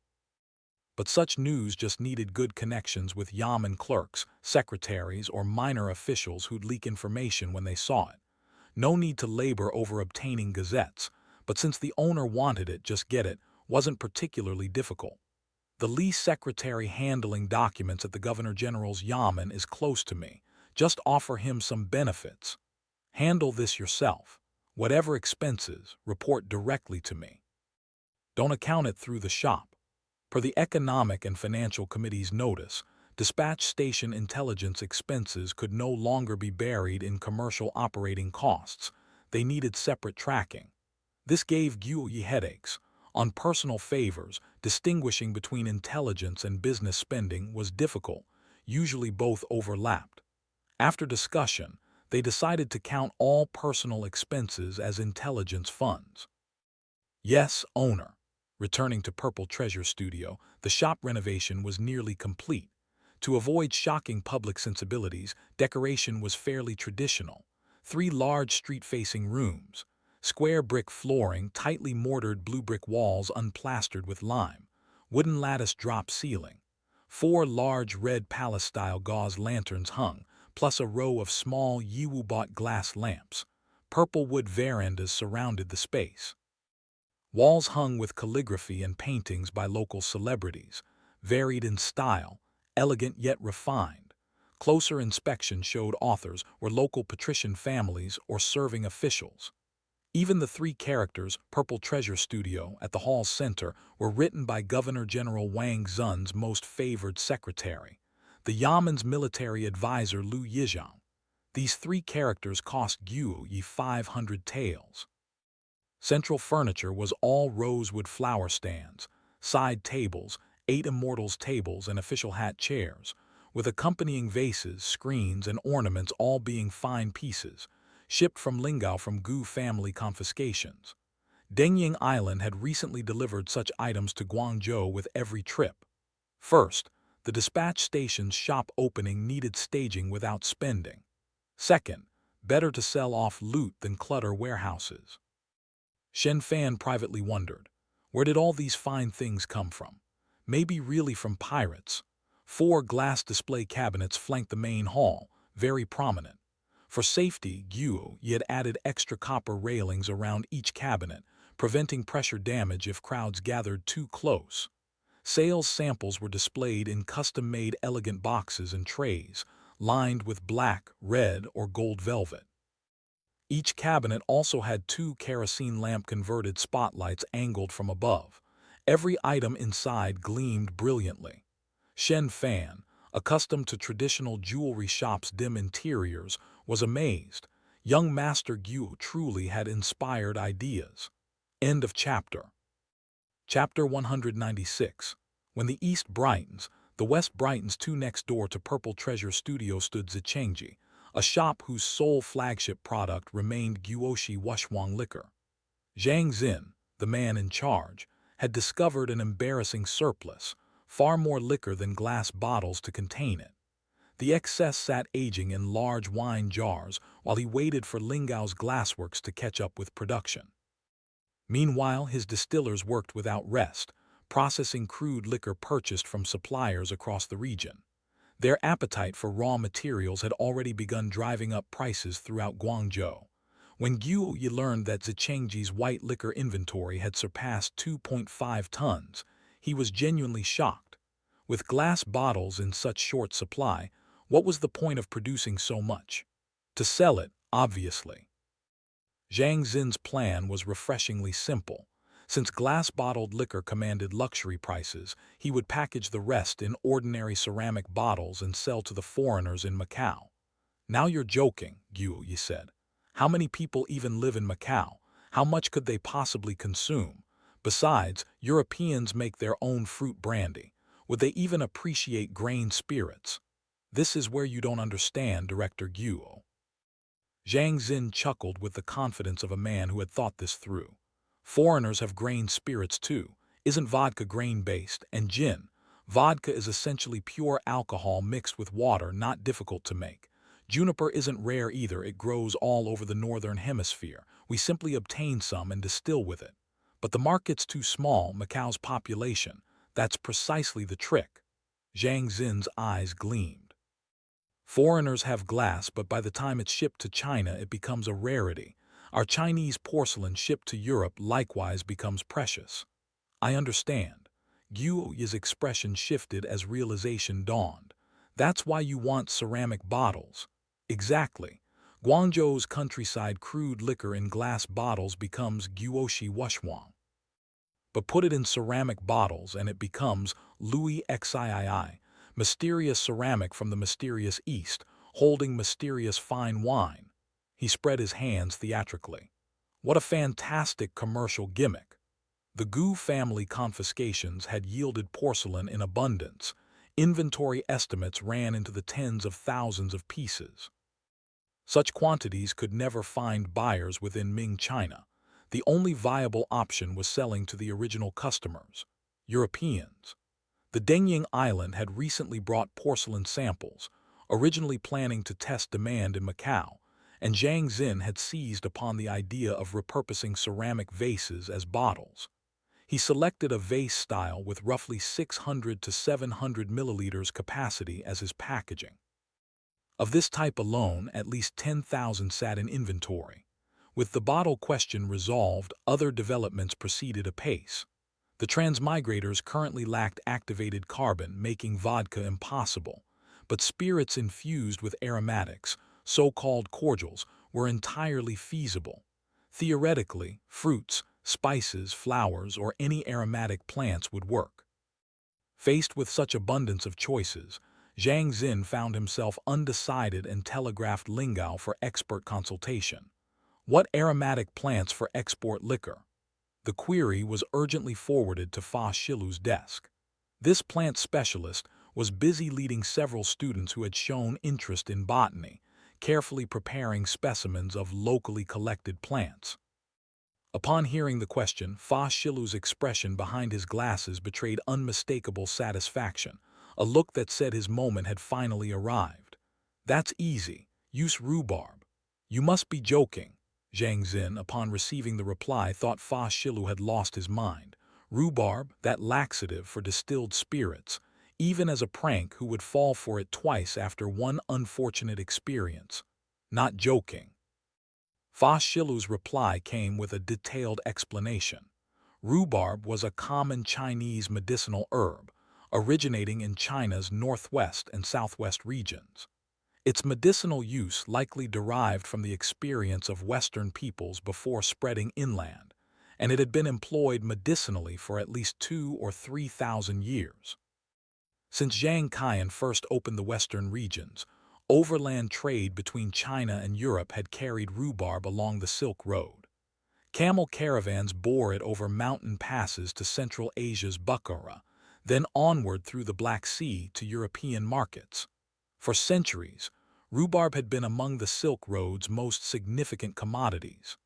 [SPEAKER 1] But such news just needed good connections with yamen clerks, secretaries, or minor officials who'd leak information when they saw it. No need to labor over obtaining gazettes, but since the owner wanted it, just get it, wasn't particularly difficult. The Li secretary handling documents at the Governor General's yamen is close to me. Just offer him some benefits. Handle this yourself. Whatever expenses, report directly to me. Don't account it through the shop. Per the Economic and Financial Committee's notice, dispatch station intelligence expenses could no longer be buried in commercial operating costs. They needed separate tracking. This gave Guo Yi headaches. On personal favors, distinguishing between intelligence and business spending was difficult. Usually both overlapped. After discussion, they decided to count all personal expenses as intelligence funds. Yes, owner. Returning to Purple Treasure Studio, the shop renovation was nearly complete. To avoid shocking public sensibilities, decoration was fairly traditional. 3 large street-facing rooms, square brick flooring, tightly mortared blue brick walls unplastered with lime, wooden lattice drop ceiling. 4 large red palace-style gauze lanterns hung, plus a row of small Yiwu-bought glass lamps. Purple wood verandas surrounded the space. Walls hung with calligraphy and paintings by local celebrities, varied in style, elegant yet refined. Closer inspection showed authors were local patrician families or serving officials. Even the 3 characters, Purple Treasure Studio, at the hall's center were written by Governor General Wang Zun's most favored secretary, the Yamen's military advisor Lu Yizhang. These 3 characters cost Guo Yi 500 taels. Central furniture was all rosewood flower stands, side tables, 8 immortals tables and official hat chairs, with accompanying vases, screens, and ornaments all being fine pieces, shipped from Lingao from Gu family confiscations. Dengying Island had recently delivered such items to Guangzhou with every trip. First, the dispatch station's shop opening needed staging without spending. Second, better to sell off loot than clutter warehouses. Shen Fan privately wondered, where did all these fine things come from? Maybe really from pirates. 4 glass display cabinets flanked the main hall, very prominent. For safety, Guo Yis had added extra copper railings around each cabinet, preventing pressure damage if crowds gathered too close. Sales samples were displayed in custom-made elegant boxes and trays, lined with black, red, or gold velvet. Each cabinet also had 2 kerosene lamp-converted spotlights angled from above. Every item inside gleamed brilliantly. Shen Fan, accustomed to traditional jewelry shops' dim interiors, was amazed. Young Master Guo truly had inspired ideas. End of chapter. Chapter 196. When the east brightens, the west brightens too. Next door to Purple Treasure Studio stood Zhang, a shop whose sole flagship product remained Guoshi Wushwang liquor. Zhang, the man in charge, had discovered an embarrassing surplus, far more liquor than glass bottles to contain it. The excess sat aging in large wine jars while he waited for Lingao's glassworks to catch up with production. Meanwhile, his distillers worked without rest, processing crude liquor purchased from suppliers across the region. Their appetite for raw materials had already begun driving up prices throughout Guangzhou. When Guo Yis learned that Zhang's white liquor inventory had surpassed 2.5 tons, he was genuinely shocked. With glass bottles in such short supply, what was the point of producing so much? To sell it, obviously. Zhang's plan was refreshingly simple. Since glass-bottled liquor commanded luxury prices, he would package the rest in ordinary ceramic bottles and sell to the foreigners in Macau. "Now you're joking," Guo Yis said. "How many people even live in Macau? How much could they possibly consume? Besides, Europeans make their own fruit brandy. Would they even appreciate grain spirits?" "This is where you don't understand, Director Guo." Zhang chuckled with the confidence of a man who had thought this through. "Foreigners have grain spirits too. Isn't vodka grain-based? And gin? Vodka is essentially pure alcohol mixed with water, not difficult to make. Juniper isn't rare either. It grows all over the northern hemisphere. We simply obtain some and distill with it. But the market's too small, Macau's population. That's precisely the trick." Zhang's eyes gleamed. "Foreigners have glass, but by the time it's shipped to China, it becomes a rarity. Our Chinese porcelain shipped to Europe likewise becomes precious." "I understand." Guo Yis' expression shifted as realization dawned. "That's why you want ceramic bottles." "Exactly. Guangzhou's countryside crude liquor in glass bottles becomes Guoshi Wushwang. But put it in ceramic bottles and it becomes Louis Xii, mysterious ceramic from the mysterious East, holding mysterious fine wine." He spread his hands theatrically. What a fantastic commercial gimmick. The Gou family confiscations had yielded porcelain in abundance. Inventory estimates ran into the tens of thousands of pieces. Such quantities could never find buyers within Ming China. The only viable option was selling to the original customers, Europeans. The Dengying Island had recently brought porcelain samples, originally planning to test demand in Macau, and Zhang had seized upon the idea of repurposing ceramic vases as bottles. He selected a vase style with roughly 600 to 700 milliliters capacity as his packaging. Of this type alone, at least 10,000 sat in inventory. With the bottle question resolved, other developments proceeded apace. The transmigrators currently lacked activated carbon, making vodka impossible, but spirits infused with aromatics, so-called cordials, were entirely feasible. Theoretically, fruits, spices, flowers, or any aromatic plants would work. Faced with such abundance of choices, Zhang found himself undecided and telegraphed Lingao for expert consultation. What aromatic plants for export liquor? The query was urgently forwarded to Fa Shilu's desk. This plant specialist was busy leading several students who had shown interest in botany, carefully preparing specimens of locally collected plants. Upon hearing the question, Fa Shilu's expression behind his glasses betrayed unmistakable satisfaction. a look that said his moment had finally arrived. "That's easy. Use rhubarb." "You must be joking." Zhang Xin, upon receiving the reply, thought Fa Shilu had lost his mind. Rhubarb, that laxative for distilled spirits, even as a prank, who would fall for it twice after one unfortunate experience? "Not joking." Fa Shilu's reply came with a detailed explanation. Rhubarb was a common Chinese medicinal herb, originating in China's northwest and southwest regions. Its medicinal use likely derived from the experience of Western peoples before spreading inland, and it had been employed medicinally for at least 2,000 or 3,000 years. Since Zhang Qian first opened the Western regions, overland trade between China and Europe had carried rhubarb along the Silk Road. Camel caravans bore it over mountain passes to Central Asia's Bukhara, then onward through the Black Sea to European markets. For centuries, rhubarb had been among the Silk Road's most significant commodities.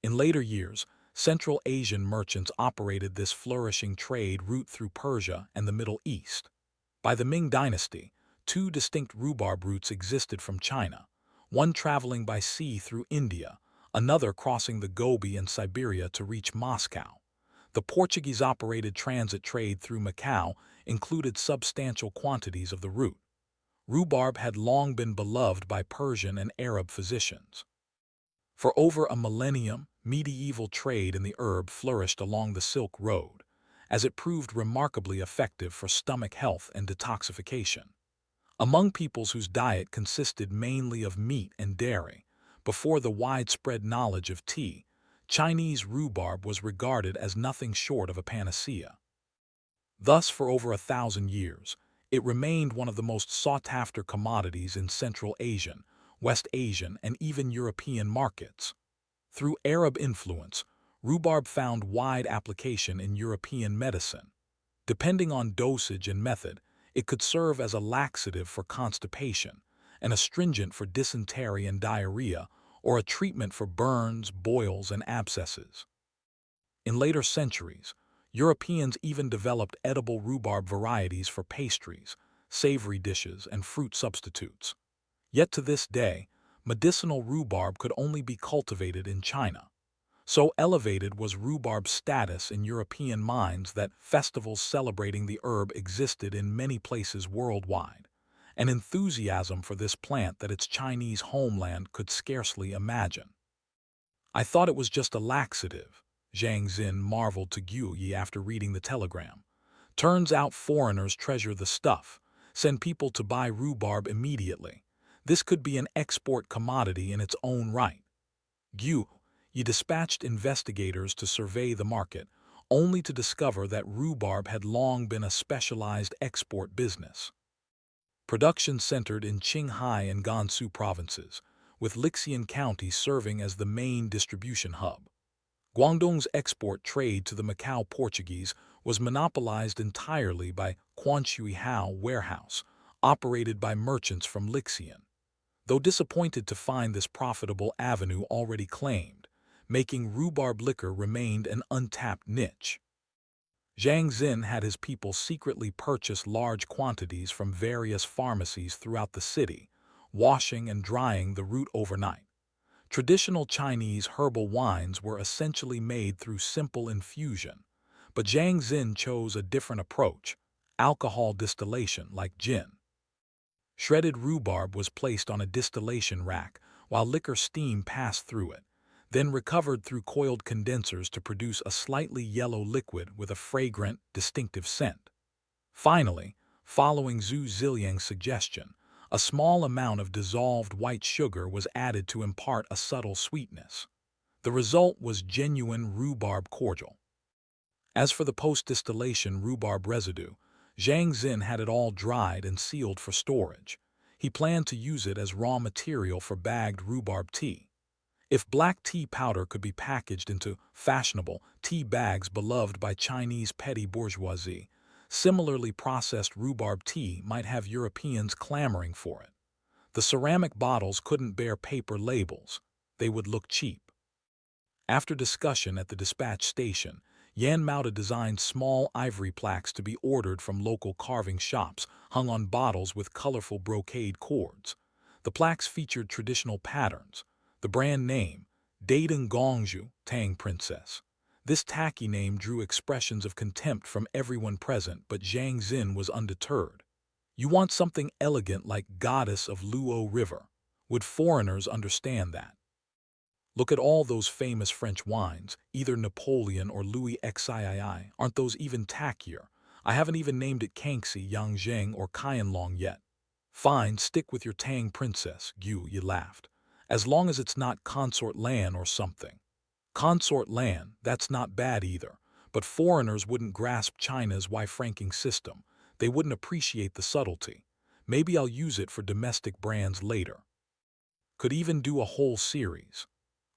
[SPEAKER 1] In later years, Central Asian merchants operated this flourishing trade route through Persia and the Middle East. By the Ming Dynasty, two distinct rhubarb routes existed from China, one traveling by sea through India, another crossing the Gobi and Siberia to reach Moscow. The Portuguese-operated transit trade through Macau included substantial quantities of the root. Rhubarb had long been beloved by Persian and Arab physicians. For over a millennium, medieval trade in the herb flourished along the Silk Road, as it proved remarkably effective for stomach health and detoxification. Among peoples whose diet consisted mainly of meat and dairy, before the widespread knowledge of tea, Chinese rhubarb was regarded as nothing short of a panacea. Thus, for over 1,000 years, it remained one of the most sought-after commodities in Central Asian, West Asian, and even European markets. Through Arab influence, rhubarb found wide application in European medicine. Depending on dosage and method, it could serve as a laxative for constipation, an astringent for dysentery and diarrhea, or a treatment for burns, boils, and abscesses. In later centuries, Europeans even developed edible rhubarb varieties for pastries, savory dishes, and fruit substitutes. Yet to this day, medicinal rhubarb could only be cultivated in China. So elevated was rhubarb's status in European minds that festivals celebrating the herb existed in many places worldwide, an enthusiasm for this plant that its Chinese homeland could scarcely imagine. "I thought it was just a laxative," Zhang Xin marveled to Guo Yis after reading the telegram. "Turns out foreigners treasure the stuff, send people to buy rhubarb immediately. This could be an export commodity in its own right." Guo Yis dispatched investigators to survey the market, only to discover that rhubarb had long been a specialized export business. Production centered in Qinghai and Gansu provinces, with Lixian County serving as the main distribution hub. Guangdong's export trade to the Macau Portuguese was monopolized entirely by Quanshui Warehouse, operated by merchants from Lixian. Though disappointed to find this profitable avenue already claimed, making rhubarb liquor remained an untapped niche. Zhang Xin had his people secretly purchase large quantities from various pharmacies throughout the city, washing and drying the root overnight. Traditional Chinese herbal wines were essentially made through simple infusion, but Zhang Xin chose a different approach, alcohol distillation like gin. Shredded rhubarb was placed on a distillation rack while liquor steam passed through it, then recovered through coiled condensers to produce a slightly yellow liquid with a fragrant, distinctive scent. Finally, following Zhu Ziliang's suggestion, a small amount of dissolved white sugar was added to impart a subtle sweetness. The result was genuine rhubarb cordial. As for the post-distillation rhubarb residue, Zhang Xin had it all dried and sealed for storage. He planned to use it as raw material for bagged rhubarb tea. If black tea powder could be packaged into fashionable tea bags beloved by Chinese petty bourgeoisie, similarly processed rhubarb tea might have Europeans clamoring for it. The ceramic bottles couldn't bear paper labels. They would look cheap. After discussion at the dispatch station, Yan Mouda designed small ivory plaques to be ordered from local carving shops, hung on bottles with colorful brocade cords. The plaques featured traditional patterns. The brand name, Dateng Gongzhou, Tang Princess. This tacky name drew expressions of contempt from everyone present, but Zhang Xin was undeterred. You want something elegant like Goddess of Luo River. Would foreigners understand that? Look at all those famous French wines, either Napoleon or Louis XIII. Aren't those even tackier? I haven't even named it Kangxi, Yangzheng, or Qianlong yet. Fine, stick with your Tang Princess, Guo Yis laughed. As long as it's not Consort Lan or something. Consort Lan, that's not bad either. But foreigners wouldn't grasp China's Y-franking system. They wouldn't appreciate the subtlety. Maybe I'll use it for domestic brands later. Could even do a whole series.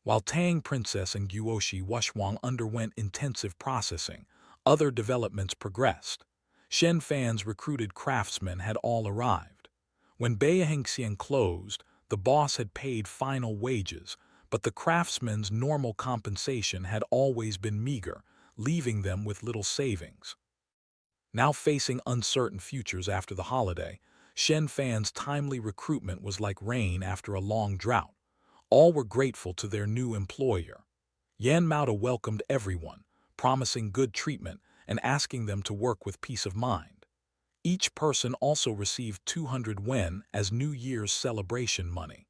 [SPEAKER 1] While Tang Princess and Guoshi Wushwang underwent intensive processing, other developments progressed. Shen Fan's recruited craftsmen had all arrived. When Beihengxian closed, the boss had paid final wages, but the craftsmen's normal compensation had always been meager, leaving them with little savings. Now facing uncertain futures after the holiday, Shen Fan's timely recruitment was like rain after a long drought. All were grateful to their new employer. Yan Mouda welcomed everyone, promising good treatment and asking them to work with peace of mind. Each person also received 200 wen as New Year's celebration money.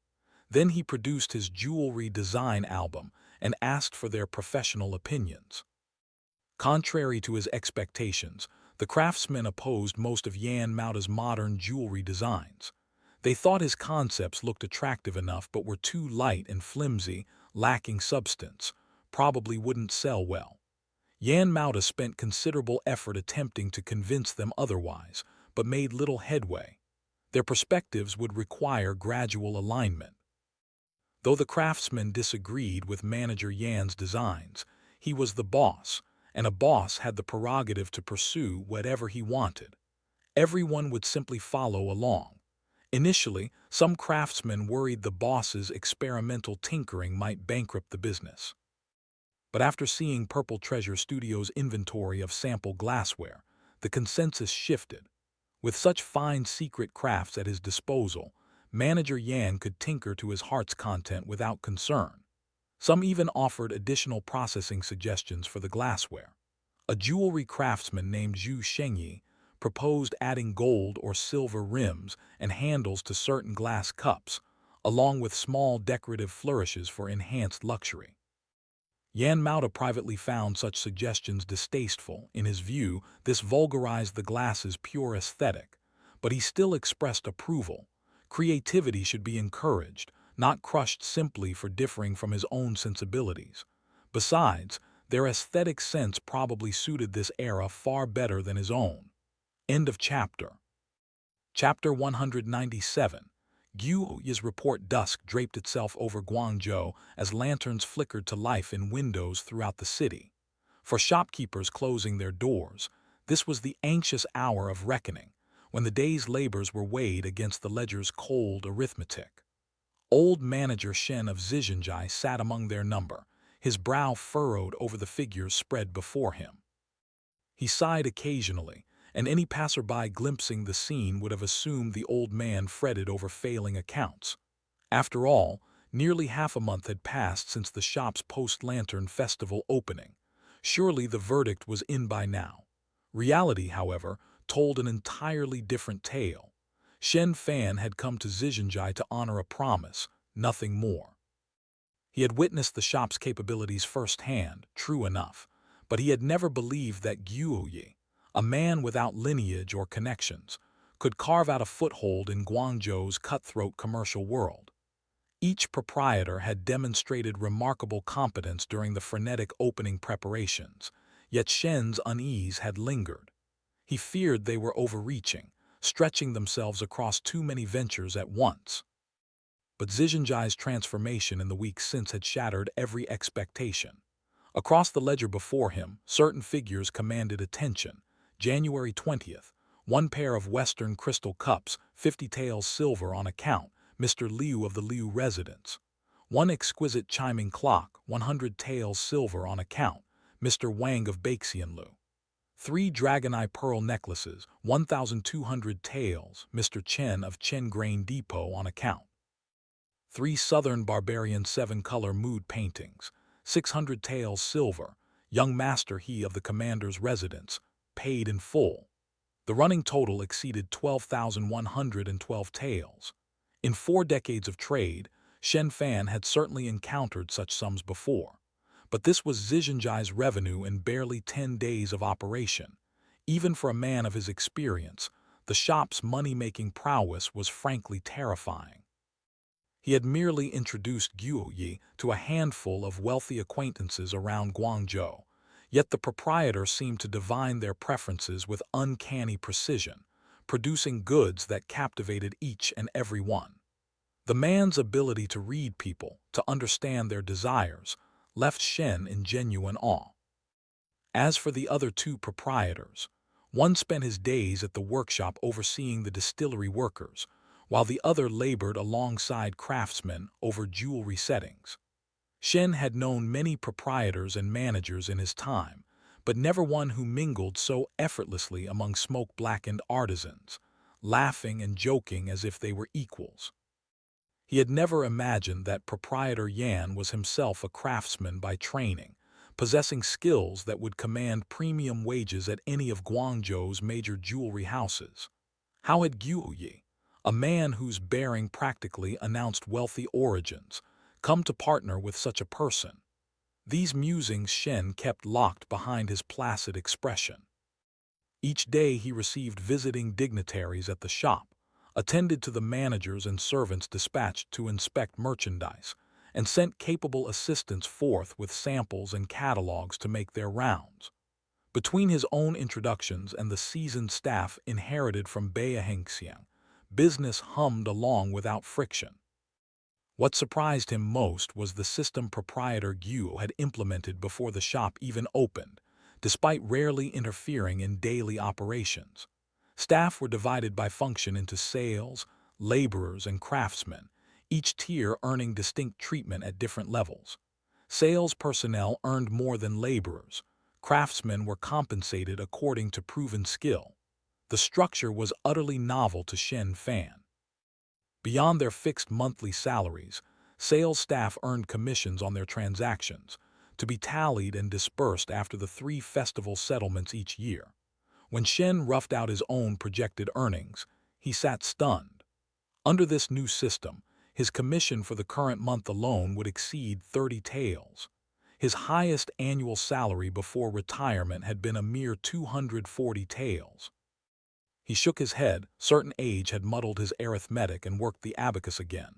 [SPEAKER 1] Then he produced his jewelry design album and asked for their professional opinions. Contrary to his expectations, the craftsmen opposed most of Yan Mouda's modern jewelry designs. They thought his concepts looked attractive enough but were too light and flimsy, lacking substance, probably wouldn't sell well. Yan Mouda spent considerable effort attempting to convince them otherwise, but made little headway. Their perspectives would require gradual alignment. Though the craftsmen disagreed with manager Yan's designs, he was the boss, and a boss had the prerogative to pursue whatever he wanted. Everyone would simply follow along. Initially, some craftsmen worried the boss's experimental tinkering might bankrupt the business. But after seeing Purple Treasure Studios' inventory of sample glassware, the consensus shifted. With such fine secret crafts at his disposal, manager Yan could tinker to his heart's content without concern. Some even offered additional processing suggestions for the glassware. A jewelry craftsman named Zhu Shengyi proposed adding gold or silver rims and handles to certain glass cups, along with small decorative flourishes for enhanced luxury. Yan Mouda privately found such suggestions distasteful. In his view, this vulgarized the glass's pure aesthetic, but he still expressed approval. Creativity should be encouraged, not crushed simply for differing from his own sensibilities. Besides, their aesthetic sense probably suited this era far better than his own. End of chapter. Chapter 197. Guo Yis Report. Dusk draped itself over Guangzhou as lanterns flickered to life in windows throughout the city. For shopkeepers closing their doors, this was the anxious hour of reckoning, when the day's labors were weighed against the ledger's cold arithmetic. Old manager Shen of Zhizhenjai sat among their number, his brow furrowed over the figures spread before him. He sighed occasionally, and any passerby glimpsing the scene would have assumed the old man fretted over failing accounts. After all, nearly half a month had passed since the shop's post-lantern festival opening. Surely the verdict was in by now. Reality, however, told an entirely different tale. Shen Fan had come to Zhizhenjai to honor a promise, nothing more. He had witnessed the shop's capabilities firsthand, true enough, but he had never believed that Guo Yi, a man without lineage or connections, could carve out a foothold in Guangzhou's cutthroat commercial world. Each proprietor had demonstrated remarkable competence during the frenetic opening preparations, yet Shen's unease had lingered. He feared they were overreaching, stretching themselves across too many ventures at once. But Zhizhenjai's transformation in the weeks since had shattered every expectation. Across the ledger before him, certain figures commanded attention. January 20th, 1 pair of Western crystal cups, 50 taels silver on account, Mr. Liu of the Liu residence. 1 exquisite chiming clock, 100 taels silver on account, Mr. Wang of Baixianlu. 3 Dragon Eye Pearl necklaces, 1,200 taels, Mr. Chen of Chen Grain Depot on account. 3 Southern Barbarian 7-color mood paintings, 600 taels silver, young Master He of the Commander's residence, paid in full. The running total exceeded 12,112 taels. In 4 decades of trade, Shen Fan had certainly encountered such sums before. But this was Zhizhenjai's revenue in barely 10 days of operation. Even for a man of his experience, the shop's money-making prowess was frankly terrifying. He had merely introduced Guo Yi to a handful of wealthy acquaintances around Guangzhou, yet the proprietor seemed to divine their preferences with uncanny precision, producing goods that captivated each and every one. The man's ability to read people, to understand their desires, left Shen in genuine awe. As for the other 2 proprietors, one spent his days at the workshop overseeing the distillery workers, while the other labored alongside craftsmen over jewelry settings. Shen had known many proprietors and managers in his time, but never one who mingled so effortlessly among smoke-blackened artisans, laughing and joking as if they were equals. He had never imagined that proprietor Yan was himself a craftsman by training, possessing skills that would command premium wages at any of Guangzhou's major jewelry houses. How had Guo Yi, a man whose bearing practically announced wealthy origins, come to partner with such a person? These musings Shen kept locked behind his placid expression. Each day he received visiting dignitaries at the shop, attended to the managers and servants dispatched to inspect merchandise, and sent capable assistants forth with samples and catalogs to make their rounds. Between his own introductions and the seasoned staff inherited from Xiangs, business hummed along without friction. What surprised him most was the system proprietor Guo had implemented before the shop even opened, despite rarely interfering in daily operations. Staff were divided by function into sales, laborers, and craftsmen, each tier earning distinct treatment at different levels. Sales personnel earned more than laborers. Craftsmen were compensated according to proven skill. The structure was utterly novel to Shen Fan. Beyond their fixed monthly salaries, sales staff earned commissions on their transactions, to be tallied and dispersed after the 3 festival settlements each year. When Shen roughed out his own projected earnings, he sat stunned. Under this new system, his commission for the current month alone would exceed 30 taels. His highest annual salary before retirement had been a mere 240 taels. He shook his head. Certain age had muddled his arithmetic and worked the abacus again.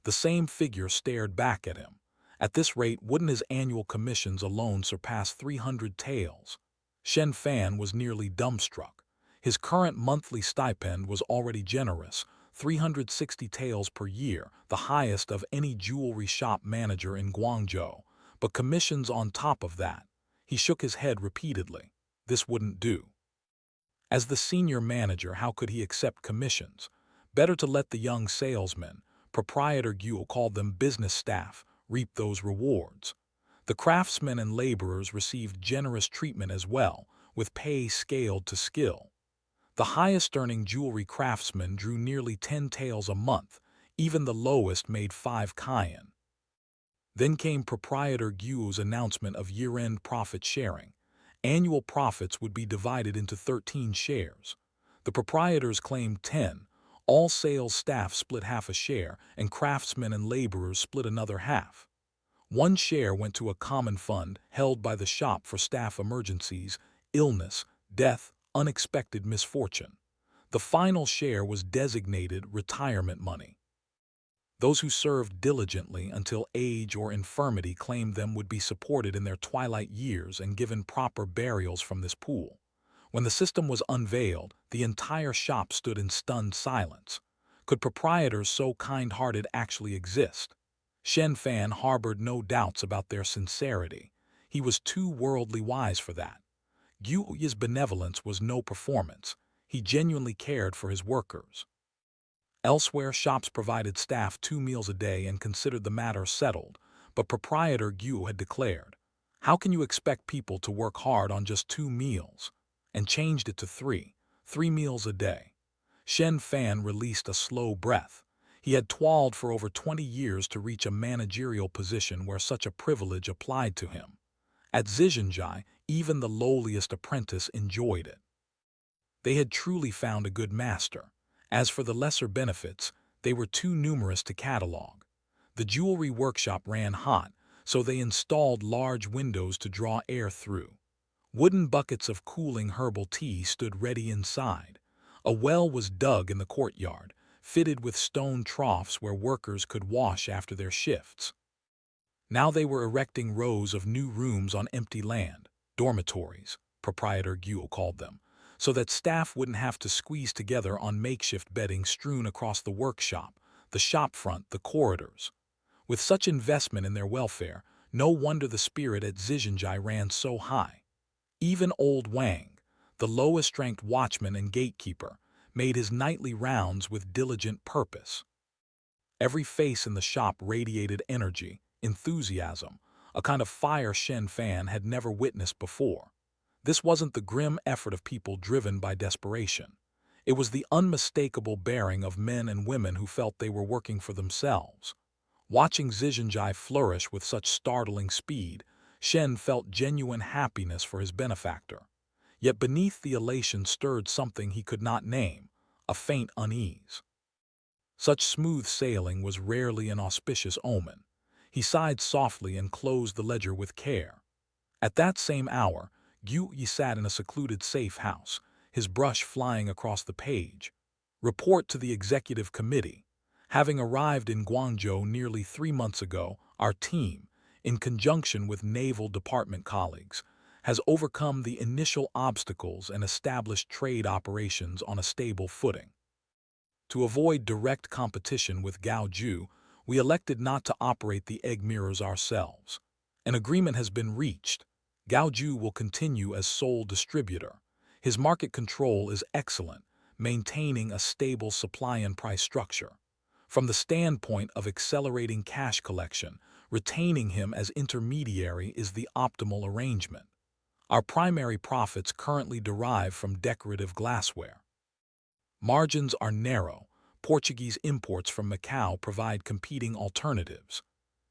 [SPEAKER 1] The same figure stared back at him. At this rate, wouldn't his annual commissions alone surpass 300 taels? Shen Fan was nearly dumbstruck. His current monthly stipend was already generous, 360 taels per year, the highest of any jewelry shop manager in Guangzhou, but commissions on top of that. He shook his head repeatedly. This wouldn't do. As the senior manager, how could he accept commissions? Better to let the young salesmen, proprietor Guo called them business staff, reap those rewards. The craftsmen and laborers received generous treatment as well, with pay scaled to skill. The highest-earning jewelry craftsmen drew nearly 10 taels a month. Even the lowest made 5 cayan. Then came proprietor Guo's announcement of year-end profit sharing. Annual profits would be divided into 13 shares. The proprietors claimed 10. All sales staff split half a share, and craftsmen and laborers split another half. 1 share went to a common fund held by the shop for staff emergencies, illness, death, unexpected misfortune. The final share was designated retirement money. Those who served diligently until age or infirmity claimed them would be supported in their twilight years and given proper burials from this pool. When the system was unveiled, the entire shop stood in stunned silence. Could proprietors so kind-hearted actually exist? Shen Fan harbored no doubts about their sincerity. He was too worldly wise for that. Guo Yi's benevolence was no performance. He genuinely cared for his workers. Elsewhere, shops provided staff 2 meals a day and considered the matter settled, but proprietor Guo had declared, How can you expect people to work hard on just 2 meals? And changed it to 3 meals a day. Shen Fan released a slow breath. He had toiled for over 20 years to reach a managerial position where such a privilege applied to him. At Zhizhenjai, even the lowliest apprentice enjoyed it. They had truly found a good master. As for the lesser benefits, they were too numerous to catalog. The jewelry workshop ran hot, so they installed large windows to draw air through. Wooden buckets of cooling herbal tea stood ready inside. A well was dug in the courtyard, fitted with stone troughs where workers could wash after their shifts. Now they were erecting rows of new rooms on empty land, dormitories, proprietor Guo called them, so that staff wouldn't have to squeeze together on makeshift bedding strewn across the workshop, the shop front, the corridors. With such investment in their welfare, no wonder the spirit at Zhizhenjai ran so high. Even old Wang, the lowest-ranked watchman and gatekeeper, made his nightly rounds with diligent purpose. Every face in the shop radiated energy, enthusiasm, a kind of fire Shen Fan had never witnessed before. This wasn't the grim effort of people driven by desperation. It was the unmistakable bearing of men and women who felt they were working for themselves. Watching Zhizhenjai flourish with such startling speed, Shen felt genuine happiness for his benefactor. Yet beneath the elation stirred something he could not name, a faint unease. Such smooth sailing was rarely an auspicious omen. He sighed softly and closed the ledger with care. At that same hour, Guo Yis sat in a secluded safe house, his brush flying across the page. Report to the executive committee. Having arrived in Guangzhou nearly 3 months ago, our team, in conjunction with Naval Department colleagues, has overcome the initial obstacles and established trade operations on a stable footing. To avoid direct competition with Gaozhou, we elected not to operate the egg mirrors ourselves. An agreement has been reached. Gaozhou will continue as sole distributor. His market control is excellent, maintaining a stable supply and price structure. From the standpoint of accelerating cash collection, retaining him as intermediary is the optimal arrangement. Our primary profits currently derive from decorative glassware. Margins are narrow. Portuguese imports from Macau provide competing alternatives.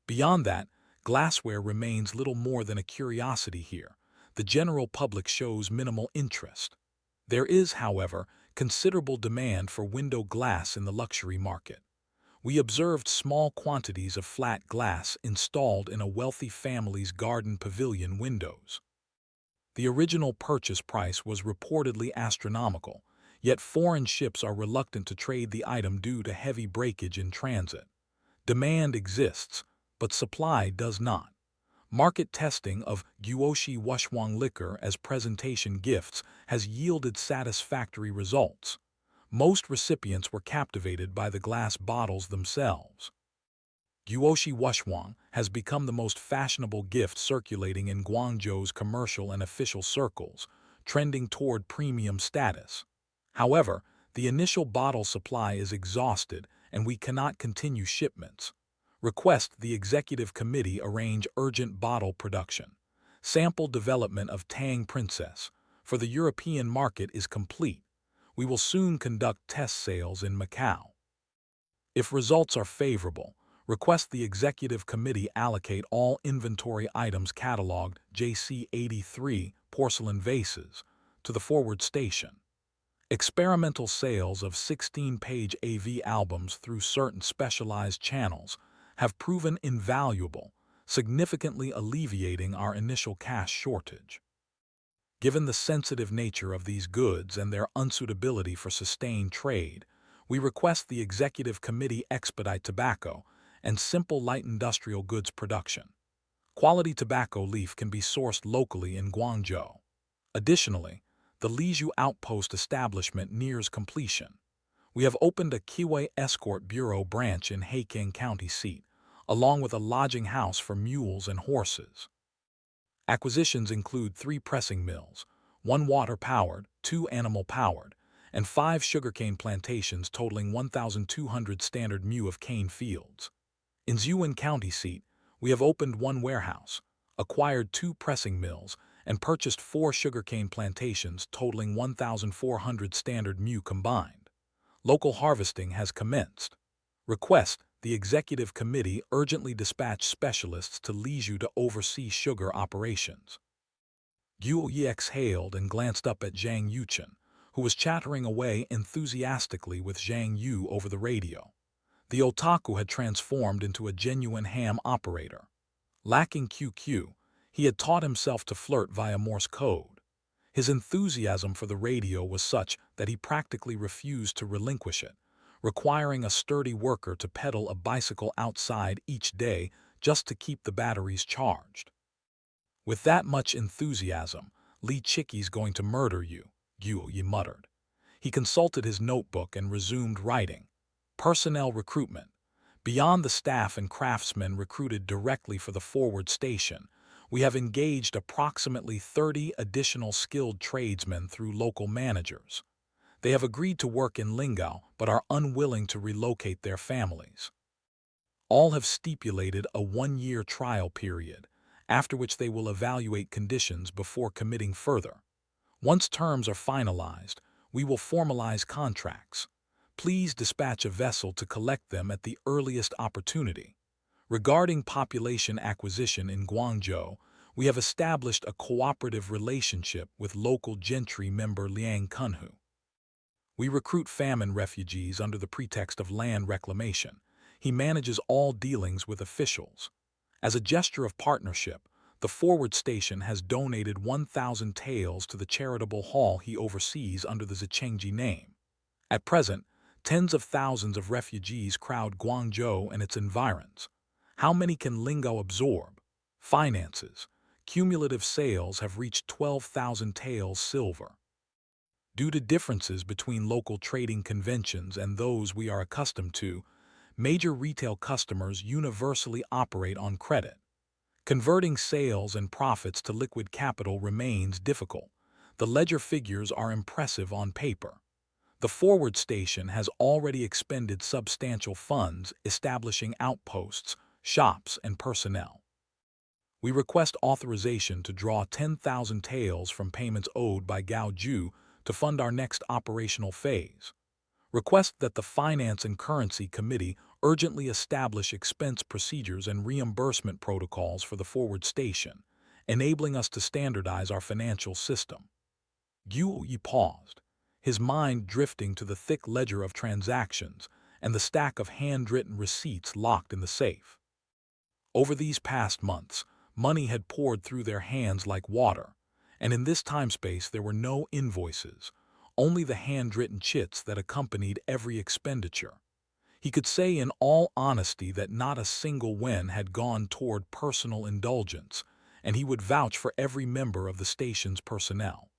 [SPEAKER 1] Beyond that, glassware remains little more than a curiosity here. The general public shows minimal interest. There is, however, considerable demand for window glass in the luxury market. We observed small quantities of flat glass installed in a wealthy family's garden pavilion windows. The original purchase price was reportedly astronomical, yet foreign ships are reluctant to trade the item due to heavy breakage in transit. Demand exists, but supply does not. Market testing of Guoshi Wushwang liquor as presentation gifts has yielded satisfactory results. Most recipients were captivated by the glass bottles themselves. Guoshi Wushwang has become the most fashionable gift circulating in Guangzhou's commercial and official circles, trending toward premium status. However, the initial bottle supply is exhausted and we cannot continue shipments. Request the executive committee arrange urgent bottle production. Sample development of Tang Princess for the European market is complete. We will soon conduct test sales in Macau. If results are favorable, request the executive committee allocate all inventory items cataloged JC83 porcelain vases to the forward station. Experimental sales of 16-page AV albums through certain specialized channels have proven invaluable, significantly alleviating our initial cash shortage. Given the sensitive nature of these goods and their unsuitability for sustained trade, we request the executive committee expedite tobacco and simple light industrial goods production. Quality tobacco leaf can be sourced locally in Guangzhou. Additionally, the Lizhu outpost establishment nears completion. We have opened a Kiwei Escort Bureau branch in Heikeng County seat, along with a lodging house for mules and horses. Acquisitions include 3 pressing mills, 1 water-powered, 2 animal-powered, and 5 sugarcane plantations totaling 1,200 standard mu of cane fields. In Zhuan County seat, we have opened 1 warehouse, acquired 2 pressing mills, and purchased 4 sugarcane plantations totaling 1,400 standard mu combined. Local harvesting has commenced. Request: the Executive Committee urgently dispatch specialists to Lizhu to oversee sugar operations. Guo Yis exhaled and glanced up at Zhang Yuchen, who was chattering away enthusiastically with Zhang Yu over the radio. The otaku had transformed into a genuine ham operator. Lacking QQ, he had taught himself to flirt via Morse code. His enthusiasm for the radio was such that he practically refused to relinquish it, requiring a sturdy worker to pedal a bicycle outside each day just to keep the batteries charged. With that much enthusiasm, Li Jiqi's going to murder you, Guo Yis muttered. He consulted his notebook and resumed writing. Personnel recruitment. Beyond the staff and craftsmen recruited directly for the forward station, we have engaged approximately 30 additional skilled tradesmen through local managers. They have agreed to work in Lingao but are unwilling to relocate their families. All have stipulated a 1-year trial period, after which they will evaluate conditions before committing further. Once terms are finalized, we will formalize contracts. Please dispatch a vessel to collect them at the earliest opportunity. Regarding population acquisition in Guangzhou, we have established a cooperative relationship with local gentry member Liang Kunhu. We recruit famine refugees under the pretext of land reclamation. He manages all dealings with officials. As a gesture of partnership, the forward station has donated 1,000 taels to the charitable hall he oversees under the Zhengji name. At present, tens of thousands of refugees crowd Guangzhou and its environs. How many can Lingao absorb? Finances. Cumulative sales have reached 12,000 taels silver. Due to differences between local trading conventions and those we are accustomed to, major retail customers universally operate on credit. Converting sales and profits to liquid capital remains difficult. The ledger figures are impressive on paper. The forward station has already expended substantial funds establishing outposts, shops, and personnel. We request authorization to draw 10,000 taels from payments owed by Gaoju to fund our next operational phase. Request that the Finance and Currency Committee urgently establish expense procedures and reimbursement protocols for the forward station, enabling us to standardize our financial system. Guo Yis paused, his mind drifting to the thick ledger of transactions and the stack of handwritten receipts locked in the safe. Over these past months, money had poured through their hands like water, and in this time space there were no invoices, only the handwritten chits that accompanied every expenditure. He could say in all honesty that not a single yen had gone toward personal indulgence, and he would vouch for every member of the station's personnel.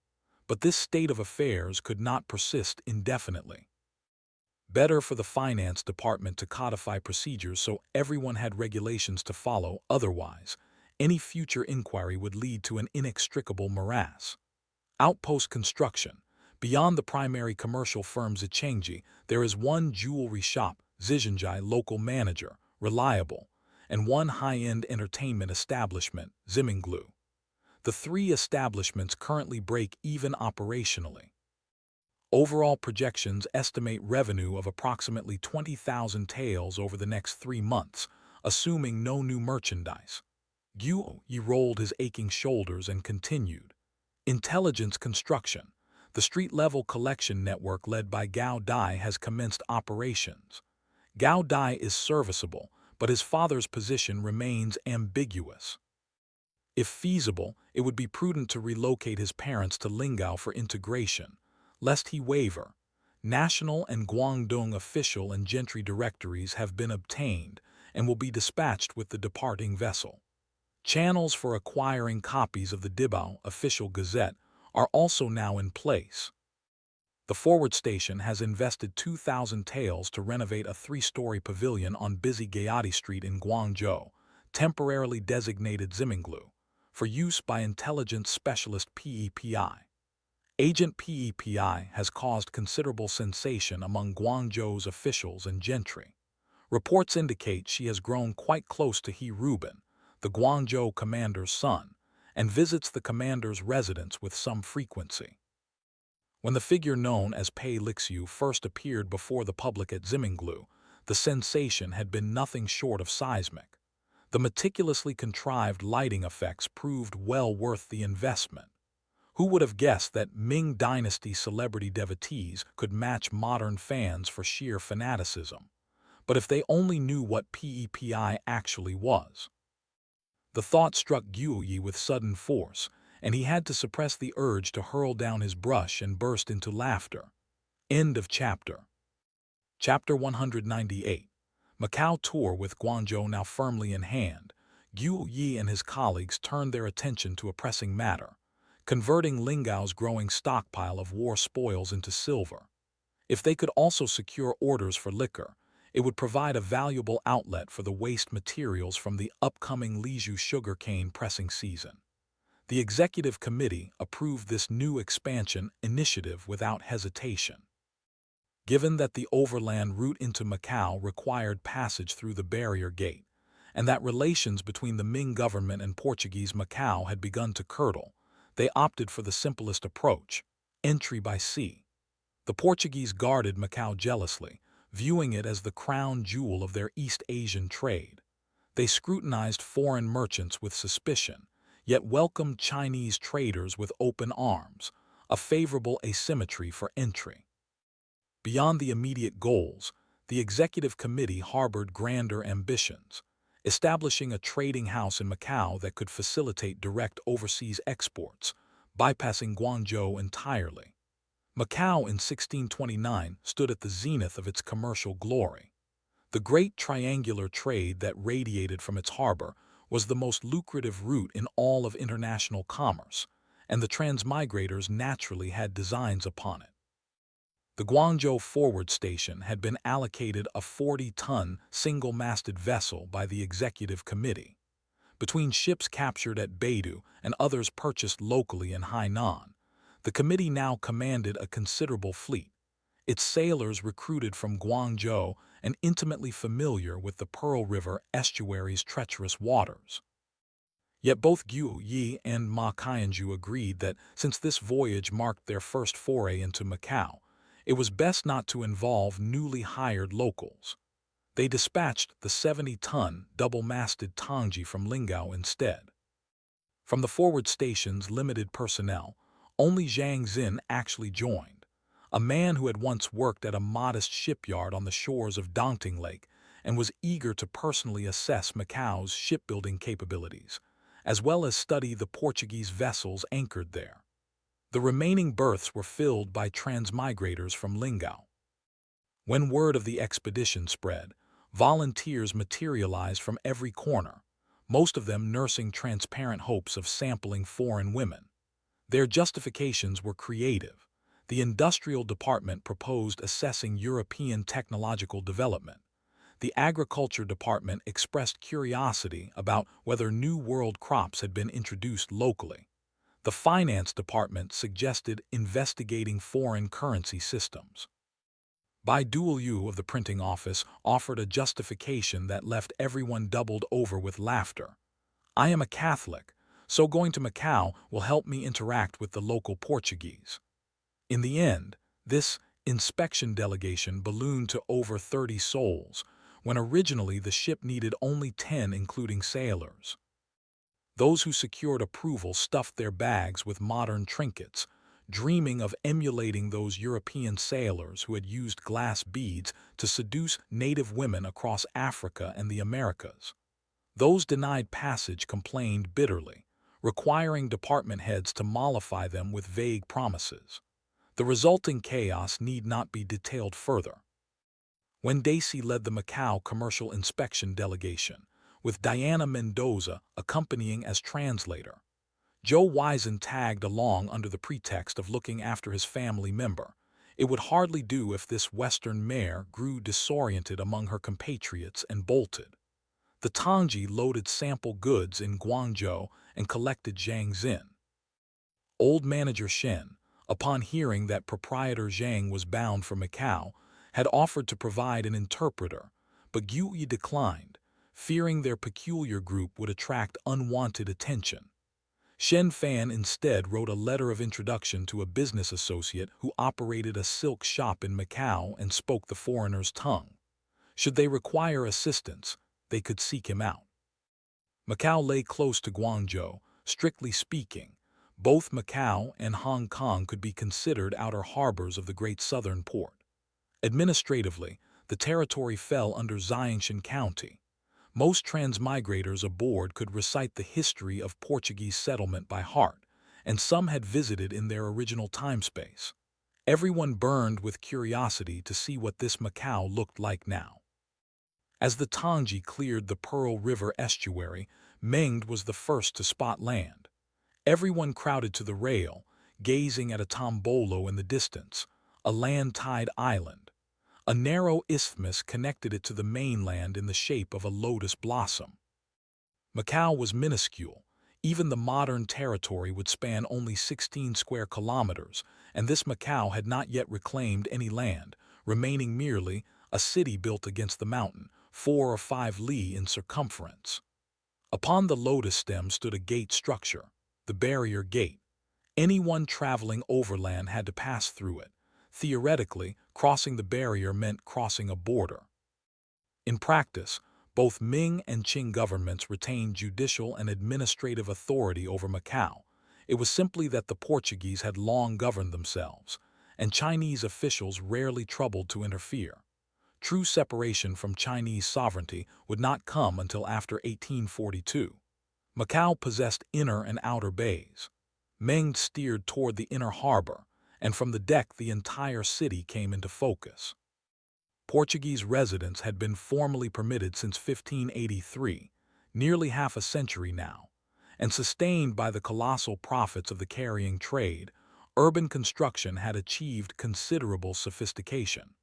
[SPEAKER 1] But this state of affairs could not persist indefinitely. Better for the finance department to codify procedures so everyone had regulations to follow, otherwise, any future inquiry would lead to an inextricable morass. Outpost construction. Beyond the primary commercial firm Zhengji, there is one jewelry shop, Zhizhenjai local manager, reliable, and one high-end entertainment establishment, Ziminglu. The 3 establishments currently break even operationally. Overall projections estimate revenue of approximately 20,000 taels over the next 3 months, assuming no new merchandise. Guo Yis rolled his aching shoulders and continued. Intelligence construction. The street-level collection network led by Gao Dai has commenced operations. Gao Dai is serviceable, but his father's position remains ambiguous. If feasible, it would be prudent to relocate his parents to Lingao for integration, lest he waver. National and Guangdong official and gentry directories have been obtained and will be dispatched with the departing vessel. Channels for acquiring copies of the Dibao official gazette are also now in place. The forward station has invested 2,000 taels to renovate a 3-story pavilion on busy Gaiati Street in Guangzhou, temporarily designated Ziminglu, for use by intelligence specialist PEPI. Agent PEPI has caused considerable sensation among Guangzhou's officials and gentry. Reports indicate she has grown quite close to He Ruben, the Guangzhou commander's son, and visits the commander's residence with some frequency. When the figure known as Pei Lixiu first appeared before the public at Ziminglu, the sensation had been nothing short of seismic. The meticulously contrived lighting effects proved well worth the investment. Who would have guessed that Ming Dynasty celebrity devotees could match modern fans for sheer fanaticism? But if they only knew what PEPI actually was. The thought struck Guo Yi with sudden force, and he had to suppress the urge to hurl down his brush and burst into laughter. End of chapter. Chapter 198. Macau tour. With Guangzhou now firmly in hand, Guo Yi and his colleagues turned their attention to a pressing matter: converting Lingao's growing stockpile of war spoils into silver. If they could also secure orders for liquor, it would provide a valuable outlet for the waste materials from the upcoming Lizhu sugarcane pressing season. The executive committee approved this new expansion initiative without hesitation. Given that the overland route into Macau required passage through the barrier gate, and that relations between the Ming government and Portuguese Macau had begun to curdle, they opted for the simplest approach: entry by sea. The Portuguese guarded Macau jealously, viewing it as the crown jewel of their East Asian trade. They scrutinized foreign merchants with suspicion, yet welcomed Chinese traders with open arms, a favorable asymmetry for entry. Beyond the immediate goals, the executive committee harbored grander ambitions, establishing a trading house in Macau that could facilitate direct overseas exports, bypassing Guangzhou entirely. Macau in 1629 stood at the zenith of its commercial glory. The great triangular trade that radiated from its harbor was the most lucrative route in all of international commerce, and the transmigrators naturally had designs upon it. The Guangzhou Forward Station had been allocated a 40-ton single-masted vessel by the executive committee. Between ships captured at Baitu and others purchased locally in Hainan, the committee now commanded a considerable fleet, its sailors recruited from Guangzhou and intimately familiar with the Pearl River estuary's treacherous waters. Yet both Guo Yi and Ma Qianzhu agreed that since this voyage marked their first foray into Macau, it was best not to involve newly hired locals. They dispatched the 70-ton double-masted Tongji from Lingao instead. From the forward station's limited personnel, only Zhang Xin actually joined, a man who had once worked at a modest shipyard on the shores of Dongting Lake and was eager to personally assess Macau's shipbuilding capabilities, as well as study the Portuguese vessels anchored there. The remaining berths were filled by transmigrators from Lingao. When word of the expedition spread, volunteers materialized from every corner, most of them nursing transparent hopes of sampling foreign women. Their justifications were creative. The industrial department proposed assessing European technological development. The agriculture department expressed curiosity about whether New World crops had been introduced locally. The finance department suggested investigating foreign currency systems. Baitu Liu of the printing office offered a justification that left everyone doubled over with laughter. "I am a Catholic, so going to Macau will help me interact with the local Portuguese." In the end, this inspection delegation ballooned to over 30 souls, when originally the ship needed only 10 including sailors. Those who secured approval stuffed their bags with modern trinkets, dreaming of emulating those European sailors who had used glass beads to seduce native women across Africa and the Americas. Those denied passage complained bitterly, requiring department heads to mollify them with vague promises. The resulting chaos need not be detailed further. When Daisy led the Macau commercial inspection delegation, with Diana Mendoza accompanying as translator, Joe Wiesen tagged along under the pretext of looking after his family member. It would hardly do if this Western mare grew disoriented among her compatriots and bolted. The Tongji loaded sample goods in Guangzhou and collected Zhang Xin. Old manager Shen, upon hearing that proprietor Zhang was bound for Macau, had offered to provide an interpreter, but Guo Yi declined, fearing their peculiar group would attract unwanted attention. Shen Fan instead wrote a letter of introduction to a business associate who operated a silk shop in Macau and spoke the foreigner's tongue. Should they require assistance, they could seek him out. Macau lay close to Guangzhou. Strictly speaking, both Macau and Hong Kong could be considered outer harbors of the Great Southern Port. Administratively, the territory fell under Xiangshan County. Most transmigrators aboard could recite the history of Portuguese settlement by heart, and some had visited in their original time-space. Everyone burned with curiosity to see what this Macau looked like now. As the Tongji cleared the Pearl River estuary, Ming was the first to spot land. Everyone crowded to the rail, gazing at a tombolo in the distance, a land-tied island. A narrow isthmus connected it to the mainland in the shape of a lotus blossom. Macau was minuscule. Even the modern territory would span only 16 square kilometers, and this Macau had not yet reclaimed any land, remaining merely a city built against the mountain, 4 or 5 li in circumference. Upon the lotus stem stood a gate structure, the barrier gate. Anyone traveling overland had to pass through it. Theoretically, crossing the barrier meant crossing a border. In practice, both Ming and Qing governments retained judicial and administrative authority over Macau. It was simply that the Portuguese had long governed themselves, and Chinese officials rarely troubled to interfere. True separation from Chinese sovereignty would not come until after 1842. Macau possessed inner and outer bays. Ming steered toward the inner harbor, and from the deck the entire city came into focus. Portuguese residents had been formally permitted since 1583, nearly half a century now, and sustained by the colossal profits of the carrying trade, urban construction had achieved considerable sophistication.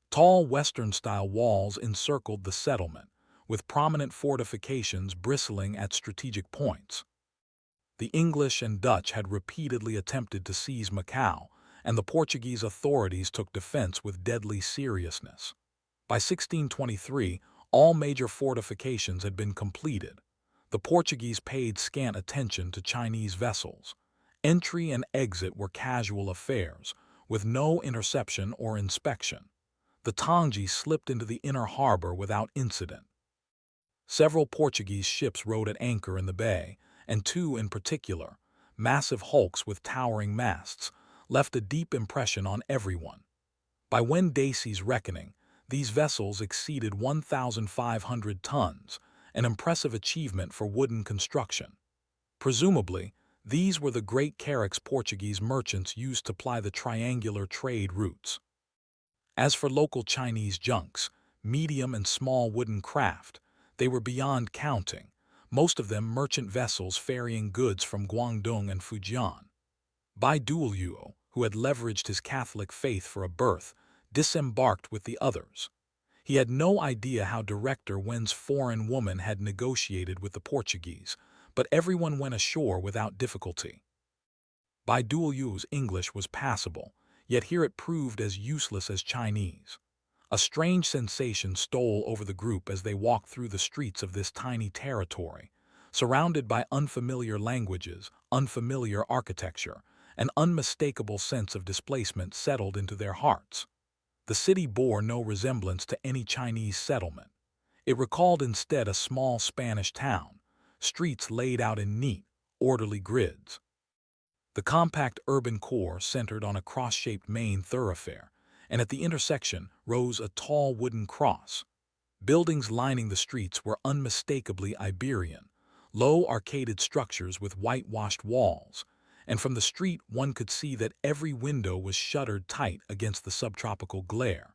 [SPEAKER 1] Tall Western-style walls encircled the settlement, with prominent fortifications bristling at strategic points. The English and Dutch had repeatedly attempted to seize Macau, and the Portuguese authorities took defense with deadly seriousness. By 1623, all major fortifications had been completed. The Portuguese paid scant attention to Chinese vessels. Entry and exit were casual affairs, with no interception or inspection. The Tongji slipped into the inner harbor without incident. Several Portuguese ships rode at anchor in the bay, and 2 in particular, massive hulks with towering masts, left a deep impression on everyone. By Wen Dacey's reckoning, these vessels exceeded 1,500 tons, an impressive achievement for wooden construction. Presumably, these were the great carracks Portuguese merchants used to ply the triangular trade routes. As for local Chinese junks, medium and small wooden craft, they were beyond counting, most of them merchant vessels ferrying goods from Guangdong and Fujian. Baitu, who had leveraged his Catholic faith for a berth, disembarked with the others. He had no idea how Director Wen's foreign woman had negotiated with the Portuguese, but everyone went ashore without difficulty. Baidul's English was passable, yet here it proved as useless as Chinese. A strange sensation stole over the group as they walked through the streets of this tiny territory, surrounded by unfamiliar languages, unfamiliar architecture. An unmistakable sense of displacement settled into their hearts. The city bore no resemblance to any Chinese settlement. It recalled instead a small Spanish town, streets laid out in neat, orderly grids. The compact urban core centered on a cross-shaped main thoroughfare, and at the intersection rose a tall wooden cross. Buildings lining the streets were unmistakably Iberian, low arcaded structures with whitewashed walls, and from the street one could see that every window was shuttered tight against the subtropical glare.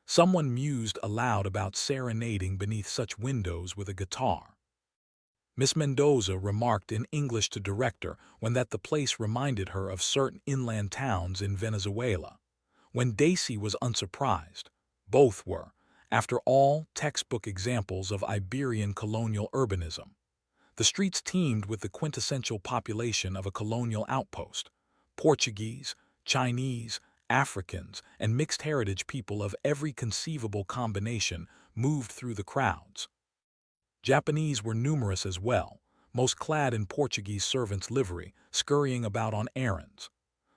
[SPEAKER 1] Someone mused aloud about serenading beneath such windows with a guitar. Miss Mendoza remarked in English to Director when that the place reminded her of certain inland towns in Venezuela. When Dacey was unsurprised. Both were, after all, textbook examples of Iberian colonial urbanism. The streets teemed with the quintessential population of a colonial outpost. Portuguese, Chinese, Africans, and mixed heritage people of every conceivable combination moved through the crowds. Japanese were numerous as well, most clad in Portuguese servants' livery, scurrying about on errands.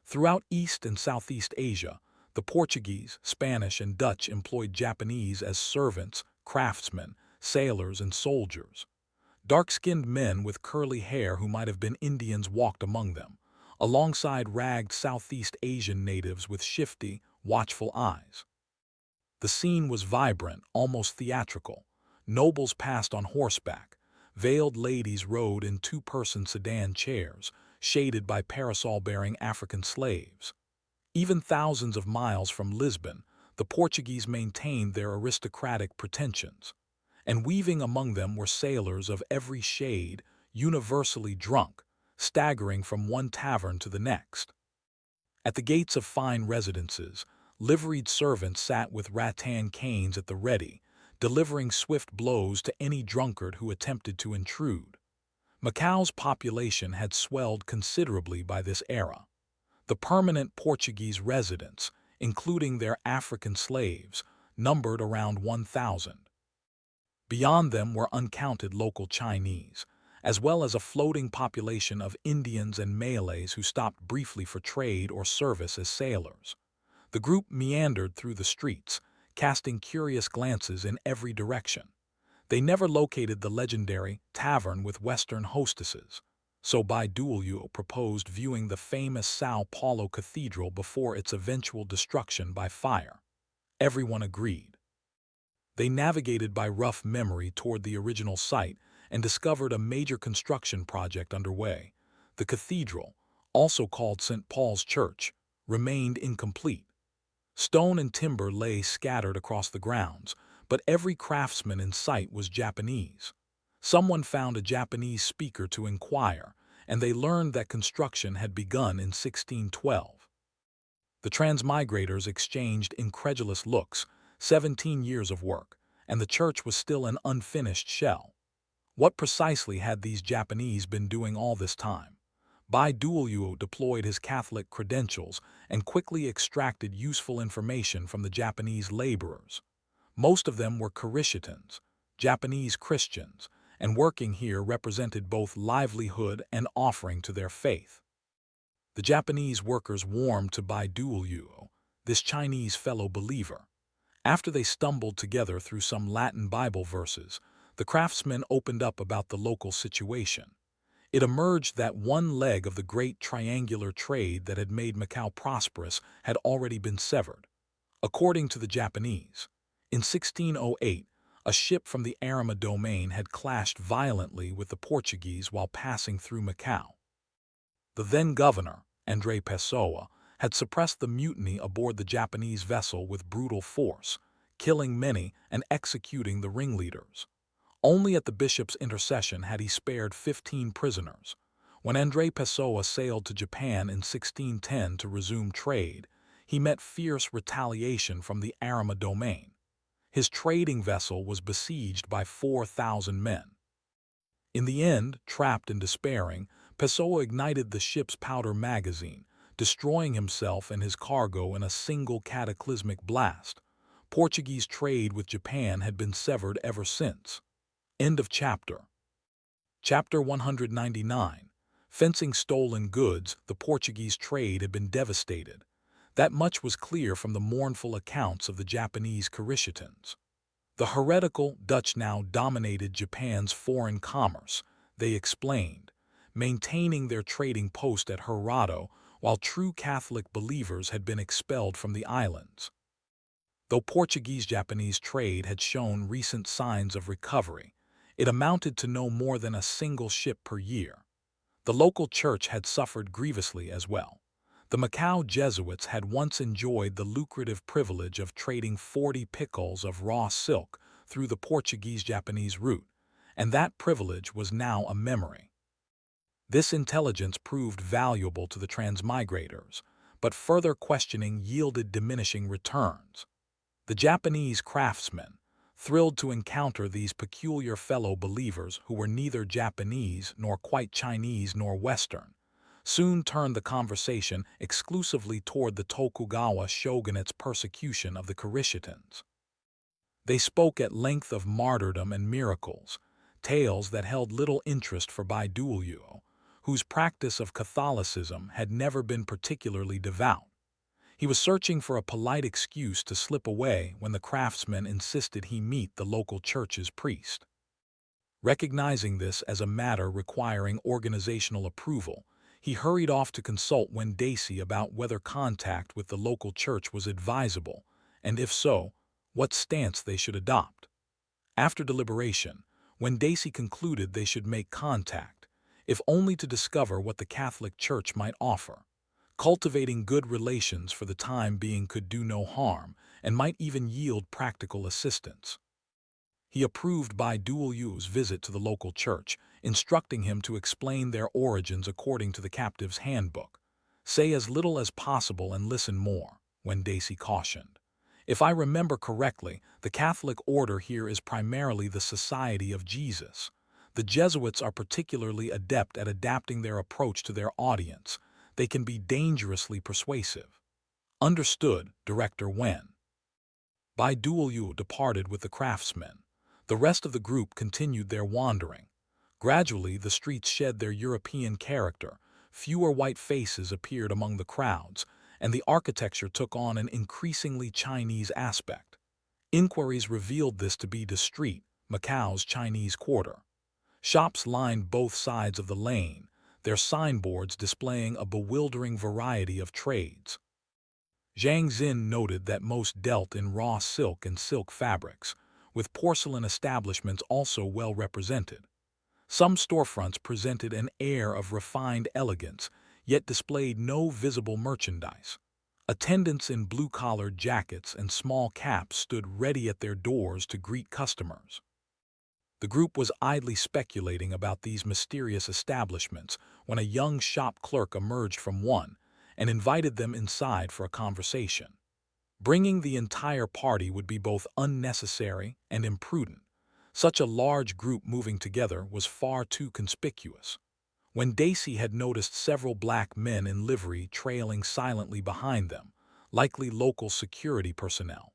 [SPEAKER 1] Throughout East and Southeast Asia, the Portuguese, Spanish, and Dutch employed Japanese as servants, craftsmen, sailors, and soldiers. Dark-skinned men with curly hair who might have been Indians walked among them, alongside ragged Southeast Asian natives with shifty, watchful eyes. The scene was vibrant, almost theatrical. Nobles passed on horseback. Veiled ladies rode in two-person sedan chairs, shaded by parasol-bearing African slaves. Even thousands of miles from Lisbon, the Portuguese maintained their aristocratic pretensions. And weaving among them were sailors of every shade, universally drunk, staggering from one tavern to the next. At the gates of fine residences, liveried servants sat with rattan canes at the ready, delivering swift blows to any drunkard who attempted to intrude. Macau's population had swelled considerably by this era. The permanent Portuguese residents, including their African slaves, numbered around 1,000. Beyond them were uncounted local Chinese, as well as a floating population of Indians and Malays who stopped briefly for trade or service as sailors. The group meandered through the streets, casting curious glances in every direction. They never located the legendary tavern with Western hostesses, so Baitu proposed viewing the famous Sao Paulo Cathedral before its eventual destruction by fire. Everyone agreed. They navigated by rough memory toward the original site and discovered a major construction project underway. The cathedral, also called St. Paul's Church, remained incomplete. Stone and timber lay scattered across the grounds, but every craftsman in sight was Japanese. Someone found a Japanese speaker to inquire, and they learned that construction had begun in 1612. The transmigrators exchanged incredulous looks. 17 years of work, and the church was still an unfinished shell. What precisely had these Japanese been doing all this time? Baitu deployed his Catholic credentials and quickly extracted useful information from the Japanese laborers. Most of them were Christians, Japanese Christians, and working here represented both livelihood and offering to their faith. The Japanese workers warmed to Baitu, this Chinese fellow believer. After they stumbled together through some Latin Bible verses, the craftsmen opened up about the local situation. It emerged that one leg of the great triangular trade that had made Macau prosperous had already been severed. According to the Japanese, in 1608, a ship from the Arima domain had clashed violently with the Portuguese while passing through Macau. The then governor, André Pessoa, had suppressed the mutiny aboard the Japanese vessel with brutal force, killing many and executing the ringleaders. Only at the bishop's intercession had he spared 15 prisoners. When André Pessoa sailed to Japan in 1610 to resume trade, he met fierce retaliation from the Arima domain. His trading vessel was besieged by 4,000 men. In the end, trapped and despairing, Pessoa ignited the ship's powder magazine, destroying himself and his cargo in a single cataclysmic blast. Portuguese trade with Japan had been severed ever since. End of chapter. Chapter 199. Fencing stolen goods, the Portuguese trade had been devastated. That much was clear from the mournful accounts of the Japanese Christians. The heretical Dutch now dominated Japan's foreign commerce, they explained, maintaining their trading post at Hirado, while true Catholic believers had been expelled from the islands. Though Portuguese-Japanese trade had shown recent signs of recovery, it amounted to no more than a single ship per year. The local church had suffered grievously as well. The Macau Jesuits had once enjoyed the lucrative privilege of trading 40 pickles of raw silk through the Portuguese-Japanese route, and that privilege was now a memory. This intelligence proved valuable to the transmigrators, but further questioning yielded diminishing returns. The Japanese craftsmen, thrilled to encounter these peculiar fellow believers who were neither Japanese nor quite Chinese nor Western, soon turned the conversation exclusively toward the Tokugawa shogunate's persecution of the Christians. They spoke at length of martyrdom and miracles, tales that held little interest for Baitu, whose practice of Catholicism had never been particularly devout. He was searching for a polite excuse to slip away when the craftsman insisted he meet the local church's priest. Recognizing this as a matter requiring organizational approval, he hurried off to consult Wendaci about whether contact with the local church was advisable, and if so, what stance they should adopt. After deliberation, Wendaci concluded they should make contact, if only to discover what the Catholic Church might offer. Cultivating good relations for the time being could do no harm, and might even yield practical assistance. He approved Baidu's visit to the local church, instructing him to explain their origins according to the captive's handbook. Say as little as possible and listen more, Wendaci cautioned. If I remember correctly, the Catholic order here is primarily the Society of Jesus. The Jesuits are particularly adept at adapting their approach to their audience. They can be dangerously persuasive. Understood, Director Wen. Baidu departed with the craftsmen. The rest of the group continued their wandering. Gradually, the streets shed their European character, fewer white faces appeared among the crowds, and the architecture took on an increasingly Chinese aspect. Inquiries revealed this to be the street, Macau's Chinese quarter. Shops lined both sides of the lane, their signboards displaying a bewildering variety of trades. Zhang noted that most dealt in raw silk and silk fabrics, with porcelain establishments also well represented. Some storefronts presented an air of refined elegance, yet displayed no visible merchandise. Attendants in blue-collared jackets and small caps stood ready at their doors to greet customers. The group was idly speculating about these mysterious establishments when a young shop clerk emerged from one and invited them inside for a conversation. Bringing the entire party would be both unnecessary and imprudent. Such a large group moving together was far too conspicuous. Wendaci had noticed several black men in livery trailing silently behind them, likely local security personnel.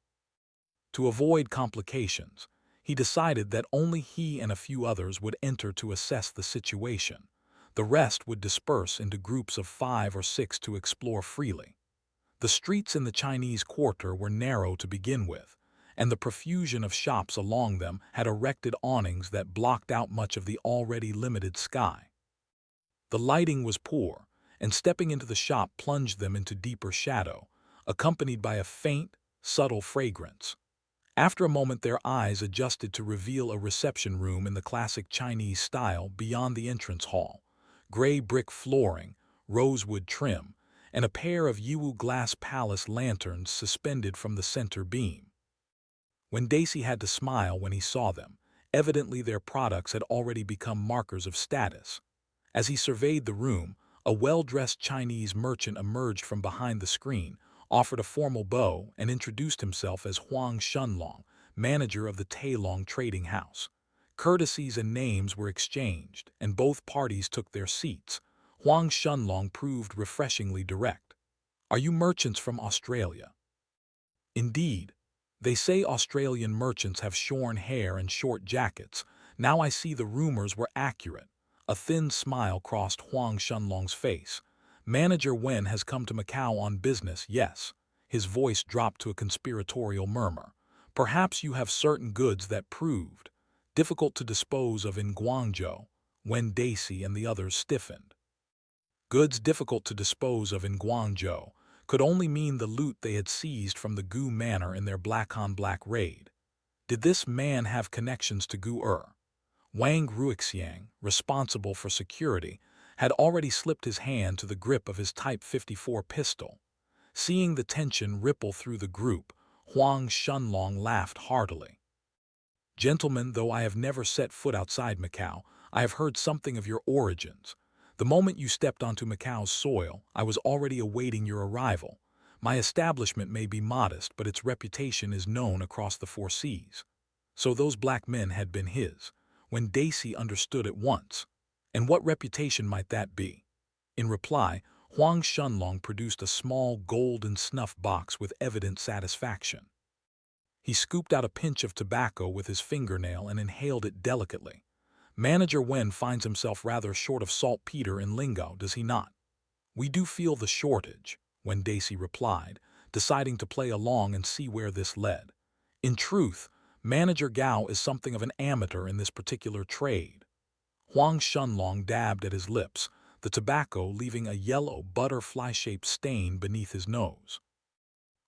[SPEAKER 1] To avoid complications, he decided that only he and a few others would enter to assess the situation. The rest would disperse into groups of 5 or 6 to explore freely. The streets in the Chinese quarter were narrow to begin with, and the profusion of shops along them had erected awnings that blocked out much of the already limited sky. The lighting was poor, and stepping into the shop plunged them into deeper shadow, accompanied by a faint, subtle fragrance. After a moment their eyes adjusted to reveal a reception room in the classic Chinese style beyond the entrance hall, gray brick flooring, rosewood trim, and a pair of Yiwu glass palace lanterns suspended from the center beam. Wendaci had to smile when he saw them. Evidently their products had already become markers of status. As he surveyed the room, a well-dressed Chinese merchant emerged from behind the screen, offered a formal bow, and introduced himself as Huang Shunlong, manager of the Tailong trading house. Courtesies and names were exchanged, and both parties took their seats. Huang Shunlong proved refreshingly direct. Are you merchants from Australia? Indeed. They say Australian merchants have shorn hair and short jackets. Now I see the rumors were accurate. A thin smile crossed Huang Shunlong's face. Manager Wen has come to Macau on business, yes. His voice dropped to a conspiratorial murmur. Perhaps you have certain goods that proved difficult to dispose of in Guangzhou. Wendaci and the others stiffened. Goods difficult to dispose of in Guangzhou could only mean the loot they had seized from the Gu manor in their black-on-black raid. Did this man have connections to Gou Er? Wang Ruixiang, responsible for security, had already slipped his hand to the grip of his Type 54 pistol. Seeing the tension ripple through the group, Huang Shunlong laughed heartily. Gentlemen, though I have never set foot outside Macau, I have heard something of your origins. The moment you stepped onto Macau's soil, I was already awaiting your arrival. My establishment may be modest, but its reputation is known across the 4 seas. So those black men had been his. Wendaci understood at once. And what reputation might that be? In reply, Huang Shunlong produced a small gold and snuff box with evident satisfaction. He scooped out a pinch of tobacco with his fingernail and inhaled it delicately. Manager Wen finds himself rather short of saltpeter in Lingao, does he not? We do feel the shortage, Wen Daisy replied, deciding to play along and see where this led. In truth, Manager Gao is something of an amateur in this particular trade. Huang Shunlong dabbed at his lips, the tobacco leaving a yellow butterfly-shaped stain beneath his nose.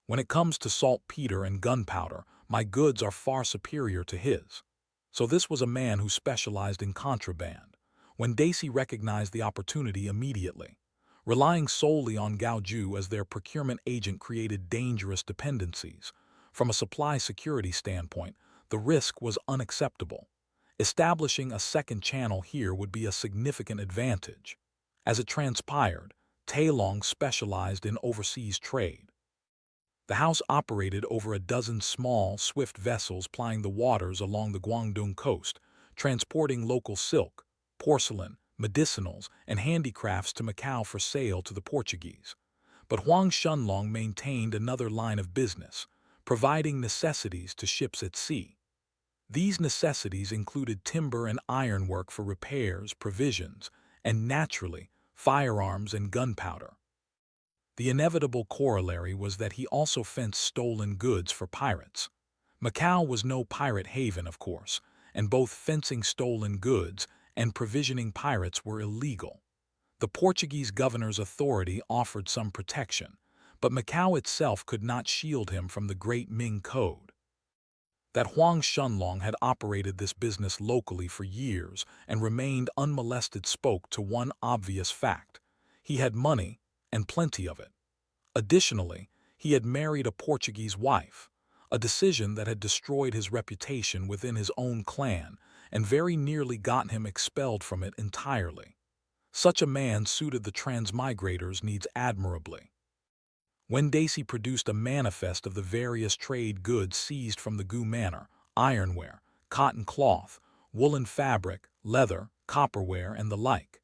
[SPEAKER 1] When it comes to saltpeter and gunpowder, my goods are far superior to his. So this was a man who specialized in contraband. When Daisy recognized the opportunity immediately. Relying solely on Gaoju as their procurement agent created dangerous dependencies. From a supply security standpoint, the risk was unacceptable. Establishing a second channel here would be a significant advantage. As it transpired, Tailong specialized in overseas trade. The house operated over a dozen small, swift vessels plying the waters along the Guangdong coast, transporting local silk, porcelain, medicinals, and handicrafts to Macau for sale to the Portuguese. But Huang Shunlong maintained another line of business, providing necessities to ships at sea. These necessities included timber and ironwork for repairs, provisions, and naturally, firearms and gunpowder. The inevitable corollary was that he also fenced stolen goods for pirates. Macau was no pirate haven, of course, and both fencing stolen goods and provisioning pirates were illegal. The Portuguese governor's authority offered some protection, but Macau itself could not shield him from the Great Ming Code. That Huang Shunlong had operated this business locally for years and remained unmolested spoke to one obvious fact. He had money, and plenty of it. Additionally, he had married a Portuguese wife, a decision that had destroyed his reputation within his own clan and very nearly gotten him expelled from it entirely. Such a man suited the transmigrators' needs admirably. When Daisy produced a manifest of the various trade goods seized from the Gu manor, ironware, cotton cloth, woolen fabric, leather, copperware, and the like.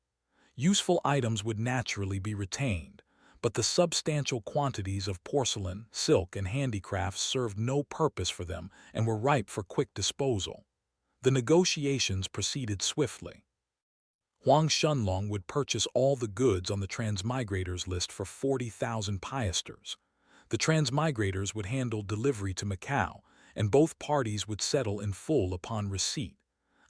[SPEAKER 1] Useful items would naturally be retained, but the substantial quantities of porcelain, silk, and handicrafts served no purpose for them and were ripe for quick disposal. The negotiations proceeded swiftly. Huang Shunlong would purchase all the goods on the transmigrators list for 40,000 piasters. The transmigrators would handle delivery to Macau, and both parties would settle in full upon receipt.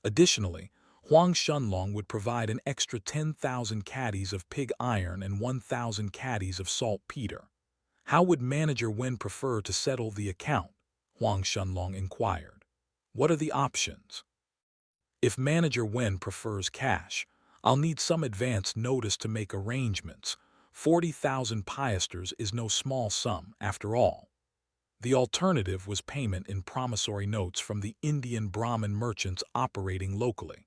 [SPEAKER 1] Additionally, Huang Shunlong would provide an extra 10,000 caddies of pig iron and 1,000 caddies of saltpeter. How would Manager Wen prefer to settle the account? Huang Shunlong inquired. What are the options? If Manager Wen prefers cash, I'll need some advance notice to make arrangements. 40,000 piasters is no small sum, after all. The alternative was payment in promissory notes from the Indian Brahmin merchants operating locally.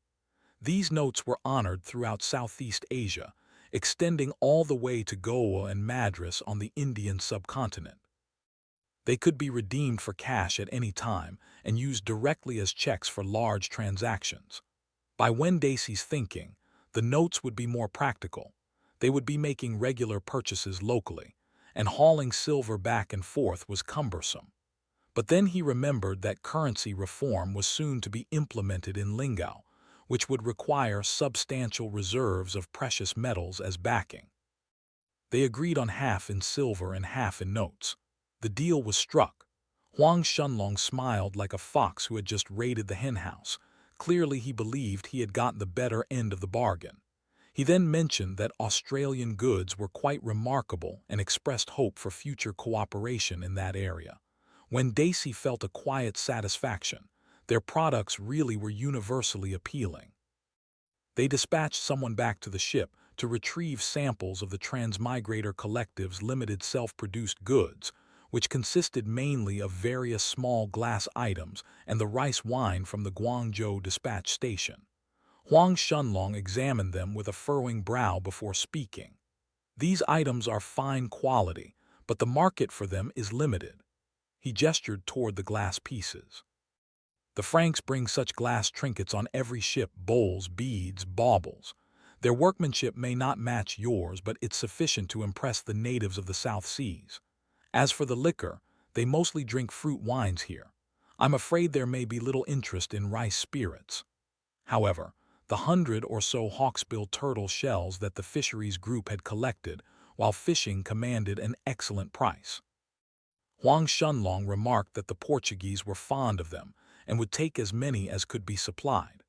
[SPEAKER 1] These notes were honored throughout Southeast Asia, extending all the way to Goa and Madras on the Indian subcontinent. They could be redeemed for cash at any time and used directly as checks for large transactions. By Wen Daisy's thinking, the notes would be more practical. They would be making regular purchases locally, and hauling silver back and forth was cumbersome. But then he remembered that currency reform was soon to be implemented in Lingao, which would require substantial reserves of precious metals as backing. They agreed on half in silver and half in notes. The deal was struck. Huang Shunlong smiled like a fox who had just raided the henhouse. Clearly he believed he had gotten the better end of the bargain. He then mentioned that Australian goods were quite remarkable and expressed hope for future cooperation in that area. When Daisy felt a quiet satisfaction, their products really were universally appealing. They dispatched someone back to the ship to retrieve samples of the Transmigrator Collective's limited self-produced goods, which consisted mainly of various small glass items and the rice wine from the Guangzhou dispatch station. Huang Shunlong examined them with a furrowing brow before speaking. These items are fine quality, but the market for them is limited. He gestured toward the glass pieces. The Franks bring such glass trinkets on every ship, bowls, beads, baubles. Their workmanship may not match yours, but it's sufficient to impress the natives of the South Seas. As for the liquor, they mostly drink fruit wines here. I'm afraid there may be little interest in rice spirits. However, the 100 or so hawksbill turtle shells that the fisheries group had collected while fishing commanded an excellent price. Huang Shunlong remarked that the Portuguese were fond of them and would take as many as could be supplied.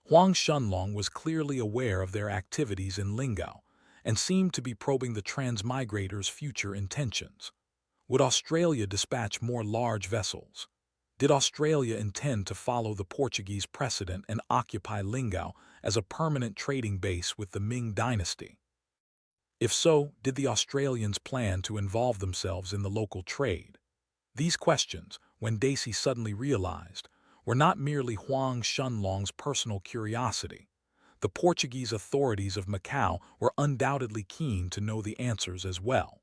[SPEAKER 1] Huang Shunlong was clearly aware of their activities in Lingao and seemed to be probing the transmigrators' future intentions. Would Australia dispatch more large vessels? Did Australia intend to follow the Portuguese precedent and occupy Lingao as a permanent trading base with the Ming Dynasty? If so, did the Australians plan to involve themselves in the local trade? These questions, when Daisy suddenly realized, were not merely Huang Shunlong's personal curiosity. The Portuguese authorities of Macau were undoubtedly keen to know the answers as well.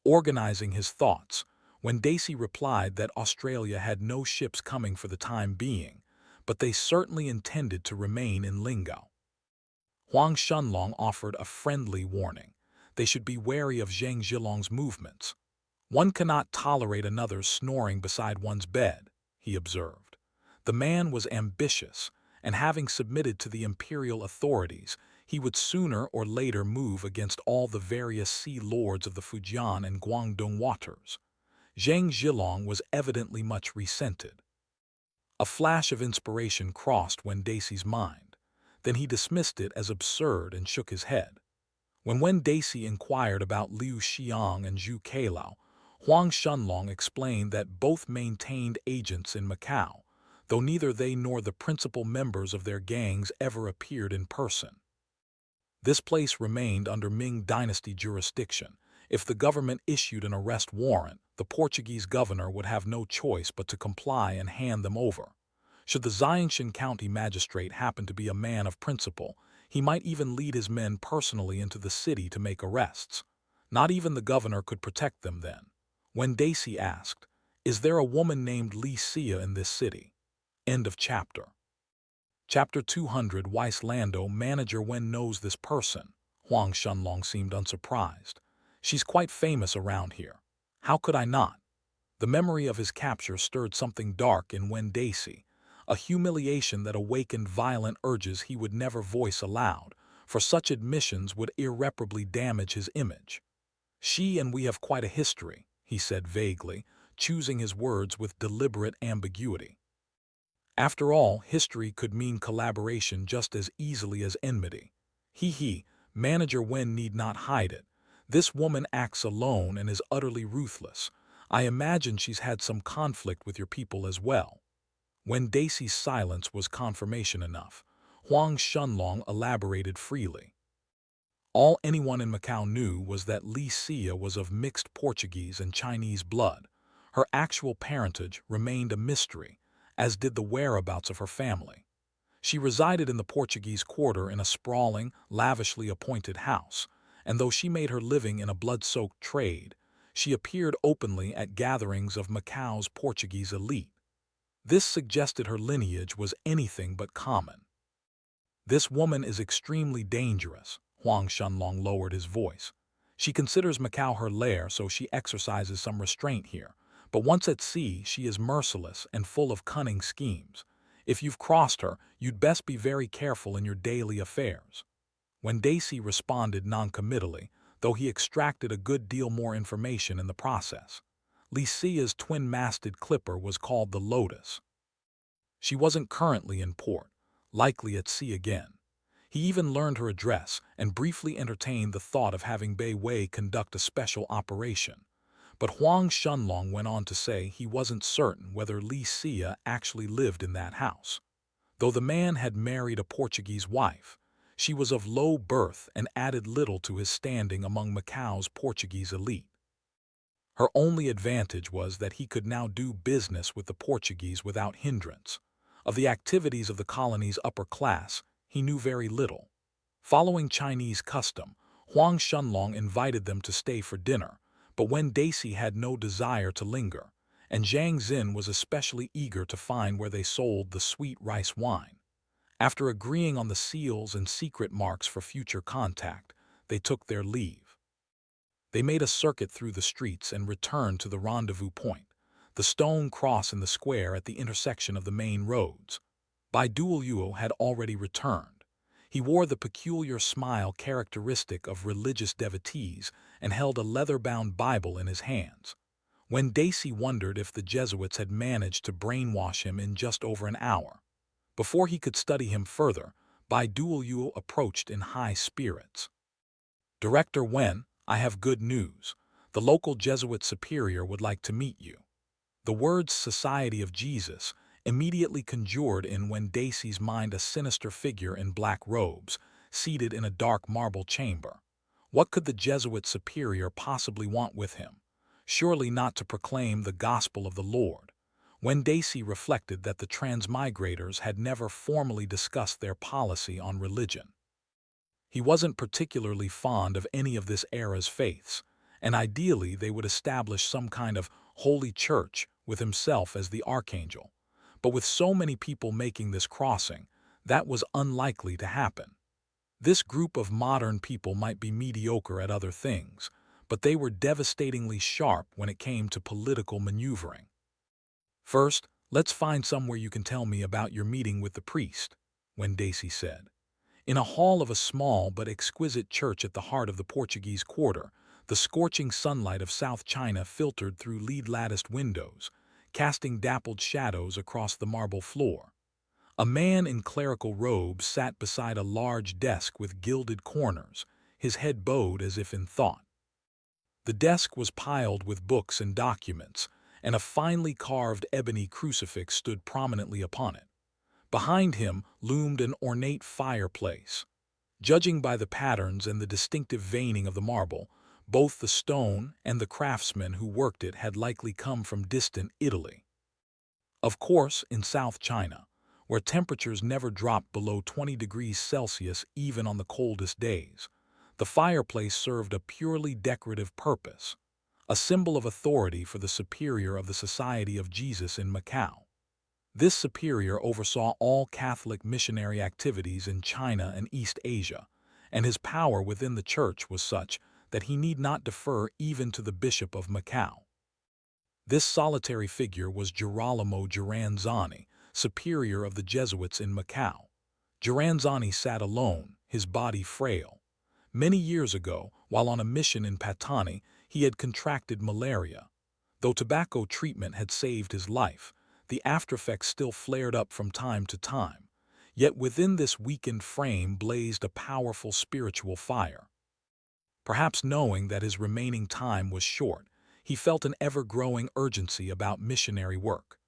[SPEAKER 1] Organizing his thoughts, when Daisy replied that Australia had no ships coming for the time being, but they certainly intended to remain in Lingao. Huang Shunlong offered a friendly warning. They should be wary of Zhang Zhilong's movements. One cannot tolerate another snoring beside one's bed, he observed. The man was ambitious, and having submitted to the imperial authorities, he would sooner or later move against all the various sea lords of the Fujian and Guangdong waters. Zhang Zhilong was evidently much resented. A flash of inspiration crossed Wen Daisy's mind. Then he dismissed it as absurd and shook his head. When Wen Daisy inquired about Liu Xiang and Zhu Cailao, Huang Shunlong explained that both maintained agents in Macau, though neither they nor the principal members of their gangs ever appeared in person. This place remained under Ming Dynasty jurisdiction. If the government issued an arrest warrant, the Portuguese governor would have no choice but to comply and hand them over. Should the Xiangshan County magistrate happen to be a man of principle, he might even lead his men personally into the city to make arrests. Not even the governor could protect them then. When Daisy asked, "Is there a woman named Li Xia in this city?" End of chapter. Chapter 200. Weiss Lando manager Wen knows this person. Huang Shunlong seemed unsurprised. She's quite famous around here. How could I not? The memory of his capture stirred something dark in Wen Daisy, a humiliation that awakened violent urges he would never voice aloud, for such admissions would irreparably damage his image. She and we have quite a history, he said vaguely, choosing his words with deliberate ambiguity. After all, history could mean collaboration just as easily as enmity. Manager Wen need not hide it. This woman acts alone and is utterly ruthless. I imagine she's had some conflict with your people as well. When Daisy's silence was confirmation enough, Huang Shunlong elaborated freely. All anyone in Macau knew was that Li Xia was of mixed Portuguese and Chinese blood. Her actual parentage remained a mystery, as did the whereabouts of her family. She resided in the Portuguese quarter in a sprawling, lavishly appointed house, and though she made her living in a blood-soaked trade, she appeared openly at gatherings of Macau's Portuguese elite. This suggested her lineage was anything but common. This woman is extremely dangerous, Huang Shunlong lowered his voice. She considers Macau her lair, so she exercises some restraint here. But once at sea, she is merciless and full of cunning schemes. If you've crossed her, you'd best be very careful in your daily affairs. When Daisy responded noncommittally, though he extracted a good deal more information in the process. Li Xia's twin-masted clipper was called the Lotus. She wasn't currently in port, likely at sea again. He even learned her address and briefly entertained the thought of having Bai Wei conduct a special operation. But Huang Shunlong went on to say he wasn't certain whether Li Xia actually lived in that house. Though the man had married a Portuguese wife, she was of low birth and added little to his standing among Macau's Portuguese elite. Her only advantage was that he could now do business with the Portuguese without hindrance. Of the activities of the colony's upper class, he knew very little. Following Chinese custom, Huang Shunlong invited them to stay for dinner, but Wen Daisy had no desire to linger, and Zhang Xin was especially eager to find where they sold the sweet rice wine. After agreeing on the seals and secret marks for future contact, they took their leave. They made a circuit through the streets and returned to the rendezvous point, the stone cross in the square at the intersection of the main roads. Baitu had already returned. He wore the peculiar smile characteristic of religious devotees and held a leather-bound Bible in his hands. When Daisy wondered if the Jesuits had managed to brainwash him in just over an hour. Before he could study him further, Baitu approached in high spirits. "Director Wen, I have good news. The local Jesuit superior would like to meet you." The words Society of Jesus immediately conjured in Wen Daisy's mind a sinister figure in black robes, seated in a dark marble chamber. What could the Jesuit superior possibly want with him? Surely not to proclaim the gospel of the Lord. Wen Daisy reflected that the transmigrators had never formally discussed their policy on religion. He wasn't particularly fond of any of this era's faiths, and ideally they would establish some kind of holy church with himself as the archangel. But with so many people making this crossing, that was unlikely to happen. This group of modern people might be mediocre at other things, but they were devastatingly sharp when it came to political maneuvering. "First, let's find somewhere you can tell me about your meeting with the priest," Wen Daisy said. In a hall of a small but exquisite church at the heart of the Portuguese Quarter, the scorching sunlight of South China filtered through lead-latticed windows, casting dappled shadows across the marble floor. A man in clerical robes sat beside a large desk with gilded corners, his head bowed as if in thought. The desk was piled with books and documents, and a finely carved ebony crucifix stood prominently upon it. Behind him loomed an ornate fireplace. Judging by the patterns and the distinctive veining of the marble, both the stone and the craftsmen who worked it had likely come from distant Italy. Of course, in South China, where temperatures never dropped below 20 degrees Celsius even on the coldest days, the fireplace served a purely decorative purpose, a symbol of authority for the superior of the Society of Jesus in Macau. This superior oversaw all Catholic missionary activities in China and East Asia, and his power within the church was such that he need not defer even to the Bishop of Macau. This solitary figure was Girolamo Giranzani, superior of the Jesuits in Macau. Giranzani sat alone, his body frail. Many years ago, while on a mission in Patani, he had contracted malaria. Though tobacco treatment had saved his life, the aftereffects still flared up from time to time. Yet within this weakened frame blazed a powerful spiritual fire. Perhaps knowing that his remaining time was short, he felt an ever-growing urgency about missionary work.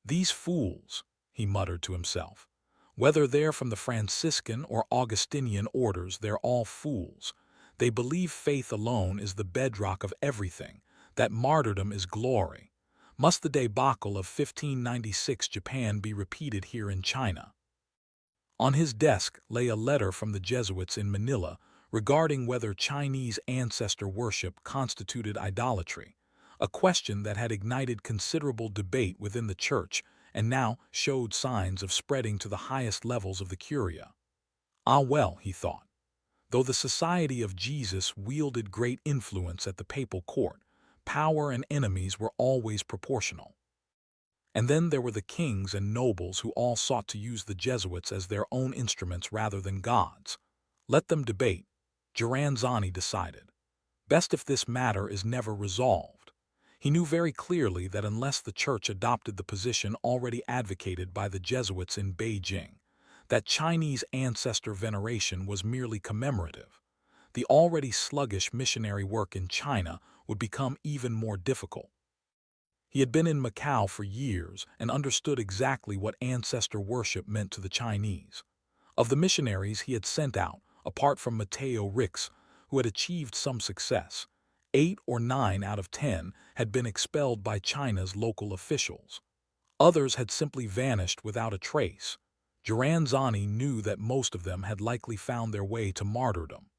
[SPEAKER 1] "These fools," he muttered to himself. "Whether they're from the Franciscan or Augustinian orders, they're all fools. They believe faith alone is the bedrock of everything, that martyrdom is glory. Must the debacle of 1596 Japan be repeated here in China?" On his desk lay a letter from the Jesuits in Manila regarding whether Chinese ancestor worship constituted idolatry, a question that had ignited considerable debate within the church and now showed signs of spreading to the highest levels of the curia. Ah well, he thought. Though the Society of Jesus wielded great influence at the papal court, power and enemies were always proportional. And then there were the kings and nobles who all sought to use the Jesuits as their own instruments rather than gods. Let them debate, Giranzani decided. Best if this matter is never resolved. He knew very clearly that unless the church adopted the position already advocated by the Jesuits in Beijing, that Chinese ancestor veneration was merely commemorative, the already sluggish missionary work in China would become even more difficult. He had been in Macau for years and understood exactly what ancestor worship meant to the Chinese. Of the missionaries he had sent out, apart from Mateo Rix, who had achieved some success, 8 or 9 out of 10 had been expelled by China's local officials. Others had simply vanished without a trace. Giranzani knew that most of them had likely found their way to martyrdom.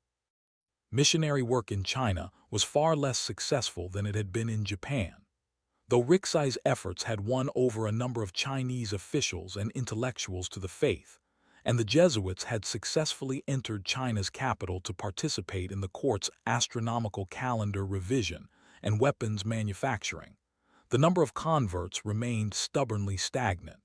[SPEAKER 1] Missionary work in China was far less successful than it had been in Japan. Though Rixai's efforts had won over a number of Chinese officials and intellectuals to the faith, and the Jesuits had successfully entered China's capital to participate in the court's astronomical calendar revision and weapons manufacturing, the number of converts remained stubbornly stagnant.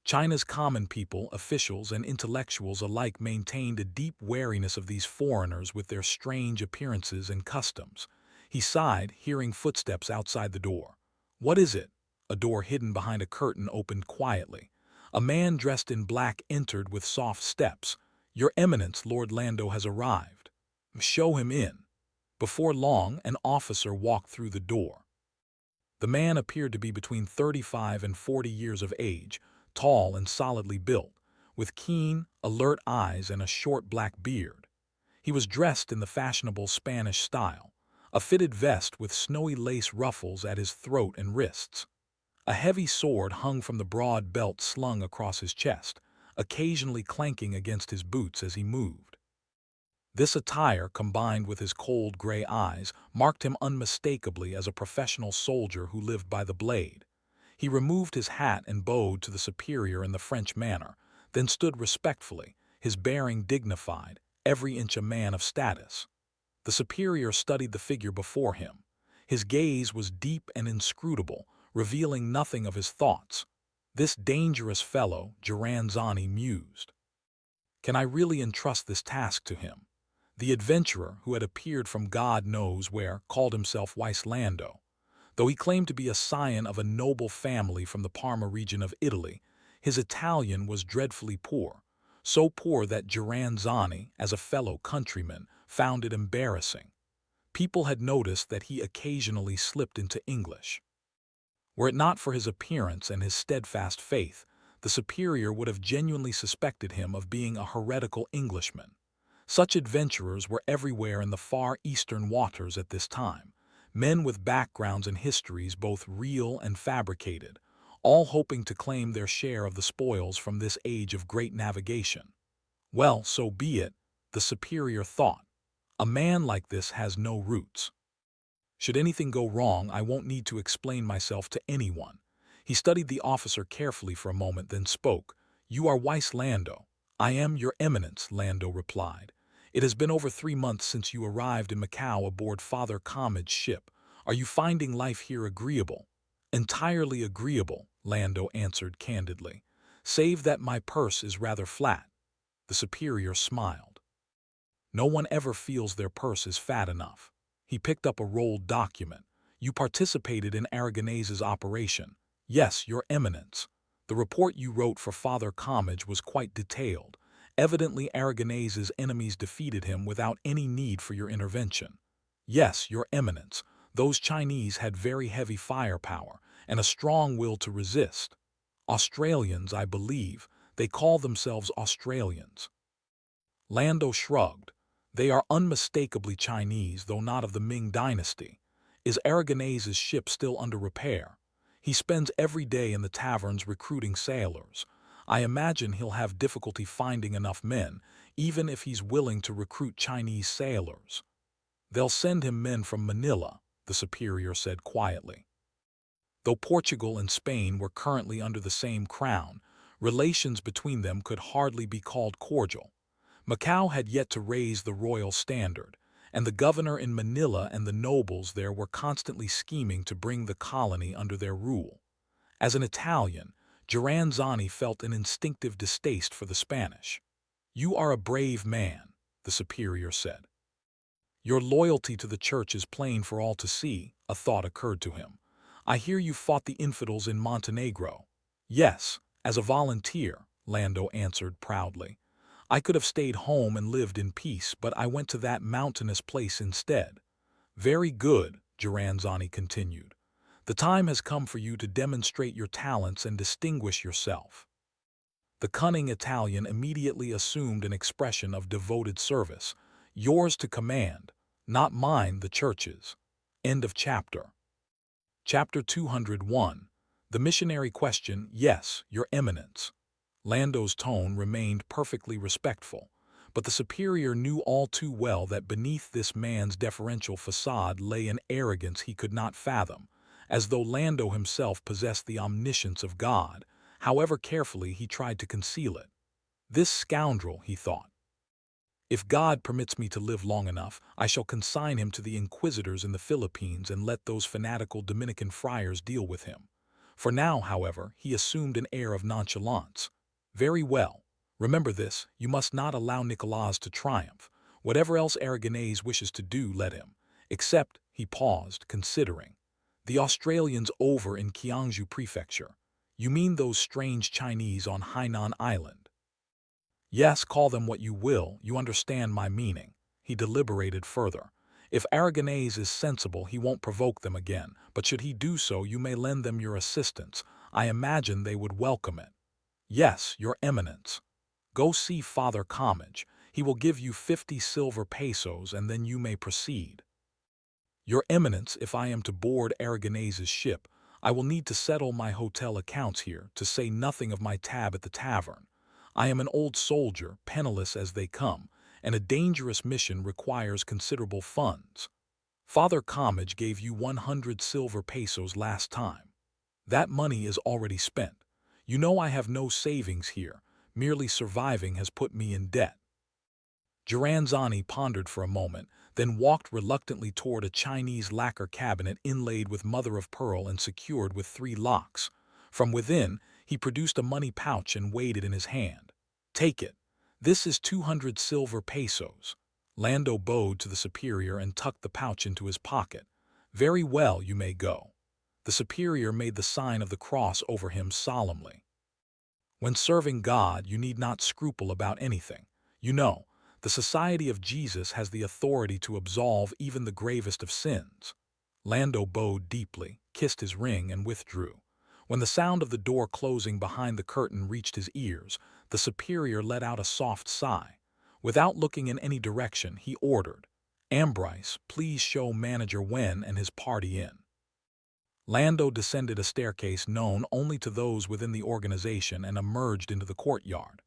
[SPEAKER 1] China's common people, officials, and intellectuals alike maintained a deep wariness of these foreigners with their strange appearances and customs. He sighed, hearing footsteps outside the door. "What is it?" A door hidden behind a curtain opened quietly. A man dressed in black entered with soft steps. "Your Eminence, Lord Lando has arrived." "Show him in." Before long, an officer walked through the door. The man appeared to be between 35 and 40 years of age, tall and solidly built, with keen, alert eyes and a short black beard. He was dressed in the fashionable Spanish style, a fitted vest with snowy lace ruffles at his throat and wrists. A heavy sword hung from the broad belt slung across his chest, occasionally clanking against his boots as he moved. This attire, combined with his cold gray eyes, marked him unmistakably as a professional soldier who lived by the blade. He removed his hat and bowed to the superior in the French manner, then stood respectfully, his bearing dignified, every inch a man of status. The superior studied the figure before him. His gaze was deep and inscrutable, revealing nothing of his thoughts. "This dangerous fellow," Jiranzani mused. "Can I really entrust this task to him?" The adventurer, who had appeared from God knows where, called himself Weiss Lando. Though he claimed to be a scion of a noble family from the Parma region of Italy, his Italian was dreadfully poor, so poor that Jiranzani, as a fellow countryman, found it embarrassing. People had noticed that he occasionally slipped into English. Were it not for his appearance and his steadfast faith, the superior would have genuinely suspected him of being a heretical Englishman. Such adventurers were everywhere in the far eastern waters at this time, men with backgrounds and histories both real and fabricated, all hoping to claim their share of the spoils from this age of great navigation. Well, so be it, the superior thought. A man like this has no roots. Should anything go wrong, I won't need to explain myself to anyone. He studied the officer carefully for a moment, then spoke. "You are Weiss Lando." "I am, Your Eminence," Lando replied. "It has been over 3 months since you arrived in Macau aboard Father Comage's ship. Are you finding life here agreeable?" "Entirely agreeable," Lando answered candidly, "save that my purse is rather flat." The superior smiled. "No one ever feels their purse is fat enough." He picked up a rolled document. "You participated in Aragonese's operation." "Yes, Your Eminence. The report you wrote for Father Comage was quite detailed. Evidently Aragonese's enemies defeated him without any need for your intervention." "Yes, Your Eminence. Those Chinese had very heavy firepower and a strong will to resist. Australians, I believe. They call themselves Australians." Lando shrugged. "They are unmistakably Chinese, though not of the Ming Dynasty. Is Aragonese's ship still under repair?" "He spends every day in the taverns recruiting sailors. I imagine he'll have difficulty finding enough men, even if he's willing to recruit Chinese sailors." "They'll send him men from Manila," the superior said quietly. Though Portugal and Spain were currently under the same crown, relations between them could hardly be called cordial. Macau had yet to raise the royal standard, and the governor in Manila and the nobles there were constantly scheming to bring the colony under their rule. As an Italian, Jiranzani felt an instinctive distaste for the Spanish. "You are a brave man," the superior said. "Your loyalty to the church is plain for all to see," a thought occurred to him. "I hear you fought the infidels in Montenegro." "Yes, as a volunteer," Lando answered proudly. "I could have stayed home and lived in peace, but I went to that mountainous place instead." "Very good," Jiranzani continued. "The time has come for you to demonstrate your talents and distinguish yourself." The cunning Italian immediately assumed an expression of devoted service. "Yours to command, not mine the church's." End of chapter. Chapter 201. The Missionary Question. "Yes, Your Eminence." Lando's tone remained perfectly respectful, but the superior knew all too well that beneath this man's deferential facade lay an arrogance he could not fathom, as though Lando himself possessed the omniscience of God, however carefully he tried to conceal it. "This scoundrel," he thought. "If God permits me to live long enough, I shall consign him to the inquisitors in the Philippines and let those fanatical Dominican friars deal with him. For now, however, he assumed an air of nonchalance. Very well. Remember this, you must not allow Nicolas to triumph. Whatever else Aragonese wishes to do, let him. Except, he paused, considering. The Australians over in Qiangzhou Prefecture. You mean those strange Chinese on Hainan Island? Yes, call them what you will, you understand my meaning. He deliberated further. If Aragonese is sensible, he won't provoke them again, but should he do so, you may lend them your assistance. I imagine they would welcome it. Yes, your eminence. Go see Father Comage. He will give you 50 silver pesos, and then you may proceed. Your eminence, if I am to board Aragonese's ship, I will need to settle my hotel accounts here, to say nothing of my tab at the tavern. I am an old soldier, penniless as they come, and a dangerous mission requires considerable funds. Father Comage gave you 100 silver pesos last time. That money is already spent. You know I have no savings here. Merely surviving has put me in debt. Giranzani pondered for a moment, then walked reluctantly toward a Chinese lacquer cabinet inlaid with mother-of-pearl and secured with 3 locks. From within, he produced a money pouch and weighed it in his hand. Take it. This is 200 silver pesos. Lando bowed to the superior and tucked the pouch into his pocket. Very well, you may go. The superior made the sign of the cross over him solemnly. When serving God, you need not scruple about anything. You know, the Society of Jesus has the authority to absolve even the gravest of sins. Lando bowed deeply, kissed his ring, and withdrew. When the sound of the door closing behind the curtain reached his ears, the superior let out a soft sigh. Without looking in any direction, he ordered, "Ambrice, please show Manager Wen and his party in." Lando descended a staircase known only to those within the organization and emerged into the courtyard.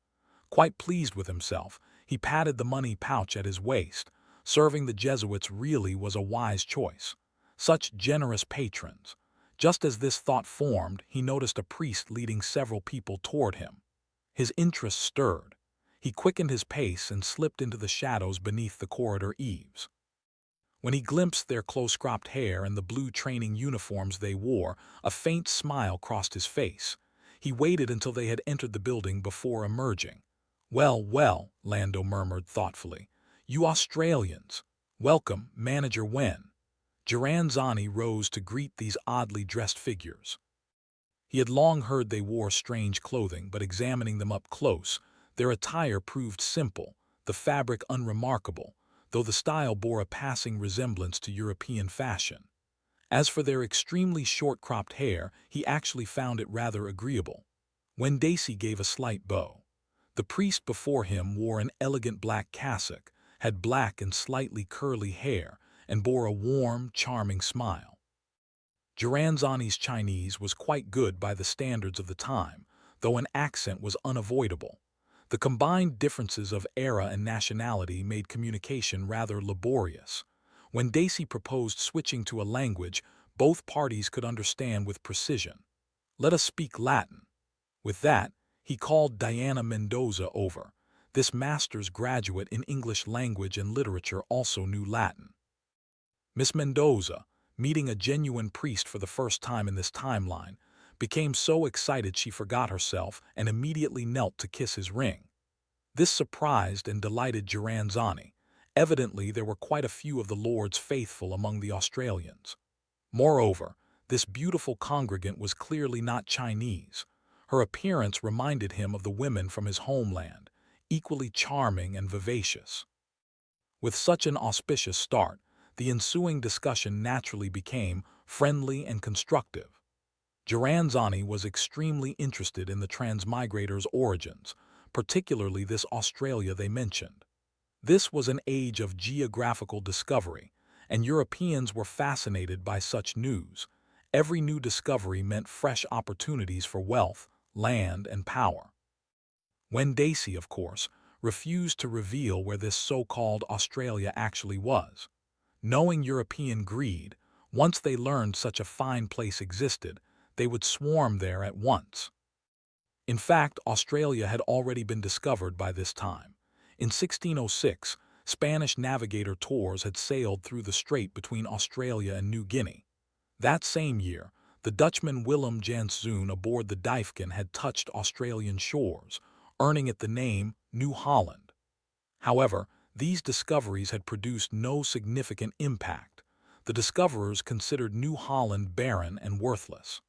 [SPEAKER 1] Quite pleased with himself, he patted the money pouch at his waist. Serving the Jesuits really was a wise choice. Such generous patrons. Just as this thought formed, he noticed a priest leading several people toward him. His interest stirred. He quickened his pace and slipped into the shadows beneath the corridor eaves. When he glimpsed their close-cropped hair and the blue training uniforms they wore, a faint smile crossed his face. He waited until they had entered the building before emerging. "Well, well," Lando murmured thoughtfully. "You Australians. Welcome, Manager Wen." Giranzani rose to greet these oddly dressed figures. He had long heard they wore strange clothing, but examining them up close, their attire proved simple, the fabric unremarkable, though the style bore a passing resemblance to European fashion. As for their extremely short-cropped hair, he actually found it rather agreeable. Wen Dacey gave a slight bow. The priest before him wore an elegant black cassock, had black and slightly curly hair, and bore a warm, charming smile. Giranzani's Chinese was quite good by the standards of the time, though an accent was unavoidable. The combined differences of era and nationality made communication rather laborious. When Dacey proposed switching to a language both parties could understand with precision. "Let us speak Latin." With that, he called Diana Mendoza over. This master's graduate in English language and literature also knew Latin. Miss Mendoza, meeting a genuine priest for the first time in this timeline, became so excited she forgot herself and immediately knelt to kiss his ring. This surprised and delighted Giranzani. Evidently, there were quite a few of the Lord's faithful among the Australians. Moreover, this beautiful congregant was clearly not Chinese. Her appearance reminded him of the women from his homeland, equally charming and vivacious. With such an auspicious start, the ensuing discussion naturally became friendly and constructive. Giranzani was extremely interested in the transmigrators' origins, particularly this Australia they mentioned. This was an age of geographical discovery, and Europeans were fascinated by such news. Every new discovery meant fresh opportunities for wealth, land, and power. Wen Dacey, of course, refused to reveal where this so-called Australia actually was. Knowing European greed, once they learned such a fine place existed, they would swarm there at once. In fact, Australia had already been discovered by this time. In 1606, Spanish navigator Torres had sailed through the strait between Australia and New Guinea. That same year, the Dutchman Willem Janszoon aboard the Dijfken had touched Australian shores, earning it the name New Holland. However, these discoveries had produced no significant impact. The discoverers considered New Holland barren and worthless.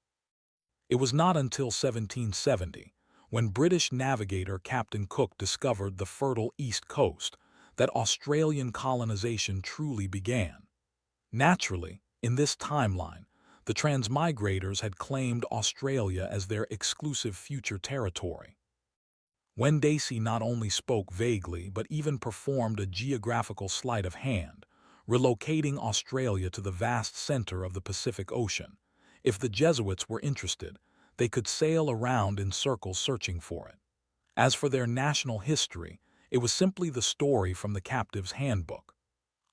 [SPEAKER 1] It was not until 1770, when British navigator Captain Cook discovered the fertile East Coast, that Australian colonization truly began. Naturally, in this timeline, the transmigrators had claimed Australia as their exclusive future territory. Wen Dacey not only spoke vaguely but even performed a geographical sleight of hand, relocating Australia to the vast center of the Pacific Ocean. If the Jesuits were interested, they could sail around in circles searching for it. As for their national history, it was simply the story from the captive's handbook.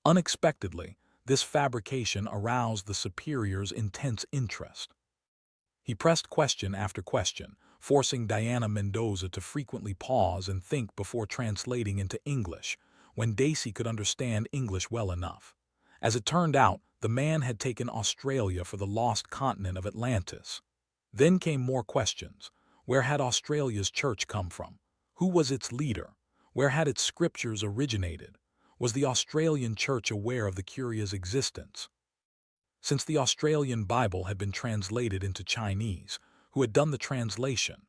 [SPEAKER 1] Unexpectedly, this fabrication aroused the superior's intense interest. He pressed question after question, forcing Diana Mendoza to frequently pause and think before translating into English, when Dacey could understand English well enough. As it turned out, the man had taken Australia for the lost continent of Atlantis. Then came more questions. Where had Australia's church come from? Who was its leader? Where had its scriptures originated? Was the Australian church aware of the Curia's existence? Since the Australian Bible had been translated into Chinese, who had done the translation?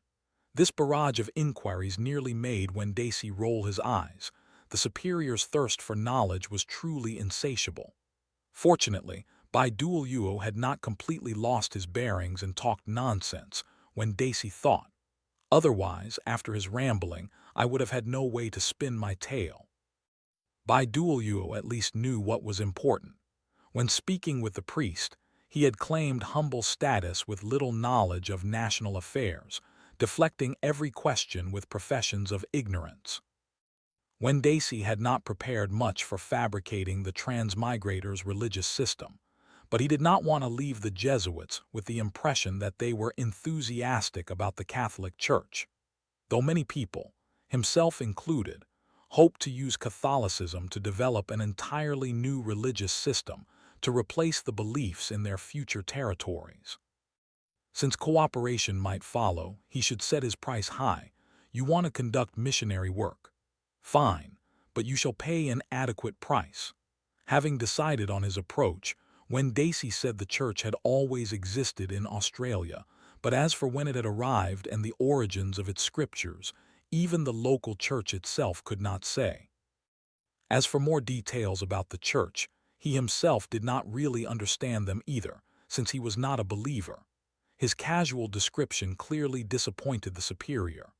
[SPEAKER 1] This barrage of inquiries nearly made Wen Dacey roll his eyes. The superior's thirst for knowledge was truly insatiable. Fortunately, Baitu had not completely lost his bearings and talked nonsense, Wen Dacey thought. Otherwise, after his rambling, I would have had no way to spin my tale. Baitu at least knew what was important. When speaking with the priest, he had claimed humble status with little knowledge of national affairs, deflecting every question with professions of ignorance. Wen Dacey had not prepared much for fabricating the transmigrators' religious system, but he did not want to leave the Jesuits with the impression that they were enthusiastic about the Catholic Church. Though many people, himself included, hoped to use Catholicism to develop an entirely new religious system to replace the beliefs in their future territories. Since cooperation might follow, he should set his price high. You want to conduct missionary work? Fine, but you shall pay an adequate price. Having decided on his approach, Wen Dacey said the church had always existed in Australia, but as for when it had arrived and the origins of its scriptures, even the local church itself could not say. As for more details about the church, he himself did not really understand them either, since he was not a believer. His casual description clearly disappointed the superior.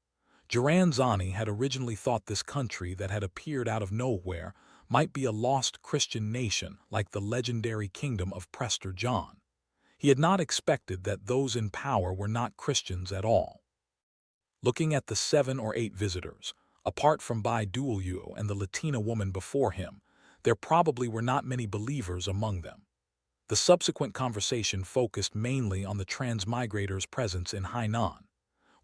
[SPEAKER 1] Giranzani had originally thought this country that had appeared out of nowhere might be a lost Christian nation like the legendary kingdom of Prester John. He had not expected that those in power were not Christians at all. Looking at the 7 or 8 visitors, apart from Baitu and the Latina woman before him, there probably were not many believers among them. The subsequent conversation focused mainly on the transmigrators' presence in Hainan.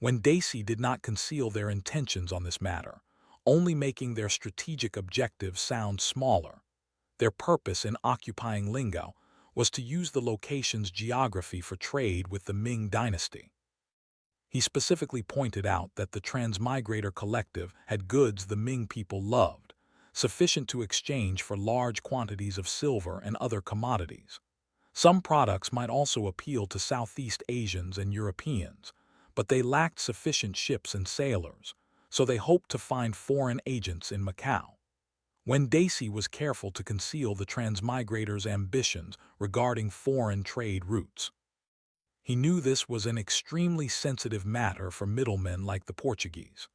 [SPEAKER 1] Wen Dacey did not conceal their intentions on this matter, only making their strategic objectives sound smaller. Their purpose in occupying Lingao was to use the location's geography for trade with the Ming Dynasty. He specifically pointed out that the Transmigrator Collective had goods the Ming people loved, sufficient to exchange for large quantities of silver and other commodities. Some products might also appeal to Southeast Asians and Europeans, but they lacked sufficient ships and sailors, so they hoped to find foreign agents in Macau. Wen Dacey was careful to conceal the transmigrators' ambitions regarding foreign trade routes. He knew this was an extremely sensitive matter for middlemen like the Portuguese.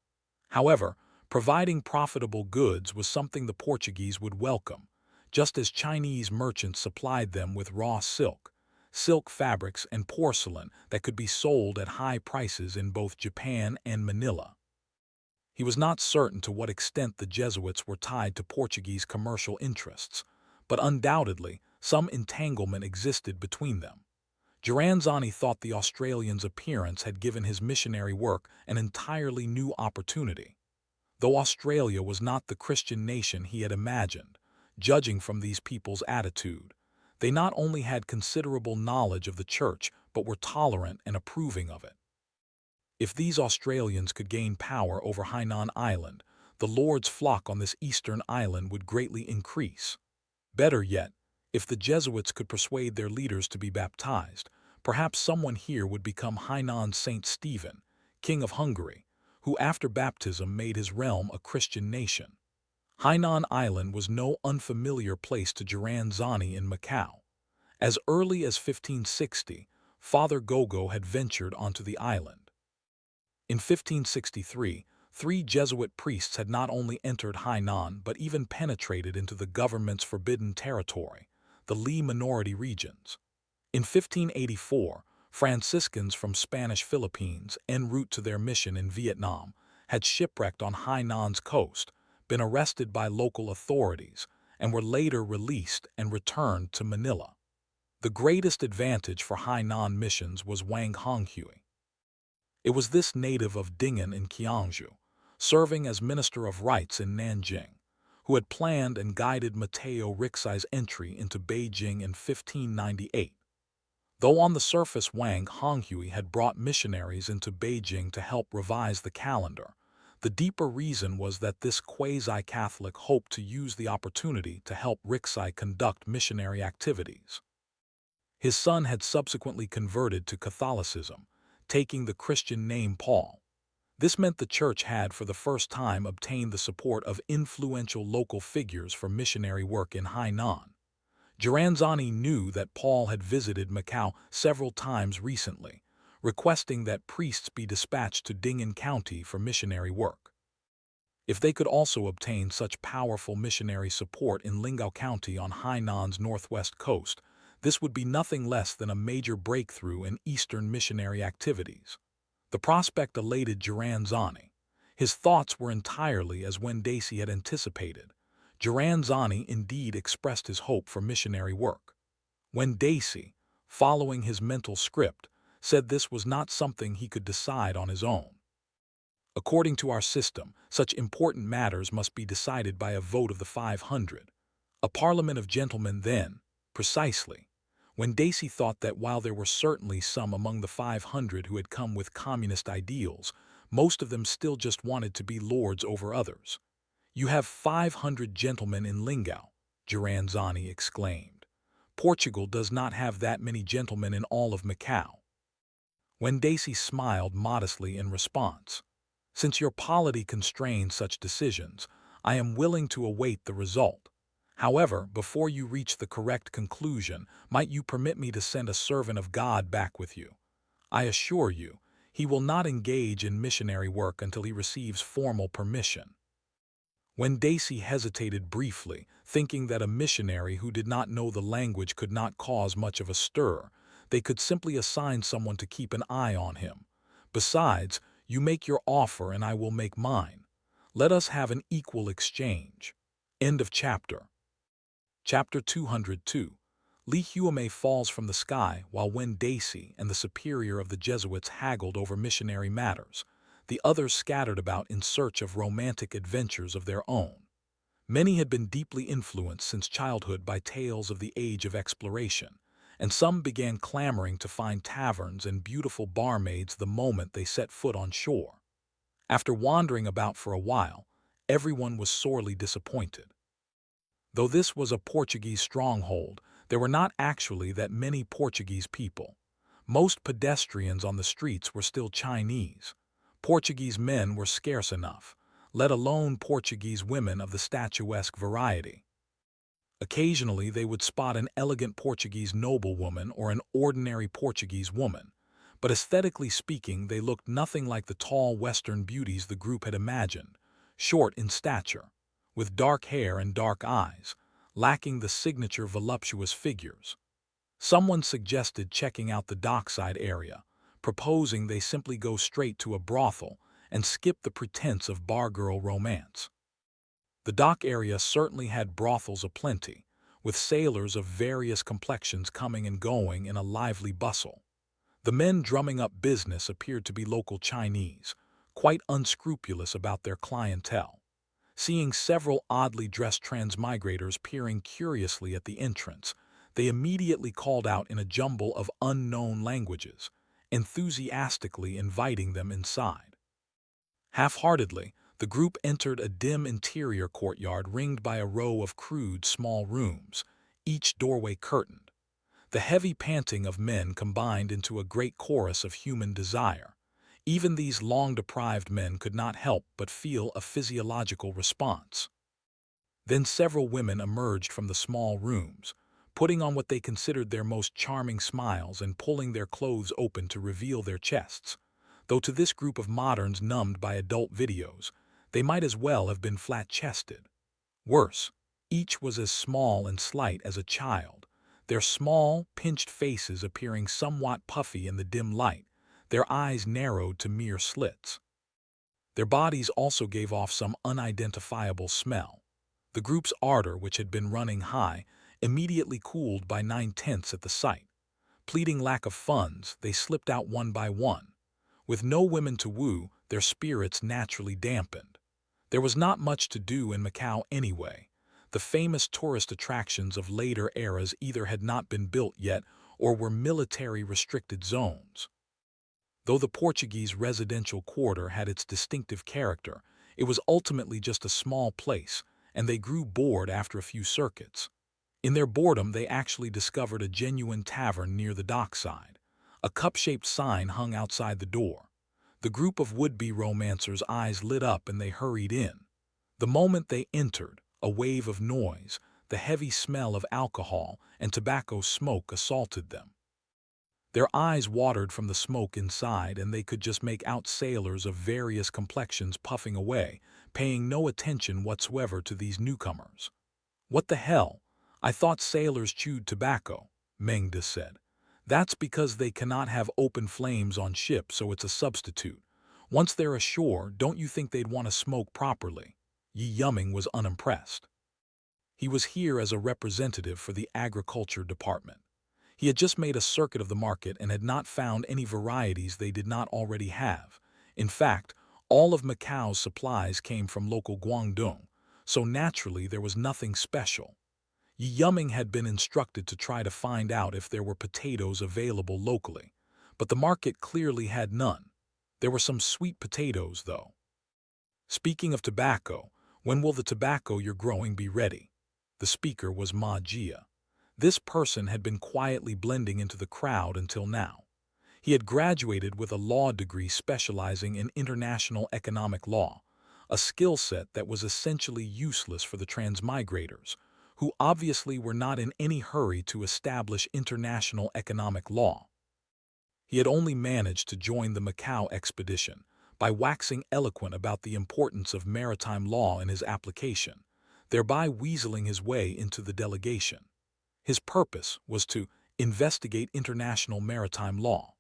[SPEAKER 1] However, providing profitable goods was something the Portuguese would welcome, just as Chinese merchants supplied them with raw silk fabrics and porcelain that could be sold at high prices in both Japan and Manila. He was not certain to what extent the Jesuits were tied to Portuguese commercial interests, but undoubtedly some entanglement existed between them. Giranzani thought the Australian's appearance had given his missionary work an entirely new opportunity. Though Australia was not the Christian nation he had imagined, judging from these people's attitude, they not only had considerable knowledge of the church but were tolerant and approving of it. If these Australians could gain power over Hainan Island, the Lord's flock on this eastern island would greatly increase. Better yet, if the Jesuits could persuade their leaders to be baptized, perhaps someone here would become Hainan's Saint Stephen, King of Hungary, who after baptism made his realm a Christian nation. Hainan Island was no unfamiliar place to Jiran Zani in Macau. As early as 1560, Father Gogo had ventured onto the island. In 1563, 3 Jesuit priests had not only entered Hainan but even penetrated into the government's forbidden territory, the Li minority regions. In 1584, Franciscans from Spanish Philippines, en route to their mission in Vietnam, had shipwrecked on Hainan's coast, been arrested by local authorities, and were later released and returned to Manila. The greatest advantage for Hainan missions was Wang Honghui. It was this native of Ding'an in Jiangsu, serving as Minister of Rites in Nanjing, who had planned and guided Mateo Rixai's entry into Beijing in 1598. Though on the surface Wang Honghui had brought missionaries into Beijing to help revise the calendar, the deeper reason was that this quasi-Catholic hoped to use the opportunity to help Rixai conduct missionary activities. His son had subsequently converted to Catholicism, taking the Christian name Paul. This meant the church had for the first time obtained the support of influential local figures for missionary work in Hainan. Jiranzani knew that Paul had visited Macau several times recently, requesting that priests be dispatched to Ding'an County for missionary work. If they could also obtain such powerful missionary support in Lingao County on Hainan's northwest coast, this would be nothing less than a major breakthrough in Eastern missionary activities. The prospect elated Jiranzani. His thoughts were entirely as Wendaci had anticipated. Jiranzani indeed expressed his hope for missionary work. Wendaci, following his mental script, said this was not something he could decide on his own. According to our system, such important matters must be decided by a vote of the 500. A parliament of gentlemen then, precisely. Wendaci thought that while there were certainly some among the 500 who had come with communist ideals, most of them still just wanted to be lords over others. "You have 500 gentlemen in Lingao," Jiranzani exclaimed. "Portugal does not have that many gentlemen in all of Macau." Wendaci smiled modestly in response. "Since your polity constrains such decisions, I am willing to await the result. However, before you reach the correct conclusion, might you permit me to send a servant of God back with you? I assure you, he will not engage in missionary work until he receives formal permission." Wendaci hesitated briefly, thinking that a missionary who did not know the language could not cause much of a stir. They could simply assign someone to keep an eye on him. Besides, you make your offer and I will make mine. Let us have an equal exchange. End of chapter. Chapter 202. Li Huamei falls from the sky while Wendaci and the superior of the Jesuits haggled over missionary matters. The others scattered about in search of romantic adventures of their own. Many had been deeply influenced since childhood by tales of the age of exploration, and some began clamoring to find taverns and beautiful barmaids the moment they set foot on shore. After wandering about for a while, everyone was sorely disappointed. Though this was a Portuguese stronghold, there were not actually that many Portuguese people. Most pedestrians on the streets were still Chinese. Portuguese men were scarce enough, let alone Portuguese women of the statuesque variety. Occasionally they would spot an elegant Portuguese noblewoman or an ordinary Portuguese woman, but aesthetically speaking they looked nothing like the tall Western beauties the group had imagined, short in stature, with dark hair and dark eyes, lacking the signature voluptuous figures. Someone suggested checking out the dockside area, proposing they simply go straight to a brothel and skip the pretense of bar-girl romance. The dock area certainly had brothels aplenty, with sailors of various complexions coming and going in a lively bustle. The men drumming up business appeared to be local Chinese, quite unscrupulous about their clientele. Seeing several oddly dressed transmigrators peering curiously at the entrance, They immediately called out in a jumble of unknown languages, enthusiastically inviting them inside. Half-heartedly, the group entered a dim interior courtyard ringed by a row of crude small rooms, each doorway curtained. The heavy panting of men combined into a great chorus of human desire. Even these long-deprived men could not help but feel a physiological response. Then several women emerged from the small rooms, putting on what they considered their most charming smiles and pulling their clothes open to reveal their chests. Though to this group of moderns numbed by adult videos, they might as well have been flat-chested. Worse, each was as small and slight as a child, their small, pinched faces appearing somewhat puffy in the dim light, their eyes narrowed to mere slits. Their bodies also gave off some unidentifiable smell. The group's ardor, which had been running high, immediately cooled by 9/10 at the sight. Pleading lack of funds, they slipped out one by one. With no women to woo, their spirits naturally dampened. There was not much to do in Macau anyway. The famous tourist attractions of later eras either had not been built yet or were military-restricted zones. Though the Portuguese residential quarter had its distinctive character, it was ultimately just a small place, and they grew bored after a few circuits. In their boredom, they actually discovered a genuine tavern near the dockside. A cup-shaped sign hung outside the door. The group of would-be romancers' eyes lit up and they hurried in. The moment they entered, a wave of noise, the heavy smell of alcohol and tobacco smoke assaulted them. Their eyes watered from the smoke inside, and they could just make out sailors of various complexions puffing away, paying no attention whatsoever to these newcomers. "What the hell? I thought sailors chewed tobacco," Mendoza said. "That's because they cannot have open flames on ship, so it's a substitute. Once they're ashore, don't you think they'd want to smoke properly?" Li Huamei was unimpressed. He was here as a representative for the agriculture department. He had just made a circuit of the market and had not found any varieties they did not already have. In fact, all of Macau's supplies came from local Guangdong, so naturally there was nothing special. Li Huamei had been instructed to try to find out if there were potatoes available locally, but the market clearly had none. There were some sweet potatoes, though. "Speaking of tobacco, when will the tobacco you're growing be ready?" The speaker was Ma Jia. This person had been quietly blending into the crowd until now. He had graduated with a law degree specializing in international economic law, a skill set that was essentially useless for the transmigrators, who obviously were not in any hurry to establish international economic law. He had only managed to join the Macau expedition by waxing eloquent about the importance of maritime law in his application, thereby weaseling his way into the delegation. His purpose was to investigate international maritime law.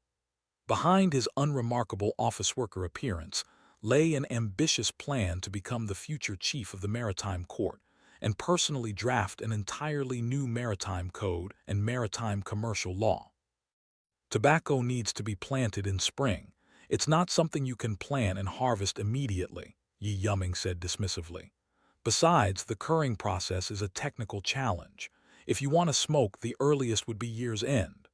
[SPEAKER 1] Behind his unremarkable office worker appearance lay an ambitious plan to become the future chief of the maritime court and personally draft an entirely new maritime code and maritime commercial law. "Tobacco needs to be planted in spring. It's not something you can plant and harvest immediately," Li Huamei said dismissively. "Besides, the curing process is a technical challenge. If you want to smoke, the earliest would be year's end.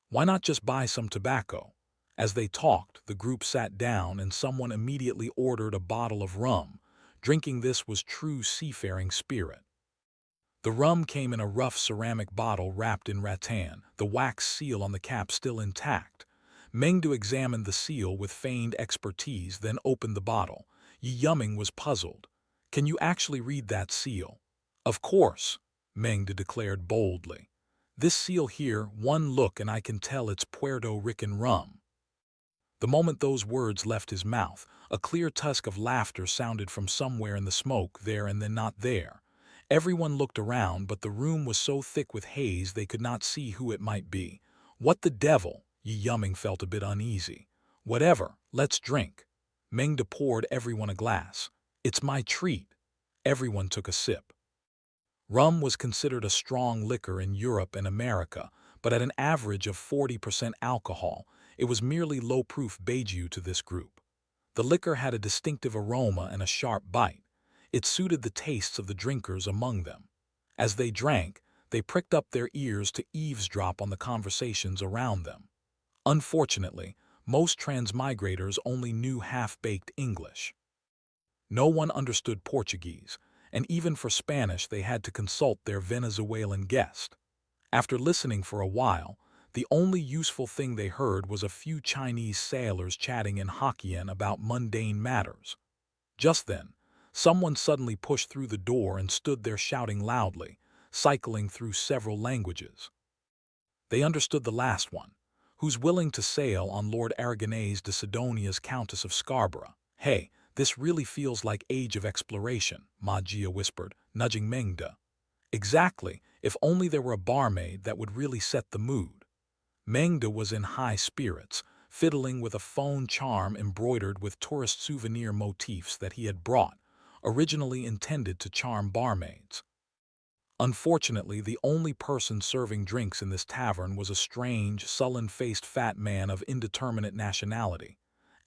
[SPEAKER 1] Why not just buy some tobacco?" As they talked, the group sat down and someone immediately ordered a bottle of rum. Drinking this was true seafaring spirit. The rum came in a rough ceramic bottle wrapped in rattan, the wax seal on the cap still intact. Mengdu examined the seal with feigned expertise, then opened the bottle. Li Huamei was puzzled. "Can you actually read that seal?" "Of course," Mengdu declared boldly. "This seal here, one look and I can tell it's Puerto Rican rum." The moment those words left his mouth, a clear tusk of laughter sounded from somewhere in the smoke, there and then not there. Everyone looked around, but the room was so thick with haze they could not see who it might be. "What the devil?" Li Huamei felt a bit uneasy. "Whatever, let's drink." Mengdu poured everyone a glass. "It's my treat." Everyone took a sip. Rum was considered a strong liquor in Europe and America, but at an average of 40% alcohol, it was merely low-proof Baitu to this group. The liquor had a distinctive aroma and a sharp bite. It suited the tastes of the drinkers among them. As they drank, They pricked up their ears to eavesdrop on the conversations around them. Unfortunately, most transmigrators only knew half-baked English. No one understood Portuguese, and even for Spanish they had to consult their Venezuelan guest. After listening for a while, the only useful thing they heard was a few Chinese sailors chatting in Hokkien about mundane matters. Just then, someone suddenly pushed through the door and stood there shouting loudly, cycling through several languages. They understood the last one. Who's willing to sail on Lord Aragonese de Sidonia's Countess of Scarborough? Hey, this really feels like Age of Exploration, Magia whispered, nudging Mengda. Exactly, if only there were a barmaid that would really set the mood. Mengda was in high spirits, fiddling with a phone charm embroidered with tourist souvenir motifs that he had brought, originally intended to charm barmaids. Unfortunately, the only person serving drinks in this tavern was a strange, sullen-faced fat man of indeterminate nationality.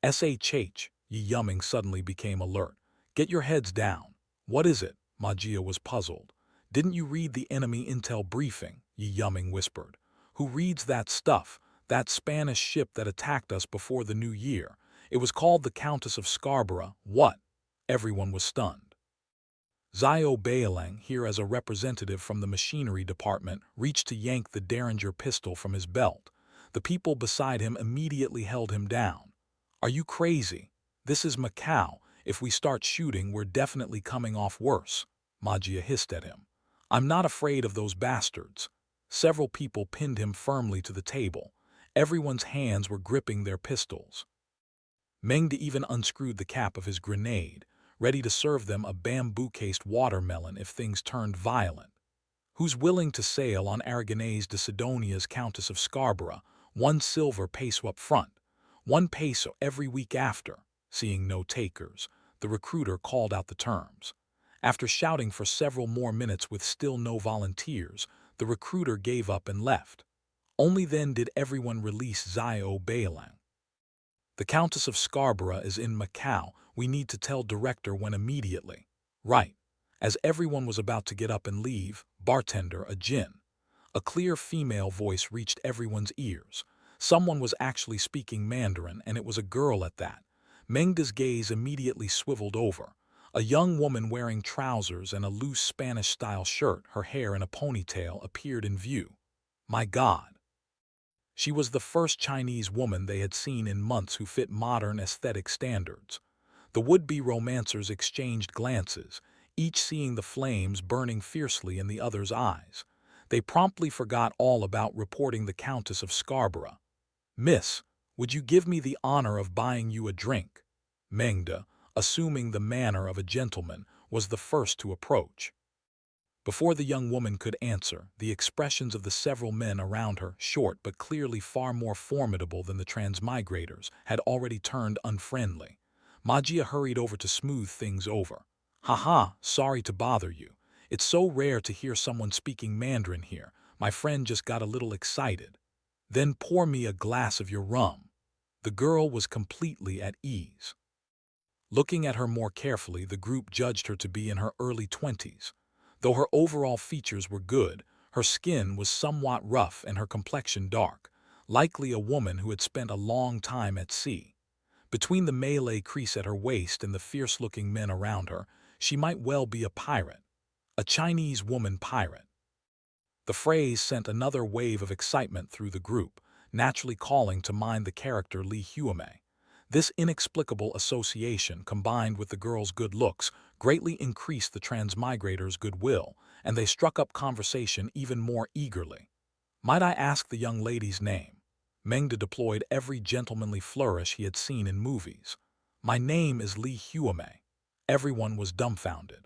[SPEAKER 1] SHH, Yi Yumming suddenly became alert. Get your heads down. What is it? Magia was puzzled. Didn't you read the enemy intel briefing? Yi Yumming whispered. Who reads that stuff? That Spanish ship that attacked us before the new year. It was called the Countess of Scarborough. What? Everyone was stunned. Xiao Bailang, here as a representative from the machinery department, reached to yank the Derringer pistol from his belt. The people beside him immediately held him down. Are you crazy? This is Macau. If we start shooting, we're definitely coming off worse. Magia hissed at him. I'm not afraid of those bastards. Several people pinned him firmly to the table. Everyone's hands were gripping their pistols. Mengda even unscrewed the cap of his grenade, ready to serve them a bamboo-cased watermelon if things turned violent. Who's willing to sail on Aragonese de Sidonia's Countess of Scarborough? 1 silver peso up front, 1 peso every week after. Seeing no takers, the recruiter called out the terms. After shouting for several more minutes with still no volunteers, the recruiter gave up and left. Only then did everyone release Xiao Bailang. The Countess of Scarborough is in Macau. We need to tell director when immediately. Right. As everyone was about to get up and leave, bartender, a gin. A clear female voice reached everyone's ears. Someone was actually speaking Mandarin, and it was a girl at that. Mengda's gaze immediately swiveled over. A young woman wearing trousers and a loose Spanish-style shirt, her hair in a ponytail, appeared in view. My God! She was the first Chinese woman they had seen in months who fit modern aesthetic standards. The would-be romancers exchanged glances, each seeing the flames burning fiercely in the other's eyes. They promptly forgot all about reporting the Countess of Scarborough. Miss, would you give me the honor of buying you a drink? Mengda, assuming the manner of a gentleman, was the first to approach. Before the young woman could answer, the expressions of the several men around her, short but clearly far more formidable than the transmigrators, had already turned unfriendly. Magia hurried over to smooth things over. Haha, sorry to bother you. It's so rare to hear someone speaking Mandarin here. My friend just got a little excited. Then pour me a glass of your rum. The girl was completely at ease. Looking at her more carefully, the group judged her to be in her early 20s. Though her overall features were good, her skin was somewhat rough and her complexion dark, likely a woman who had spent a long time at sea. Between the Malay crease at her waist and the fierce-looking men around her, she might well be a pirate. A Chinese woman pirate. The phrase sent another wave of excitement through the group, naturally calling to mind the character Li Huamei. This inexplicable association, combined with the girl's good looks, greatly increased the transmigrators' goodwill, and they struck up conversation even more eagerly. Might I ask the young lady's name? Mengda deployed every gentlemanly flourish he had seen in movies. My name is Li Huamei. Everyone was dumbfounded.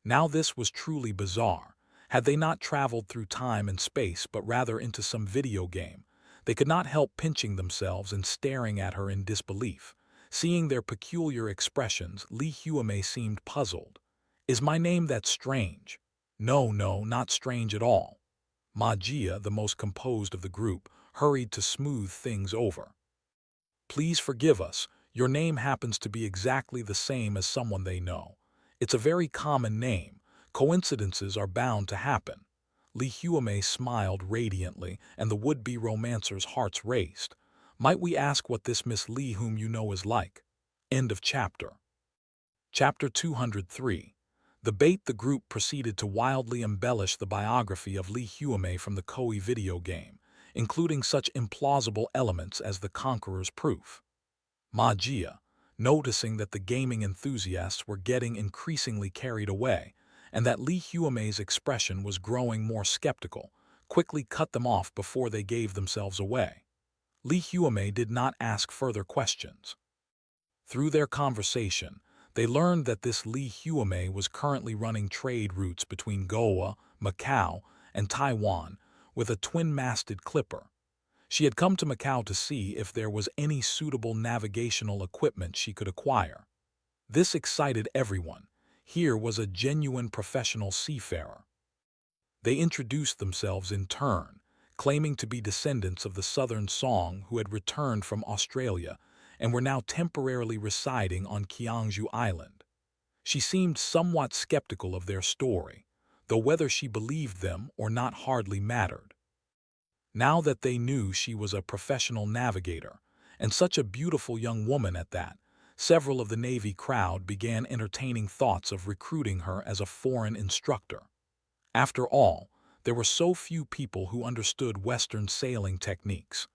[SPEAKER 1] Now this was truly bizarre. Had they not traveled through time and space, but rather into some video game, they could not help pinching themselves and staring at her in disbelief. Seeing their peculiar expressions, Li Huamei seemed puzzled. Is my name that strange? No, not strange at all. Magia, the most composed of the group, hurried to smooth things over. Please forgive us. Your name happens to be exactly the same as someone they know. It's a very common name. Coincidences are bound to happen. Li Huamei smiled radiantly, and the would-be romancer's hearts raced. Might we ask what this Miss Li whom you know is like? End of chapter. Chapter 203. The group proceeded to wildly embellish the biography of Li Huamei from the Koei video game, including such implausible elements as the Conqueror's proof. Ma Jia, noticing that the gaming enthusiasts were getting increasingly carried away, and that Li Huamei's expression was growing more skeptical, quickly cut them off before they gave themselves away. Li Huamei did not ask further questions. Through their conversation, they learned that this Li Huamei was currently running trade routes between Goa, Macau, and Taiwan with a twin-masted clipper. She had come to Macau to see if there was any suitable navigational equipment she could acquire. This excited everyone. Here was a genuine professional seafarer. They introduced themselves in turn, claiming to be descendants of the Southern Song who had returned from Australia and were now temporarily residing on Qiangzhou Island. She seemed somewhat skeptical of their story, though whether she believed them or not hardly mattered. Now that they knew she was a professional navigator, and such a beautiful young woman at that, several of the Navy crowd began entertaining thoughts of recruiting her as a foreign instructor. After all, there were so few people who understood Western sailing techniques.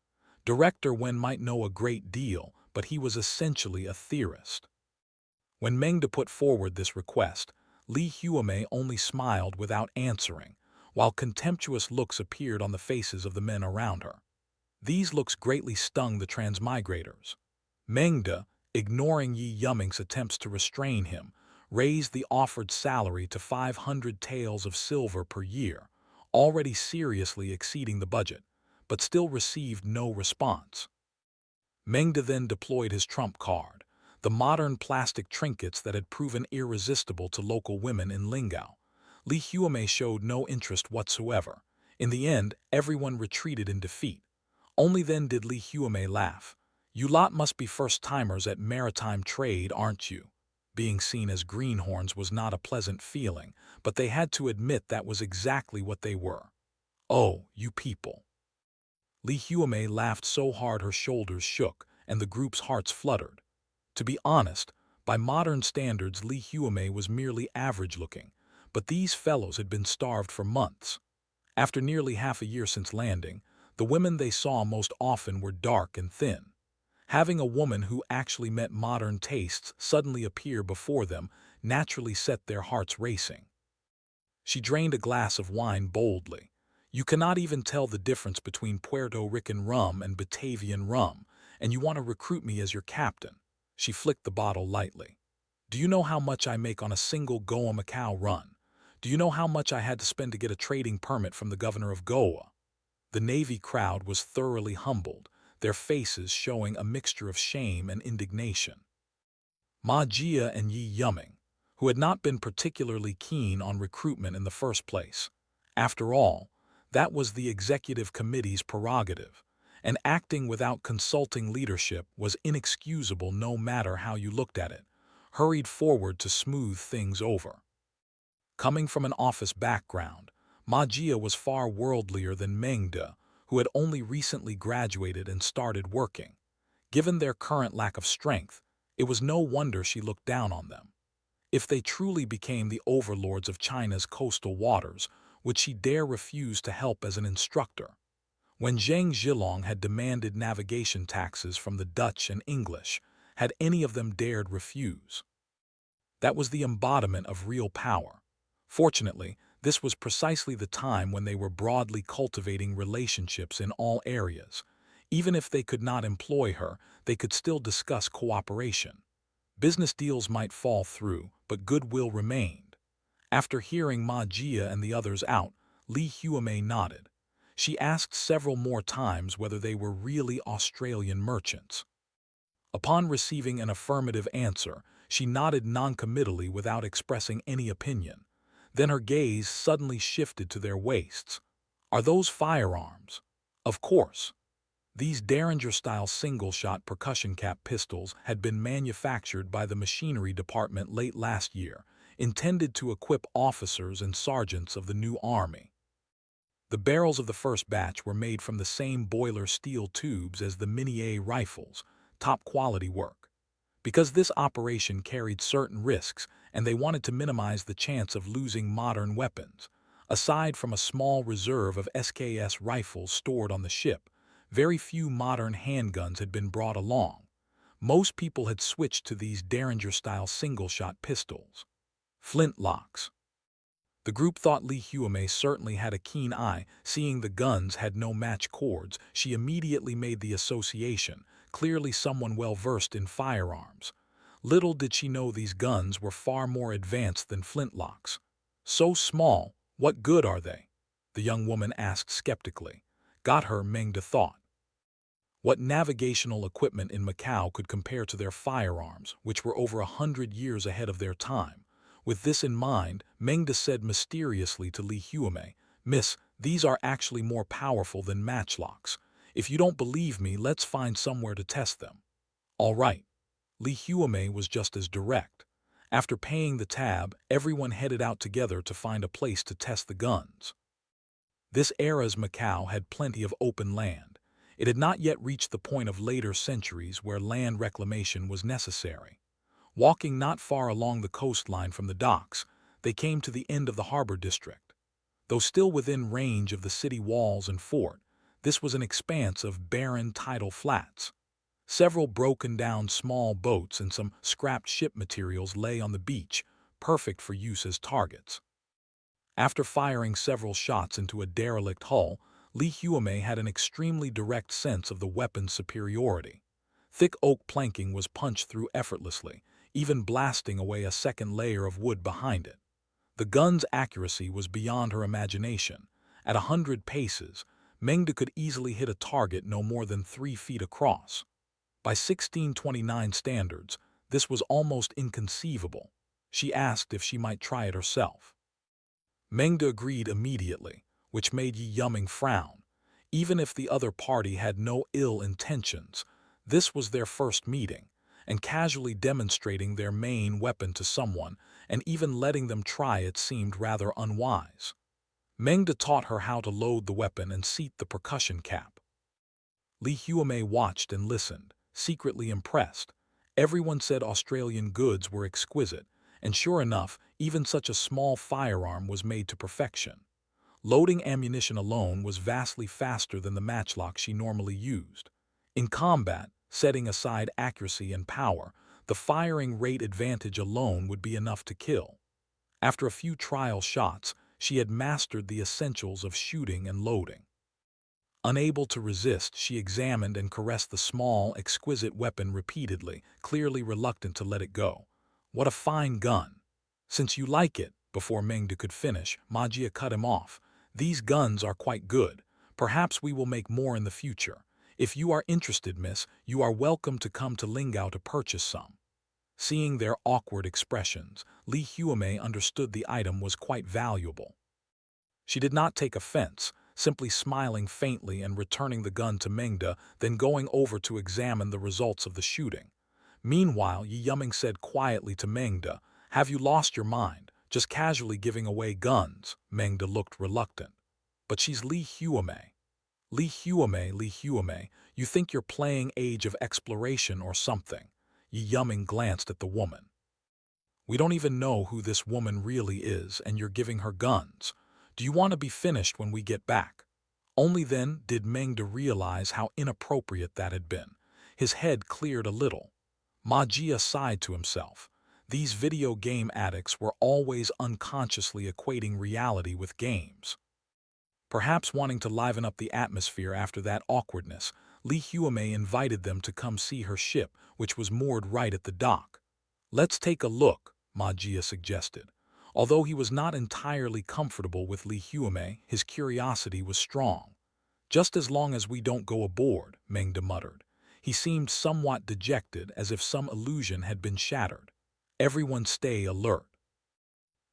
[SPEAKER 1] Director Wen might know a great deal, but he was essentially a theorist. When Mengda put forward this request, Li Huamei only smiled without answering, while contemptuous looks appeared on the faces of the men around her. These looks greatly stung the transmigrators. Mengda, ignoring Yi Yuming's attempts to restrain him, raised the offered salary to 500 taels of silver per year, already seriously exceeding the budget, but still received no response. Mengda then deployed his trump card, the modern plastic trinkets that had proven irresistible to local women in Lingao. Li Huamei showed no interest whatsoever. In the end, everyone retreated in defeat. Only then did Li Huamei laugh. "You lot must be first-timers at maritime trade, aren't you?" Being seen as greenhorns was not a pleasant feeling, but they had to admit that was exactly what they were. "Oh, you people." Li Huamei laughed so hard her shoulders shook, and the group's hearts fluttered. To be honest, by modern standards Li Huamei was merely average-looking, but these fellows had been starved for months. After nearly half a year since landing, the women they saw most often were dark and thin. Having a woman who actually met modern tastes suddenly appear before them naturally set their hearts racing. She drained a glass of wine boldly. "You cannot even tell the difference between Puerto Rican rum and Batavian rum, and you want to recruit me as your captain." She flicked the bottle lightly. "Do you know how much I make on a single Goa-Macau run? Do you know how much I had to spend to get a trading permit from the governor of Goa?" The Navy crowd was thoroughly humbled, their faces showing a mixture of shame and indignation. Ma Jia and Yi Yuming, who had not been particularly keen on recruitment in the first place. After all, that was the executive committee's prerogative, and acting without consulting leadership was inexcusable no matter how you looked at it, hurried forward to smooth things over. Coming from an office background, Ma Jia was far worldlier than Mengda, who had only recently graduated and started working. Given their current lack of strength, it was no wonder she looked down on them. If they truly became the overlords of China's coastal waters, would she dare refuse to help as an instructor? When Zhang Zhilong had demanded navigation taxes from the Dutch and English, had any of them dared refuse? That was the embodiment of real power. Fortunately, this was precisely the time when they were broadly cultivating relationships in all areas. Even if they could not employ her, they could still discuss cooperation. Business deals might fall through, but goodwill remained. After hearing Ma Jia and the others out, Li Huamei nodded. She asked several more times whether they were really Australian merchants. Upon receiving an affirmative answer, she nodded noncommittally without expressing any opinion. Then her gaze suddenly shifted to their waists. "Are those firearms?" "Of course." These Derringer-style single-shot percussion-cap pistols had been manufactured by the Missionary Department late last year, intended to equip officers and sergeants of the new army. The barrels of the first batch were made from the same boiler steel tubes as the Mini-A rifles, top-quality work. Because this operation carried certain risks and they wanted to minimize the chance of losing modern weapons, aside from a small reserve of SKS rifles stored on the ship, very few modern handguns had been brought along. Most people had switched to these Derringer-style single-shot pistols. Flintlocks. The group thought Li Huamei certainly had a keen eye. Seeing the guns had no match cords, she immediately made the association, clearly someone well-versed in firearms. Little did she know these guns were far more advanced than flintlocks. So small, what good are they? The young woman asked skeptically. Got her, Ming De thought. What navigational equipment in Macau could compare to their firearms, which were over 100 years ahead of their time? With this in mind, Meng De said mysteriously to Li Huamei, Miss, these are actually more powerful than matchlocks. If you don't believe me, let's find somewhere to test them. All right. Li Huamei was just as direct. After paying the tab, everyone headed out together to find a place to test the guns. This era's Macau had plenty of open land. It had not yet reached the point of later centuries where land reclamation was necessary. Walking not far along the coastline from the docks, they came to the end of the harbor district. Though still within range of the city walls and fort, this was an expanse of barren tidal flats. Several broken-down small boats and some scrapped ship materials lay on the beach, perfect for use as targets. After firing several shots into a derelict hull, Li Huamei had an extremely direct sense of the weapon's superiority. Thick oak planking was punched through effortlessly, even blasting away a second layer of wood behind it. The gun's accuracy was beyond her imagination. At 100 paces, Meng De could easily hit a target no more than 3 feet across. By 1629 standards, this was almost inconceivable. She asked if she might try it herself. Meng De agreed immediately, which made Yi Yumming frown. Even if the other party had no ill intentions, this was their first meeting, and casually demonstrating their main weapon to someone and even letting them try it seemed rather unwise. Meng De taught her how to load the weapon and seat the percussion cap. Li Huamei watched and listened, secretly impressed. Everyone said Australian goods were exquisite, and sure enough, even such a small firearm was made to perfection. Loading ammunition alone was vastly faster than the matchlock she normally used. In combat, setting aside accuracy and power, the firing rate advantage alone would be enough to kill. After a few trial shots, she had mastered the essentials of shooting and loading. Unable to resist, she examined and caressed the small, exquisite weapon repeatedly, clearly reluctant to let it go. What a fine gun! Since you like it, before Meng De could finish, Ma Jia cut him off. These guns are quite good. Perhaps we will make more in the future. If you are interested, miss, you are welcome to come to Lingao to purchase some. Seeing their awkward expressions, Li Huamei understood the item was quite valuable. She did not take offense, simply smiling faintly and returning the gun to Meng De, then going over to examine the results of the shooting. Meanwhile, Yi Yumming said quietly to Meng De, Have you lost your mind, just casually giving away guns? Meng De looked reluctant. But she's Li Huamei. Li Huamei, you think you're playing Age of Exploration or something. Yi Yumming glanced at the woman. We don't even know who this woman really is, and you're giving her guns. Do you want to be finished when we get back? Only then did Meng De realize how inappropriate that had been. His head cleared a little. Ma Jia sighed to himself. These video game addicts were always unconsciously equating reality with games. Perhaps wanting to liven up the atmosphere after that awkwardness, Li Huamei invited them to come see her ship, which was moored right at the dock. Let's take a look, Ma Jia suggested. Although he was not entirely comfortable with Li Huamei, his curiosity was strong. Just as long as we don't go aboard, Meng De muttered. He seemed somewhat dejected, as if some illusion had been shattered. Everyone stay alert.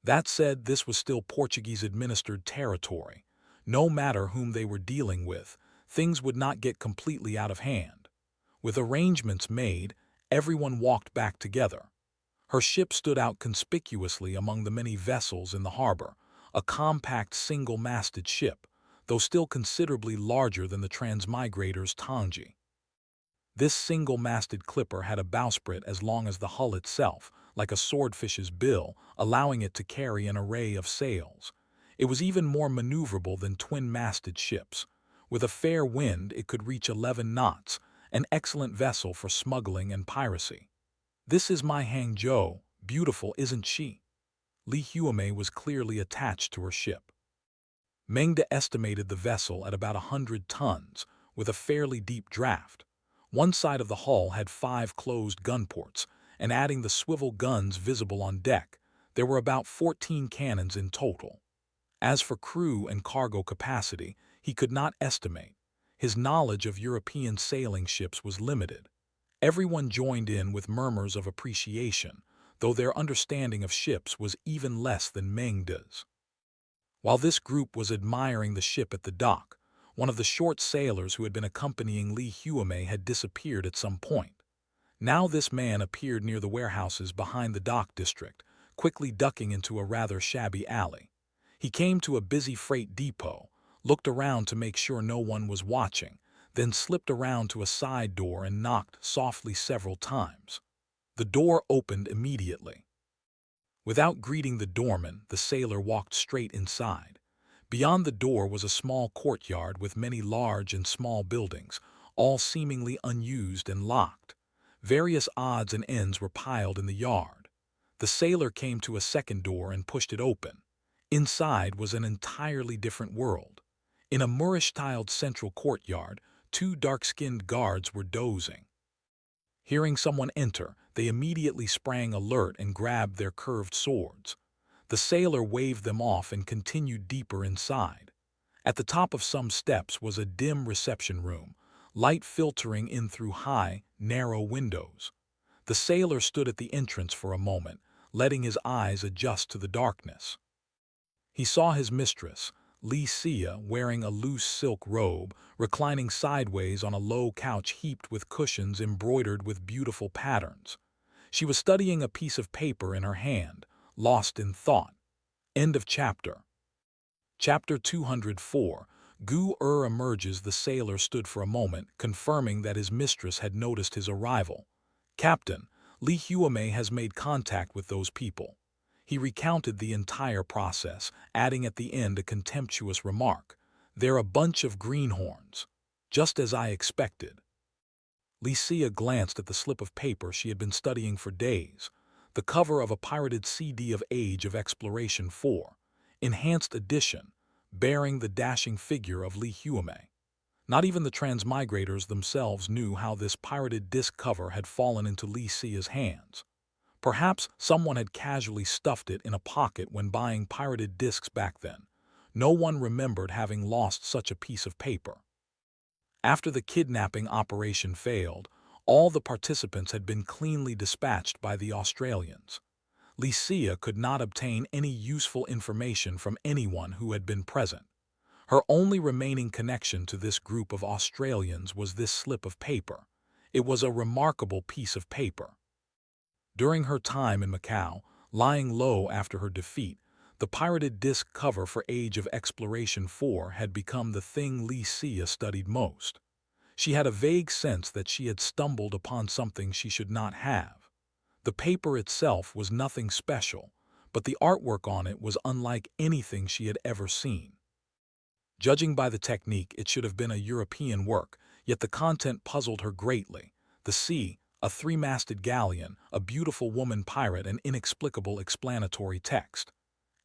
[SPEAKER 1] That said, this was still Portuguese-administered territory. No matter whom they were dealing with, things would not get completely out of hand. With arrangements made, everyone walked back together. Her ship stood out conspicuously among the many vessels in the harbor, a compact single-masted ship. though still considerably larger than the transmigrator's Tangji. This single-masted clipper had a bowsprit as long as the hull itself, like a swordfish's bill, allowing it to carry an array of sails. It was even more maneuverable than twin-masted ships. With a fair wind, it could reach 11 knots, an excellent vessel for smuggling and piracy. "This is my Hangzhou, beautiful, isn't she?" Li Huamei was clearly attached to her ship. Mengda estimated the vessel at about 100 tons, with a fairly deep draft. One side of the hull had 5 closed gun ports, and adding the swivel guns visible on deck, there were about 14 cannons in total. As for crew and cargo capacity, he could not estimate. His knowledge of European sailing ships was limited. Everyone joined in with murmurs of appreciation, though their understanding of ships was even less than Mengda's. While this group was admiring the ship at the dock, one of the short sailors who had been accompanying Li Huamei had disappeared at some point. Now this man appeared near the warehouses behind the dock district, quickly ducking into a rather shabby alley. He came to a busy freight depot, looked around to make sure no one was watching, then slipped around to a side door and knocked softly several times. The door opened immediately. Without greeting the doorman, the sailor walked straight inside. Beyond the door was a small courtyard with many large and small buildings, all seemingly unused and locked. Various odds and ends were piled in the yard. The sailor came to a second door and pushed it open. Inside was an entirely different world. In a Moorish-tiled central courtyard, 2 dark-skinned guards were dozing. Hearing someone enter, they immediately sprang alert and grabbed their curved swords. The sailor waved them off and continued deeper inside. At the top of some steps was a dim reception room, light filtering in through high, narrow windows. The sailor stood at the entrance for a moment, letting his eyes adjust to the darkness. He saw his mistress, Li Xia, wearing a loose silk robe, reclining sideways on a low couch heaped with cushions embroidered with beautiful patterns. She was studying a piece of paper in her hand, lost in thought. End of chapter. Chapter 204. Gou Er Emerges. The sailor stood for a moment, confirming that his mistress had noticed his arrival. "Captain, Li Huamei has made contact with those people." He recounted the entire process, adding at the end a contemptuous remark. "They're a bunch of greenhorns. Just as I expected." Li Xia glanced at the slip of paper she had been studying for days. The cover of a pirated CD of Age of Exploration 4, enhanced edition, bearing the dashing figure of Li Huamei. Not even the transmigrators themselves knew how this pirated disc cover had fallen into Li Xia's hands. Perhaps someone had casually stuffed it in a pocket when buying pirated discs back then. No one remembered having lost such a piece of paper. After the kidnapping operation failed, all the participants had been cleanly dispatched by the Australians. Li Xia could not obtain any useful information from anyone who had been present. Her only remaining connection to this group of Australians was this slip of paper. It was a remarkable piece of paper. During her time in Macau, lying low after her defeat, the pirated disc cover for Age of Exploration 4 had become the thing Li Xia studied most. She had a vague sense that she had stumbled upon something she should not have. The paper itself was nothing special, but the artwork on it was unlike anything she had ever seen. Judging by the technique, it should have been a European work, yet the content puzzled her greatly. The sea, a 3-masted galleon, a beautiful woman pirate, and inexplicable explanatory text.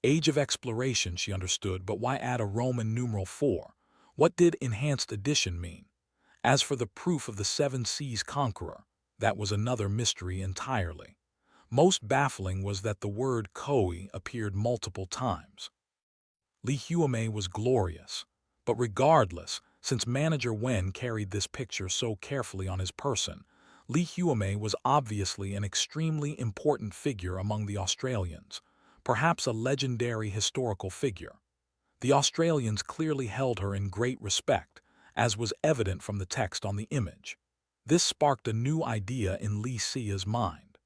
[SPEAKER 1] Age of Exploration, she understood, but why add a Roman numeral 4? What did Enhanced Edition mean? As for the proof of the 7 Seas Conqueror, that was another mystery entirely. Most baffling was that the word Koi appeared multiple times. Li Huamei was glorious, but regardless, since Manager Wen carried this picture so carefully on his person, Li Huamei was obviously an extremely important figure among the Australians, perhaps a legendary historical figure. The Australians clearly held her in great respect, as was evident from the text on the image. This sparked a new idea in Li Xia's mind.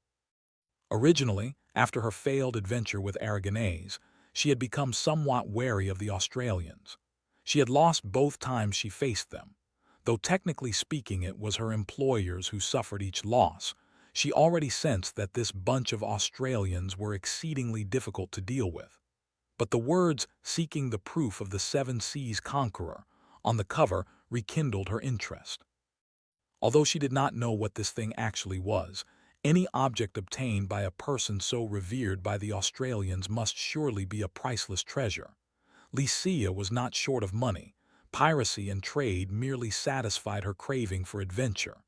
[SPEAKER 1] Originally, after her failed adventure with Aragonese, she had become somewhat wary of the Australians. She had lost both times she faced them. Though technically speaking it was her employers who suffered each loss, she already sensed that this bunch of Australians were exceedingly difficult to deal with. But the words "seeking the proof of the Seven Seas Conqueror" on the cover rekindled her interest. Although she did not know what this thing actually was, any object obtained by a person so revered by the Australians must surely be a priceless treasure. Li was not short of money. Piracy and trade merely satisfied her craving for adventure.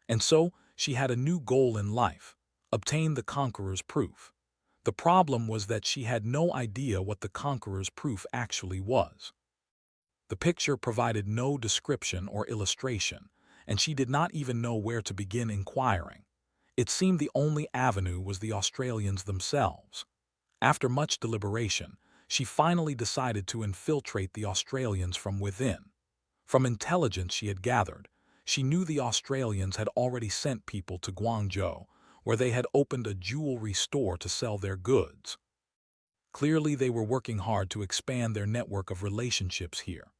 [SPEAKER 1] And so she had a new goal in life: obtain the Conqueror's proof. The problem was that she had no idea what the Conqueror's proof actually was. The picture provided no description or illustration, and she did not even know where to begin inquiring. It seemed the only avenue was the Australians themselves. After much deliberation, she finally decided to infiltrate the Australians from within. From intelligence she had gathered, she knew the Australians had already sent people to Guangzhou, where they had opened a jewelry store to sell their goods. Clearly they were working hard to expand their network of relationships here.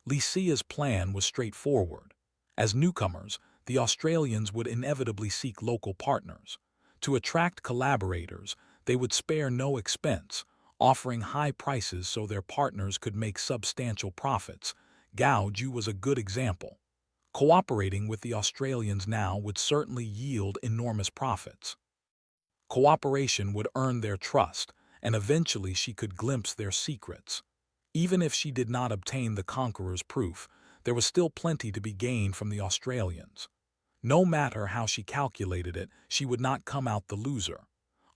[SPEAKER 1] Li plan was straightforward. As newcomers, the Australians would inevitably seek local partners. To attract collaborators, they would spare no expense, offering high prices so their partners could make substantial profits. Gouju was a good example. Cooperating with the Australians now would certainly yield enormous profits. Cooperation would earn their trust, and eventually she could glimpse their secrets. Even if she did not obtain the Conqueror's proof, there was still plenty to be gained from the Australians. No matter how she calculated it, she would not come out the loser.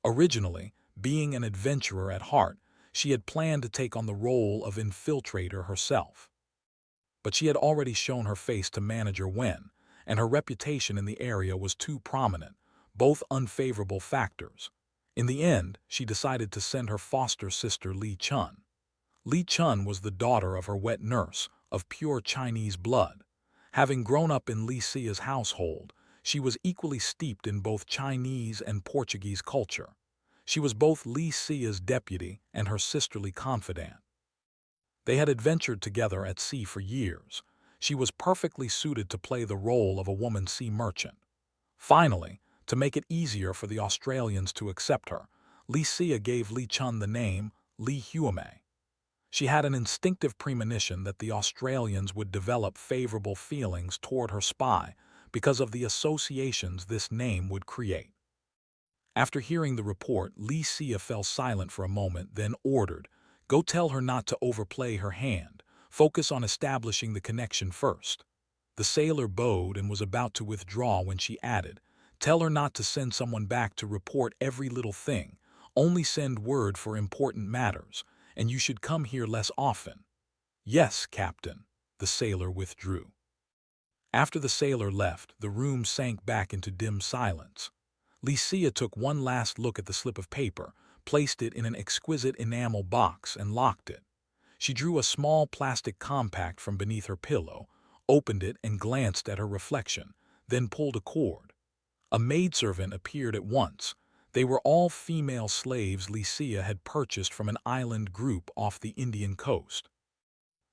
[SPEAKER 1] Originally, being an adventurer at heart, she had planned to take on the role of infiltrator herself. But she had already shown her face to Manager Wen, and her reputation in the area was too prominent, both unfavorable factors. In the end, she decided to send her foster sister Li Chun. Li Chun was the daughter of her wet nurse, of pure Chinese blood. Having grown up in Li Xia's household, she was equally steeped in both Chinese and Portuguese culture. She was both Li Xia's deputy and her sisterly confidant. They had adventured together at sea for years. She was perfectly suited to play the role of a woman sea merchant. Finally, to make it easier for the Australians to accept her, Li Xia gave Li Chun the name Li Huamei. She had an instinctive premonition that the Australians would develop favorable feelings toward her spy because of the associations this name would create. After hearing the report, Li Xia fell silent for a moment, then ordered, "Go tell her not to overplay her hand. Focus on establishing the connection first." The sailor bowed and was about to withdraw when she added, "Tell her not to send someone back to report every little thing. Only send word for important matters, and you should come here less often." "Yes, Captain." The sailor withdrew. After the sailor left, the room sank back into dim silence. Li Xia took one last look at the slip of paper, placed it in an exquisite enamel box, and locked it. She drew a small plastic compact from beneath her pillow, opened it and glanced at her reflection, then pulled a cord. A maidservant appeared at once. They were all female slaves Li Xia had purchased from an island group off the Indian coast.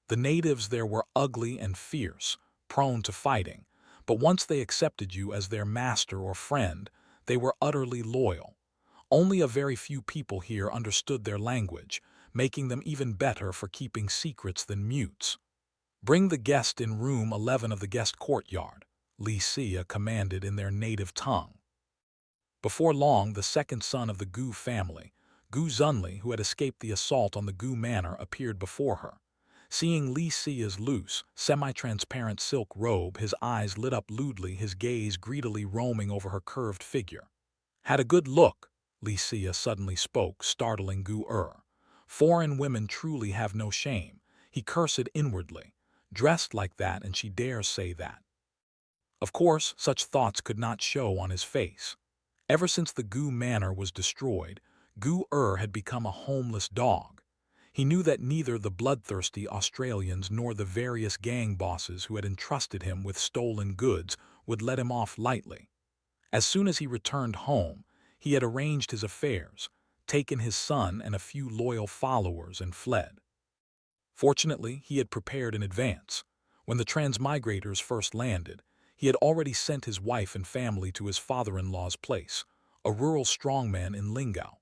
[SPEAKER 1] The natives there were ugly and fierce, prone to fighting, but once they accepted you as their master or friend, they were utterly loyal. Only a very few people here understood their language, making them even better for keeping secrets than mutes. "Bring the guest in room 11 of the guest courtyard," Li Xia commanded in their native tongue. Before long, the second son of the Gou family, Gu Zunli, who had escaped the assault on the Gou manor, appeared before her. Seeing Li Xia's loose, semi-transparent silk robe, his eyes lit up lewdly, his gaze greedily roaming over her curved figure. "Had a good look," Li Xia suddenly spoke, startling Gou Er. "Foreign women truly have no shame," he cursed inwardly. "Dressed like that and she dares say that." Of course, such thoughts could not show on his face. Ever since the Gou manor was destroyed, Gou Er had become a homeless dog. He knew that neither the bloodthirsty Australians nor the various gang bosses who had entrusted him with stolen goods would let him off lightly. As soon as he returned home, he had arranged his affairs, taken his son and a few loyal followers, and fled. Fortunately, he had prepared in advance. When the transmigrators first landed, he had already sent his wife and family to his father-in-law's place, a rural strongman in Lingao.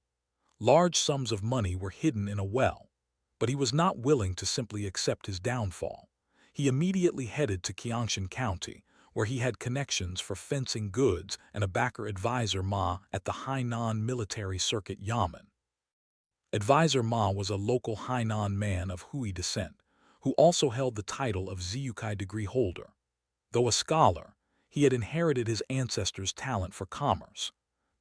[SPEAKER 1] Large sums of money were hidden in a well, but he was not willing to simply accept his downfall. He immediately headed to Qiangshan County, where he had connections for fencing goods and a backer advisor Ma at the Hainan Military Circuit Yamen. Advisor Ma was a local Hainan man of Hui descent, who also held the title of Ziyukai degree holder. Though a scholar, he had inherited his ancestors' talent for commerce.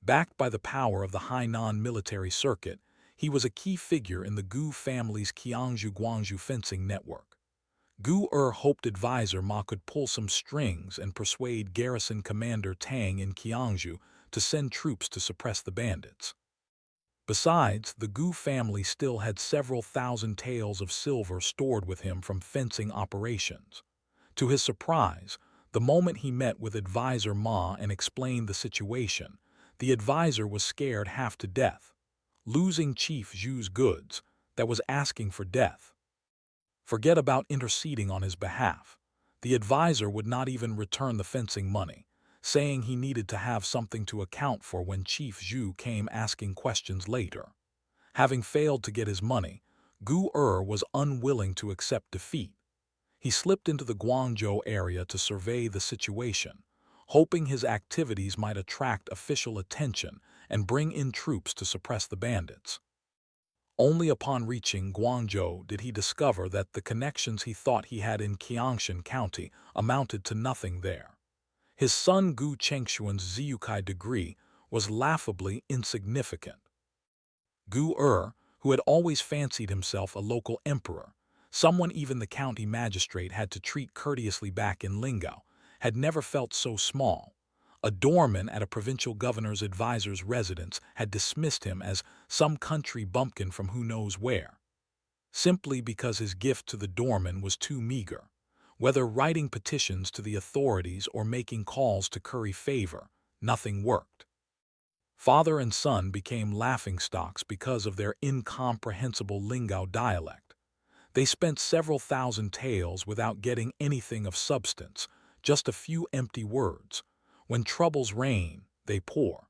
[SPEAKER 1] Backed by the power of the Hainan Military Circuit, he was a key figure in the Gu family's Qiangzhou-Guangzhou fencing network. Gou Er hoped advisor Ma could pull some strings and persuade garrison commander Tang in Qiangzhou to send troops to suppress the bandits. Besides, the Gu family still had several thousand taels of silver stored with him from fencing operations. To his surprise, the moment he met with advisor Ma and explained the situation, the advisor was scared half to death. Losing Chief Zhu's goods, that was asking for death. Forget about interceding on his behalf. The advisor would not even return the fencing money, saying he needed to have something to account for when Chief Zhu came asking questions later. Having failed to get his money, Gou Er was unwilling to accept defeat. He slipped into the Guangzhou area to survey the situation, hoping his activities might attract official attention and bring in troops to suppress the bandits. Only upon reaching Guangzhou did he discover that the connections he thought he had in Qiangshan County amounted to nothing there. His son Gu Chengshuan's Ziyukai degree was laughably insignificant. Gou Er, who had always fancied himself a local emperor, someone even the county magistrate had to treat courteously back in Lingao, had never felt so small. A doorman at a provincial governor's advisor's residence had dismissed him as some country bumpkin from who knows where, simply because his gift to the doorman was too meager. Whether writing petitions to the authorities or making calls to curry favor, nothing worked. Father and son became laughingstocks because of their incomprehensible Lingao dialect. They spent several thousand taels without getting anything of substance, just a few empty words. When troubles rain, they pour.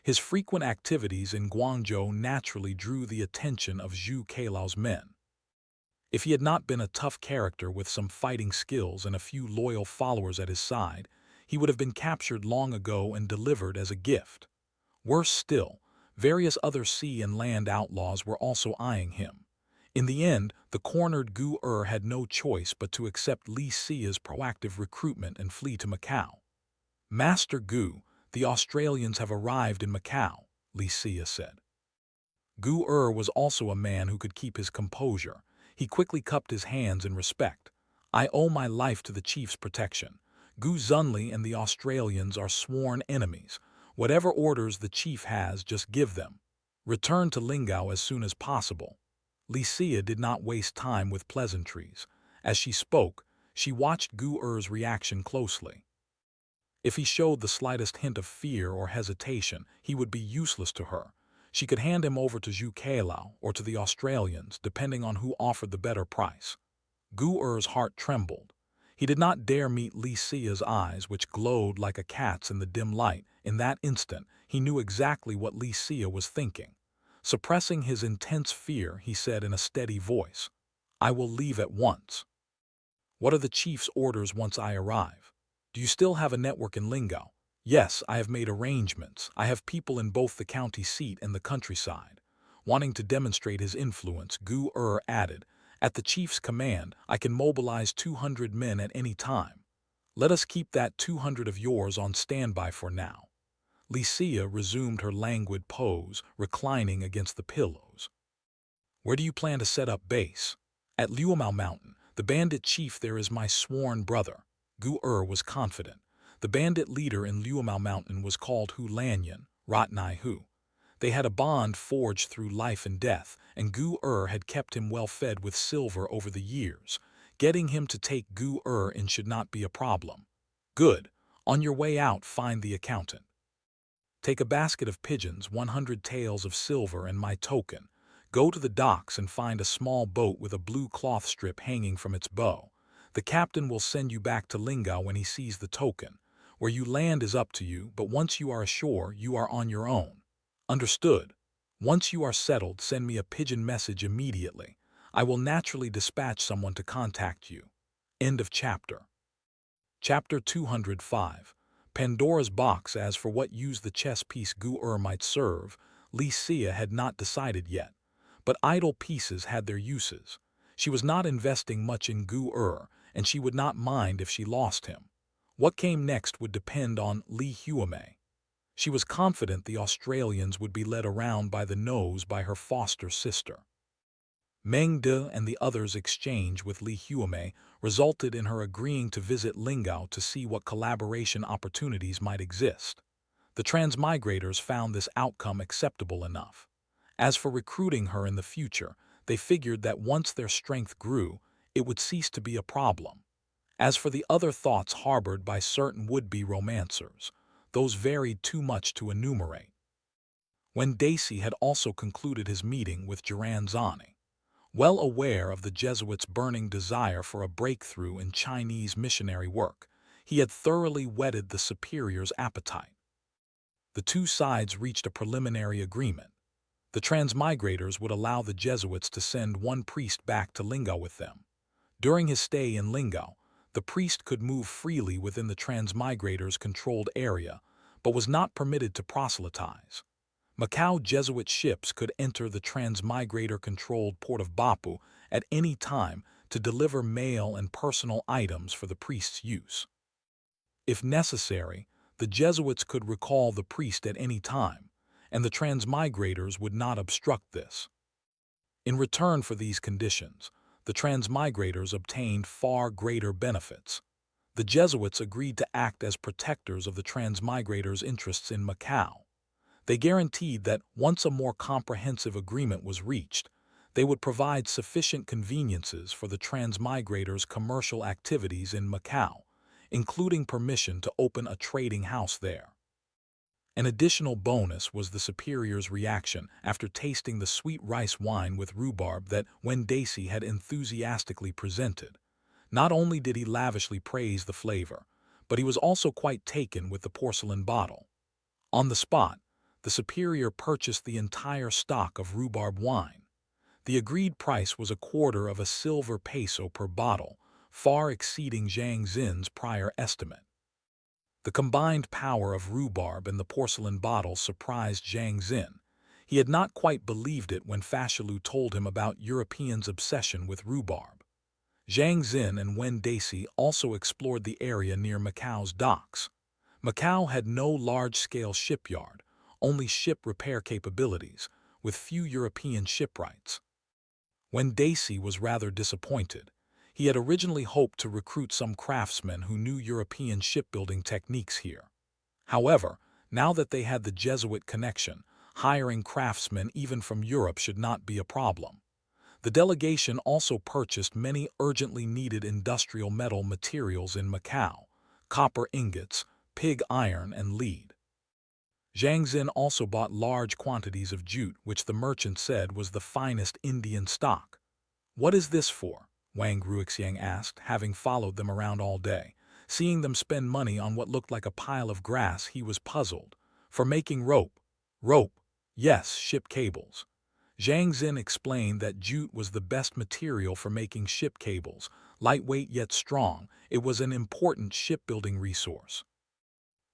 [SPEAKER 1] His frequent activities in Guangzhou naturally drew the attention of Zhu Cailao's men. If he had not been a tough character with some fighting skills and a few loyal followers at his side, he would have been captured long ago and delivered as a gift. Worse still, various other sea and land outlaws were also eyeing him. In the end, the cornered Gou Er had no choice but to accept Li Xia's proactive recruitment and flee to Macau. "Master Gu, the Australians have arrived in Macau," Li Xia said. Gou Er was also a man who could keep his composure. He quickly cupped his hands in respect. "I owe my life to the chief's protection. Gu Zunli and the Australians are sworn enemies. Whatever orders the chief has, just give them. Return to Lingao as soon as possible." Li Xia did not waste time with pleasantries. As she spoke, she watched Gou Er's reaction closely. If he showed the slightest hint of fear or hesitation, he would be useless to her. She could hand him over to Zhu Cailao or to the Australians, depending on who offered the better price. Gou Er's heart trembled. He did not dare meet Li Xia's eyes, which glowed like a cat's in the dim light. In that instant, he knew exactly what Li Xia was thinking. Suppressing his intense fear, he said in a steady voice, "I will leave at once." "What are the chief's orders once I arrive? Do you still have a network in Lingao?" "Yes, I have made arrangements. I have people in both the county seat and the countryside." Wanting to demonstrate his influence, Gou Er added, "At the chief's command, I can mobilize 200 men at any time. Let us keep that 200 of yours on standby for now." Li Xia resumed her languid pose, reclining against the pillows. "Where do you plan to set up base?" "At Liuamao Mountain. The bandit chief there is my sworn brother." Gou Er was confident. The bandit leader in Liuamao Mountain was called Hu Lanyan, Rotnai Hu. They had a bond forged through life and death, and Gou Er had kept him well fed with silver over the years. Getting him to take Gou Er in should not be a problem. "Good. On your way out, find the accountant. Take a basket of pigeons, 100 taels of silver, and my token." Go to the docks and find a small boat with a blue cloth strip hanging from its bow. The captain will send you back to Lingao when he sees the token. Where you land is up to you, but once you are ashore, you are on your own. Understood? Once you are settled, send me a pigeon message immediately. I will naturally dispatch someone to contact you. End of chapter. Chapter 205. Pandora's Box. As for what use the chess piece Gou Er might serve, Li Xia had not decided yet. But idle pieces had their uses. She was not investing much in Gou Er, and she would not mind if she lost him. What came next would depend on Li Huamei. She was confident the Australians would be led around by the nose by her foster sister. Meng De and the others' exchange with Li Huamei resulted in her agreeing to visit Lingao to see what collaboration opportunities might exist. The transmigrators found this outcome acceptable enough. As for recruiting her in the future, they figured that once their strength grew, it would cease to be a problem. As for the other thoughts harbored by certain would-be romancers, those varied too much to enumerate. When Daisy had also concluded his meeting with Zhang, well aware of the Jesuits' burning desire for a breakthrough in Chinese missionary work, he had thoroughly whetted the superior's appetite. The two sides reached a preliminary agreement. The transmigrators would allow the Jesuits to send one priest back to Lingao with them. During his stay in Lingao, the priest could move freely within the transmigrators' controlled area, but was not permitted to proselytize. Macau Jesuit ships could enter the transmigrator-controlled port of Bopu at any time to deliver mail and personal items for the priest's use. If necessary, the Jesuits could recall the priest at any time, and the transmigrators would not obstruct this. In return for these conditions, the transmigrators obtained far greater benefits. The Jesuits agreed to act as protectors of the transmigrators' interests in Macau. They guaranteed that once a more comprehensive agreement was reached, they would provide sufficient conveniences for the transmigrators' commercial activities in Macau, including permission to open a trading house there. An additional bonus was the superior's reaction after tasting the sweet rice wine with rhubarb that Wen Daisy had enthusiastically presented. Not only did he lavishly praise the flavor, but he was also quite taken with the porcelain bottle. On the spot, the superior purchased the entire stock of rhubarb wine. The agreed price was 1/4 of a silver peso per bottle, far exceeding Zhang Xin's prior estimate. The combined power of rhubarb and the porcelain bottle surprised Zhang Xin. He had not quite believed it when Fashalou told him about Europeans' obsession with rhubarb. Zhang Xin and Wen Daisy also explored the area near Macau's docks. Macau had no large-scale shipyard, only ship repair capabilities, with few European shipwrights. Wen Daisy was rather disappointed. He had originally hoped to recruit some craftsmen who knew European shipbuilding techniques here. However, now that they had the Jesuit connection, hiring craftsmen even from Europe should not be a problem. The delegation also purchased many urgently needed industrial metal materials in Macau: copper ingots, pig iron, and lead. Zhang Xin also bought large quantities of jute, which the merchant said was the finest Indian stock. "What is this for?" Wang Ruixiang asked, having followed them around all day. Seeing them spend money on what looked like a pile of grass, he was puzzled. "For making rope." "Rope? Yes, ship cables." Zhang Xin explained that jute was the best material for making ship cables, lightweight yet strong. It was an important shipbuilding resource.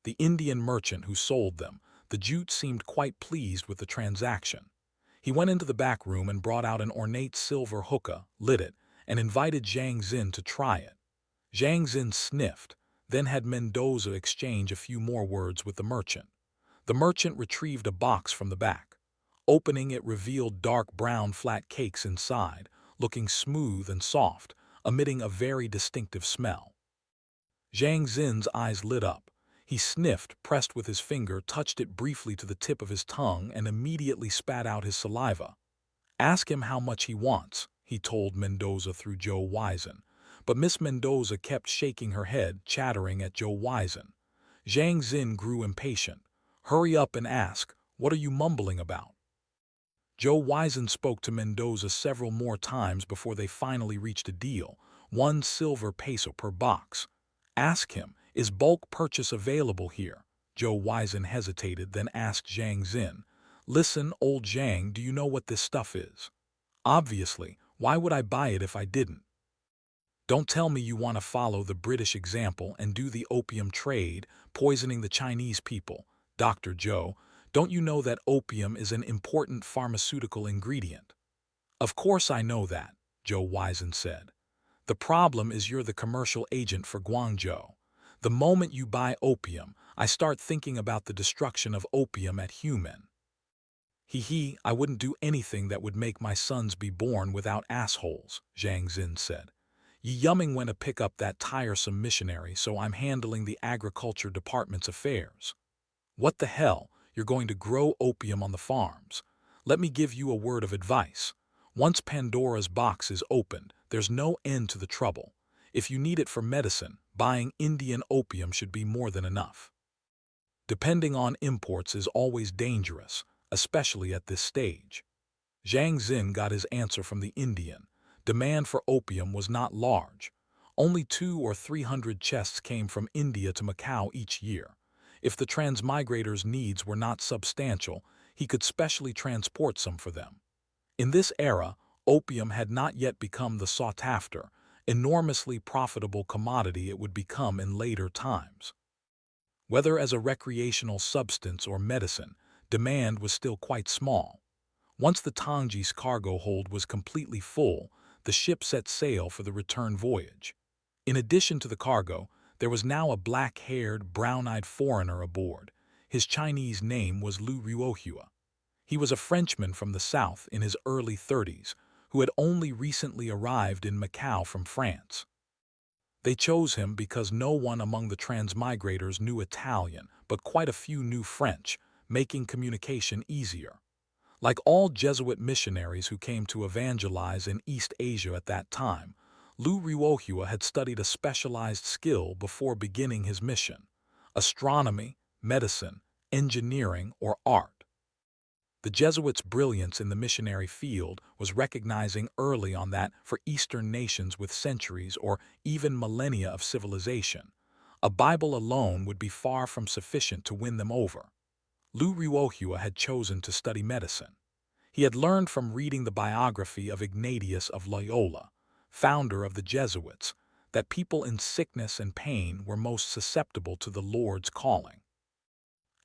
[SPEAKER 1] The Indian merchant who sold them, the jute, seemed quite pleased with the transaction. He went into the back room and brought out an ornate silver hookah, lit it, and invited Zhang Xin to try it. Zhang Xin sniffed, then had Mendoza exchange a few more words with the merchant. The merchant retrieved a box from the back. Opening it revealed dark brown flat cakes inside, looking smooth and soft, emitting a very distinctive smell. Zhang Xin's eyes lit up. He sniffed, pressed with his finger, touched it briefly to the tip of his tongue, and immediately spat out his saliva. "Ask him how much he wants," he told Mendoza through Zhou Weisen. But Miss Mendoza kept shaking her head, chattering at Zhou Weisen. Zhang Xin grew impatient. "Hurry up and ask. What are you mumbling about?" Zhou Weiss spoke to Mendoza several more times before they finally reached a deal, 1 silver peso per box. Ask him, is bulk purchase available here? Zhou Weiss hesitated, then asked Zhang, listen, old Zhang, do you know what this stuff is? Obviously, why would I buy it if I didn't? Don't tell me you want to follow the British example and do the opium trade, poisoning the Chinese people. Dr. Zhou, don't you know that opium is an important pharmaceutical ingredient? Of course I know that, Zhou Weiss said. The problem is you're the commercial agent for Guangzhou. The moment you buy opium, I start thinking about the destruction of opium at human. I wouldn't do anything that would make my sons be born without assholes, Zhang said. Yi Yumming went to pick up that tiresome missionary, so I'm handling the agriculture department's affairs. What the hell, you're going to grow opium on the farms? Let me give you a word of advice. Once Pandora's Box is opened, there's no end to the trouble. If you need it for medicine, buying Indian opium should be more than enough. Depending on imports is always dangerous, especially at this stage. Zhang got his answer from the Indian. Demand for opium was not large. Only 200 or 300 chests came from India to Macau each year. If the transmigrator's needs were not substantial, he could specially transport some for them. In this era, opium had not yet become the sought-after, enormously profitable commodity it would become in later times. Whether as a recreational substance or medicine, demand was still quite small. Once the Tongji's cargo hold was completely full, the ship set sail for the return voyage. In addition to the cargo, there was now a black-haired, brown-eyed foreigner aboard. His Chinese name was Lu Ruohua. He was a Frenchman from the south in his early 30s, who had only recently arrived in Macau from France. They chose him because no one among the transmigrators knew Italian, but quite a few knew French, making communication easier. Like all Jesuit missionaries who came to evangelize in East Asia at that time, Lu Ruohua had studied a specialized skill before beginning his mission: astronomy, medicine, engineering, or art. The Jesuits' brilliance in the missionary field was recognizing early on that for Eastern nations with centuries or even millennia of civilization, a Bible alone would be far from sufficient to win them over. Lu Ruohua had chosen to study medicine. He had learned from reading the biography of Ignatius of Loyola, founder of the Jesuits, that people in sickness and pain were most susceptible to the Lord's calling.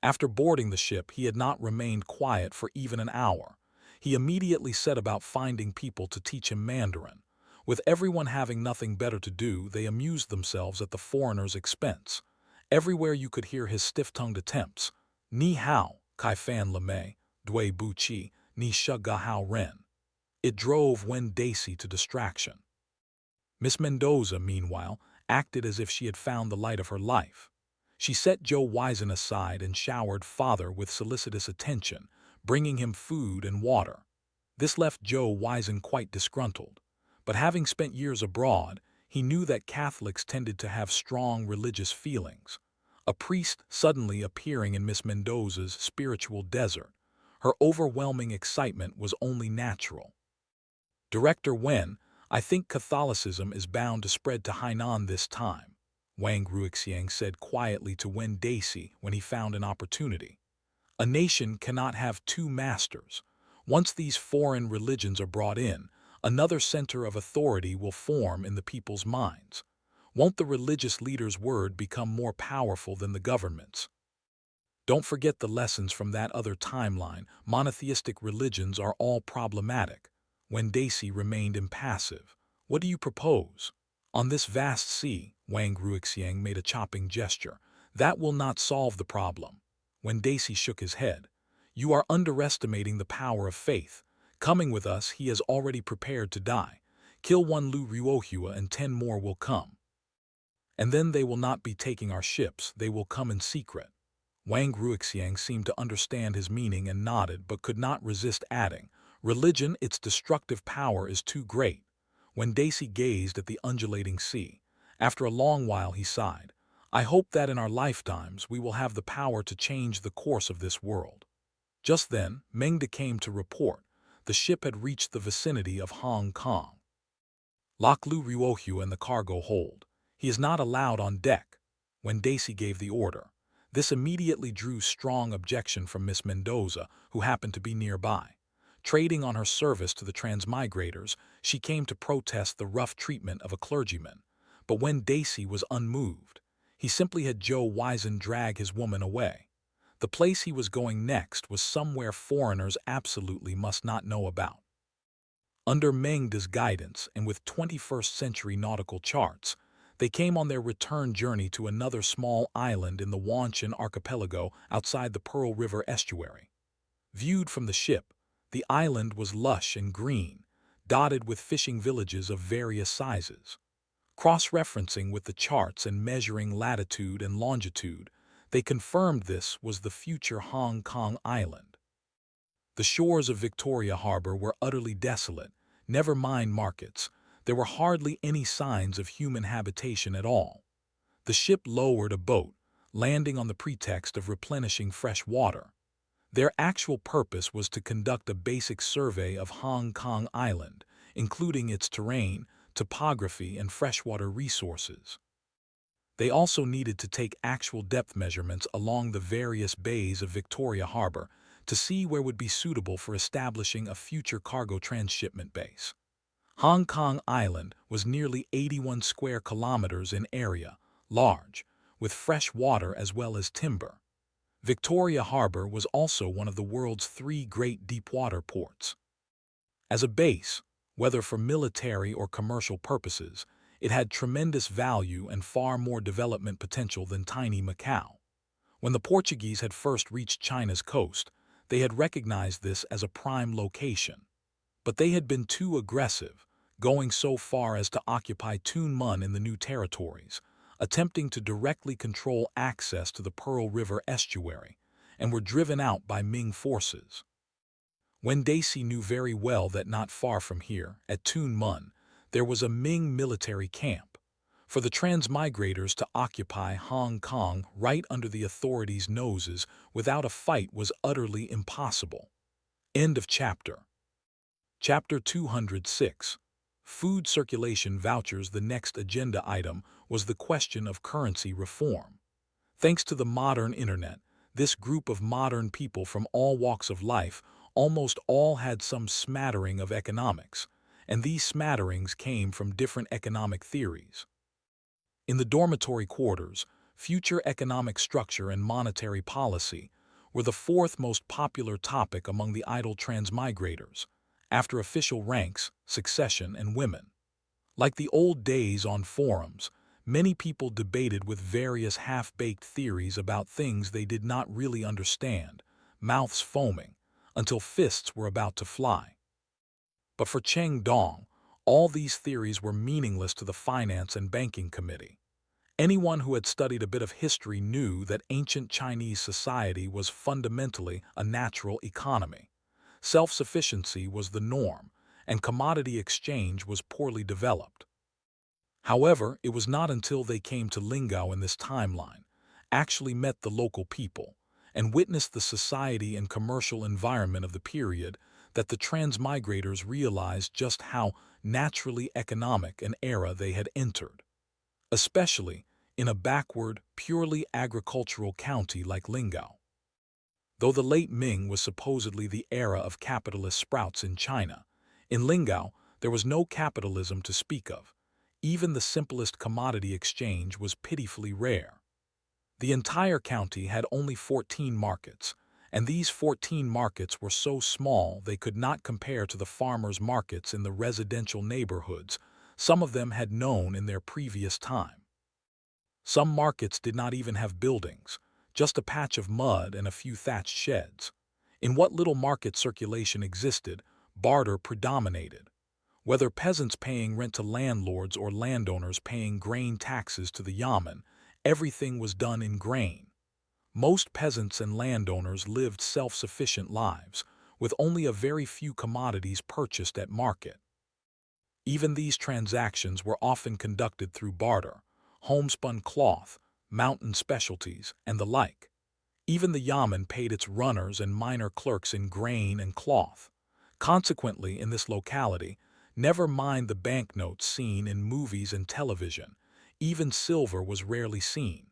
[SPEAKER 1] After boarding the ship, he had not remained quiet for even an hour. He immediately set about finding people to teach him Mandarin. With everyone having nothing better to do, they amused themselves at the foreigner's expense. Everywhere you could hear his stiff-tongued attempts. Ni hao, kai fan lemay, dui bu chi, ni sha ga hao ren. It drove Wen Daisy to distraction. Miss Mendoza, meanwhile, acted as if she had found the light of her life. She set Zhou Weiss aside and showered father with solicitous attention, bringing him food and water. This left Zhou Weiss quite disgruntled. But having spent years abroad, he knew that Catholics tended to have strong religious feelings. A priest suddenly appearing in Miss Mendoza's spiritual desert, her overwhelming excitement was only natural. Director Wen, I think Catholicism is bound to spread to Hainan this time, Wang Ruixiang said quietly to Wen Daisy when he found an opportunity. A nation cannot have two masters. Once these foreign religions are brought in, another center of authority will form in the people's minds. Won't the religious leader's word become more powerful than the government's? Don't forget the lessons from that other timeline. Monotheistic religions are all problematic. When Daisy remained impassive. What do you propose? On this vast sea, Wang Ruixiang made a chopping gesture. That will not solve the problem. When Daisy shook his head. You are underestimating the power of faith. Coming with us, he has already prepared to die. Kill one Lu Ruohua and 10 more will come. And then they will not be taking our ships, they will come in secret. Wang Ruixiang seemed to understand his meaning and nodded, but could not resist adding, religion, its destructive power is too great. When Daisy gazed at the undulating sea, after a long while he sighed, I hope that in our lifetimes we will have the power to change the course of this world. Just then, Mengda came to report. the ship had reached the vicinity of Hong Kong. "Lock Lu Ruohu in the cargo hold. He is not allowed on deck," when Daisy gave the order. This immediately drew strong objection from Miss Mendoza, who happened to be nearby. Trading on her service to the transmigrators, she came to protest the rough treatment of a clergyman. But when Daisy was unmoved, he simply had Joe Wizen drag his woman away. The place he was going next was somewhere foreigners absolutely must not know about. Under Meng's guidance and with 21st century nautical charts, they came on their return journey to another small island in the Wanshan archipelago outside the Pearl River estuary. Viewed from the ship, the island was lush and green, dotted with fishing villages of various sizes. Cross-referencing with the charts and measuring latitude and longitude, they confirmed this was the future Hong Kong island. The shores of Victoria Harbor were utterly desolate, never mind markets. There were hardly any signs of human habitation at all. The ship lowered a boat, landing on the pretext of replenishing fresh water. Their actual purpose was to conduct a basic survey of Hong Kong Island, including its terrain, topography, and freshwater resources. They also needed to take actual depth measurements along the various bays of Victoria Harbor to see where would be suitable for establishing a future cargo transshipment base. Hong Kong Island was nearly 81 square kilometers in area, large, with fresh water as well as timber. Victoria Harbor was also one of the world's 3 great deepwater ports. As a base, whether for military or commercial purposes, it had tremendous value and far more development potential than tiny Macau. When the Portuguese had first reached China's coast, they had recognized this as a prime location. But they had been too aggressive, going so far as to occupy Tuen Mun in the new territories, attempting to directly control access to the Pearl River estuary, and were driven out by Ming forces. When Daisy knew very well that not far from here, at Tuen Mun, there was a Ming military camp. For the transmigrators to occupy Hong Kong right under the authorities' noses without a fight was utterly impossible. End of chapter. Chapter 206. Food circulation vouchers. The next agenda item was the question of currency reform. Thanks to the modern internet, this group of modern people from all walks of life almost all had some smattering of economics, and these smatterings came from different economic theories. In the dormitory quarters, future economic structure and monetary policy were the 4th most popular topic among the idle transmigrators, after official ranks, succession, and women. Like the old days on forums, many people debated with various half-baked theories about things they did not really understand, mouths foaming, until fists were about to fly. But for Cheng Dong, all these theories were meaningless to the Finance and Banking Committee. Anyone who had studied a bit of history knew that ancient Chinese society was fundamentally a natural economy. Self-sufficiency was the norm, and commodity exchange was poorly developed. However, it was not until they came to Lingao in this timeline, actually met the local people, and witnessed the society and commercial environment of the period that the transmigrators realized just how naturally economic an era they had entered. Especially in a backward, purely agricultural county like Lingao. Though the late Ming was supposedly the era of capitalist sprouts in China, in Lingao there was no capitalism to speak of. Even the simplest commodity exchange was pitifully rare. The entire county had only 14 markets, and these 14 markets were so small they could not compare to the farmers' markets in the residential neighborhoods some of them had known in their previous time. Some markets did not even have buildings, just a patch of mud and a few thatched sheds. In what little market circulation existed, barter predominated. Whether peasants paying rent to landlords or landowners paying grain taxes to the yamen, everything was done in grain. Most peasants and landowners lived self-sufficient lives, with only a very few commodities purchased at market. Even these transactions were often conducted through barter, homespun cloth, mountain specialties, and the like. Even the yamen paid its runners and minor clerks in grain and cloth. Consequently, in this locality, never mind the banknotes seen in movies and television, even silver was rarely seen.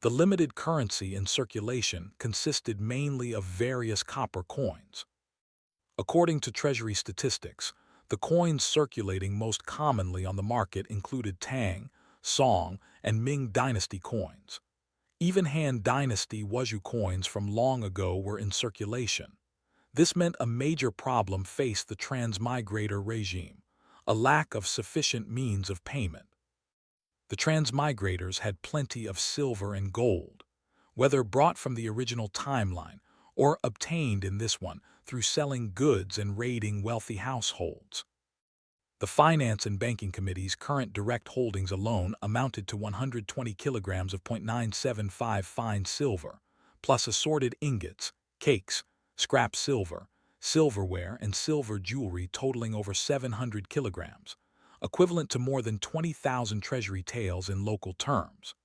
[SPEAKER 1] The limited currency in circulation consisted mainly of various copper coins. According to Treasury statistics, the coins circulating most commonly on the market included Tang, Song, and Ming Dynasty coins. Even Han Dynasty Wuzhou coins from long ago were in circulation. This meant a major problem faced the transmigrator regime, a lack of sufficient means of payment. The transmigrators had plenty of silver and gold, whether brought from the original timeline or obtained in this one through selling goods and raiding wealthy households. The Finance and Banking Committee's current direct holdings alone amounted to 120 kilograms of .975 fine silver, plus assorted ingots, cakes, scrap silver, silverware, and silver jewelry totaling over 700 kilograms, equivalent to more than 20,000 treasury taels in local terms.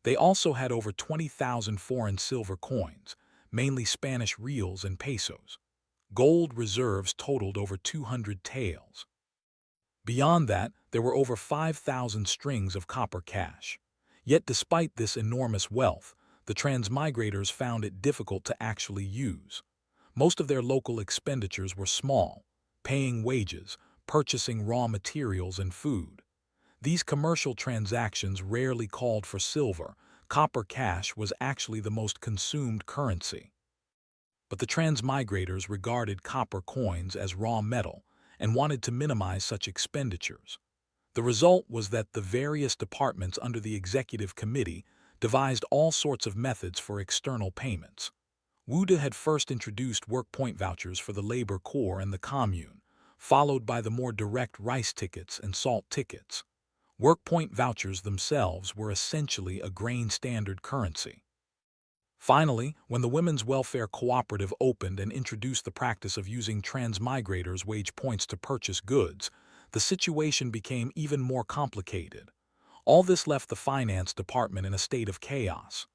[SPEAKER 1] They also had over 20,000 foreign silver coins, mainly Spanish reals and pesos. Gold reserves totaled over 200 taels. Beyond that, there were over 5,000 strings of copper cash. Yet despite this enormous wealth, the transmigrators found it difficult to actually use. Most of their local expenditures were small, paying wages, purchasing raw materials and food. These commercial transactions rarely called for silver. Copper cash was actually the most consumed currency. But the transmigrators regarded copper coins as raw metal and wanted to minimize such expenditures. The result was that the various departments under the executive committee devised all sorts of methods for external payments. Wuda had first introduced work point vouchers for the labor corps and the commune, followed by the more direct rice tickets and salt tickets. Work point vouchers themselves were essentially a grain standard currency. Finally, when the Women's Welfare Cooperative opened and introduced the practice of using transmigrators' wage points to purchase goods, the situation became even more complicated. All this left the finance department in a state of chaos.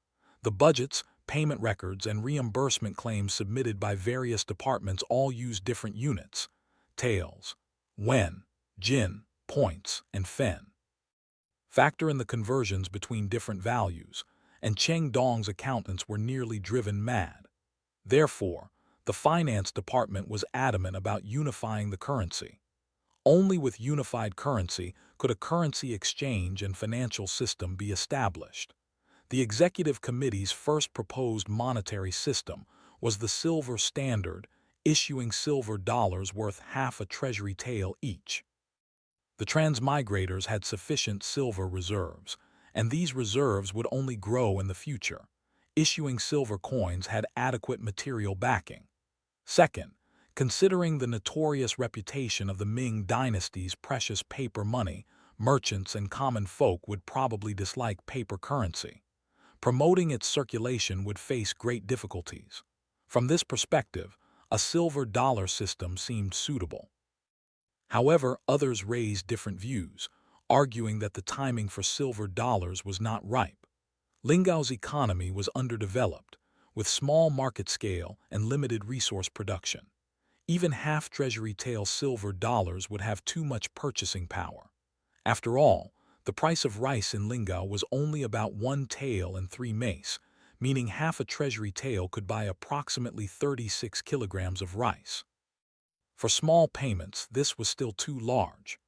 [SPEAKER 1] The budgets, payment records, and reimbursement claims submitted by various departments all used different units: taels, wen, jin, points, and fen. Factor in the conversions between different values, and Cheng Dong's accountants were nearly driven mad. Therefore, the finance department was adamant about unifying the currency. Only with unified currency could a currency exchange and financial system be established. The executive committee's first proposed monetary system was the silver standard, issuing silver dollars worth half a treasury tael each. The transmigrators had sufficient silver reserves, and these reserves would only grow in the future. Issuing silver coins had adequate material backing. Second, considering the notorious reputation of the Ming Dynasty's precious paper money, merchants and common folk would probably dislike paper currency. Promoting its circulation would face great difficulties. From this perspective, a silver dollar system seemed suitable. However, others raised different views, arguing that the timing for silver dollars was not ripe. Lingao's economy was underdeveloped, with small market scale and limited resource production. Even half treasury tael silver dollars would have too much purchasing power. After all, the price of rice in Lingao was only about 1 tael and 3 mace, meaning half a treasury tael could buy approximately 36 kilograms of rice. For small payments, this was still too large.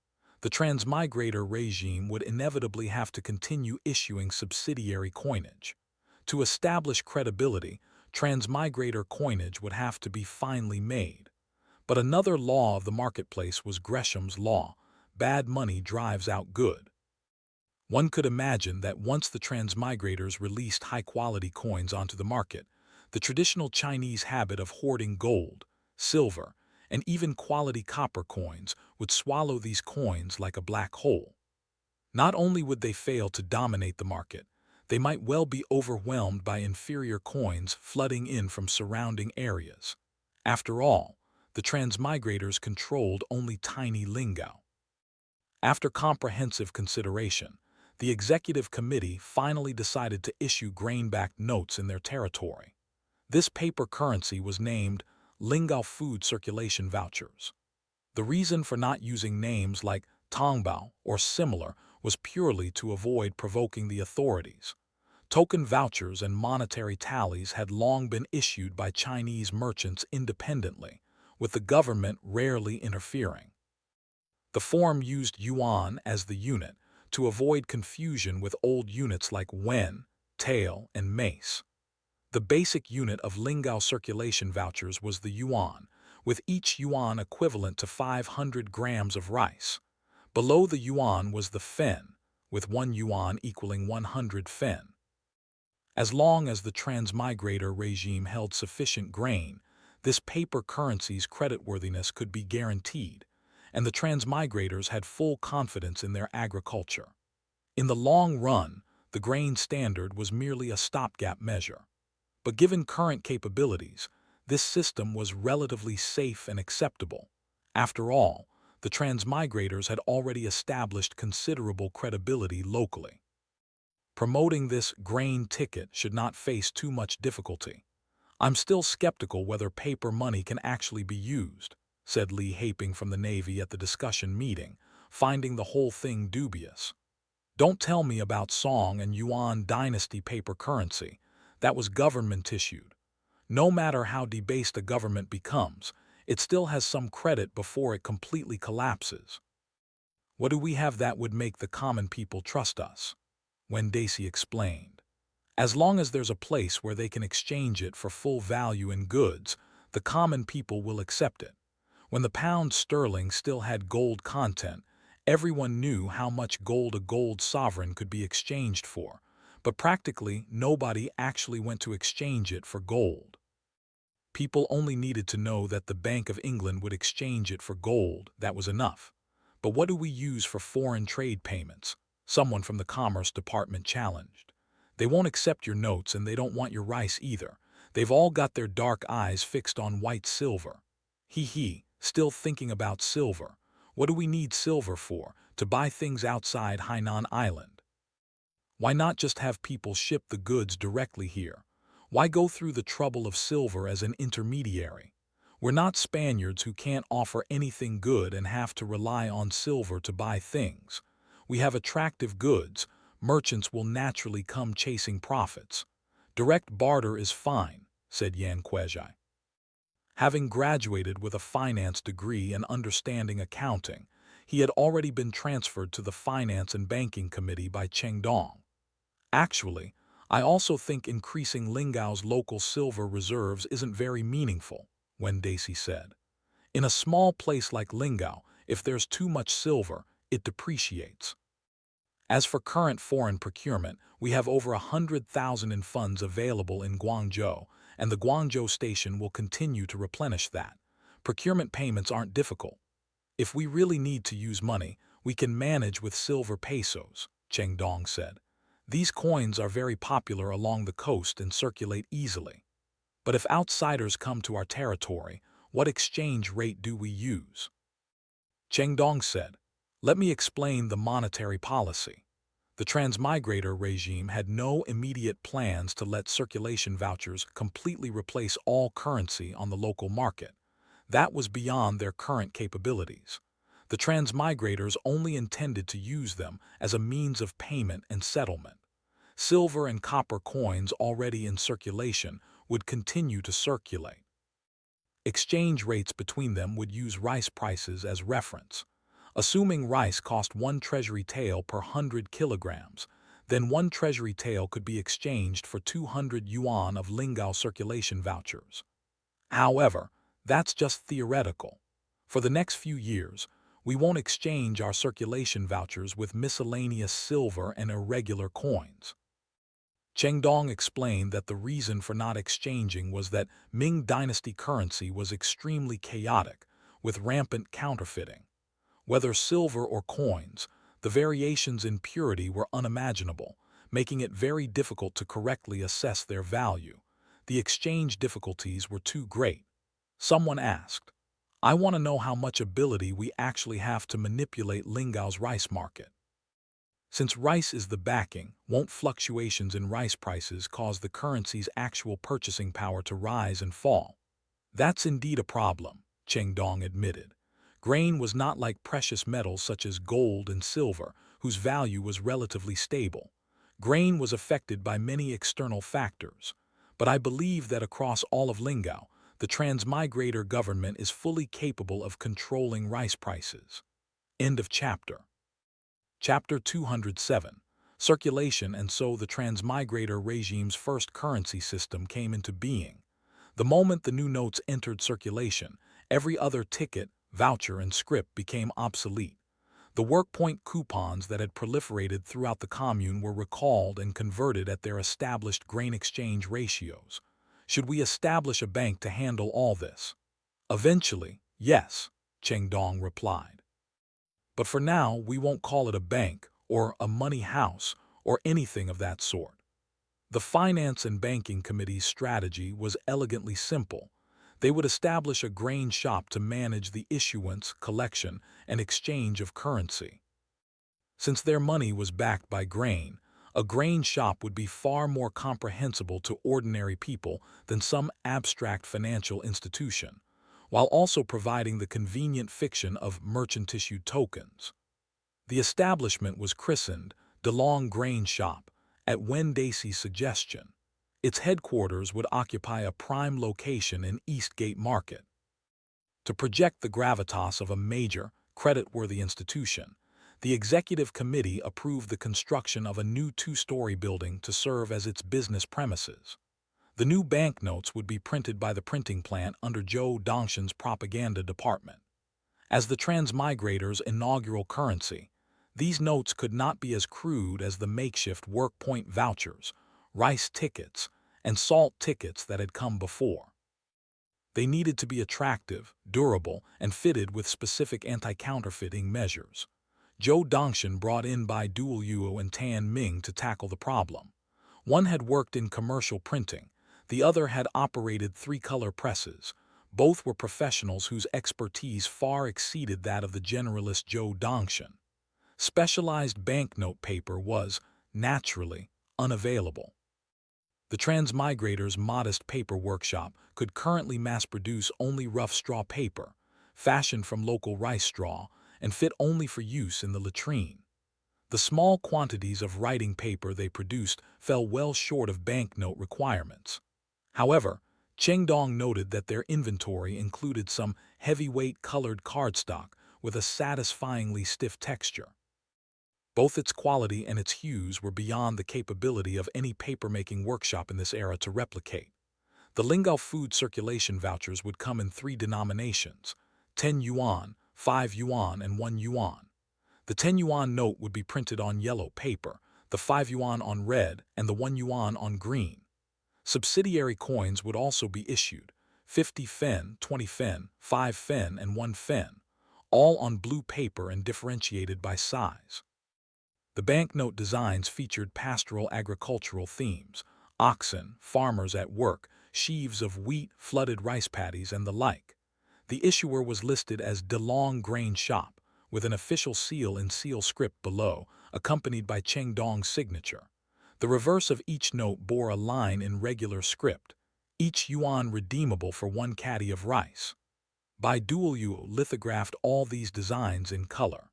[SPEAKER 1] The transmigrator regime would inevitably have to continue issuing subsidiary coinage. To establish credibility, transmigrator coinage would have to be finely made. But another law of the marketplace was Gresham's law: bad money drives out good. One could imagine that once the transmigrators released high-quality coins onto the market, the traditional Chinese habit of hoarding gold, silver, and even quality copper coins would swallow these coins like a black hole. Not only would they fail to dominate the market, they might well be overwhelmed by inferior coins flooding in from surrounding areas. After all, the transmigrators controlled only tiny Lingao. After comprehensive consideration, the executive committee finally decided to issue grain-backed notes in their territory. This paper currency was named Lingao food circulation vouchers. The reason for not using names like Tongbao or similar was purely to avoid provoking the authorities. Token vouchers and monetary tallies had long been issued by Chinese merchants independently, with the government rarely interfering. The form used yuan as the unit to avoid confusion with old units like wen, tael, and mace. The basic unit of Lingao circulation vouchers was the yuan, with each yuan equivalent to 500 grams of rice. Below the yuan was the fen, with 1 yuan equaling 100 fen. As long as the transmigrator regime held sufficient grain, this paper currency's creditworthiness could be guaranteed, and the transmigrators had full confidence in their agriculture. In the long run, the grain standard was merely a stopgap measure. But given current capabilities, this system was relatively safe and acceptable. After all, the transmigrators had already established considerable credibility locally. Promoting this grain ticket should not face too much difficulty. I'm still skeptical whether paper money can actually be used, said Li Huamei from the Navy at the discussion meeting, finding the whole thing dubious. Don't tell me about Song and Yuan dynasty paper currency. That was government-issued. No matter how debased a government becomes, it still has some credit before it completely collapses. What do we have that would make the common people trust us? Wendacy explained. As long as there's a place where they can exchange it for full value in goods, the common people will accept it. When the pound sterling still had gold content, everyone knew how much gold a gold sovereign could be exchanged for, but practically nobody actually went to exchange it for gold. People only needed to know that the Bank of England would exchange it for gold. That was enough. But what do we use for foreign trade payments? Someone from the Commerce Department challenged. They won't accept your notes and they don't want your rice either. They've all got their dark eyes fixed on white silver. Still thinking about silver. What do we need silver for? To buy things outside Hainan Island. Why not just have people ship the goods directly here? Why go through the trouble of silver as an intermediary? We're not Spaniards who can't offer anything good and have to rely on silver to buy things. We have attractive goods. Merchants will naturally come chasing profits. Direct barter is fine, said Yan Kuezhai. Having graduated with a finance degree and understanding accounting, he had already been transferred to the Finance and Banking Committee by Cheng Dong. Actually, I also think increasing Lingao's local silver reserves isn't very meaningful, Wendacy said. In a small place like Lingao, if there's too much silver, it depreciates. As for current foreign procurement, we have over 100,000 in funds available in Guangzhou, and the Guangzhou station will continue to replenish that. Procurement payments aren't difficult. If we really need to use money, we can manage with silver pesos, Cheng Dong said. These coins are very popular along the coast and circulate easily. But if outsiders come to our territory, what exchange rate do we use? Cheng Dong said, let me explain the monetary policy. The transmigrator regime had no immediate plans to let circulation vouchers completely replace all currency on the local market. That was beyond their current capabilities. The transmigrators only intended to use them as a means of payment and settlement. Silver and copper coins already in circulation would continue to circulate. Exchange rates between them would use rice prices as reference. Assuming rice cost 1 treasury tael per 100 kilograms, then 1 treasury tael could be exchanged for 200 yuan of Lingao circulation vouchers. However, that's just theoretical. For the next few years, we won't exchange our circulation vouchers with miscellaneous silver and irregular coins. Cheng Dong explained that the reason for not exchanging was that Ming Dynasty currency was extremely chaotic, with rampant counterfeiting. Whether silver or coins, the variations in purity were unimaginable, making it very difficult to correctly assess their value. The exchange difficulties were too great. Someone asked, I want to know how much ability we actually have to manipulate Lingao's rice market. Since rice is the backing, won't fluctuations in rice prices cause the currency's actual purchasing power to rise and fall? That's indeed a problem, Cheng Dong admitted. Grain was not like precious metals such as gold and silver, whose value was relatively stable. Grain was affected by many external factors. But I believe that across all of Lingao, the transmigrator government is fully capable of controlling rice prices. End of chapter. Chapter 207. Circulation. And so the transmigrator regime's first currency system came into being. The moment the new notes entered circulation, every other ticket, voucher, and scrip became obsolete. The work point coupons that had proliferated throughout the commune were recalled and converted at their established grain exchange ratios. Should we establish a bank to handle all this? Eventually, yes, Cheng Dong replied. But for now, we won't call it a bank, or a money house, or anything of that sort. The Finance and Banking Committee's strategy was elegantly simple. They would establish a grain shop to manage the issuance, collection, and exchange of currency. Since their money was backed by grain, a grain shop would be far more comprehensible to ordinary people than some abstract financial institution, while also providing the convenient fiction of merchant-issued tokens. The establishment was christened DeLong Grain Shop, at Wen Dacey's suggestion. Its headquarters would occupy a prime location in Eastgate Market. To project the gravitas of a major, credit-worthy institution, the executive committee approved the construction of a new two-story building to serve as its business premises. The new banknotes would be printed by the printing plant under Zhou Dongshan's propaganda department. As the transmigrator's inaugural currency, these notes could not be as crude as the makeshift work point vouchers, rice tickets, and salt tickets that had come before. They needed to be attractive, durable, and fitted with specific anti-counterfeiting measures. Zhou Dongshan brought in Baitu Yuo and Tan Ming to tackle the problem. One had worked in commercial printing, the other had operated three-color presses. Both were professionals whose expertise far exceeded that of the generalist Zhou Dongshan. Specialized banknote paper was, naturally, unavailable. The transmigrator's modest paper workshop could currently mass-produce only rough straw paper, fashioned from local rice straw, and fit only for use in the latrine. The small quantities of writing paper they produced fell well short of banknote requirements. However, Cheng Dong noted that their inventory included some heavyweight colored cardstock with a satisfyingly stiff texture. Both its quality and its hues were beyond the capability of any paper-making workshop in this era to replicate. The Lingao food circulation vouchers would come in three denominations: 10 yuan, 5 yuan, and 1 yuan. The 10 yuan note would be printed on yellow paper, the 5 yuan on red, and the 1 yuan on green. Subsidiary coins would also be issued: 50 fen, 20 fen, 5 fen, and 1 fen, all on blue paper and differentiated by size. The banknote designs featured pastoral agricultural themes: oxen, farmers at work, sheaves of wheat, flooded rice paddies, and the like. The issuer was listed as DeLong Grain Shop, with an official seal in seal script below, accompanied by Cheng Dong's signature. The reverse of each note bore a line in regular script: each yuan redeemable for 1 caddy of rice. Baitu Yuo lithographed all these designs in color.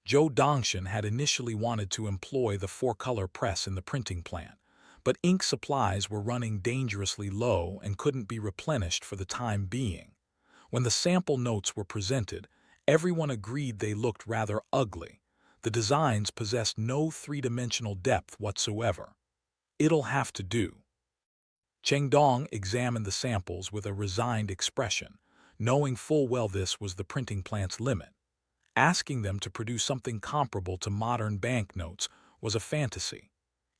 [SPEAKER 1] Zhou Dongshan had initially wanted to employ the 4-color press in the printing plant, but ink supplies were running dangerously low and couldn't be replenished for the time being. When the sample notes were presented, everyone agreed they looked rather ugly. The designs possessed no three-dimensional depth whatsoever. It'll have to do. Cheng Dong examined the samples with a resigned expression, knowing full well this was the printing plant's limit. Asking them to produce something comparable to modern banknotes was a fantasy.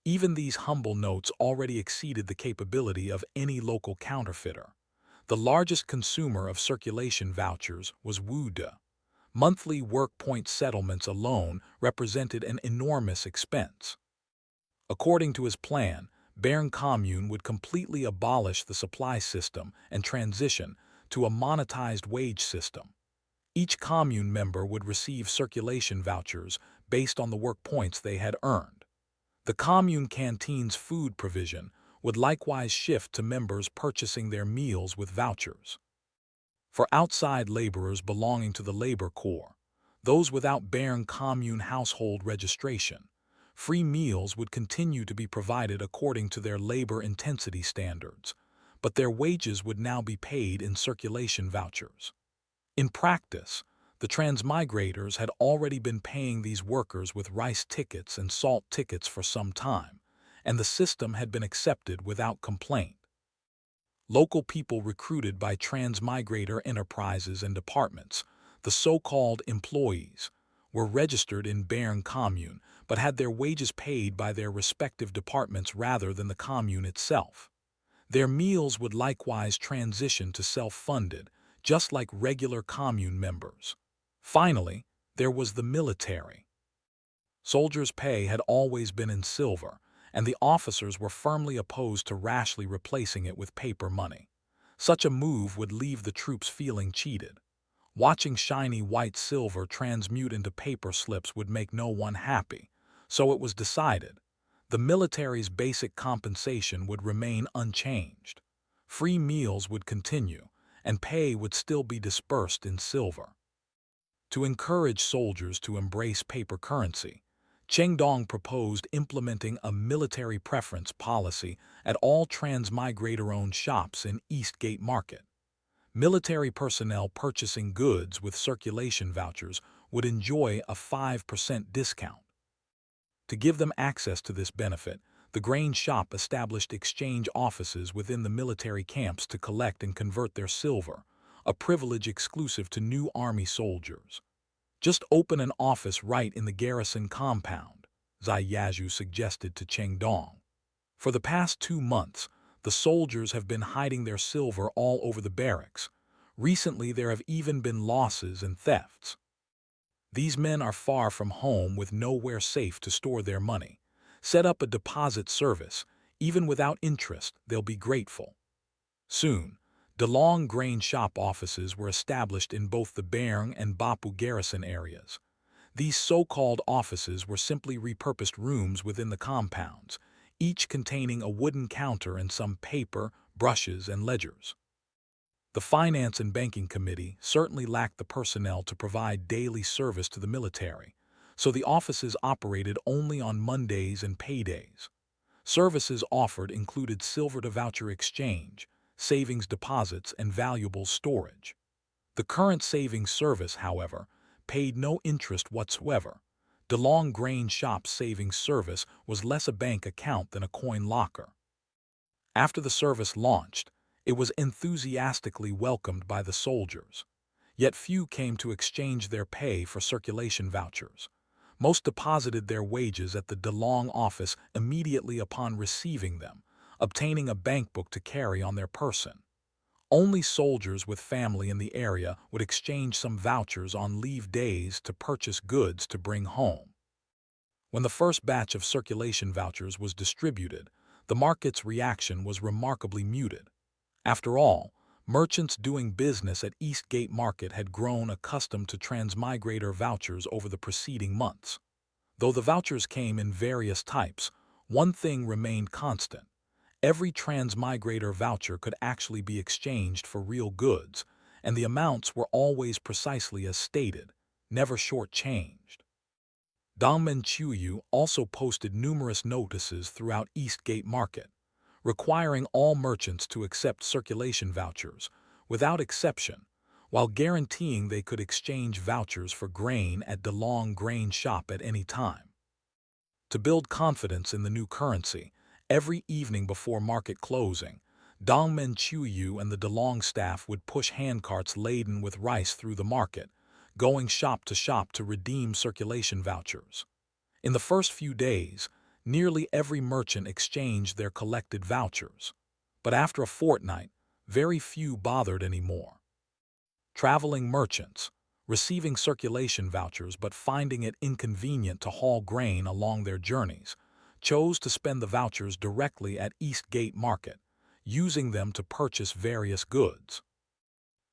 [SPEAKER 1] Even these humble notes already exceeded the capability of any local counterfeiter. The largest consumer of circulation vouchers was Wude. Monthly work point settlements alone represented an enormous expense. According to his plan, Bern Commune would completely abolish the supply system and transition to a monetized wage system. Each commune member would receive circulation vouchers based on the work points they had earned. The commune canteen's food provision would likewise shift to members purchasing their meals with vouchers. For outside laborers belonging to the labor corps, those without Bern commune household registration, free meals would continue to be provided according to their labor intensity standards, but their wages would now be paid in circulation vouchers. In practice, the transmigrators had already been paying these workers with rice tickets and salt tickets for some time, and the system had been accepted without complaint. Local people recruited by transmigrator enterprises and departments, the so-called employees, were registered in Bern commune but had their wages paid by their respective departments rather than the commune itself. Their meals would likewise transition to self-funded, just like regular commune members. Finally, there was the military. Soldiers' pay had always been in silver, and the officers were firmly opposed to rashly replacing it with paper money. Such a move would leave the troops feeling cheated. Watching shiny white silver transmute into paper slips would make no one happy, so it was decided. The military's basic compensation would remain unchanged. Free meals would continue, and pay would still be dispersed in silver. To encourage soldiers to embrace paper currency, Chengdong proposed implementing a military preference policy at all transmigrator-owned shops in East Gate Market. Military personnel purchasing goods with circulation vouchers would enjoy a 5% discount. To give them access to this benefit, the grain shop established exchange offices within the military camps to collect and convert their silver, a privilege exclusive to new army soldiers. Just open an office right in the garrison compound, Zai Yazhu suggested to Chengdong. For the past 2 months, the soldiers have been hiding their silver all over the barracks. Recently, there have even been losses and thefts. These men are far from home with nowhere safe to store their money. Set up a deposit service. Even without interest, they'll be grateful. Soon, DeLong grain shop offices were established in both the Bern and Bopu garrison areas. These so-called offices were simply repurposed rooms within the compounds, each containing a wooden counter and some paper, brushes, and ledgers. The Finance and Banking Committee certainly lacked the personnel to provide daily service to the military, so the offices operated only on Mondays and paydays. Services offered included silver-to-voucher exchange, savings deposits, and valuable storage. The current savings service, however, paid no interest whatsoever. DeLong Grain Shop's savings service was less a bank account than a coin locker. After the service launched, it was enthusiastically welcomed by the soldiers. Yet few came to exchange their pay for circulation vouchers. Most deposited their wages at the DeLong office immediately upon receiving them, obtaining a bank book to carry on their person. Only soldiers with family in the area would exchange some vouchers on leave days to purchase goods to bring home. When the first batch of circulation vouchers was distributed, the market's reaction was remarkably muted. After all, merchants doing business at East Gate Market had grown accustomed to transmigrator vouchers over the preceding months. Though the vouchers came in various types, one thing remained constant. Every transmigrator voucher could actually be exchanged for real goods, and the amounts were always precisely as stated, never shortchanged. Dongmen Chuyu also posted numerous notices throughout East Gate Market, requiring all merchants to accept circulation vouchers, without exception, while guaranteeing they could exchange vouchers for grain at DeLong Grain Shop at any time. To build confidence in the new currency, every evening before market closing, Dongmen Chuyu and the DeLong staff would push handcarts laden with rice through the market, going shop to redeem circulation vouchers. In the first few days, nearly every merchant exchanged their collected vouchers, but after a fortnight, very few bothered anymore. Traveling merchants, receiving circulation vouchers but finding it inconvenient to haul grain along their journeys, chose to spend the vouchers directly at East Gate Market, using them to purchase various goods.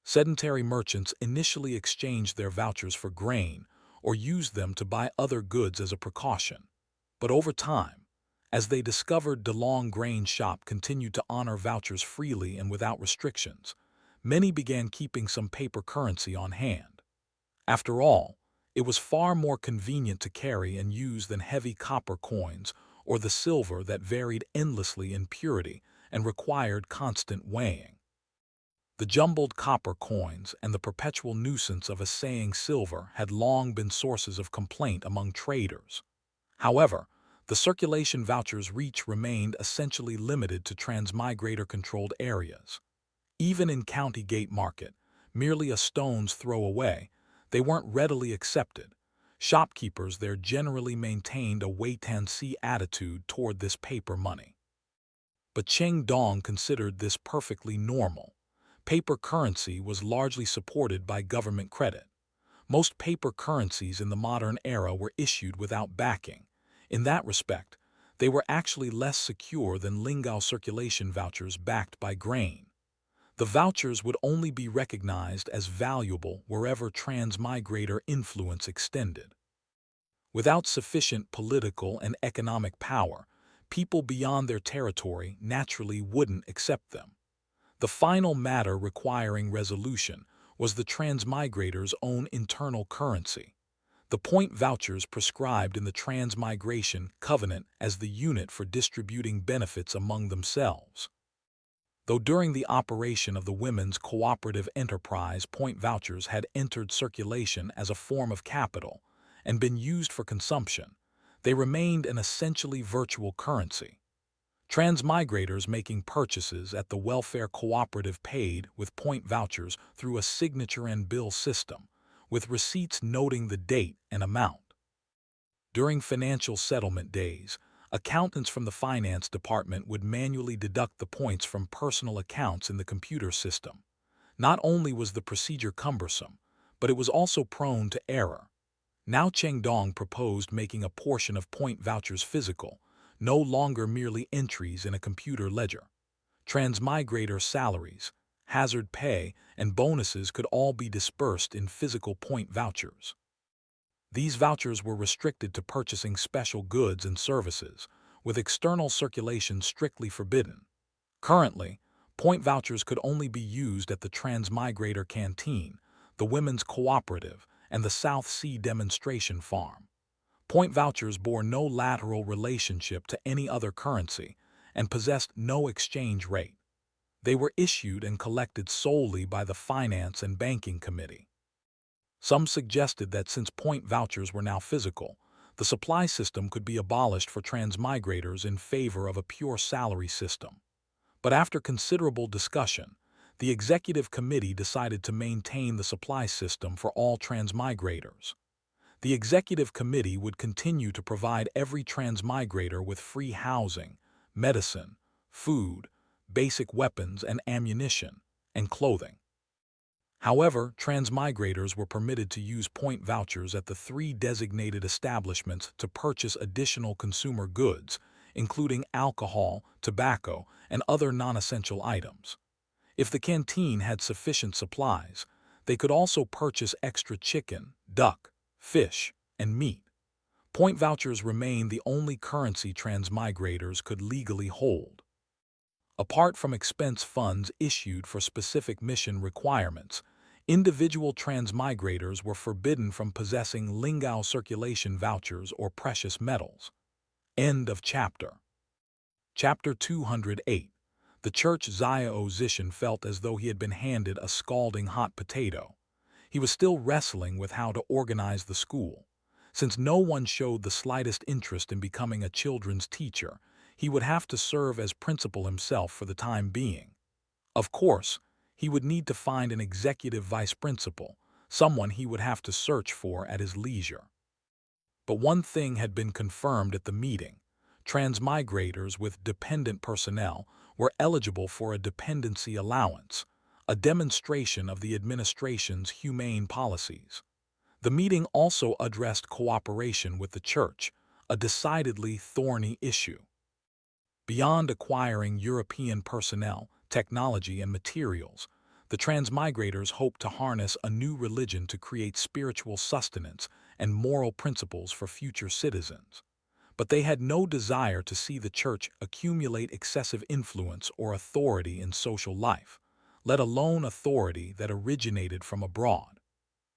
[SPEAKER 1] Sedentary merchants initially exchanged their vouchers for grain or used them to buy other goods as a precaution. But over time, As they discovered DeLong Grain's shop continued to honor vouchers freely and without restrictions, many began keeping some paper currency on hand. After all, it was far more convenient to carry and use than heavy copper coins or the silver that varied endlessly in purity and required constant weighing. The jumbled copper coins and the perpetual nuisance of assaying silver had long been sources of complaint among traders. However, the circulation vouchers' reach remained essentially limited to transmigrator-controlled areas. Even in County Gate Market, merely a stone's throw away, they weren't readily accepted. Shopkeepers there generally maintained a wait-and-see attitude toward this paper money. But Cheng Dong considered this perfectly normal. Paper currency was largely supported by government credit. Most paper currencies in the modern era were issued without backing. In that respect, they were actually less secure than Lingao circulation vouchers backed by grain. The vouchers would only be recognized as valuable wherever transmigrator influence extended. Without sufficient political and economic power, people beyond their territory naturally wouldn't accept them. The final matter requiring resolution was the transmigrator's own internal currency. The point vouchers prescribed in the Transmigration Covenant as the unit for distributing benefits among themselves. Though during the operation of the Women's Cooperative Enterprise, point vouchers had entered circulation as a form of capital and been used for consumption, they remained an essentially virtual currency. Transmigrators making purchases at the welfare cooperative paid with point vouchers through a signature and bill system, with receipts noting the date and amount. During financial settlement days, accountants from the finance department would manually deduct the points from personal accounts in the computer system. Not only was the procedure cumbersome, but it was also prone to error. Now Cheng Dong proposed making a portion of point vouchers physical, no longer merely entries in a computer ledger. Transmigrator salaries, hazard pay, and bonuses could all be dispersed in physical point vouchers. These vouchers were restricted to purchasing special goods and services, with external circulation strictly forbidden. Currently, point vouchers could only be used at the Transmigrator Canteen, the Women's Cooperative, and the South Sea Demonstration Farm. Point vouchers bore no lateral relationship to any other currency and possessed no exchange rate. They were issued and collected solely by the Finance and Banking Committee. Some suggested that since point vouchers were now physical, the supply system could be abolished for transmigrators in favor of a pure salary system. But after considerable discussion, the Executive Committee decided to maintain the supply system for all transmigrators. The Executive Committee would continue to provide every transmigrator with free housing, medicine, food, basic weapons and ammunition, and clothing. However, transmigrators were permitted to use point vouchers at the 3 designated establishments to purchase additional consumer goods, including alcohol, tobacco, and other non-essential items. If the canteen had sufficient supplies, they could also purchase extra chicken, duck, fish, and meat. Point vouchers remained the only currency transmigrators could legally hold. Apart from expense funds issued for specific mission requirements, individual transmigrators were forbidden from possessing Lingao circulation vouchers or precious metals. End of chapter. Chapter 208. The church Xiao Zishan felt as though he had been handed a scalding hot potato. He was still wrestling with how to organize the school. Since no one showed the slightest interest in becoming a children's teacher, he would have to serve as principal himself for the time being. Of course, he would need to find an executive vice principal, someone he would have to search for at his leisure. But one thing had been confirmed at the meeting. Transmigrators with dependent personnel were eligible for a dependency allowance, a demonstration of the administration's humane policies. The meeting also addressed cooperation with the church, a decidedly thorny issue. Beyond acquiring European personnel, technology, and materials, the transmigrators hoped to harness a new religion to create spiritual sustenance and moral principles for future citizens. but they had no desire to see the church accumulate excessive influence or authority in social life, let alone authority that originated from abroad.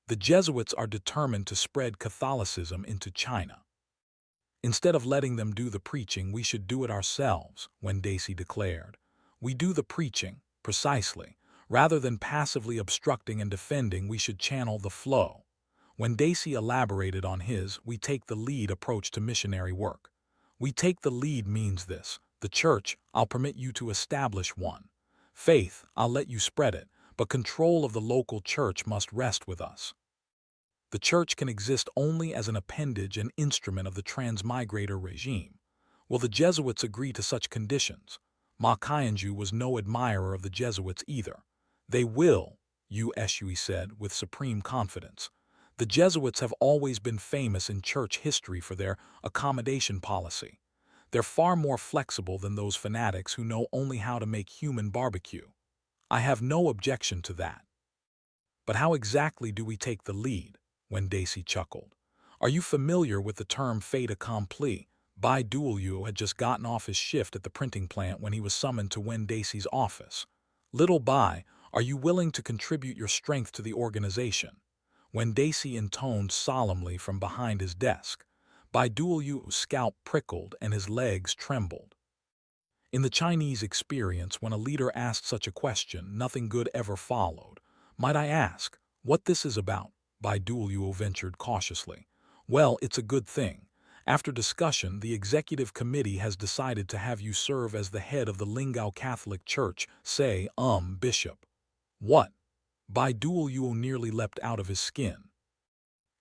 [SPEAKER 1] The Jesuits are determined to spread Catholicism into China. Instead of letting them do the preaching, we should do it ourselves, Wendaci declared. We do the preaching, precisely. Rather than passively obstructing and defending, we should channel the flow. Wendaci elaborated on his "we take the lead" approach to missionary work. We take the lead means this: the church, I'll permit you to establish one. Faith, I'll let you spread it, but control of the local church must rest with us. The church can exist only as an appendage and instrument of the transmigrator regime. Will the Jesuits agree to such conditions? Ma Qianju was no admirer of the Jesuits either. They will, Yu Shui said with supreme confidence. The Jesuits have always been famous in church history for their accommodation policy. They're far more flexible than those fanatics who know only how to make human barbecue. I have no objection to that. But how exactly do we take the lead? Wendaci chuckled. Are you familiar with the term fait accompli? Baitu had just gotten off his shift at the printing plant when he was summoned to Wendaci's office. Little Bai, are you willing to contribute your strength to the organization? Wendaci intoned solemnly from behind his desk. Baidul's scalp prickled and his legs trembled. In the Chinese experience, when a leader asked such a question, nothing good ever followed. Might I ask what this is about? Baidu ventured cautiously. Well, it's a good thing. After discussion, the executive committee has decided to have you serve as the head of the Lingao Catholic Church, say, bishop. What? Baidu nearly leapt out of his skin.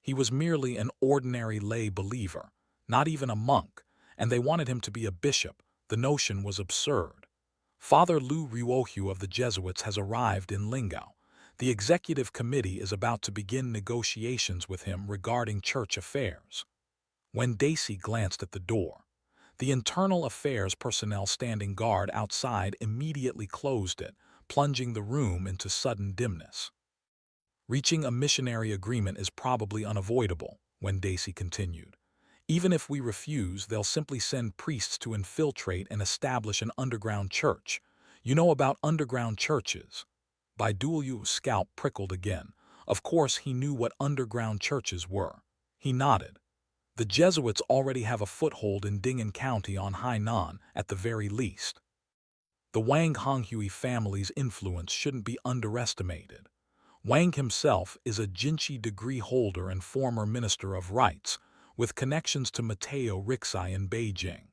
[SPEAKER 1] He was merely an ordinary lay believer, not even a monk, and they wanted him to be a bishop. The notion was absurd. Father Lu Ruohu of the Jesuits has arrived in Lingao. The executive committee is about to begin negotiations with him regarding church affairs. Wendaci glanced at the door. The internal affairs personnel standing guard outside immediately closed it, plunging the room into sudden dimness. Reaching a missionary agreement is probably unavoidable, Wendaci continued. Even if we refuse, they'll simply send priests to infiltrate and establish an underground church. You know about underground churches? Baidu's scalp prickled again. Of course he knew what underground churches were. He nodded. The Jesuits already have a foothold in Ding'an County on Hainan, at the very least. The Wang Honghui family's influence shouldn't be underestimated. Wang himself is a Jiqi degree holder and former Minister of Rites, with connections to Mateo Rixai in Beijing.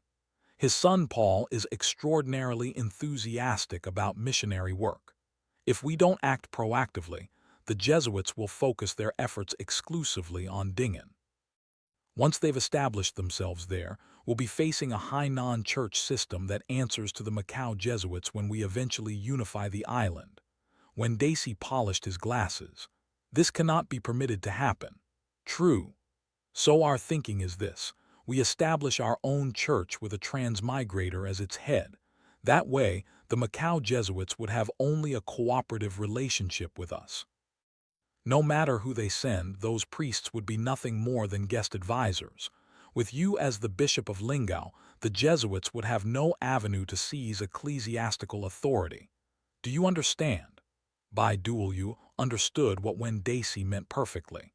[SPEAKER 1] His son Paul is extraordinarily enthusiastic about missionary work. If we don't act proactively, the Jesuits will focus their efforts exclusively on Ding'an. Once they've established themselves there, we'll be facing a Hainan church system that answers to the Macau Jesuits when we eventually unify the island. Wendaci polished his glasses. This cannot be permitted to happen. True. So our thinking is this: we establish our own church with a transmigrator as its head. That way, the Macau Jesuits would have only a cooperative relationship with us. No matter who they send, those priests would be nothing more than guest advisors. With you as the Bishop of Lingao, the Jesuits would have no avenue to seize ecclesiastical authority. Do you understand? Baidu understood what Wendaci meant perfectly.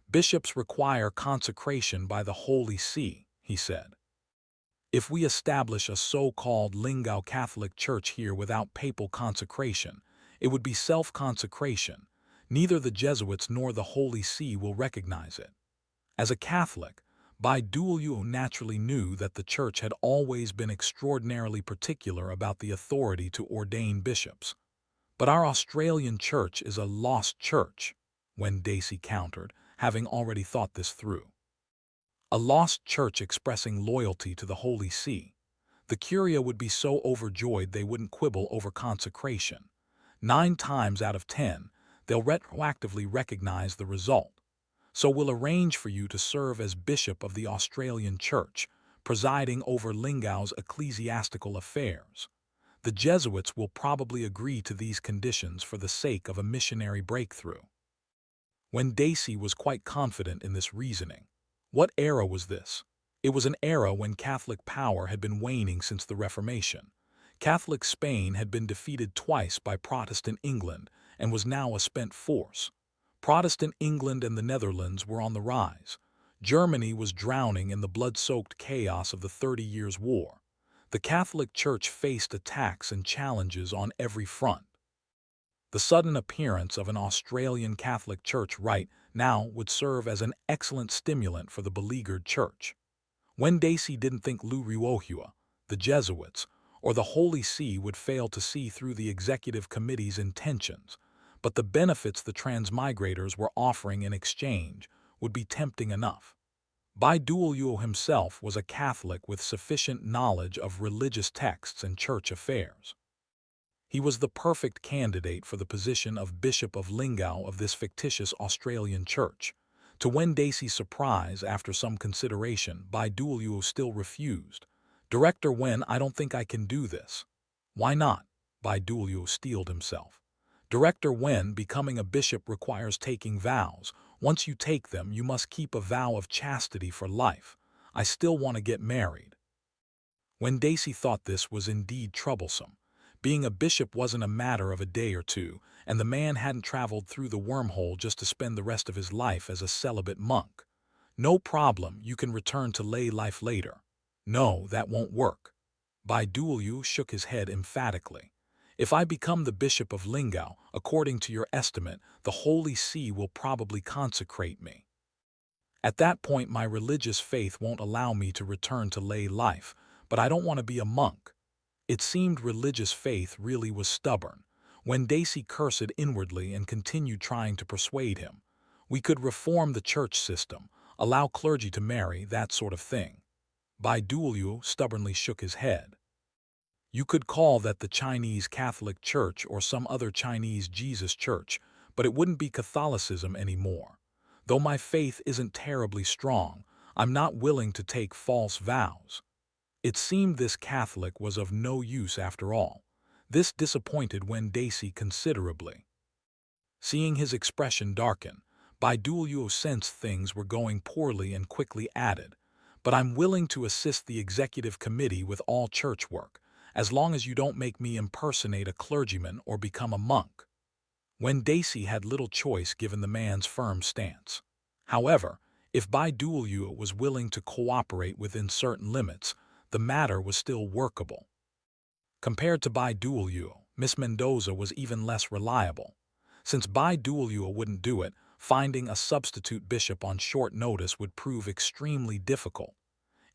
[SPEAKER 1] Bishops require consecration by the Holy See, he said. If we establish a so-called Lingao Catholic Church here without papal consecration, it would be self-consecration. Neither the Jesuits nor the Holy See will recognize it. As a Catholic, Baidu naturally knew that the Church had always been extraordinarily particular about the authority to ordain bishops. But our Australian Church is a lost church, Wendaci countered, having already thought this through. A lost church expressing loyalty to the Holy See. The Curia would be so overjoyed they wouldn't quibble over consecration. 9 times out of 10, they'll retroactively recognize the result. So we'll arrange for you to serve as Bishop of the Australian Church, presiding over Lingao's ecclesiastical affairs. The Jesuits will probably agree to these conditions for the sake of a missionary breakthrough. Wendaci was quite confident in this reasoning. What era was this? It was an era when Catholic power had been waning since the Reformation. Catholic Spain had been defeated twice by Protestant England and was now a spent force. Protestant England and the Netherlands were on the rise. Germany was drowning in the blood-soaked chaos of the 30 Years' War. The Catholic Church faced attacks and challenges on every front. The sudden appearance of an Australian Catholic Church right now would serve as an excellent stimulant for the beleaguered church. Wen Daisy didn't think Lu Ruohua, the Jesuits, or the Holy See would fail to see through the executive committee's intentions, but the benefits the transmigrators were offering in exchange would be tempting enough. Baitu himself was a Catholic with sufficient knowledge of religious texts and church affairs. He was the perfect candidate for the position of Bishop of Lingao of this fictitious Australian church. To Wen Daisy's surprise, after some consideration, Baitu still refused. "Director Wen, I don't think I can do this." "Why not?" Baitu steeled himself. "Director Wen, becoming a bishop requires taking vows. Once you take them, you must keep a vow of chastity for life. I still want to get married." Wen Daisy thought this was indeed troublesome. Being a bishop wasn't a matter of a day or two, and the man hadn't traveled through the wormhole just to spend the rest of his life as a celibate monk. "No problem, you can return to lay life later." "No, that won't work." Baitu shook his head emphatically. "If I become the Bishop of Lingao, according to your estimate, the Holy See will probably consecrate me. At that point, my religious faith won't allow me to return to lay life, but I don't want to be a monk." It seemed religious faith really was stubborn. Wen Daisy cursed inwardly and continued trying to persuade him. "We could reform the church system, allow clergy to marry, that sort of thing." Baitu stubbornly shook his head. "You could call that the Chinese Catholic Church or some other Chinese Jesus Church, but it wouldn't be Catholicism anymore. Though my faith isn't terribly strong, I'm not willing to take false vows." It seemed this Catholic was of no use after all. This disappointed Wen Daisy considerably. Seeing his expression darken, Baitu sensed things were going poorly and quickly added, "But I'm willing to assist the executive committee with all church work, as long as you don't make me impersonate a clergyman or become a monk." Wen Daisy had little choice given the man's firm stance. However, if Baitu was willing to cooperate within certain limits, the matter was still workable. Compared to Baitu, Miss Mendoza was even less reliable. Since Baitu wouldn't do it, finding a substitute bishop on short notice would prove extremely difficult.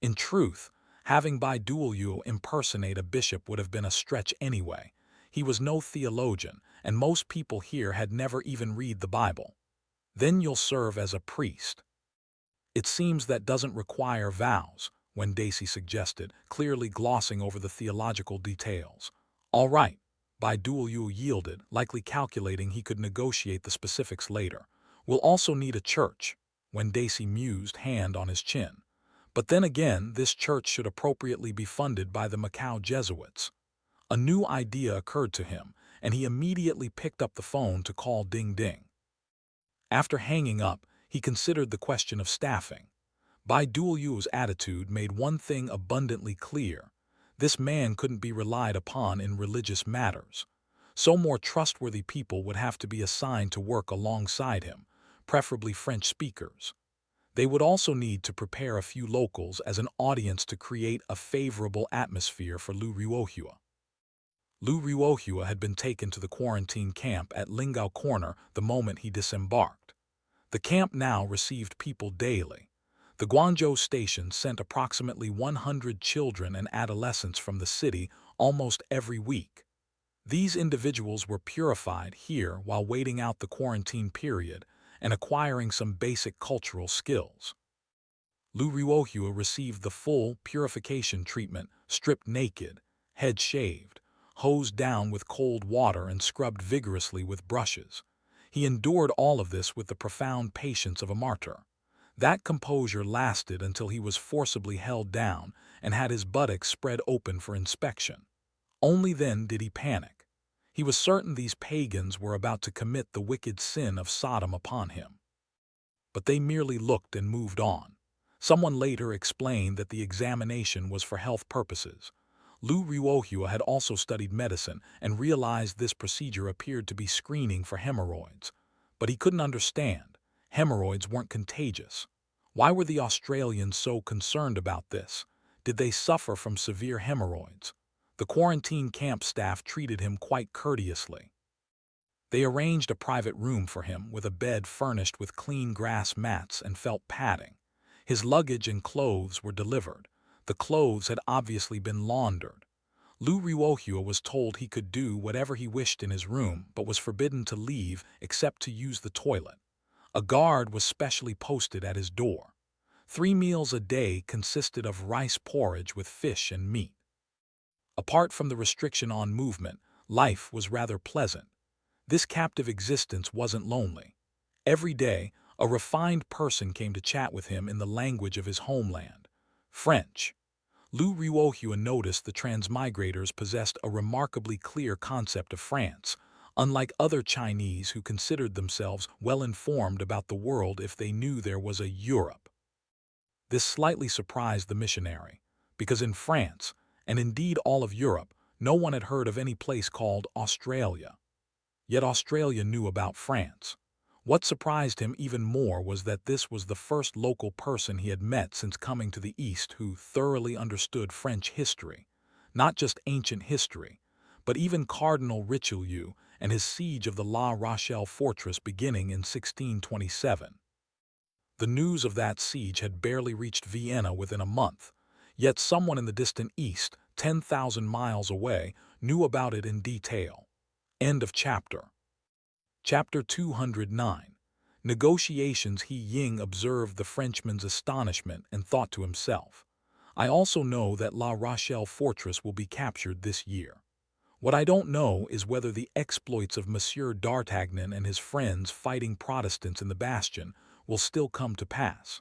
[SPEAKER 1] In truth, having Baitu impersonate a bishop would have been a stretch anyway. He was no theologian, and most people here had never even read the Bible. "Then you'll serve as a priest." "It seems that doesn't require vows," Wen Daisy suggested, clearly glossing over the theological details. "All right," Baitu yielded, likely calculating he could negotiate the specifics later. "We'll also need a church," Wen Daisy mused, hand on his chin. "But then again, this church should appropriately be funded by the Macau Jesuits." A new idea occurred to him, and he immediately picked up the phone to call Ding Ding. After hanging up, he considered the question of staffing. Baitu's attitude made one thing abundantly clear. This man couldn't be relied upon in religious matters. So more trustworthy people would have to be assigned to work alongside him, preferably French speakers. They would also need to prepare a few locals as an audience to create a favorable atmosphere for Lu Ruohua. Lu Ruohua had been taken to the quarantine camp at Lingao Corner the moment he disembarked. The camp now received people daily. The Guangzhou station sent approximately 100 children and adolescents from the city almost every week. These individuals were purified here while waiting out the quarantine period and acquiring some basic cultural skills. Lu Ruohua received the full purification treatment, stripped naked, head shaved, hosed down with cold water and scrubbed vigorously with brushes. He endured all of this with the profound patience of a martyr. That composure lasted until he was forcibly held down and had his buttocks spread open for inspection. Only then did he panic. He was certain these pagans were about to commit the wicked sin of Sodom upon him. But they merely looked and moved on. Someone later explained that the examination was for health purposes. Lu Ruohua had also studied medicine and realized this procedure appeared to be screening for hemorrhoids. But he couldn't understand. Hemorrhoids weren't contagious. Why were the Australians so concerned about this? Did they suffer from severe hemorrhoids? The quarantine camp staff treated him quite courteously. They arranged a private room for him with a bed furnished with clean grass mats and felt padding. His luggage and clothes were delivered. The clothes had obviously been laundered. Lu Ruohua was told he could do whatever he wished in his room, but was forbidden to leave except to use the toilet. A guard was specially posted at his door. 3 meals a day consisted of rice porridge with fish and meat. Apart from the restriction on movement, life was rather pleasant. This captive existence wasn't lonely. Every day, a refined person came to chat with him in the language of his homeland, French. Lu Ruohua noticed the transmigrators possessed a remarkably clear concept of France, unlike other Chinese who considered themselves well-informed about the world if they knew there was a Europe. This slightly surprised the missionary, because in France, and indeed all of Europe, no one had heard of any place called Australia. Yet Australia knew about France. What surprised him even more was that this was the first local person he had met since coming to the East who thoroughly understood French history, not just ancient history, but even Cardinal Richelieu and his siege of the La Rochelle fortress beginning in 1627. The news of that siege had barely reached Vienna within a month, yet someone in the distant East, 10,000 miles away, knew about it in detail. End of chapter. Chapter 209. Negotiations. He Ying observed the Frenchman's astonishment and thought to himself, I also know that La Rochelle fortress will be captured this year. What I don't know is whether the exploits of Monsieur d'Artagnan and his friends fighting Protestants in the bastion will still come to pass.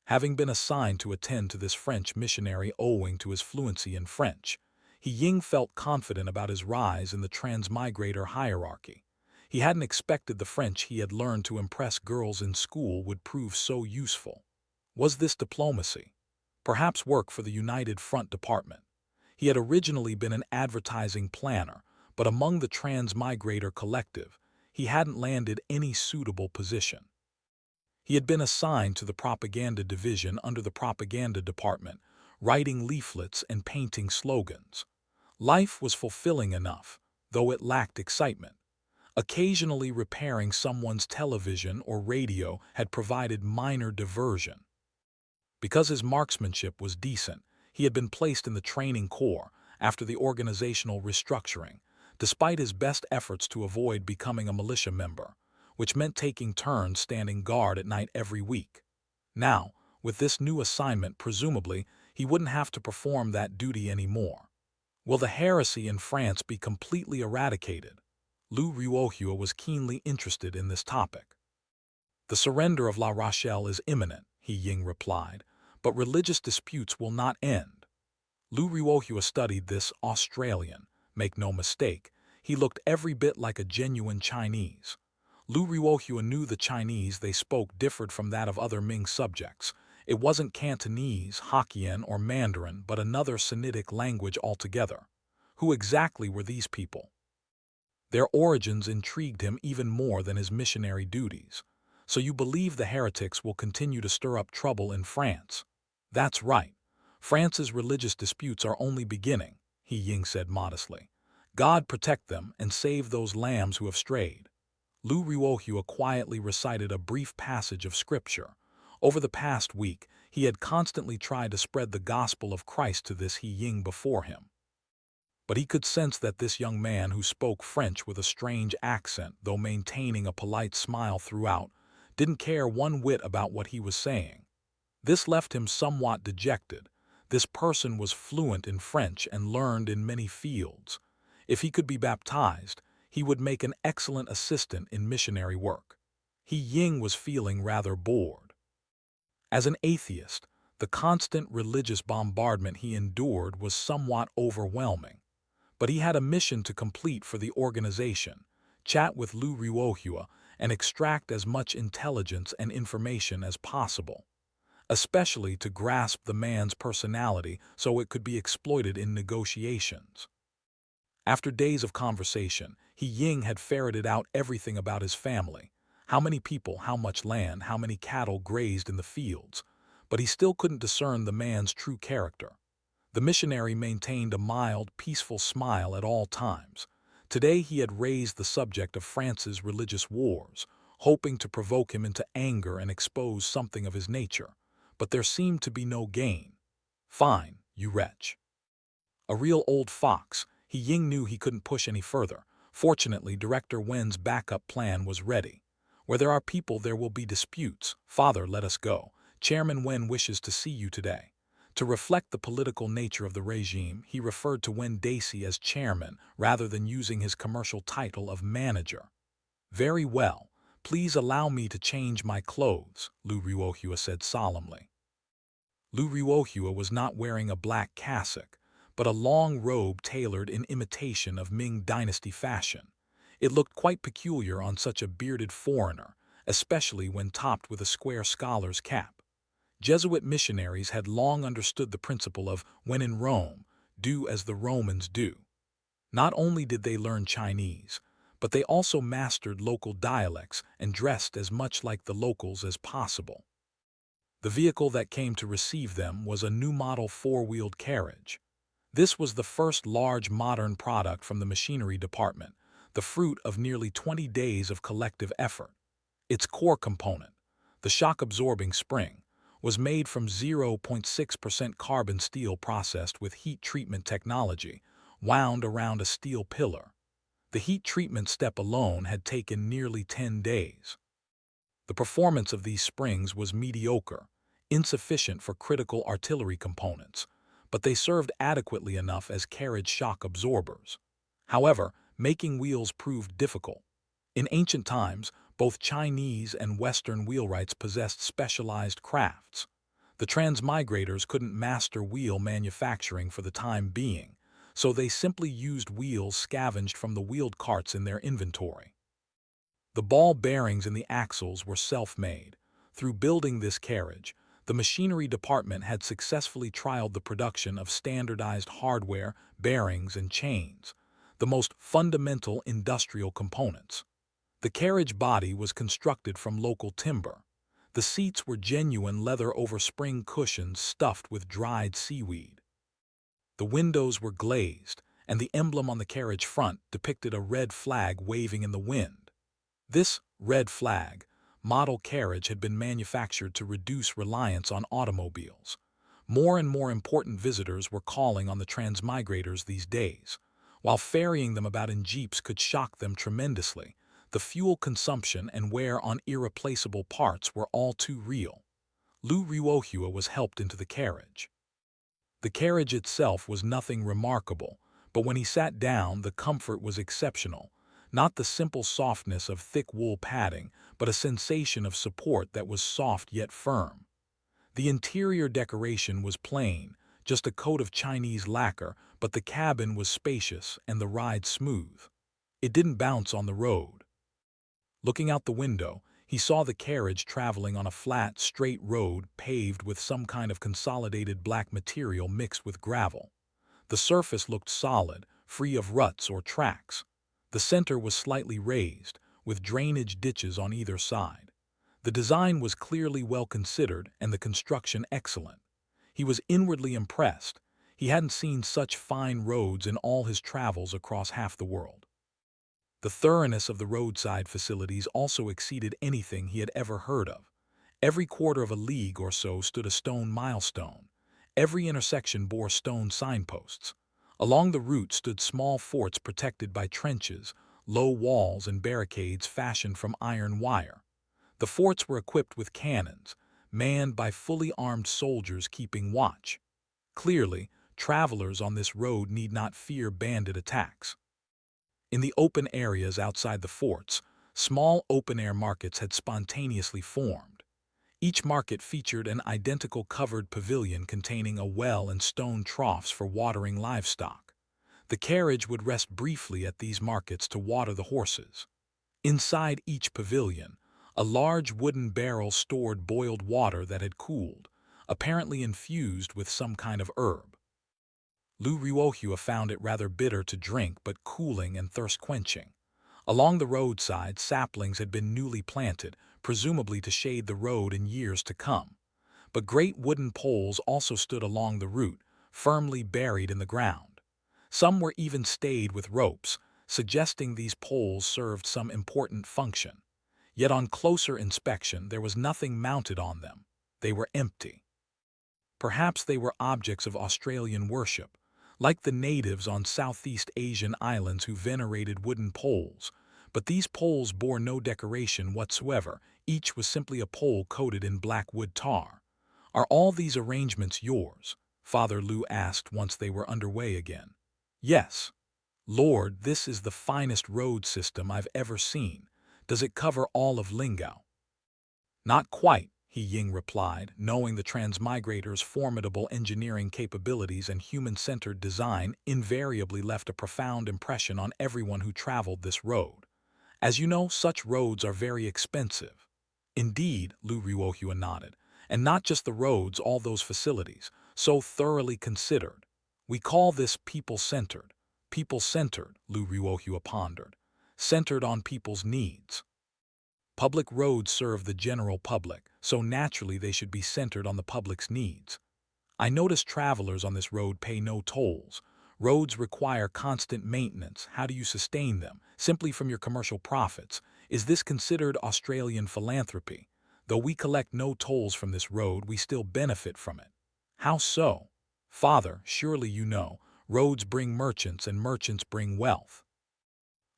[SPEAKER 1] Having been assigned to attend to this French missionary owing to his fluency in French, He Ying felt confident about his rise in the transmigrator hierarchy. He hadn't expected the French he had learned to impress girls in school would prove so useful. Was this diplomacy? Perhaps work for the United Front Department. He had originally been an advertising planner, but among the transmigrator collective, he hadn't landed any suitable position. He had been assigned to the propaganda division under the propaganda department, writing leaflets and painting slogans. Life was fulfilling enough, though it lacked excitement. Occasionally repairing someone's television or radio had provided minor diversion. Because his marksmanship was decent, he had been placed in the training corps after the organizational restructuring, despite his best efforts to avoid becoming a militia member, which meant taking turns standing guard at night every week. Now, with this new assignment, presumably, he wouldn't have to perform that duty anymore. Will the heresy in France be completely eradicated? Lu Ruohua was keenly interested in this topic. The surrender of La Rochelle is imminent, He Ying replied, but religious disputes will not end. Lu Ruohua studied this Australian. Make no mistake, he looked every bit like a genuine Chinese. Lu Ruohua knew the Chinese they spoke differed from that of other Ming subjects. It wasn't Cantonese, Hokkien, or Mandarin, but another Sinitic language altogether. Who exactly were these people? Their origins intrigued him even more than his missionary duties. So you believe the heretics will continue to stir up trouble in France? That's right. France's religious disputes are only beginning, He Ying said modestly. God protect them and save those lambs who have strayed. Lu Ruohua quietly recited a brief passage of scripture. Over the past week, he had constantly tried to spread the gospel of Christ to this He Ying before him. But he could sense that this young man who spoke French with a strange accent, though maintaining a polite smile throughout, didn't care one whit about what he was saying. This left him somewhat dejected. This person was fluent in French and learned in many fields. If he could be baptized, he would make an excellent assistant in missionary work. He Ying was feeling rather bored. As an atheist, the constant religious bombardment he endured was somewhat overwhelming. But he had a mission to complete for the organization, chat with Lu Ruohua, and extract as much intelligence and information as possible. especially to grasp the man's personality so it could be exploited in negotiations. After days of conversation, Ying had ferreted out everything about his family: how many people, how much land, how many cattle grazed in the fields, but he still couldn't discern the man's true character. The missionary maintained a mild, peaceful smile at all times. Today he had raised the subject of France's religious wars, hoping to provoke him into anger and expose something of his nature, but there seemed to be no gain. "Fine, you wretch." A real old fox, Ying knew he couldn't push any further. Fortunately, Director Wen's backup plan was ready. "Where there are people, there will be disputes. Father, let us go. Chairman Wen wishes to see you today." To reflect the political nature of the regime, he referred to Wen Daisy as chairman rather than using his commercial title of manager. "Very well. Please allow me to change my clothes," Lu Ruohua said solemnly. Lu Ruohua was not wearing a black cassock, but a long robe tailored in imitation of Ming Dynasty fashion. It looked quite peculiar on such a bearded foreigner, especially when topped with a square scholar's cap. Jesuit missionaries had long understood the principle of, when in Rome, do as the Romans do. Not only did they learn Chinese, but they also mastered local dialects and dressed as much like the locals as possible. The vehicle that came to receive them was a new model four-wheeled carriage. This was the first large modern product from the machinery department, the fruit of nearly 20 days of collective effort. Its core component, the shock-absorbing spring, was made from 0.6% carbon steel processed with heat treatment technology, wound around a steel pillar. The heat treatment step alone had taken nearly 10 days. The performance of these springs was mediocre, insufficient for critical artillery components, but they served adequately enough as carriage shock absorbers. However, making wheels proved difficult. In ancient times, both Chinese and Western wheelwrights possessed specialized crafts. The transmigrators couldn't master wheel manufacturing for the time being, so they simply used wheels scavenged from the wheeled carts in their inventory. The ball bearings in the axles were self-made. Through building this carriage, the machinery department had successfully trialed the production of standardized hardware, bearings, and chains, the most fundamental industrial components. The carriage body was constructed from local timber. The seats were genuine leather over spring cushions stuffed with dried seaweed. The windows were glazed, and the emblem on the carriage front depicted a red flag waving in the wind. This red flag model carriage had been manufactured to reduce reliance on automobiles. More and more important visitors were calling on the transmigrators these days. While ferrying them about in jeeps could shock them tremendously, the fuel consumption and wear on irreplaceable parts were all too real. Lu Ruohua was helped into the carriage. The carriage itself was nothing remarkable, but when he sat down, the comfort was exceptional. Not the simple softness of thick wool padding, but a sensation of support that was soft yet firm. The interior decoration was plain, just a coat of Chinese lacquer, but the cabin was spacious and the ride smooth. It didn't bounce on the road. Looking out the window, he saw the carriage traveling on a flat, straight road paved with some kind of consolidated black material mixed with gravel. The surface looked solid, free of ruts or tracks. The center was slightly raised, with drainage ditches on either side. The design was clearly well considered and the construction excellent. He was inwardly impressed. He hadn't seen such fine roads in all his travels across half the world. The thoroughness of the roadside facilities also exceeded anything he had ever heard of. Every quarter of a league or so stood a stone milestone. Every intersection bore stone signposts. Along the route stood small forts protected by trenches, low walls and barricades fashioned from iron wire. The forts were equipped with cannons, manned by fully armed soldiers keeping watch. Clearly, travelers on this road need not fear bandit attacks. In the open areas outside the forts, small open-air markets had spontaneously formed. Each market featured an identical covered pavilion containing a well and stone troughs for watering livestock. The carriage would rest briefly at these markets to water the horses. Inside each pavilion, a large wooden barrel stored boiled water that had cooled, apparently infused with some kind of herb. Lu Ruohua found it rather bitter to drink but cooling and thirst-quenching. Along the roadside, saplings had been newly planted, presumably to shade the road in years to come. But great wooden poles also stood along the route, firmly buried in the ground. Some were even stayed with ropes, suggesting these poles served some important function. Yet on closer inspection there was nothing mounted on them. They were empty. Perhaps they were objects of Australian worship, like the natives on Southeast Asian islands who venerated wooden poles, but these poles bore no decoration whatsoever. Each was simply a pole coated in black wood tar. "Are all these arrangements yours?" Father Lu asked once they were underway again. "Yes. Lord, this is the finest road system I've ever seen. Does it cover all of Lingao?" "Not quite," He Ying replied, knowing the transmigrator's formidable engineering capabilities and human-centered design invariably left a profound impression on everyone who traveled this road. "As you know, such roads are very expensive." "Indeed," Lu Ruohua nodded, "and not just the roads, all those facilities, so thoroughly considered. We call this people-centered." "People-centered," Lu Ruohua pondered. "Centered on people's needs. Public roads serve the general public, so naturally they should be centered on the public's needs. I notice travelers on this road pay no tolls. Roads require constant maintenance. How do you sustain them? Simply from your commercial profits. Is this considered Australian philanthropy? Though we collect no tolls from this road, we still benefit from it." "How so?" "Father, surely you know, roads bring merchants and merchants bring wealth."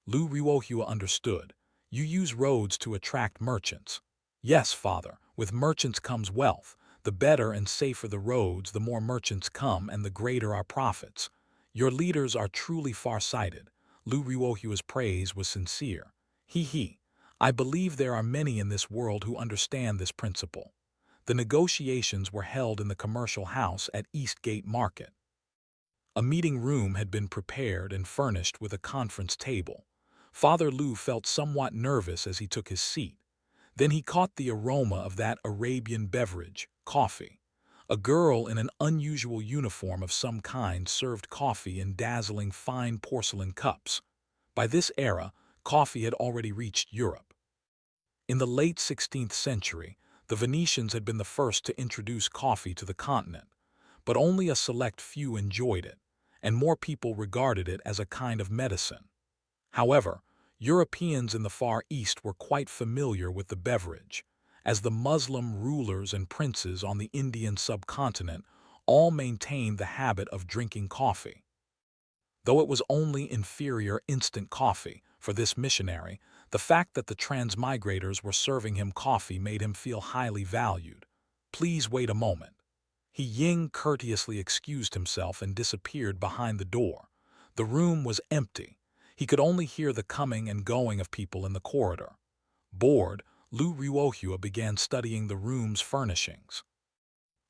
[SPEAKER 1] Lu Ruohua understood. "You use roads to attract merchants." "Yes, Father, with merchants comes wealth. The better and safer the roads, the more merchants come and the greater our profits. Your leaders are truly far-sighted." Lu Ruohua's praise was sincere. He. "I believe there are many in this world who understand this principle." The negotiations were held in the commercial house at Eastgate Market. A meeting room had been prepared and furnished with a conference table. Father Lu felt somewhat nervous as he took his seat. Then he caught the aroma of that Arabian beverage, coffee. A girl in an unusual uniform of some kind served coffee in dazzling fine porcelain cups. By this era, coffee had already reached Europe. In the late 16th century, the Venetians had been the first to introduce coffee to the continent, but only a select few enjoyed it, and more people regarded it as a kind of medicine. However, Europeans in the Far East were quite familiar with the beverage, as the Muslim rulers and princes on the Indian subcontinent all maintained the habit of drinking coffee. Though it was only inferior instant coffee for this missionary, the fact that the transmigrators were serving him coffee made him feel highly valued. "Please wait a moment." He Ying courteously excused himself and disappeared behind the door. The room was empty. He could only hear the coming and going of people in the corridor. Bored, Lu Ruohua began studying the room's furnishings.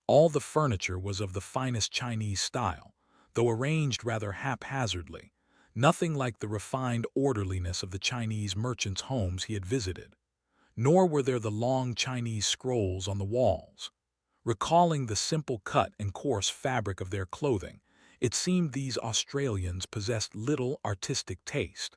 [SPEAKER 1] All the furniture was of the finest Chinese style, though arranged rather haphazardly, nothing like the refined orderliness of the Chinese merchants' homes he had visited. Nor were there the long Chinese scrolls on the walls. Recalling the simple cut and coarse fabric of their clothing, it seemed these Australians possessed little artistic taste.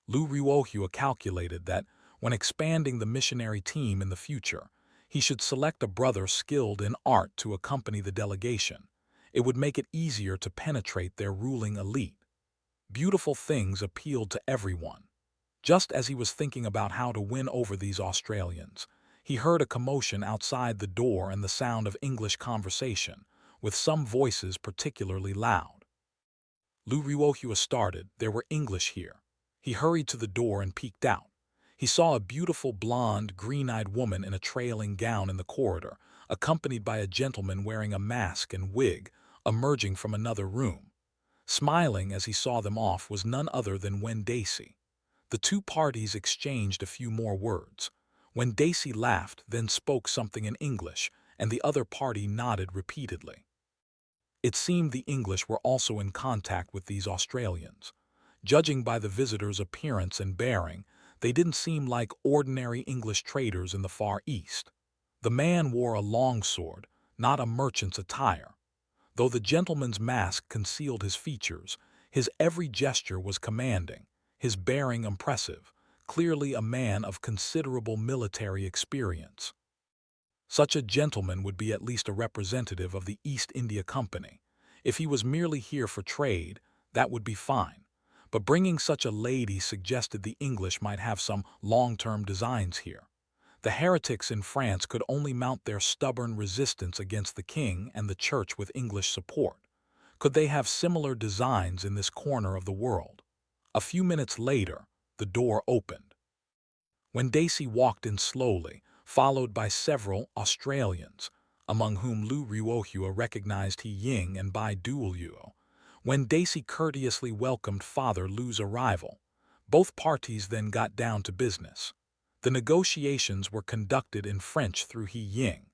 [SPEAKER 1] Lu Ruohua calculated that, when expanding the missionary team in the future, he should select a brother skilled in art to accompany the delegation. It would make it easier to penetrate their ruling elite. Beautiful things appealed to everyone. Just as he was thinking about how to win over these Australians, he heard a commotion outside the door and the sound of English conversation, with some voices particularly loud. Lu Ruohua started. There were English here. He hurried to the door and peeked out. He saw a beautiful blonde, green-eyed woman in a trailing gown in the corridor, accompanied by a gentleman wearing a mask and wig, emerging from another room. Smiling as he saw them off was none other than Wen Daisy. The two parties exchanged a few more words. When Daisy laughed, then spoke something in English, and the other party nodded repeatedly. It seemed the English were also in contact with these Australians. Judging by the visitors' appearance and bearing, they didn't seem like ordinary English traders in the Far East. The man wore a long sword, not a merchant's attire. Though the gentleman's mask concealed his features, his every gesture was commanding, his bearing impressive, clearly a man of considerable military experience. Such a gentleman would be at least a representative of the East India Company. If he was merely here for trade, that would be fine. But bringing such a lady suggested the English might have some long-term designs here. The heretics in France could only mount their stubborn resistance against the king and the church with English support. Could they have similar designs in this corner of the world? A few minutes later, the door opened. When Daisy walked in slowly, followed by several Australians, among whom Lu Ruohua recognized He Ying and Baitu. When Daisy courteously welcomed Father Lu's arrival, both parties then got down to business. The negotiations were conducted in French through He Ying.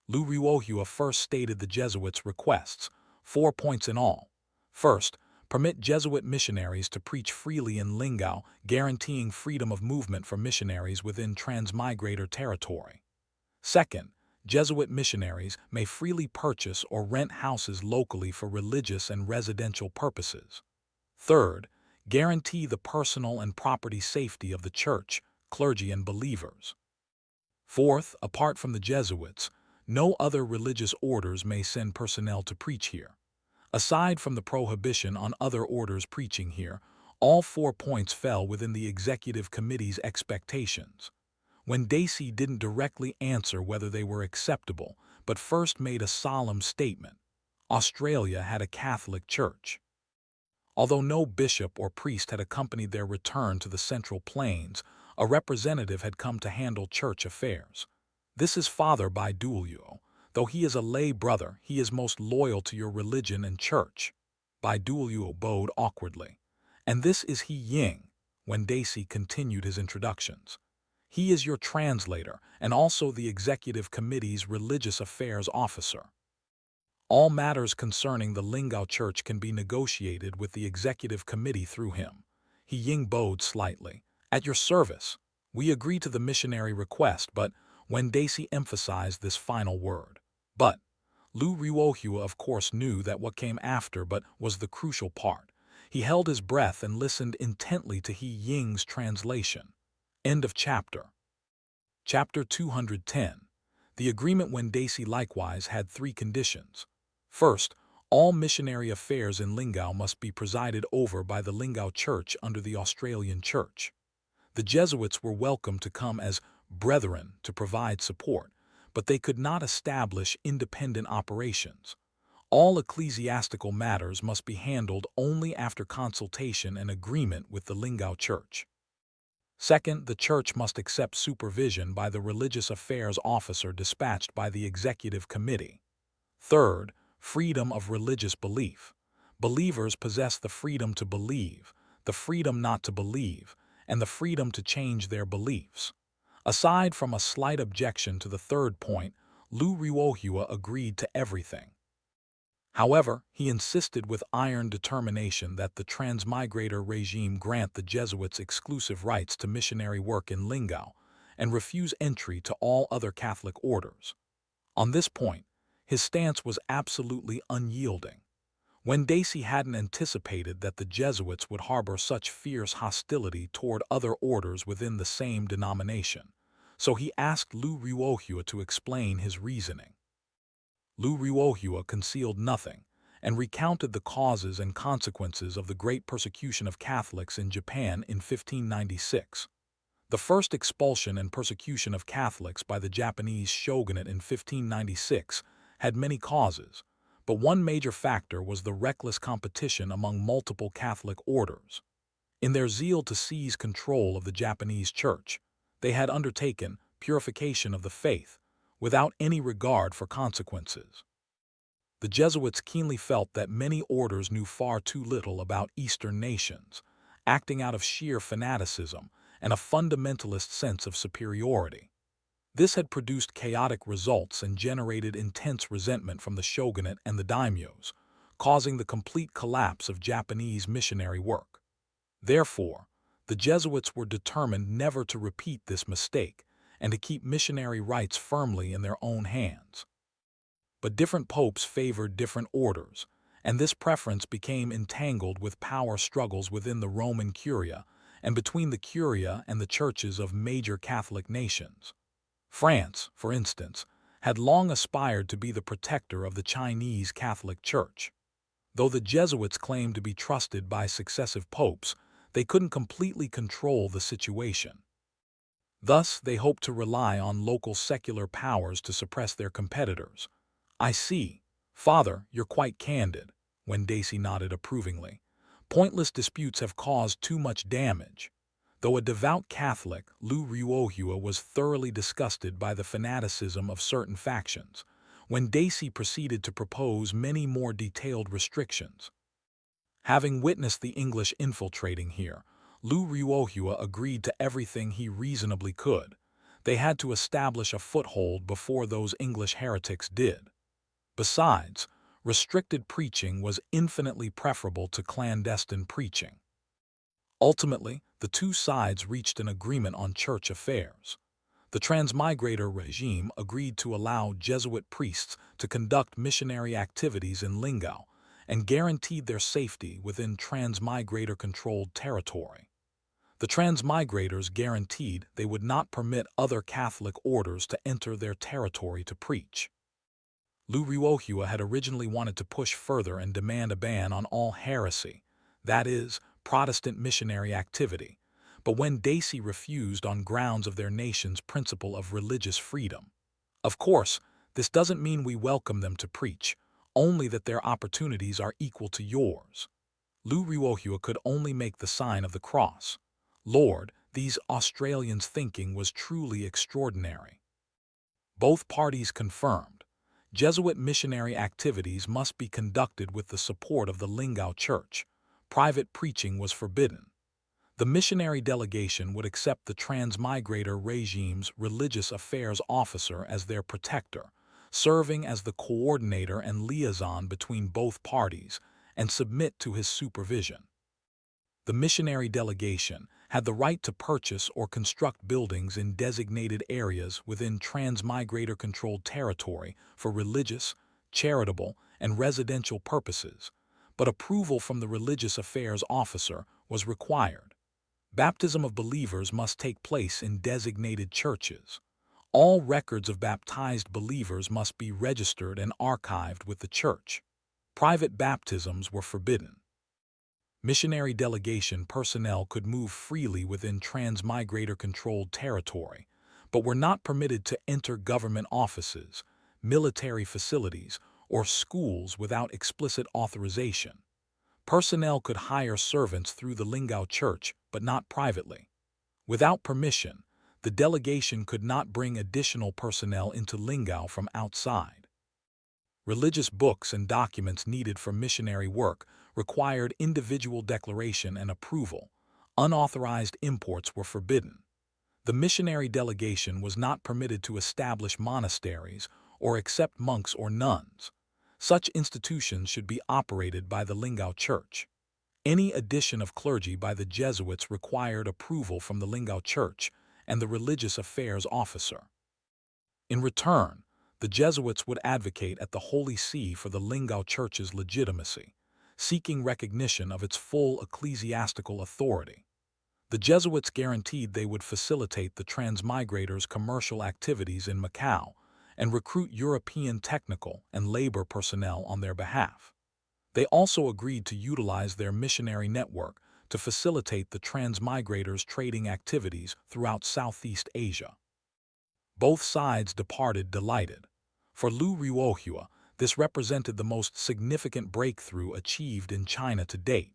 [SPEAKER 1] Lu Ruohua first stated the Jesuits' requests, 4 points in all. First, permit Jesuit missionaries to preach freely in Lingao, guaranteeing freedom of movement for missionaries within transmigrator territory. Second, Jesuit missionaries may freely purchase or rent houses locally for religious and residential purposes. Third, guarantee the personal and property safety of the church, clergy, and believers. Fourth, apart from the Jesuits, no other religious orders may send personnel to preach here. Aside from the prohibition on other orders preaching here, all 4 points fell within the executive committee's expectations. When Daisy didn't directly answer whether they were acceptable, but first made a solemn statement, Australia had a Catholic church. Although no bishop or priest had accompanied their return to the Central Plains, a representative had come to handle church affairs. This is Father Baitu. Though he is a lay brother, he is most loyal to your religion and church. Baitu bowed awkwardly. And this is He Ying, when Daisy continued his introductions. He is your translator and also the executive committee's religious affairs officer. All matters concerning the Lingao church can be negotiated with the executive committee through him. He Ying bowed slightly. At your service. We agree to the missionary request, but when Daisy emphasized this final word, but, Lu Ruohua of course knew that what came after but was the crucial part. He held his breath and listened intently to He Ying's translation. End of chapter. Chapter 210. The agreement when Daisy likewise had 3 conditions. First, all missionary affairs in Lingao must be presided over by the Lingao Church under the Australian Church. The Jesuits were welcome to come as brethren to provide support, but they could not establish independent operations. All ecclesiastical matters must be handled only after consultation and agreement with the Lingao Church. Second, the church must accept supervision by the religious affairs officer dispatched by the executive committee. Third, freedom of religious belief. Believers possess the freedom to believe, the freedom not to believe, and the freedom to change their beliefs. Aside from a slight objection to the third point, Lu Ruohua agreed to everything. However, he insisted with iron determination that the transmigrator regime grant the Jesuits exclusive rights to missionary work in Lingao and refuse entry to all other Catholic orders. On this point, his stance was absolutely unyielding. When Daisy hadn't anticipated that the Jesuits would harbor such fierce hostility toward other orders within the same denomination, so he asked Lu Ruohua to explain his reasoning. Lu Ruohua concealed nothing and recounted the causes and consequences of the great persecution of Catholics in Japan in 1596. The first expulsion and persecution of Catholics by the Japanese shogunate in 1596 had many causes, but one major factor was the reckless competition among multiple Catholic orders. In their zeal to seize control of the Japanese church, they had undertaken purification of the faith without any regard for consequences. The Jesuits keenly felt that many orders knew far too little about Eastern nations, acting out of sheer fanaticism and a fundamentalist sense of superiority. This had produced chaotic results and generated intense resentment from the shogunate and the daimyos, causing the complete collapse of Japanese missionary work. Therefore, the Jesuits were determined never to repeat this mistake and to keep missionary rights firmly in their own hands. but different popes favored different orders, and this preference became entangled with power struggles within the Roman Curia and between the Curia and the churches of major Catholic nations. France, for instance, had long aspired to be the protector of the Chinese Catholic Church. Though the Jesuits claimed to be trusted by successive popes, they couldn't completely control the situation. Thus, they hoped to rely on local secular powers to suppress their competitors. "I see. Father, you're quite candid," when Daisy nodded approvingly. "Pointless disputes have caused too much damage." Though a devout Catholic, Lu Ruohua was thoroughly disgusted by the fanaticism of certain factions, when Daisy proceeded to propose many more detailed restrictions. Having witnessed the English infiltrating here, Lu Ruohua agreed to everything he reasonably could. They had to establish a foothold before those English heretics did. Besides, restricted preaching was infinitely preferable to clandestine preaching. Ultimately, the two sides reached an agreement on church affairs. The transmigrator regime agreed to allow Jesuit priests to conduct missionary activities in Lingao and guaranteed their safety within transmigrator-controlled territory. The transmigrators guaranteed they would not permit other Catholic orders to enter their territory to preach. Lu Ruohua had originally wanted to push further and demand a ban on all heresy, that is, Protestant missionary activity, but when Daisy refused on grounds of their nation's principle of religious freedom. "Of course, this doesn't mean we welcome them to preach, only that their opportunities are equal to yours." Lu Ruohua could only make the sign of the cross. "Lord, these Australians' thinking was truly extraordinary." Both parties confirmed. Jesuit missionary activities must be conducted with the support of the Lingao Church. Private preaching was forbidden. The missionary delegation would accept the transmigrator regime's religious affairs officer as their protector, serving as the coordinator and liaison between both parties, and submit to his supervision. The missionary delegation had the right to purchase or construct buildings in designated areas within transmigrator-controlled territory for religious, charitable, and residential purposes, but approval from the religious affairs officer was required. Baptism of believers must take place in designated churches. All records of baptized believers must be registered and archived with the church. Private baptisms were forbidden. Missionary delegation personnel could move freely within transmigrator-controlled territory, but were not permitted to enter government offices, military facilities, or schools without explicit authorization. Personnel could hire servants through the Lingao Church, but not privately. Without permission, the delegation could not bring additional personnel into Lingao from outside. Religious books and documents needed for missionary work required individual declaration and approval. Unauthorized imports were forbidden. The missionary delegation was not permitted to establish monasteries or accept monks or nuns. Such institutions should be operated by the Lingao Church. Any addition of clergy by the Jesuits required approval from the Lingao Church and the religious affairs officer. In return, the Jesuits would advocate at the Holy See for the Lingao Church's legitimacy, seeking recognition of its full ecclesiastical authority. The Jesuits guaranteed they would facilitate the transmigrators' commercial activities in Macau and recruit European technical and labor personnel on their behalf. They also agreed to utilize their missionary network to facilitate the transmigrators' trading activities throughout Southeast Asia. Both sides departed delighted. For Lu Ruohua, this represented the most significant breakthrough achieved in China to date.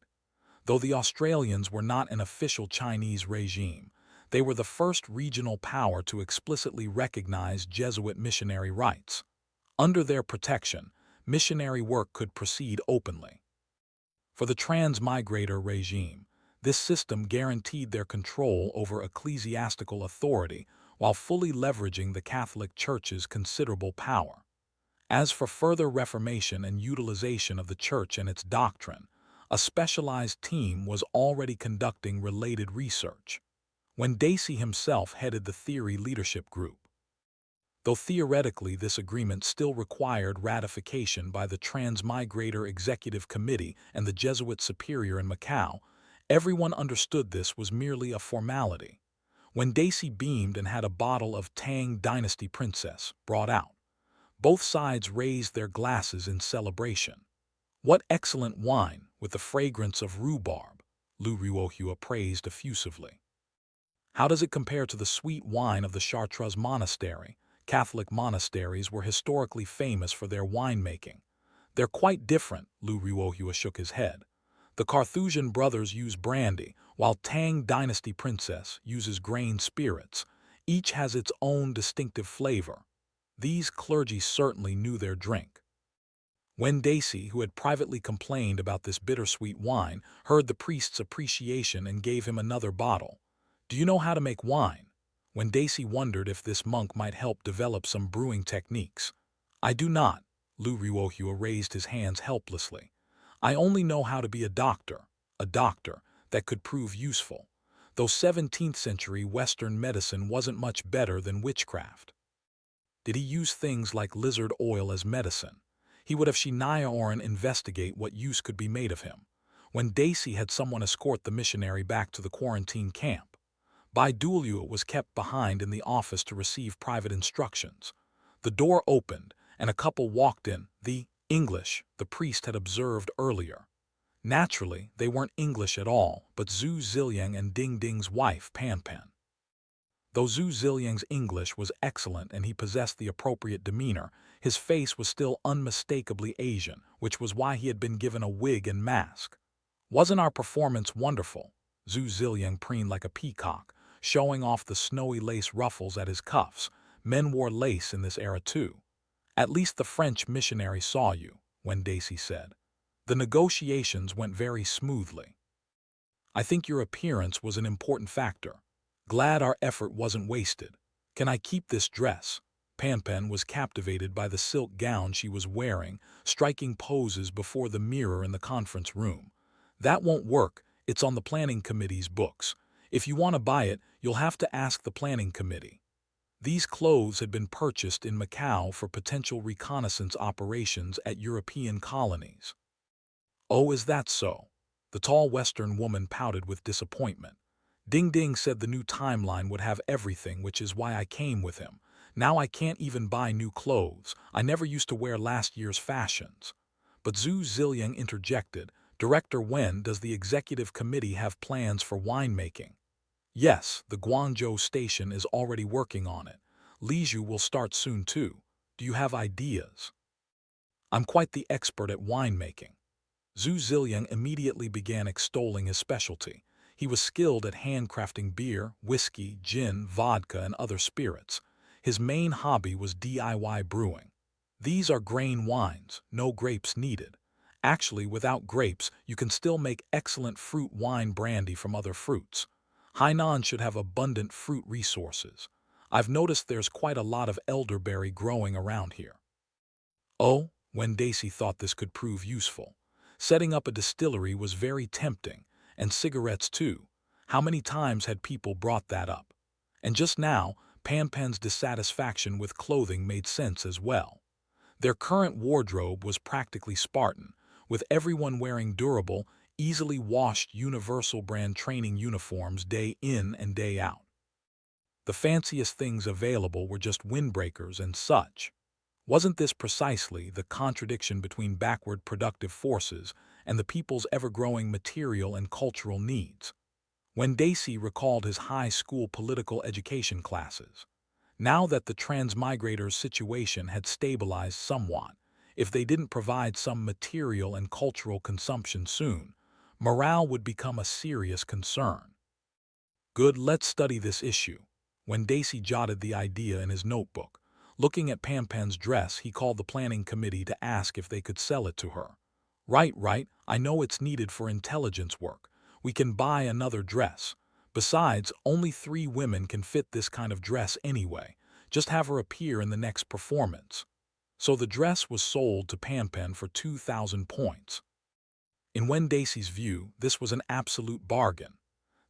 [SPEAKER 1] Though the Australians were not an official Chinese regime, they were the first regional power to explicitly recognize Jesuit missionary rights. Under their protection, missionary work could proceed openly. For the transmigrator regime, this system guaranteed their control over ecclesiastical authority while fully leveraging the Catholic Church's considerable power. As for further reformation and utilization of the Church and its doctrine, a specialized team was already conducting related research, when Daisy himself headed the theory leadership group. though theoretically this agreement still required ratification by the Transmigrator Executive Committee and the Jesuit Superior in Macau. Everyone understood this was merely a formality. When Daisy beamed and had a bottle of Tang Dynasty Princess brought out, both sides raised their glasses in celebration. "What excellent wine, with the fragrance of rhubarb," Lu Ruohua praised effusively. "How does it compare to the sweet wine of the Chartreuse Monastery?" Catholic monasteries were historically famous for their winemaking. "They're quite different," Lu Ruohua shook his head. "The Carthusian brothers use brandy, while Tang Dynasty Princess uses grain spirits. Each has its own distinctive flavor. These clergy certainly knew their drink." When Daisy, who had privately complained about this bittersweet wine, heard the priest's appreciation and gave him another bottle. "Do you know how to make wine?" When Daisy wondered if this monk might help develop some brewing techniques. "I do not." Lu Ruohua raised his hands helplessly. "I only know how to be a doctor that could prove useful, though 17th century Western medicine wasn't much better than witchcraft." Did he use things like lizard oil as medicine? He would have Shinayaoran investigate what use could be made of him. When Daisy had someone escort the missionary back to the quarantine camp, Baitu was kept behind in the office to receive private instructions. The door opened, and a couple walked in, the English the priest had observed earlier. Naturally, they weren't English at all, but Zhu Ziliang and Ding Ding's wife, Pan Pan. Though Zhu Ziliang's English was excellent and he possessed the appropriate demeanor, his face was still unmistakably Asian, which was why he had been given a wig and mask. "Wasn't our performance wonderful?" Zhu Ziliang preened like a peacock, showing off the snowy lace ruffles at his cuffs. Men wore lace in this era too. "At least the French missionary saw you," when Daisy said. "The negotiations went very smoothly. I think your appearance was an important factor. Glad our effort wasn't wasted. Can I keep this dress?" Pan Pan was captivated by the silk gown she was wearing, striking poses before the mirror in the conference room. "That won't work. It's on the planning committee's books. If you want to buy it, you'll have to ask the planning committee." These clothes had been purchased in Macau for potential reconnaissance operations at European colonies. "Oh, is that so?" The tall Western woman pouted with disappointment. "Ding Ding said the new timeline would have everything, which is why I came with him. Now I can't even buy new clothes. I never used to wear last year's fashions." But Zhu Ziliang interjected, "Director, when does the executive committee have plans for winemaking?" "Yes, the Guangzhou station is already working on it. Lizhu will start soon too. Do you have ideas?" "I'm quite the expert at winemaking." Zhu Ziliang immediately began extolling his specialty. He was skilled at handcrafting beer, whiskey, gin, vodka, and other spirits. His main hobby was DIY brewing. "These are grain wines, no grapes needed. Actually, without grapes, you can still make excellent fruit wine brandy from other fruits. Hainan should have abundant fruit resources. I've noticed there's quite a lot of elderberry growing around here." Oh, when Daisy thought this could prove useful. Setting up a distillery was very tempting, and cigarettes too. How many times had people brought that up? And just now, Pan Pan's dissatisfaction with clothing made sense as well. Their current wardrobe was practically Spartan, with everyone wearing durable, easily washed universal brand training uniforms day in and day out. The fanciest things available were just windbreakers and such. Wasn't this precisely the contradiction between backward productive forces and the people's ever-growing material and cultural needs? When Daisy recalled his high school political education classes, now that the transmigrators' situation had stabilized somewhat, if they didn't provide some material and cultural consumption soon, morale would become a serious concern. "Good, let's study this issue." When Daisy jotted the idea in his notebook, looking at Pan Pan's dress, he called the planning committee to ask if they could sell it to her. Right, I know it's needed for intelligence work. We can buy another dress. Besides, only 3 women can fit this kind of dress anyway. Just have her appear in the next performance." So the dress was sold to Pan Pan for 2,000 points. In Wen Daisy's view, this was an absolute bargain.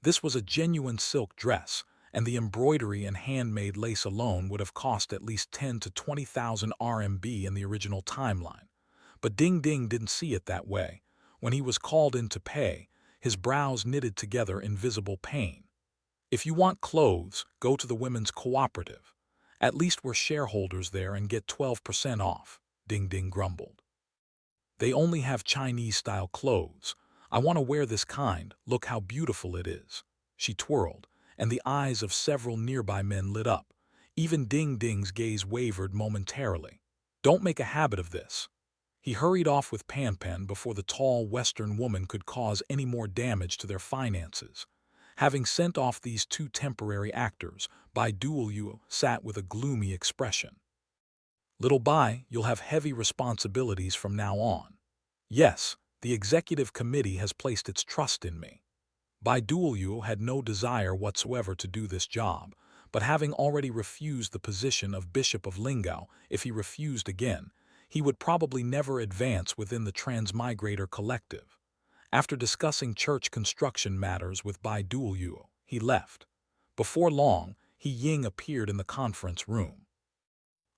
[SPEAKER 1] This was a genuine silk dress, and the embroidery and handmade lace alone would have cost at least 10 to 20,000 RMB in the original timeline. But Ding Ding didn't see it that way. When he was called in to pay, his brows knitted together in visible pain. If you want clothes, go to the women's cooperative. At least we're shareholders there and get 12% off, Ding Ding grumbled. They only have Chinese-style clothes. I want to wear this kind. Look how beautiful it is. She twirled, and the eyes of several nearby men lit up. Even Ding Ding's gaze wavered momentarily. Don't make a habit of this. He hurried off with Pan Pan before the tall Western woman could cause any more damage to their finances. Having sent off these two temporary actors, Baitu sat with a gloomy expression. Little Bai, you'll have heavy responsibilities from now on. Yes, the executive committee has placed its trust in me. Baitu had no desire whatsoever to do this job, but having already refused the position of Bishop of Lingao, if he refused again, he would probably never advance within the Transmigrator Collective. After discussing church construction matters with Baitu, he left. Before long, He Ying appeared in the conference room.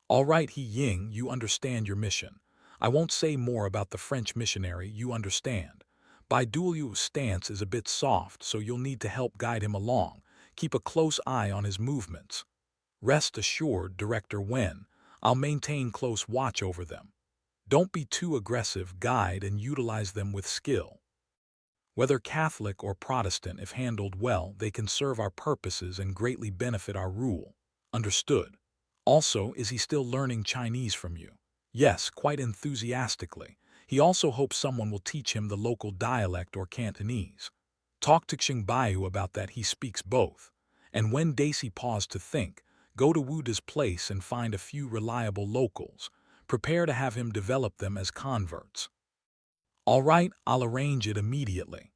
[SPEAKER 1] All right, He Ying, you understand your mission. I won't say more about the French missionary, you understand. Baidu's stance is a bit soft, so you'll need to help guide him along. Keep a close eye on his movements. Rest assured, Director Wen, I'll maintain close watch over them. Don't be too aggressive, guide and utilize them with skill. Whether Catholic or Protestant, if handled well, they can serve our purposes and greatly benefit our rule. Understood. Also, is he still learning Chinese from you? Yes, quite enthusiastically. He also hopes someone will teach him the local dialect or Cantonese. Talk to Xingbaiyu about that, he speaks both. And when Daisy paused to think, go to Wuda's place and find a few reliable locals. Prepare to have him develop them as converts. All right, I'll arrange it immediately.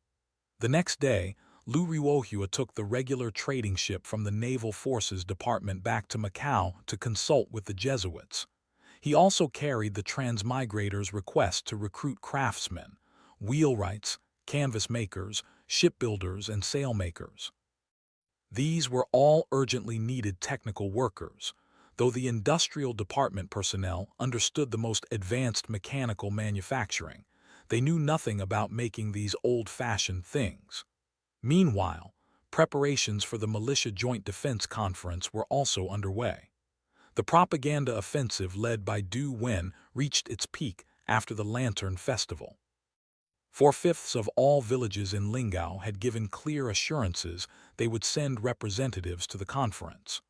[SPEAKER 1] The next day, Lu Ruohua took the regular trading ship from the Naval Forces Department back to Macau to consult with the Jesuits. He also carried the Transmigrator's request to recruit craftsmen, wheelwrights, canvas makers, shipbuilders, and sailmakers. These were all urgently needed technical workers, though the industrial department personnel understood the most advanced mechanical manufacturing. They knew nothing about making these old-fashioned things. Meanwhile, preparations for the Militia Joint Defense Conference were also underway. The propaganda offensive led by Du Wen reached its peak after the Lantern Festival. 4/5 of all villages in Lingao had given clear assurances they would send representatives to the conference.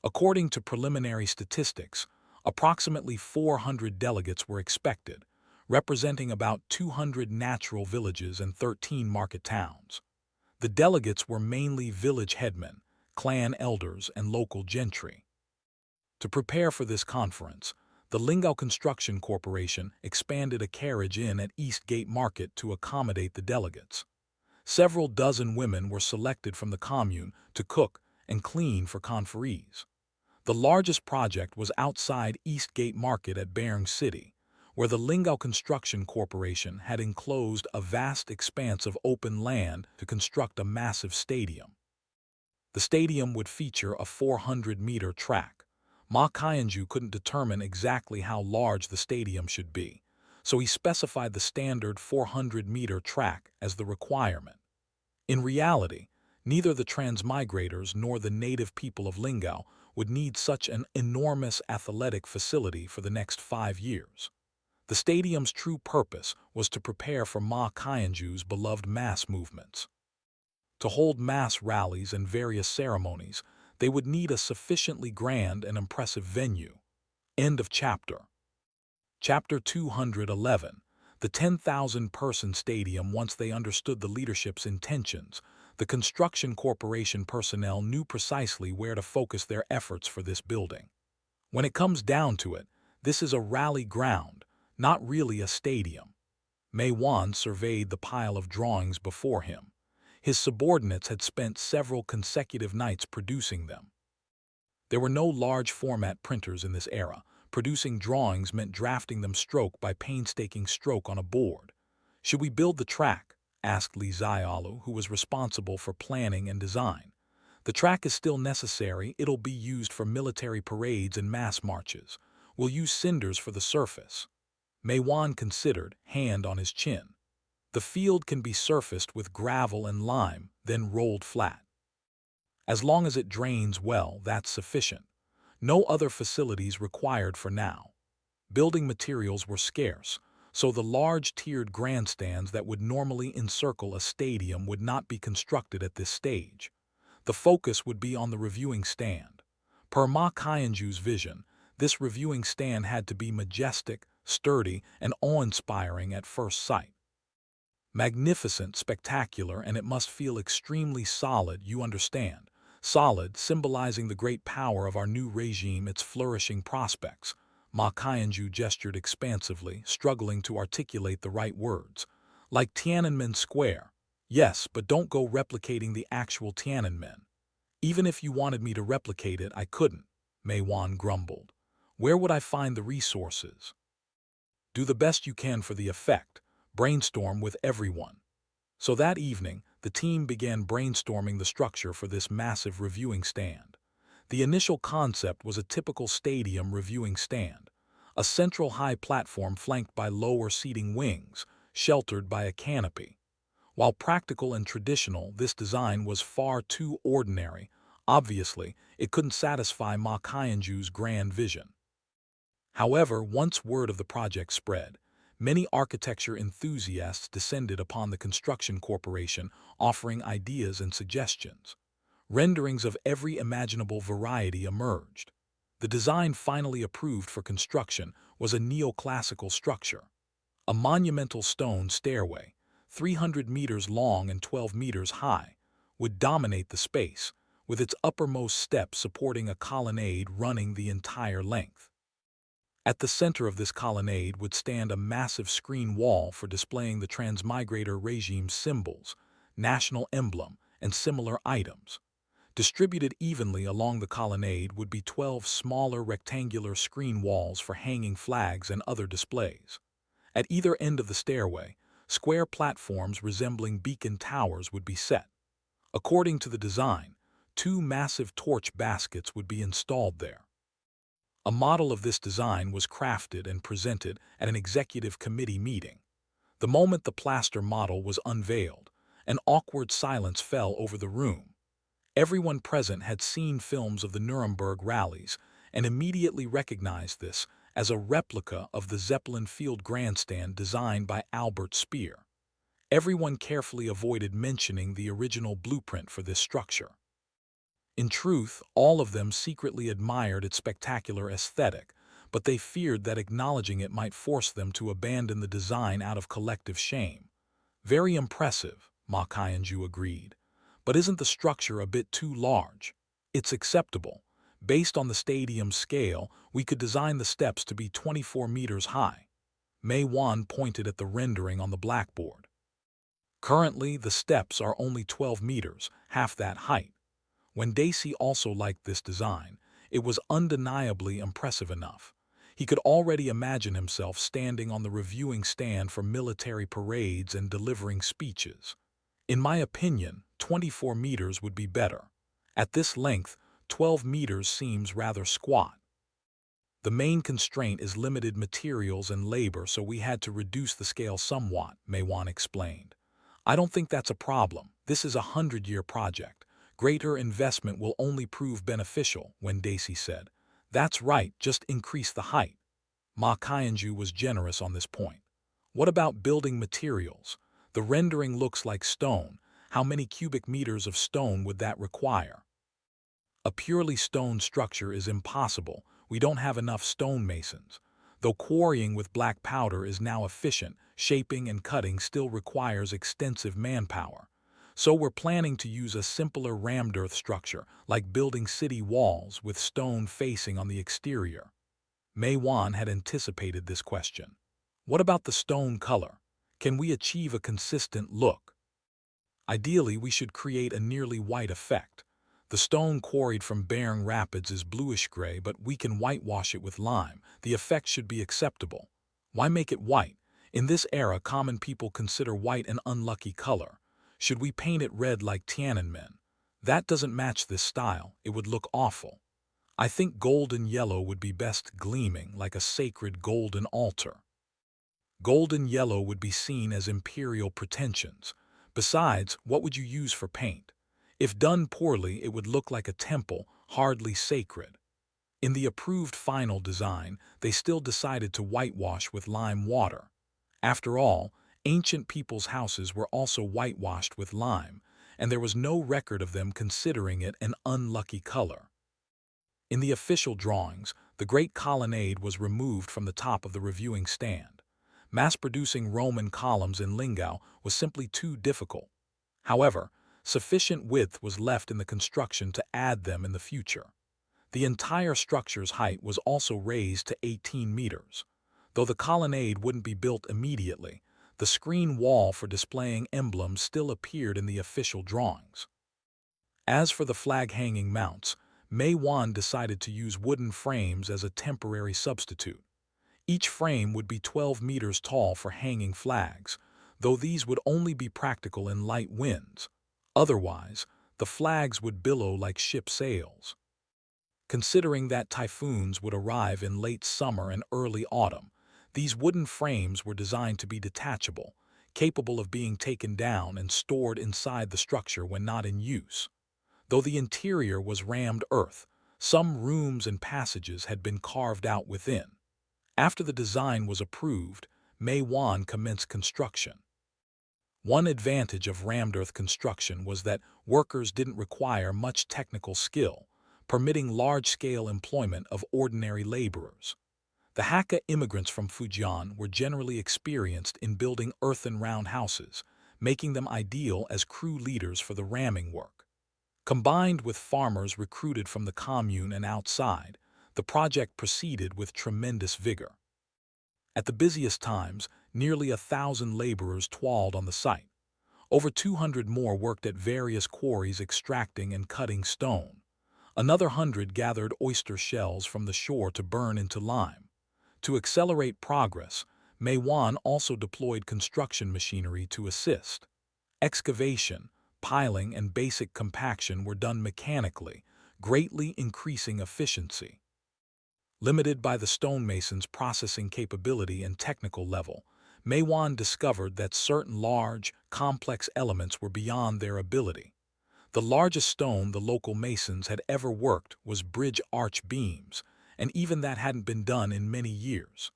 [SPEAKER 1] According to preliminary statistics, approximately 400 delegates were expected, representing about 200 natural villages and 13 market towns. The delegates were mainly village headmen, clan elders, and local gentry. To prepare for this conference, the Lingao Construction Corporation expanded a carriage inn at East Gate Market to accommodate the delegates. Several dozen women were selected from the commune to cook and clean for conferees. The largest project was outside East Gate Market at Beirang City, where the Lingao Construction Corporation had enclosed a vast expanse of open land to construct a massive stadium. The stadium would feature a 400-meter track. Ma Qianju couldn't determine exactly how large the stadium should be, so he specified the standard 400-meter track as the requirement. In reality, neither the transmigrators nor the native people of Lingao would need such an enormous athletic facility for the next 5 years. The stadium's true purpose was to prepare for Ma Qianju's beloved mass movements. To hold mass rallies and various ceremonies, they would need a sufficiently grand and impressive venue. End of chapter. Chapter 211. The 10,000-person stadium. Once they understood the leadership's intentions, the construction corporation personnel knew precisely where to focus their efforts for this building. When it comes down to it, this is a rally ground, not really a stadium. Mei Wan surveyed the pile of drawings before him. His subordinates had spent several consecutive nights producing them. There were no large-format printers in this era. Producing drawings meant drafting them stroke by painstaking stroke on a board. Should we build the track? Asked Li Ziaolu, who was responsible for planning and design. The track is still necessary, it'll be used for military parades and mass marches. We'll use cinders for the surface. Mei Wan considered, hand on his chin. The field can be surfaced with gravel and lime, then rolled flat. As long as it drains well, that's sufficient. No other facilities required for now. Building materials were scarce, so the large tiered grandstands that would normally encircle a stadium would not be constructed at this stage. The focus would be on the reviewing stand. Per Ma Qianju's vision, this reviewing stand had to be majestic, sturdy, and awe-inspiring at first sight. Magnificent, spectacular, and it must feel extremely solid, you understand. Solid, symbolizing the great power of our new regime, its flourishing prospects. Ma Qianju gestured expansively, struggling to articulate the right words. Like Tiananmen Square. Yes, but don't go replicating the actual Tiananmen. Even if you wanted me to replicate it, I couldn't, Mei Wan grumbled. Where would I find the resources? Do the best you can for the effect. Brainstorm with everyone. So that evening, the team began brainstorming the structure for this massive reviewing stand. The initial concept was a typical stadium reviewing stand, a central high platform flanked by lower seating wings, sheltered by a canopy. While practical and traditional, this design was far too ordinary. Obviously, it couldn't satisfy Ma Qianju's grand vision. However, once word of the project spread, many architecture enthusiasts descended upon the construction corporation, offering ideas and suggestions. Renderings of every imaginable variety emerged. The design finally approved for construction was a neoclassical structure. A monumental stone stairway, 300 meters long and 12 meters high, would dominate the space, with its uppermost step supporting a colonnade running the entire length. At the center of this colonnade would stand a massive screen wall for displaying the transmigrator regime's symbols, national emblem, and similar items. Distributed evenly along the colonnade would be 12 smaller rectangular screen walls for hanging flags and other displays. At either end of the stairway, square platforms resembling beacon towers would be set. According to the design, 2 massive torch baskets would be installed there. A model of this design was crafted and presented at an executive committee meeting. The moment the plaster model was unveiled, an awkward silence fell over the room. Everyone present had seen films of the Nuremberg rallies and immediately recognized this as a replica of the Zeppelin Field grandstand designed by Albert Speer. Everyone carefully avoided mentioning the original blueprint for this structure. In truth, all of them secretly admired its spectacular aesthetic, but they feared that acknowledging it might force them to abandon the design out of collective shame. Very impressive, Ma Qianju agreed. But isn't the structure a bit too large? It's acceptable. Based on the stadium's scale, we could design the steps to be 24 meters high. Mei Wan pointed at the rendering on the blackboard. Currently, the steps are only 12 meters, half that height. When Daisy also liked this design, it was undeniably impressive enough. He could already imagine himself standing on the reviewing stand for military parades and delivering speeches. In my opinion, 24 meters would be better. At this length, 12 meters seems rather squat. The main constraint is limited materials and labor, so we had to reduce the scale somewhat, Mei Wan explained. I don't think that's a problem. This is a 100-year project. Greater investment will only prove beneficial, Wen Daisy said. That's right, just increase the height. Ma Qianju was generous on this point. What about building materials? The rendering looks like stone. How many cubic meters of stone would that require? A purely stone structure is impossible. We don't have enough stonemasons. Though quarrying with black powder is now efficient, shaping and cutting still requires extensive manpower. So we're planning to use a simpler rammed earth structure, like building city walls with stone facing on the exterior. Mei Wan had anticipated this question. What about the stone color? Can we achieve a consistent look? Ideally, we should create a nearly white effect. The stone quarried from Bering Rapids is bluish-gray, but we can whitewash it with lime. The effect should be acceptable. Why make it white? In this era, common people consider white an unlucky color. Should we paint it red like Tiananmen? That doesn't match this style. It would look awful. I think golden yellow would be best, gleaming like a sacred golden altar. Golden yellow would be seen as imperial pretensions. Besides, what would you use for paint? If done poorly, it would look like a temple, hardly sacred. In the approved final design, they still decided to whitewash with lime water. After all, ancient people's houses were also whitewashed with lime, and there was no record of them considering it an unlucky color. In the official drawings, the Great Colonnade was removed from the top of the reviewing stand. Mass-producing Roman columns in Lingao was simply too difficult. However, sufficient width was left in the construction to add them in the future. The entire structure's height was also raised to 18 meters. Though the colonnade wouldn't be built immediately, the screen wall for displaying emblems still appeared in the official drawings. As for the flag-hanging mounts, Mei Wan decided to use wooden frames as a temporary substitute. Each frame would be 12 meters tall for hanging flags, though these would only be practical in light winds. Otherwise, the flags would billow like ship sails. Considering that typhoons would arrive in late summer and early autumn, these wooden frames were designed to be detachable, capable of being taken down and stored inside the structure when not in use. Though the interior was rammed earth, some rooms and passages had been carved out within. After the design was approved, Mei Wan commenced construction. One advantage of rammed earth construction was that workers didn't require much technical skill, permitting large-scale employment of ordinary laborers. The Hakka immigrants from Fujian were generally experienced in building earthen roundhouses, making them ideal as crew leaders for the ramming work. Combined with farmers recruited from the commune and outside, the project proceeded with tremendous vigor. At the busiest times, nearly 1,000 laborers toiled on the site. Over 200 more worked at various quarries extracting and cutting stone. Another 100 gathered oyster shells from the shore to burn into lime. To accelerate progress, Mei Wan also deployed construction machinery to assist. Excavation, piling, and basic compaction were done mechanically, greatly increasing efficiency. Limited by the stonemason's processing capability and technical level, Mei Wan discovered that certain large, complex elements were beyond their ability. The largest stone the local masons had ever worked was bridge arch beams, and even that hadn't been done in many years.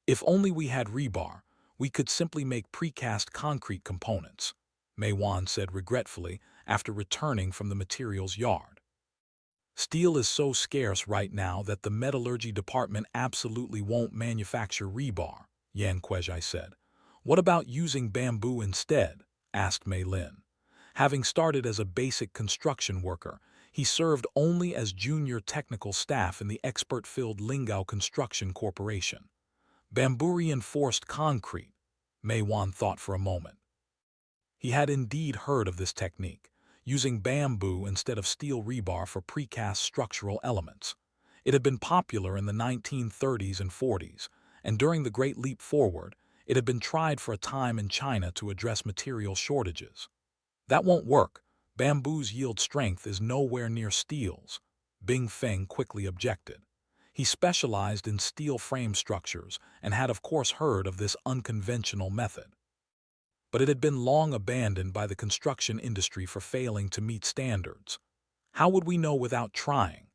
[SPEAKER 1] If only we had rebar, we could simply make precast concrete components, Mei Wan said regretfully after returning from the materials yard. Steel is so scarce right now that the metallurgy department absolutely won't manufacture rebar, Yan Kuezhai said. What about using bamboo instead? Asked Mei Lin. Having started as a basic construction worker, he served only as junior technical staff in the expert-filled Lingao Construction Corporation. BambooReinforced concrete, Mei Wan thought for a moment. He had indeed heard of this technique, using bamboo instead of steel rebar for precast structural elements. It had been popular in the 1930s and 40s, and during the Great Leap Forward, it had been tried for a time in China to address material shortages. That won't work. Bamboo's yield strength is nowhere near steel's, Bing Feng quickly objected. He specialized in steel frame structures and had of course heard of this unconventional method. But it had been long abandoned by the construction industry for failing to meet standards. How would we know without trying?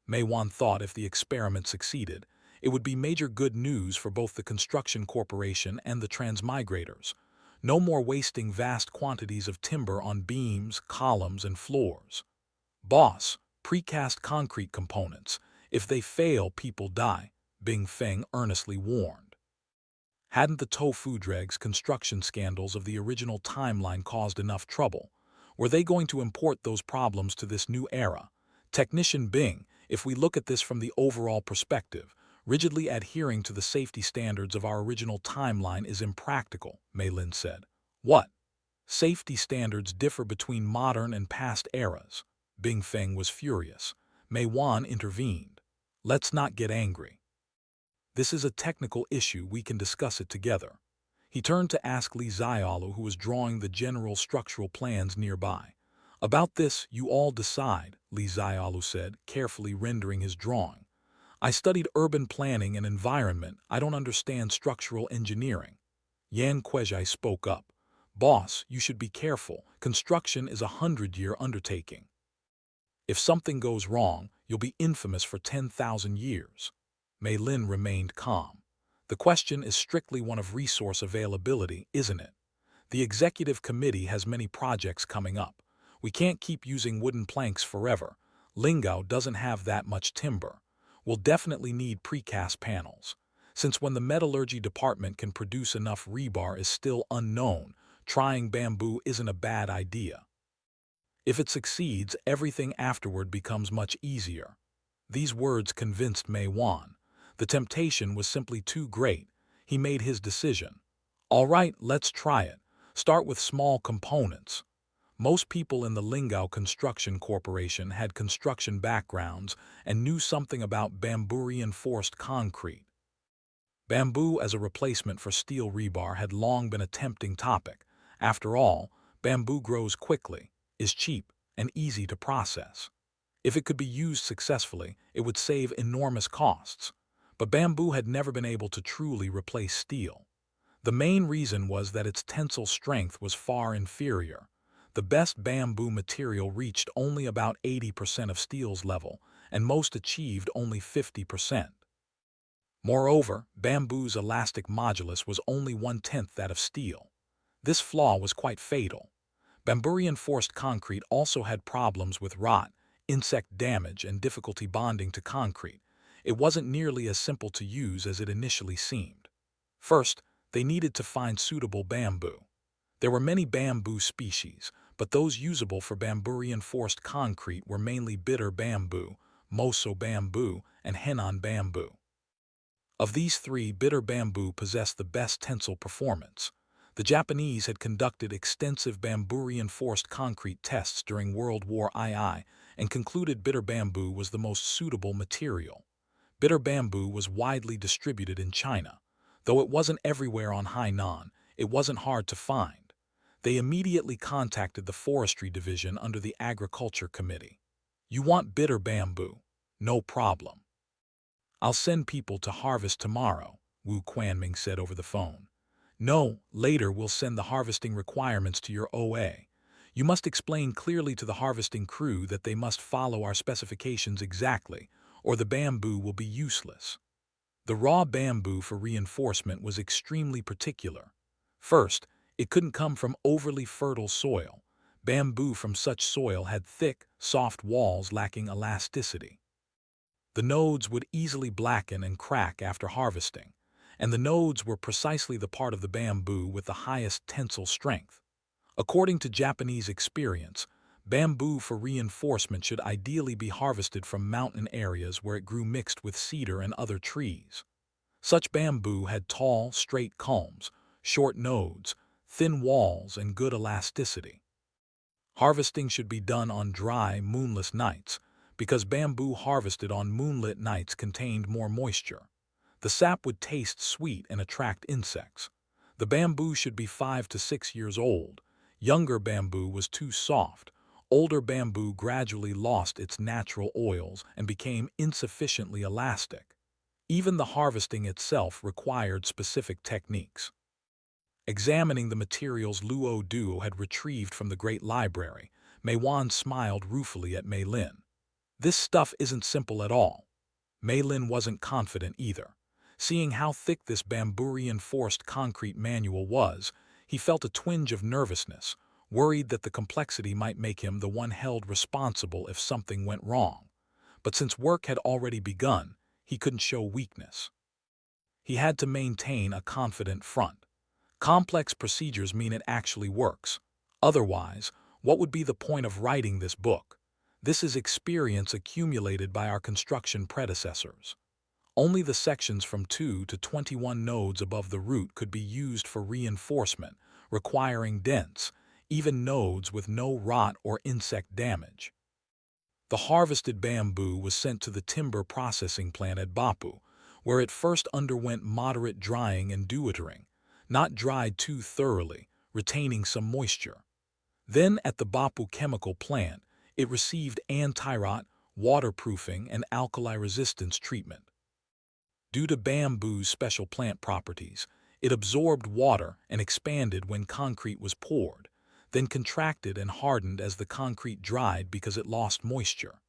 [SPEAKER 1] Mei Wan thought if the experiment succeeded, it would be major good news for both the construction corporation and the transmigrators. No more wasting vast quantities of timber on beams, columns, and floors. Boss, precast concrete components. If they fail, people die, Bing Feng earnestly warned. Hadn't the tofu dregs construction scandals of the original timeline caused enough trouble? Were they going to import those problems to this new era? Technician Bing, if we look at this from the overall perspective, rigidly adhering to the safety standards of our original timeline is impractical, Mei Lin said. What? Safety standards differ between modern and past eras. Bing Feng was furious. Mei Wan intervened. Let's not get angry. This is a technical issue, we can discuss it together. He turned to ask Li Xiaolu, who was drawing the general structural plans nearby. About this, you all decide, Li Xiaolu said, carefully rendering his drawing. I studied urban planning and environment. I don't understand structural engineering. Yan Kuezhai spoke up. Boss, you should be careful. Construction is a 100-year undertaking. If something goes wrong, you'll be infamous for 10,000 years. Mei Lin remained calm. The question is strictly one of resource availability, isn't it? The executive committee has many projects coming up. We can't keep using wooden planks forever. Lingao doesn't have that much timber. We'll definitely need precast panels. Since when the metallurgy department can produce enough rebar is still unknown, trying bamboo isn't a bad idea. If it succeeds, everything afterward becomes much easier. These words convinced Mei Wan. The temptation was simply too great. He made his decision. All right, let's try it. Start with small components. Most people in the Lingao Construction Corporation had construction backgrounds and knew something about bamboo-reinforced concrete. Bamboo as a replacement for steel rebar had long been a tempting topic. After all, bamboo grows quickly, is cheap, and easy to process. If it could be used successfully, it would save enormous costs. But bamboo had never been able to truly replace steel. The main reason was that its tensile strength was far inferior. The best bamboo material reached only about 80% of steel's level, and most achieved only 50%. Moreover, bamboo's elastic modulus was only 1/10 that of steel. This flaw was quite fatal. Bamboo-reinforced concrete also had problems with rot, insect damage, and difficulty bonding to concrete. It wasn't nearly as simple to use as it initially seemed. First, they needed to find suitable bamboo. There were many bamboo species, but those usable for bamboo-reinforced concrete were mainly bitter bamboo, moso bamboo, and Henan bamboo. Of these three, bitter bamboo possessed the best tensile performance. The Japanese had conducted extensive bamboo-reinforced concrete tests during World War II and concluded bitter bamboo was the most suitable material. Bitter bamboo was widely distributed in China. Though it wasn't everywhere on Hainan, it wasn't hard to find. They immediately contacted the Forestry Division under the Agriculture Committee. You want bitter bamboo? No problem. I'll send people to harvest tomorrow, Wu Quanming said over the phone. No, later we'll send the harvesting requirements to your OA. You must explain clearly to the harvesting crew that they must follow our specifications exactly, or the bamboo will be useless. The raw bamboo for reinforcement was extremely particular. First, it couldn't come from overly fertile soil. Bamboo from such soil had thick, soft walls lacking elasticity. The nodes would easily blacken and crack after harvesting, and the nodes were precisely the part of the bamboo with the highest tensile strength. According to Japanese experience, bamboo for reinforcement should ideally be harvested from mountain areas where it grew mixed with cedar and other trees. Such bamboo had tall, straight culms, short nodes, thin walls, and good elasticity. Harvesting should be done on dry, moonless nights, because bamboo harvested on moonlit nights contained more moisture. The sap would taste sweet and attract insects. The bamboo should be 5 to 6 years old. Younger bamboo was too soft. Older bamboo gradually lost its natural oils and became insufficiently elastic. Even the harvesting itself required specific techniques. Examining the materials Luo Duo had retrieved from the Great Library, Mei Wan smiled ruefully at Mei Lin. This stuff isn't simple at all. Mei Lin wasn't confident either. Seeing how thick this bamboo-reinforced concrete manual was, he felt a twinge of nervousness, worried that the complexity might make him the one held responsible if something went wrong. But since work had already begun, he couldn't show weakness. He had to maintain a confident front. Complex procedures mean it actually works. Otherwise, what would be the point of writing this book? This is experience accumulated by our construction predecessors. Only the sections from 2 to 21 nodes above the root could be used for reinforcement, requiring dense, even nodes with no rot or insect damage. The harvested bamboo was sent to the timber processing plant at Bopu, where it first underwent moderate drying and dewatering, not dried too thoroughly, retaining some moisture. Then at the Bopu chemical plant, it received anti-rot, waterproofing, and alkali resistance treatment. Due to bamboo's special plant properties, it absorbed water and expanded when concrete was poured, then contracted and hardened as the concrete dried because it lost moisture.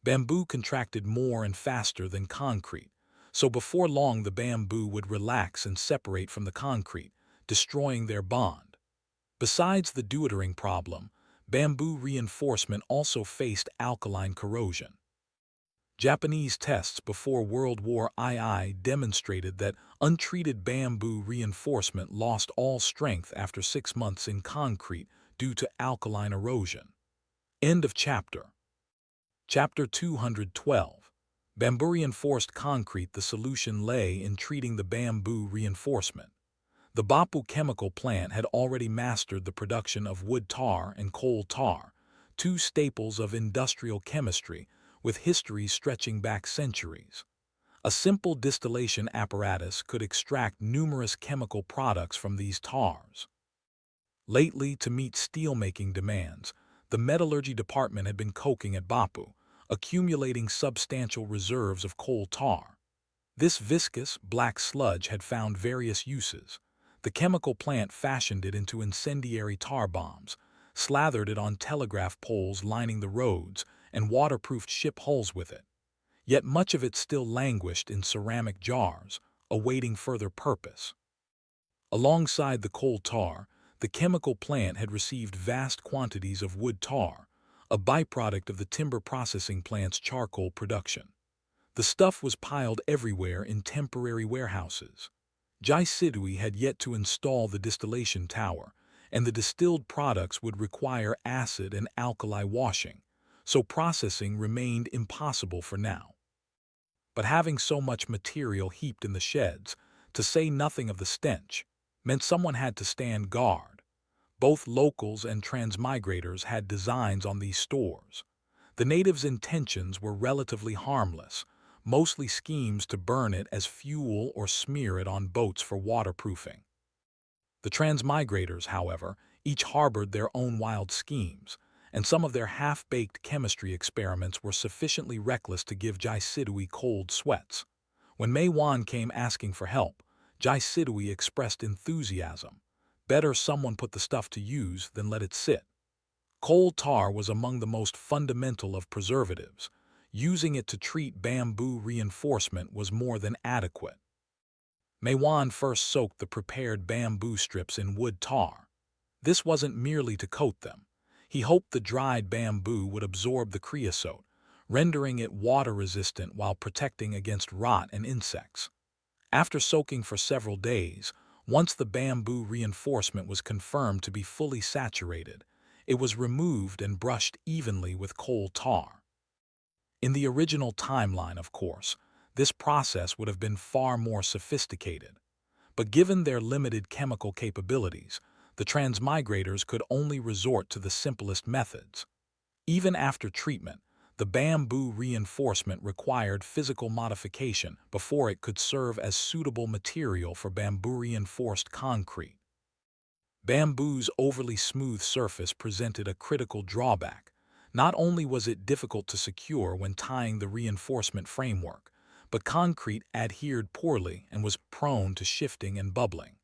[SPEAKER 1] Bamboo contracted more and faster than concrete, so before long the bamboo would relax and separate from the concrete, destroying their bond. Besides the deutering problem, bamboo reinforcement also faced alkaline corrosion. Japanese tests before World War II demonstrated that untreated bamboo reinforcement lost all strength after 6 months in concrete due to alkaline erosion. End of chapter. Chapter 212. BambooReinforced concrete. The solution lay in treating the bamboo reinforcement. The Bopu chemical plant had already mastered the production of wood tar and coal tar, two staples of industrial chemistry with histories stretching back centuries. A simple distillation apparatus could extract numerous chemical products from these tars. Lately, to meet steelmaking demands, the metallurgy department had been coking at Bopu, accumulating substantial reserves of coal tar. This viscous, black sludge had found various uses. The chemical plant fashioned it into incendiary tar bombs, slathered it on telegraph poles lining the roads, and waterproofed ship hulls with it. Yet much of it still languished in ceramic jars, awaiting further purpose. Alongside the coal tar, the chemical plant had received vast quantities of wood tar, a byproduct of the timber processing plant's charcoal production. The stuff was piled everywhere in temporary warehouses. Jiqi had yet to install the distillation tower, and the distilled products would require acid and alkali washing, so processing remained impossible for now. But having so much material heaped in the sheds, to say nothing of the stench, meant someone had to stand guard. Both locals and transmigrators had designs on these stores. The natives' intentions were relatively harmless, mostly schemes to burn it as fuel or smear it on boats for waterproofing. The transmigrators, however, each harbored their own wild schemes, and some of their half-baked chemistry experiments were sufficiently reckless to give Jiqi cold sweats. When Mei Wan came asking for help, Jiqi expressed enthusiasm. Better someone put the stuff to use than let it sit. Coal tar was among the most fundamental of preservatives. Using it to treat bamboo reinforcement was more than adequate. Mei Wan first soaked the prepared bamboo strips in wood tar. This wasn't merely to coat them. He hoped the dried bamboo would absorb the creosote, rendering it water-resistant while protecting against rot and insects. After soaking for several days, once the bamboo reinforcement was confirmed to be fully saturated, it was removed and brushed evenly with coal tar. In the original timeline, of course, this process would have been far more sophisticated. But given their limited chemical capabilities, the transmigrators could only resort to the simplest methods. Even after treatment, the bamboo reinforcement required physical modification before it could serve as suitable material for bamboo-reinforced concrete. Bamboo's overly smooth surface presented a critical drawback. Not only was it difficult to secure when tying the reinforcement framework, but concrete adhered poorly and was prone to shifting and bubbling.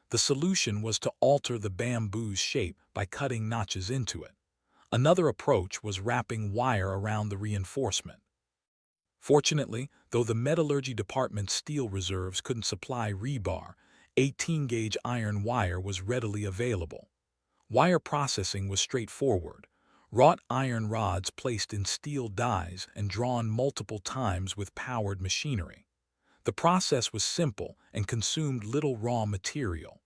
[SPEAKER 1] The solution was to alter the bamboo's shape by cutting notches into it. Another approach was wrapping wire around the reinforcement. Fortunately, though the metallurgy department's steel reserves couldn't supply rebar, 18-gauge iron wire was readily available. Wire processing was straightforward. Wrought iron rods placed in steel dies and drawn multiple times with powered machinery. The process was simple and consumed little raw material.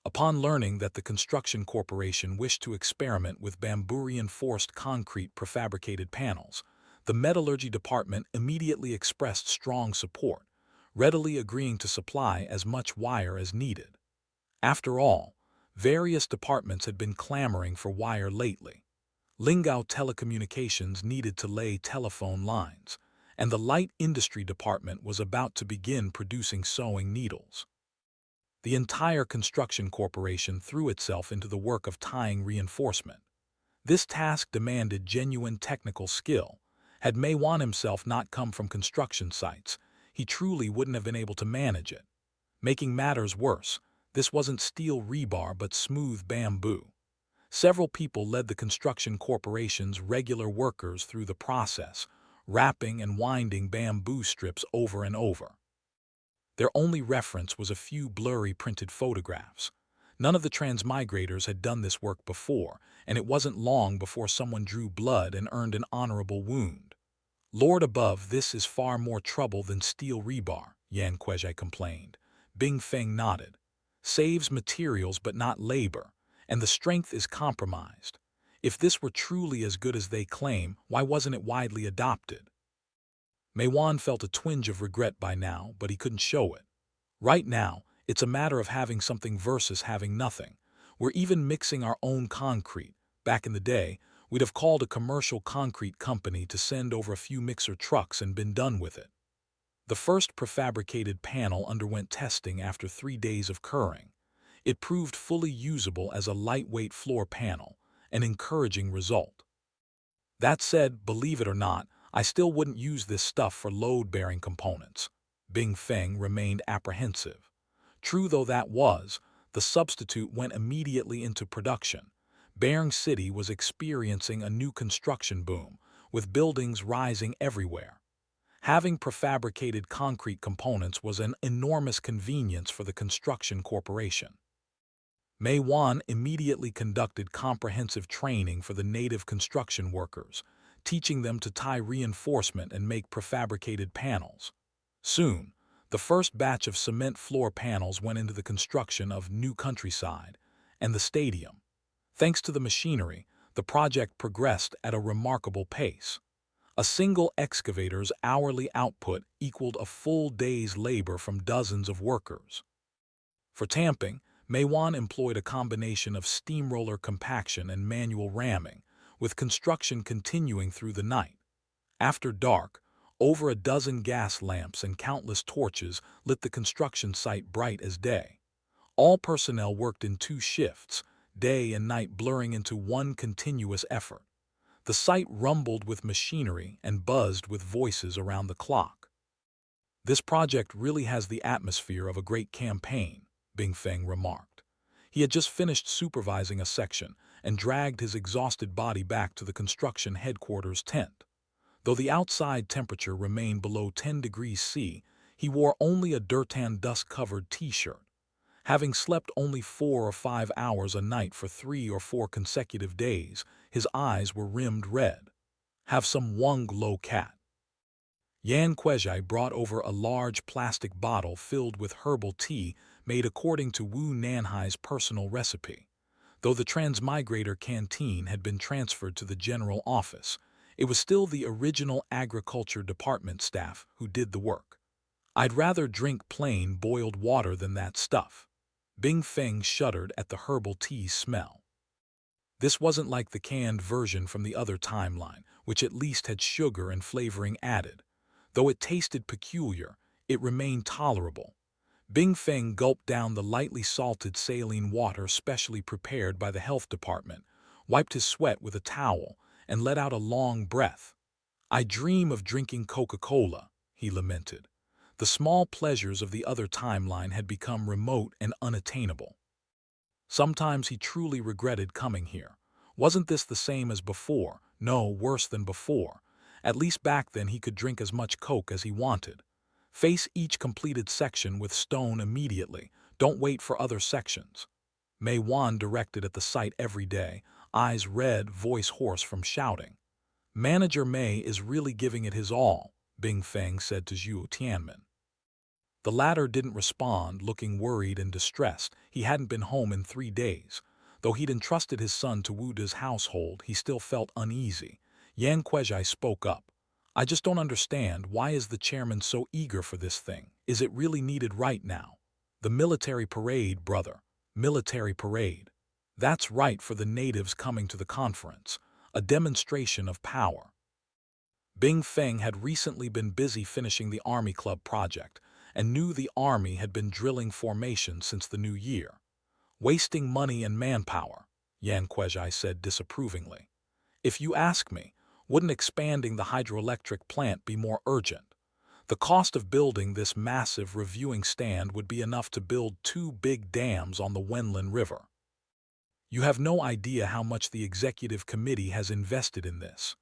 [SPEAKER 1] Upon learning that the construction corporation wished to experiment with bamboo-reinforced concrete prefabricated panels, the metallurgy department immediately expressed strong support, readily agreeing to supply as much wire as needed. After all, various departments had been clamoring for wire lately. Lingao Telecommunications needed to lay telephone lines, and the light industry department was about to begin producing sewing needles. The entire construction corporation threw itself into the work of tying reinforcement. This task demanded genuine technical skill. Had Meiwan himself not come from construction sites, he truly wouldn't have been able to manage it. Making matters worse, this wasn't steel rebar but smooth bamboo. Several people led the construction corporation's regular workers through the process, wrapping and winding bamboo strips over and over. Their only reference was a few blurry printed photographs. None of the transmigrators had done this work before, and it wasn't long before someone drew blood and earned an honorable wound. Lord above, this is far more trouble than steel rebar, Yan Kuei complained. Bing Feng nodded. Saves materials but not labor, and the strength is compromised. If this were truly as good as they claim, why wasn't it widely adopted? Meiwan felt a twinge of regret by now, but he couldn't show it. Right now, it's a matter of having something versus having nothing. We're even mixing our own concrete. Back in the day, we'd have called a commercial concrete company to send over a few mixer trucks and been done with it. The first prefabricated panel underwent testing after 3 days of curing. It proved fully usable as a lightweight floor panel, an encouraging result. That said, believe it or not, I still wouldn't use this stuff for load-bearing components. Bing Feng remained apprehensive. True though that was, the substitute went immediately into production. Bering City was experiencing a new construction boom, with buildings rising everywhere. Having prefabricated concrete components was an enormous convenience for the construction corporation. Meiwan immediately conducted comprehensive training for the native construction workers, teaching them to tie reinforcement and make prefabricated panels. Soon, the first batch of cement floor panels went into the construction of New Countryside and the stadium. Thanks to the machinery, the project progressed at a remarkable pace. A single excavator's hourly output equaled a full day's labor from dozens of workers. For tamping, Meiwan employed a combination of steamroller compaction and manual ramming, with construction continuing through the night. After dark, over a dozen gas lamps and countless torches lit the construction site bright as day. All personnel worked in 2 shifts, day and night blurring into one continuous effort. The site rumbled with machinery and buzzed with voices around the clock. This project really has the atmosphere of a great campaign, Bing Feng remarked. He had just finished supervising a section and dragged his exhausted body back to the construction headquarters tent. Though the outside temperature remained below 10 degrees C, he wore only a dirtan dust-covered t-shirt. Having slept only 4 or 5 hours a night for 3 or 4 consecutive days, his eyes were rimmed red. Have some Gonglao cat. Yan Kuei brought over a large plastic bottle filled with herbal tea made according to Wu Nanhai's personal recipe. Though the transmigrator canteen had been transferred to the general office, it was still the original agriculture department staff who did the work. I'd rather drink plain boiled water than that stuff. Bing Feng shuddered at the herbal tea smell. This wasn't like the canned version from the other timeline, which at least had sugar and flavoring added. Though it tasted peculiar, it remained tolerable. Bing Feng gulped down the lightly salted saline water specially prepared by the health department, wiped his sweat with a towel, and let out a long breath. I dream of drinking Coca-Cola, he lamented. The small pleasures of the other timeline had become remote and unattainable. Sometimes he truly regretted coming here. Wasn't this the same as before? No, worse than before. At least back then he could drink as much Coke as he wanted. Face each completed section with stone immediately. Don't wait for other sections. Meiwan directed at the site every day, eyes red, voice hoarse from shouting. Manager Mei is really giving it his all, Bing Feng said to Zhu Tianmin. The latter didn't respond, looking worried and distressed. He hadn't been home in 3 days. Though he'd entrusted his son to Wu De's household, he still felt uneasy. Yan Kuei spoke up. I just don't understand, why is the chairman so eager for this thing? Is it really needed right now? The military parade, brother. Military parade. That's right, for the natives coming to the conference. A demonstration of power. Bing Feng had recently been busy finishing the Army Club project, and knew the army had been drilling formation since the new year. Wasting money and manpower, Yan Kuei said disapprovingly. If you ask me, wouldn't expanding the hydroelectric plant be more urgent? The cost of building this massive reviewing stand would be enough to build 2 big dams on the Wenlin River. You have no idea how much the executive committee has invested in this.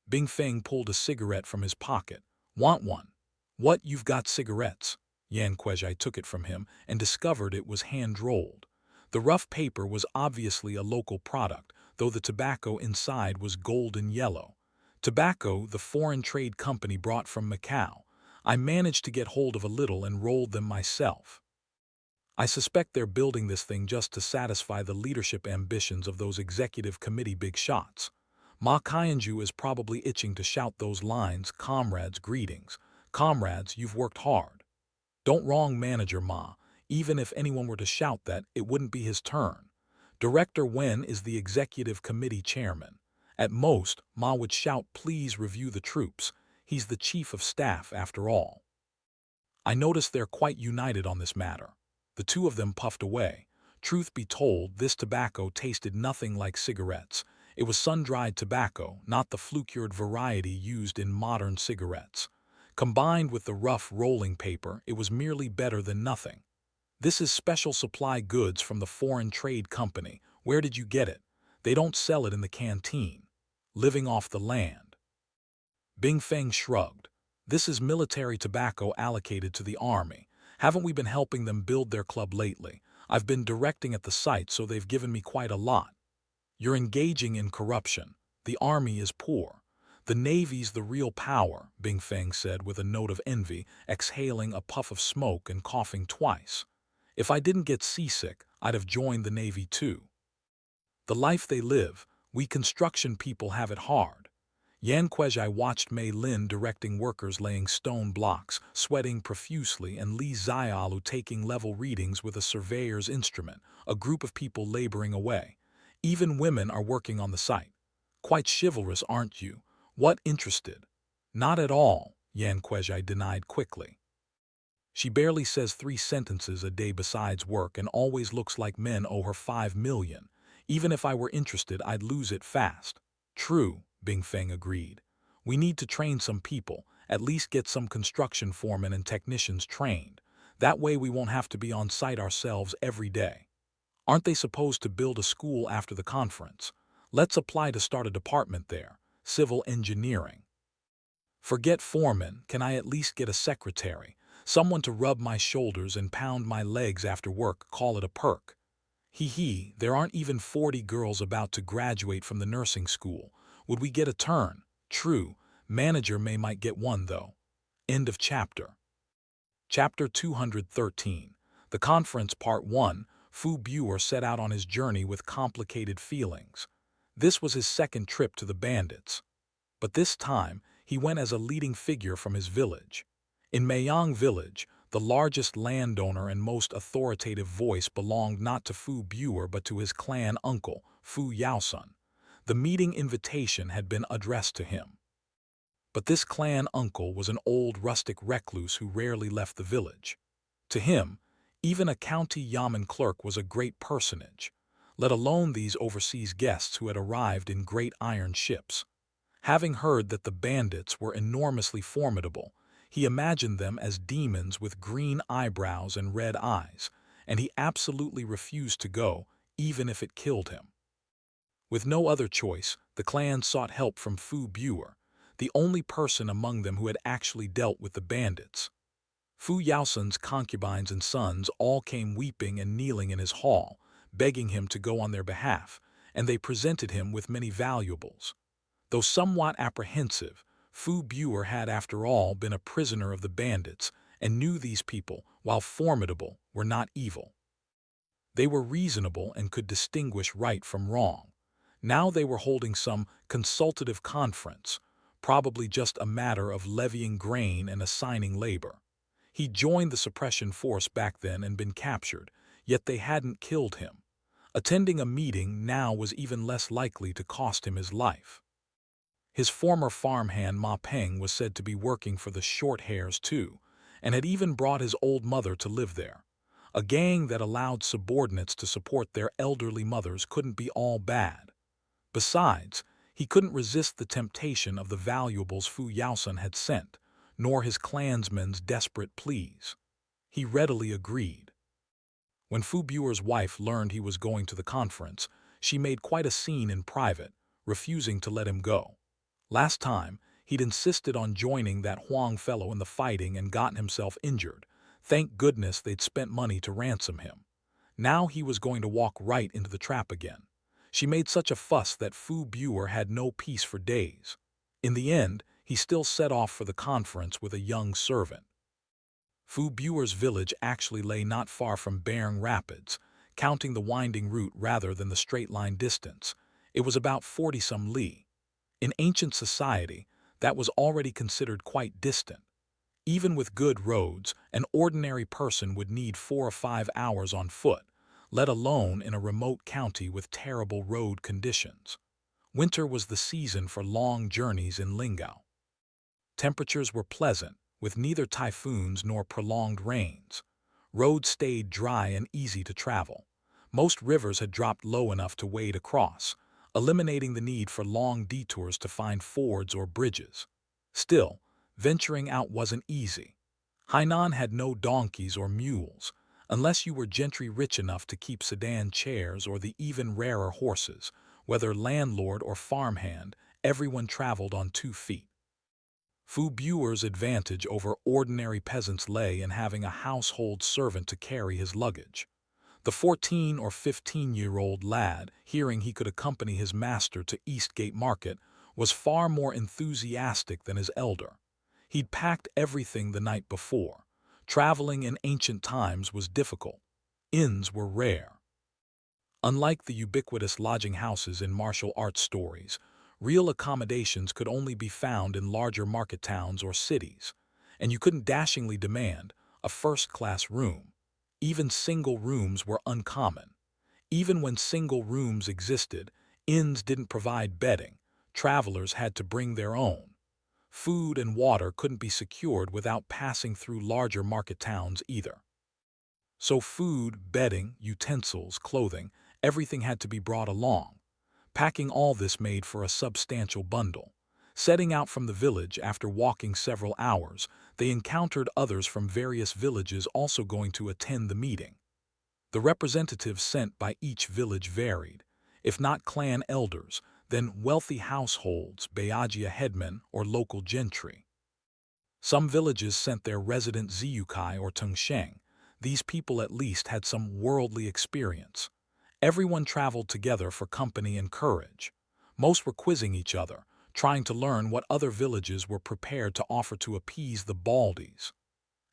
[SPEAKER 1] Bing Feng pulled a cigarette from his pocket. Want one? What, you've got cigarettes? Yan Kuei took it from him and discovered it was hand-rolled. The rough paper was obviously a local product, though the tobacco inside was golden yellow. Tobacco the foreign trade company brought from Macau. I managed to get hold of a little and rolled them myself. I suspect they're building this thing just to satisfy the leadership ambitions of those executive committee big shots. Ma Qianju is probably itching to shout those lines, "Comrades, greetings. Comrades, you've worked hard." Don't wrong Manager Ma. Even if anyone were to shout that, it wouldn't be his turn. Director Wen is the executive committee chairman. At most, Ma would shout, "Please review the troops." He's the chief of staff after all. I notice they're quite united on this matter. The two of them puffed away. Truth be told, this tobacco tasted nothing like cigarettes. It was sun-dried tobacco, not the flue-cured variety used in modern cigarettes. Combined with the rough rolling paper, it was merely better than nothing. This is special supply goods from the foreign trade company. Where did you get it? They don't sell it in the canteen. Living off the land. Bing Feng shrugged. This is military tobacco allocated to the army. Haven't we been helping them build their club lately? I've been directing at the site, so they've given me quite a lot. You're engaging in corruption. The army is poor. The Navy's the real power, Bing Feng said with a note of envy, exhaling a puff of smoke and coughing twice. If I didn't get seasick, I'd have joined the Navy too. The life they live, we construction people have it hard. Yan Kuei watched Mei Lin directing workers laying stone blocks, sweating profusely, and Li Xiaolu taking level readings with a surveyor's instrument, a group of people laboring away. Even women are working on the site. Quite chivalrous, aren't you? What, interested? Not at all, Yan Kuei denied quickly. She barely says 3 sentences a day besides work and always looks like men owe her 5 million. Even if I were interested, I'd lose it fast. True, Bing Feng agreed. We need to train some people, at least get some construction foremen and technicians trained. That way we won't have to be on site ourselves every day. Aren't they supposed to build a school after the conference? Let's apply to start a department there, civil engineering. Forget foreman, can I at least get a secretary? Someone to rub my shoulders and pound my legs after work, call it a perk. Hee, there aren't even 40 girls about to graduate from the nursing school. Would we get a turn? True, Manager May might get one though. End of chapter. Chapter 213. The Conference Part 1. Fu Buer set out on his journey with complicated feelings. This was his second trip to the bandits. But this time, he went as a leading figure from his village. In Meiyang Village, the largest landowner and most authoritative voice belonged not to Fu Buer but to his clan uncle, Fu Yaosun. The meeting invitation had been addressed to him. But this clan uncle was an old rustic recluse who rarely left the village. To him, even a county yamen clerk was a great personage, let alone these overseas guests who had arrived in great iron ships. Having heard that the bandits were enormously formidable, he imagined them as demons with green eyebrows and red eyes, and he absolutely refused to go, even if it killed him. With no other choice, the clan sought help from Fu Buer, the only person among them who had actually dealt with the bandits. Fu Yaosun's concubines and sons all came weeping and kneeling in his hall, begging him to go on their behalf, and they presented him with many valuables. Though somewhat apprehensive, Fu Buer had after all been a prisoner of the bandits and knew these people, while formidable, were not evil. They were reasonable and could distinguish right from wrong. Now they were holding some consultative conference, probably just a matter of levying grain and assigning labor. He joined the suppression force back then and been captured, yet they hadn't killed him. Attending a meeting now was even less likely to cost him his life. His former farmhand Ma Peng was said to be working for the short hairs too, and had even brought his old mother to live there. A gang that allowed subordinates to support their elderly mothers couldn't be all bad. Besides, he couldn't resist the temptation of the valuables Fu Yaosun had sent, nor his clansmen's desperate pleas. He readily agreed. When Fu Buer's wife learned he was going to the conference, she made quite a scene in private, refusing to let him go. Last time, he'd insisted on joining that Huang fellow in the fighting and gotten himself injured. Thank goodness they'd spent money to ransom him. Now he was going to walk right into the trap again. She made such a fuss that Fu Buer had no peace for days. In the end, he still set off for the conference with a young servant. Fu Buer's village actually lay not far from Bering Rapids, counting the winding route rather than the straight-line distance. It was about 40-some li. In ancient society, that was already considered quite distant. Even with good roads, an ordinary person would need 4 or 5 hours on foot, let alone in a remote county with terrible road conditions. Winter was the season for long journeys in Lingao. Temperatures were pleasant, with neither typhoons nor prolonged rains. Roads stayed dry and easy to travel. Most rivers had dropped low enough to wade across, eliminating the need for long detours to find fords or bridges. Still, venturing out wasn't easy. Hainan had no donkeys or mules, unless you were gentry rich enough to keep sedan chairs or the even rarer horses. Whether landlord or farmhand, everyone traveled on 2 feet. Fu Buer's advantage over ordinary peasants lay in having a household servant to carry his luggage. The 14 or 15-year-old lad, hearing he could accompany his master to Eastgate Market, was far more enthusiastic than his elder. He'd packed everything the night before. Traveling in ancient times was difficult. Inns were rare. Unlike the ubiquitous lodging houses in martial arts stories, real accommodations could only be found in larger market towns or cities, and you couldn't dashingly demand a first-class room. Even single rooms were uncommon. Even when single rooms existed, inns didn't provide bedding. Travelers had to bring their own. Food and water couldn't be secured without passing through larger market towns either. So food, bedding, utensils, clothing, everything had to be brought along. Packing all this made for a substantial bundle. Setting out from the village after walking several hours, they encountered others from various villages also going to attend the meeting. The representatives sent by each village varied. If not clan elders, then wealthy households, Bayagia headmen, or local gentry. Some villages sent their resident Ziyukai or Tengsheng. These people at least had some worldly experience. Everyone traveled together for company and courage. Most were quizzing each other, trying to learn what other villages were prepared to offer to appease the Baldies.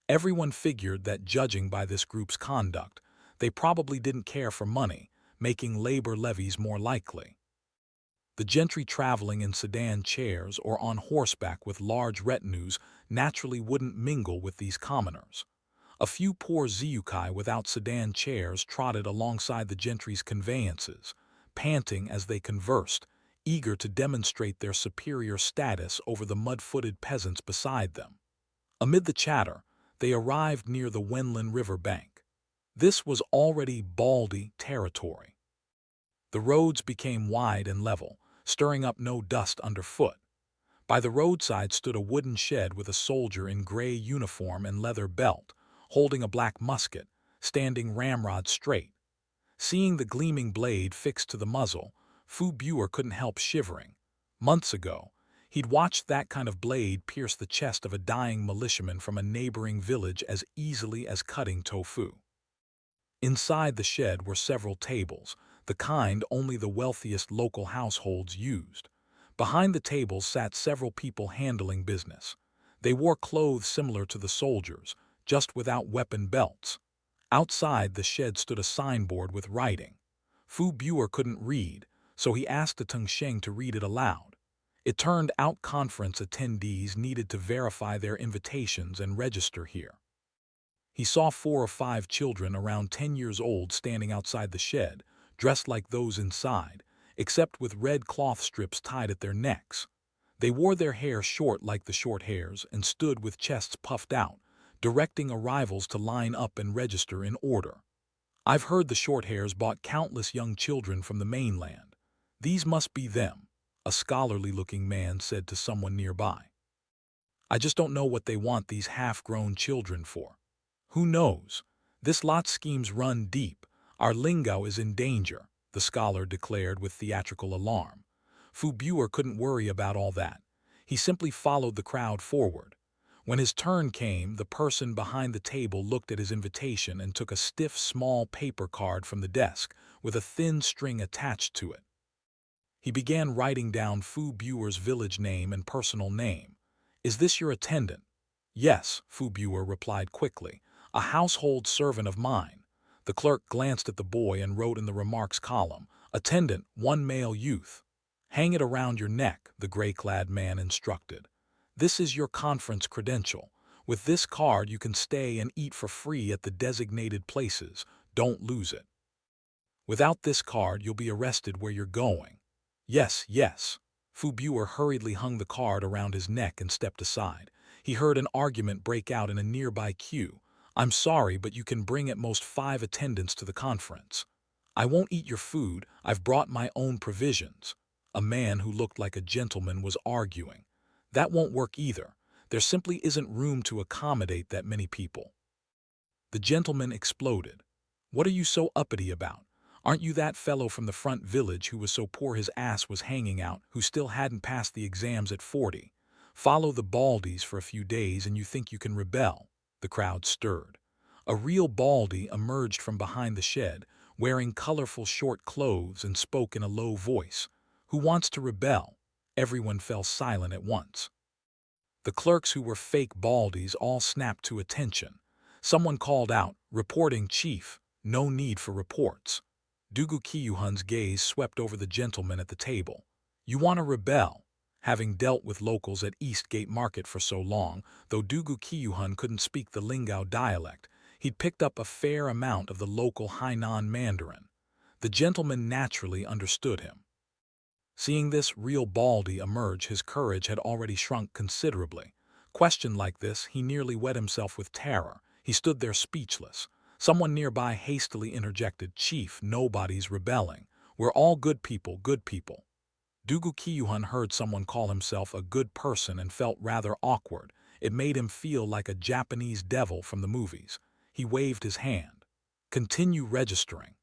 [SPEAKER 1] Everyone figured that judging by this group's conduct, they probably didn't care for money, making labor levies more likely. The gentry traveling in sedan chairs or on horseback with large retinues naturally wouldn't mingle with these commoners. A few poor Ziyukai without sedan chairs trotted alongside the gentry's conveyances, panting as they conversed, eager to demonstrate their superior status over the mud-footed peasants beside them. Amid the chatter, they arrived near the Wenlin River bank. This was already Baldi territory. The roads became wide and level, stirring up no dust underfoot. By the roadside stood a wooden shed with a soldier in gray uniform and leather belt, holding a black musket, standing ramrod straight. Seeing the gleaming blade fixed to the muzzle, Fu Buer couldn't help shivering. Months ago, he'd watched that kind of blade pierce the chest of a dying militiaman from a neighboring village as easily as cutting tofu. Inside the shed were several tables, the kind only the wealthiest local households used. Behind the tables sat several people handling business. They wore clothes similar to the soldiers, just without weapon belts. Outside the shed stood a signboard with writing. Fu Buer couldn't read, so he asked a Tengsheng to read it aloud. It turned out conference attendees needed to verify their invitations and register here. He saw 4 or 5 children around 10 years old standing outside the shed, dressed like those inside, except with red cloth strips tied at their necks. They wore their hair short like the short hairs and stood with chests puffed out, directing arrivals to line up and register in order. I've heard the short-hairs bought countless young children from the mainland. These must be them, a scholarly-looking man said to someone nearby. I just don't know what they want these half-grown children for. Who knows? This lot's schemes run deep. Our Lingao is in danger, the scholar declared with theatrical alarm. Fu Buer couldn't worry about all that. He simply followed the crowd forward. When his turn came, the person behind the table looked at his invitation and took a stiff, small paper card from the desk with a thin string attached to it. He began writing down Fu Buer's village name and personal name. "Is this your attendant?" "Yes," Fu Buer replied quickly. "A household servant of mine." The clerk glanced at the boy and wrote in the remarks column, "Attendant, one male youth." "Hang it around your neck," the gray-clad man instructed. "This is your conference credential. With this card you can stay and eat for free at the designated places. Don't lose it. Without this card you'll be arrested where you're going." "Yes, yes." Fu Buer hurriedly hung the card around his neck and stepped aside. He heard an argument break out in a nearby queue. "I'm sorry, but you can bring at most 5 attendants to the conference." "I won't eat your food. I've brought my own provisions." A man who looked like a gentleman was arguing. "That won't work either. There simply isn't room to accommodate that many people." The gentleman exploded. "What are you so uppity about? Aren't you that fellow from the front village who was so poor his ass was hanging out, who still hadn't passed the exams at 40? Follow the Baldies for a few days and you think you can rebel?" The crowd stirred. A real Baldy emerged from behind the shed, wearing colorful short clothes, and spoke in a low voice. "Who wants to rebel?" Everyone fell silent at once. The clerks who were fake Baldies all snapped to attention. Someone called out, "Reporting, Chief." "No need for reports." Dugu Kiyuhan's gaze swept over the gentleman at the table. "You want to rebel?" Having dealt with locals at Eastgate Market for so long, though Dugu Kiyuhan couldn't speak the Lingao dialect, he'd picked up a fair amount of the local Hainan Mandarin. The gentleman naturally understood him. Seeing this real Baldy emerge, his courage had already shrunk considerably. Questioned like this, he nearly wet himself with terror. He stood there speechless. Someone nearby hastily interjected, "Chief, nobody's rebelling. We're all good people, good people." Dugu Kiyuhan heard someone call himself a good person and felt rather awkward. It made him feel like a Japanese devil from the movies. He waved his hand. "Continue registering."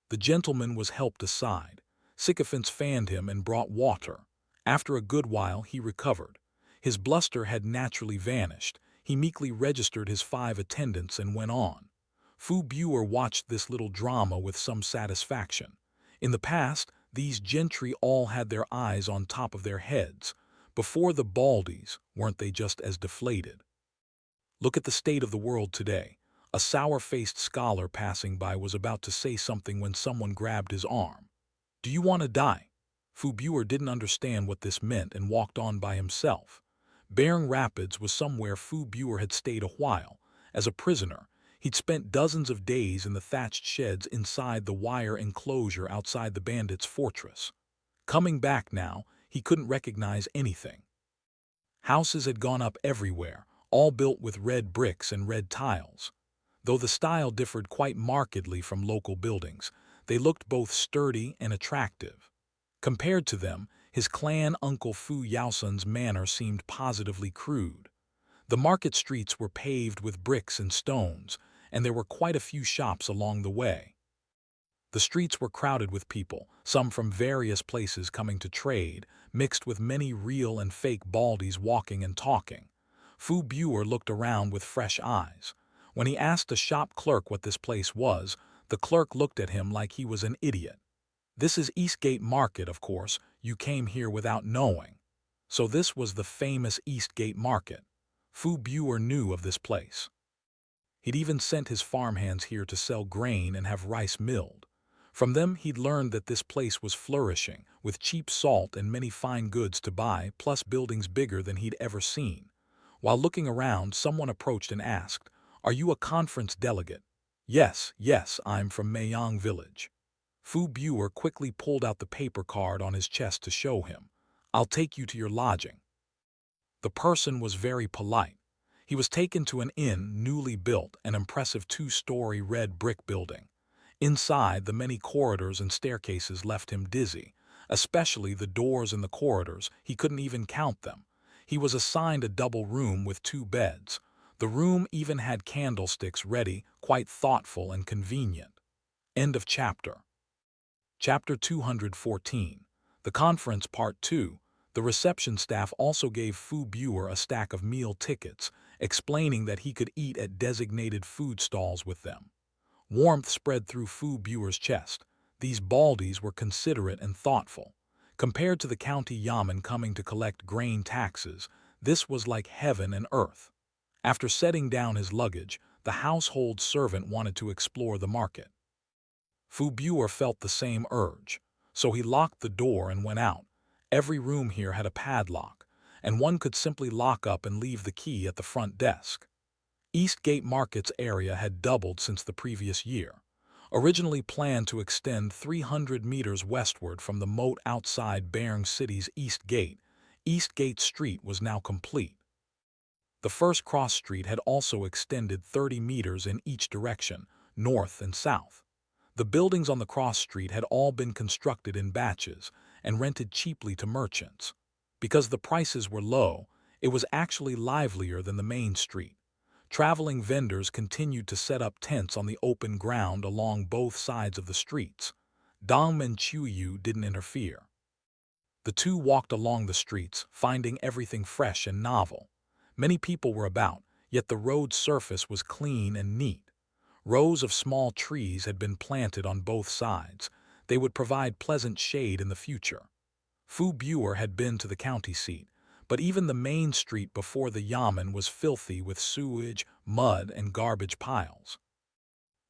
[SPEAKER 1] The gentleman was helped aside. Sycophants fanned him and brought water. After a good while he recovered. His bluster had naturally vanished. He meekly registered his 5 attendants and went on. Fu Buer watched this little drama with some satisfaction. In the past, these gentry all had their eyes on top of their heads. Before the Baldies, weren't they just as deflated? Look at the state of the world today. A sour-faced scholar passing by was about to say something when someone grabbed his arm. "Do you want to die?" Fu Buer didn't understand what this meant and walked on by himself. Bering Rapids was somewhere Fu Buer had stayed a while. As a prisoner, he'd spent dozens of days in the thatched sheds inside the wire enclosure outside the bandits' fortress. Coming back now, he couldn't recognize anything. Houses had gone up everywhere, all built with red bricks and red tiles. Though the style differed quite markedly from local buildings, they looked both sturdy and attractive. Compared to them, his clan uncle Fu Yaosun's manor seemed positively crude. The market streets were paved with bricks and stones, and there were quite a few shops along the way. The streets were crowded with people, some from various places coming to trade, mixed with many real and fake Baldies walking and talking. Fu Buer looked around with fresh eyes. When he asked a shop clerk what this place was, the clerk looked at him like he was an idiot. "This is Eastgate Market, of course. You came here without knowing." So this was the famous Eastgate Market. Fu Buer knew of this place. He'd even sent his farmhands here to sell grain and have rice milled. From them he'd learned that this place was flourishing, with cheap salt and many fine goods to buy, plus buildings bigger than he'd ever seen. While looking around, someone approached and asked, "Are you a conference delegate?" Yes, I'm from Meiyang Village." Fu Buer quickly pulled out the paper card on his chest to show him. "I'll take you to your lodging." The person was very polite. He was taken to an inn newly built, an impressive 2-story red brick building. Inside, the many corridors and staircases left him dizzy, especially the doors in the corridors. He couldn't even count them. He was assigned a double room with 2 beds. The room even had candlesticks ready, quite thoughtful and convenient. End of chapter. Chapter 214. The Conference Part 2. The reception staff also gave Fu Buer a stack of meal tickets, explaining that he could eat at designated food stalls with them. Warmth spread through Fu Buer's chest. These baldies were considerate and thoughtful. Compared to the county yamen coming to collect grain taxes, this was like heaven and earth. After setting down his luggage, the household servant wanted to explore the market. Fu Buer felt the same urge, so he locked the door and went out. Every room here had a padlock, and one could simply lock up and leave the key at the front desk. East Gate Market's area had doubled since the previous year. Originally planned to extend 300 meters westward from the moat outside Beirng City's East Gate Street was now complete. The first cross street had also extended 30 meters in each direction, north and south. The buildings on the cross street had all been constructed in batches and rented cheaply to merchants. Because the prices were low, it was actually livelier than the main street. Traveling vendors continued to set up tents on the open ground along both sides of the streets. Dong and Chuyu didn't interfere. The two walked along the streets, finding everything fresh and novel. Many people were about, yet the road surface was clean and neat. Rows of small trees had been planted on both sides. They would provide pleasant shade in the future. Fu Buer had been to the county seat, but even the main street before the yamen was filthy with sewage, mud, and garbage piles.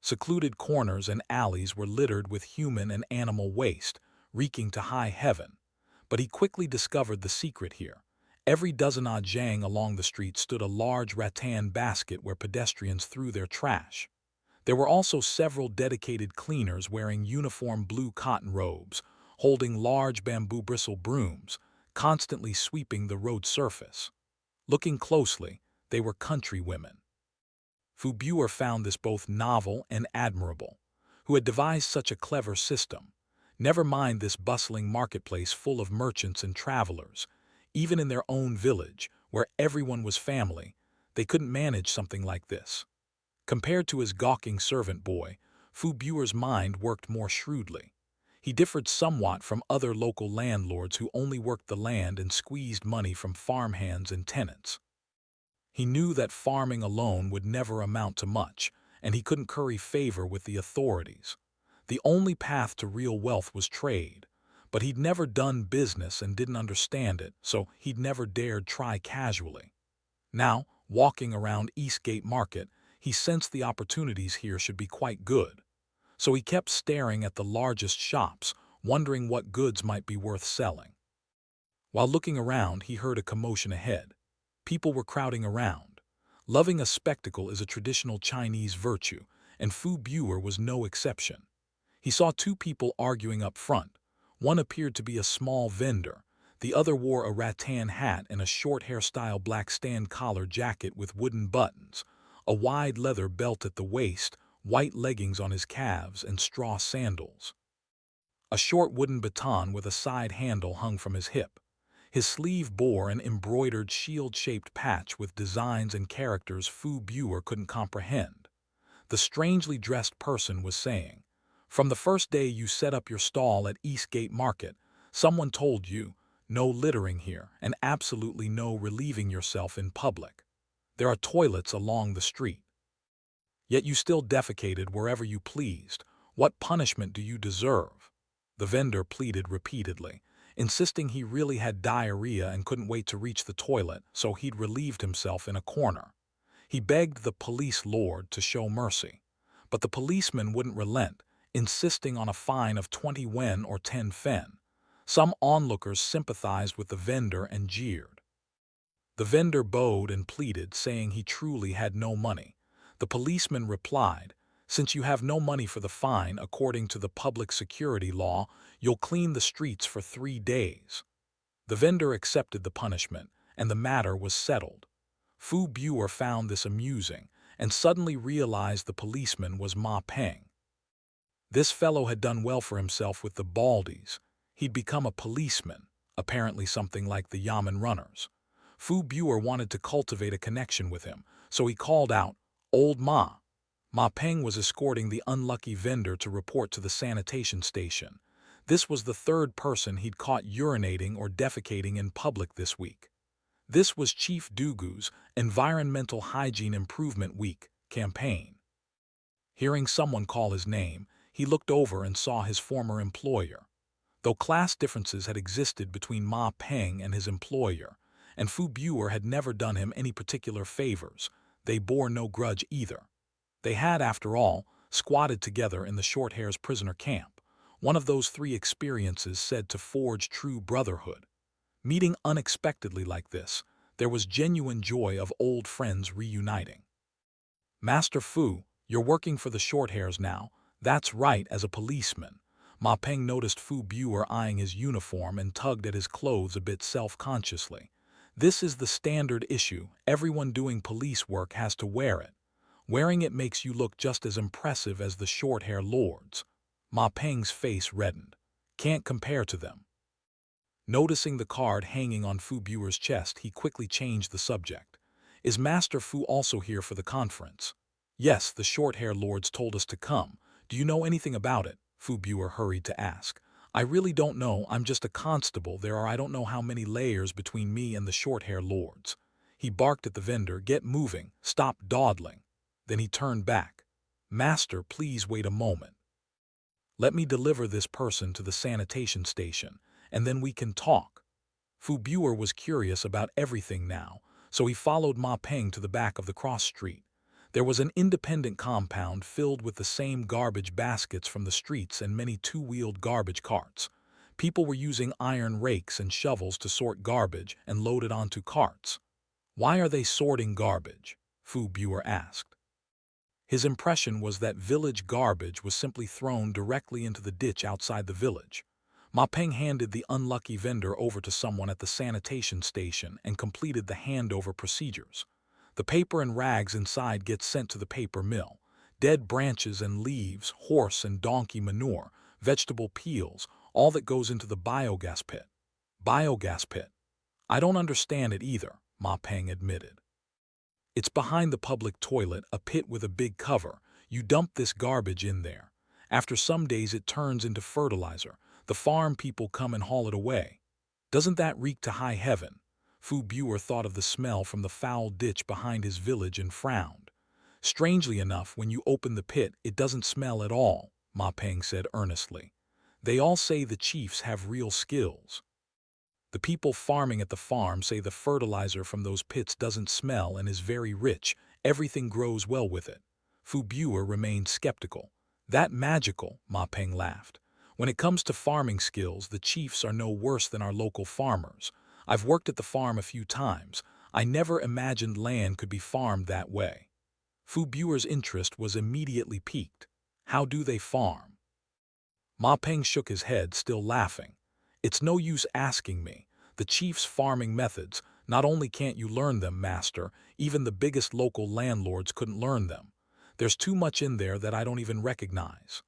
[SPEAKER 1] Secluded corners and alleys were littered with human and animal waste, reeking to high heaven. But he quickly discovered the secret here. Every dozen-odd Zhang along the street stood a large rattan basket where pedestrians threw their trash. There were also several dedicated cleaners wearing uniform blue cotton robes, holding large bamboo bristle brooms, constantly sweeping the road surface. Looking closely, they were country women. Fu Buer found this both novel and admirable. Who had devised such a clever system? Never mind this bustling marketplace full of merchants and travelers. Even in their own village, where everyone was family, they couldn't manage something like this. Compared to his gawking servant boy, Fu Buer's mind worked more shrewdly. He differed somewhat from other local landlords who only worked the land and squeezed money from farmhands and tenants. He knew that farming alone would never amount to much, and he couldn't curry favor with the authorities. The only path to real wealth was trade, but he'd never done business and didn't understand it, so he'd never dared try casually. Now, walking around Eastgate Market, he sensed the opportunities here should be quite good. So he kept staring at the largest shops, wondering what goods might be worth selling. While looking around, he heard a commotion ahead. People were crowding around. Loving a spectacle is a traditional Chinese virtue, and Fu Buer was no exception. He saw 2 people arguing up front. One appeared to be a small vendor. The other wore a rattan hat and a short hairstyle black stand collar jacket with wooden buttons, a wide leather belt at the waist, white leggings on his calves, and straw sandals. A short wooden baton with a side handle hung from his hip. His sleeve bore an embroidered shield-shaped patch with designs and characters Fu Buer couldn't comprehend. The strangely dressed person was saying, "From the first day you set up your stall at Eastgate Market, someone told you, no littering here and absolutely no relieving yourself in public. There are toilets along the street. Yet you still defecated wherever you pleased. What punishment do you deserve?" The vendor pleaded repeatedly, insisting he really had diarrhea and couldn't wait to reach the toilet, so he'd relieved himself in a corner. He begged the police lord to show mercy, but the policeman wouldn't relent, insisting on a fine of 20 wen or 10 fen. Some onlookers sympathized with the vendor and jeered. The vendor bowed and pleaded, saying he truly had no money. The policeman replied, "Since you have no money for the fine, according to the public security law, you'll clean the streets for 3 days." The vendor accepted the punishment, and the matter was settled. Fu Buer found this amusing and suddenly realized the policeman was Ma Peng. This fellow had done well for himself with the Baldies. He'd become a policeman, apparently something like the Yamen runners. Fu Buer wanted to cultivate a connection with him, so he called out, "Old Ma." Ma Peng was escorting the unlucky vendor to report to the sanitation station. This was the third person he'd caught urinating or defecating in public this week. This was Chief Dugu's Environmental Hygiene Improvement Week campaign. Hearing someone call his name, he looked over and saw his former employer. Though class differences had existed between Ma Peng and his employer, and Fu Buer had never done him any particular favors, they bore no grudge either. They had, after all, squatted together in the Shorthair's prisoner camp, one of those 3 experiences said to forge true brotherhood. Meeting unexpectedly like this, there was genuine joy of old friends reuniting. "Master Fu, you're working for the Shorthairs now." "That's right, as a policeman." Ma Peng noticed Fu Buer eyeing his uniform and tugged at his clothes a bit self-consciously. "This is the standard issue. Everyone doing police work has to wear it. Wearing it makes you look just as impressive as the Shorthair lords." Ma Peng's face reddened. "Can't compare to them." Noticing the card hanging on Fu Buer's chest, he quickly changed the subject. "Is Master Fu also here for the conference?" "Yes, the Shorthair lords told us to come. Do you know anything about it?" Fu Buer hurried to ask. "I really don't know. I'm just a constable. There are I don't know how many layers between me and the Shorthair lords." He barked at the vendor, "Get moving. Stop dawdling." Then he turned back. "Master, please wait a moment. Let me deliver this person to the sanitation station, and then we can talk." Fu Buer was curious about everything now, so he followed Ma Peng to the back of the cross street. There was an independent compound filled with the same garbage baskets from the streets and many 2-wheeled garbage carts. People were using iron rakes and shovels to sort garbage and load it onto carts. "Why are they sorting garbage?" Fu Buer asked. His impression was that village garbage was simply thrown directly into the ditch outside the village. Ma Peng handed the unlucky vendor over to someone at the sanitation station and completed the handover procedures. "The paper and rags inside get sent to the paper mill. Dead branches and leaves, horse and donkey manure, vegetable peels, all that goes into the biogas pit." "Biogas pit? I don't understand it either," Ma Peng admitted. "It's behind the public toilet, a pit with a big cover. You dump this garbage in there. After some days it turns into fertilizer. The farm people come and haul it away." "Doesn't that reek to high heaven?" Fu Buer thought of the smell from the foul ditch behind his village and frowned. "Strangely enough, when you open the pit, it doesn't smell at all," Ma Peng said earnestly. "They all say the chiefs have real skills. The people farming at the farm say the fertilizer from those pits doesn't smell and is very rich. Everything grows well with it." Fu Buer remained skeptical. "That magical," Ma Peng laughed. "When it comes to farming skills, the chiefs are no worse than our local farmers. I've worked at the farm a few times. I never imagined land could be farmed that way." Fu Buer's interest was immediately piqued. "How do they farm?" Ma Peng shook his head, still laughing. "It's no use asking me. The chief's farming methods, not only can't you learn them, master, even the biggest local landlords couldn't learn them. There's too much in there that I don't even recognize."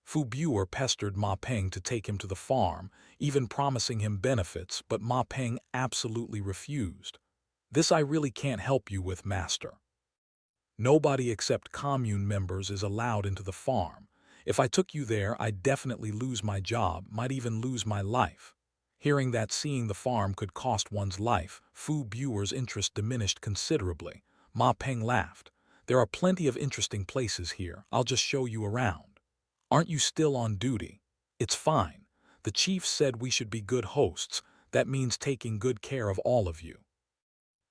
[SPEAKER 1] Fu Buer pestered Ma Peng to take him to the farm, even promising him benefits, but Ma Peng absolutely refused. "This I really can't help you with, master. Nobody except commune members is allowed into the farm. If I took you there, I'd definitely lose my job, might even lose my life." Hearing that seeing the farm could cost one's life, Fu Buer's interest diminished considerably. Ma Peng laughed. "There are plenty of interesting places here. I'll just show you around." "Aren't you still on duty?" "It's fine. The chief said we should be good hosts. That means taking good care of all of you.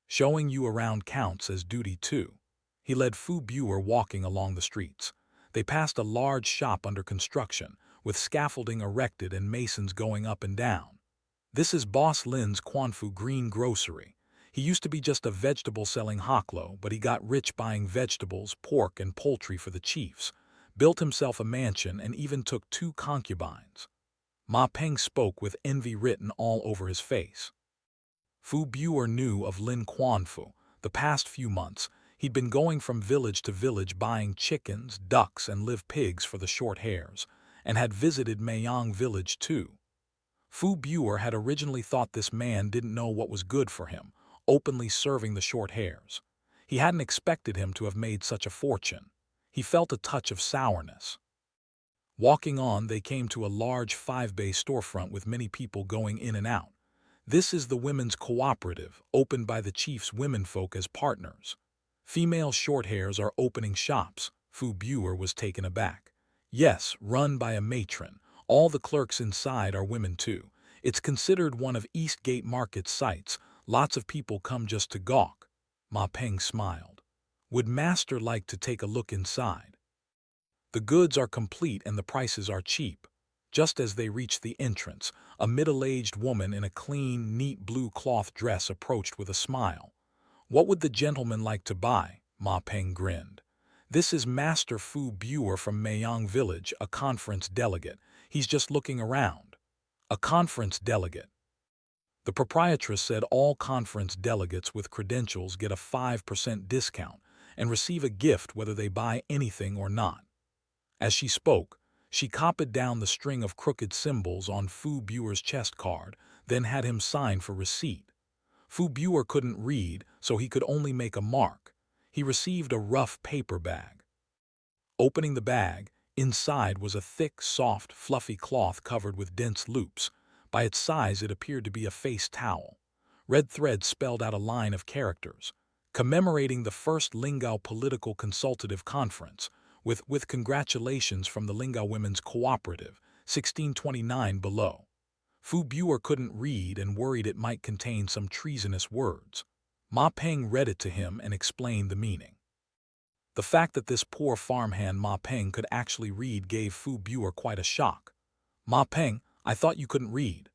[SPEAKER 1] Showing you around counts as duty too." He led Fu Buer walking along the streets. They passed a large shop under construction, with scaffolding erected and masons going up and down. "This is Boss Lin's Quanfu Green Grocery. He used to be just a vegetable-selling hoklo, but he got rich buying vegetables, pork, and poultry for the chiefs, built himself a mansion, and even took 2 concubines." Ma Peng spoke with envy written all over his face. Fu Buer knew of Lin Quanfu, The past few months, he'd been going from village to village buying chickens, ducks, and live pigs for the short hairs, and had visited Meiyang village too. Fu Buer had originally thought this man didn't know what was good for him, openly serving the short hairs. He hadn't expected him to have made such a fortune. He felt a touch of sourness. Walking on, they came to a large 5-bay storefront with many people going in and out. This is the women's cooperative, opened by the chief's womenfolk as partners. Female short hairs are opening shops. Fu Buer was taken aback. Yes, run by a matron. All the clerks inside are women too. It's considered one of Eastgate Market's sites. Lots of people come just to gawk. Ma Peng smiled. Would master like to take a look inside? The goods are complete and the prices are cheap. Just as they reached the entrance, a middle-aged woman in a clean, neat blue cloth dress approached with a smile. What would the gentleman like to buy? Ma Peng grinned. This is Master Fu Buer from Meiyang Village, a conference delegate. He's just looking around. A conference delegate. The proprietress said all conference delegates with credentials get a 5% discount and receive a gift whether they buy anything or not. As she spoke, she copied down the string of crooked symbols on Fu Buer's chest card, then had him sign for receipt. Fu Buer couldn't read, so he could only make a mark. He received a rough paper bag. Opening the bag, inside was a thick, soft, fluffy cloth covered with dense loops. By its size, it appeared to be a face towel. Red thread spelled out a line of characters, commemorating the first Lingao Political Consultative Conference, with congratulations from the Lingao Women's Cooperative, 1629 below. Fu Buer couldn't read and worried it might contain some treasonous words. Ma Peng read it to him and explained the meaning. The fact that this poor farmhand Ma Peng could actually read gave Fu Buer quite a shock. Ma Peng, I thought you couldn't read.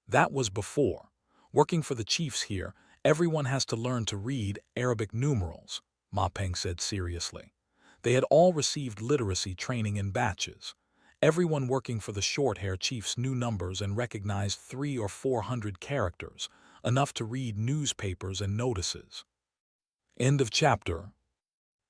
[SPEAKER 1] That was before. Working for the chiefs here, everyone has to learn to read Arabic numerals, Ma Peng said seriously. They had all received literacy training in batches. Everyone working for the short-hair chiefs knew numbers and recognized 300 or 400 characters, enough to read newspapers and notices. End of chapter.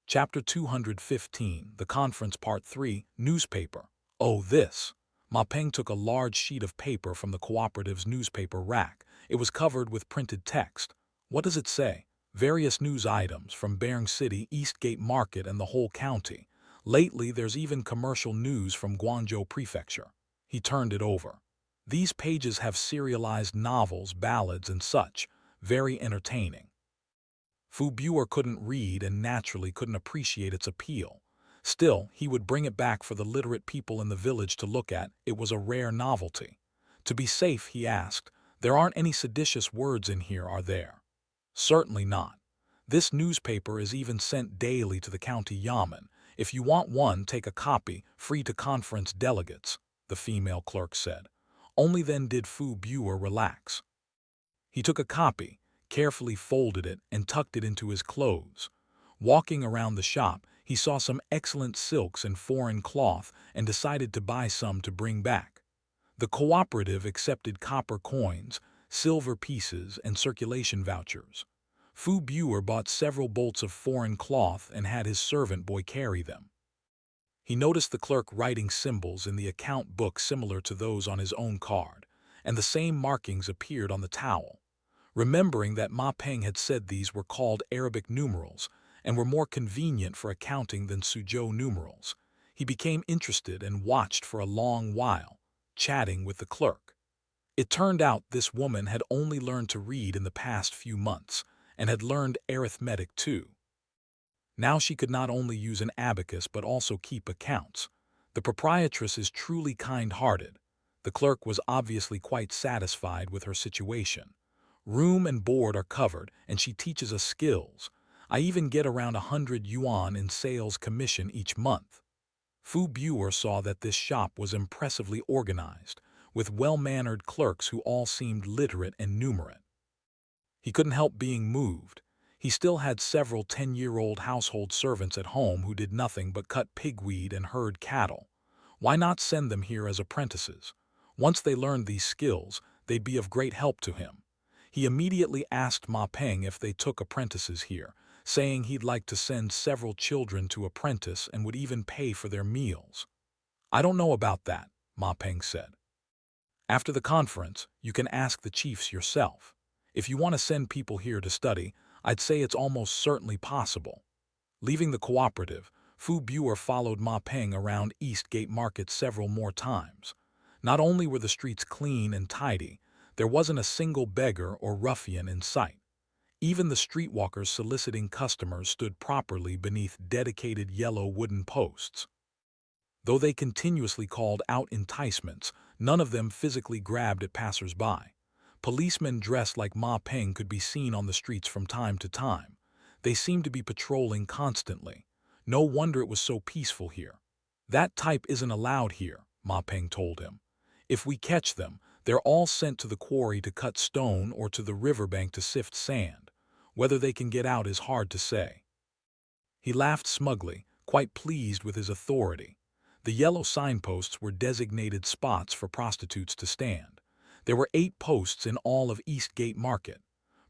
[SPEAKER 1] Chapter 215, The Conference Part 3, Newspaper. Oh, this. Ma Peng took a large sheet of paper from the cooperative's newspaper rack. It was covered with printed text. What does it say? Various news items from Bering City, Eastgate Market, and the whole county. Lately, there's even commercial news from Guangzhou Prefecture. He turned it over. These pages have serialized novels, ballads, and such. Very entertaining. Fu Buer couldn't read and naturally couldn't appreciate its appeal. Still, he would bring it back for the literate people in the village to look at. It was a rare novelty. To be safe, he asked, there aren't any seditious words in here, are there? Certainly not. This newspaper is even sent daily to the county yamen. If you want one, take a copy, free to conference delegates, the female clerk said. Only then did Fu Buer relax. He took a copy, carefully folded it, and tucked it into his clothes. Walking around the shop, he saw some excellent silks and foreign cloth and decided to buy some to bring back. The cooperative accepted copper coins, silver pieces, and circulation vouchers. Fu Buer bought several bolts of foreign cloth and had his servant boy carry them. He noticed the clerk writing symbols in the account book similar to those on his own card, and the same markings appeared on the towel. Remembering that Ma Peng had said these were called Arabic numerals and were more convenient for accounting than Suzhou numerals, he became interested and watched for a long while, chatting with the clerk. It turned out this woman had only learned to read in the past few months and had learned arithmetic too. Now she could not only use an abacus but also keep accounts. The proprietress is truly kind-hearted. The clerk was obviously quite satisfied with her situation. Room and board are covered, and she teaches us skills. I even get around 100 yuan in sales commission each month. Fu Buer saw that this shop was impressively organized, with well-mannered clerks who all seemed literate and numerate. He couldn't help being moved. He still had several 10-year-old household servants at home who did nothing but cut pigweed and herd cattle. Why not send them here as apprentices? Once they learned these skills, they'd be of great help to him. He immediately asked Ma Peng if they took apprentices here, saying he'd like to send several children to apprentice and would even pay for their meals. "I don't know about that," Ma Peng said. "After the conference, you can ask the chiefs yourself. If you want to send people here to study, I'd say it's almost certainly possible." Leaving the cooperative, Fu Buer followed Ma Peng around East Gate Market several more times. Not only were the streets clean and tidy, there wasn't a single beggar or ruffian in sight. Even the streetwalkers soliciting customers stood properly beneath dedicated yellow wooden posts. Though they continuously called out enticements, none of them physically grabbed at passers-by. Policemen dressed like Ma Peng could be seen on the streets from time to time. They seemed to be patrolling constantly. No wonder it was so peaceful here. "That type isn't allowed here," Ma Peng told him. "If we catch them, they're all sent to the quarry to cut stone or to the riverbank to sift sand. Whether they can get out is hard to say." He laughed smugly, quite pleased with his authority. The yellow signposts were designated spots for prostitutes to stand. There were 8 posts in all of East Gate Market.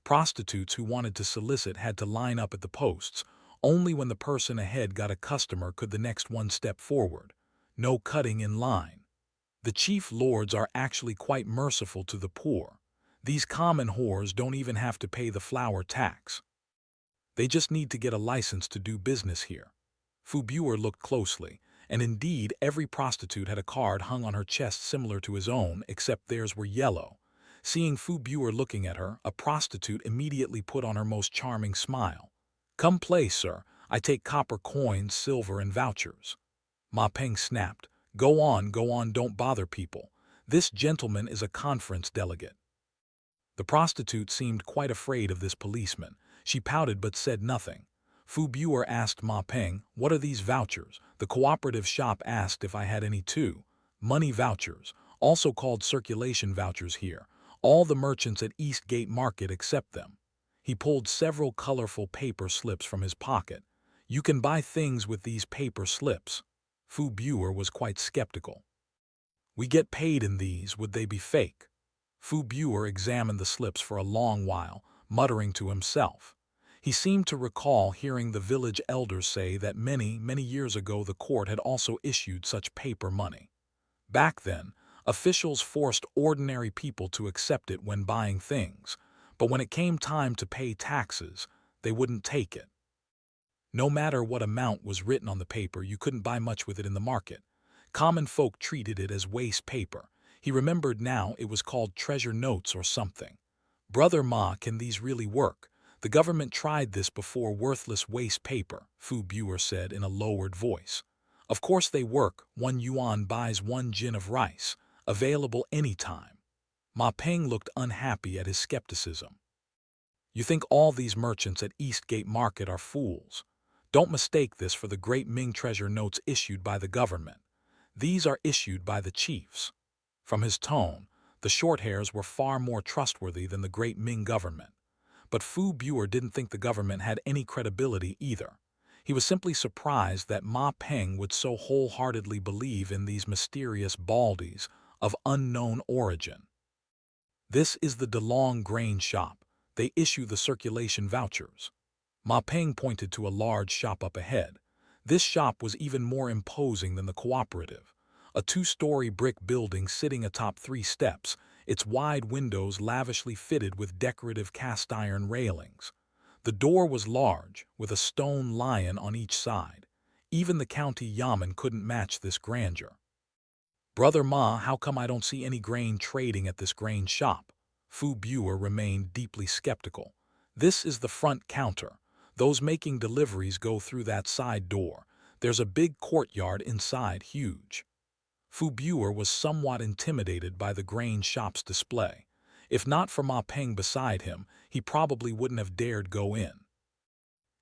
[SPEAKER 1] Prostitutes who wanted to solicit had to line up at the posts. Only when the person ahead got a customer could the next one step forward. No cutting in line. The chief lords are actually quite merciful to the poor. These common whores don't even have to pay the flour tax. They just need to get a license to do business here. Fu Buer looked closely, and indeed every prostitute had a card hung on her chest similar to his own, except theirs were yellow. Seeing Fu Buer looking at her, a prostitute immediately put on her most charming smile. "Come play, sir. I take copper coins, silver, and vouchers." Ma Peng snapped. Go on, don't bother people. This gentleman is a conference delegate." The prostitute seemed quite afraid of this policeman. She pouted but said nothing. Fu Buer asked Ma Peng, "What are these vouchers?" The cooperative shop asked if I had any too. "Money vouchers, also called circulation vouchers here. All the merchants at East Gate Market accept them." He pulled several colorful paper slips from his pocket. "You can buy things with these paper slips." Fu Buer was quite skeptical. "We get paid in these, would they be fake?" Fu Buer examined the slips for a long while, muttering to himself. He seemed to recall hearing the village elders say that many years ago the court had also issued such paper money. Back then, officials forced ordinary people to accept it when buying things, but when it came time to pay taxes, they wouldn't take it. No matter what amount was written on the paper, you couldn't buy much with it in the market. Common folk treated it as waste paper. He remembered now it was called treasure notes or something. "Brother Ma, can these really work? The government tried this before worthless waste paper," Fu Buer said in a lowered voice. "Of course they work. 1 yuan buys 1 jin of rice. Available anytime." Ma Peng looked unhappy at his skepticism. "You think all these merchants at East Gate Market are fools? Don't mistake this for the great Ming treasure notes issued by the government. These are issued by the chiefs." From his tone, the short hairs were far more trustworthy than the great Ming government. But Fu Buer didn't think the government had any credibility either. He was simply surprised that Ma Peng would so wholeheartedly believe in these mysterious baldies of unknown origin. "This is the DeLong grain shop. They issue the circulation vouchers." Ma Peng pointed to a large shop up ahead. This shop was even more imposing than the cooperative. A 2-story brick building sitting atop 3 steps, its wide windows lavishly fitted with decorative cast-iron railings. The door was large, with a stone lion on each side. Even the county yamen couldn't match this grandeur. "Brother Ma, how come I don't see any grain trading at this grain shop?" Fu Buer remained deeply skeptical. "This is the front counter. Those making deliveries go through that side door. There's a big courtyard inside, huge." Fu Buer was somewhat intimidated by the grain shop's display. If not for Ma Peng beside him, he probably wouldn't have dared go in.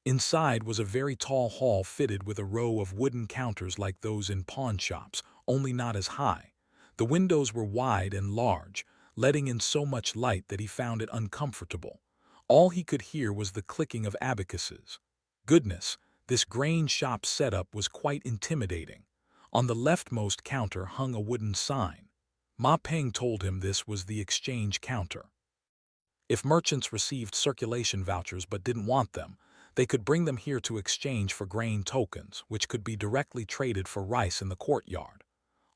[SPEAKER 1] Inside was a very tall hall fitted with a row of wooden counters like those in pawn shops, only not as high. The windows were wide and large, letting in so much light that he found it uncomfortable. All he could hear was the clicking of abacuses. Goodness, this grain shop setup was quite intimidating. On the leftmost counter hung a wooden sign. Ma Peng told him this was the exchange counter. If merchants received circulation vouchers but didn't want them, they could bring them here to exchange for grain tokens, which could be directly traded for rice in the courtyard.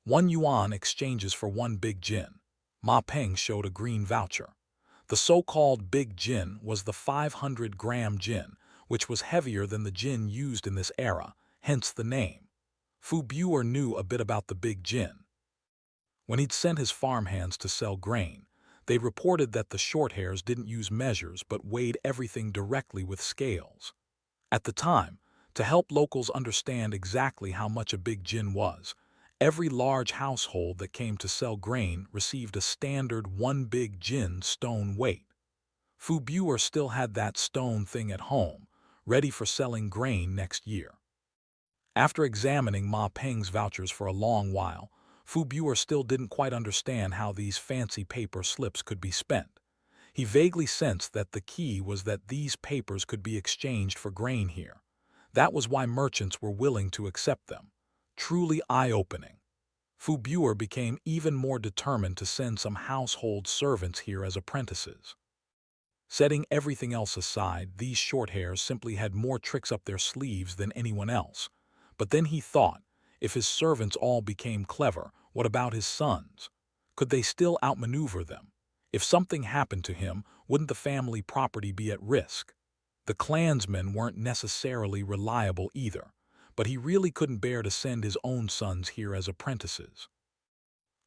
[SPEAKER 1] 1 yuan exchanges for 1 big jin. Ma Peng showed a green voucher. The so-called big jin was the 500-gram jin, which was heavier than the jin used in this era, hence the name. Fu Buer knew a bit about the big jin. When he'd sent his farmhands to sell grain, they reported that the shorthairs didn't use measures but weighed everything directly with scales. At the time, to help locals understand exactly how much a big jin was, every large household that came to sell grain received a standard 1 big jin stone weight. Fu Buer still had that stone thing at home, ready for selling grain next year. After examining Ma Peng's vouchers for a long while, Fu Buer still didn't quite understand how these fancy paper slips could be spent. He vaguely sensed that the key was that these papers could be exchanged for grain here. That was why merchants were willing to accept them. Truly eye-opening. Fu Buer became even more determined to send some household servants here as apprentices. Setting everything else aside, these shorthairs simply had more tricks up their sleeves than anyone else. But then he thought, if his servants all became clever, what about his sons? Could they still outmaneuver them? If something happened to him, wouldn't the family property be at risk? The clansmen weren't necessarily reliable either, but he really couldn't bear to send his own sons here as apprentices.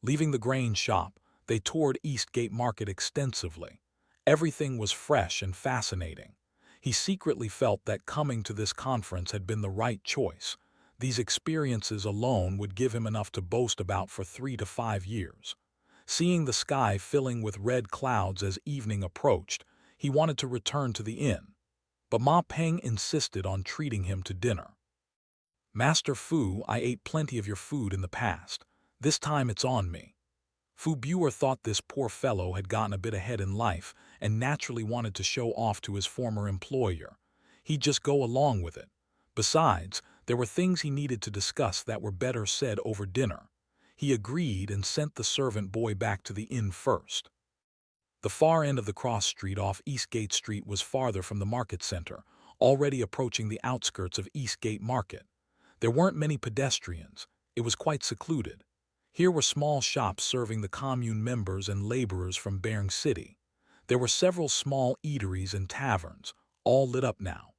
[SPEAKER 1] Leaving the grain shop, they toured Eastgate Market extensively. Everything was fresh and fascinating. He secretly felt that coming to this conference had been the right choice. These experiences alone would give him enough to boast about for 3 to 5 years. Seeing the sky filling with red clouds as evening approached, he wanted to return to the inn. But Ma Peng insisted on treating him to dinner. "Master Fu, I ate plenty of your food in the past. This time it's on me." Fu Buer thought this poor fellow had gotten a bit ahead in life and naturally wanted to show off to his former employer. He'd just go along with it. Besides, there were things he needed to discuss that were better said over dinner. He agreed and sent the servant boy back to the inn first. The far end of the cross street off Eastgate Street was farther from the market center, already approaching the outskirts of Eastgate Market. There weren't many pedestrians. It was quite secluded. Here were small shops serving the commune members and laborers from Bering City. There were several small eateries and taverns, all lit up now.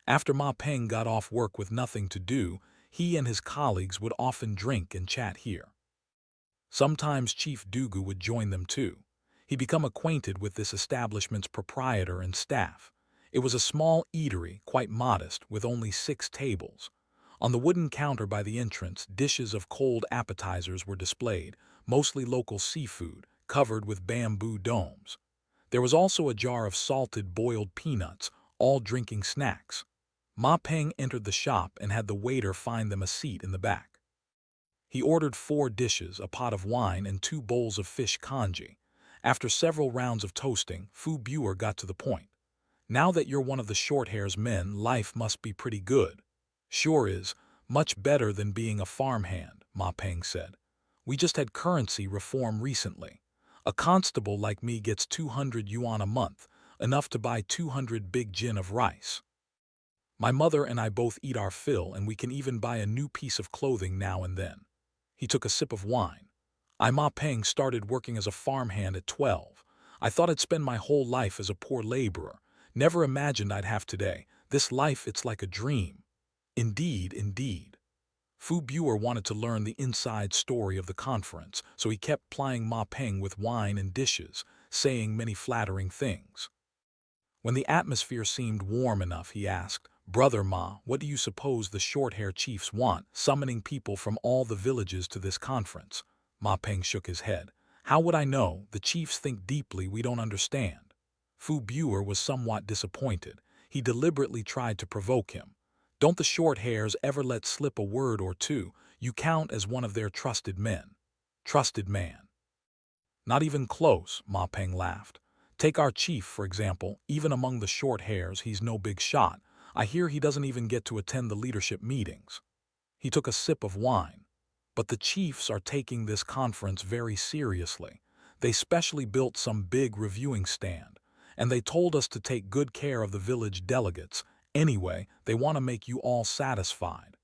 [SPEAKER 1] After Ma Peng got off work with nothing to do, he and his colleagues would often drink and chat here. Sometimes Chief Dugu would join them too. He'd become acquainted with this establishment's proprietor and staff. It was a small eatery, quite modest, with only 6 tables. On the wooden counter by the entrance, dishes of cold appetizers were displayed, mostly local seafood, covered with bamboo domes. There was also a jar of salted boiled peanuts, all drinking snacks. Ma Peng entered the shop and had the waiter find them a seat in the back. He ordered 4 dishes, a pot of wine, and 2 bowls of fish congee. After several rounds of toasting, Fu Buer got to the point. "Now that you're one of the Shorthair's men, life must be pretty good." "Sure is. Much better than being a farmhand," Ma Peng said. "We just had currency reform recently. A constable like me gets 200 yuan a month, enough to buy 200 big jin of rice. My mother and I both eat our fill, and we can even buy a new piece of clothing now and then." He took a sip of wine. "Ma Peng started working as a farmhand at 12. I thought I'd spend my whole life as a poor laborer. Never imagined I'd have today. This life, it's like a dream." "Indeed, indeed." Fu Buer wanted to learn the inside story of the conference, so he kept plying Ma Peng with wine and dishes, saying many flattering things. When the atmosphere seemed warm enough, he asked, "Brother Ma, what do you suppose the short-hair chiefs want, summoning people from all the villages to this conference?" Ma Peng shook his head. "How would I know? The chiefs think deeply we don't understand." Fu Buer was somewhat disappointed. He deliberately tried to provoke him. "Don't the short-hairs ever let slip a word or two? You count as one of their trusted men." "Trusted man?" "Not even close," Ma Peng laughed. "Take our chief, for example. Even among the short-hairs, he's no big shot. I hear he doesn't even get to attend the leadership meetings." He took a sip of wine. "But the chiefs are taking this conference very seriously. They specially built some big reviewing stand. and they told us to take good care of the village delegates. Anyway, they want to make you all satisfied."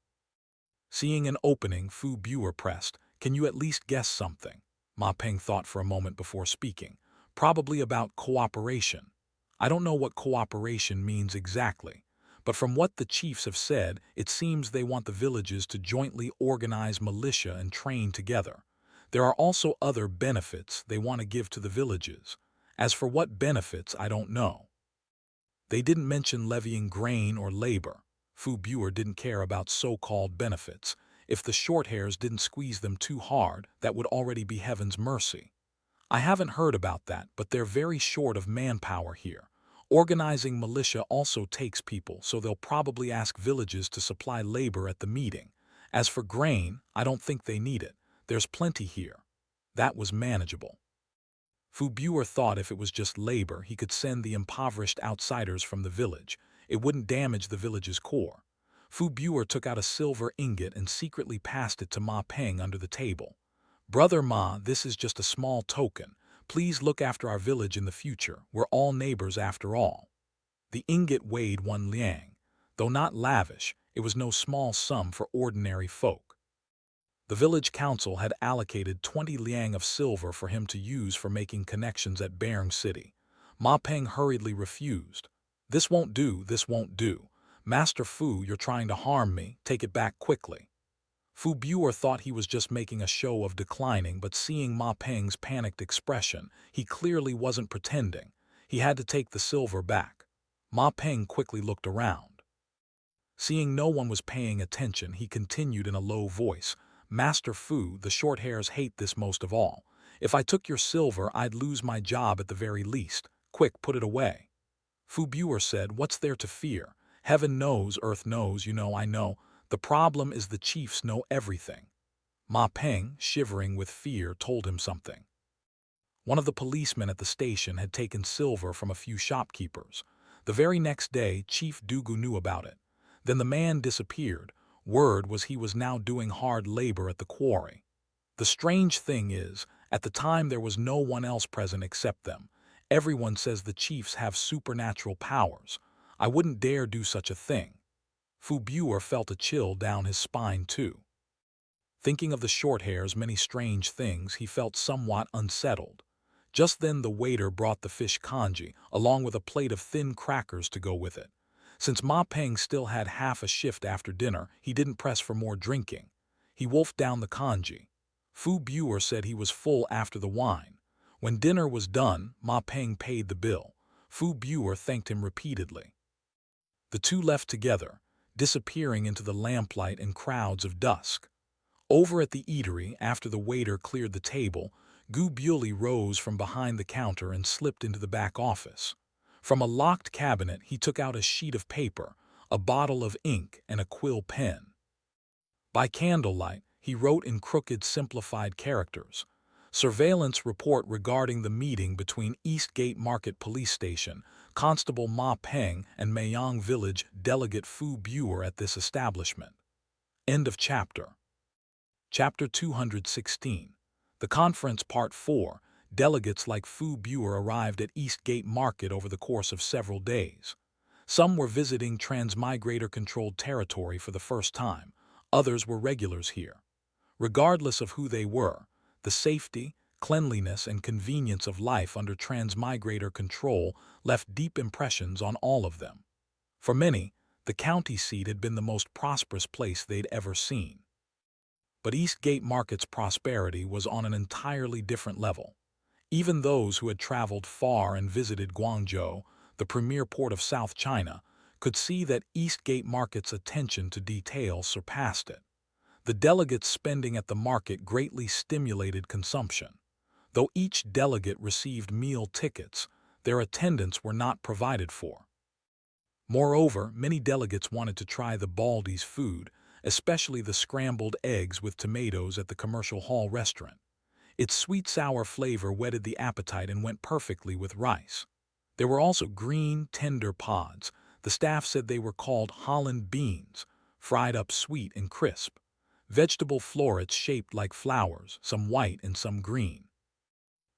[SPEAKER 1] Seeing an opening, Fu Buer pressed, "Can you at least guess something?" Ma Peng thought for a moment before speaking. "Probably about cooperation." "I don't know what cooperation means exactly, but from what the chiefs have said, it seems they want the villages to jointly organize militia and train together. There are also other benefits they want to give to the villages. As for what benefits, I don't know. They didn't mention levying grain or labor." Fu Buer didn't care about so-called benefits. If the short hairs didn't squeeze them too hard, that would already be heaven's mercy. "I haven't heard about that, but they're very short of manpower here. Organizing militia also takes people, so they'll probably ask villages to supply labor at the meeting. As for grain, I don't think they need it. There's plenty here." That was manageable. Fu Buer thought if it was just labor, he could send the impoverished outsiders from the village. It wouldn't damage the village's core. Fu Buer took out a silver ingot and secretly passed it to Ma Peng under the table. "Brother Ma, this is just a small token. Please look after our village in the future. We're all neighbors after all." The ingot weighed 1 liang. Though not lavish, it was no small sum for ordinary folk. The village council had allocated 20 liang of silver for him to use for making connections at Bearng City. Ma Peng hurriedly refused. "This won't do, this won't do. Master Fu, you're trying to harm me. Take it back quickly." Fu Buer thought he was just making a show of declining, but seeing Ma Peng's panicked expression, he clearly wasn't pretending. He had to take the silver back. Ma Peng quickly looked around. Seeing no one was paying attention, he continued in a low voice, "Master Fu, the short hairs hate this most of all. If I took your silver, I'd lose my job at the very least. Quick, put it away." Fu Buer said, "What's there to fear? Heaven knows, earth knows, I know. The problem is the chiefs know everything." Ma Peng, shivering with fear, told him something. One of the policemen at the station had taken silver from a few shopkeepers. The very next day, Chief Dugu knew about it. Then the man disappeared. Word was he was now doing hard labor at the quarry. The strange thing is, at the time there was no one else present except them. Everyone says the chiefs have supernatural powers. I wouldn't dare do such a thing. Fu Buer felt a chill down his spine too. Thinking of the short hair's many strange things, he felt somewhat unsettled. Just then the waiter brought the fish congee, along with a plate of thin crackers to go with it. Since Ma Peng still had half a shift after dinner, he didn't press for more drinking. He wolfed down the congee. Fu Buer said he was full after the wine. When dinner was done, Ma Peng paid the bill. Fu Buer thanked him repeatedly. The two left together, disappearing into the lamplight and crowds of dusk. Over at the eatery, after the waiter cleared the table, Gu Bueli rose from behind the counter and slipped into the back office. From a locked cabinet, he took out a sheet of paper, a bottle of ink, and a quill pen. By candlelight, he wrote in crooked, simplified characters, "Surveillance report regarding the meeting between Eastgate Market Police Station, Constable Ma Peng, and Mayang Village Delegate Fu Buer at this establishment." End of chapter. Chapter 216. The Conference Part 4. Delegates like Fu Buer arrived at Eastgate Market over the course of several days. Some were visiting transmigrator-controlled territory for the first time. Others were regulars here. Regardless of who they were, the safety, cleanliness, and convenience of life under transmigrator control left deep impressions on all of them. For many, the county seat had been the most prosperous place they'd ever seen. But Eastgate Market's prosperity was on an entirely different level. Even those who had traveled far and visited Guangzhou, the premier port of South China, could see that Eastgate Market's attention to detail surpassed it. The delegates' spending at the market greatly stimulated consumption. Though each delegate received meal tickets, their attendants were not provided for. Moreover, many delegates wanted to try the Baldy's food, especially the scrambled eggs with tomatoes at the Commercial Hall restaurant. Its sweet-sour flavor whetted the appetite and went perfectly with rice. There were also green, tender pods. The staff said they were called Holland beans, fried up sweet and crisp. Vegetable florets shaped like flowers, some white and some green.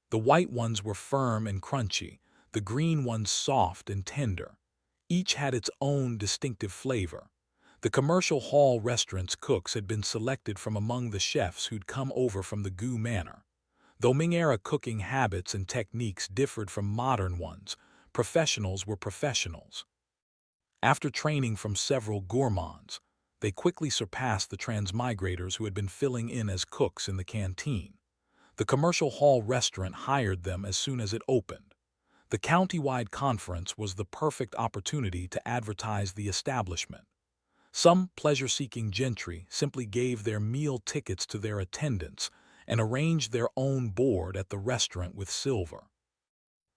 [SPEAKER 1] The white ones were firm and crunchy. the green ones soft and tender. Each had its own distinctive flavor. The commercial hall restaurant's cooks had been selected from among the chefs who'd come over from the Gu manor. Though Ming-era cooking habits and techniques differed from modern ones, professionals were professionals. After training from several gourmands, they quickly surpassed the transmigrators who had been filling in as cooks in the canteen. The commercial hall restaurant hired them as soon as it opened. The county-wide conference was the perfect opportunity to advertise the establishment. Some pleasure-seeking gentry simply gave their meal tickets to their attendants and arranged their own board at the restaurant with silver.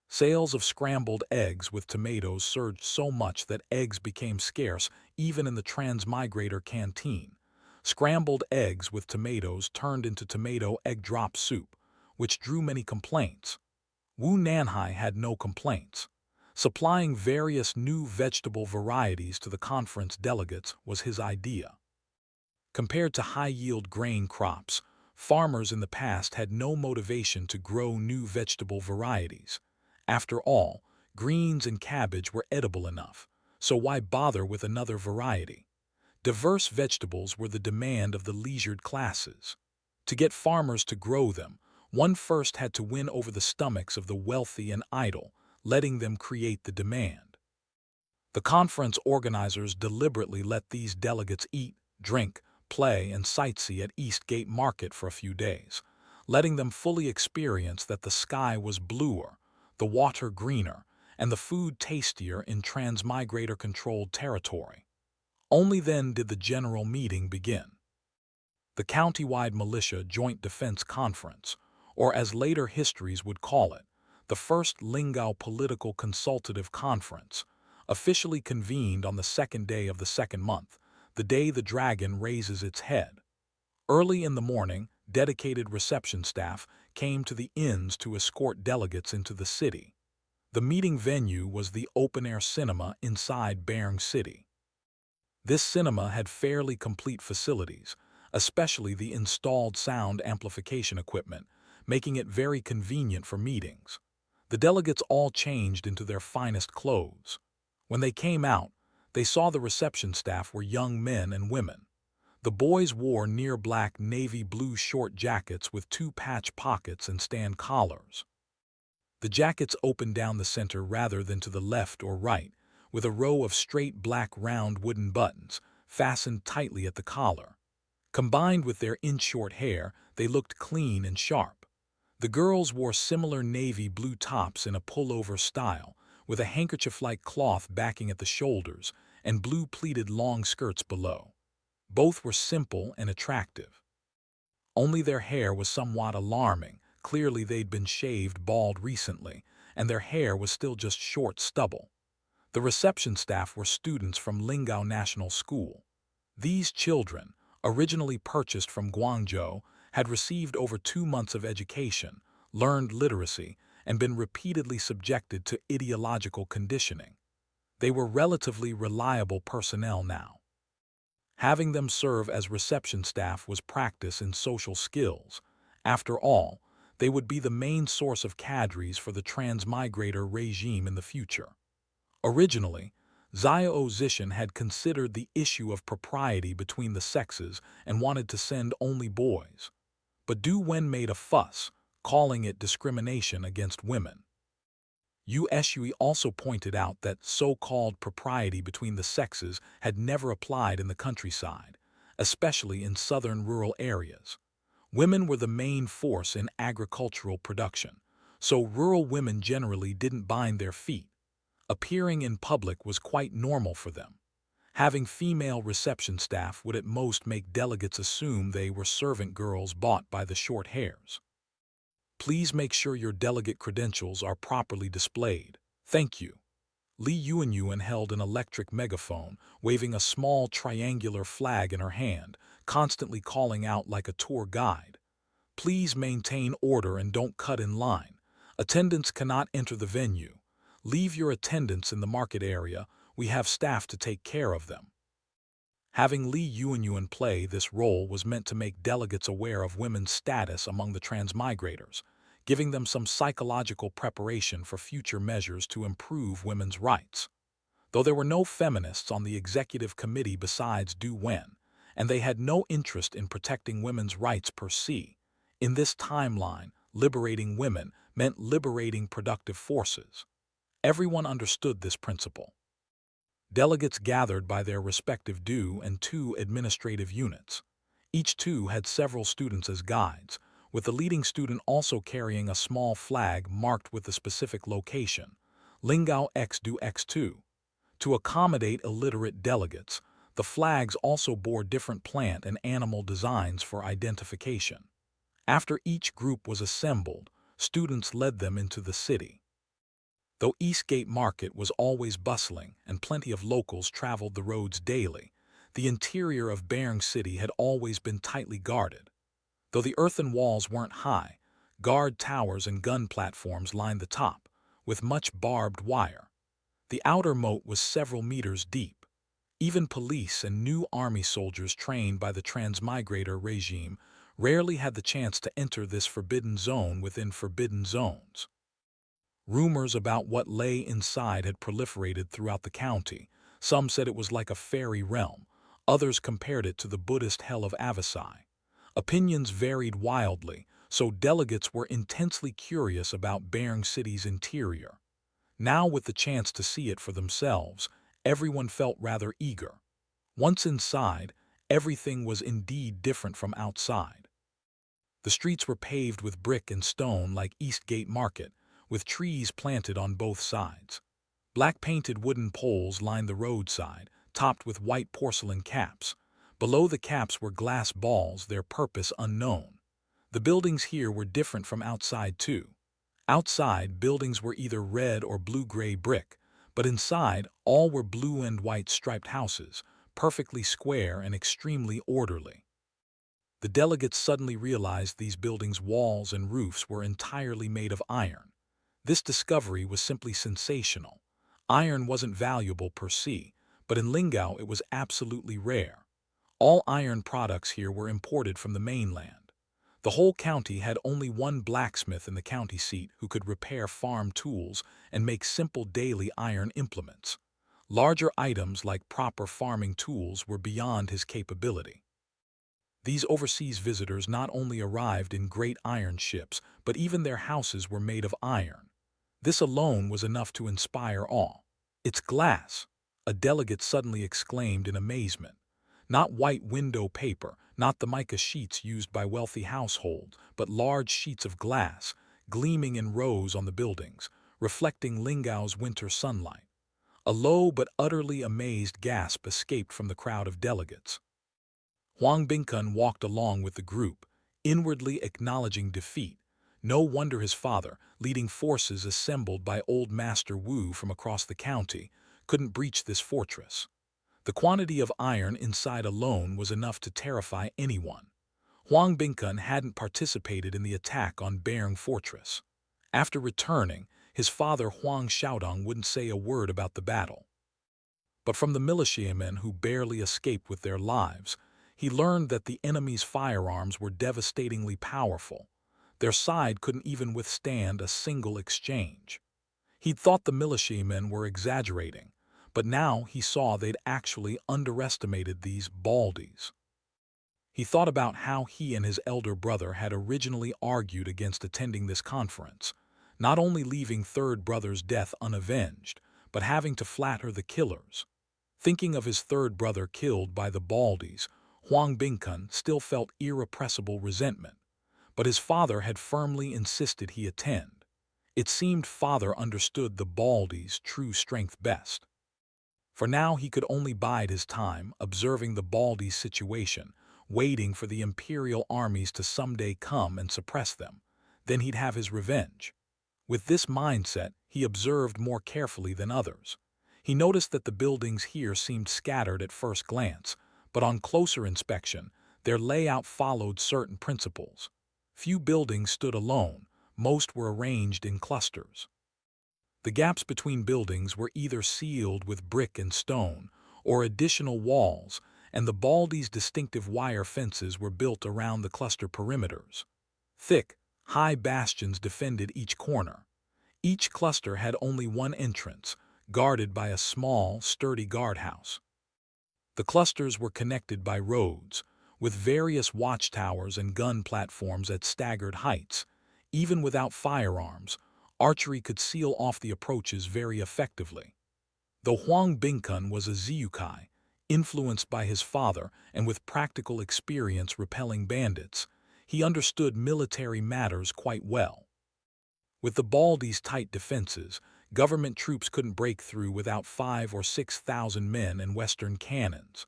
[SPEAKER 1] Sales of scrambled eggs with tomatoes surged so much that eggs became scarce even in the transmigrator canteen. Scrambled eggs with tomatoes turned into tomato egg drop soup, which drew many complaints. Wu Nanhai had no complaints. Supplying various new vegetable varieties to the conference delegates was his idea. Compared to high-yield grain crops, farmers in the past had no motivation to grow new vegetable varieties. After all, greens and cabbage were edible enough, so why bother with another variety? Diverse vegetables were the demand of the leisured classes. To get farmers to grow them, one first had to win over the stomachs of the wealthy and idle, letting them create the demand. The conference organizers deliberately let these delegates eat, drink, play, and sightsee at Eastgate Market for a few days, letting them fully experience that the sky was bluer, the water greener, and the food tastier in transmigrator-controlled territory. Only then did the general meeting begin. The county-wide militia joint defense conference, or as later histories would call it, the first Lingao Political Consultative Conference, officially convened on the second day of the second month, the day the dragon raises its head. Early in the morning, dedicated reception staff came to the inns to escort delegates into the city. The meeting venue was the open-air cinema inside Bering City. This cinema had fairly complete facilities, especially the installed sound amplification equipment, making it very convenient for meetings. The delegates all changed into their finest clothes. When they came out, they saw the reception staff were young men and women. The boys wore near-black navy blue short jackets with 2 patch pockets and stand collars. The jackets opened down the center rather than to the left or right, with a row of straight black round wooden buttons, fastened tightly at the collar. Combined with their inch-short hair, they looked clean and sharp. The girls wore similar navy blue tops in a pullover style, with a handkerchief-like cloth backing at the shoulders and blue pleated long skirts below. Both were simple and attractive. Only their hair was somewhat alarming. Clearly they'd been shaved bald recently, and their hair was still just short stubble. The reception staff were students from Lingao National School. These children, originally purchased from Guangzhou, had received over 2 months of education, learned literacy, and been repeatedly subjected to ideological conditioning. They were relatively reliable personnel now. Having them serve as reception staff was practice in social skills. After all, they would be the main source of cadres for the transmigrator regime in the future. Originally, Xiao Zishan had considered the issue of propriety between the sexes and wanted to send only boys. But Du Wen made a fuss, calling it discrimination against women. Yu Shui also pointed out that so-called propriety between the sexes had never applied in the countryside, especially in southern rural areas. Women were the main force in agricultural production, so rural women generally didn't bind their feet. Appearing in public was quite normal for them. Having female reception staff would at most make delegates assume they were servant girls bought by the short hairs. Please make sure your delegate credentials are properly displayed. Thank you. Li Yuanyuan held an electric megaphone, waving a small triangular flag in her hand, constantly calling out like a tour guide. Please maintain order and don't cut in line. Attendants cannot enter the venue. Leave your attendants in the market area. We have staff to take care of them. Having Li Yuanyuan play this role was meant to make delegates aware of women's status among the transmigrators, giving them some psychological preparation for future measures to improve women's rights. Though there were no feminists on the executive committee besides Du Wen, and they had no interest in protecting women's rights per se, in this timeline, liberating women meant liberating productive forces. Everyone understood this principle. Delegates gathered by their respective Du and Tu administrative units. Each Tu had several students as guides, with the leading student also carrying a small flag marked with the specific location, Lingao X Du X2. To accommodate illiterate delegates, the flags also bore different plant and animal designs for identification. After each group was assembled, students led them into the city. Though Eastgate Market was always bustling and plenty of locals traveled the roads daily, the interior of Bering City had always been tightly guarded. Though the earthen walls weren't high, guard towers and gun platforms lined the top, with much barbed wire. The outer moat was several meters deep. Even police and new army soldiers trained by the transmigrator regime rarely had the chance to enter this forbidden zone within forbidden zones. Rumors about what lay inside had proliferated throughout the county. Some said it was like a fairy realm, others compared it to the Buddhist hell of Avasai. Opinions varied wildly, so delegates were intensely curious about Bering City's interior. Now, with the chance to see it for themselves, everyone felt rather eager. Once inside, everything was indeed different from outside. The streets were paved with brick and stone like Eastgate Market, with trees planted on both sides. Black-painted wooden poles lined the roadside, topped with white porcelain caps. Below the caps were glass balls, their purpose unknown. The buildings here were different from outside too. Outside, buildings were either red or blue-gray brick, but inside, all were blue and white striped houses, perfectly square and extremely orderly. The delegates suddenly realized these buildings' walls and roofs were entirely made of iron. This discovery was simply sensational. Iron wasn't valuable per se, but in Lingao it was absolutely rare. All iron products here were imported from the mainland. The whole county had only one blacksmith in the county seat who could repair farm tools and make simple daily iron implements. Larger items like proper farming tools were beyond his capability. These overseas visitors not only arrived in great iron ships, but even their houses were made of iron. This alone was enough to inspire awe. "It's glass," a delegate suddenly exclaimed in amazement. Not white window paper, not the mica sheets used by wealthy households, but large sheets of glass, gleaming in rows on the buildings, reflecting Lingao's winter sunlight. A low but utterly amazed gasp escaped from the crowd of delegates. Huang Bingkun walked along with the group, inwardly acknowledging defeat. No wonder his father, leading forces assembled by old Master Wu from across the county, couldn't breach this fortress. The quantity of iron inside alone was enough to terrify anyone. Huang Bingkun hadn't participated in the attack on Bering Fortress. After returning, his father Huang Xiaodong wouldn't say a word about the battle. But from the militiamen who barely escaped with their lives, he learned that the enemy's firearms were devastatingly powerful. Their side couldn't even withstand a single exchange. He'd thought the militiamen were exaggerating, but now he saw they'd actually underestimated these baldies. He thought about how he and his elder brother had originally argued against attending this conference, not only leaving third brother's death unavenged, but having to flatter the killers. Thinking of his third brother killed by the baldies, Huang Bingkun still felt irrepressible resentment, but his father had firmly insisted he attend. It seemed father understood the baldies' true strength best. For now he could only bide his time, observing the baldies' situation, waiting for the imperial armies to someday come and suppress them. Then he'd have his revenge. With this mindset, he observed more carefully than others. He noticed that the buildings here seemed scattered at first glance, but on closer inspection, their layout followed certain principles. Few buildings stood alone, most were arranged in clusters. The gaps between buildings were either sealed with brick and stone, or additional walls, and the baldies' distinctive wire fences were built around the cluster perimeters. Thick, High bastions defended each corner. Each cluster had only one entrance, guarded by a small, sturdy guardhouse. The clusters were connected by roads, with various watchtowers and gun platforms at staggered heights. Even without firearms, archery could seal off the approaches very effectively. Though Huang Bingkun was a Ziyukai, influenced by his father and with practical experience repelling bandits, he understood military matters quite well. With the Baldi's tight defenses, government troops couldn't break through without 5,000 or 6,000 men and Western cannons.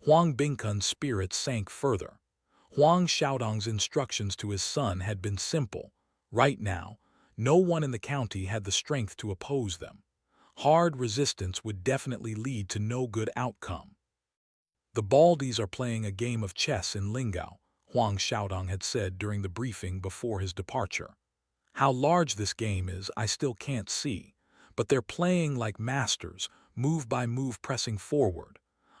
[SPEAKER 1] Huang Bingkun's spirits sank further. Huang Xiaodong's instructions to his son had been simple. Right now, no one in the county had the strength to oppose them. Hard resistance would definitely lead to no good outcome. The Baldis are playing a game of chess in Lingao, Huang Xiaodong had said during the briefing before his departure. How large this game is, I still can't see, but they're playing like masters, move by move pressing forward.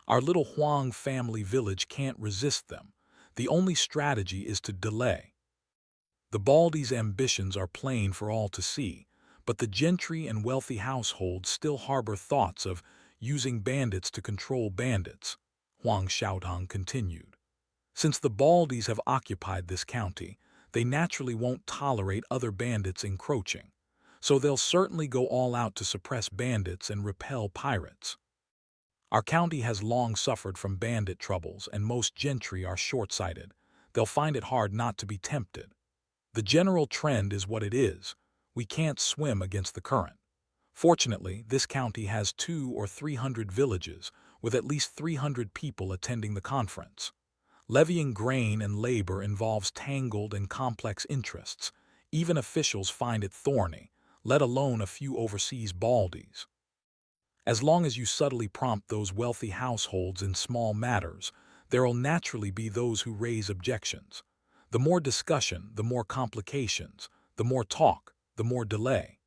[SPEAKER 1] Our little Huang family village can't resist them. The only strategy is to delay. The Baldi's ambitions are plain for all to see, but the gentry and wealthy households still harbor thoughts of using bandits to control bandits, Huang Xiaodong continued. Since the Baldis have occupied this county, they naturally won't tolerate other bandits encroaching, so they'll certainly go all out to suppress bandits and repel pirates. Our county has long suffered from bandit troubles, and most gentry are short-sighted. They'll find it hard not to be tempted. The general trend is what it is. We can't swim against the current. Fortunately, this county has 200 or 300 villages, with at least 300 people attending the conference. Levying grain and labor involves tangled and complex interests. Even officials find it thorny, let alone a few overseas Baldis. As long as you subtly prompt those wealthy households in small matters, there'll naturally be those who raise objections. The more discussion, the more complications, the more talk, the more delay.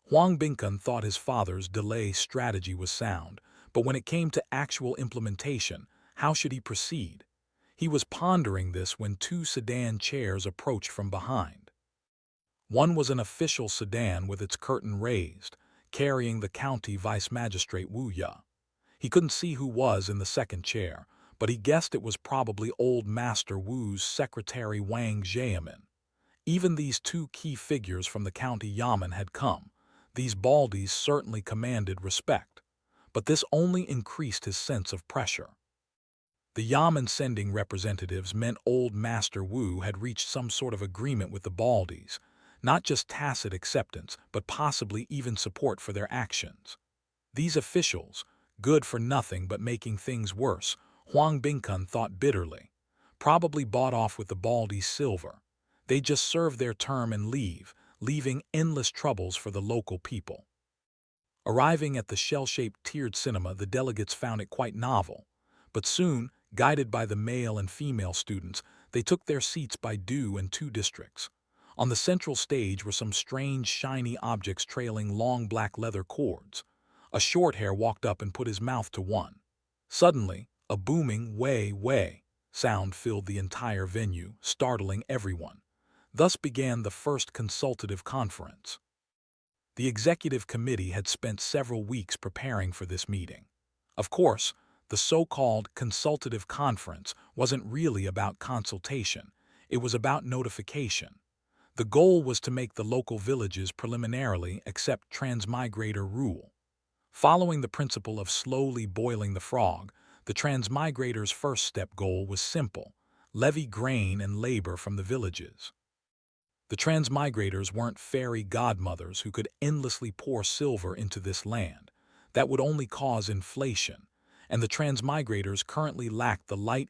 [SPEAKER 1] Huang Bingkun thought his father's delay strategy was sound, but when it came to actual implementation, how should he proceed? He was pondering this when 2 sedan chairs approached from behind. One was an official sedan with its curtain raised, carrying the county vice magistrate Wu Ya. He couldn't see who was in the second chair, but he guessed it was probably old Master Wu's secretary Wang Jiamin. Even these 2 key figures from the county yamen had come. These Baldis certainly commanded respect, but this only increased his sense of pressure. The yamen sending representatives meant old Master Wu had reached some sort of agreement with the Baldis, not just tacit acceptance, but possibly even support for their actions. These officials, good for nothing but making things worse, Huang Bingkun thought bitterly, probably bought off with the Baldis' silver. They just serve their term and leave, leaving endless troubles for the local people. Arriving at the shell-shaped tiered cinema, the delegates found it quite novel, but soon, guided by the male and female students, they took their seats by Do and 2 districts. On the central stage were some strange, shiny objects trailing long black leather cords. A short-hair walked up and put his mouth to one. Suddenly, a booming "way, way" sound filled the entire venue, startling everyone. Thus began the first consultative conference. The executive committee had spent several weeks preparing for this meeting. Of course, the so-called consultative conference wasn't really about consultation. It was about notification. The goal was to make the local villages preliminarily accept transmigrator rule. Following the principle of slowly boiling the frog, the transmigrators' first step goal was simple: levy grain and labor from the villages. The transmigrators weren't fairy godmothers who could endlessly pour silver into this land. That would only cause inflation, and the transmigrators currently lacked the light